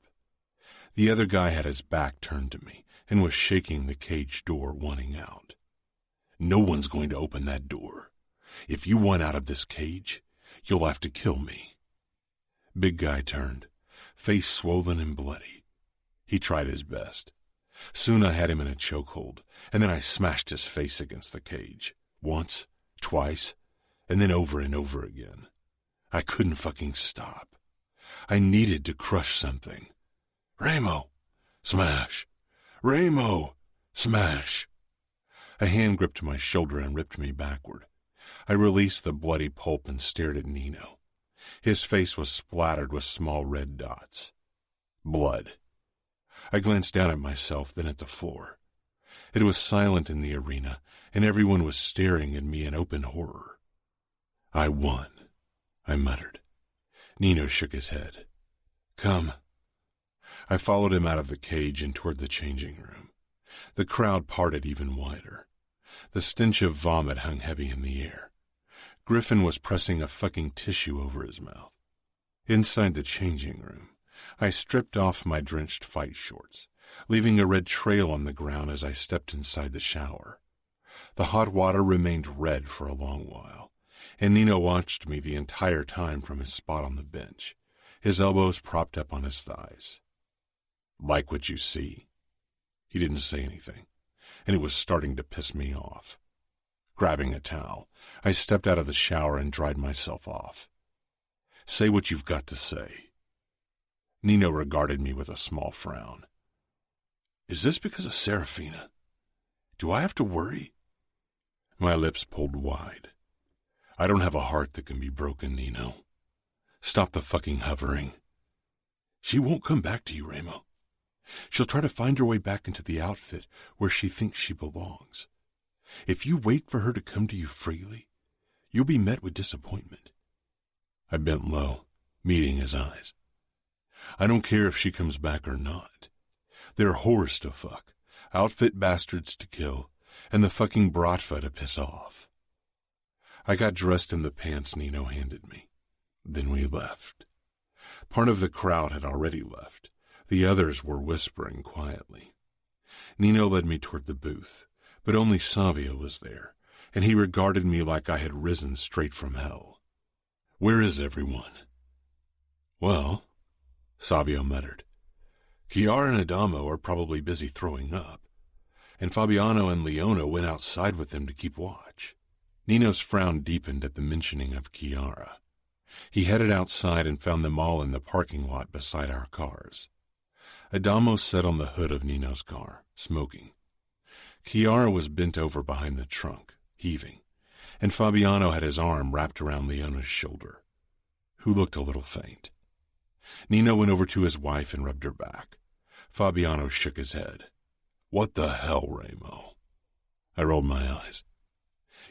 The other guy had his back turned to me and was shaking the cage door, wanting out. No one's going to open that door. If you want out of this cage, you'll have to kill me. Big guy turned, face swollen and bloody. He tried his best. Soon I had him in a chokehold, and then I smashed his face against the cage. Once, twice, and then over and over again. I couldn't fucking stop. I needed to crush something. Ramo! Smash! Ramo! Smash! A hand gripped my shoulder and ripped me backward. I released the bloody pulp and stared at Nino. His face was splattered with small red dots. Blood. I glanced down at myself, then at the floor. It was silent in the arena, and everyone was staring at me in open horror. I won, I muttered. Nino shook his head. Come. I followed him out of the cage and toward the changing room. The crowd parted even wider. The stench of vomit hung heavy in the air. Griffin was pressing a fucking tissue over his mouth. Inside the changing room, I stripped off my drenched fight shorts, leaving a red trail on the ground as I stepped inside the shower. The hot water remained red for a long while, and Nino watched me the entire time from his spot on the bench, his elbows propped up on his thighs. Like what you see? He didn't say anything, and it was starting to piss me off. Grabbing a towel, I stepped out of the shower and dried myself off. Say what you've got to say. Nino regarded me with a small frown. Is this because of Serafina? Do I have to worry? My lips pulled wide. I don't have a heart that can be broken, Nino. Stop the fucking hovering. She won't come back to you, Ramo. She'll try to find her way back into the outfit where she thinks she belongs. If you wait for her to come to you freely, you'll be met with disappointment. I bent low, meeting his eyes. I don't care if she comes back or not. They're whores to fuck, outfit bastards to kill, and the fucking bratva to piss off. I got dressed in the pants Nino handed me. Then we left. Part of the crowd had already left. The others were whispering quietly. Nino led me toward the booth, but only Savio was there, and he regarded me like I had risen straight from hell. Where is everyone? Well, Savio muttered, Chiara and Adamo are probably busy throwing up, and Fabiano and Leona went outside with them to keep watch. Nino's frown deepened at the mentioning of Chiara. He headed outside and found them all in the parking lot beside our cars. Adamo sat on the hood of Nino's car, smoking. Chiara was bent over behind the trunk, heaving, and Fabiano had his arm wrapped around Leona's shoulder, who looked a little faint. Nino went over to his wife and rubbed her back. Fabiano shook his head. What the hell, Ramo? I rolled my eyes.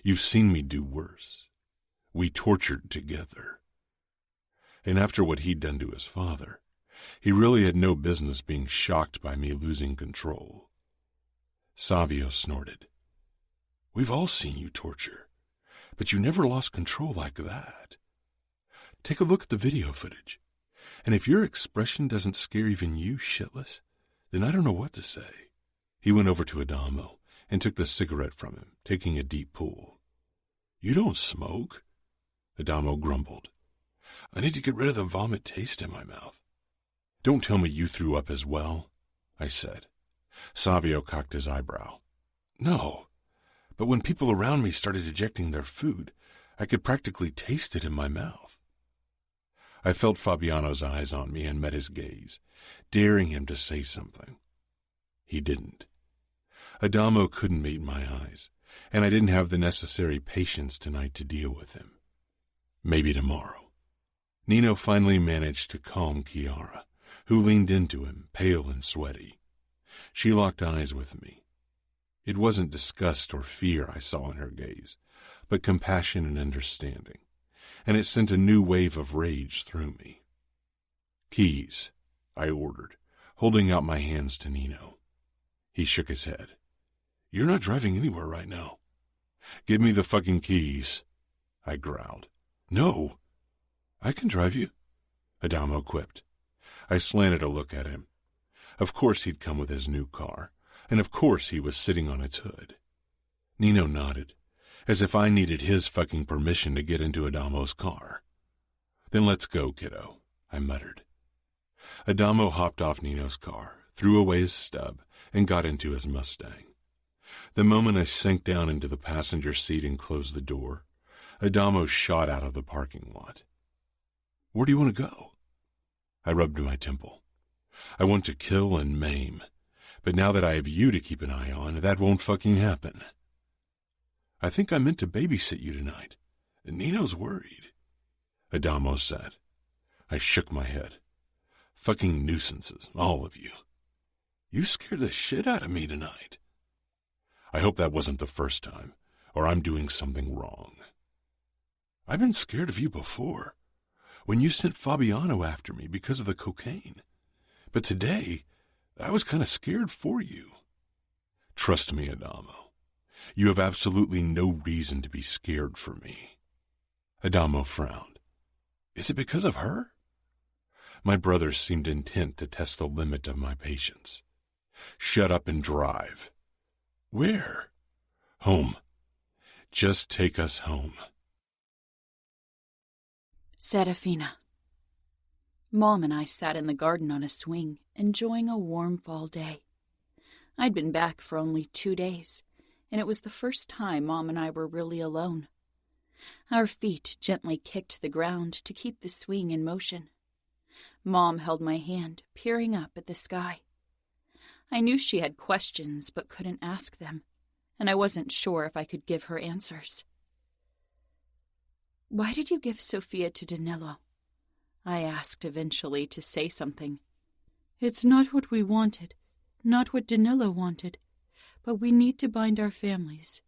You've seen me do worse. We tortured together. And after what he'd done to his father, he really had no business being shocked by me losing control. Savio snorted. We've all seen you torture, but you never lost control like that. Take a look at the video footage, and if your expression doesn't scare even you shitless, then I don't know what to say. He went over to Adamo and took the cigarette from him, taking a deep pull. You don't smoke? Adamo grumbled. I need to get rid of the vomit taste in my mouth. Don't tell me you threw up as well, I said. Savio cocked his eyebrow. No, but when people around me started ejecting their food, I could practically taste it in my mouth. I felt Fabiano's eyes on me and met his gaze, daring him to say something. He didn't. Adamo couldn't meet my eyes, and I didn't have the necessary patience tonight to deal with him. Maybe tomorrow. Nino finally managed to calm Chiara, who leaned into him, pale and sweaty. She locked eyes with me. It wasn't disgust or fear I saw in her gaze, but compassion and understanding, and it sent a new wave of rage through me. Keys, I ordered, holding out my hands to Nino. He shook his head. You're not driving anywhere right now. Give me the fucking keys, I growled. No, I can drive you, Adamo quipped. I slanted a look at him. Of course he'd come with his new car, and of course he was sitting on its hood. Nino nodded, as if I needed his fucking permission to get into Adamo's car. Then let's go, kiddo, I muttered. Adamo hopped off Nino's car, threw away his stub, and got into his Mustang. The moment I sank down into the passenger seat and closed the door, Adamo shot out of the parking lot. Where do you want to go? I rubbed my temple. I want to kill and maim, but now that I have you to keep an eye on, that won't fucking happen. I think I meant to babysit you tonight, and Nino's worried, Adamo said. I shook my head. Fucking nuisances, all of you. You scared the shit out of me tonight. I hope that wasn't the first time, or I'm doing something wrong. I've been scared of you before, when you sent Fabiano after me because of the cocaine. But today, I was kind of scared for you. Trust me, Adamo. You have absolutely no reason to be scared for me. Adamo frowned. Is it because of her? My brother seemed intent to test the limit of my patience. Shut up and drive. Where? Home. Just take us home. Serafina. Mom and I sat in the garden on a swing, enjoying a warm fall day. I'd been back for only 2 days, and it was the first time Mom and I were really alone. Our feet gently kicked the ground to keep the swing in motion. Mom held my hand, peering up at the sky. I knew she had questions but couldn't ask them, and I wasn't sure if I could give her answers. Why did you give Sophia to Danilo? I asked eventually to say something. It's not what we wanted, not what Danilo wanted, but we need to bind our families.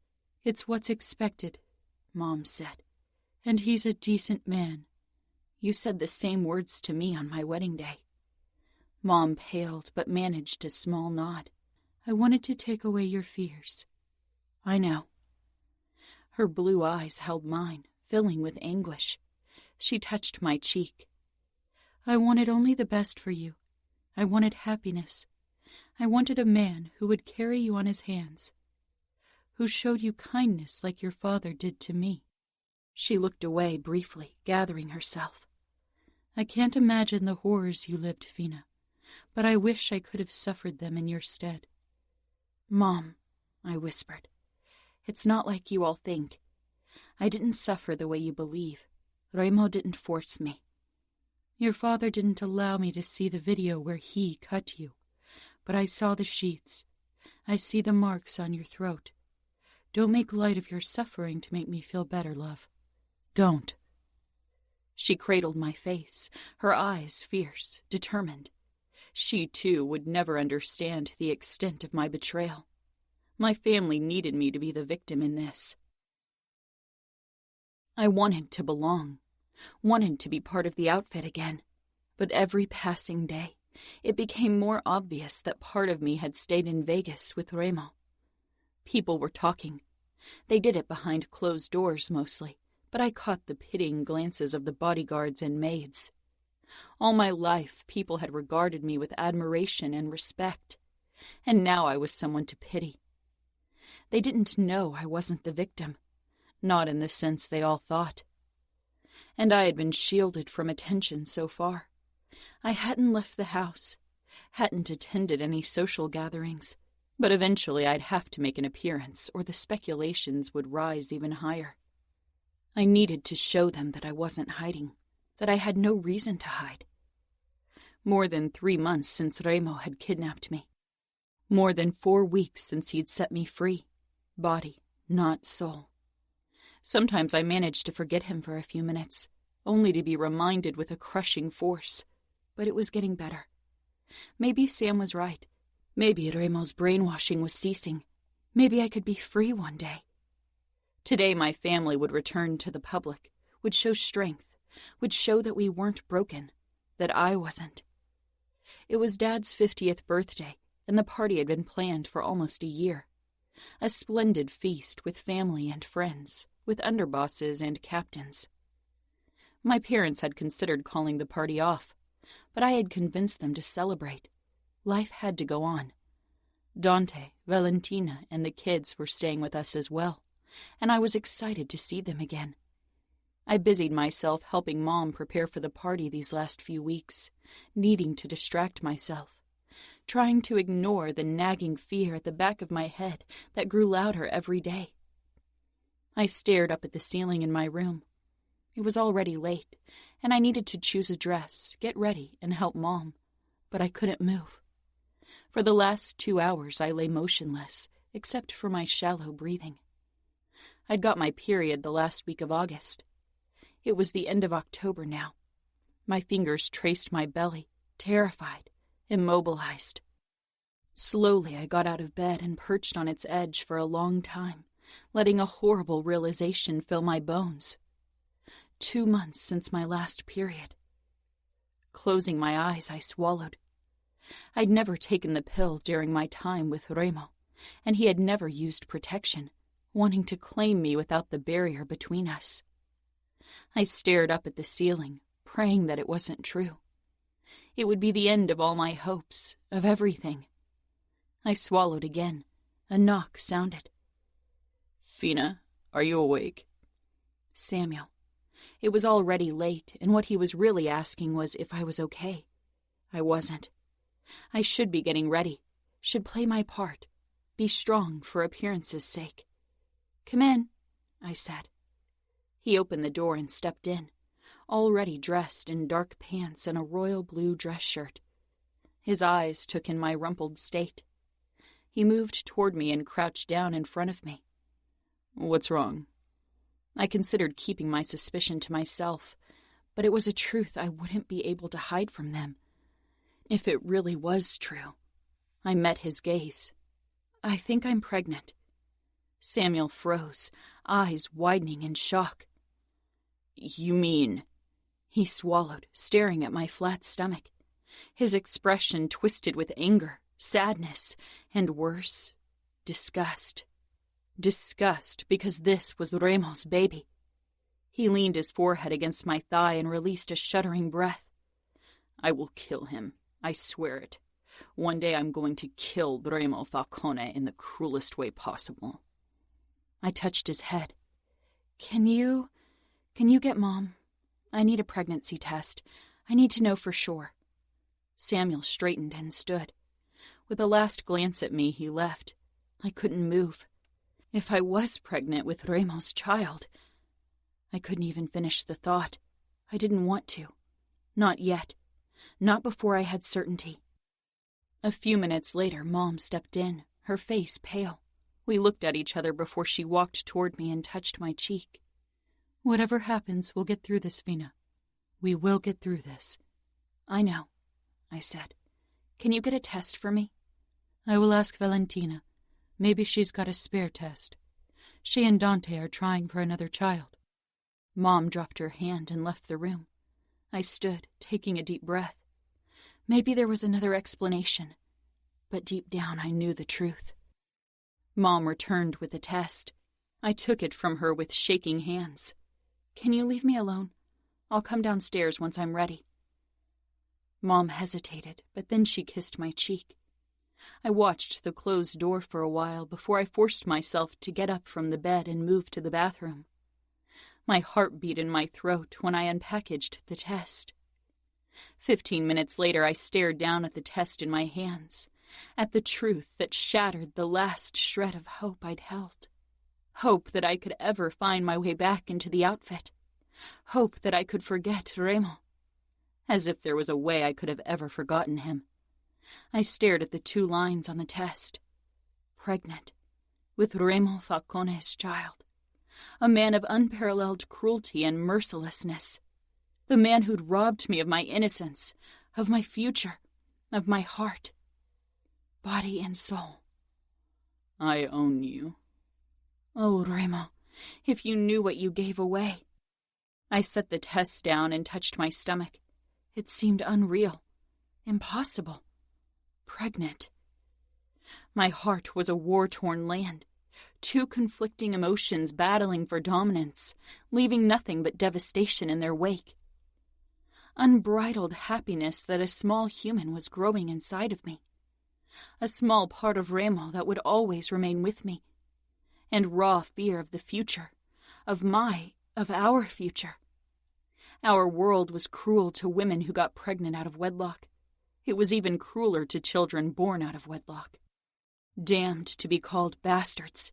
It's what's expected, Mom said. And he's a decent man. You said the same words to me on my wedding day. Mom paled but managed a small nod. I wanted to take away your fears. I know. Her blue eyes held mine, filling with anguish. She touched my cheek. I wanted only the best for you. I wanted happiness. I wanted a man who would carry you on his hands, who showed you kindness like your father did to me. She looked away briefly, gathering herself. I can't imagine the horrors you lived, Fina, but I wish I could have suffered them in your stead. Mom, I whispered, it's not like you all think. I didn't suffer the way you believe. Remo didn't force me. Your father didn't allow me to see the video where he cut you, but I saw the sheets. I see the marks on your throat. Don't make light of your suffering to make me feel better, love. Don't. She cradled my face, her eyes fierce, determined. She, too, would never understand the extent of my betrayal. My family needed me to be the victim in this. I wanted to belong, wanted to be part of the outfit again. But every passing day, it became more obvious that part of me had stayed in Vegas with Remo. People were talking. They did it behind closed doors mostly, but I caught the pitying glances of the bodyguards and maids. All my life, people had regarded me with admiration and respect, and now I was someone to pity. They didn't know I wasn't the victim, not in the sense they all thought. And I had been shielded from attention so far. I hadn't left the house, hadn't attended any social gatherings, but eventually I'd have to make an appearance or the speculations would rise even higher. I needed to show them that I wasn't hiding, that I had no reason to hide. More than 3 months since Remo had kidnapped me. More than 4 weeks since he'd set me free. Body, not soul. Sometimes I managed to forget him for a few minutes, only to be reminded with a crushing force. But it was getting better. Maybe Sam was right. Maybe Remo's brainwashing was ceasing. Maybe I could be free one day. Today my family would return to the public, would show strength, would show that we weren't broken, that I wasn't. It was Dad's 50th birthday, and the party had been planned for almost a year. A splendid feast with family and friends, with underbosses and captains. My parents had considered calling the party off, but I had convinced them to celebrate. Life had to go on. Dante, Valentina, and the kids were staying with us as well, and I was excited to see them again. I busied myself helping Mom prepare for the party these last few weeks, needing to distract myself, trying to ignore the nagging fear at the back of my head that grew louder every day. I stared up at the ceiling in my room. It was already late, and I needed to choose a dress, get ready, and help Mom, but I couldn't move. For the last 2 hours I lay motionless, except for my shallow breathing. I'd got my period the last week of August. It was the end of October now. My fingers traced my belly, terrified, immobilized. Slowly I got out of bed and perched on its edge for a long time, letting a horrible realization fill my bones. 2 months since my last period. Closing my eyes, I swallowed. I'd never taken the pill during my time with Remo, and he had never used protection, wanting to claim me without the barrier between us. I stared up at the ceiling, praying that it wasn't true. It would be the end of all my hopes, of everything. I swallowed again. A knock sounded. Fina, are you awake? Samuel. It was already late, and what he was really asking was if I was okay. I wasn't. I should be getting ready, should play my part, be strong for appearance's sake. Come in, I said. He opened the door and stepped in, already dressed in dark pants and a royal blue dress shirt. His eyes took in my rumpled state. He moved toward me and crouched down in front of me. What's wrong? I considered keeping my suspicion to myself, but it was a truth I wouldn't be able to hide from them. If it really was true. I met his gaze. "I think I'm pregnant." Samuel froze, eyes widening in shock. "You mean—" He swallowed, staring at my flat stomach. His expression twisted with anger, sadness, and worse, disgust. Disgust because this was Remo's baby. He leaned his forehead against my thigh and released a shuddering breath. "I will kill him. I swear it. One day I'm going to kill Remo Falcone in the cruelest way possible." I touched his head. Can you get Mom? I need a pregnancy test. I need to know for sure." Samuel straightened and stood. With a last glance at me, he left. I couldn't move. If I was pregnant with Remo's child... I couldn't even finish the thought. I didn't want to. Not yet. Not before I had certainty. A few minutes later, Mom stepped in, her face pale. We looked at each other before she walked toward me and touched my cheek. "Whatever happens, we'll get through this, Vina. We will get through this." "I know," I said. "Can you get a test for me?" "I will ask Valentina. Maybe she's got a spare test. She and Dante are trying for another child." Mom dropped her hand and left the room. I stood, taking a deep breath. Maybe there was another explanation, but deep down I knew the truth. Mom returned with the test. I took it from her with shaking hands. "Can you leave me alone? I'll come downstairs once I'm ready." Mom hesitated, but then she kissed my cheek. I watched the closed door for a while before I forced myself to get up from the bed and move to the bathroom. My heart beat in my throat when I unpackaged the test. 15 minutes later, I stared down at the test in my hands, at the truth that shattered the last shred of hope I'd held. Hope that I could ever find my way back into the outfit. Hope that I could forget Remo. As if there was a way I could have ever forgotten him. I stared at the 2 lines on the test. Pregnant, with Remo Falcone's child. A man of unparalleled cruelty and mercilessness. The man who'd robbed me of my innocence, of my future, of my heart. Body and soul. "I own you." "Oh, Remo, if you knew what you gave away." I set the test down and touched my stomach. It seemed unreal. Impossible. Pregnant. My heart was a war-torn land. 2 conflicting emotions battling for dominance, leaving nothing but devastation in their wake. Unbridled happiness that a small human was growing inside of me. A small part of Remo that would always remain with me. And raw fear of the future, of our future. Our world was cruel to women who got pregnant out of wedlock. It was even crueler to children born out of wedlock. Damned to be called bastards.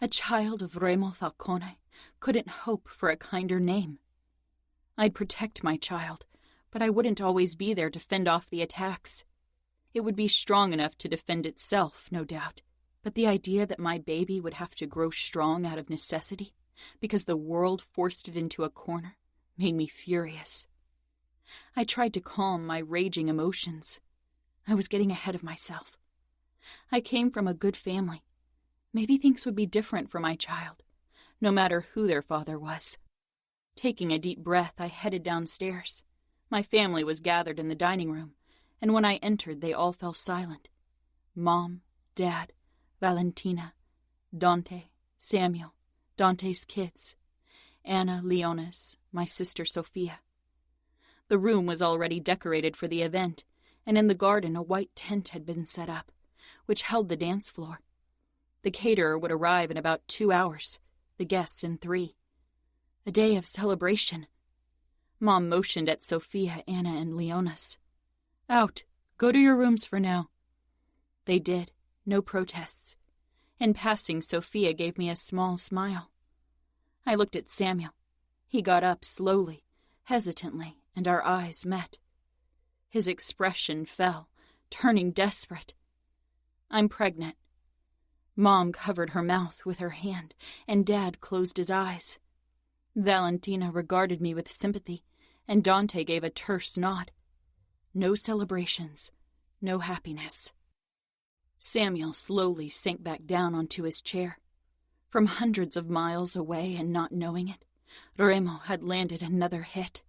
A child of Remo Falcone couldn't hope for a kinder name. I'd protect my child, but I wouldn't always be there to fend off the attacks. It would be strong enough to defend itself, no doubt, but the idea that my baby would have to grow strong out of necessity, because the world forced it into a corner, made me furious. I tried to calm my raging emotions. I was getting ahead of myself. I came from a good family. Maybe things would be different for my child, no matter who their father was. Taking a deep breath, I headed downstairs. My family was gathered in the dining room, and when I entered, they all fell silent. Mom, Dad, Valentina, Dante, Samuel, Dante's kids, Anna, Leonis, my sister Sophia. The room was already decorated for the event, and in the garden a white tent had been set up, which held the dance floor. The caterer would arrive in about 2 hours, the guests in 3. A day of celebration. Mom motioned at Sophia, Anna, and Leonis. "Out. Go to your rooms for now." They did. No protests. In passing, Sophia gave me a small smile. I looked at Samuel. He got up slowly, hesitantly, and our eyes met. His expression fell, turning desperate. "I'm pregnant." Mom covered her mouth with her hand, and Dad closed his eyes. Valentina regarded me with sympathy, and Dante gave a terse nod. No celebrations, no happiness. Samuel slowly sank back down onto his chair. From hundreds of miles away and not knowing it, Remo had landed another hit.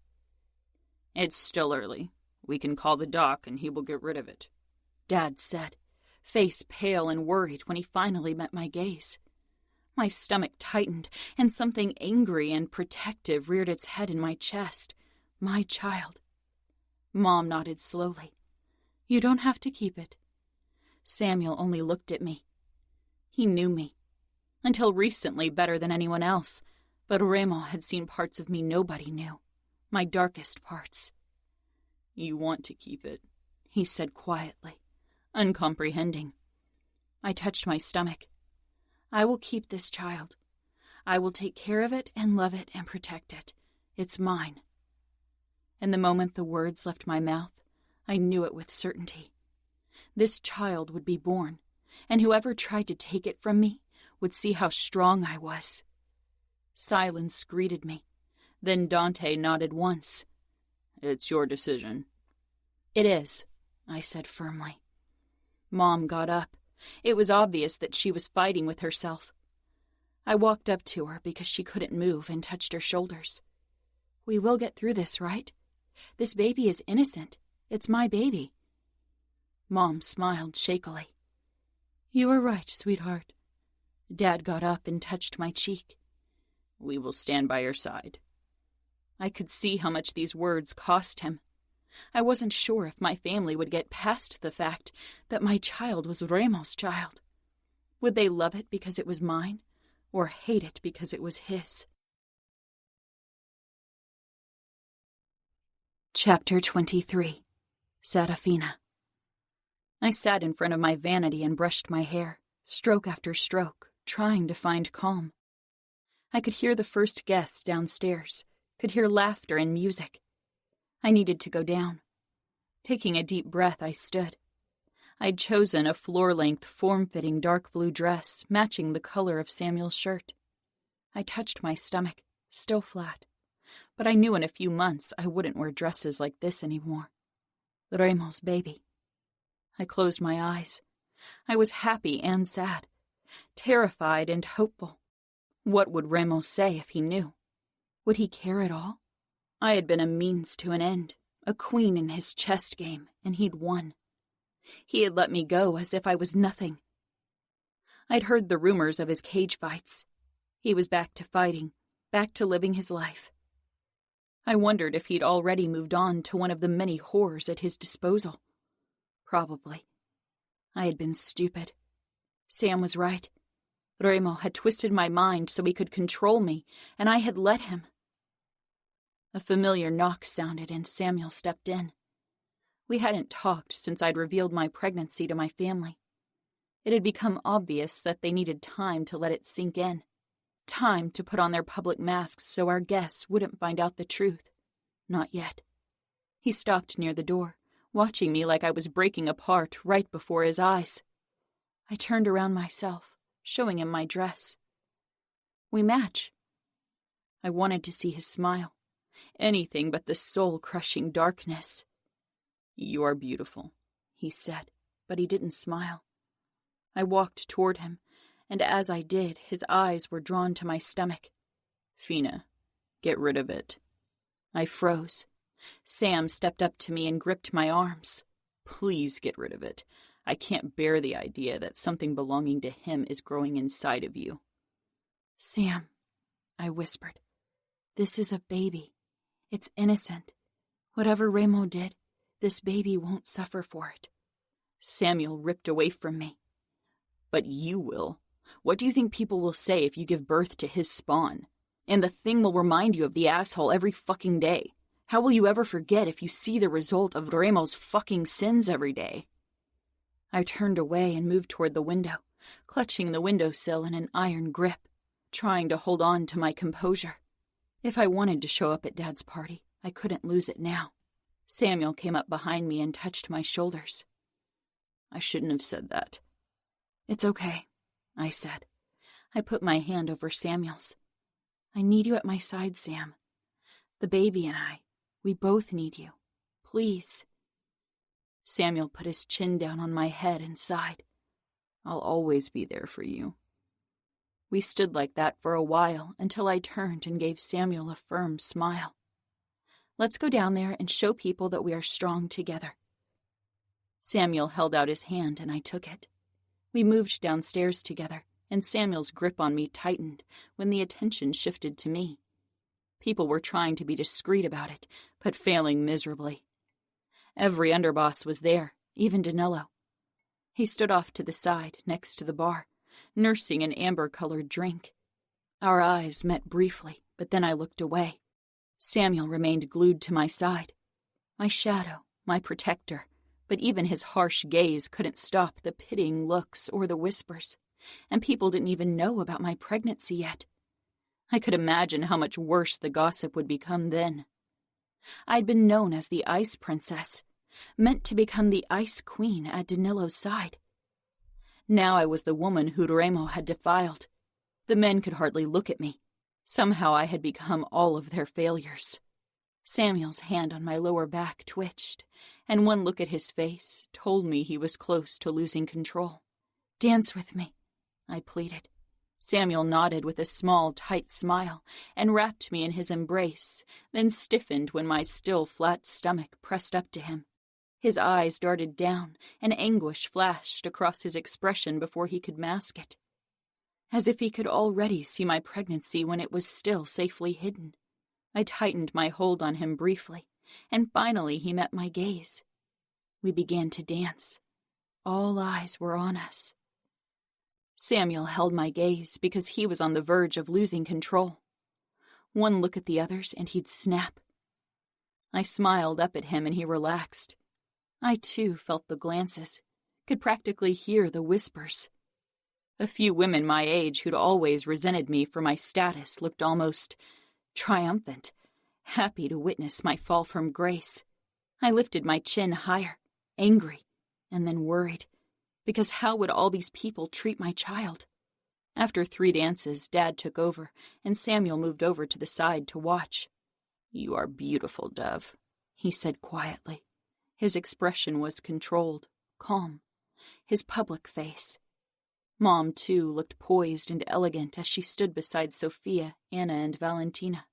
"It's still early. We can call the doc and he will get rid of it," Dad said, face pale and worried when he finally met my gaze. My stomach tightened, and something angry and protective reared its head in my chest. My child. Mom nodded slowly. "You don't have to keep it." Samuel only looked at me. He knew me. Until recently better than anyone else, but Remo had seen parts of me nobody knew. My darkest parts. "You want to keep it," he said quietly, uncomprehending. I touched my stomach. "I will keep this child. I will take care of it and love it and protect it. It's mine." And the moment the words left my mouth, I knew it with certainty. This child would be born, and whoever tried to take it from me would see how strong I was. Silence greeted me. Then Dante nodded once. "It's your decision." "It is," I said firmly. Mom got up. It was obvious that she was fighting with herself. I walked up to her because she couldn't move and touched her shoulders. "We will get through this, right? This baby is innocent. It's my baby." Mom smiled shakily. "You are right, sweetheart." Dad got up and touched my cheek. "We will stand by your side." I could see how much these words cost him. I wasn't sure if my family would get past the fact that my child was Remo's child. Would they love it because it was mine, or hate it because it was his? Chapter 23. Serafina. I sat in front of my vanity and brushed my hair, stroke after stroke, trying to find calm. I could hear the first guests downstairs, could hear laughter and music. I needed to go down. Taking a deep breath, I stood. I'd chosen a floor-length, form-fitting dark blue dress, matching the color of Samuel's shirt. I touched my stomach, still flat, but I knew in a few months I wouldn't wear dresses like this anymore. Remo's baby. I closed my eyes. I was happy and sad, terrified and hopeful. What would Remo say if he knew? Would he care at all? I had been a means to an end, a queen in his chess game, and he'd won. He had let me go as if I was nothing. I'd heard the rumors of his cage fights. He was back to fighting, back to living his life. I wondered if he'd already moved on to one of the many horrors at his disposal. Probably. I had been stupid. Sam was right. Remo had twisted my mind so he could control me, and I had let him. A familiar knock sounded and Samuel stepped in. We hadn't talked since I'd revealed my pregnancy to my family. It had become obvious that they needed time to let it sink in. Time to put on their public masks so our guests wouldn't find out the truth. Not yet. He stopped near the door, watching me like I was breaking apart right before his eyes. I turned around myself, showing him my dress. We match. I wanted to see his smile. Anything but the soul-crushing darkness. "You are beautiful," he said, but he didn't smile. I walked toward him, and as I did, his eyes were drawn to my stomach. "Fina, get rid of it." I froze. Sam stepped up to me and gripped my arms. "Please get rid of it. I can't bear the idea that something belonging to him is growing inside of you." "Sam," I whispered, "this is a baby. It's innocent. Whatever Remo did, this baby won't suffer for it." Samuel ripped away from me. "But you will. What do you think people will say if you give birth to his spawn? And the thing will remind you of the asshole every fucking day. How will you ever forget if you see the result of Remo's fucking sins every day?" I turned away and moved toward the window, clutching the windowsill in an iron grip, trying to hold on to my composure. If I wanted to show up at Dad's party, I couldn't lose it now. Samuel came up behind me and touched my shoulders. "I shouldn't have said that." "It's okay," I said. I put my hand over Samuel's. I need you at my side, Sam. The baby and I, we both need you. Please. Samuel put his chin down on my head and sighed. I'll always be there for you. We stood like that for a while until I turned and gave Samuel a firm smile. Let's go down there and show people that we are strong together. Samuel held out his hand and I took it. We moved downstairs together, and Samuel's grip on me tightened when the attention shifted to me. People were trying to be discreet about it, but failing miserably. Every underboss was there, even Danilo. He stood off to the side, next to the bar, nursing an amber-colored drink. Our eyes met briefly, but then I looked away. Samuel remained glued to my side. My shadow, my protector, but even his harsh gaze couldn't stop the pitying looks or the whispers, and people didn't even know about my pregnancy yet. I could imagine how much worse the gossip would become then. I'd been known as the Ice Princess, meant to become the Ice Queen at Danilo's side. Now I was the woman who Remo had defiled. The men could hardly look at me. Somehow I had become all of their failures. Samuel's hand on my lower back twitched, and one look at his face told me he was close to losing control. "Dance with me," I pleaded. Samuel nodded with a small, tight smile and wrapped me in his embrace, then stiffened when my still flat stomach pressed up to him. His eyes darted down, and anguish flashed across his expression before he could mask it. As if he could already see my pregnancy when it was still safely hidden. I tightened my hold on him briefly, and finally he met my gaze. We began to dance. All eyes were on us. Samuel held my gaze because he was on the verge of losing control. One look at the others and he'd snap. I smiled up at him and he relaxed. I too felt the glances, could practically hear the whispers. A few women my age who'd always resented me for my status looked almost triumphant, happy to witness my fall from grace. I lifted my chin higher, angry, and then worried, because how would all these people treat my child? After 3 dances, Dad took over, and Samuel moved over to the side to watch. "You are beautiful, Dove," he said quietly. His expression was controlled, calm, his public face. Mom, too, looked poised and elegant as she stood beside Sophia, Anna, and Valentina.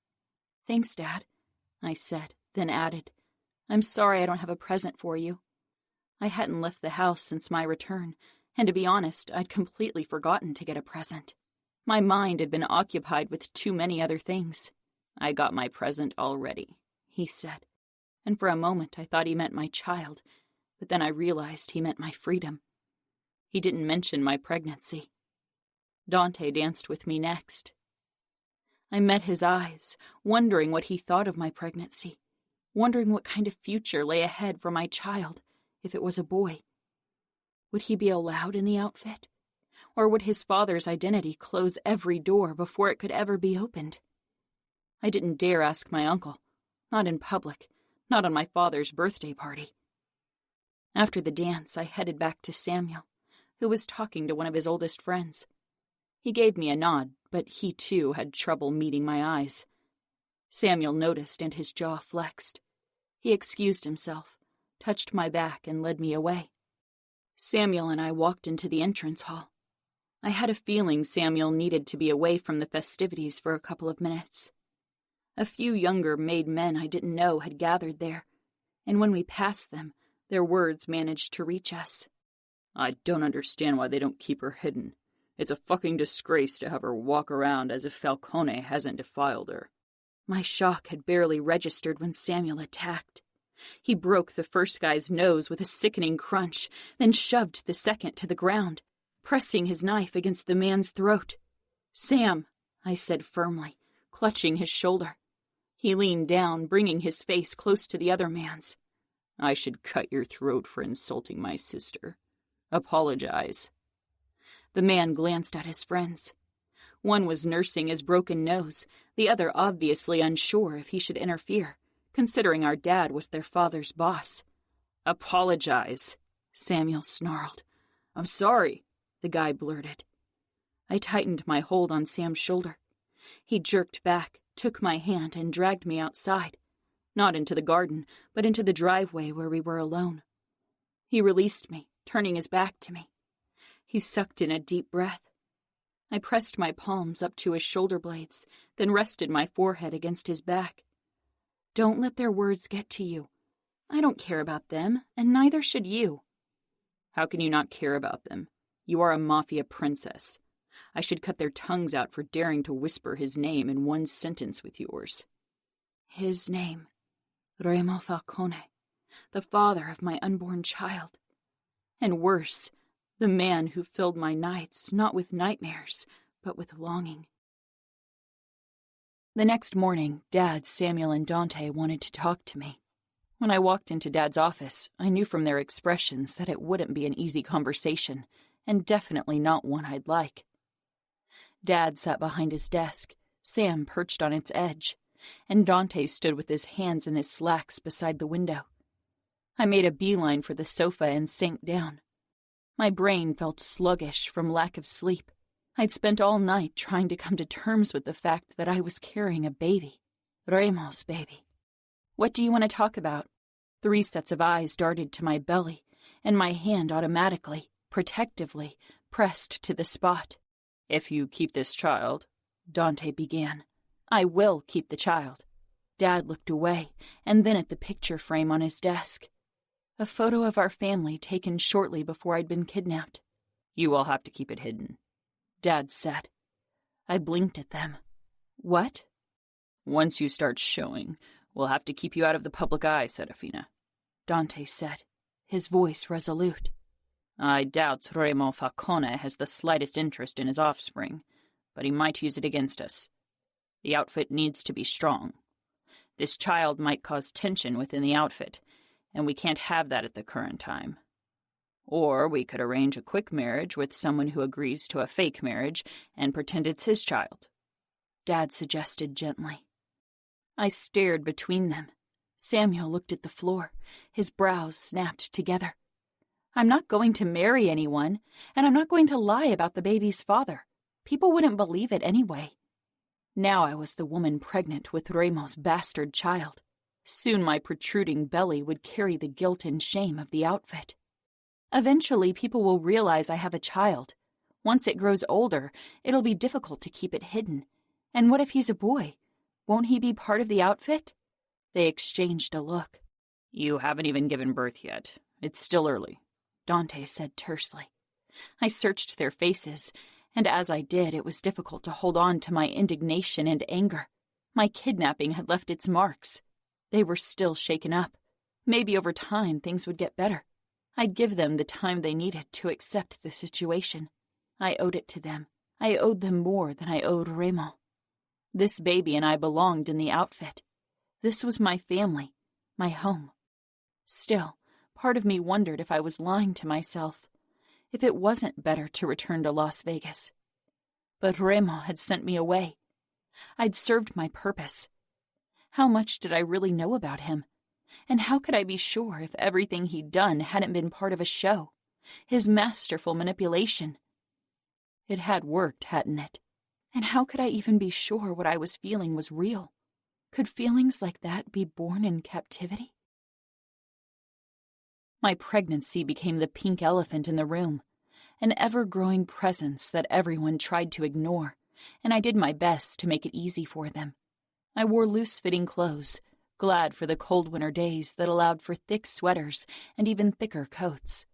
"Thanks, Dad," I said, then added, "I'm sorry I don't have a present for you." I hadn't left the house since my return, and to be honest, I'd completely forgotten to get a present. My mind had been occupied with too many other things. "I got my present already," he said, and for a moment I thought he meant my child, but then I realized he meant my freedom. He didn't mention my pregnancy. Dante danced with me next. I met his eyes, wondering what he thought of my pregnancy, wondering what kind of future lay ahead for my child if it was a boy. Would he be allowed in the outfit? Or would his father's identity close every door before it could ever be opened? I didn't dare ask my uncle, not in public, not on my father's birthday party. After the dance, I headed back to Samuel, who was talking to one of his oldest friends. He gave me a nod, but he too had trouble meeting my eyes. Samuel noticed and his jaw flexed. He excused himself, touched my back, and led me away. Samuel and I walked into the entrance hall. I had a feeling Samuel needed to be away from the festivities for a couple of minutes. A few younger made men I didn't know had gathered there, and when we passed them, their words managed to reach us. "I don't understand why they don't keep her hidden. It's a fucking disgrace to have her walk around as if Falcone hasn't defiled her." My shock had barely registered when Samuel attacked. He broke the first guy's nose with a sickening crunch, then shoved the second to the ground, pressing his knife against the man's throat. "Sam," I said firmly, clutching his shoulder. He leaned down, bringing his face close to the other man's. "I should cut your throat for insulting my sister. Apologize." The man glanced at his friends. One was nursing his broken nose, the other obviously unsure if he should interfere, considering our dad was their father's boss. "Apologize," Samuel snarled. "I'm sorry," the guy blurted. I tightened my hold on Sam's shoulder. He jerked back, took my hand, and dragged me outside. Not into the garden, but into the driveway where we were alone. He released me, turning his back to me. He sucked in a deep breath. I pressed my palms up to his shoulder blades, then rested my forehead against his back. Don't let their words get to you. I don't care about them, and neither should you. How can you not care about them? You are a mafia princess. I should cut their tongues out for daring to whisper his name in one sentence with yours. His name, Remo Falcone, the father of my unborn child. And worse, the man who filled my nights not with nightmares, but with longing. The next morning, Dad, Samuel, and Dante wanted to talk to me. When I walked into Dad's office, I knew from their expressions that it wouldn't be an easy conversation, and definitely not one I'd like. Dad sat behind his desk, Sam perched on its edge, and Dante stood with his hands in his slacks beside the window. I made a beeline for the sofa and sank down. My brain felt sluggish from lack of sleep. I'd spent all night trying to come to terms with the fact that I was carrying a baby. Remo's baby. What do you want to talk about? 3 sets of eyes darted to my belly, and my hand automatically, protectively, pressed to the spot. If you keep this child, Dante began. I will keep the child. Dad looked away, and then at the picture frame on his desk. A photo of our family taken shortly before I'd been kidnapped. You will have to keep it hidden, Dad said. I blinked at them. What? Once you start showing, we'll have to keep you out of the public eye, Serafina, Dante said, his voice resolute. I doubt Remo Falcone has the slightest interest in his offspring, but he might use it against us. The outfit needs to be strong. This child might cause tension within the outfit, and we can't have that at the current time. Or we could arrange a quick marriage with someone who agrees to a fake marriage and pretend it's his child, Dad suggested gently. I stared between them. Samuel looked at the floor, his brows snapped together. I'm not going to marry anyone, and I'm not going to lie about the baby's father. People wouldn't believe it anyway. Now I was the woman pregnant with Remo's bastard child. Soon my protruding belly would carry the guilt and shame of the outfit. Eventually, people will realize I have a child. Once it grows older, it'll be difficult to keep it hidden. And what if he's a boy? Won't he be part of the outfit? They exchanged a look. You haven't even given birth yet. It's still early, Dante said tersely. I searched their faces, and as I did, it was difficult to hold on to my indignation and anger. My kidnapping had left its marks. They were still shaken up. Maybe over time things would get better. I'd give them the time they needed to accept the situation. I owed it to them. I owed them more than I owed Remo. This baby and I belonged in the outfit. This was my family, my home. Still, part of me wondered if I was lying to myself, if it wasn't better to return to Las Vegas. But Remo had sent me away. I'd served my purpose. How much did I really know about him? And how could I be sure if everything he'd done hadn't been part of a show? His masterful manipulation. It had worked, hadn't it? And how could I even be sure what I was feeling was real? Could feelings like that be born in captivity? My pregnancy became the pink elephant in the room, an ever-growing presence that everyone tried to ignore, and I did my best to make it easy for them. I wore loose-fitting clothes, glad for the cold winter days that allowed for thick sweaters and even thicker coats.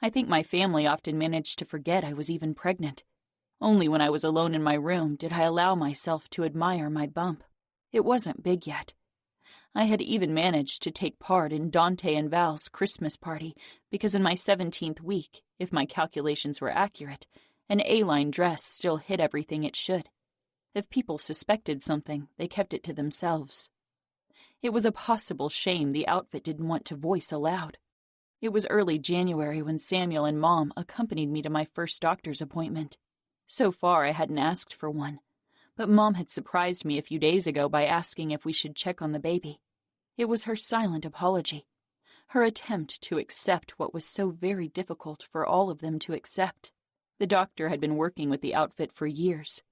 I think my family often managed to forget I was even pregnant. Only when I was alone in my room did I allow myself to admire my bump. It wasn't big yet. I had even managed to take part in Dante and Val's Christmas party because in my 17th week, if my calculations were accurate, an A-line dress still hid everything it should. If people suspected something, they kept it to themselves. It was a possible shame the outfit didn't want to voice aloud. It was early January when Samuel and Mom accompanied me to my first doctor's appointment. So far, I hadn't asked for one, but Mom had surprised me a few days ago by asking if we should check on the baby. It was her silent apology, her attempt to accept what was so very difficult for all of them to accept. The doctor had been working with the outfit for years.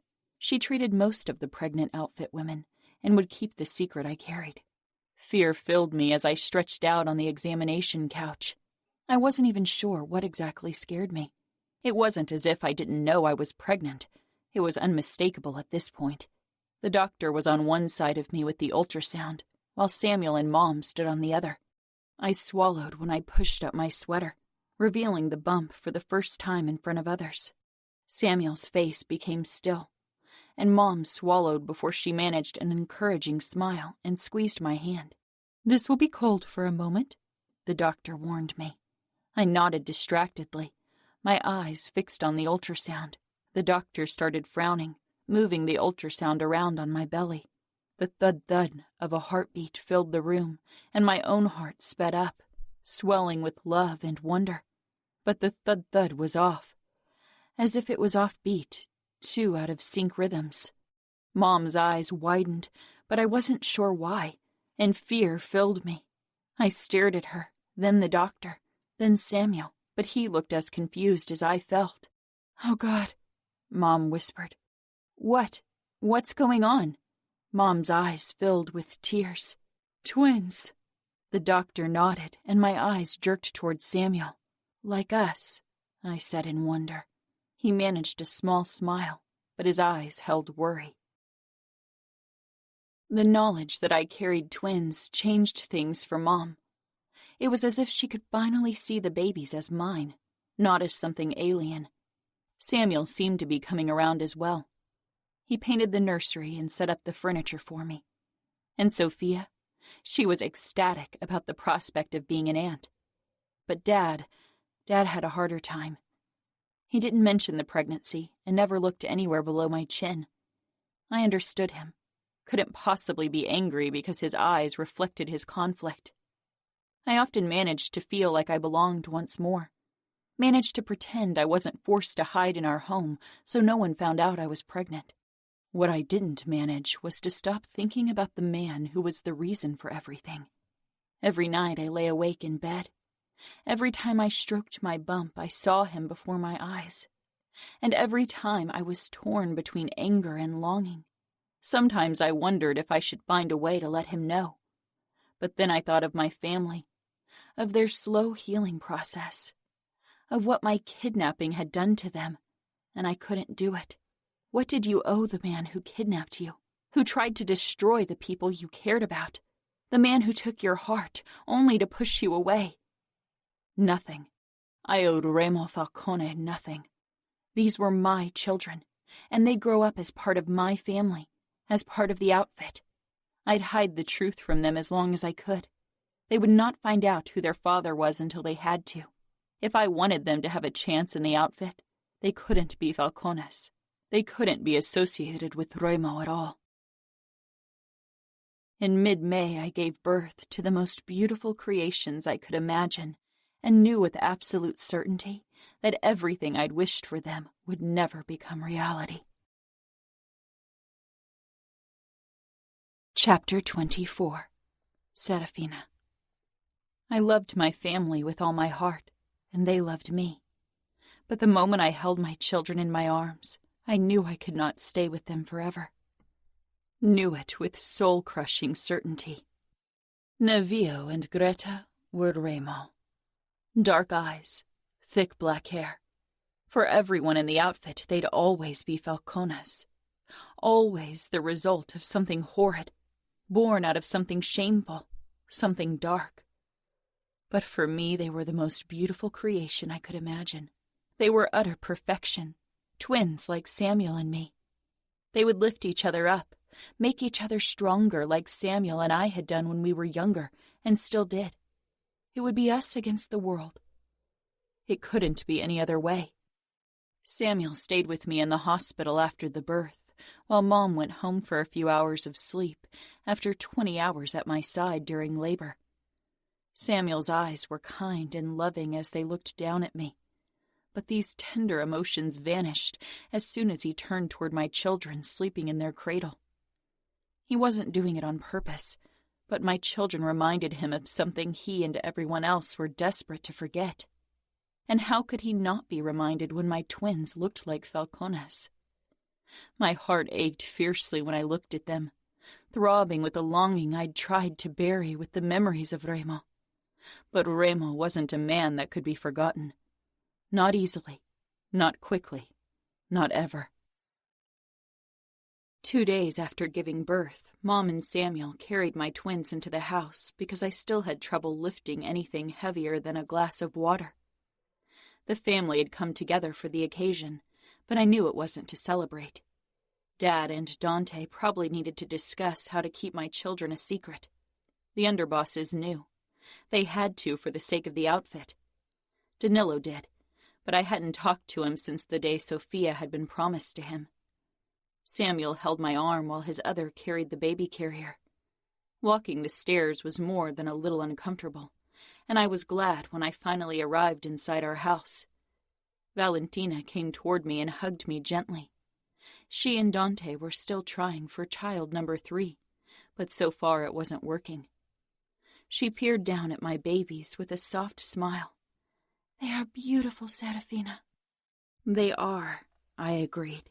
She treated most of the pregnant outfit women and would keep the secret I carried. Fear filled me as I stretched out on the examination couch. I wasn't even sure what exactly scared me. It wasn't as if I didn't know I was pregnant. It was unmistakable at this point. The doctor was on one side of me with the ultrasound, while Samuel and Mom stood on the other. I swallowed when I pushed up my sweater, revealing the bump for the first time in front of others. Samuel's face became still, and Mom swallowed before she managed an encouraging smile and squeezed my hand. "This will be cold for a moment," the doctor warned me. I nodded distractedly, my eyes fixed on the ultrasound. The doctor started frowning, moving the ultrasound around on my belly. The thud-thud of a heartbeat filled the room, and my own heart sped up, swelling with love and wonder. But the thud-thud was off, as if it was off-beat, 2 out of sync rhythms. Mom's eyes widened, but I wasn't sure why, and fear filled me. I stared at her, then the doctor, then Samuel, but he looked as confused as I felt. "Oh, God," Mom whispered. "What? What's going on?" Mom's eyes filled with tears. "Twins." The doctor nodded, and my eyes jerked towards Samuel. "Like us," I said in wonder. He managed a small smile, but his eyes held worry. The knowledge that I carried twins changed things for Mom. It was as if she could finally see the babies as mine, not as something alien. Samuel seemed to be coming around as well. He painted the nursery and set up the furniture for me. And Sophia, she was ecstatic about the prospect of being an aunt. But Dad had a harder time. He didn't mention the pregnancy and never looked anywhere below my chin. I understood him. Couldn't possibly be angry because his eyes reflected his conflict. I often managed to feel like I belonged once more. Managed to pretend I wasn't forced to hide in our home so no one found out I was pregnant. What I didn't manage was to stop thinking about the man who was the reason for everything. Every night I lay awake in bed. Every time I stroked my bump, I saw him before my eyes. And every time I was torn between anger and longing. Sometimes I wondered if I should find a way to let him know. But then I thought of my family, of their slow healing process, of what my kidnapping had done to them, and I couldn't do it. What did you owe the man who kidnapped you, who tried to destroy the people you cared about, the man who took your heart only to push you away? Nothing. I owed Remo Falcone nothing. These were my children, and they'd grow up as part of my family, as part of the outfit. I'd hide the truth from them as long as I could. They would not find out who their father was until they had to. If I wanted them to have a chance in the outfit, they couldn't be Falcones. They couldn't be associated with Remo at all. In mid-May, I gave birth to the most beautiful creations I could imagine, and knew with absolute certainty that everything I'd wished for them would never become reality. Chapter 24. Serafina. I loved my family with all my heart, and they loved me. But the moment I held my children in my arms, I knew I could not stay with them forever. Knew it with soul-crushing certainty. Nevio and Greta were Remo. Dark eyes, thick black hair. For everyone in the outfit, they'd always be Falcones. Always the result of something horrid, born out of something shameful, something dark. But for me, they were the most beautiful creation I could imagine. They were utter perfection, twins like Samuel and me. They would lift each other up, make each other stronger like Samuel and I had done when we were younger, and still did. It would be us against the world. It couldn't be any other way. Samuel stayed with me in the hospital after the birth, while Mom went home for a few hours of sleep after 20 hours at my side during labor. Samuel's eyes were kind and loving as they looked down at me, but these tender emotions vanished as soon as he turned toward my children sleeping in their cradle. He wasn't doing it on purpose, but my children reminded him of something he and everyone else were desperate to forget. And how could he not be reminded when my twins looked like Falcones? My heart ached fiercely when I looked at them, throbbing with a longing I'd tried to bury with the memories of Remo. But Remo wasn't a man that could be forgotten. Not easily, not quickly, not ever. 2 days after giving birth, Mom and Samuel carried my twins into the house because I still had trouble lifting anything heavier than a glass of water. The family had come together for the occasion, but I knew it wasn't to celebrate. Dad and Dante probably needed to discuss how to keep my children a secret. The underbosses knew. They had to for the sake of the outfit. Danilo did, but I hadn't talked to him since the day Sophia had been promised to him. Samuel held my arm while his other carried the baby carrier. Walking the stairs was more than a little uncomfortable, and I was glad when I finally arrived inside our house. Valentina came toward me and hugged me gently. She and Dante were still trying for child number 3, but so far it wasn't working. She peered down at my babies with a soft smile. "They are beautiful, Serafina." "They are," I agreed.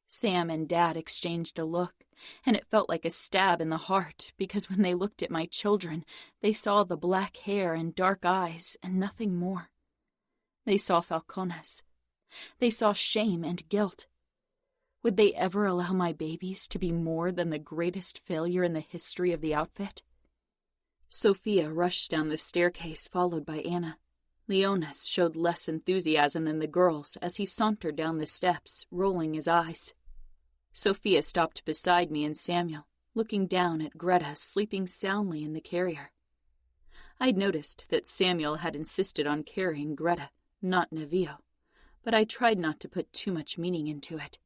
Sam and Dad exchanged a look, and it felt like a stab in the heart because when they looked at my children, they saw the black hair and dark eyes and nothing more. They saw falcones. They saw shame and guilt. Would they ever allow my babies to be more than the greatest failure in the history of the outfit? Sophia rushed down the staircase, followed by Anna. Leonis showed less enthusiasm than the girls as he sauntered down the steps, rolling his eyes. Sophia stopped beside me and Samuel, looking down at Greta sleeping soundly in the carrier. I'd noticed that Samuel had insisted on carrying Greta, not Nevio, but I tried not to put too much meaning into it.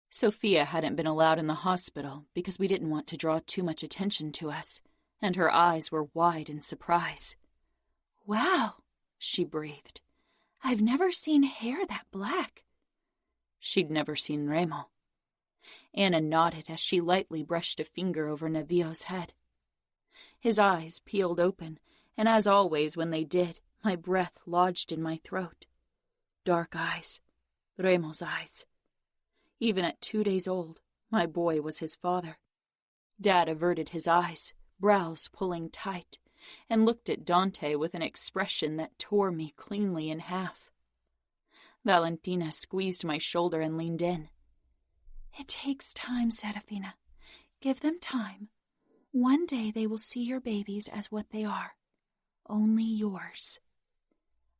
Sophia hadn't been allowed in the hospital because we didn't want to draw too much attention to us, and her eyes were wide in surprise. "Wow," she breathed. "I've never seen hair that black." She'd never seen Remo. Anna nodded as she lightly brushed a finger over Nevio's head. His eyes peeled open, and as always when they did, my breath lodged in my throat. Dark eyes. Remo's eyes. Even at 2 days old, my boy was his father. Dad averted his eyes, brows pulling tight, and looked at Dante with an expression that tore me cleanly in half. Valentina squeezed my shoulder and leaned in. "It takes time, Serafina. Give them time. One day they will see your babies as what they are. Only yours."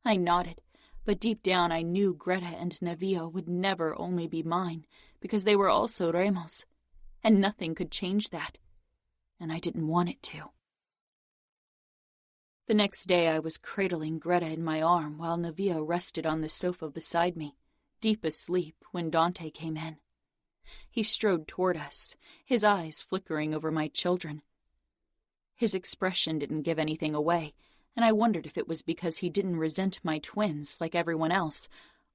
I nodded, but deep down I knew Greta and Nevio would never only be mine, because they were also Remo's, and nothing could change that, and I didn't want it to. The next day I was cradling Greta in my arm while Nevio rested on the sofa beside me, deep asleep when Dante came in. He strode toward us, his eyes flickering over my children. His expression didn't give anything away, and I wondered if it was because he didn't resent my twins like everyone else,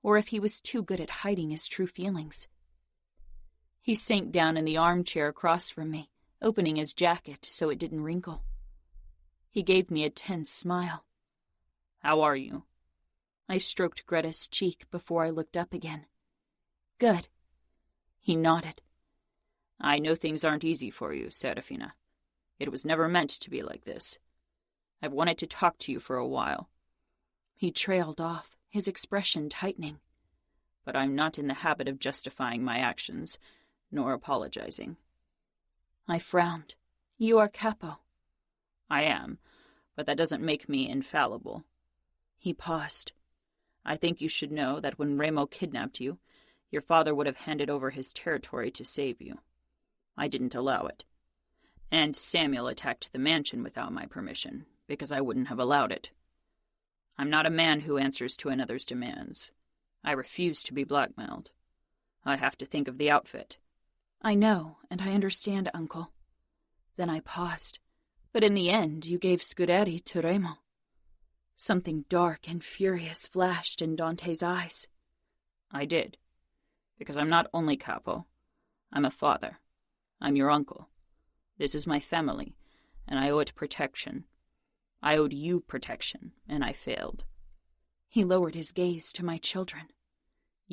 or if he was too good at hiding his true feelings. He sank down in the armchair across from me, opening his jacket so it didn't wrinkle. He gave me a tense smile. "How are you?" I stroked Greta's cheek before I looked up again. "Good." He nodded. "I know things aren't easy for you, Serafina. It was never meant to be like this. I've wanted to talk to you for a while." He trailed off, his expression tightening. "But I'm not in the habit of justifying my actions, nor apologizing." I frowned. "You are capo." "I am, but that doesn't make me infallible." He paused. "I think you should know that when Remo kidnapped you, your father would have handed over his territory to save you. I didn't allow it. And Samuel attacked the mansion without my permission, because I wouldn't have allowed it. I'm not a man who answers to another's demands. I refuse to be blackmailed. I have to think of the outfit." "I know, and I understand, Uncle." Then I paused. "But in the end, you gave Scuderi to Remo." Something dark and furious flashed in Dante's eyes. "I did. Because I'm not only capo. I'm a father. I'm your uncle. This is my family, and I owe it protection. I owed you protection, and I failed." He lowered his gaze to my children.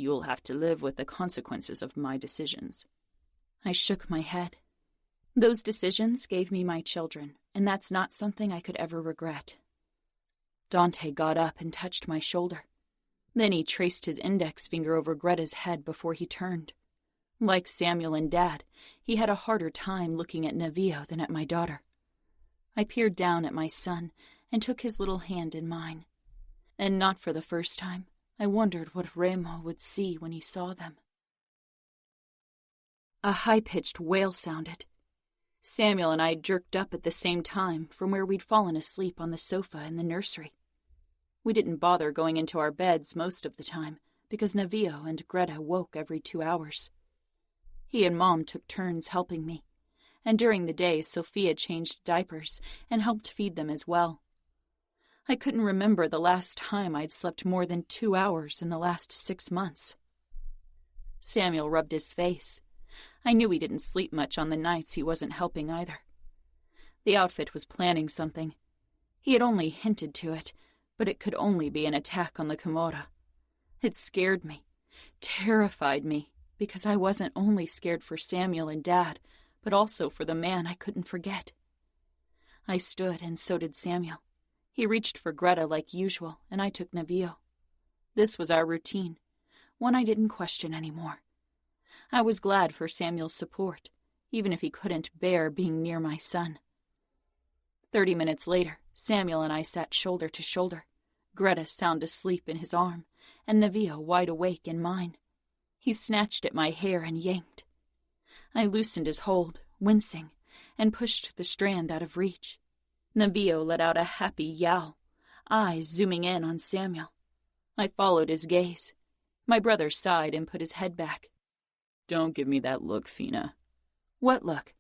You'll have to live with the consequences of my decisions. I shook my head. Those decisions gave me my children, and that's not something I could ever regret. Dante got up and touched my shoulder. Then he traced his index finger over Greta's head before he turned. Like Samuel and Dad, he had a harder time looking at Nevillo than at my daughter. I peered down at my son and took his little hand in mine. And not for the first time, I wondered what Remo would see when he saw them. A high-pitched wail sounded. Samuel and I jerked up at the same time from where we'd fallen asleep on the sofa in the nursery. We didn't bother going into our beds most of the time because Nevillo and Greta woke every 2 hours. He and Mom took turns helping me, and during the day Sophia changed diapers and helped feed them as well. I couldn't remember the last time I'd slept more than 2 hours in the last 6 months. Samuel rubbed his face. I knew he didn't sleep much on the nights he wasn't helping either. The outfit was planning something. He had only hinted to it, but it could only be an attack on the Camorra. It scared me, terrified me, because I wasn't only scared for Samuel and Dad, but also for the man I couldn't forget. I stood, and so did Samuel. He reached for Greta like usual, and I took Nevillo. This was our routine, one I didn't question anymore. I was glad for Samuel's support, even if he couldn't bear being near my son. 30 minutes later, Samuel and I sat shoulder to shoulder, Greta sound asleep in his arm, and Nevillo wide awake in mine. He snatched at my hair and yanked. I loosened his hold, wincing, and pushed the strand out of reach. Nevillo let out a happy yowl, eyes zooming in on Samuel. I followed his gaze. My brother sighed and put his head back. Don't give me that look, Fina. What look?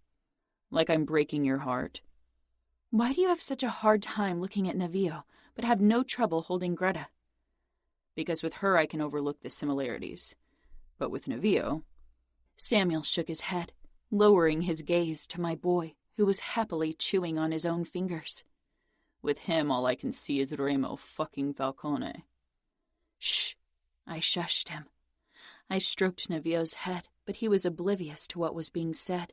Like I'm breaking your heart. Why do you have such a hard time looking at Nevillo, but have no trouble holding Greta? Because with her I can overlook the similarities. But with Nevillo... Samuel shook his head, lowering his gaze to my boy, who was happily chewing on his own fingers. With him all I can see is Remo fucking Falcone. Shh! I shushed him. I stroked Nevillo's head, but he was oblivious to what was being said.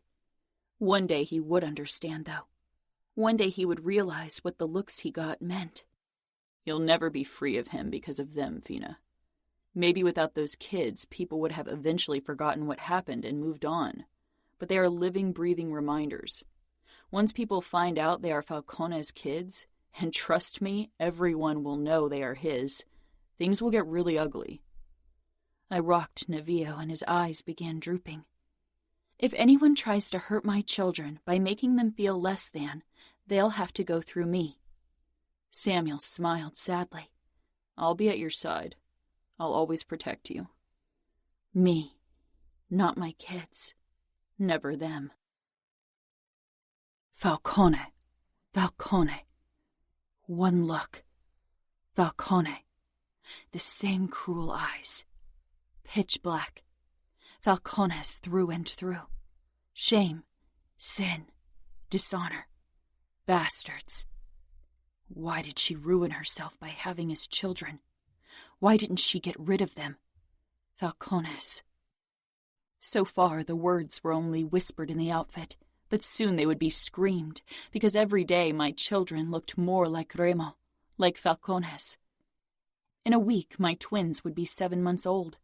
One day he would understand, though. One day he would realize what the looks he got meant. You'll never be free of him because of them, Fina. Maybe without those kids, people would have eventually forgotten what happened and moved on. But they are living, breathing reminders. Once people find out they are Falcone's kids, and trust me, everyone will know they are his, things will get really ugly. I rocked Nevillo and his eyes began drooping. If anyone tries to hurt my children by making them feel less than, they'll have to go through me. Samuel smiled sadly. I'll be at your side. I'll always protect you. Me, not my kids. Never them. Falcone. Falcone. One look. Falcone. The same cruel eyes. Pitch black. Falcone's through and through. Shame, sin, dishonor. Bastards. Why did she ruin herself by having his children? Why didn't she get rid of them? Falcones. So far, the words were only whispered in the outfit, but soon they would be screamed, because every day my children looked more like Remo, like Falcones. In a week, my twins would be 7 months old,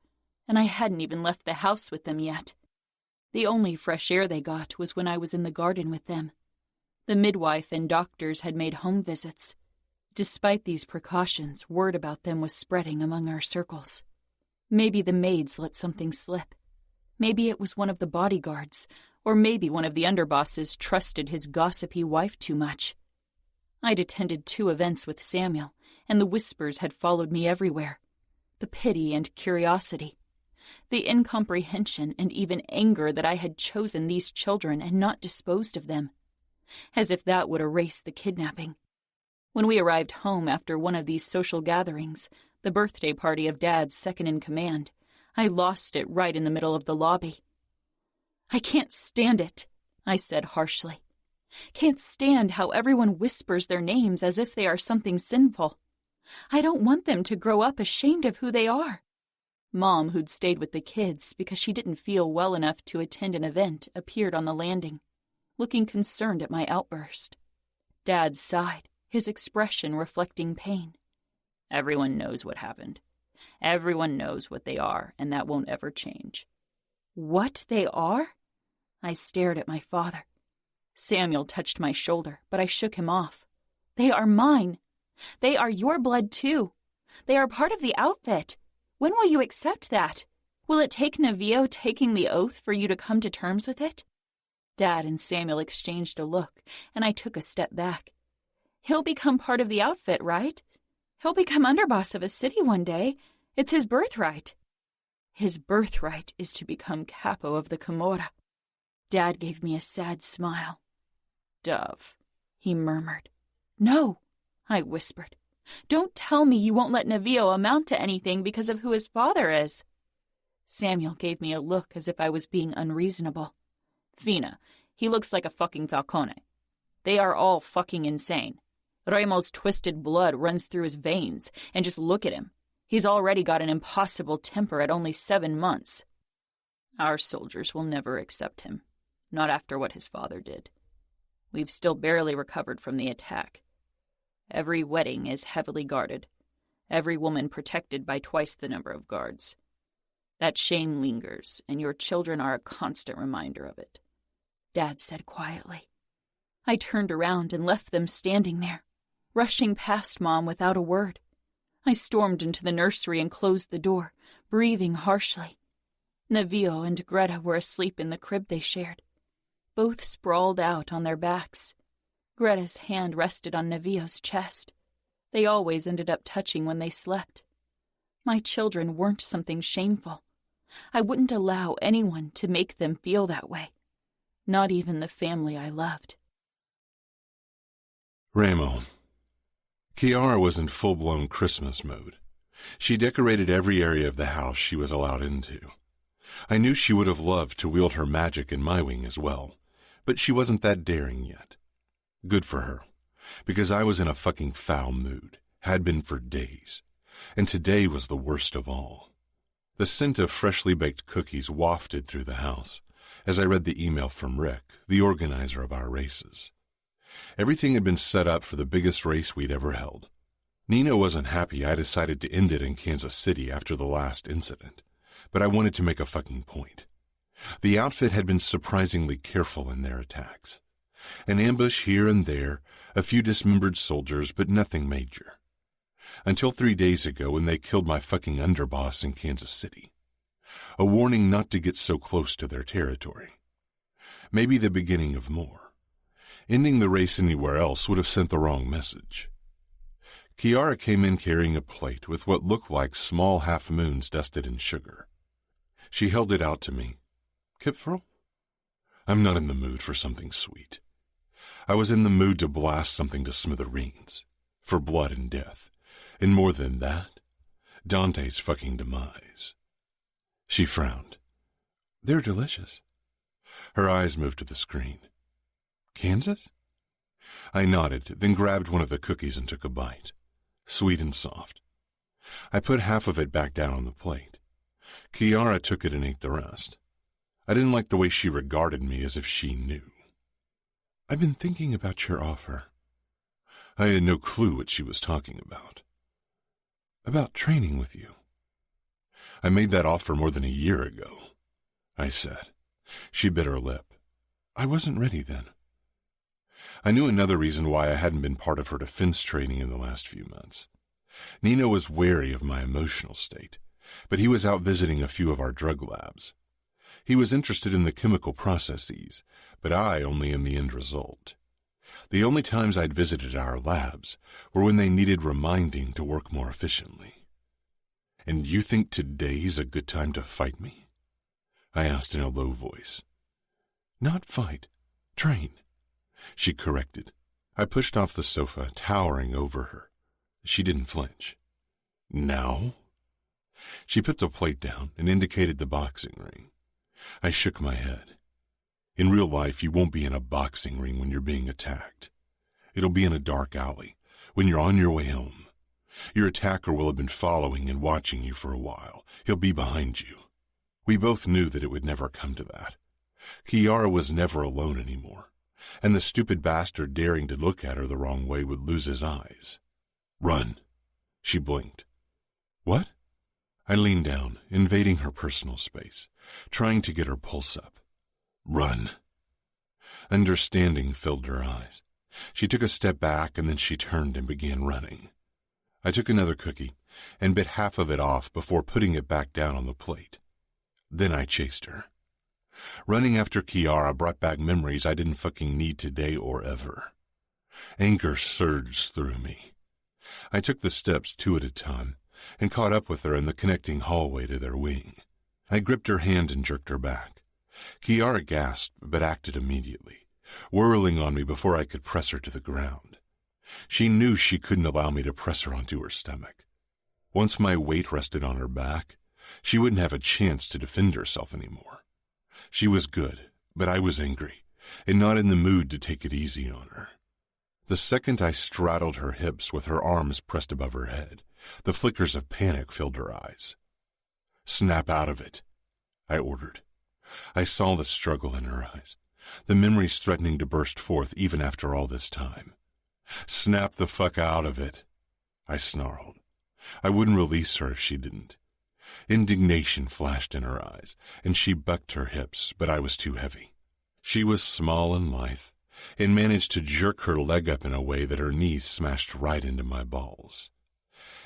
and I hadn't even left the house with them yet. The only fresh air they got was when I was in the garden with them. The midwife and doctors had made home visits. Despite these precautions, word about them was spreading among our circles. Maybe the maids let something slip. Maybe it was one of the bodyguards, or maybe one of the underbosses trusted his gossipy wife too much. I'd attended 2 events with Samuel, and the whispers had followed me everywhere. The pity and curiosity. The incomprehension and even anger that I had chosen these children and not disposed of them. As if that would erase the kidnapping. When we arrived home after one of these social gatherings, the birthday party of Dad's second-in-command, I lost it right in the middle of the lobby. I can't stand it, I said harshly. Can't stand how everyone whispers their names as if they are something sinful. I don't want them to grow up ashamed of who they are. Mom, who'd stayed with the kids because she didn't feel well enough to attend an event, appeared on the landing, looking concerned at my outburst. Dad sighed, his expression reflecting pain. Everyone knows what happened. Everyone knows what they are, and that won't ever change. What they are? I stared at my father. Samuel touched my shoulder, but I shook him off. They are mine. They are your blood, too. They are part of the outfit. When will you accept that? Will it take Nevillo taking the oath for you to come to terms with it? Dad and Samuel exchanged a look, and I took a step back. He'll become part of the outfit, right? He'll become underboss of a city one day. It's his birthright. His birthright is to become capo of the Camorra. Dad gave me a sad smile. Dove, he murmured. No, I whispered. Don't tell me you won't let Nevillo amount to anything because of who his father is. Samuel gave me a look as if I was being unreasonable. Fina, he looks like a fucking falcone. They are all fucking insane. Remo's twisted blood runs through his veins, and just look at him. He's already got an impossible temper at only 7 months. Our soldiers will never accept him, not after what his father did. We've still barely recovered from the attack. Every wedding is heavily guarded, every woman protected by twice the number of guards. That shame lingers, and your children are a constant reminder of it, Dad said quietly. I turned around and left them standing there, rushing past Mom without a word. I stormed into the nursery and closed the door, breathing harshly. Nevillo and Greta were asleep in the crib they shared, both sprawled out on their backs. Greta's hand rested on Nevillo's chest. They always ended up touching when they slept. My children weren't something shameful. I wouldn't allow anyone to make them feel that way, not even the family I loved. Ramo. Chiara was in full-blown Christmas mode. She decorated every area of the house she was allowed into. I knew she would have loved to wield her magic in my wing as well, but she wasn't that daring yet. Good for her, because I was in a fucking foul mood, had been for days, and today was the worst of all. The scent of freshly baked cookies wafted through the house as I read the email from Rick, the organizer of our races. Everything had been set up for the biggest race we'd ever held. Nina wasn't happy I decided to end it in Kansas City after the last incident, but I wanted to make a fucking point. The outfit had been surprisingly careful in their attacks. An ambush here and there, a few dismembered soldiers, but nothing major. Until 3 days ago when they killed my fucking underboss in Kansas City. A warning not to get so close to their territory. Maybe the beginning of more. Ending the race anywhere else would have sent the wrong message. Chiara came in carrying a plate with what looked like small half-moons dusted in sugar. She held it out to me. Kipferl? I'm not in the mood for something sweet. I was in the mood to blast something to smithereens, for blood and death, and more than that, Dante's fucking demise. She frowned. They're delicious. Her eyes moved to the screen. Kansas? I nodded, then grabbed one of the cookies and took a bite, sweet and soft. I put half of it back down on the plate. Chiara took it and ate the rest. I didn't like the way she regarded me as if she knew. I've been thinking about your offer. I had no clue what she was talking about. About training with you. I made that offer more than a year ago, I said. She bit her lip. I wasn't ready then. I knew another reason why I hadn't been part of her defense training in the last few months. Nino was wary of my emotional state, but he was out visiting a few of our drug labs. He was interested in the chemical processes, but I only in the end result. The only times I'd visited our labs were when they needed reminding to work more efficiently. And you think today's a good time to fight me? I asked in a low voice. Not fight, train, she corrected. I pushed off the sofa, towering over her. She didn't flinch. Now? She put the plate down and indicated the boxing ring. I shook my head. In real life, you won't be in a boxing ring when you're being attacked. It'll be in a dark alley, when you're on your way home, Your attacker will have been following and watching you for a while. He'll be behind you. We both knew that it would never come to that. Kiara was never alone anymore, and the stupid bastard daring to look at her the wrong way would lose his eyes. Run. She blinked. What? I leaned down, invading her personal space, trying to get her pulse up. Run. Understanding filled her eyes. She took a step back, and then she turned and began running. I took another cookie and bit half of it off before putting it back down on the plate. Then I chased her. Running after Kiara brought back memories I didn't fucking need today or ever. Anger surged through me. I took the steps 2 at a time and caught up with her in the connecting hallway to their wing. I gripped her hand and jerked her back. Kiara gasped but acted immediately, whirling on me before I could press her to the ground. She knew she couldn't allow me to press her onto her stomach. Once my weight rested on her back, she wouldn't have a chance to defend herself anymore. She was good, but I was angry, and not in the mood to take it easy on her. The second I straddled her hips with her arms pressed above her head, the flickers of panic filled her eyes. Snap out of it, I ordered. I saw the struggle in her eyes, the memories threatening to burst forth even after all this time. Snap the fuck out of it, I snarled. I wouldn't release her if she didn't. Indignation flashed in her eyes, and she bucked her hips, but I was too heavy. She was small and lithe, and managed to jerk her leg up in a way that her knees smashed right into my balls.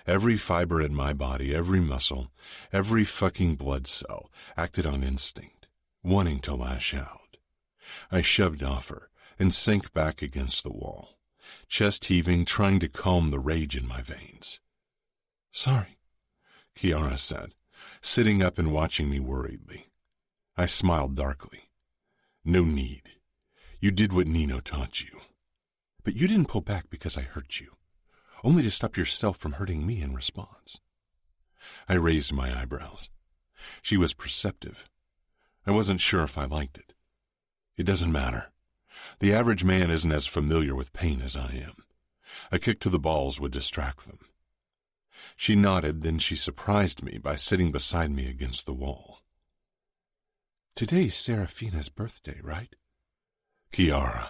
Every fiber in my body, every muscle, every fucking blood cell acted on instinct, wanting to lash out. I shoved off her and sank back against the wall, chest heaving, trying to calm the rage in my veins. Sorry, Kiara said, sitting up and watching me worriedly. I smiled darkly. No need. You did what Nino taught you. But you didn't pull back because I hurt you, only to stop yourself from hurting me in response. I raised my eyebrows. She was perceptive. I wasn't sure if I liked it. It doesn't matter. The average man isn't as familiar with pain as I am. A kick to the balls would distract them. She nodded, then she surprised me by sitting beside me against the wall. Today's Serafina's birthday, right? Kiara,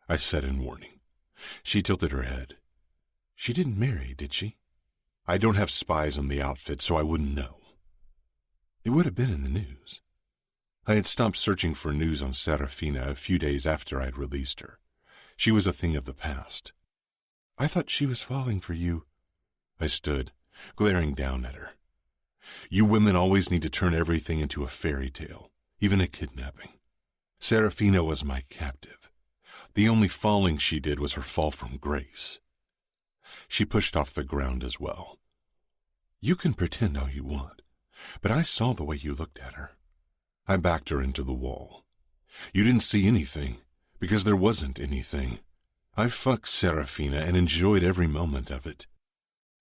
I said in warning. She tilted her head. She didn't marry, did she? I don't have spies on the outfit, so I wouldn't know. It would have been in the news. I had stopped searching for news on Serafina a few days after I'd released her. She was a thing of the past. I thought she was falling for you. I stood, glaring down at her. You women always need to turn everything into a fairy tale, even a kidnapping. Serafina was my captive. The only falling she did was her fall from grace. She pushed off the ground as well. You can pretend all you want, but I saw the way you looked at her. I backed her into the wall. You didn't see anything, because there wasn't anything. I fucked Serafina and enjoyed every moment of it.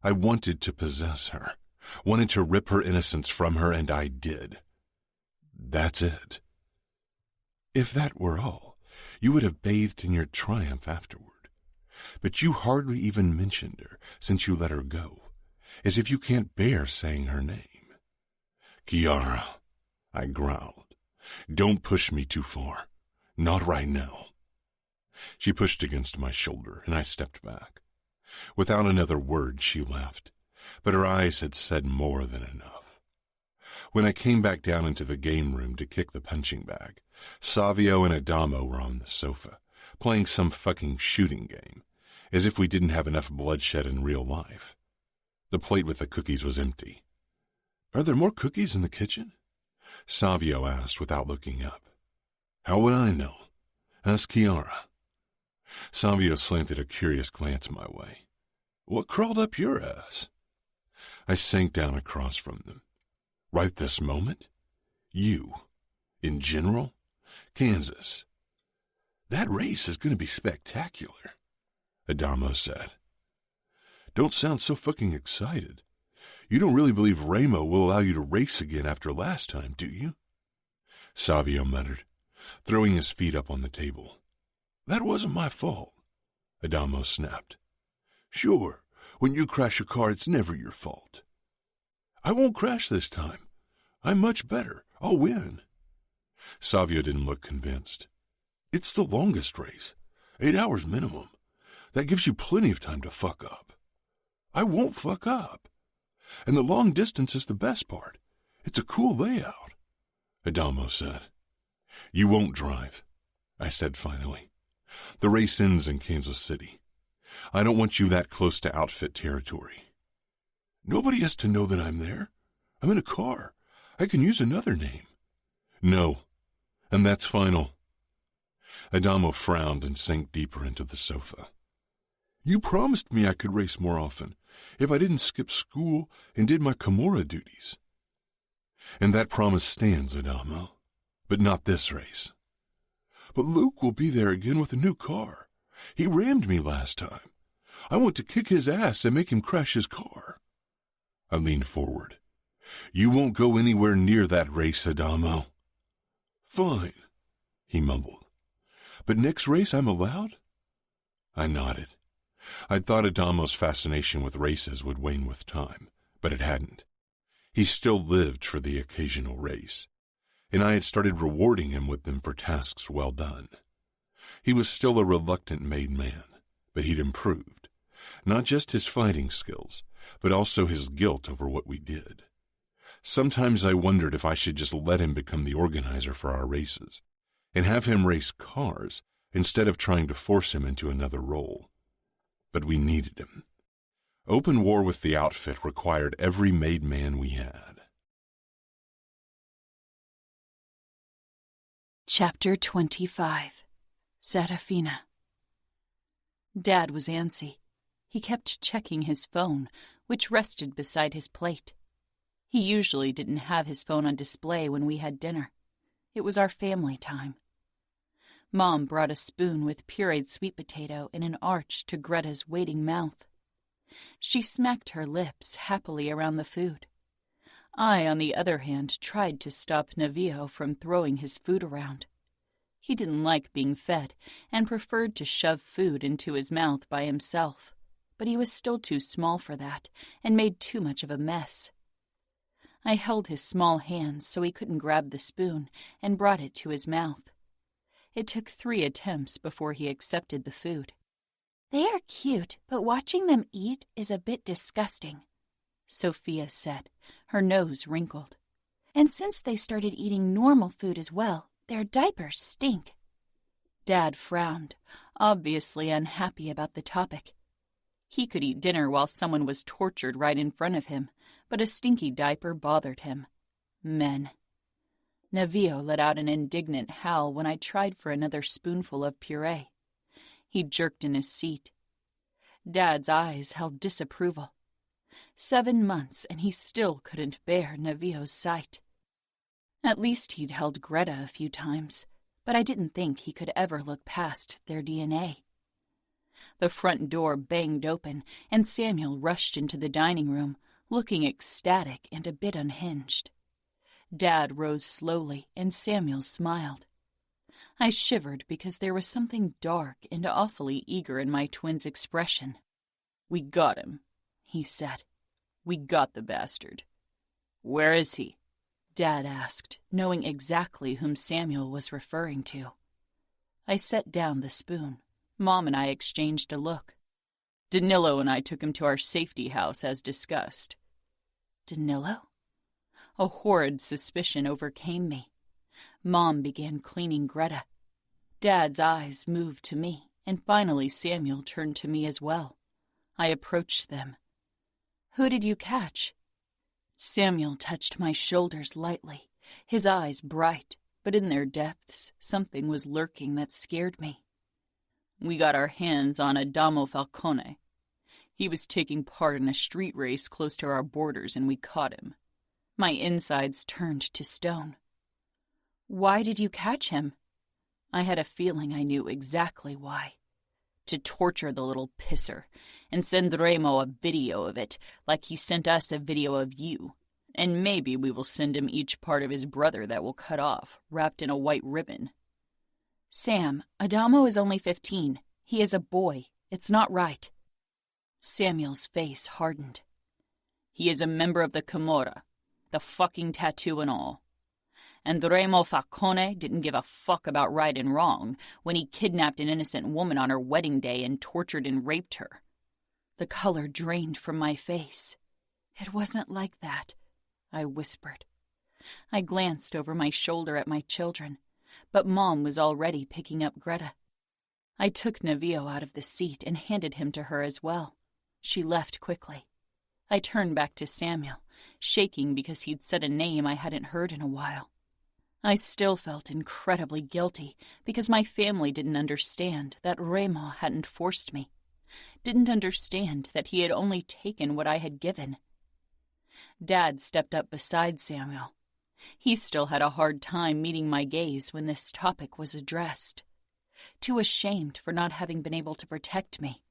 I wanted to possess her, wanted to rip her innocence from her, and I did. That's it. If that were all, you would have bathed in your triumph afterward. But you hardly even mentioned her since you let her go, as if you can't bear saying her name. Kiara, I growled. Don't push me too far. Not right now. She pushed against my shoulder, and I stepped back. Without another word, she left, but her eyes had said more than enough. When I came back down into the game room to kick the punching bag, Savio and Adamo were on the sofa, playing some fucking shooting game, as if we didn't have enough bloodshed in real life. The plate with the cookies was empty. Are there more cookies in the kitchen? Savio asked without looking up. How would I know? Ask Kiara. Savio slanted a curious glance my way. What crawled up your ass? I sank down across from them. Right this moment? You. In general? Kansas. That race is going to be spectacular, Adamo said. Don't sound so fucking excited. You don't really believe Ramo will allow you to race again after last time, do you? Savio muttered, throwing his feet up on the table. That wasn't my fault, Adamo snapped. Sure, When you crash a car, it's never your fault. I won't crash this time. I'm much better. I'll win. Savio didn't look convinced. It's the longest race. 8 hours minimum. That gives you plenty of time to fuck up. I won't fuck up. And the long distance is the best part. It's a cool layout. Adamo said. You won't drive, I said finally. The race ends in Kansas City. I don't want you that close to outfit territory. Nobody has to know that I'm there. I'm in a car. I can use another name. No, and that's final. Adamo frowned and sank deeper into the sofa. You promised me I could race more often if I didn't skip school and did my Camorra duties. And that promise stands, Adamo, but not this race. But Luke will be there again with a new car. He rammed me last time. I want to kick his ass and make him crash his car. I leaned forward. You won't go anywhere near that race, Adamo. Fine, he mumbled. But next race I'm allowed? I nodded. I'd thought Adamo's fascination with races would wane with time, but it hadn't. He still lived for the occasional race, and I had started rewarding him with them for tasks well done. He was still a reluctant made man, but he'd improved. Not just his fighting skills, but also his guilt over what we did. Sometimes I wondered if I should just let him become the organizer for our races, and have him race cars instead of trying to force him into another role. But we needed him. Open war with the outfit required every made man we had. Chapter 25. Serafina. Dad was antsy. He kept checking his phone, which rested beside his plate. He usually didn't have his phone on display when we had dinner. It was our family time. Mom brought a spoon with pureed sweet potato in an arch to Greta's waiting mouth. She smacked her lips happily around the food. I, on the other hand, tried to stop Navio from throwing his food around. He didn't like being fed and preferred to shove food into his mouth by himself, but he was still too small for that and made too much of a mess. I held his small hands so he couldn't grab the spoon and brought it to his mouth. It took 3 attempts before he accepted the food. They are cute, but watching them eat is a bit disgusting, Sophia said, her nose wrinkled. And since they started eating normal food as well, their diapers stink. Dad frowned, obviously unhappy about the topic. He could eat dinner while someone was tortured right in front of him, but a stinky diaper bothered him. Men. Navio let out an indignant howl when I tried for another spoonful of puree. He jerked in his seat. Dad's eyes held disapproval. 7 months, and he still couldn't bear Navio's sight. At least he'd held Greta a few times, but I didn't think he could ever look past their DNA. The front door banged open, and Samuel rushed into the dining room, looking ecstatic and a bit unhinged. Dad rose slowly, and Samuel smiled. I shivered because there was something dark and awfully eager in my twin's expression. "We got him," he said. "We got the bastard." "Where is he?" Dad asked, knowing exactly whom Samuel was referring to. I set down the spoon. Mom and I exchanged a look. "Danilo and I took him to our safety house as discussed." Danilo? A horrid suspicion overcame me. Mom began cleaning Greta. Dad's eyes moved to me, and finally Samuel turned to me as well. I approached them. "Who did you catch?" Samuel touched my shoulders lightly, his eyes bright, but in their depths something was lurking that scared me. "We got our hands on Adamo Falcone. He was taking part in a street race close to our borders, and we caught him." My insides turned to stone. "Why did you catch him?" I had a feeling I knew exactly why. To torture the little pisser, and send Remo a video of it, like he sent us a video of you. And maybe we will send him each part of his brother that will cut off, wrapped in a white ribbon. "Sam, Adamo is only 15. He is a boy. It's not right." Samuel's face hardened. He is a member of the Camorra, the fucking tattoo and all. And Remo Falcone didn't give a fuck about right and wrong when he kidnapped an innocent woman on her wedding day and tortured and raped her. The color drained from my face. It wasn't like that, I whispered. I glanced over my shoulder at my children, but Mom was already picking up Greta. I took Navio out of the seat and handed him to her as well. She left quickly. I turned back to Samuel, shaking because he'd said a name I hadn't heard in a while. I still felt incredibly guilty because my family didn't understand that Remo hadn't forced me, didn't understand that he had only taken what I had given. Dad stepped up beside Samuel. He still had a hard time meeting my gaze when this topic was addressed, too ashamed for not having been able to protect me.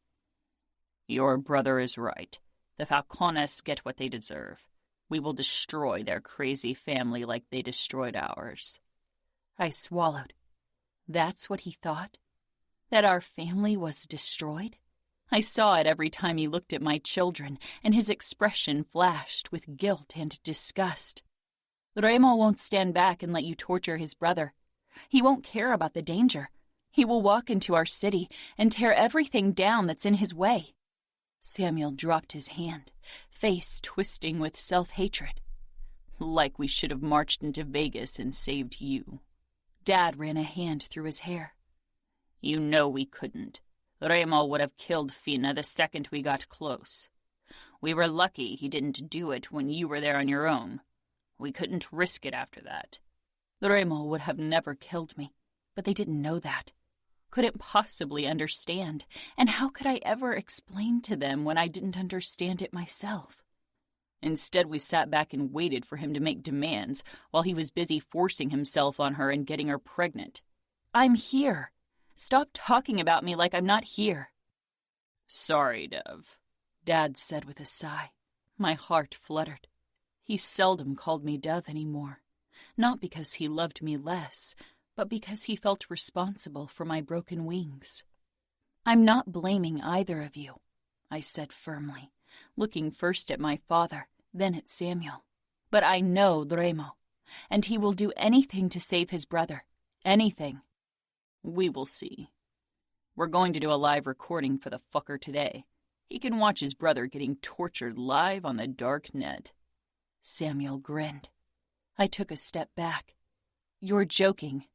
Your brother is right. The Falcones get what they deserve. We will destroy their crazy family like they destroyed ours. I swallowed. That's what he thought? That our family was destroyed? I saw it every time he looked at my children, and his expression flashed with guilt and disgust. Remo won't stand back and let you torture his brother. He won't care about the danger. He will walk into our city and tear everything down that's in his way. Samuel dropped his hand, face twisting with self-hatred. Like we should have marched into Vegas and saved you. Dad ran a hand through his hair. You know we couldn't. Remo would have killed Fina the second we got close. We were lucky he didn't do it when you were there on your own. We couldn't risk it after that. Remo would have never killed me, but they didn't know that. Couldn't possibly understand, and how could I ever explain to them when I didn't understand it myself? Instead, we sat back and waited for him to make demands while he was busy forcing himself on her and getting her pregnant. I'm here. Stop talking about me like I'm not here. Sorry, Dev, Dad said with a sigh. My heart fluttered. He seldom called me Dove anymore, not because he loved me less, but because he felt responsible for my broken wings. I'm not blaming either of you, I said firmly, looking first at my father, then at Samuel. But I know Remo, and he will do anything to save his brother. Anything. We will see. We're going to do a live recording for the fucker today. He can watch his brother getting tortured live on the dark net. Samuel grinned. I took a step back. You're joking.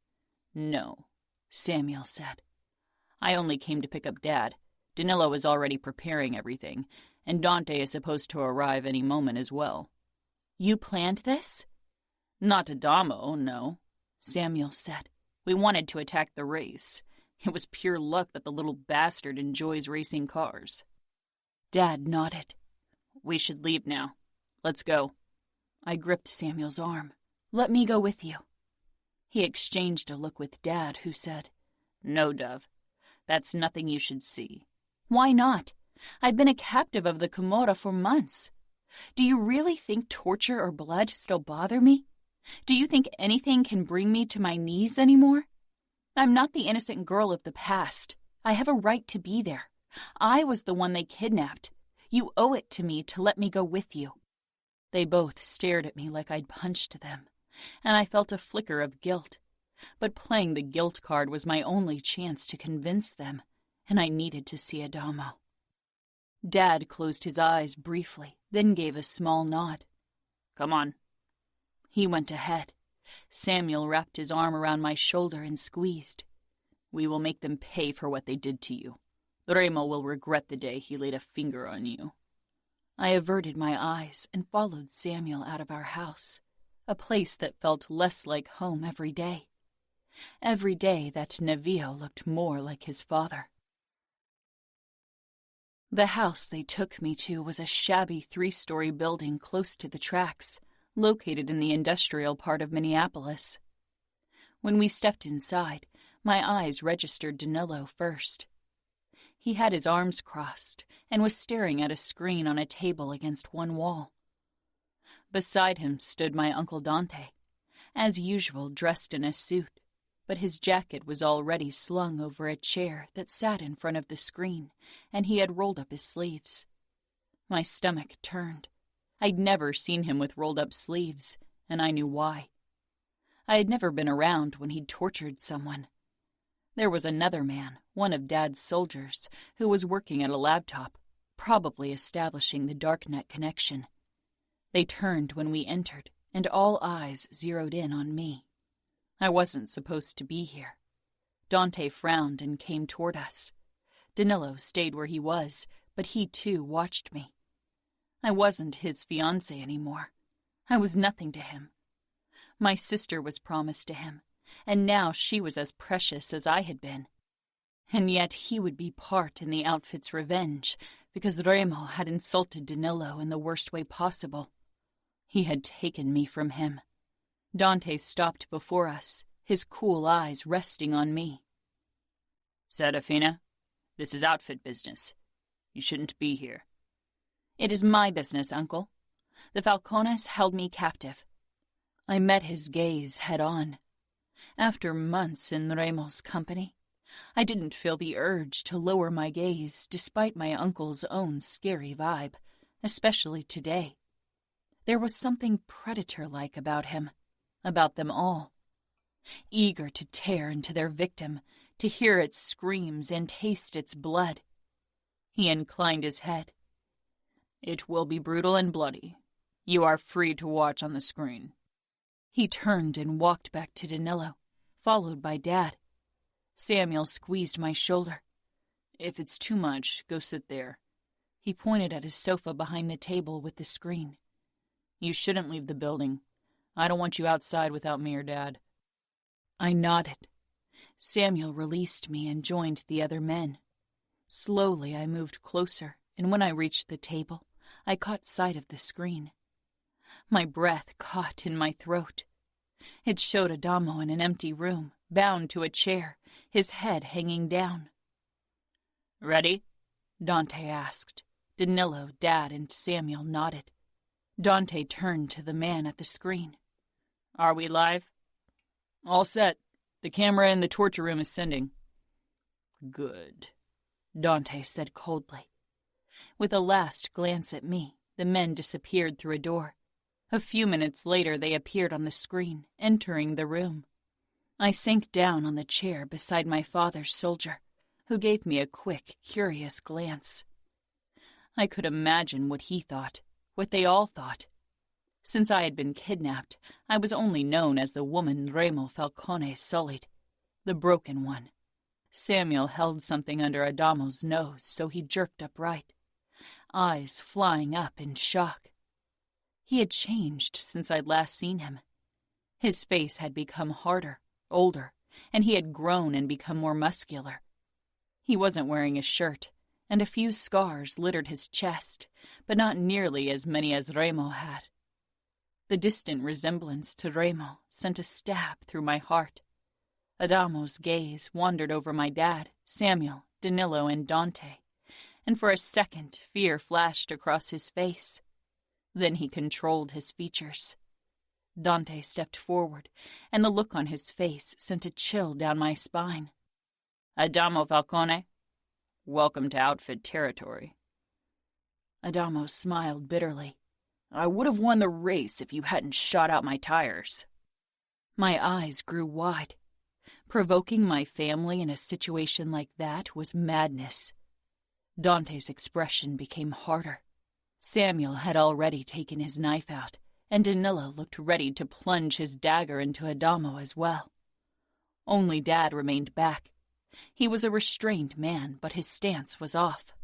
No, Samuel said. I only came to pick up Dad. Danilo is already preparing everything, and Dante is supposed to arrive any moment as well. You planned this? Not Adamo, no, Samuel said. We wanted to attack the race. It was pure luck that the little bastard enjoys racing cars. Dad nodded. We should leave now. Let's go. I gripped Samuel's arm. Let me go with you. He exchanged a look with Dad, who said, No, Dove. That's nothing you should see. Why not? I've been a captive of the Camorra for months. Do you really think torture or blood still bother me? Do you think anything can bring me to my knees anymore? I'm not the innocent girl of the past. I have a right to be there. I was the one they kidnapped. You owe it to me to let me go with you. They both stared at me like I'd punched them, and I felt a flicker of guilt. But playing the guilt card was my only chance to convince them, and I needed to see Adamo. Dad closed his eyes briefly, then gave a small nod. Come on. He went ahead. Samuel wrapped his arm around my shoulder and squeezed. We will make them pay for what they did to you. Remo will regret the day he laid a finger on you. I averted my eyes and followed Samuel out of our house, a place that felt less like home every day. Every day that Navio looked more like his father. The house they took me to was a shabby 3-story building close to the tracks, located in the industrial part of Minneapolis. When we stepped inside, my eyes registered Danilo first. He had his arms crossed and was staring at a screen on a table against one wall. Beside him stood my Uncle Dante, as usual dressed in a suit. but his jacket was already slung over a chair that sat in front of the screen, and he had rolled up his sleeves. My stomach turned. I'd never seen him with rolled-up sleeves, and I knew why. I had never been around when he'd tortured someone. There was another man, one of Dad's soldiers, who was working at a laptop, probably establishing the darknet connection. They turned when we entered, and all eyes zeroed in on me. I wasn't supposed to be here. Dante frowned and came toward us. Danilo stayed where he was, but he too watched me. I wasn't his fiancée anymore. I was nothing to him. My sister was promised to him, and now she was as precious as I had been. And yet he would be part in the outfit's revenge, because Remo had insulted Danilo in the worst way possible. He had taken me from him. Dante stopped before us, his cool eyes resting on me. Serafina, this is outfit business. You shouldn't be here. It is my business, Uncle. The Falcones held me captive. I met his gaze head-on. After months in Remo's company, I didn't feel the urge to lower my gaze despite my uncle's own scary vibe, especially today. There was something predator-like about him, about them all. Eager to tear into their victim, to hear its screams and taste its blood. He inclined his head. It will be brutal and bloody. You are free to watch on the screen. He turned and walked back to Danilo, followed by Dad. Samuel squeezed my shoulder. If it's too much, go sit there. He pointed at his sofa behind the table with the screen. You shouldn't leave the building. I don't want you outside without me or Dad. I nodded. Samuel released me and joined the other men. Slowly I moved closer, and when I reached the table, I caught sight of the screen. My breath caught in my throat. It showed Adamo in an empty room, bound to a chair, his head hanging down. Ready? Dante asked. Danilo, Dad, and Samuel nodded. Dante turned to the man at the screen. Are we live? All set. The camera in the torture room is sending. Good, Dante said coldly. With a last glance at me, the men disappeared through a door. A few minutes later, they appeared on the screen, entering the room. I sank down on the chair beside my father's soldier, who gave me a quick, curious glance. I could imagine what he thought, what they all thought. Since I had been kidnapped, I was only known as the woman Remo Falcone sullied, the broken one. Samuel held something under Adamo's nose, so he jerked upright, eyes flying up in shock. He had changed since I'd last seen him. His face had become harder, older, and he had grown and become more muscular. He wasn't wearing a shirt, and a few scars littered his chest, but not nearly as many as Remo had. The distant resemblance to Remo sent a stab through my heart. Adamo's gaze wandered over my dad, Samuel, Danilo, and Dante, and for a second fear flashed across his face. Then he controlled his features. Dante stepped forward, and the look on his face sent a chill down my spine. Adamo Falcone, welcome to outfit territory. Adamo smiled bitterly. I would have won the race if you hadn't shot out my tires. My eyes grew wide. Provoking my family in a situation like that was madness. Dante's expression became harder. Samuel had already taken his knife out, and Danilo looked ready to plunge his dagger into Adamo as well. Only Dad remained back. He was a restrained man, but his stance was off.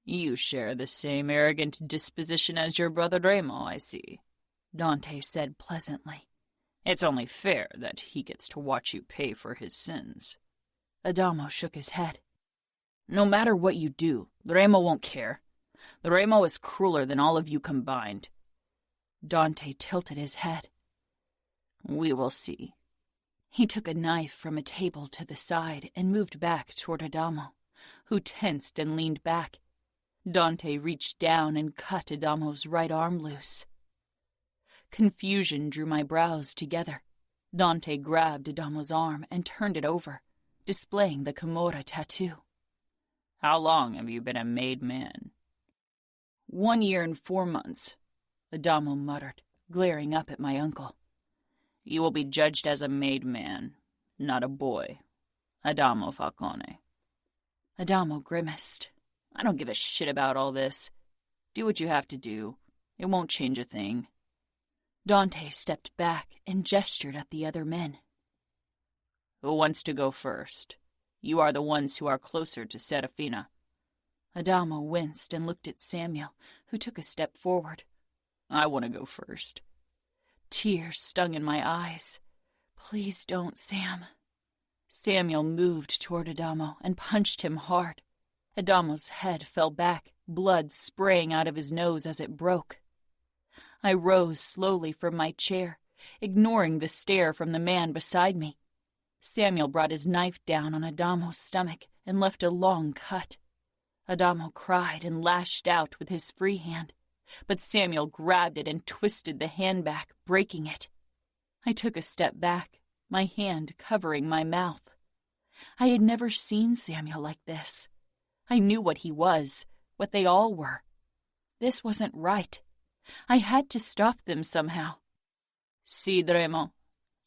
You share the same arrogant disposition as your brother Remo, I see, Dante said pleasantly. It's only fair that he gets to watch you pay for his sins. Adamo shook his head. No matter what you do, Remo won't care. The Remo is crueler than all of you combined. Dante tilted his head. We will see. He took a knife from a table to the side and moved back toward Adamo, who tensed and leaned back. Dante reached down and cut Adamo's right arm loose. Confusion drew my brows together. Dante grabbed Adamo's arm and turned it over, displaying the Camorra tattoo. How long have you been a made man? 1 year and 4 months, Adamo muttered, glaring up at my uncle. You will be judged as a made man, not a boy. Adamo Falcone. Adamo grimaced. I don't give a shit about all this. Do what you have to do. It won't change a thing. Dante stepped back and gestured at the other men. Who wants to go first? You are the ones who are closer to Serafina. Adamo winced and looked at Samuel, who took a step forward. I want to go first. Tears stung in my eyes. Please don't, Sam. Samuel moved toward Adamo and punched him hard. Adamo's head fell back, blood spraying out of his nose as it broke. I rose slowly from my chair, ignoring the stare from the man beside me. Samuel brought his knife down on Adamo's stomach and left a long cut. Adamo cried and lashed out with his free hand, but Samuel grabbed it and twisted the hand back, breaking it. I took a step back, my hand covering my mouth. I had never seen Samuel like this. I knew what he was, what they all were. This wasn't right. I had to stop them somehow. See, Remo,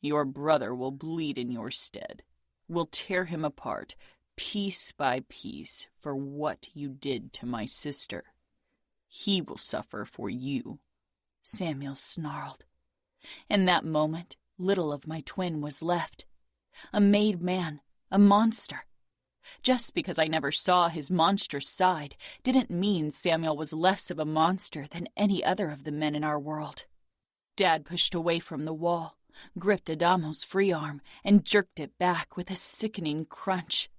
your brother will bleed in your stead. We'll tear him apart, piece by piece, for what you did to my sister. He will suffer for you. Samuel snarled. In that moment, little of my twin was left. A made man, a monster. Just because I never saw his monstrous side didn't mean Samuel was less of a monster than any other of the men in our world. Dad pushed away from the wall, gripped Adamo's free arm, and jerked it back with a sickening crunch.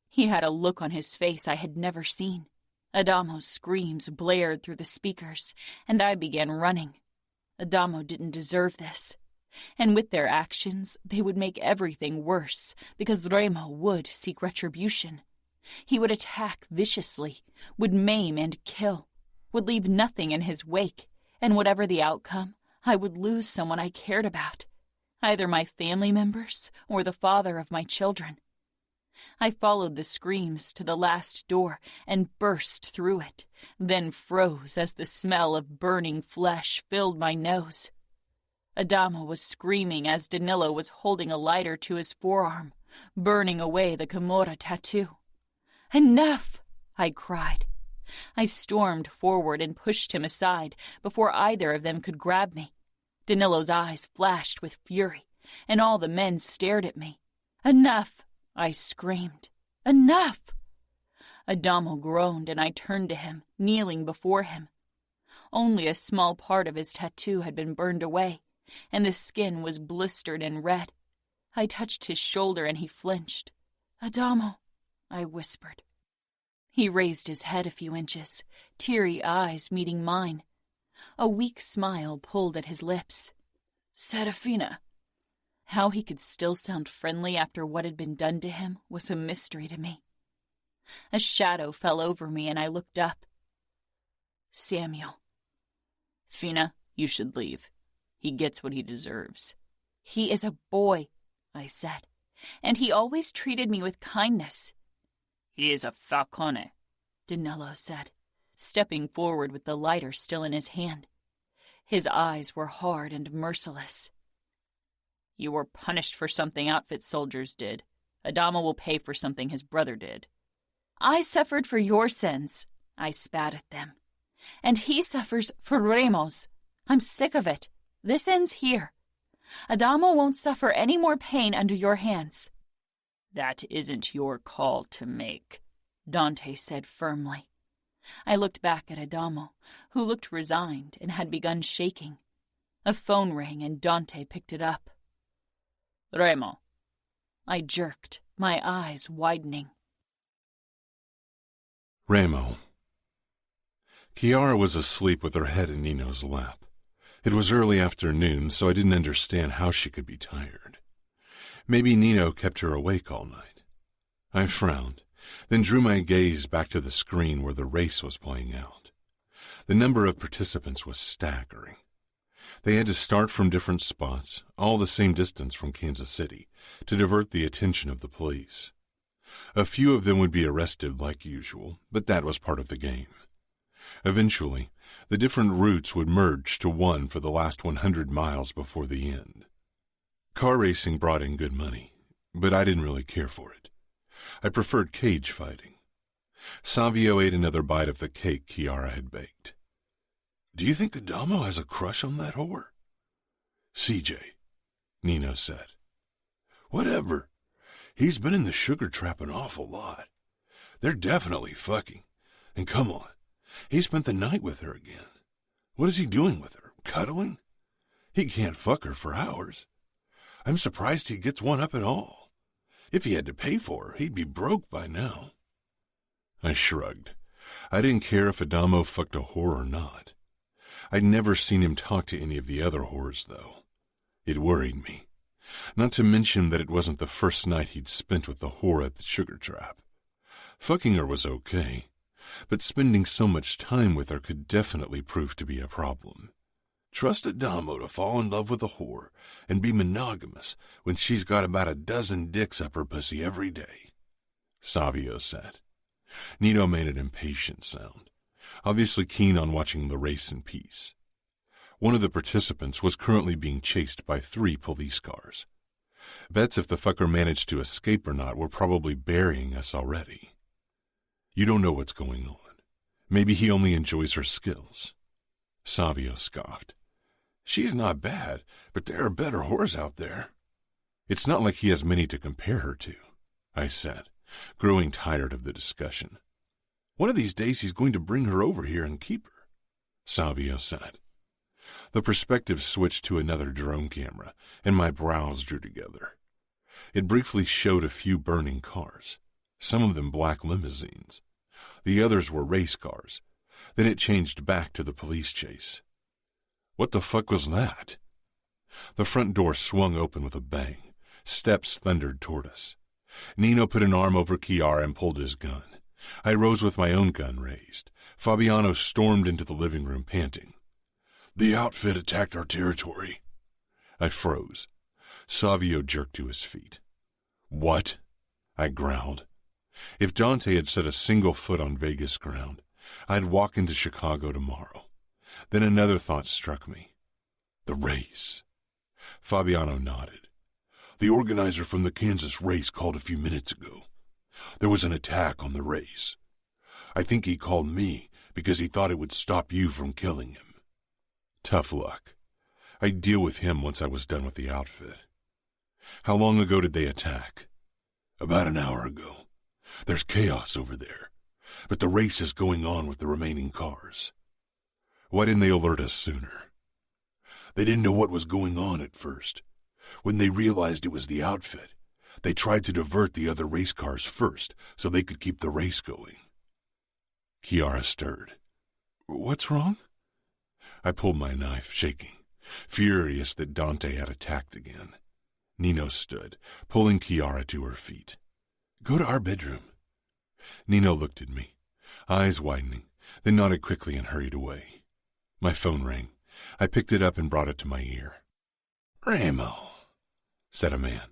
He had a look on his face I had never seen. Adamo's screams blared through the speakers, and I began running. Adamo didn't deserve this. And with their actions, they would make everything worse, because Remo would seek retribution. He would attack viciously, would maim and kill, would leave nothing in his wake, and whatever the outcome, I would lose someone I cared about, either my family members or the father of my children. I followed the screams to the last door and burst through it, then froze as the smell of burning flesh filled my nose. Adamo was screaming as Danilo was holding a lighter to his forearm, burning away the Camorra tattoo. "Enough!" I cried. I stormed forward and pushed him aside before either of them could grab me. Danilo's eyes flashed with fury, and all the men stared at me. "Enough!" I screamed. "Enough!" Adamo groaned, and I turned to him, kneeling before him. Only a small part of his tattoo had been burned away, and the skin was blistered and red. I touched his shoulder, and he flinched. "Adamo," I whispered. He raised his head a few inches, teary eyes meeting mine. A weak smile pulled at his lips. "Serafina." How he could still sound friendly after what had been done to him was a mystery to me. A shadow fell over me, and I looked up. Samuel. "Fina, you should leave. He gets what he deserves." "He is a boy," I said, "and he always treated me with kindness." "He is a Falcone," Danilo said, stepping forward with the lighter still in his hand. His eyes were hard and merciless. "You were punished for something outfit soldiers did. Adamo will pay for something his brother did." "I suffered for your sins," I spat at them. "And he suffers for Remo's. I'm sick of it. This ends here. Adamo won't suffer any more pain under your hands." "That isn't your call to make," Dante said firmly. I looked back at Adamo, who looked resigned and had begun shaking. A phone rang, and Dante picked it up. "Remo." I jerked, my eyes widening. Remo. Chiara was asleep with her head in Nino's lap. It was early afternoon, so I didn't understand how she could be tired. Maybe Nino kept her awake all night. I frowned, then drew my gaze back to the screen where the race was playing out. The number of participants was staggering. They had to start from different spots, all the same distance from Kansas City, to divert the attention of the police. A few of them would be arrested like usual, but that was part of the game. Eventually, the different routes would merge to one for the last 100 miles before the end. Car racing brought in good money, but I didn't really care for it. I preferred cage fighting. Savio ate another bite of the cake Chiara had baked. "Do you think Adamo has a crush on that whore?" "CJ," Nino said. "Whatever. He's been in the sugar trap an awful lot. They're definitely fucking. And come on, he spent the night with her again. What is he doing with her? Cuddling? He can't fuck her for hours. I'm surprised he gets one up at all. If he had to pay for her, he'd be broke by now." I shrugged. I didn't care if Adamo fucked a whore or not. I'd never seen him talk to any of the other whores, though. It worried me. Not to mention that it wasn't the first night he'd spent with the whore at the sugar trap. Fucking her was okay, but spending so much time with her could definitely prove to be a problem. Trust Adamo to fall in love with a whore and be monogamous when she's got about a dozen dicks up her pussy every day, Savio said. Nino made an impatient sound, obviously keen on watching the race in peace. One of the participants was currently being chased by 3 police cars. Bets if the fucker managed to escape or not were probably burying us already. "You don't know what's going on. Maybe he only enjoys her skills." Savio scoffed. "She's not bad, but there are better whores out there." "It's not like he has many to compare her to," I said, growing tired of the discussion. "One of these days he's going to bring her over here and keep her," Savio said. The perspective switched to another drone camera, and my brows drew together. It briefly showed a few burning cars, some of them black limousines. The others were race cars. Then it changed back to the police chase. What the fuck was that? The front door swung open with a bang. Steps thundered toward us. Nino put an arm over Chiara and pulled his gun. I rose with my own gun raised. Fabiano stormed into the living room, panting. "The outfit attacked our territory." I froze. Savio jerked to his feet. "What?" I growled. If Dante had set a single foot on Vegas ground, I'd walk into Chicago tomorrow. Then another thought struck me. The race. Fabiano nodded. "The organizer from the Kansas race called a few minutes ago. There was an attack on the race. I think he called me because he thought it would stop you from killing him." Tough luck. I'd deal with him once I was done with the outfit. "How long ago did they attack?" "About an hour ago. There's chaos over there, but the race is going on with the remaining cars." "Why didn't they alert us sooner?" "They didn't know what was going on at first. When they realized it was the outfit, they tried to divert the other race cars first so they could keep the race going." Chiara stirred. "What's wrong?" I pulled my knife, shaking, furious that Dante had attacked again. Nino stood, pulling Chiara to her feet. "Go to our bedroom." Nino looked at me, eyes widening, then nodded quickly and hurried away. My phone rang. I picked it up and brought it to my ear. "Ramo," said a man.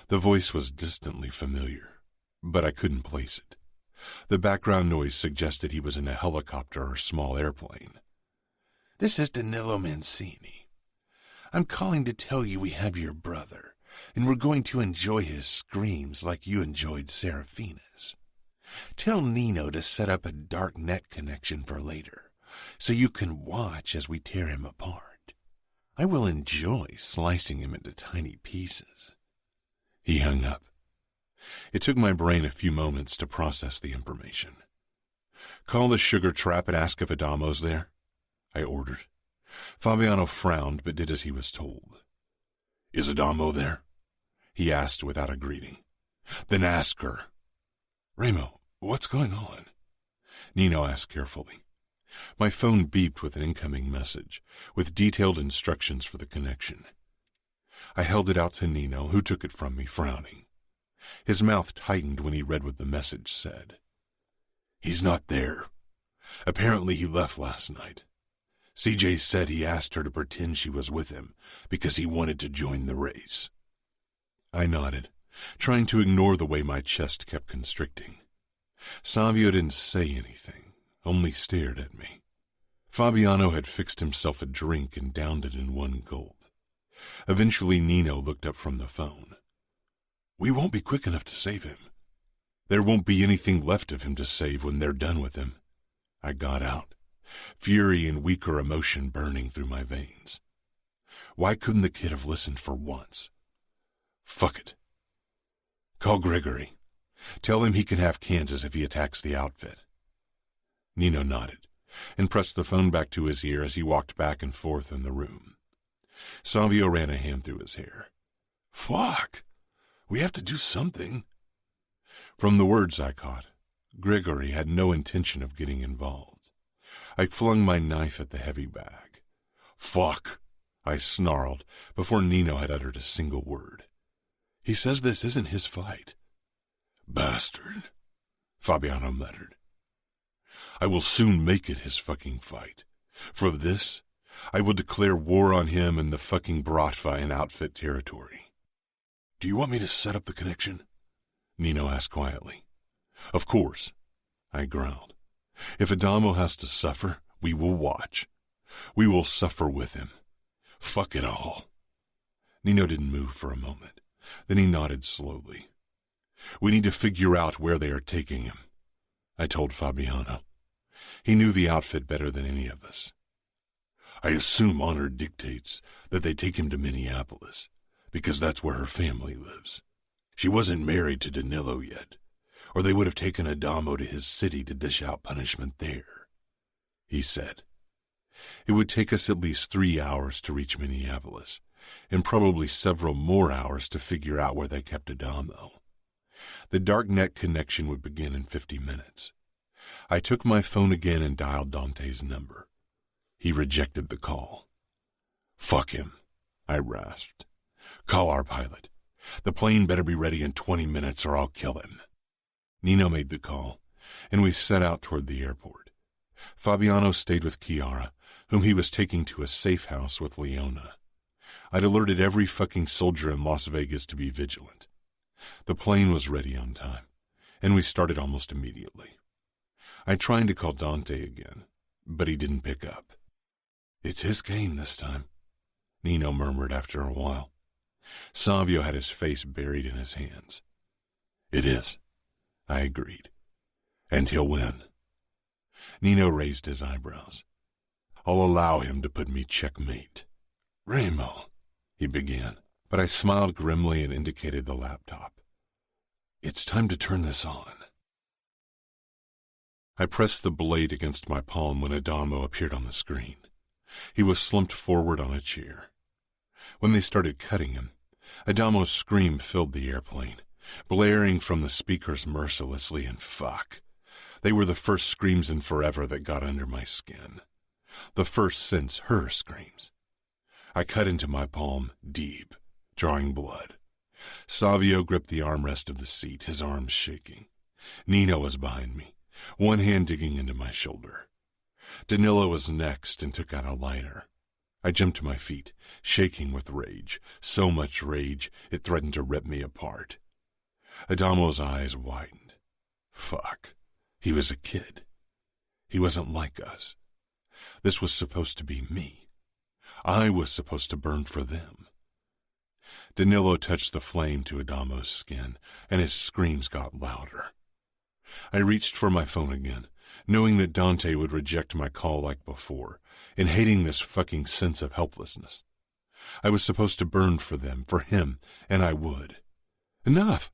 The voice was distantly familiar, but I couldn't place it. The background noise suggested he was in a helicopter or small airplane. "This is Danilo Mancini. I'm calling to tell you we have your brother, and we're going to enjoy his screams like you enjoyed Serafina's. Tell Nino to set up a dark net connection for later, so you can watch as we tear him apart. I will enjoy slicing him into tiny pieces." He hung up. It took my brain a few moments to process the information. "Call the sugar trap and ask if Adamo's there," I ordered. Fabiano frowned but did as he was told. "Is Adamo there?" he asked without a greeting. "Then ask her." "Ramo, what's going on?" Nino asked carefully. My phone beeped with an incoming message, with detailed instructions for the connection. I held it out to Nino, who took it from me, frowning. His mouth tightened when he read what the message said. "He's not there. Apparently he left last night. CJ said he asked her to pretend she was with him because he wanted to join the race. I nodded, trying to ignore the way my chest kept constricting. Savio didn't say anything, only stared at me. Fabiano had fixed himself a drink and downed it in one gulp. Eventually Nino looked up from the phone. We won't be quick enough to save him. There won't be anything left of him to save when they're done with him. I got out, fury and weaker emotion burning through my veins. Why couldn't the kid have listened for once? Fuck it. Call Gregory. Tell him he can have Kansas if he attacks the outfit. Nino nodded and pressed the phone back to his ear as he walked back and forth in the room. Savio ran a hand through his hair. Fuck. We have to do something. From the words I caught, Gregory had no intention of getting involved. I flung my knife at the heavy bag. Fuck, I snarled before Nino had uttered a single word. He says this isn't his fight. Bastard, Fabiano muttered. I will soon make it his fucking fight. For this, I will declare war on him in the fucking Bratva and outfit territory. Do you want me to set up the connection? Nino asked quietly. Of course, I growled. If Adamo has to suffer, we will watch. We will suffer with him. Fuck it all. Nino didn't move for a moment. Then he nodded slowly. We need to figure out where they are taking him, I told Fabiano. He knew the outfit better than any of us. I assume honor dictates that they take him to Minneapolis, because that's where her family lives. She wasn't married to Danilo yet, or they would have taken Adamo to his city to dish out punishment there, he said. It would take us at least 3 hours to reach Minneapolis, and probably several more hours to figure out where they kept Adamo. The darknet connection would begin in 50 minutes. I took my phone again and dialed Dante's number. He rejected the call. Fuck him, I rasped. Call our pilot. The plane better be ready in 20 minutes or I'll kill him. Nino made the call, and we set out toward the airport. Fabiano stayed with Chiara, whom he was taking to a safe house with Leona. I'd alerted every fucking soldier in Las Vegas to be vigilant. The plane was ready on time, and we started almost immediately. I tried to call Dante again, but he didn't pick up. It's his game this time, Nino murmured after a while. Savio had his face buried in his hands. It is, I agreed. And he'll win. Nino raised his eyebrows. I'll allow him to put me checkmate. Remo, he began, but I smiled grimly and indicated the laptop. It's time to turn this on. I pressed the blade against my palm when Adamo appeared on the screen. He was slumped forward on a chair. When they started cutting him, Adamo's scream filled the airplane, blaring from the speakers mercilessly, and fuck. They were the first screams in forever that got under my skin. The first since her screams. I cut into my palm, deep, drawing blood. Savio gripped the armrest of the seat, his arms shaking. Nino was behind me, one hand digging into my shoulder. Danilo was next and took out a lighter. I jumped to my feet, shaking with rage, so much rage it threatened to rip me apart. Adamo's eyes widened. Fuck. He was a kid. He wasn't like us. This was supposed to be me. I was supposed to burn for them. Danilo touched the flame to Adamo's skin, and his screams got louder. I reached for my phone again, knowing that Dante would reject my call like before, and hating this fucking sense of helplessness. I was supposed to burn for them, for him, and I would. Enough!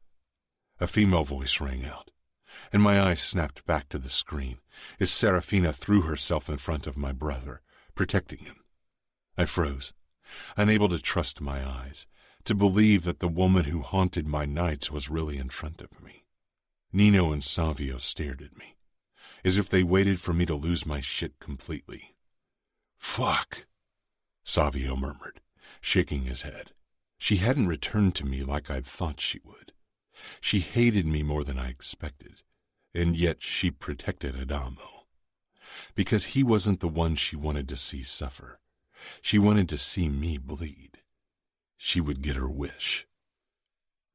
A female voice rang out, and my eyes snapped back to the screen as Serafina threw herself in front of my brother, protecting him. I froze, unable to trust my eyes, to believe that the woman who haunted my nights was really in front of me. Nino and Savio stared at me, as if they waited for me to lose my shit completely. Fuck, Savio murmured, shaking his head. She hadn't returned to me like I'd thought she would. She hated me more than I expected, and yet she protected Adamo. because he wasn't the one she wanted to see suffer. She wanted to see me bleed. She would get her wish.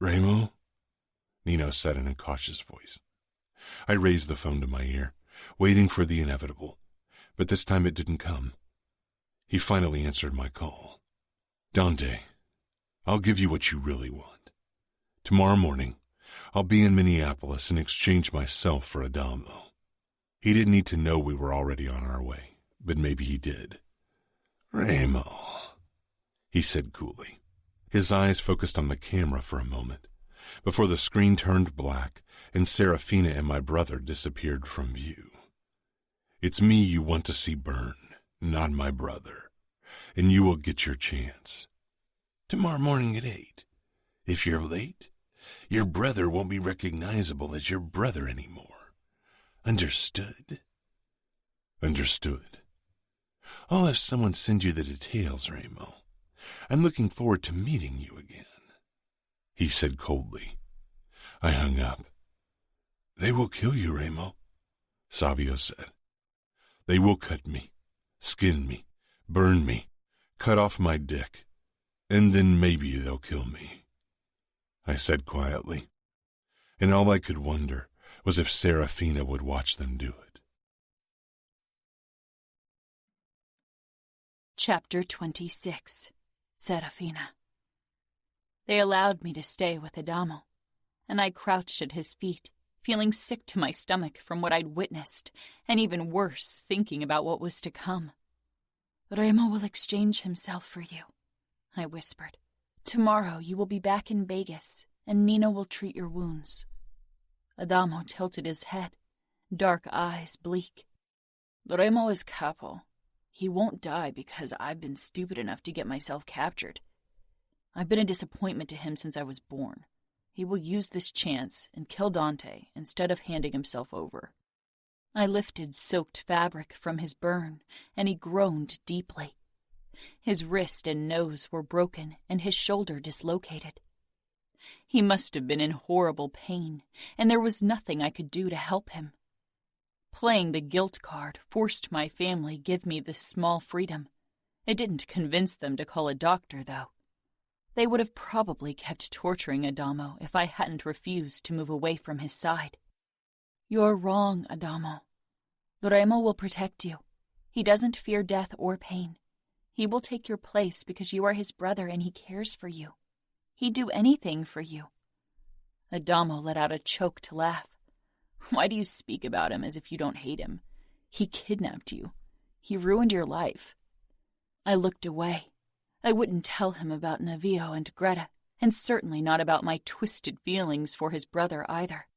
"Remo?" Nino said in a cautious voice. I raised the phone to my ear, waiting for the inevitable, but this time it didn't come. He finally answered my call. "Dante, I'll give you what you really want. Tomorrow morning, I'll be in Minneapolis and exchange myself for Adamo." He didn't need to know we were already on our way, but maybe he did. "Remo," he said coolly. His eyes focused on the camera for a moment, before the screen turned black and Serafina and my brother disappeared from view. "It's me you want to see burn, not my brother, and you will get your chance. Tomorrow morning at 8. If you're late, your brother won't be recognizable as your brother anymore. Understood?" "Understood. I'll have someone send you the details, Remo. I'm looking forward to meeting you again," he said coldly. I hung up. "They will kill you, Remo," Savio said. "They will cut me, skin me, burn me, cut off my dick, and then maybe they'll kill me," I said quietly, and all I could wonder was if Serafina would watch them do it. Chapter 26. Serafina. They allowed me to stay with Adamo, and I crouched at his feet, feeling sick to my stomach from what I'd witnessed, and even worse, thinking about what was to come. "Remo will exchange himself for you," I whispered. "Tomorrow you will be back in Vegas, and Nino will treat your wounds." Adamo tilted his head, dark eyes bleak. "Remo is capo. He won't die because I've been stupid enough to get myself captured. I've been a disappointment to him since I was born. He will use this chance and kill Dante instead of handing himself over." I lifted soaked fabric from his burn, and he groaned deeply. His wrist and nose were broken and his shoulder dislocated. He must have been in horrible pain, and there was nothing I could do to help him. Playing the guilt card forced my family give me this small freedom. It didn't convince them to call a doctor, though. They would have probably kept torturing Adamo if I hadn't refused to move away from his side. "You're wrong, Adamo. Remo will protect you. He doesn't fear death or pain. He will take your place because you are his brother and he cares for you. He'd do anything for you." Adamo let out a choked laugh. "Why do you speak about him as if you don't hate him? He kidnapped you. He ruined your life." I looked away. I wouldn't tell him about Navio and Greta, and certainly not about my twisted feelings for his brother either.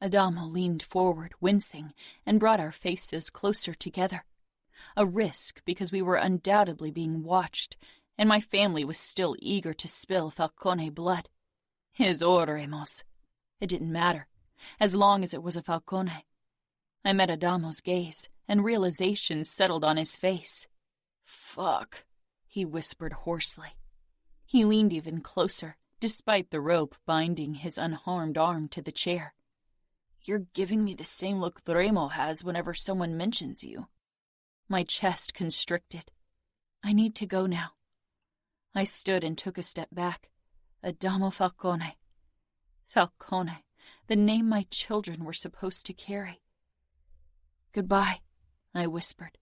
Adamo leaned forward, wincing, and brought our faces closer together. A risk because we were undoubtedly being watched, and my family was still eager to spill Falcone blood. His oremos. It didn't matter, as long as it was a Falcone. I met Adamo's gaze, and realization settled on his face. "Fuck," he whispered hoarsely. He leaned even closer, despite the rope binding his unharmed arm to the chair. "You're giving me the same look Remo has whenever someone mentions you." My chest constricted. "I need to go now." I stood and took a step back. Adamo Falcone. Falcone, the name my children were supposed to carry. "Goodbye," I whispered,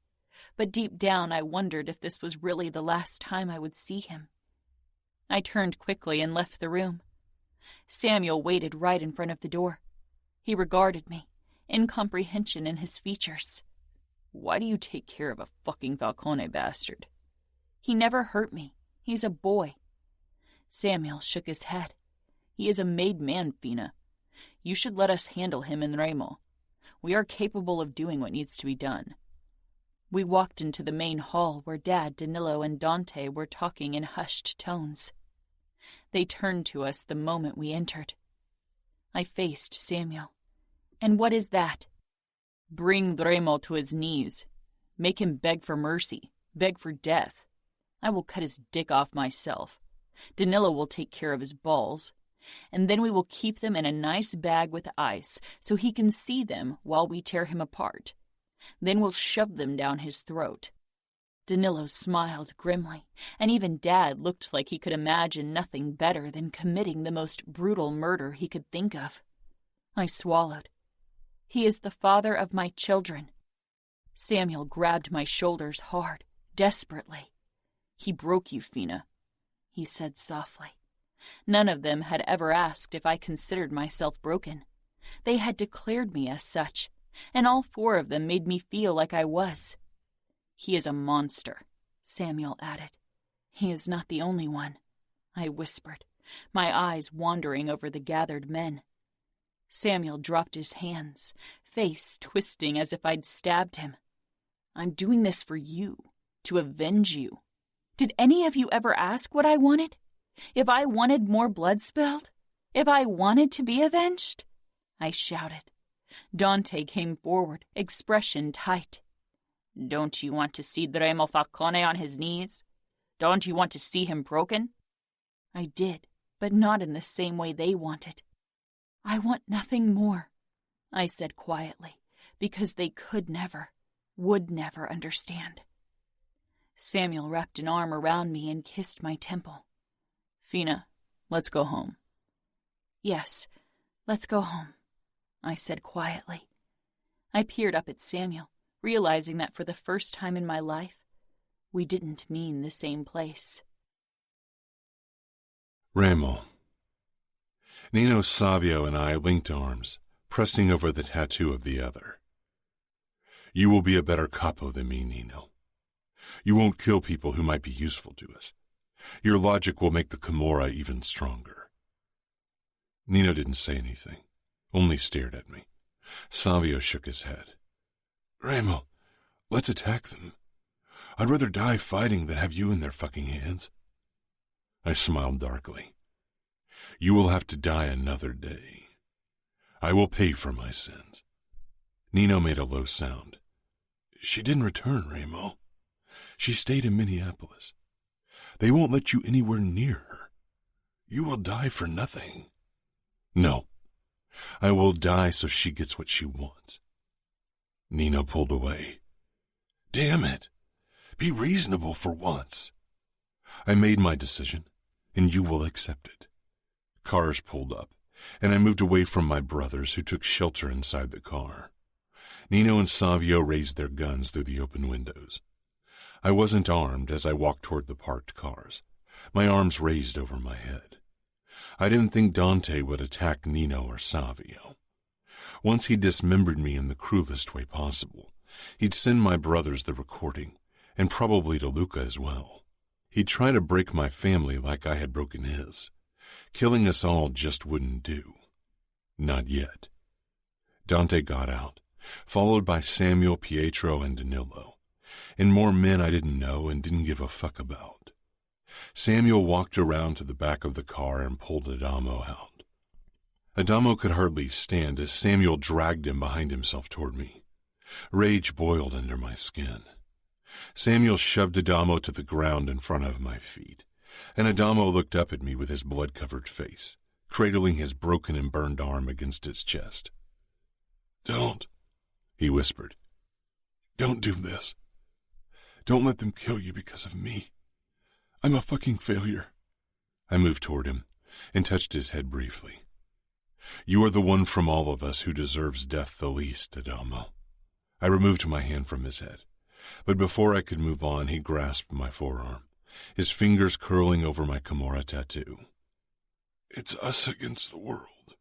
but deep down I wondered if this was really the last time I would see him. I turned quickly and left the room. Samuel waited right in front of the door. He regarded me, incomprehension in his features. "Why do you take care of a fucking Falcone bastard?" "He never hurt me. He's a boy." Samuel shook his head. "He is a made man, Fina. You should let us handle him and Remo. We are capable of doing what needs to be done." We walked into the main hall where Dad, Danilo, and Dante were talking in hushed tones. They turned to us the moment we entered. I faced Samuel. "And what is that?" "Bring Remo to his knees. Make him beg for mercy, beg for death. I will cut his dick off myself. Danilo will take care of his balls. And then we will keep them in a nice bag with ice so he can see them while we tear him apart. Then we'll shove them down his throat." Danilo smiled grimly, and even Dad looked like he could imagine nothing better than committing the most brutal murder he could think of. I swallowed. "He is the father of my children." Samuel grabbed my shoulders hard, desperately. "He broke you, Fina," he said softly. None of them had ever asked if I considered myself broken. They had declared me as such, and all 4 of them made me feel like I was. "He is a monster," Samuel added. "He is not the only one," I whispered, my eyes wandering over the gathered men. Samuel dropped his hands, face twisting as if I'd stabbed him. "I'm doing this for you, to avenge you. Did any of you ever ask what I wanted? If I wanted more blood spilled? If I wanted to be avenged?" I shouted. Dante came forward, expression tight. "Don't you want to see Remo Falcone on his knees? Don't you want to see him broken?" I did, but not in the same way they wanted. "I want nothing more," I said quietly, because they could never, would never understand. Samuel wrapped an arm around me and kissed my temple. "Fina, let's go home." "Yes, let's go home," I said quietly. I peered up at Samuel, realizing that for the first time in my life, we didn't mean the same place. Ramo. Nino, Savio, and I linked arms, pressing over the tattoo of the other. "You will be a better capo than me, Nino. You won't kill people who might be useful to us. Your logic will make the Camorra even stronger." Nino didn't say anything, only stared at me. Savio shook his head. "Ramo, let's attack them. I'd rather die fighting than have you in their fucking hands." I smiled darkly. "You will have to die another day. I will pay for my sins." Nino made a low sound. "She didn't return, Ramo. She stayed in Minneapolis. They won't let you anywhere near her. You will die for nothing." "No. I will die so she gets what she wants." Nino pulled away. "Damn it. Be reasonable for once." "I made my decision, and you will accept it." Cars pulled up, and I moved away from my brothers who took shelter inside the car. Nino and Savio raised their guns through the open windows. I wasn't armed as I walked toward the parked cars, my arms raised over my head. I didn't think Dante would attack Nino or Savio. Once he dismembered me in the cruelest way possible, he'd send my brothers the recording, and probably to Luca as well. He'd try to break my family like I had broken his. Killing us all just wouldn't do. Not yet. Dante got out, followed by Samuel, Pietro, and Danilo, and more men I didn't know and didn't give a fuck about. Samuel walked around to the back of the car and pulled Adamo out. Adamo could hardly stand as Samuel dragged him behind himself toward me. Rage boiled under my skin. Samuel shoved Adamo to the ground in front of my feet, and Adamo looked up at me with his blood-covered face, cradling his broken and burned arm against his chest. "Don't," he whispered. "Don't do this. Don't let them kill you because of me. I'm a fucking failure." I moved toward him and touched his head briefly. "You are the one from all of us who deserves death the least, Adamo." I removed my hand from his head, but before I could move on, he grasped my forearm, his fingers curling over my Camorra tattoo. "It's us against the world,"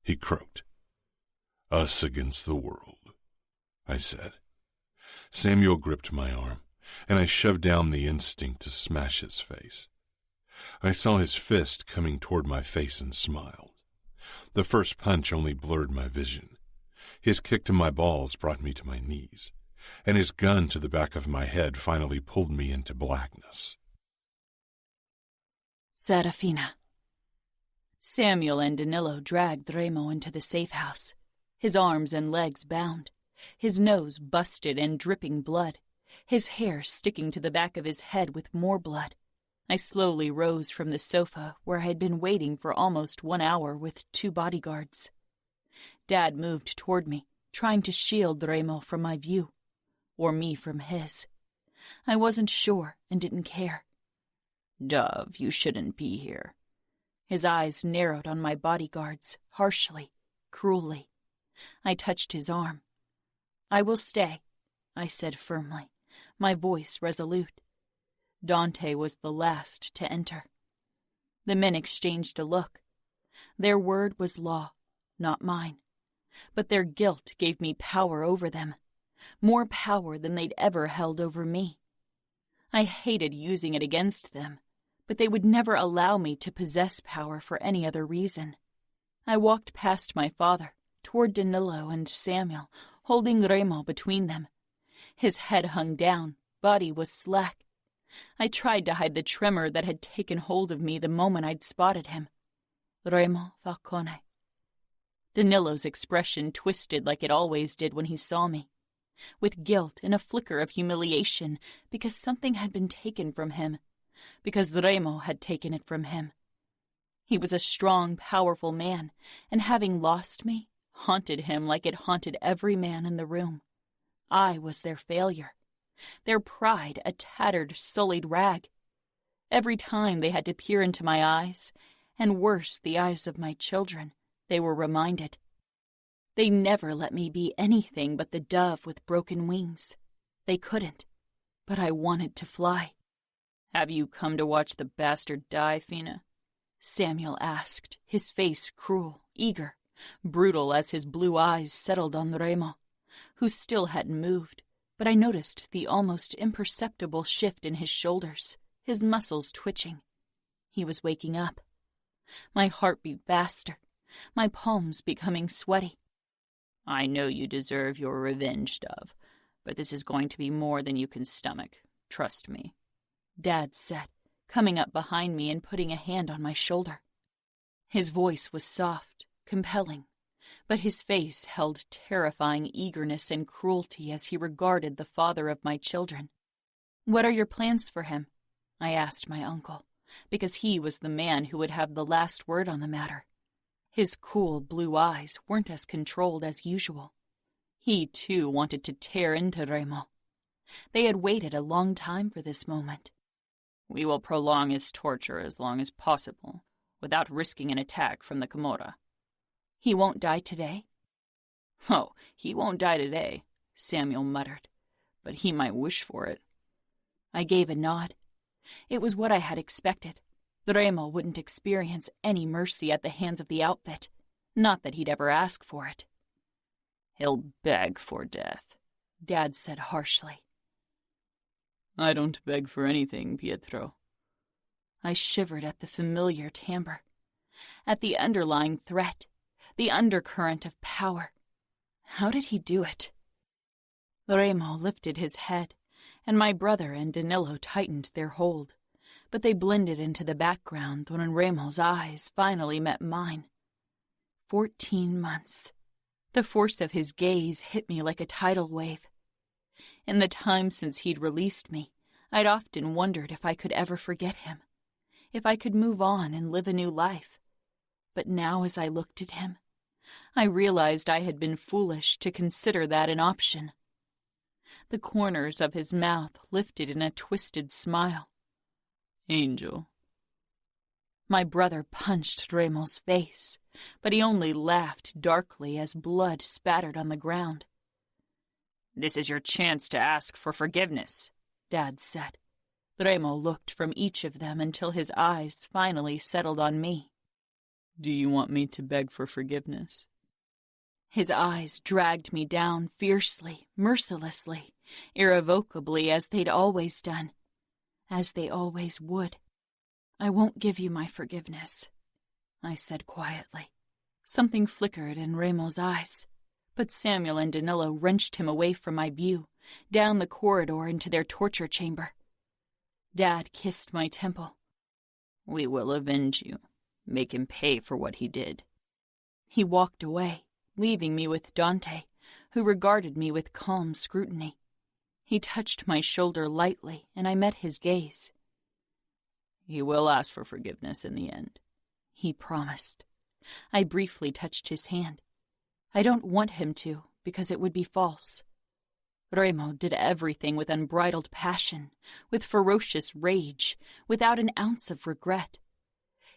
he croaked. "Us against the world," I said. Samuel gripped my arm, and I shoved down the instinct to smash his face. I saw his fist coming toward my face and smiled. The first punch only blurred my vision. His kick to my balls brought me to my knees, and his gun to the back of my head finally pulled me into blackness. Serafina. Samuel and Danilo dragged Remo into the safe house, his arms and legs bound, his nose busted and dripping blood, his hair sticking to the back of his head with more blood. I slowly rose from the sofa where I had been waiting for almost 1 hour with 2 bodyguards. Dad moved toward me, trying to shield Reilly from my view, or me from his. I wasn't sure and didn't care. Dove, you shouldn't be here. His eyes narrowed on my bodyguards, harshly, cruelly. I touched his arm. I will stay, I said firmly, my voice resolute. Dante was the last to enter. The men exchanged a look. Their word was law, not mine. But their guilt gave me power over them, more power than they'd ever held over me. I hated using it against them, but they would never allow me to possess power for any other reason. I walked past my father, toward Danilo and Samuel, holding Reilly between them. His head hung down, body was slack. I tried to hide the tremor that had taken hold of me the moment I'd spotted him. Reilly Falcone. Danilo's expression twisted like it always did when he saw me, with guilt and a flicker of humiliation because something had been taken from him, because Reilly had taken it from him. He was a strong, powerful man, and having lost me, haunted him like it haunted every man in the room. I was their failure, their pride a tattered, sullied rag. Every time they had to peer into my eyes, and worse, the eyes of my children, they were reminded. They never let me be anything but the dove with broken wings. They couldn't, but I wanted to fly. Have you come to watch the bastard die, Fina? Samuel asked, his face cruel, eager, brutal as his blue eyes settled on Reilly, who still hadn't moved, but I noticed the almost imperceptible shift in his shoulders, his muscles twitching. He was waking up. My heart beat faster, my palms becoming sweaty. I know you deserve your revenge, Dove, but this is going to be more than you can stomach. Trust me. Dad said, coming up behind me and putting a hand on my shoulder. His voice was soft, compelling, but his face held terrifying eagerness and cruelty as he regarded the father of my children. What are your plans for him? I asked my uncle, because he was the man who would have the last word on the matter. His cool blue eyes weren't as controlled as usual. He, too, wanted to tear into Reilly. They had waited a long time for this moment. We will prolong his torture as long as possible, without risking an attack from the Camorra. He won't die today? Oh, he won't die today, Samuel muttered, but he might wish for it. I gave a nod. It was what I had expected. Reilly wouldn't experience any mercy at the hands of the outfit. Not that he'd ever ask for it. He'll beg for death, Dad said harshly. I don't beg for anything, Pietro. I shivered at the familiar timbre, at the underlying threat, the undercurrent of power. How did he do it? Reilly lifted his head, and my brother and Danilo tightened their hold, but they blended into the background when Reilly's eyes finally met mine. 14 months. The force of his gaze hit me like a tidal wave. In the time since he'd released me, I'd often wondered if I could ever forget him, if I could move on and live a new life. But now as I looked at him, I realized I had been foolish to consider that an option. The corners of his mouth lifted in a twisted smile. Angel. My brother punched Reilly's face, but he only laughed darkly as blood spattered on the ground. This is your chance to ask for forgiveness, Dad said. Reilly looked from each of them until his eyes finally settled on me. Do you want me to beg for forgiveness? His eyes dragged me down fiercely, mercilessly, irrevocably as they'd always done, as they always would. I won't give you my forgiveness, I said quietly. Something flickered in Reilly's eyes, but Samuel and Danilo wrenched him away from my view, down the corridor into their torture chamber. Dad kissed my temple. We will avenge you. Make him pay for what he did. He walked away, leaving me with Dante, who regarded me with calm scrutiny. He touched my shoulder lightly, and I met his gaze. He will ask for forgiveness in the end, he promised. I briefly touched his hand. I don't want him to, because it would be false. Remo did everything with unbridled passion, with ferocious rage, without an ounce of regret.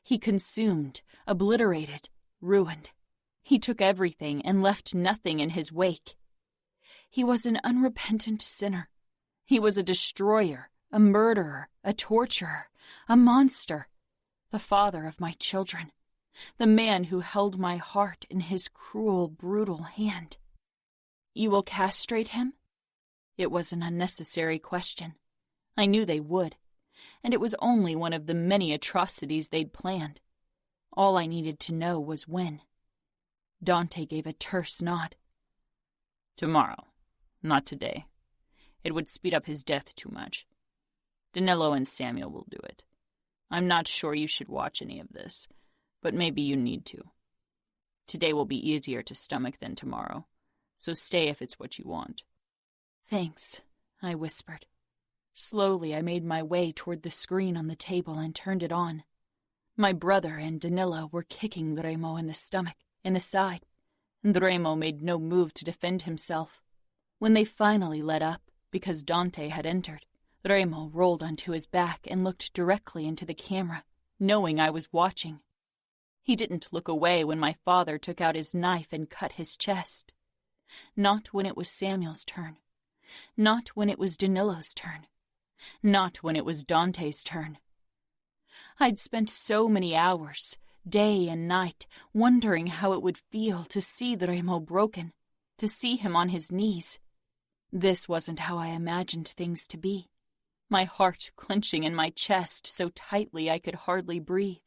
He consumed, obliterated, ruined. He took everything and left nothing in his wake. He was an unrepentant sinner. He was a destroyer, a murderer, a torturer, a monster, the father of my children, the man who held my heart in his cruel, brutal hand. You will castrate him? It was an unnecessary question. I knew they would, and it was only one of the many atrocities they'd planned. All I needed to know was when. Dante gave a terse nod. Tomorrow, not today. It would speed up his death too much. Danilo and Samuel will do it. I'm not sure you should watch any of this, but maybe you need to. Today will be easier to stomach than tomorrow, so stay if it's what you want. Thanks, I whispered. Slowly I made my way toward the screen on the table and turned it on. My brother and Danilo were kicking Remo in the stomach, in the side, and Remo made no move to defend himself. When they finally let up, because Dante had entered, Remo rolled onto his back and looked directly into the camera, knowing I was watching. He didn't look away when my father took out his knife and cut his chest. Not when it was Samuel's turn. Not when it was Danilo's turn. Not when it was Dante's turn. I'd spent so many hours, day and night, wondering how it would feel to see Remo broken, to see him on his knees. This wasn't how I imagined things to be. My heart clenching in my chest so tightly I could hardly breathe.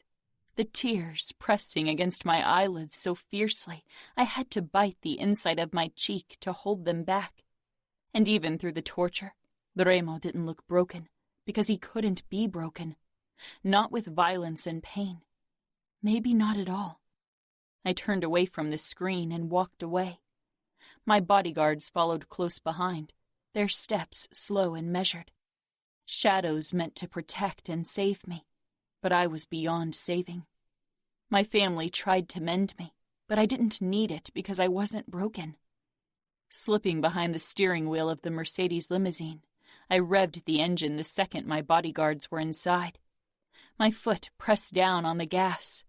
The tears pressing against my eyelids so fiercely I had to bite the inside of my cheek to hold them back. And even through the torture, Remo didn't look broken, because he couldn't be broken. Not with violence and pain. Maybe not at all. I turned away from the screen and walked away. My bodyguards followed close behind, their steps slow and measured. Shadows meant to protect and save me, but I was beyond saving. My family tried to mend me, but I didn't need it because I wasn't broken. Slipping behind the steering wheel of the Mercedes limousine, I revved the engine the second my bodyguards were inside. My foot pressed down on the gas.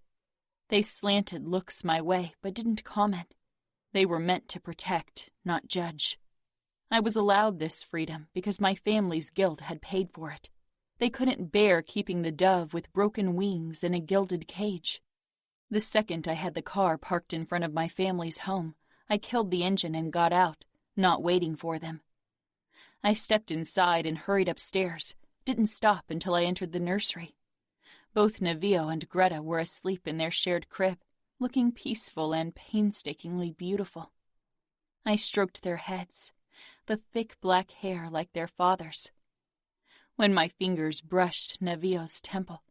They slanted looks my way, but didn't comment. They were meant to protect, not judge. I was allowed this freedom because my family's guilt had paid for it. They couldn't bear keeping the dove with broken wings in a gilded cage. The second I had the car parked in front of my family's home, I killed the engine and got out, not waiting for them. I stepped inside and hurried upstairs, didn't stop until I entered the nursery. Both Navio and Greta were asleep in their shared crib, looking peaceful and painstakingly beautiful. I stroked their heads, the thick black hair like their father's. When my fingers brushed Navio's temple,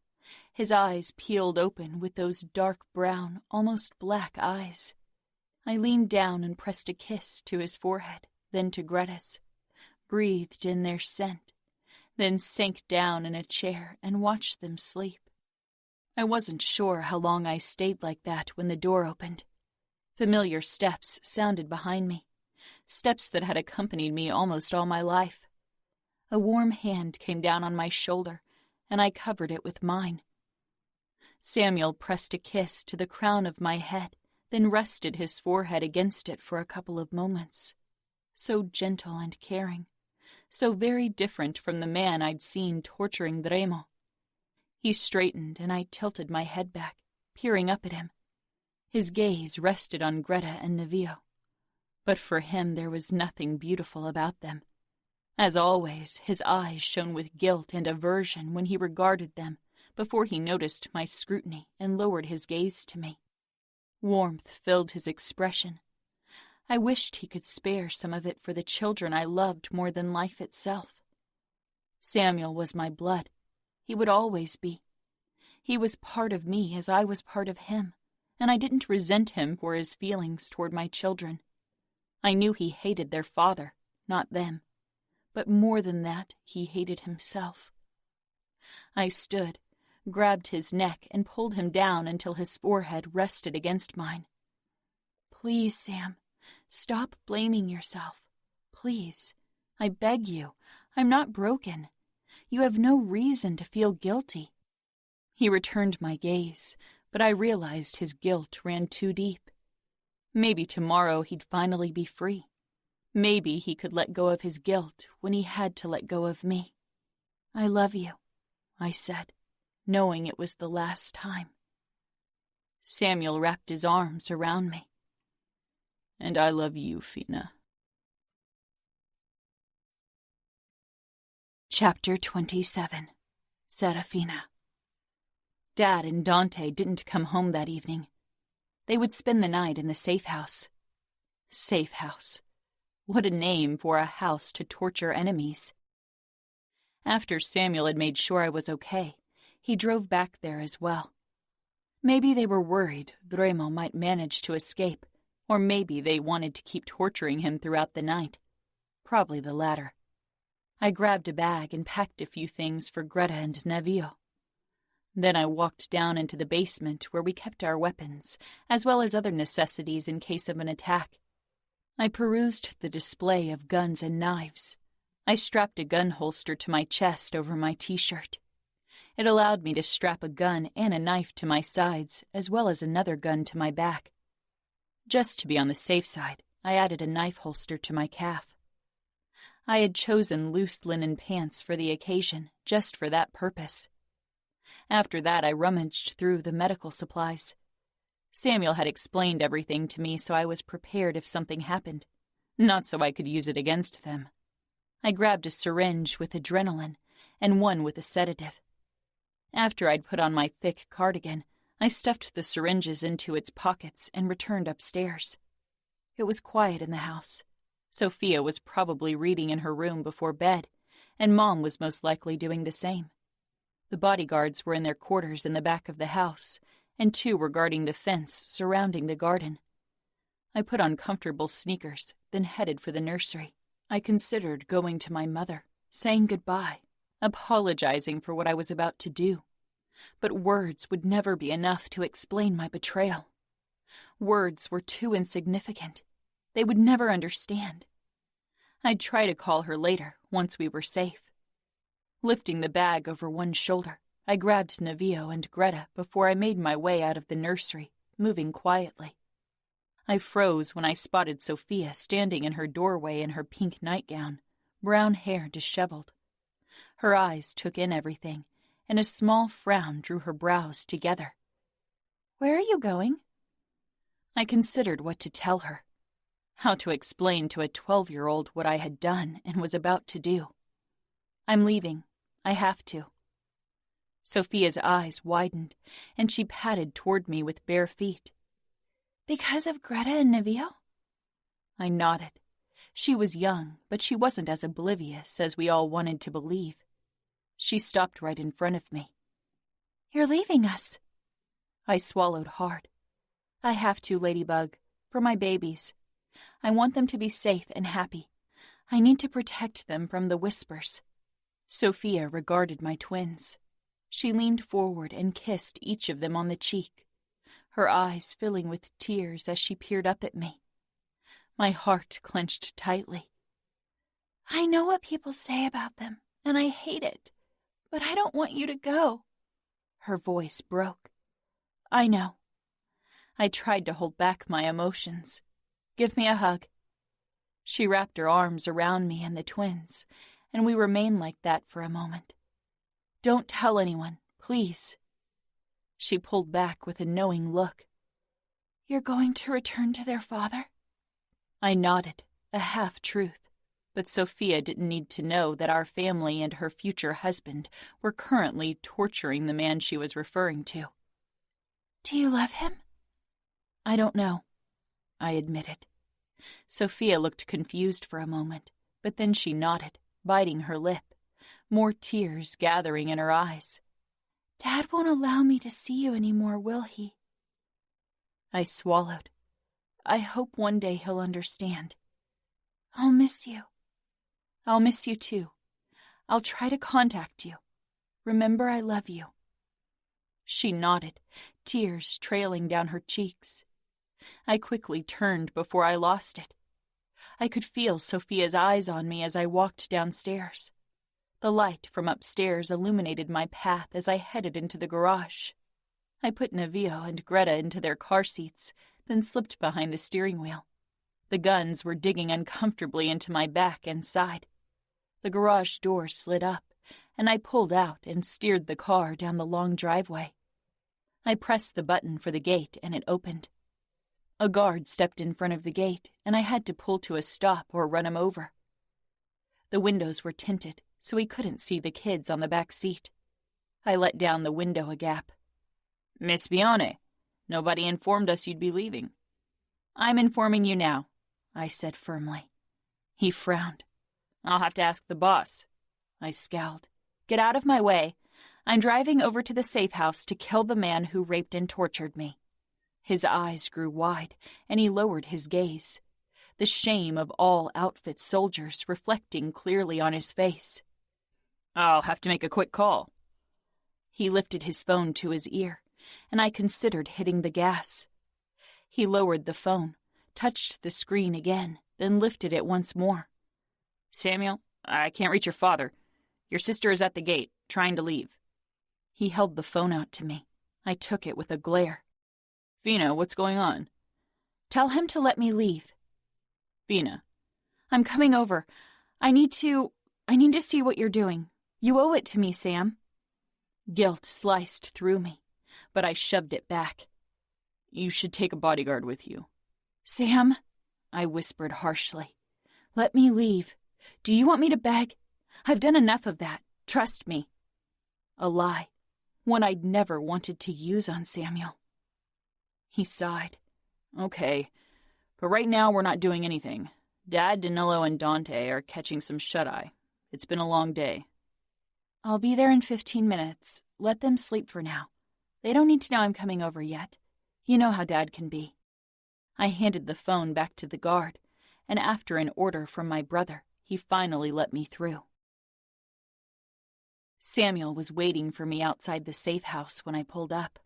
his eyes peeled open with those dark brown, almost black eyes. I leaned down and pressed a kiss to his forehead, then to Greta's, breathed in their scent, then sank down in a chair and watched them sleep. I wasn't sure how long I stayed like that when the door opened. Familiar steps sounded behind me, steps that had accompanied me almost all my life. A warm hand came down on my shoulder, and I covered it with mine. Samuel pressed a kiss to the crown of my head, then rested his forehead against it for a couple of moments. So gentle and caring, so very different from the man I'd seen torturing Remo. He straightened, and I tilted my head back, peering up at him. His gaze rested on Greta and Navio. But for him there was nothing beautiful about them. As always, his eyes shone with guilt and aversion when he regarded them, before he noticed my scrutiny and lowered his gaze to me. Warmth filled his expression. I wished he could spare some of it for the children I loved more than life itself. Samuel was my blood. He would always be. He was part of me as I was part of him, and I didn't resent him for his feelings toward my children. I knew he hated their father, not them. But more than that, he hated himself. I stood, grabbed his neck, and pulled him down until his forehead rested against mine. Please, Sam, Stop blaming yourself. Please, I beg you. I'm not broken. You have no reason to feel guilty." He returned my gaze, but I realized his guilt ran too deep. Maybe tomorrow he'd finally be free. Maybe he could let go of his guilt when he had to let go of me. "I love you," I said, knowing it was the last time. Samuel wrapped his arms around me. "And I love you, Fina." Chapter 27. Serafina. Dad and Dante didn't come home that evening. They would spend the night in the safe house. Safe house. What a name for a house to torture enemies. After Samuel had made sure I was okay, he drove back there as well. Maybe they were worried Remo might manage to escape, or maybe they wanted to keep torturing him throughout the night. Probably the latter. I grabbed a bag and packed a few things for Greta and Navio. Then I walked down into the basement where we kept our weapons, as well as other necessities in case of an attack. I perused the display of guns and knives. I strapped a gun holster to my chest over my t-shirt. It allowed me to strap a gun and a knife to my sides, as well as another gun to my back. Just to be on the safe side, I added a knife holster to my calf. I had chosen loose linen pants for the occasion, just for that purpose. After that, I rummaged through the medical supplies. Samuel had explained everything to me, so I was prepared if something happened, not so I could use it against them. I grabbed a syringe with adrenaline and one with a sedative. After I'd put on my thick cardigan, I stuffed the syringes into its pockets and returned upstairs. It was quiet in the house. Sophia was probably reading in her room before bed, and Mom was most likely doing the same. The bodyguards were in their quarters in the back of the house, and 2 were guarding the fence surrounding the garden. I put on comfortable sneakers, then headed for the nursery. I considered going to my mother, saying goodbye, apologizing for what I was about to do. But words would never be enough to explain my betrayal. Words were too insignificant. They would never understand. I'd try to call her later, once we were safe. Lifting the bag over one shoulder, I grabbed Navio and Greta before I made my way out of the nursery, moving quietly. I froze when I spotted Sophia standing in her doorway in her pink nightgown, brown hair disheveled. Her eyes took in everything, and a small frown drew her brows together. "Where are you going?" I considered what to tell her. How to explain to a 12-year-old what I had done and was about to do. "I'm leaving. I have to." Sophia's eyes widened, and she padded toward me with bare feet. "Because of Greta and Navio?" I nodded. She was young, but she wasn't as oblivious as we all wanted to believe. She stopped right in front of me. "You're leaving us." I swallowed hard. "I have to, Ladybug, for my babies. I want them to be safe and happy. I need to protect them from the whispers." Sophia regarded my twins. She leaned forward and kissed each of them on the cheek, her eyes filling with tears as she peered up at me. My heart clenched tightly. "I know what people say about them, and I hate it, but I don't want you to go." Her voice broke. "I know." I tried to hold back my emotions. "Give me a hug." She wrapped her arms around me and the twins, and we remained like that for a moment. "Don't tell anyone, please." She pulled back with a knowing look. "You're going to return to their father?" I nodded, a half-truth, but Sophia didn't need to know that our family and her future husband were currently torturing the man she was referring to. "Do you love him?" "I don't know," I admitted. Sophia looked confused for a moment, but then she nodded, biting her lip, more tears gathering in her eyes. "Dad won't allow me to see you anymore, will he?" I swallowed. I hope one day he'll understand. "I'll miss you." "I'll miss you too. I'll try to contact you. Remember, I love you." She nodded, tears trailing down her cheeks. I quickly turned before I lost it, I could feel Sophia's eyes on me as I walked downstairs. The light from upstairs illuminated my path as I headed into the garage. I put Navio and Greta into their car seats, then slipped behind the steering wheel. The guns were digging uncomfortably into my back and side. The garage door slid up, and I pulled out and steered the car down the long driveway. I pressed the button for the gate, and it opened. A guard stepped in front of the gate, and I had to pull to a stop or run him over. The windows were tinted, so he couldn't see the kids on the back seat. I let down the window a gap. "Miss Bione, nobody informed us you'd be leaving." "I'm informing you now," I said firmly. He frowned. "I'll have to ask the boss." I scowled. "Get out of my way. I'm driving over to the safe house to kill the man who raped and tortured me." His eyes grew wide, and he lowered his gaze, the shame of all outfit soldiers reflecting clearly on his face. "I'll have to make a quick call." He lifted his phone to his ear, and I considered hitting the gas. He lowered the phone, touched the screen again, then lifted it once more. "Samuel, I can't reach your father. Your sister is at the gate, trying to leave." He held the phone out to me. I took it with a glare. "Vina, what's going on?" "Tell him to let me leave." "Vina." "I'm coming over. I need to see what you're doing. You owe it to me, Sam." Guilt sliced through me, but I shoved it back. "You should take a bodyguard with you." "Sam," I whispered harshly, "let me leave. Do you want me to beg? I've done enough of that. Trust me." A lie, one I'd never wanted to use on Samuel. He sighed. "Okay, but right now we're not doing anything. Dad, Danilo, and Dante are catching some shut-eye. It's been a long day." "I'll be there in 15 minutes. Let them sleep for now. They don't need to know I'm coming over yet. You know how Dad can be." I handed the phone back to the guard, and after an order from my brother, he finally let me through. Samuel was waiting for me outside the safe house when I pulled up.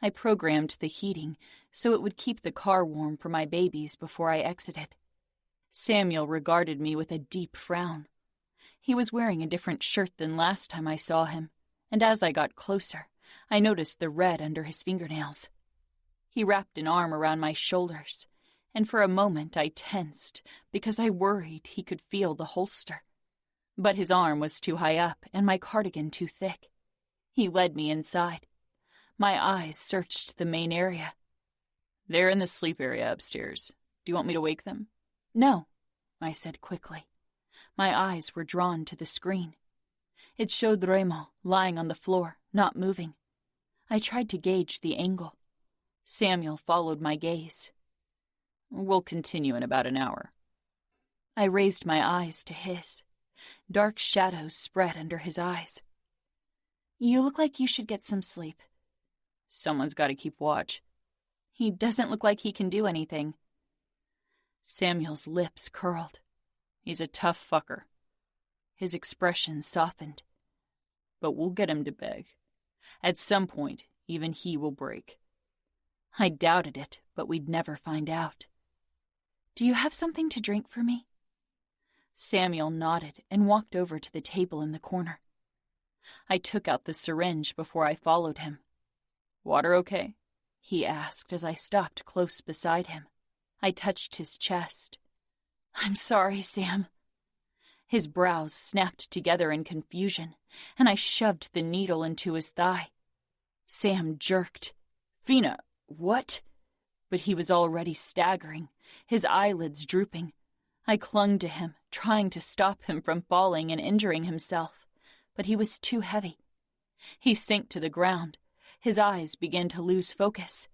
I programmed the heating so it would keep the car warm for my babies before I exited. Samuel regarded me with a deep frown. He was wearing a different shirt than last time I saw him, and as I got closer, I noticed the red under his fingernails. He wrapped an arm around my shoulders, and for a moment I tensed because I worried he could feel the holster. But his arm was too high up and my cardigan too thick. He led me inside. My eyes searched the main area. "They're in the sleep area upstairs. Do you want me to wake them?" "No," I said quickly. My eyes were drawn to the screen. It showed Remo lying on the floor, not moving. I tried to gauge the angle. Samuel followed my gaze. "We'll continue in about an hour." I raised my eyes to his. Dark shadows spread under his eyes. "You look like you should get some sleep." "Someone's got to keep watch." "He doesn't look like he can do anything." Samuel's lips curled. "He's a tough fucker." His expression softened. "But we'll get him to beg. At some point, even he will break." I doubted it, but we'd never find out. "Do you have something to drink for me?" Samuel nodded and walked over to the table in the corner. I took out the syringe before I followed him. "Water okay?" he asked as I stopped close beside him. I touched his chest. "I'm sorry, Sam." His brows snapped together in confusion, and I shoved the needle into his thigh. Sam jerked. "Vina, what?" But he was already staggering, his eyelids drooping. I clung to him, trying to stop him from falling and injuring himself, but he was too heavy. He sank to the ground. His eyes began to lose focus.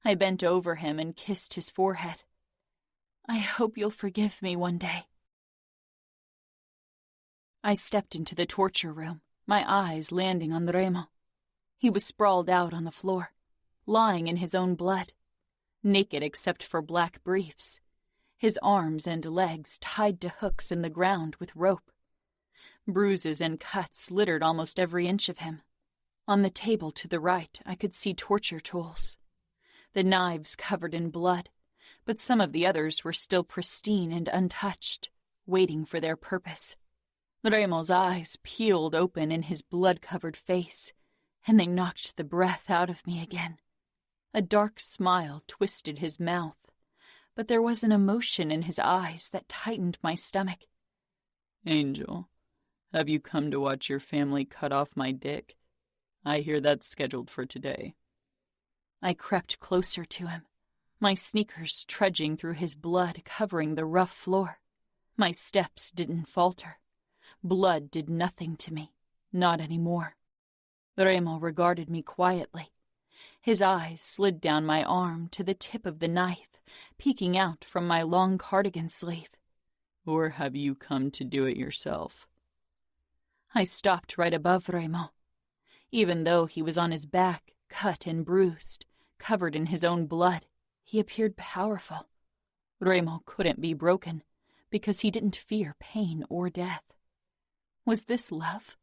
I bent over him and kissed his forehead. "I hope you'll forgive me one day." I stepped into the torture room, my eyes landing on Remo. He was sprawled out on the floor, lying in his own blood, naked except for black briefs, his arms and legs tied to hooks in the ground with rope. Bruises and cuts littered almost every inch of him. On the table to the right, I could see torture tools. The knives covered in blood, but some of the others were still pristine and untouched, waiting for their purpose. Reilly's eyes peeled open in his blood-covered face, and they knocked the breath out of me again. A dark smile twisted his mouth, but there was an emotion in his eyes that tightened my stomach. Angel, have you come to watch your family cut off my dick? I hear that's scheduled for today. I crept closer to him, my sneakers trudging through his blood covering the rough floor. My steps didn't falter. Blood did nothing to me, not anymore. Reilly regarded me quietly. His eyes slid down my arm to the tip of the knife, peeking out from my long cardigan sleeve. Or have you come to do it yourself? I stopped right above Reilly. Even though he was on his back, cut and bruised, covered in his own blood, he appeared powerful. Reilly couldn't be broken, because he didn't fear pain or death. Was this love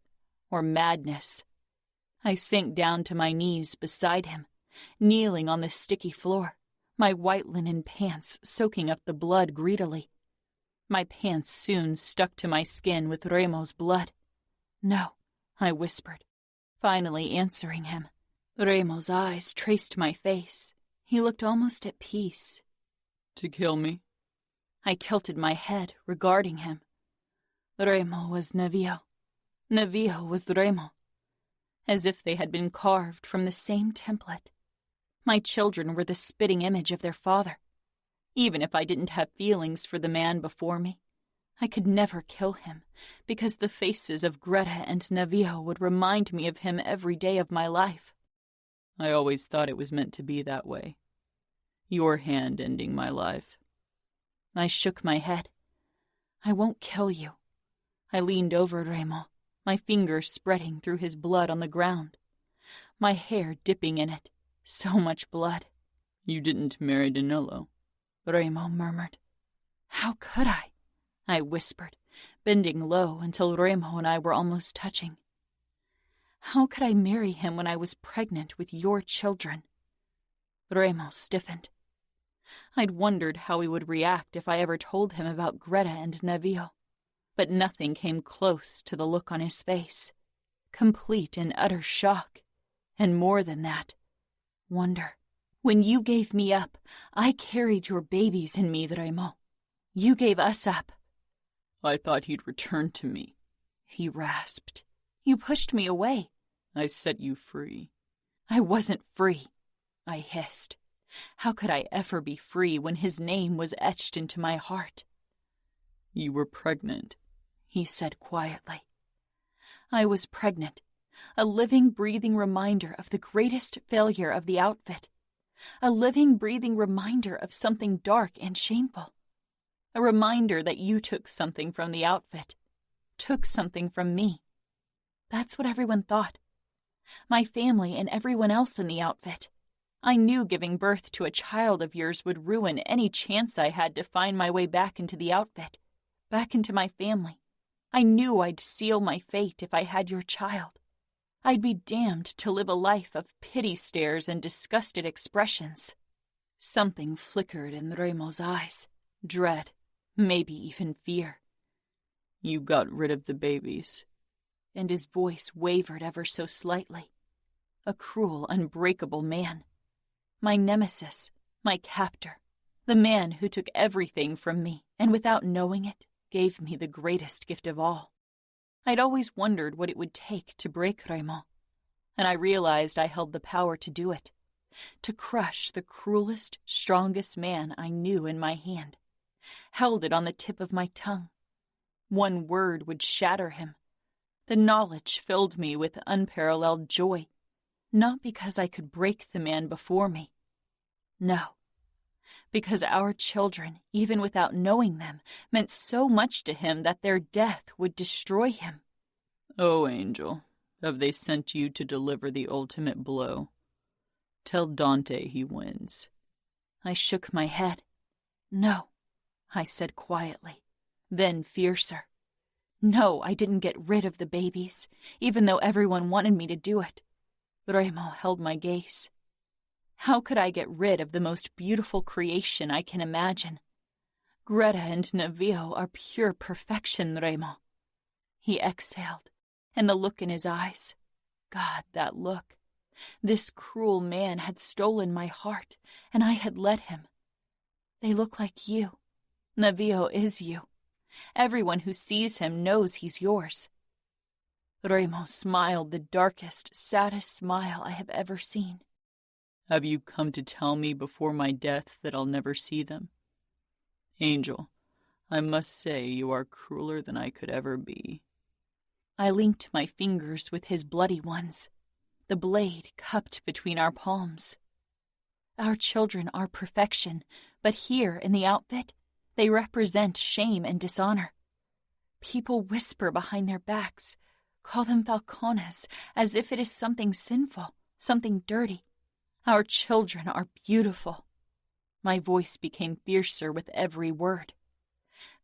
or madness? I sank down to my knees beside him, kneeling on the sticky floor, my white linen pants soaking up the blood greedily. My pants soon stuck to my skin with Reilly's blood. No, I whispered, finally answering him. Reilly's eyes traced my face. He looked almost at peace. To kill me? I tilted my head, regarding him. Reilly was Nevillo. Nevillo was Reilly, as if they had been carved from the same template. My children were the spitting image of their father. Even if I didn't have feelings for the man before me, I could never kill him, because the faces of Greta and Nevillo would remind me of him every day of my life. I always thought it was meant to be that way. Your hand ending my life. I shook my head. I won't kill you. I leaned over Reilly, my fingers spreading through his blood on the ground, my hair dipping in it. So much blood. You didn't marry Danilo, Reilly murmured. How could I? I whispered, bending low until Reilly and I were almost touching. How could I marry him when I was pregnant with your children? Reilly stiffened. I'd wondered how he would react if I ever told him about Greta and Nevillo, but nothing came close to the look on his face. Complete and utter shock, and more than that, wonder. When you gave me up, I carried your babies in me, Reilly. You gave us up. I thought he'd return to me, he rasped. You pushed me away. I set you free. I wasn't free, I hissed. How could I ever be free when his name was etched into my heart? You were pregnant, he said quietly. I was pregnant, a living, breathing reminder of the greatest failure of the outfit, a living, breathing reminder of something dark and shameful, a reminder that you took something from the outfit, took something from me. That's what everyone thought. My family and everyone else in the outfit. I knew giving birth to a child of yours would ruin any chance I had to find my way back into the outfit, back into my family. I knew I'd seal my fate if I had your child. I'd be damned to live a life of pity stares and disgusted expressions. Something flickered in Reilly's eyes. Dread, maybe even fear. You got rid of the babies. And his voice wavered ever so slightly. A cruel, unbreakable man. My nemesis, my captor. The man who took everything from me, and without knowing it, gave me the greatest gift of all. I'd always wondered what it would take to break Reilly, and I realized I held the power to do it, to crush the cruelest, strongest man I knew in my hand, held it on the tip of my tongue. One word would shatter him. The knowledge filled me with unparalleled joy, not because I could break the man before me. No, because our children, even without knowing them, meant so much to him that their death would destroy him. Oh, Angel, have they sent you to deliver the ultimate blow? Tell Dante he wins. I shook my head. No, I said quietly, then fiercer. No, I didn't get rid of the babies, even though everyone wanted me to do it. Reilly held my gaze. How could I get rid of the most beautiful creation I can imagine? Greta and Navio are pure perfection, Remo. He exhaled, and the look in his eyes. God, that look. This cruel man had stolen my heart, and I had let him. They look like you. Navio is you. Everyone who sees him knows he's yours. Remo smiled the darkest, saddest smile I have ever seen. Have you come to tell me before my death that I'll never see them? Angel, I must say you are crueler than I could ever be. I linked my fingers with his bloody ones, the blade cupped between our palms. Our children are perfection, but here in the outfit, they represent shame and dishonor. People whisper behind their backs, call them falcones, as if it is something sinful, something dirty. Our children are beautiful. My voice became fiercer with every word.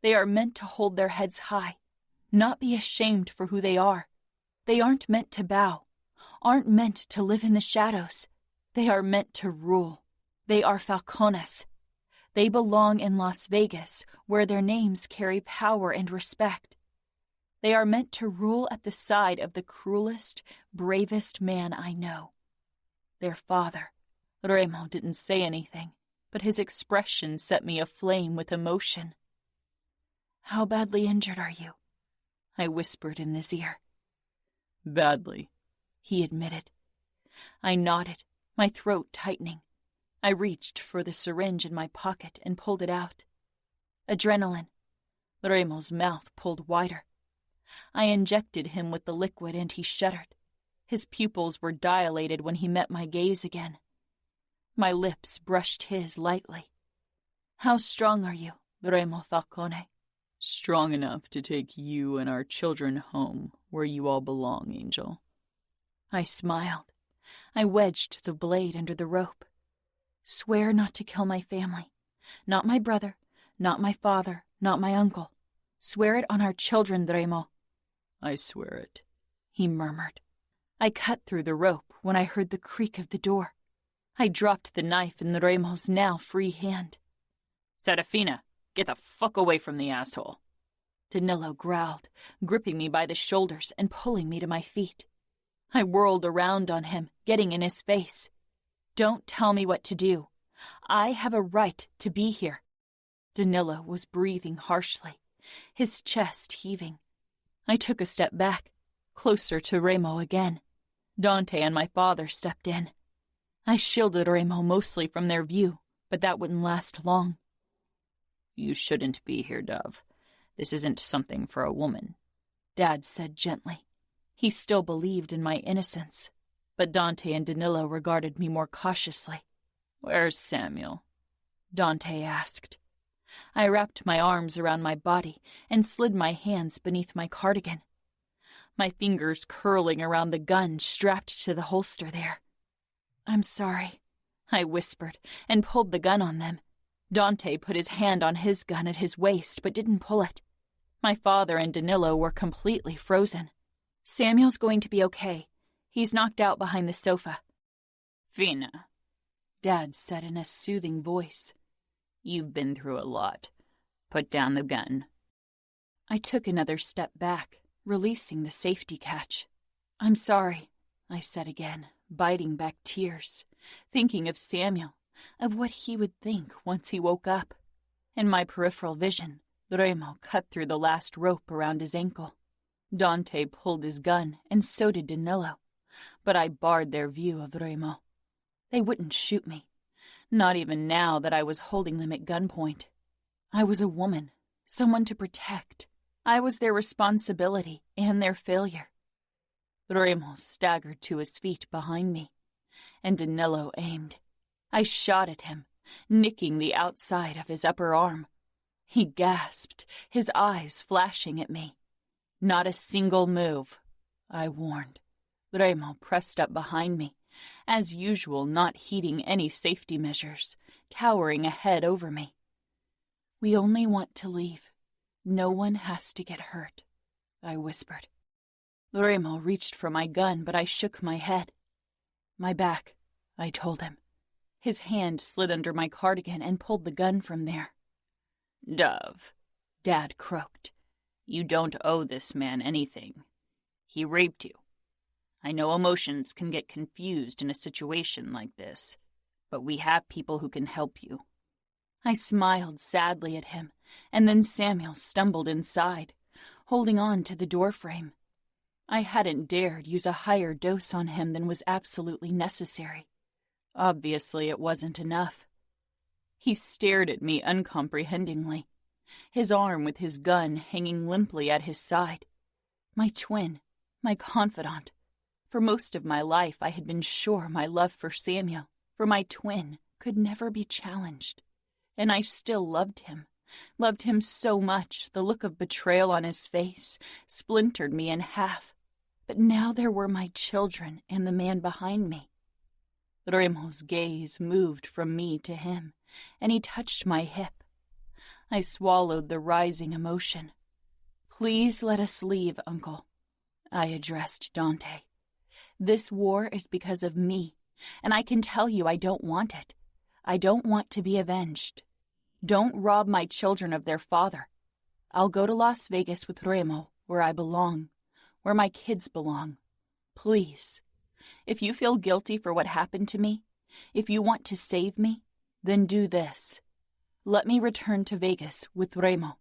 They are meant to hold their heads high, not be ashamed for who they are. They aren't meant to bow, aren't meant to live in the shadows. They are meant to rule. They are falcones. They belong in Las Vegas, where their names carry power and respect. They are meant to rule at the side of the cruelest, bravest man I know. Their father. Remo didn't say anything, but his expression set me aflame with emotion. How badly injured are you? I whispered in his ear. Badly, he admitted. I nodded, my throat tightening. I reached for the syringe in my pocket and pulled it out. Adrenaline. Remo's mouth pulled wider. I injected him with the liquid and he shuddered. His pupils were dilated when he met my gaze again. My lips brushed his lightly. How strong are you, Remo Falcone? Strong enough to take you and our children home, where you all belong, Angel. I smiled. I wedged the blade under the rope. Swear not to kill my family. Not my brother, not my father, not my uncle. Swear it on our children, Remo. I swear it, he murmured. I cut through the rope when I heard the creak of the door. I dropped the knife in Remo's now free hand. Serafina, get the fuck away from the asshole. Danilo growled, gripping me by the shoulders and pulling me to my feet. I whirled around on him, getting in his face. Don't tell me what to do. I have a right to be here. Danilo was breathing harshly, his chest heaving. I took a step back, closer to Remo again. Dante and my father stepped in. I shielded Remo mostly from their view, but that wouldn't last long. You shouldn't be here, Dove. This isn't something for a woman, Dad said gently. He still believed in my innocence, but Dante and Danilo regarded me more cautiously. Where's Samuel? Dante asked. I wrapped my arms around my body and slid my hands beneath my cardigan, my fingers curling around the gun strapped to the holster there. I'm sorry, I whispered and pulled the gun on them. Dante put his hand on his gun at his waist but didn't pull it. My father and Danilo were completely frozen. Samuel's going to be okay. He's knocked out behind the sofa. Fina, Dad said in a soothing voice. You've been through a lot. Put down the gun. I took another step back, releasing the safety catch. I'm sorry, I said again, biting back tears, thinking of Samuel, of what he would think once he woke up. In my peripheral vision, Remo cut through the last rope around his ankle. Dante pulled his gun, and so did Danilo, but I barred their view of Remo. They wouldn't shoot me, not even now that I was holding them at gunpoint. I was a woman, someone to protect. I was their responsibility and their failure. Remo staggered to his feet behind me, and Danilo aimed. I shot at him, nicking the outside of his upper arm. He gasped, his eyes flashing at me. Not a single move, I warned. Remo pressed up behind me, as usual not heeding any safety measures, towering ahead over me. We only want to leave. No one has to get hurt, I whispered. Remo reached for my gun, but I shook my head. My back, I told him. His hand slid under my cardigan and pulled the gun from there. "Dove," Dad croaked. "you don't owe this man anything. He raped you. I know emotions can get confused in a situation like this, but we have people who can help you." I smiled sadly at him, and then Samuel stumbled inside, holding on to the doorframe. I hadn't dared use a higher dose on him than was absolutely necessary. Obviously, it wasn't enough. He stared at me uncomprehendingly, his arm with his gun hanging limply at his side. My twin, my confidant. For most of my life, I had been sure my love for Samuel, for my twin, could never be challenged. And I still loved him so much. The look of betrayal on his face splintered me in half. But now there were my children and the man behind me. Remo's gaze moved from me to him, and he touched my hip. I swallowed the rising emotion. "Please let us leave, Uncle," I addressed Dante. "This war is because of me, and I can tell you I don't want it. I don't want to be avenged. Don't rob my children of their father. I'll go to Las Vegas with Remo, where I belong, where my kids belong. Please. If you feel guilty for what happened to me, if you want to save me, then do this. Let me return to Vegas with Remo.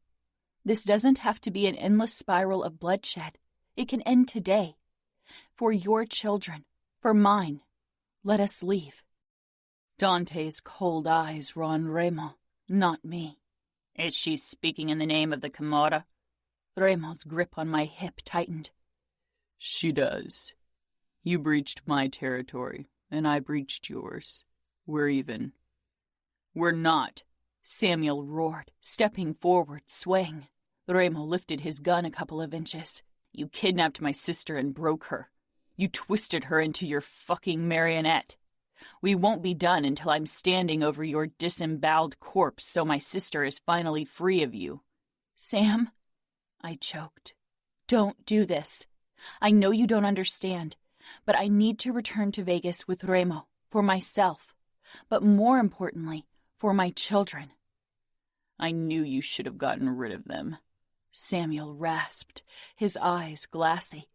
This doesn't have to be an endless spiral of bloodshed. It can end today. For your children, for mine, let us leave." Dante's cold eyes were on Remo, not me. "Is she speaking in the name of the Camorra?" Remo's grip on my hip tightened. "She does. You breached my territory, and I breached yours. We're even." "We're not," Samuel roared, stepping forward, swaying. Remo lifted his gun a couple of inches. "You kidnapped my sister and broke her. You twisted her into your fucking marionette. We won't be done until I'm standing over your disemboweled corpse so my sister is finally free of you." "Sam," I choked. "Don't do this. I know you don't understand, but I need to return to Vegas with Remo, for myself, but more importantly, for my children." "I knew you should have gotten rid of them," Samuel rasped, his eyes glassy.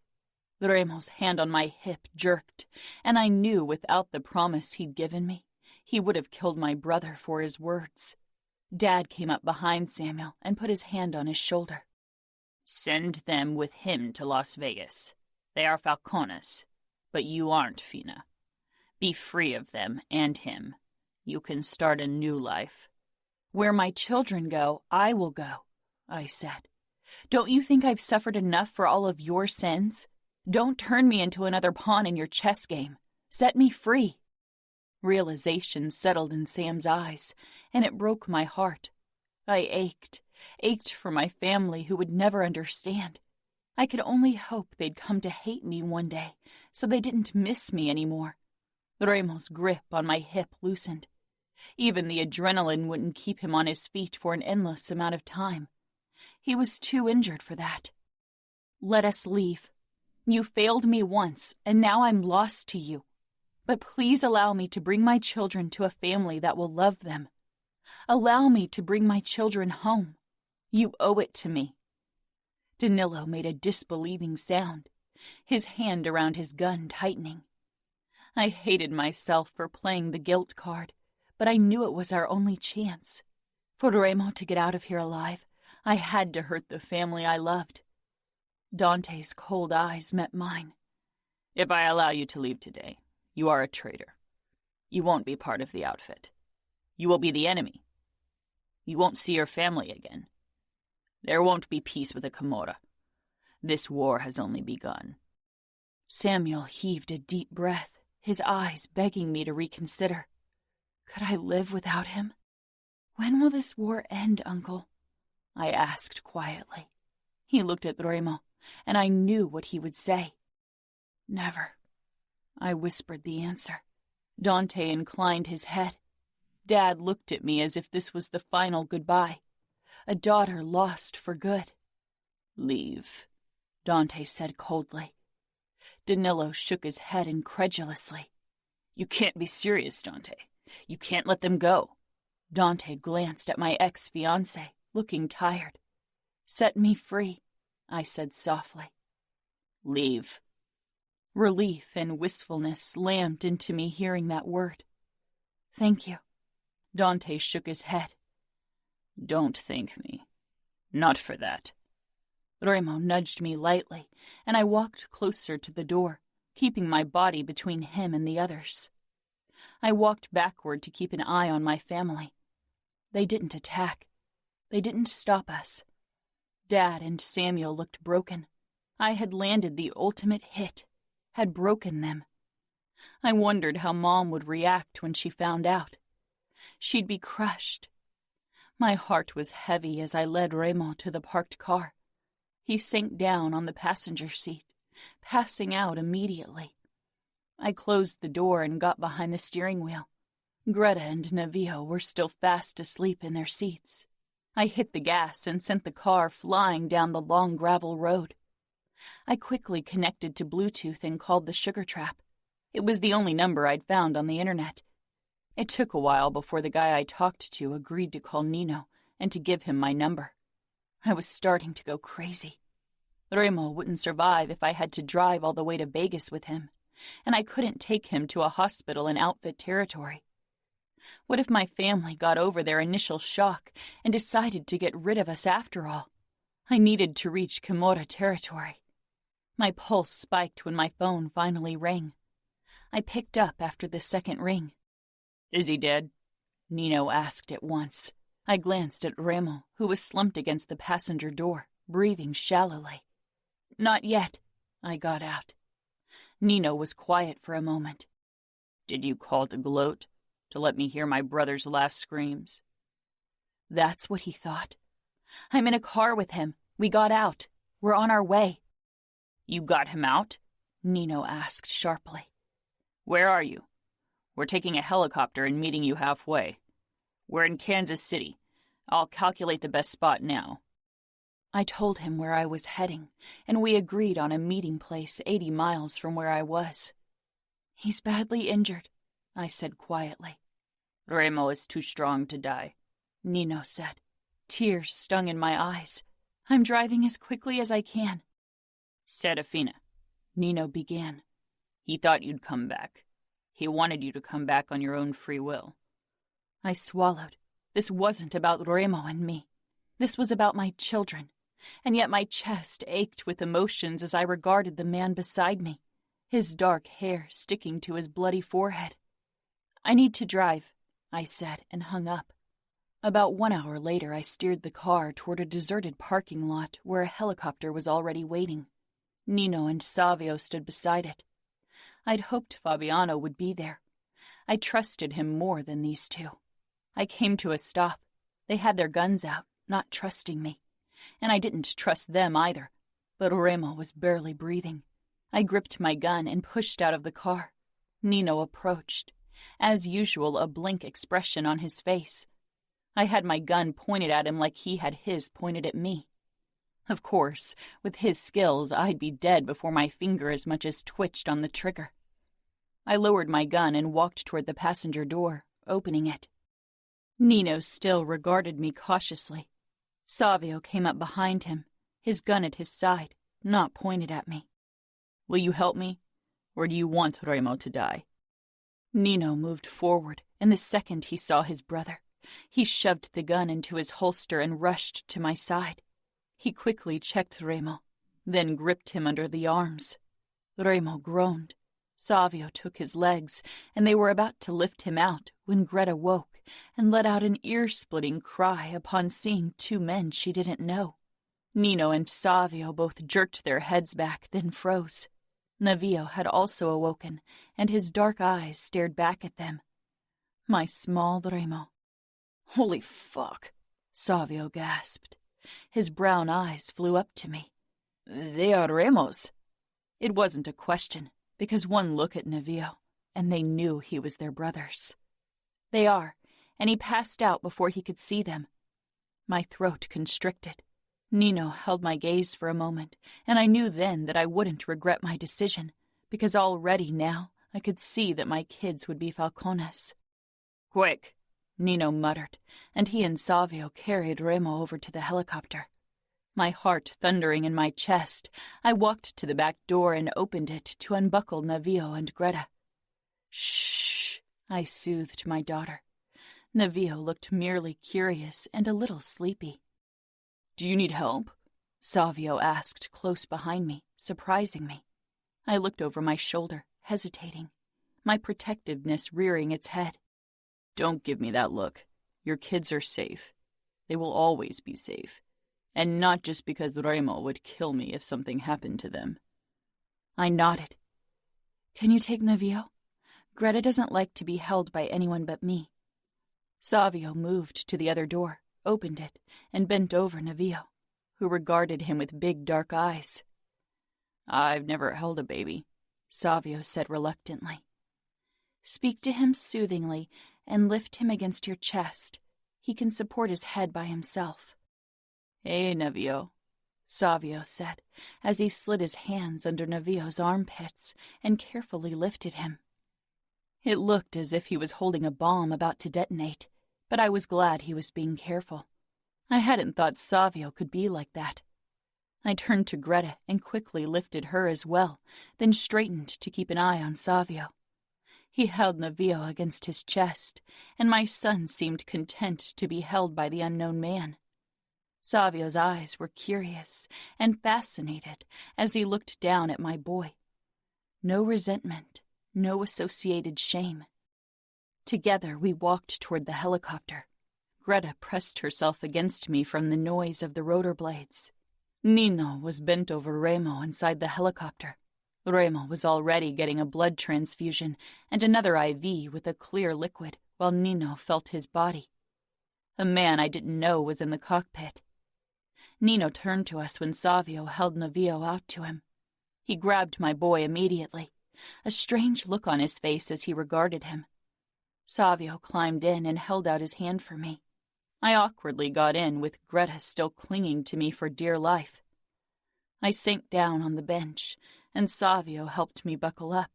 Remo's hand on my hip jerked, and I knew without the promise he'd given me, he would have killed my brother for his words. Dad came up behind Samuel and put his hand on his shoulder. "Send them with him to Las Vegas. They are Falcones, but you aren't, Fina. Be free of them and him. You can start a new life." "Where my children go, I will go," I said. "Don't you think I've suffered enough for all of your sins? Don't turn me into another pawn in your chess game. Set me free." Realization settled in Sam's eyes, and it broke my heart. I ached for my family who would never understand. I could only hope they'd come to hate me one day, so they didn't miss me anymore. Remo's grip on my hip loosened. Even the adrenaline wouldn't keep him on his feet for an endless amount of time. He was too injured for that. "Let us leave. You failed me once, and now I'm lost to you. But please allow me to bring my children to a family that will love them. Allow me to bring my children home. You owe it to me." Danilo made a disbelieving sound, his hand around his gun tightening. I hated myself for playing the guilt card, but I knew it was our only chance. For Remo to get out of here alive, I had to hurt the family I loved. Dante's cold eyes met mine. "If I allow you to leave today, you are a traitor. You won't be part of the outfit. You will be the enemy. You won't see your family again. There won't be peace with the Camorra. This war has only begun." Samuel heaved a deep breath, his eyes begging me to reconsider. Could I live without him? "When will this war end, Uncle?" I asked quietly. He looked at Remo, and I knew what he would say. "Never." I whispered the answer. Dante inclined his head. Dad looked at me as if this was the final goodbye. A daughter lost for good. "Leave," Dante said coldly. Danilo shook his head incredulously. "You can't be serious, Dante. You can't let them go. Dante glanced at my ex-fiancé, looking tired. Set me free, I said softly. Leave. Relief and wistfulness slammed into me hearing that word. Thank you. Dante shook his head. Don't thank me. Not for that. Remo nudged me lightly, and I walked closer to the door, keeping my body between him and the others. I walked backward to keep an eye on my family. They didn't attack. They didn't stop us. Dad and Samuel looked broken. I had landed the ultimate hit, had broken them. I wondered how Mom would react when she found out. She'd be crushed. My heart was heavy as I led Remo to the parked car. He sank down on the passenger seat, passing out immediately. I closed the door and got behind the steering wheel. Greta and Navio were still fast asleep in their seats. I hit the gas and sent the car flying down the long gravel road. I quickly connected to Bluetooth and called the Sugar Trap. It was the only number I'd found on the internet. It took a while before the guy I talked to agreed to call Nino and to give him my number. I was starting to go crazy. Remo wouldn't survive if I had to drive all the way to Vegas with him, and I couldn't take him to a hospital in outfit territory. What if my family got over their initial shock and decided to get rid of us after all? I needed to reach Camorra territory. My pulse spiked when my phone finally rang. I picked up after the second ring. Is he dead? Nino asked at once. I glanced at Remo, who was slumped against the passenger door, breathing shallowly. Not yet, I got out. Nino was quiet for a moment. Did you call to gloat? To let me hear my brother's last screams? That's what he thought. I'm in a car with him. We got out. We're on our way. You got him out? Nino asked sharply. Where are you? We're taking a helicopter and meeting you halfway. We're in Kansas City. I'll calculate the best spot now. I told him where I was heading, and we agreed on a meeting place 80 miles from where I was. He's badly injured, I said quietly. Remo is too strong to die, Nino said. Tears stung in my eyes. I'm driving as quickly as I can. Serafina, Nino began. He thought you'd come back. He wanted you to come back on your own free will. I swallowed. This wasn't about Remo and me. This was about my children. And yet my chest ached with emotions as I regarded the man beside me, his dark hair sticking to his bloody forehead. I need to drive, I said, and hung up. About 1 hour later, I steered the car toward a deserted parking lot where a helicopter was already waiting. Nino and Savio stood beside it. I'd hoped Fabiano would be there. I trusted him more than these two. I came to a stop. They had their guns out, not trusting me. And I didn't trust them either. But Remo was barely breathing. I gripped my gun and pushed out of the car. Nino approached. As usual, a blank expression on his face. I had my gun pointed at him like he had his pointed at me. Of course, with his skills, I'd be dead before my finger as much as twitched on the trigger. I lowered my gun and walked toward the passenger door, opening it. Nino still regarded me cautiously. Savio came up behind him, his gun at his side, not pointed at me. Will you help me, or do you want Remo to die? Nino moved forward, and the second he saw his brother, he shoved the gun into his holster and rushed to my side. He quickly checked Remo, then gripped him under the arms. Remo groaned. Savio took his legs, and they were about to lift him out when Greta woke and let out an ear-splitting cry upon seeing two men she didn't know. Nino and Savio both jerked their heads back, then froze. Navio had also awoken, and his dark eyes stared back at them. My small Remo. Holy fuck, Savio gasped. His brown eyes flew up to me. They are Remo's. It wasn't a question, because one look at Navio, and they knew he was their brother's. They are, and he passed out before he could see them. My throat constricted. Nino held my gaze for a moment, and I knew then that I wouldn't regret my decision, because already now I could see that my kids would be Falcones. Quick, Nino muttered, and he and Savio carried Remo over to the helicopter. My heart thundering in my chest, I walked to the back door and opened it to unbuckle Navio and Greta. Shh, I soothed my daughter. Navio looked merely curious and a little sleepy. Do you need help? Savio asked close behind me, surprising me. I looked over my shoulder, hesitating, my protectiveness rearing its head. Don't give me that look. Your kids are safe. They will always be safe. And not just because Remo would kill me if something happened to them. I nodded. Can you take Navio? Greta doesn't like to be held by anyone but me. Savio moved to the other door, opened it, and bent over Navio, who regarded him with big dark eyes. I've never held a baby, Savio said reluctantly. Speak to him soothingly and lift him against your chest. He can support his head by himself. Hey, Navio, Savio said, as he slid his hands under Navio's armpits and carefully lifted him. It looked as if he was holding a bomb about to detonate, but I was glad he was being careful. I hadn't thought Savio could be like that. I turned to Greta and quickly lifted her as well, then straightened to keep an eye on Savio. He held Navio against his chest, and my son seemed content to be held by the unknown man. Savio's eyes were curious and fascinated as he looked down at my boy. No resentment, no associated shame. Together we walked toward the helicopter. Greta pressed herself against me from the noise of the rotor blades. Nino was bent over Remo inside the helicopter. Remo was already getting a blood transfusion and another IV with a clear liquid while Nino felt his body. A man I didn't know was in the cockpit. Nino turned to us when Savio held Navio out to him. He grabbed my boy immediately, a strange look on his face as he regarded him. Savio climbed in and held out his hand for me. I awkwardly got in with Greta still clinging to me for dear life. I sank down on the bench, and Savio helped me buckle up.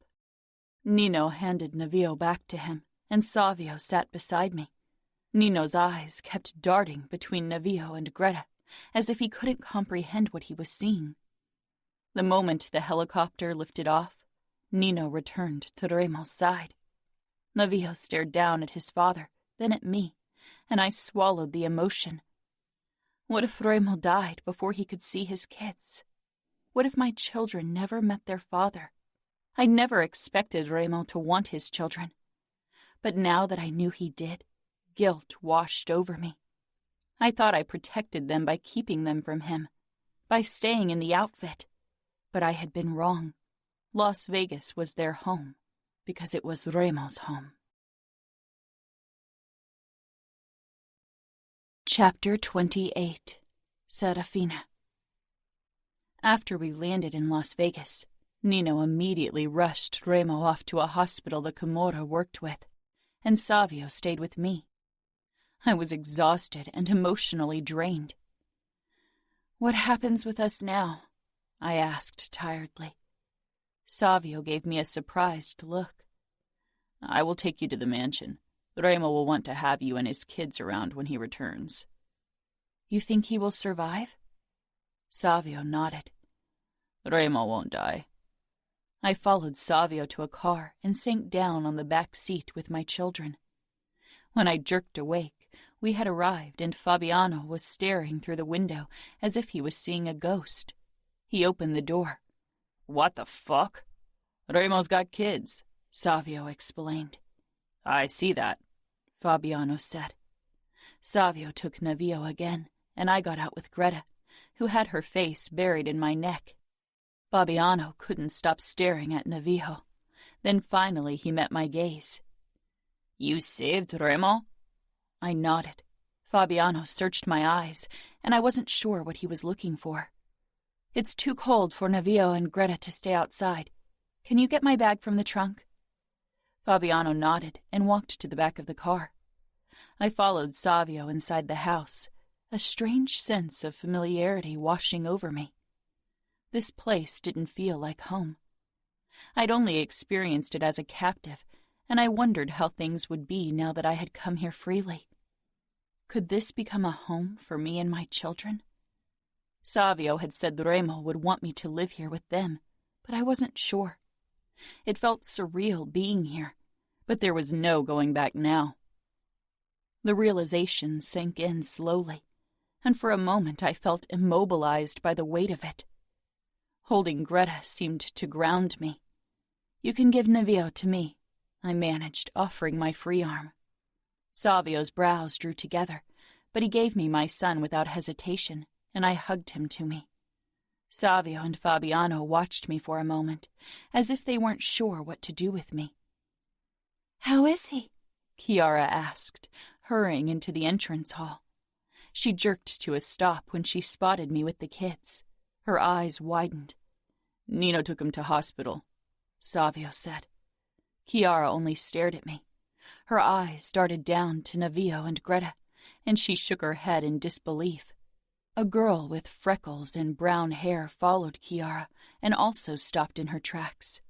Nino handed Navio back to him, and Savio sat beside me. Nino's eyes kept darting between Navio and Greta, as if he couldn't comprehend what he was seeing. The moment the helicopter lifted off, Nino returned to Remo's side. Navio stared down at his father, then at me, and I swallowed the emotion. What if Remo died before he could see his kids? What if my children never met their father? I never expected Remo to want his children. But now that I knew he did, guilt washed over me. I thought I protected them by keeping them from him, by staying in the outfit. But I had been wrong. Las Vegas was their home, because it was Remo's home. Chapter 28. Serafina. After we landed in Las Vegas, Nino immediately rushed Remo off to a hospital the Camorra worked with, and Savio stayed with me. I was exhausted and emotionally drained. What happens with us now? I asked tiredly. Savio gave me a surprised look. I will take you to the mansion. Remo will want to have you and his kids around when he returns. You think he will survive? Savio nodded. Remo won't die. I followed Savio to a car and sank down on the back seat with my children. When I jerked awake, we had arrived and Fabiano was staring through the window as if he was seeing a ghost. He opened the door. What the fuck? Remo's got kids, Savio explained. I see that, Fabiano said. Savio took Navio again, and I got out with Greta, who had her face buried in my neck. Fabiano couldn't stop staring at Navio. Then finally he met my gaze. You saved Remo? I nodded. Fabiano searched my eyes, and I wasn't sure what he was looking for. It's too cold for Navio and Greta to stay outside. Can you get my bag from the trunk? Fabiano nodded and walked to the back of the car. I followed Savio inside the house, a strange sense of familiarity washing over me. This place didn't feel like home. I'd only experienced it as a captive, and I wondered how things would be now that I had come here freely. Could this become a home for me and my children? Savio had said Remo would want me to live here with them, but I wasn't sure. It felt surreal being here, but there was no going back now. The realization sank in slowly, and for a moment I felt immobilized by the weight of it. Holding Greta seemed to ground me. "You can give Navio to me," I managed, offering my free arm. Savio's brows drew together, but he gave me my son without hesitation, and I hugged him to me. Savio and Fabiano watched me for a moment, as if they weren't sure what to do with me. "How is he?" Chiara asked, hurrying into the entrance hall. She jerked to a stop when she spotted me with the kids. Her eyes widened. "Nino took him to hospital," Savio said. Chiara only stared at me. Her eyes darted down to Navio and Greta, and she shook her head in disbelief. A girl with freckles and brown hair followed Chiara and also stopped in her tracks.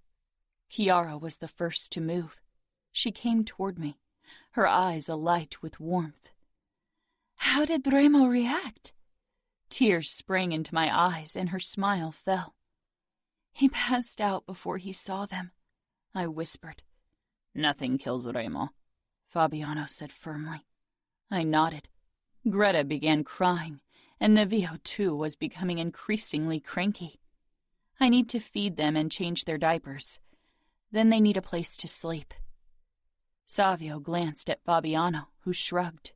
Chiara was the first to move. She came toward me, her eyes alight with warmth. "How did Remo react?" Tears sprang into my eyes and her smile fell. "He passed out before he saw them," I whispered. "Nothing kills Remo," Fabiano said firmly. I nodded. Greta began crying, and Navio, too, was becoming increasingly cranky. I need to feed them and change their diapers. Then they need a place to sleep. Savio glanced at Fabiano, who shrugged.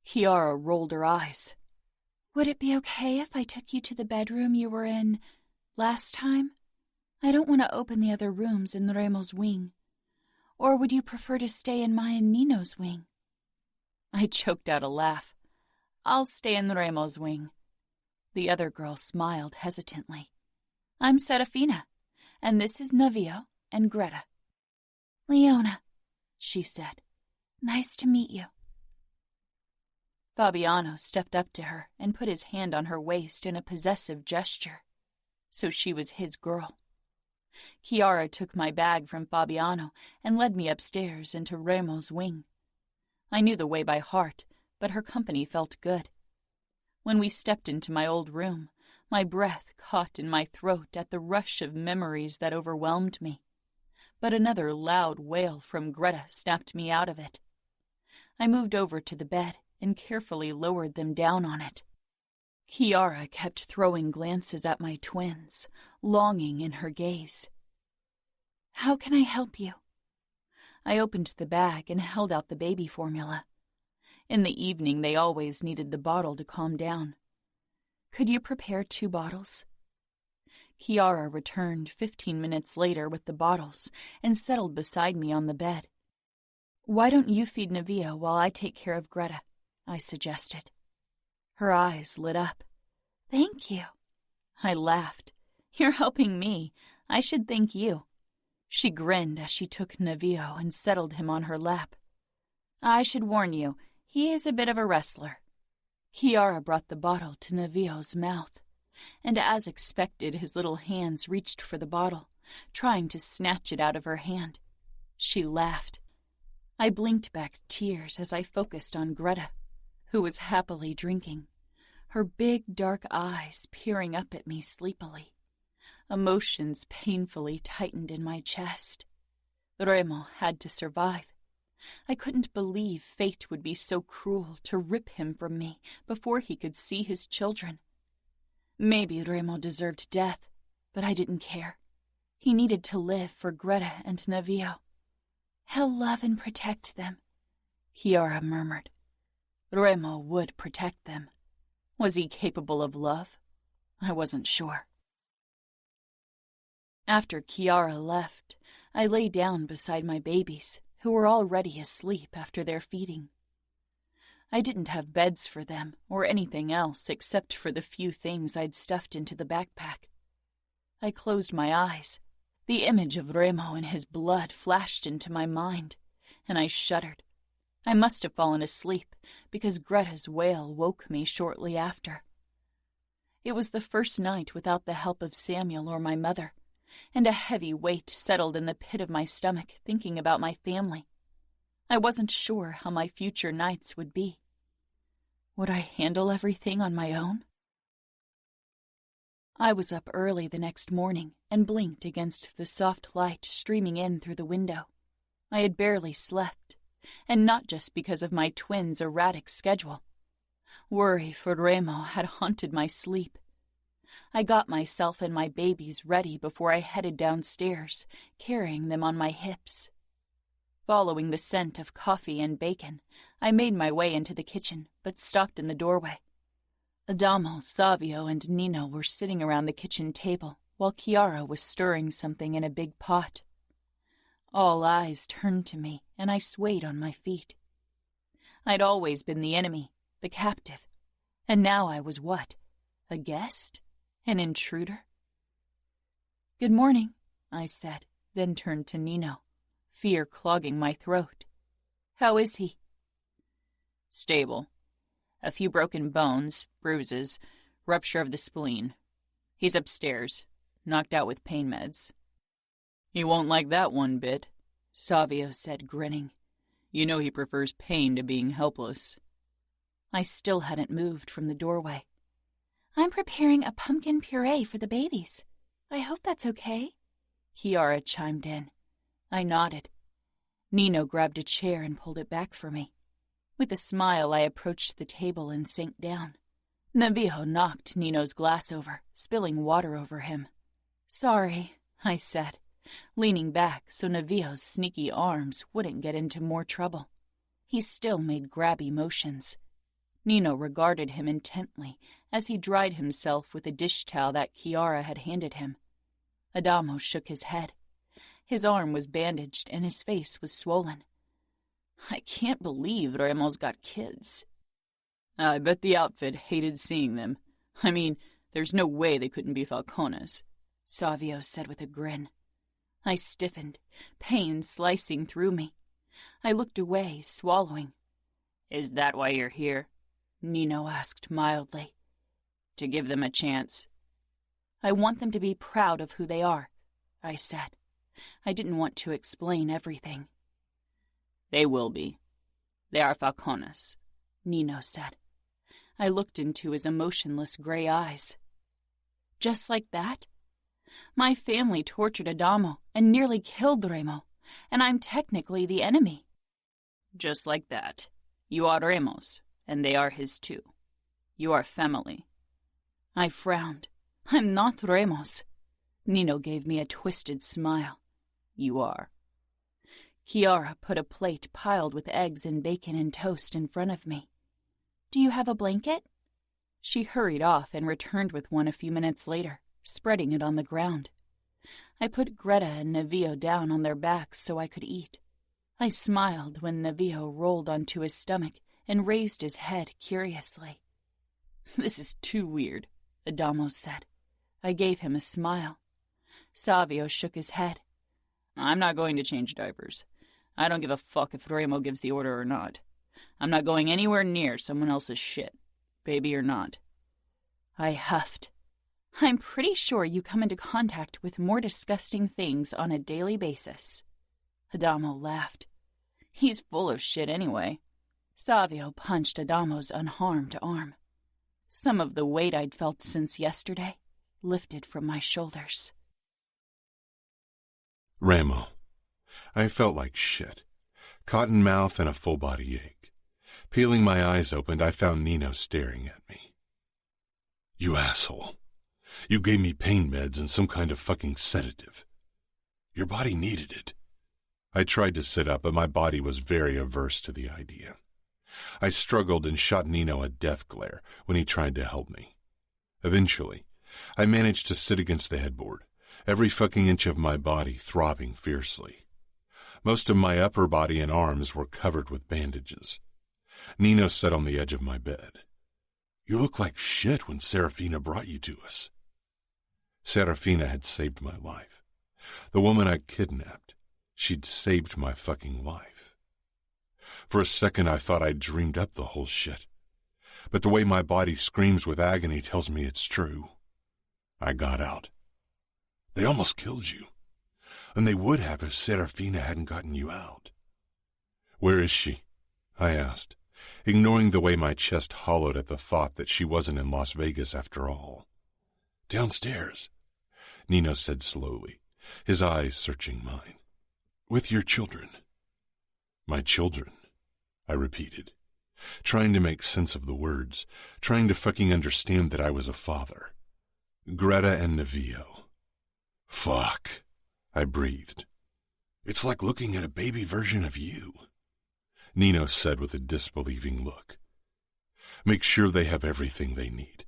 Chiara rolled her eyes. "Would it be okay if I took you to the bedroom you were in last time? I don't want to open the other rooms in Remo's wing. Or would you prefer to stay in mine and Nino's wing?" I choked out a laugh. "I'll stay in Remo's wing." The other girl smiled hesitantly. "I'm Serafina, and this is Navio and Greta." "Leona," she said. "Nice to meet you." Fabiano stepped up to her and put his hand on her waist in a possessive gesture. So she was his girl. Chiara took my bag from Fabiano and led me upstairs into Remo's wing. I knew the way by heart, but her company felt good. When we stepped into my old room, my breath caught in my throat at the rush of memories that overwhelmed me. But another loud wail from Greta snapped me out of it. I moved over to the bed and carefully lowered them down on it. Chiara kept throwing glances at my twins, longing in her gaze. "How can I help you?" I opened the bag and held out the baby formula. In the evening, they always needed the bottle to calm down. "Could you prepare 2 bottles?" Chiara returned 15 minutes later with the bottles and settled beside me on the bed. "Why don't you feed Navio while I take care of Greta?" I suggested. Her eyes lit up. "Thank you." I laughed. "You're helping me. I should thank you." She grinned as she took Navio and settled him on her lap. "I should warn you, he is a bit of a wrestler." Chiara brought the bottle to Navio's mouth, and as expected, his little hands reached for the bottle, trying to snatch it out of her hand. She laughed. I blinked back tears as I focused on Greta, who was happily drinking, her big dark eyes peering up at me sleepily. Emotions painfully tightened in my chest. Remo had to survive. I couldn't believe fate would be so cruel to rip him from me before he could see his children. Maybe Remo deserved death, but I didn't care. He needed to live for Greta and Navio. "He'll love and protect them," Chiara murmured. Remo would protect them. Was he capable of love? I wasn't sure. After Chiara left, I lay down beside my babies, who were already asleep after their feeding. I didn't have beds for them or anything else except for the few things I'd stuffed into the backpack. I closed my eyes. The image of Remo and his blood flashed into my mind, and I shuddered. I must have fallen asleep because Greta's wail woke me shortly after. It was the first night without the help of Samuel or my mother, and a heavy weight settled in the pit of my stomach thinking about my family. I wasn't sure how my future nights would be. Would I handle everything on my own? I was up early the next morning and blinked against the soft light streaming in through the window. I had barely slept, and not just because of my twins' erratic schedule. Worry for Remo had haunted my sleep. I got myself and my babies ready before I headed downstairs, carrying them on my hips. Following the scent of coffee and bacon, I made my way into the kitchen, but stopped in the doorway. Adamo, Savio, and Nino were sitting around the kitchen table, while Chiara was stirring something in a big pot. All eyes turned to me, and I swayed on my feet. I'd always been the enemy, the captive, and now I was what? A guest? An intruder? "Good morning," I said, then turned to Nino, fear clogging my throat. "How is he?" "Stable. A few broken bones, bruises, rupture of the spleen. He's upstairs, knocked out with pain meds." "He won't like that one bit," Savio said, grinning. "You know he prefers pain to being helpless." I still hadn't moved from the doorway. "I'm preparing a pumpkin puree for the babies. I hope that's okay," Chiara chimed in. I nodded. Nino grabbed a chair and pulled it back for me. With a smile, I approached the table and sank down. Navio knocked Nino's glass over, spilling water over him. "Sorry," I said, leaning back so Navio's sneaky arms wouldn't get into more trouble. He still made grabby motions. Nino regarded him intently as he dried himself with a dish towel that Chiara had handed him. Adamo shook his head. His arm was bandaged and his face was swollen. "I can't believe Remo's got kids." "I bet the outfit hated seeing them. I mean, there's no way they couldn't be Falcones," Savio said with a grin. I stiffened, pain slicing through me. I looked away, swallowing. "Is that why you're here?" Nino asked mildly. "To give them a chance." "I want them to be proud of who they are," I said. I didn't want to explain everything. "They will be. They are Falcones," Nino said. I looked into his emotionless gray eyes. "Just like that? My family tortured Adamo and nearly killed Remo, and I'm technically the enemy." "Just like that. You are Remo's, and they are his too. You are family." I frowned. "I'm not Remo's." Nino gave me a twisted smile. "You are." Chiara put a plate piled with eggs and bacon and toast in front of me. "Do you have a blanket?" She hurried off and returned with one a few minutes later, spreading it on the ground. I put Greta and Navio down on their backs so I could eat. I smiled when Navio rolled onto his stomach and raised his head curiously. "This is too weird," Adamo said. I gave him a smile. Savio shook his head. "I'm not going to change diapers. I don't give a fuck if Remo gives the order or not. I'm not going anywhere near someone else's shit, baby or not." I huffed. "I'm pretty sure you come into contact with more disgusting things on a daily basis." Adamo laughed. "He's full of shit anyway." Savio punched Adamo's unharmed arm. Some of the weight I'd felt since yesterday lifted from my shoulders. Remo. I felt like shit. Cotton mouth and a full body ache. Peeling my eyes open, I found Nino staring at me. "You asshole. You gave me pain meds and some kind of fucking sedative. Your body needed it." I tried to sit up, but my body was very averse to the idea. I struggled and shot Nino a death glare when he tried to help me. Eventually, I managed to sit against the headboard, every fucking inch of my body throbbing fiercely. Most of my upper body and arms were covered with bandages. Nino sat on the edge of my bed. "You look like shit when Serafina brought you to us." Serafina had saved my life. The woman I kidnapped, she'd saved my fucking life. For a second I thought I'd dreamed up the whole shit. But the way my body screams with agony tells me it's true. I got out. They almost killed you. And they would have if Serafina hadn't gotten you out. Where is she? I asked, ignoring the way my chest hollowed at the thought that she wasn't in Las Vegas after all. Downstairs, Nino said slowly, his eyes searching mine. With your children. My children, I repeated, trying to make sense of the words, trying to fucking understand that I was a father. Greta and Navio. Fuck, I breathed. It's like looking at a baby version of you, Nino said with a disbelieving look. Make sure they have everything they need.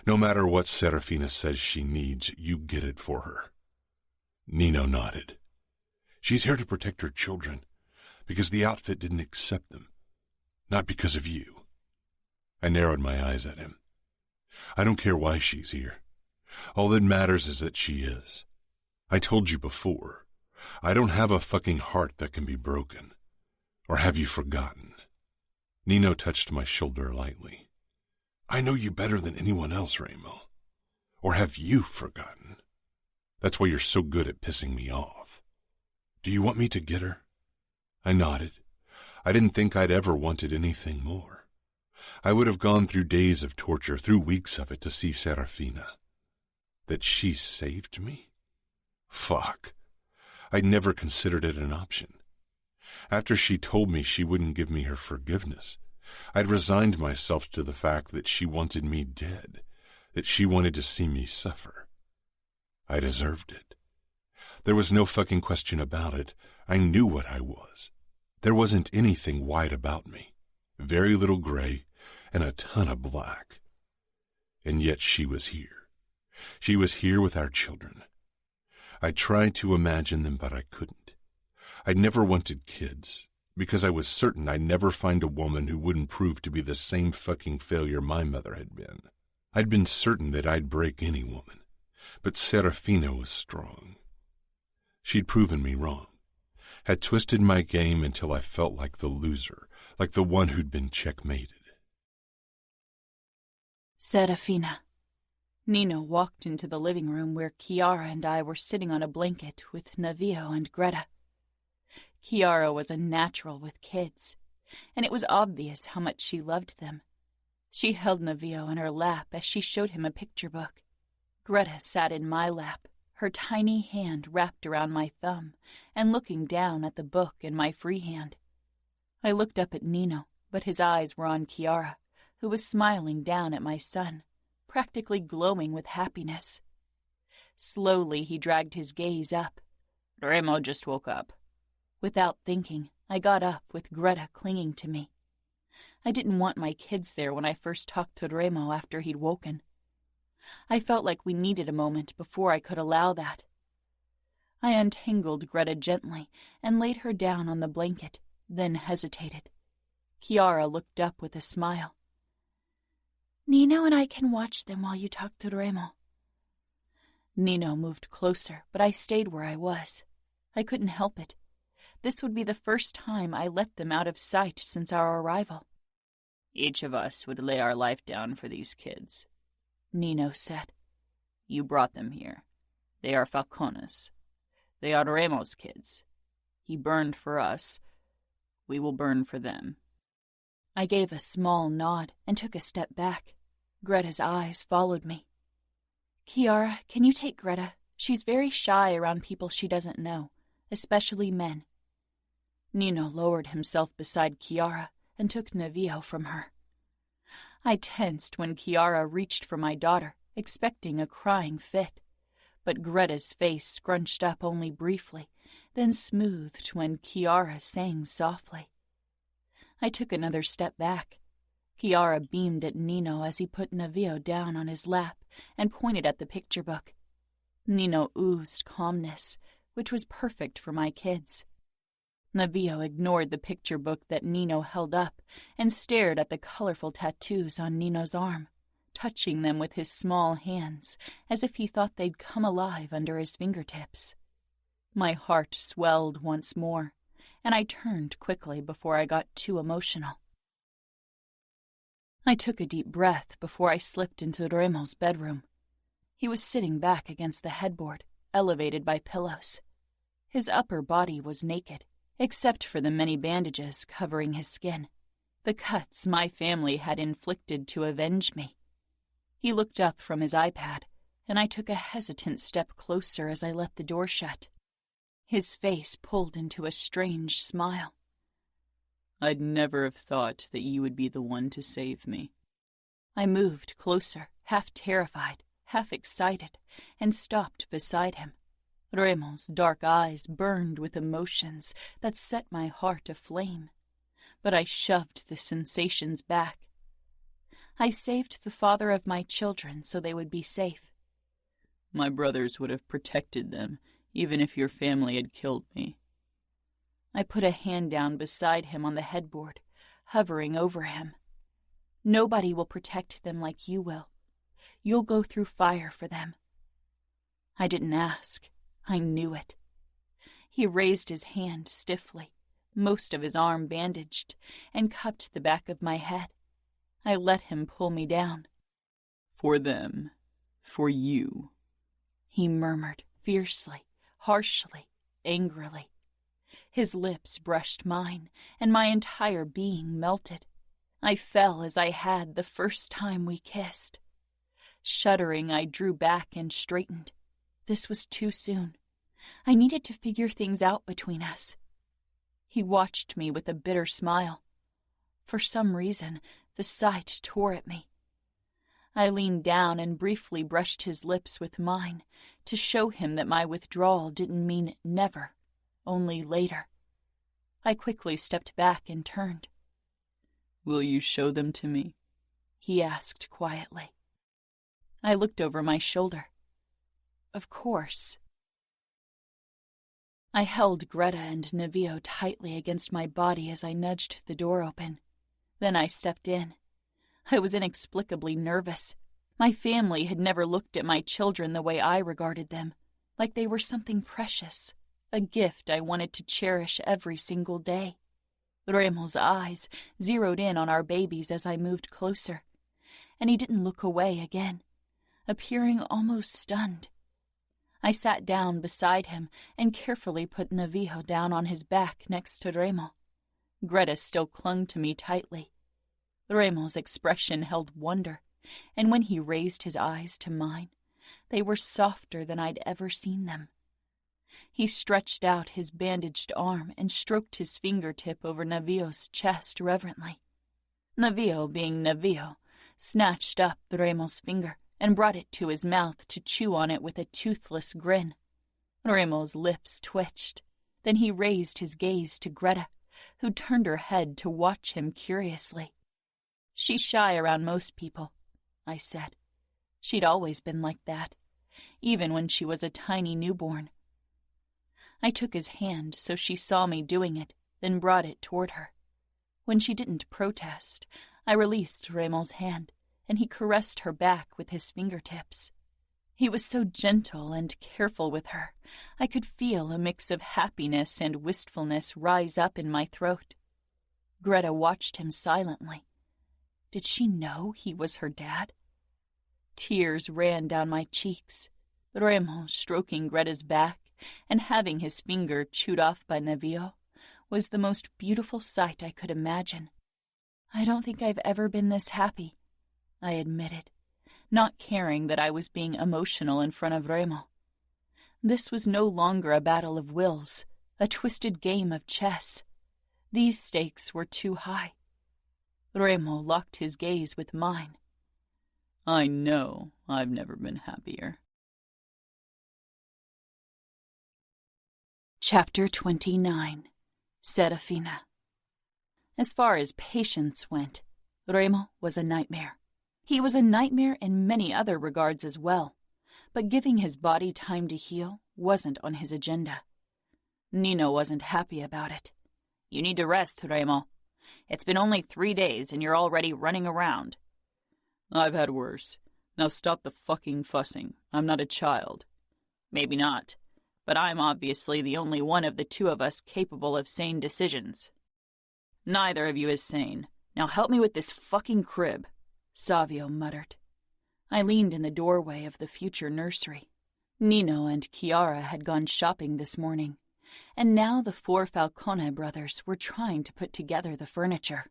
No matter what Serafina says she needs, you get it for her. Nino nodded. She's here to protect her children, because the outfit didn't accept them. Not because of you. I narrowed my eyes at him. I don't care why she's here. All that matters is that she is. I told you before, I don't have a fucking heart that can be broken. Or have you forgotten? Nino touched my shoulder lightly. I know you better than anyone else, Reilly. Or have you forgotten? That's why you're so good at pissing me off. Do you want me to get her? I nodded. I didn't think I'd ever wanted anything more. I would have gone through days of torture, through weeks of it, to see Serafina. That she saved me? Fuck. I'd never considered it an option. After she told me she wouldn't give me her forgiveness, I'd resigned myself to the fact that she wanted me dead, that she wanted to see me suffer. I deserved it. There was no fucking question about it. I knew what I was. There wasn't anything white about me. Very little gray and a ton of black. And yet she was here. She was here with our children. I tried to imagine them, but I couldn't. I'd never wanted kids, because I was certain I'd never find a woman who wouldn't prove to be the same fucking failure my mother had been. I'd been certain that I'd break any woman, but Serafina was strong. She'd proven me wrong, had twisted my game until I felt like the loser, like the one who'd been checkmated. Serafina. Nino walked into the living room where Chiara and I were sitting on a blanket with Navio and Greta. Chiara was a natural with kids, and it was obvious how much she loved them. She held Navio in her lap as she showed him a picture book. Greta sat in my lap, her tiny hand wrapped around my thumb and looking down at the book in my free hand. I looked up at Nino, but his eyes were on Chiara, who was smiling down at my son, practically glowing with happiness. Slowly he dragged his gaze up. Remo just woke up. Without thinking, I got up with Greta clinging to me. I didn't want my kids there when I first talked to Remo after he'd woken. I felt like we needed a moment before I could allow that. I untangled Greta gently and laid her down on the blanket, then hesitated. Chiara looked up with a smile. Nino and I can watch them while you talk to Remo. Nino moved closer, but I stayed where I was. I couldn't help it. This would be the first time I let them out of sight since our arrival. Each of us would lay our life down for these kids, Nino said. You brought them here. They are Falcones. They are Remo's kids. He burned for us. We will burn for them. I gave a small nod and took a step back. Greta's eyes followed me. Chiara, can you take Greta? She's very shy around people she doesn't know, especially men. Nino lowered himself beside Chiara and took Navio from her. I tensed when Chiara reached for my daughter, expecting a crying fit, but Greta's face scrunched up only briefly, then smoothed when Chiara sang softly. I took another step back. Chiara beamed at Nino as he put Navio down on his lap and pointed at the picture book. Nino oozed calmness, which was perfect for my kids. Navio ignored the picture book that Nino held up and stared at the colorful tattoos on Nino's arm, touching them with his small hands as if he thought they'd come alive under his fingertips. My heart swelled once more, and I turned quickly before I got too emotional. I took a deep breath before I slipped into Remo's bedroom. He was sitting back against the headboard, elevated by pillows. His upper body was naked, except for the many bandages covering his skin, the cuts my family had inflicted to avenge me. He looked up from his iPad, and I took a hesitant step closer as I let the door shut. His face pulled into a strange smile. I'd never have thought that you would be the one to save me. I moved closer, half terrified, half excited, and stopped beside him. Raymond's dark eyes burned with emotions that set my heart aflame, but I shoved the sensations back. I saved the father of my children so they would be safe. My brothers would have protected them, even if your family had killed me. I put a hand down beside him on the headboard, hovering over him. Nobody will protect them like you will. You'll go through fire for them. I didn't ask. I knew it. He raised his hand stiffly, most of his arm bandaged, and cupped the back of my head. I let him pull me down. For them. For you. He murmured, fiercely, harshly, angrily. His lips brushed mine, and my entire being melted. I fell as I had the first time we kissed. Shuddering, I drew back and straightened. This was too soon. I needed to figure things out between us. He watched me with a bitter smile. For some reason, the sight tore at me. I leaned down and briefly brushed his lips with mine to show him that my withdrawal didn't mean never, only later. I quickly stepped back and turned. Will you show them to me? He asked quietly. I looked over my shoulder. Of course. I held Greta and Navio tightly against my body as I nudged the door open. Then I stepped in. I was inexplicably nervous. My family had never looked at my children the way I regarded them, like they were something precious, a gift I wanted to cherish every single day. Raymond's eyes zeroed in on our babies as I moved closer, and he didn't look away again, appearing almost stunned. I sat down beside him and carefully put Navio down on his back next to Raymond. Greta still clung to me tightly. Raymond's expression held wonder, and when he raised his eyes to mine, they were softer than I'd ever seen them. He stretched out his bandaged arm and stroked his fingertip over Navio's chest reverently. Navio, being Navio, snatched up Raymond's finger and brought it to his mouth to chew on it with a toothless grin. Raymond's lips twitched. Then he raised his gaze to Greta, who turned her head to watch him curiously. She's shy around most people, I said. She'd always been like that, even when she was a tiny newborn. I took his hand so she saw me doing it, then brought it toward her. When she didn't protest, I released Raymond's hand, and he caressed her back with his fingertips. He was so gentle and careful with her, I could feel a mix of happiness and wistfulness rise up in my throat. Greta watched him silently. Did she know he was her dad? Tears ran down my cheeks. Raymond stroking Greta's back and having his finger chewed off by Navio was the most beautiful sight I could imagine. I don't think I've ever been this happy, I admitted, not caring that I was being emotional in front of Raymond. This was no longer a battle of wills, a twisted game of chess. These stakes were too high. Raymond locked his gaze with mine. I know I've never been happier. Chapter 29. Serafina. As far as patience went, Raymond was a nightmare. He was a nightmare in many other regards as well, but giving his body time to heal wasn't on his agenda. Nino wasn't happy about it. You need to rest, Raymond. It's been only 3 days and you're already running around. I've had worse. Now stop the fucking fussing. I'm not a child. Maybe not, but I'm obviously the only one of the two of us capable of sane decisions. Neither of you is sane. Now help me with this fucking crib, Savio muttered. I leaned in the doorway of the future nursery. Nino and Chiara had gone shopping this morning, and now the 4 Falcone brothers were trying to put together the furniture.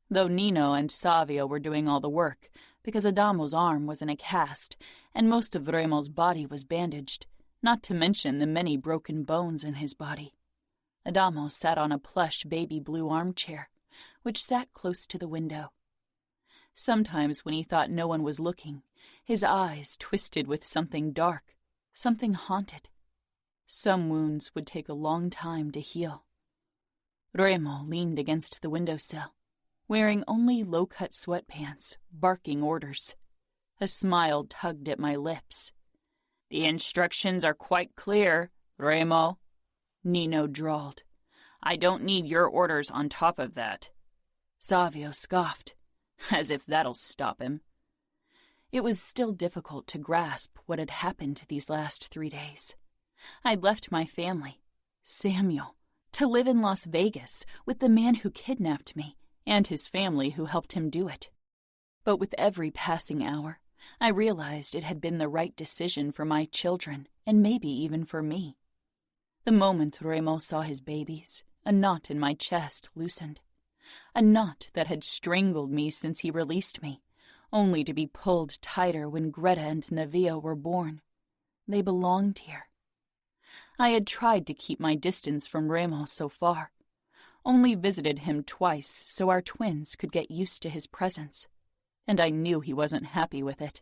Though Nino and Savio were doing all the work, because Adamo's arm was in a cast and most of Remo's body was bandaged, not to mention the many broken bones in his body. Adamo sat on a plush baby blue armchair, which sat close to the window. Sometimes when he thought no one was looking, his eyes twisted with something dark, something haunted. Some wounds would take a long time to heal. Remo leaned against the windowsill, wearing only low-cut sweatpants, barking orders. A smile tugged at my lips. "The instructions are quite clear, Remo," Nino drawled. "I don't need your orders on top of that." Savio scoffed. As if that'll stop him. It was still difficult to grasp what had happened these last 3 days. I'd left my family, Samuel, to live in Las Vegas with the man who kidnapped me and his family who helped him do it. But with every passing hour, I realized it had been the right decision for my children and maybe even for me. The moment Remo saw his babies, a knot in my chest loosened. A knot that had strangled me since he released me, only to be pulled tighter when Greta and Navio were born. They belonged here. I had tried to keep my distance from Remo so far, only visited him twice so our twins could get used to his presence, and I knew he wasn't happy with it.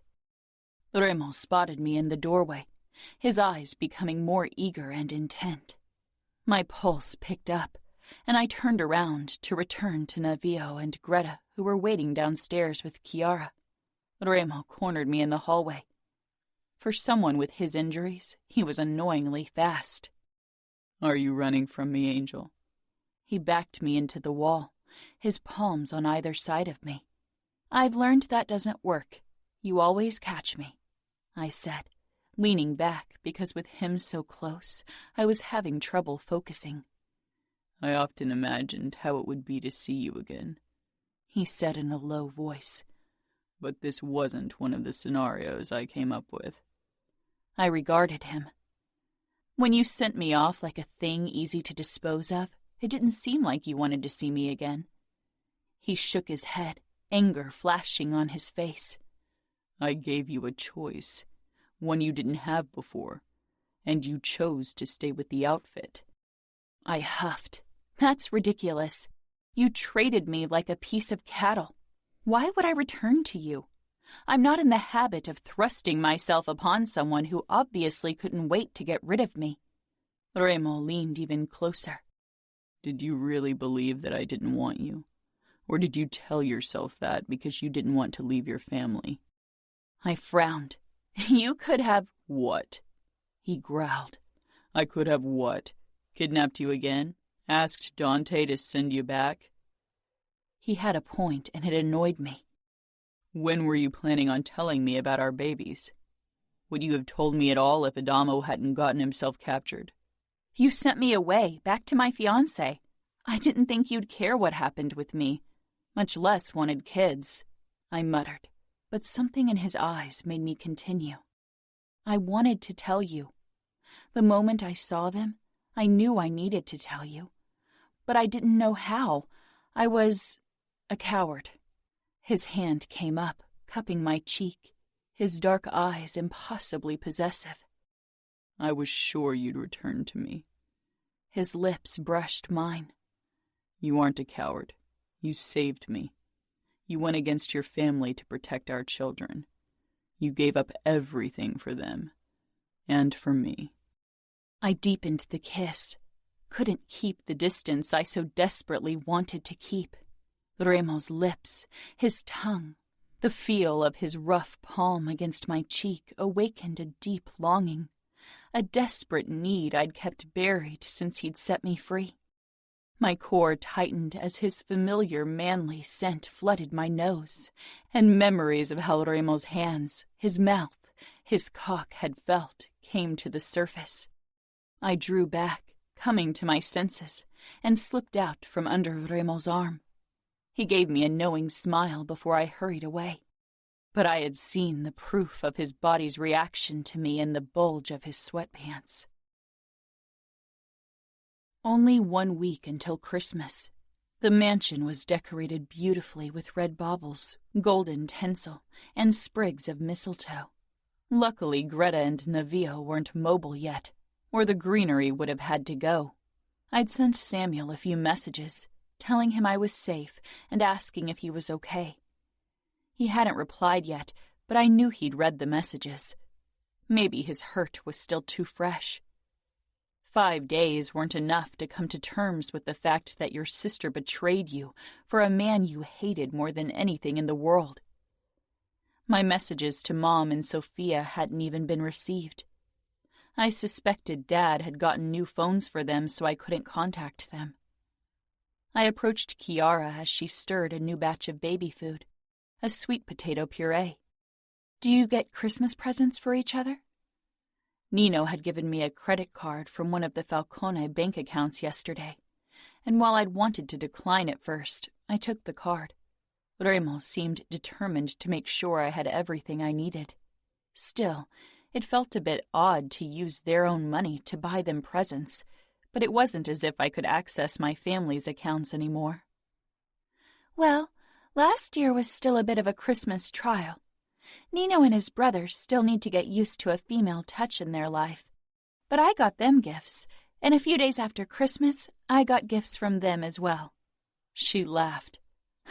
Remo spotted me in the doorway, his eyes becoming more eager and intent. My pulse picked up, and I turned around to return to Navio and Greta, who were waiting downstairs with Chiara. Remo cornered me in the hallway. For someone with his injuries, he was annoyingly fast. "Are you running from me, Angel?" He backed me into the wall, his palms on either side of me. "I've learned that doesn't work. You always catch me," I said, leaning back because with him so close, I was having trouble focusing. "I often imagined how it would be to see you again," he said in a low voice. "But this wasn't one of the scenarios I came up with." I regarded him. "When you sent me off like a thing easy to dispose of, it didn't seem like you wanted to see me again." He shook his head, anger flashing on his face. "I gave you a choice, one you didn't have before, and you chose to stay with the outfit." I huffed. "That's ridiculous. You traded me like a piece of cattle. Why would I return to you? I'm not in the habit of thrusting myself upon someone who obviously couldn't wait to get rid of me." Remo leaned even closer. "Did you really believe that I didn't want you? Or did you tell yourself that because you didn't want to leave your family?" I frowned. "You could have—" "What?" he growled. "I could have what? Kidnapped you again? Asked Dante to send you back?" He had a point, and it annoyed me. "When were you planning on telling me about our babies? Would you have told me at all if Adamo hadn't gotten himself captured?" "You sent me away, back to my fiancé. I didn't think you'd care what happened with me, much less wanted kids," I muttered, but something in his eyes made me continue. "I wanted to tell you. The moment I saw them, I knew I needed to tell you. But I didn't know how. I was a coward." His hand came up, cupping my cheek, his dark eyes impossibly possessive. "I was sure you'd return to me." His lips brushed mine. "You aren't a coward. You saved me. You went against your family to protect our children. You gave up everything for them. And for me." I deepened the kiss. Couldn't keep the distance I so desperately wanted to keep. Remo's lips, his tongue, the feel of his rough palm against my cheek awakened a deep longing, a desperate need I'd kept buried since he'd set me free. My core tightened as his familiar manly scent flooded my nose, and memories of how Remo's hands, his mouth, his cock had felt came to the surface. I drew back, coming to my senses, and slipped out from under Remo's arm. He gave me a knowing smile before I hurried away. but I had seen the proof of his body's reaction to me in the bulge of his sweatpants. Only 1 week until Christmas. The mansion was decorated beautifully with red baubles, golden tinsel, and sprigs of mistletoe. Luckily, Greta and Navio weren't mobile yet, or the greenery would have had to go. I'd sent Samuel a few messages, telling him I was safe and asking if he was okay. He hadn't replied yet, but I knew he'd read the messages. Maybe his hurt was still too fresh. 5 days weren't enough to come to terms with the fact that your sister betrayed you for a man you hated more than anything in the world. My messages to Mom and Sophia hadn't even been received. I suspected Dad had gotten new phones for them so I couldn't contact them. I approached Kiara as she stirred a new batch of baby food, a sweet potato puree. "Do you get Christmas presents for each other?" Nino had given me a credit card from one of the Falcone bank accounts yesterday, and while I'd wanted to decline at first, I took the card. Remo seemed determined to make sure I had everything I needed. Still, it felt a bit odd to use their own money to buy them presents, but it wasn't as if I could access my family's accounts anymore. "Well, last year was still a bit of a Christmas trial. Nino and his brothers still need to get used to a female touch in their life. But I got them gifts, and a few days after Christmas, I got gifts from them as well." She laughed.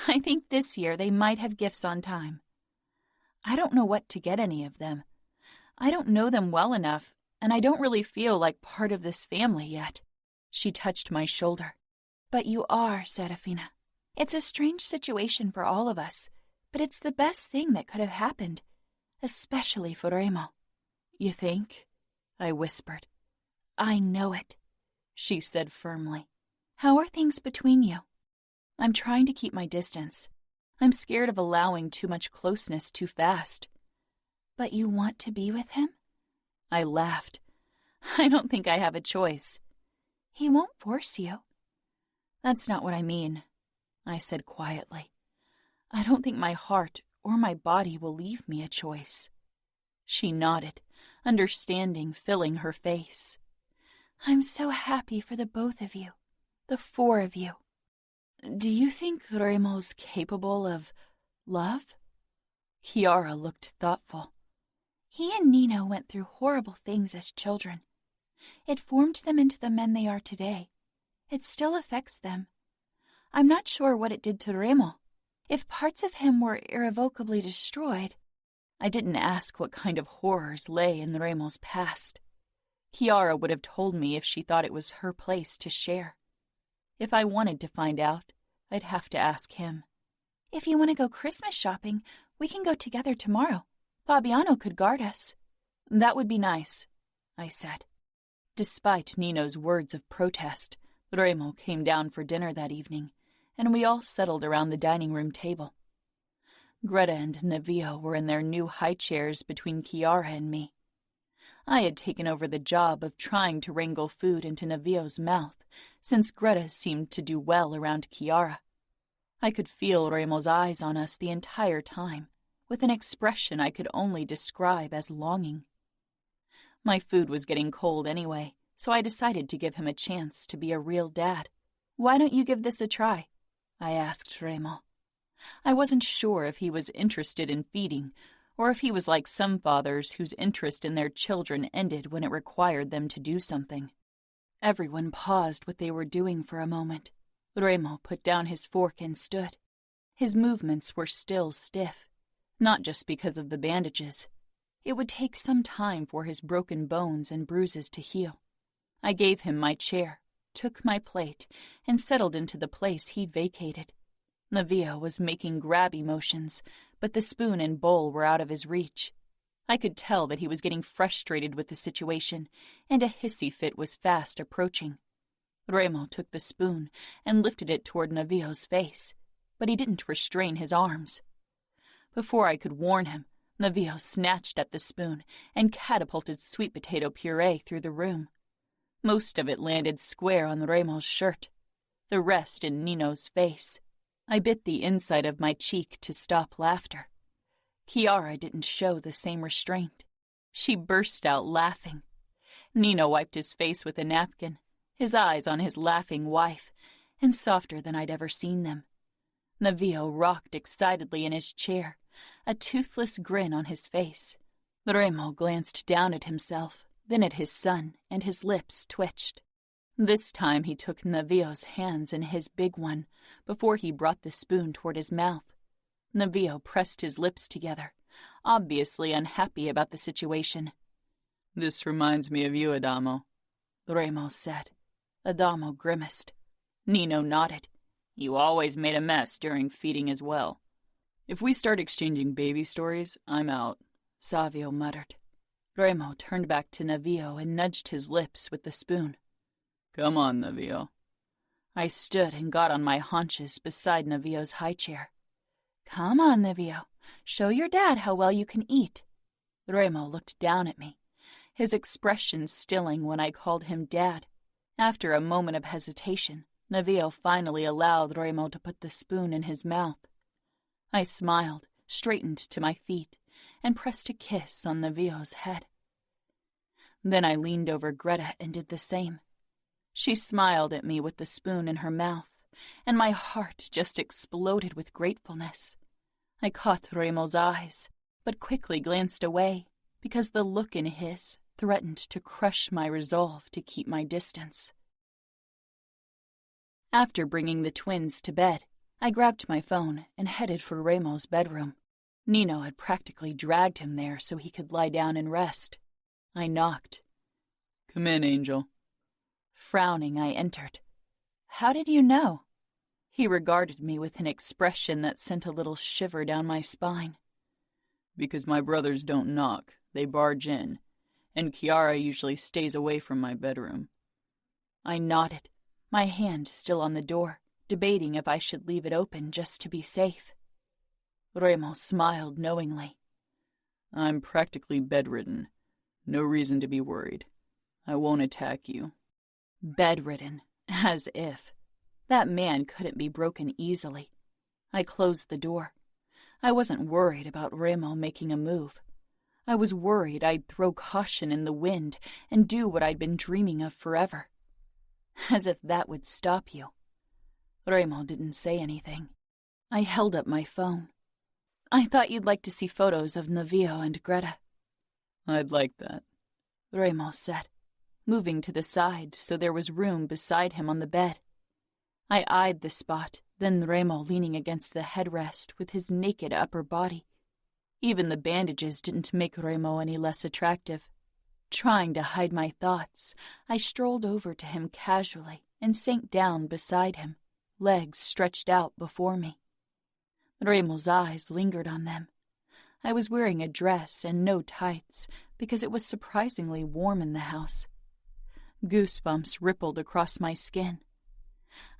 "I think this year they might have gifts on time. I don't know what to get any of them. I don't know them well enough, and I don't really feel like part of this family yet." She touched my shoulder. "But you are, Serafina. It's a strange situation for all of us, but it's the best thing that could have happened, especially for Remo." "You think?" I whispered. "I know it," she said firmly. "How are things between you?" "I'm trying to keep my distance. I'm scared of allowing too much closeness too fast." "But you want to be with him?" I laughed. "I don't think I have a choice." "He won't force you." "That's not what I mean," I said quietly. "I don't think my heart or my body will leave me a choice." She nodded, understanding filling her face. "I'm so happy for the both of you, the 4 of you." "Do you think Remo's capable of love?" Kiara looked thoughtful. "He and Nino went through horrible things as children. It formed them into the men they are today. It still affects them. I'm not sure what it did to Remo. If parts of him were irrevocably destroyed..." I didn't ask what kind of horrors lay in Remo's past. Kiara would have told me if she thought it was her place to share. If I wanted to find out, I'd have to ask him. "If you want to go Christmas shopping, we can go together tomorrow. Fabiano could guard us." "That would be nice," I said. Despite Nino's words of protest, Remo came down for dinner that evening, and we all settled around the dining room table. Greta and Navio were in their new high chairs between Kiara and me. I had taken over the job of trying to wrangle food into Navio's mouth, since Greta seemed to do well around Kiara. I could feel Remo's eyes on us the entire time, with an expression I could only describe as longing. My food was getting cold anyway, so I decided to give him a chance to be a real dad. "Why don't you give this a try?" I asked Remo. I wasn't sure if he was interested in feeding, or if he was like some fathers whose interest in their children ended when it required them to do something. Everyone paused what they were doing for a moment. Remo put down his fork and stood. His movements were still stiff, not just because of the bandages. It would take some time for his broken bones and bruises to heal. I gave him my chair, took my plate, and settled into the place he'd vacated. Navio was making grabby motions, but the spoon and bowl were out of his reach. I could tell that he was getting frustrated with the situation, and a hissy fit was fast approaching. Remo took the spoon and lifted it toward Navio's face, but he didn't restrain his arms. Before I could warn him, Navio snatched at the spoon and catapulted sweet potato puree through the room. Most of it landed square on Remo's shirt, the rest in Nino's face. I bit the inside of my cheek to stop laughter. Chiara didn't show the same restraint. She burst out laughing. Nino wiped his face with a napkin, his eyes on his laughing wife, and softer than I'd ever seen them. Navio rocked excitedly in his chair, a toothless grin on his face. Remo glanced down at himself, then at his son, and his lips twitched. This time he took Navio's hands in his big one before he brought the spoon toward his mouth. Navio pressed his lips together, obviously unhappy about the situation. "This reminds me of you, Adamo," Remo said. Adamo grimaced. Nino nodded. "You always made a mess during feeding as well." "If we start exchanging baby stories, I'm out," Savio muttered. Remo turned back to Navio and nudged his lips with the spoon. "Come on, Navio." I stood and got on my haunches beside Navio's high chair. "Come on, Navio. Show your dad how well you can eat." Remo looked down at me, his expression stilling when I called him Dad. After a moment of hesitation, Navio finally allowed Remo to put the spoon in his mouth. I smiled, straightened to my feet, and pressed a kiss on Navio's head. Then I leaned over Greta and did the same. She smiled at me with the spoon in her mouth, and my heart just exploded with gratefulness. I caught Remo's eyes, but quickly glanced away because the look in his threatened to crush my resolve to keep my distance. After bringing the twins to bed, I grabbed my phone and headed for Remo's bedroom. Nino had practically dragged him there so he could lie down and rest. I knocked. "Come in, Angel." Frowning, I entered. "How did you know?" He regarded me with an expression that sent a little shiver down my spine. "Because my brothers don't knock, they barge in, and Chiara usually stays away from my bedroom." I nodded, my hand still on the door, debating if I should leave it open just to be safe. Remo smiled knowingly. "I'm practically bedridden. No reason to be worried. I won't attack you." Bedridden, as if. That man couldn't be broken easily. I closed the door. I wasn't worried about Remo making a move. I was worried I'd throw caution in the wind and do what I'd been dreaming of forever. As if that would stop you. Remo didn't say anything. I held up my phone. "I thought you'd like to see photos of Navio and Greta." "I'd like that," Remo said, moving to the side so there was room beside him on the bed. I eyed the spot, then Remo leaning against the headrest with his naked upper body. Even the bandages didn't make Remo any less attractive. Trying to hide my thoughts, I strolled over to him casually and sank down beside him, legs stretched out before me. Remo's eyes lingered on them. I was wearing a dress and no tights because it was surprisingly warm in the house. Goosebumps rippled across my skin.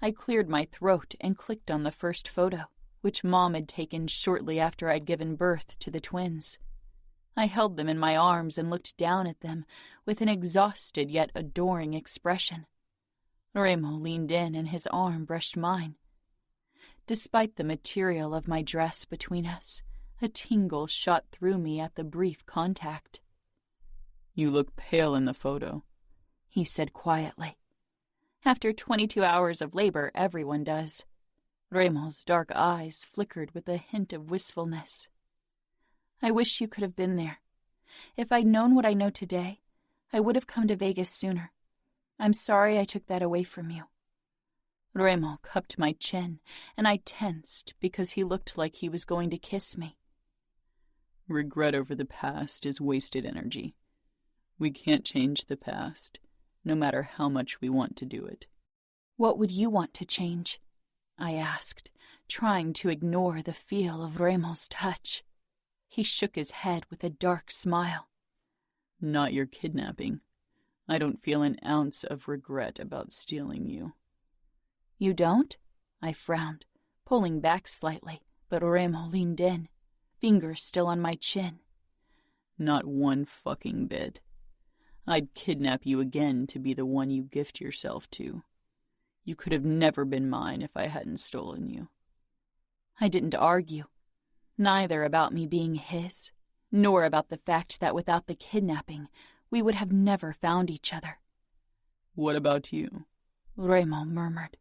I cleared my throat and clicked on the first photo, which Mom had taken shortly after I'd given birth to the twins. I held them in my arms and looked down at them with an exhausted yet adoring expression. Remo leaned in and his arm brushed mine. Despite the material of my dress between us, a tingle shot through me at the brief contact. "You look pale in the photo," he said quietly. After 22 hours of labor, everyone does. Remo's dark eyes flickered with a hint of wistfulness. "I wish you could have been there. If I'd known what I know today, I would have come to Vegas sooner. I'm sorry I took that away from you." Remo cupped my chin, and I tensed because he looked like he was going to kiss me. "Regret over the past is wasted energy. We can't change the past, no matter how much we want to do it." "What would you want to change?" I asked, trying to ignore the feel of Remo's touch. He shook his head with a dark smile. "Not your kidnapping. I don't feel an ounce of regret about stealing you." "You don't?" I frowned, pulling back slightly, but Remo leaned in, fingers still on my chin. "Not one fucking bit. I'd kidnap you again to be the one you gift yourself to. You could have never been mine if I hadn't stolen you." I didn't argue. Neither about me being his, nor about the fact that without the kidnapping, we would have never found each other. What about you? Reilly murmured.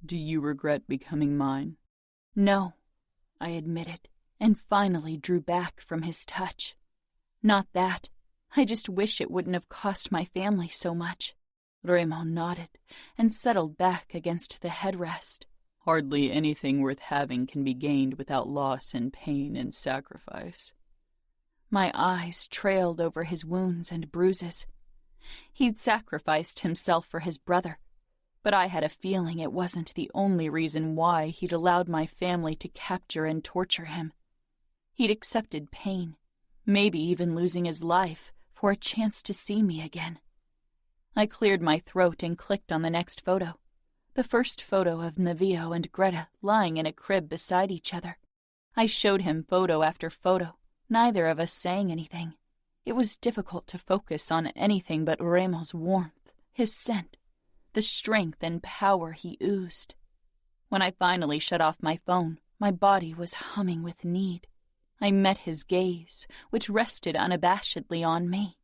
Do you regret becoming mine? No, I admitted, and finally drew back from his touch. Not that. I just wish it wouldn't have cost my family so much. Reilly nodded and settled back against the headrest. Hardly anything worth having can be gained without loss and pain and sacrifice. My eyes trailed over his wounds and bruises. He'd sacrificed himself for his brother, but I had a feeling it wasn't the only reason why he'd allowed my family to capture and torture him. He'd accepted pain, maybe even losing his life, for a chance to see me again. I cleared my throat and clicked on the next photo. The first photo of Navio and Greta lying in a crib beside each other. I showed him photo after photo, neither of us saying anything. It was difficult to focus on anything but Reilly's warmth, his scent, the strength and power he oozed. When I finally shut off my phone, my body was humming with need. I met his gaze, which rested unabashedly on me.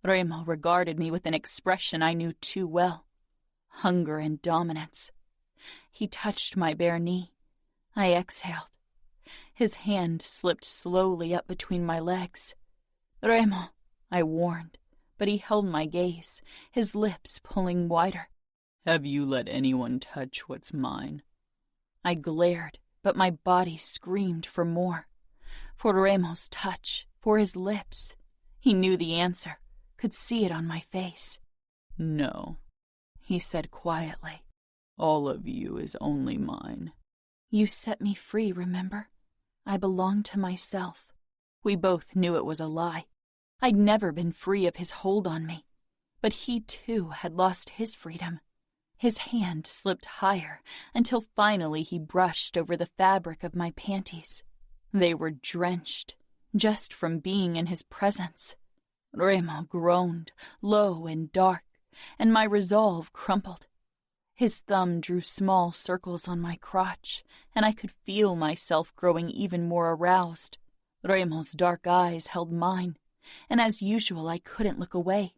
Reilly regarded me with an expression I knew too well. Hunger and dominance. He touched my bare knee. I exhaled. His hand slipped slowly up between my legs. Reilly, I warned, but he held my gaze, his lips pulling wider. Have you let anyone touch what's mine? I glared, but my body screamed for more. For Reilly's touch, for his lips. He knew the answer, could see it on my face. No, he said quietly. All of you is only mine. You set me free, remember? I belong to myself. We both knew it was a lie. I'd never been free of his hold on me. But he, too, had lost his freedom. His hand slipped higher until finally he brushed over the fabric of my panties. They were drenched, just from being in his presence. Reilly groaned, low and dark, and my resolve crumpled. His thumb drew small circles on my crotch, and I could feel myself growing even more aroused. Reilly's dark eyes held mine, and as usual I couldn't look away.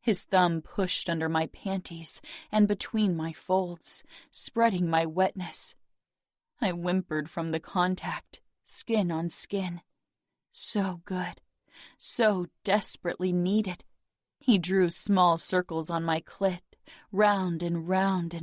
His thumb pushed under my panties and between my folds, spreading my wetness. I whimpered from the contact, skin on skin. So good, so desperately needed. He drew small circles on my clit, round and round and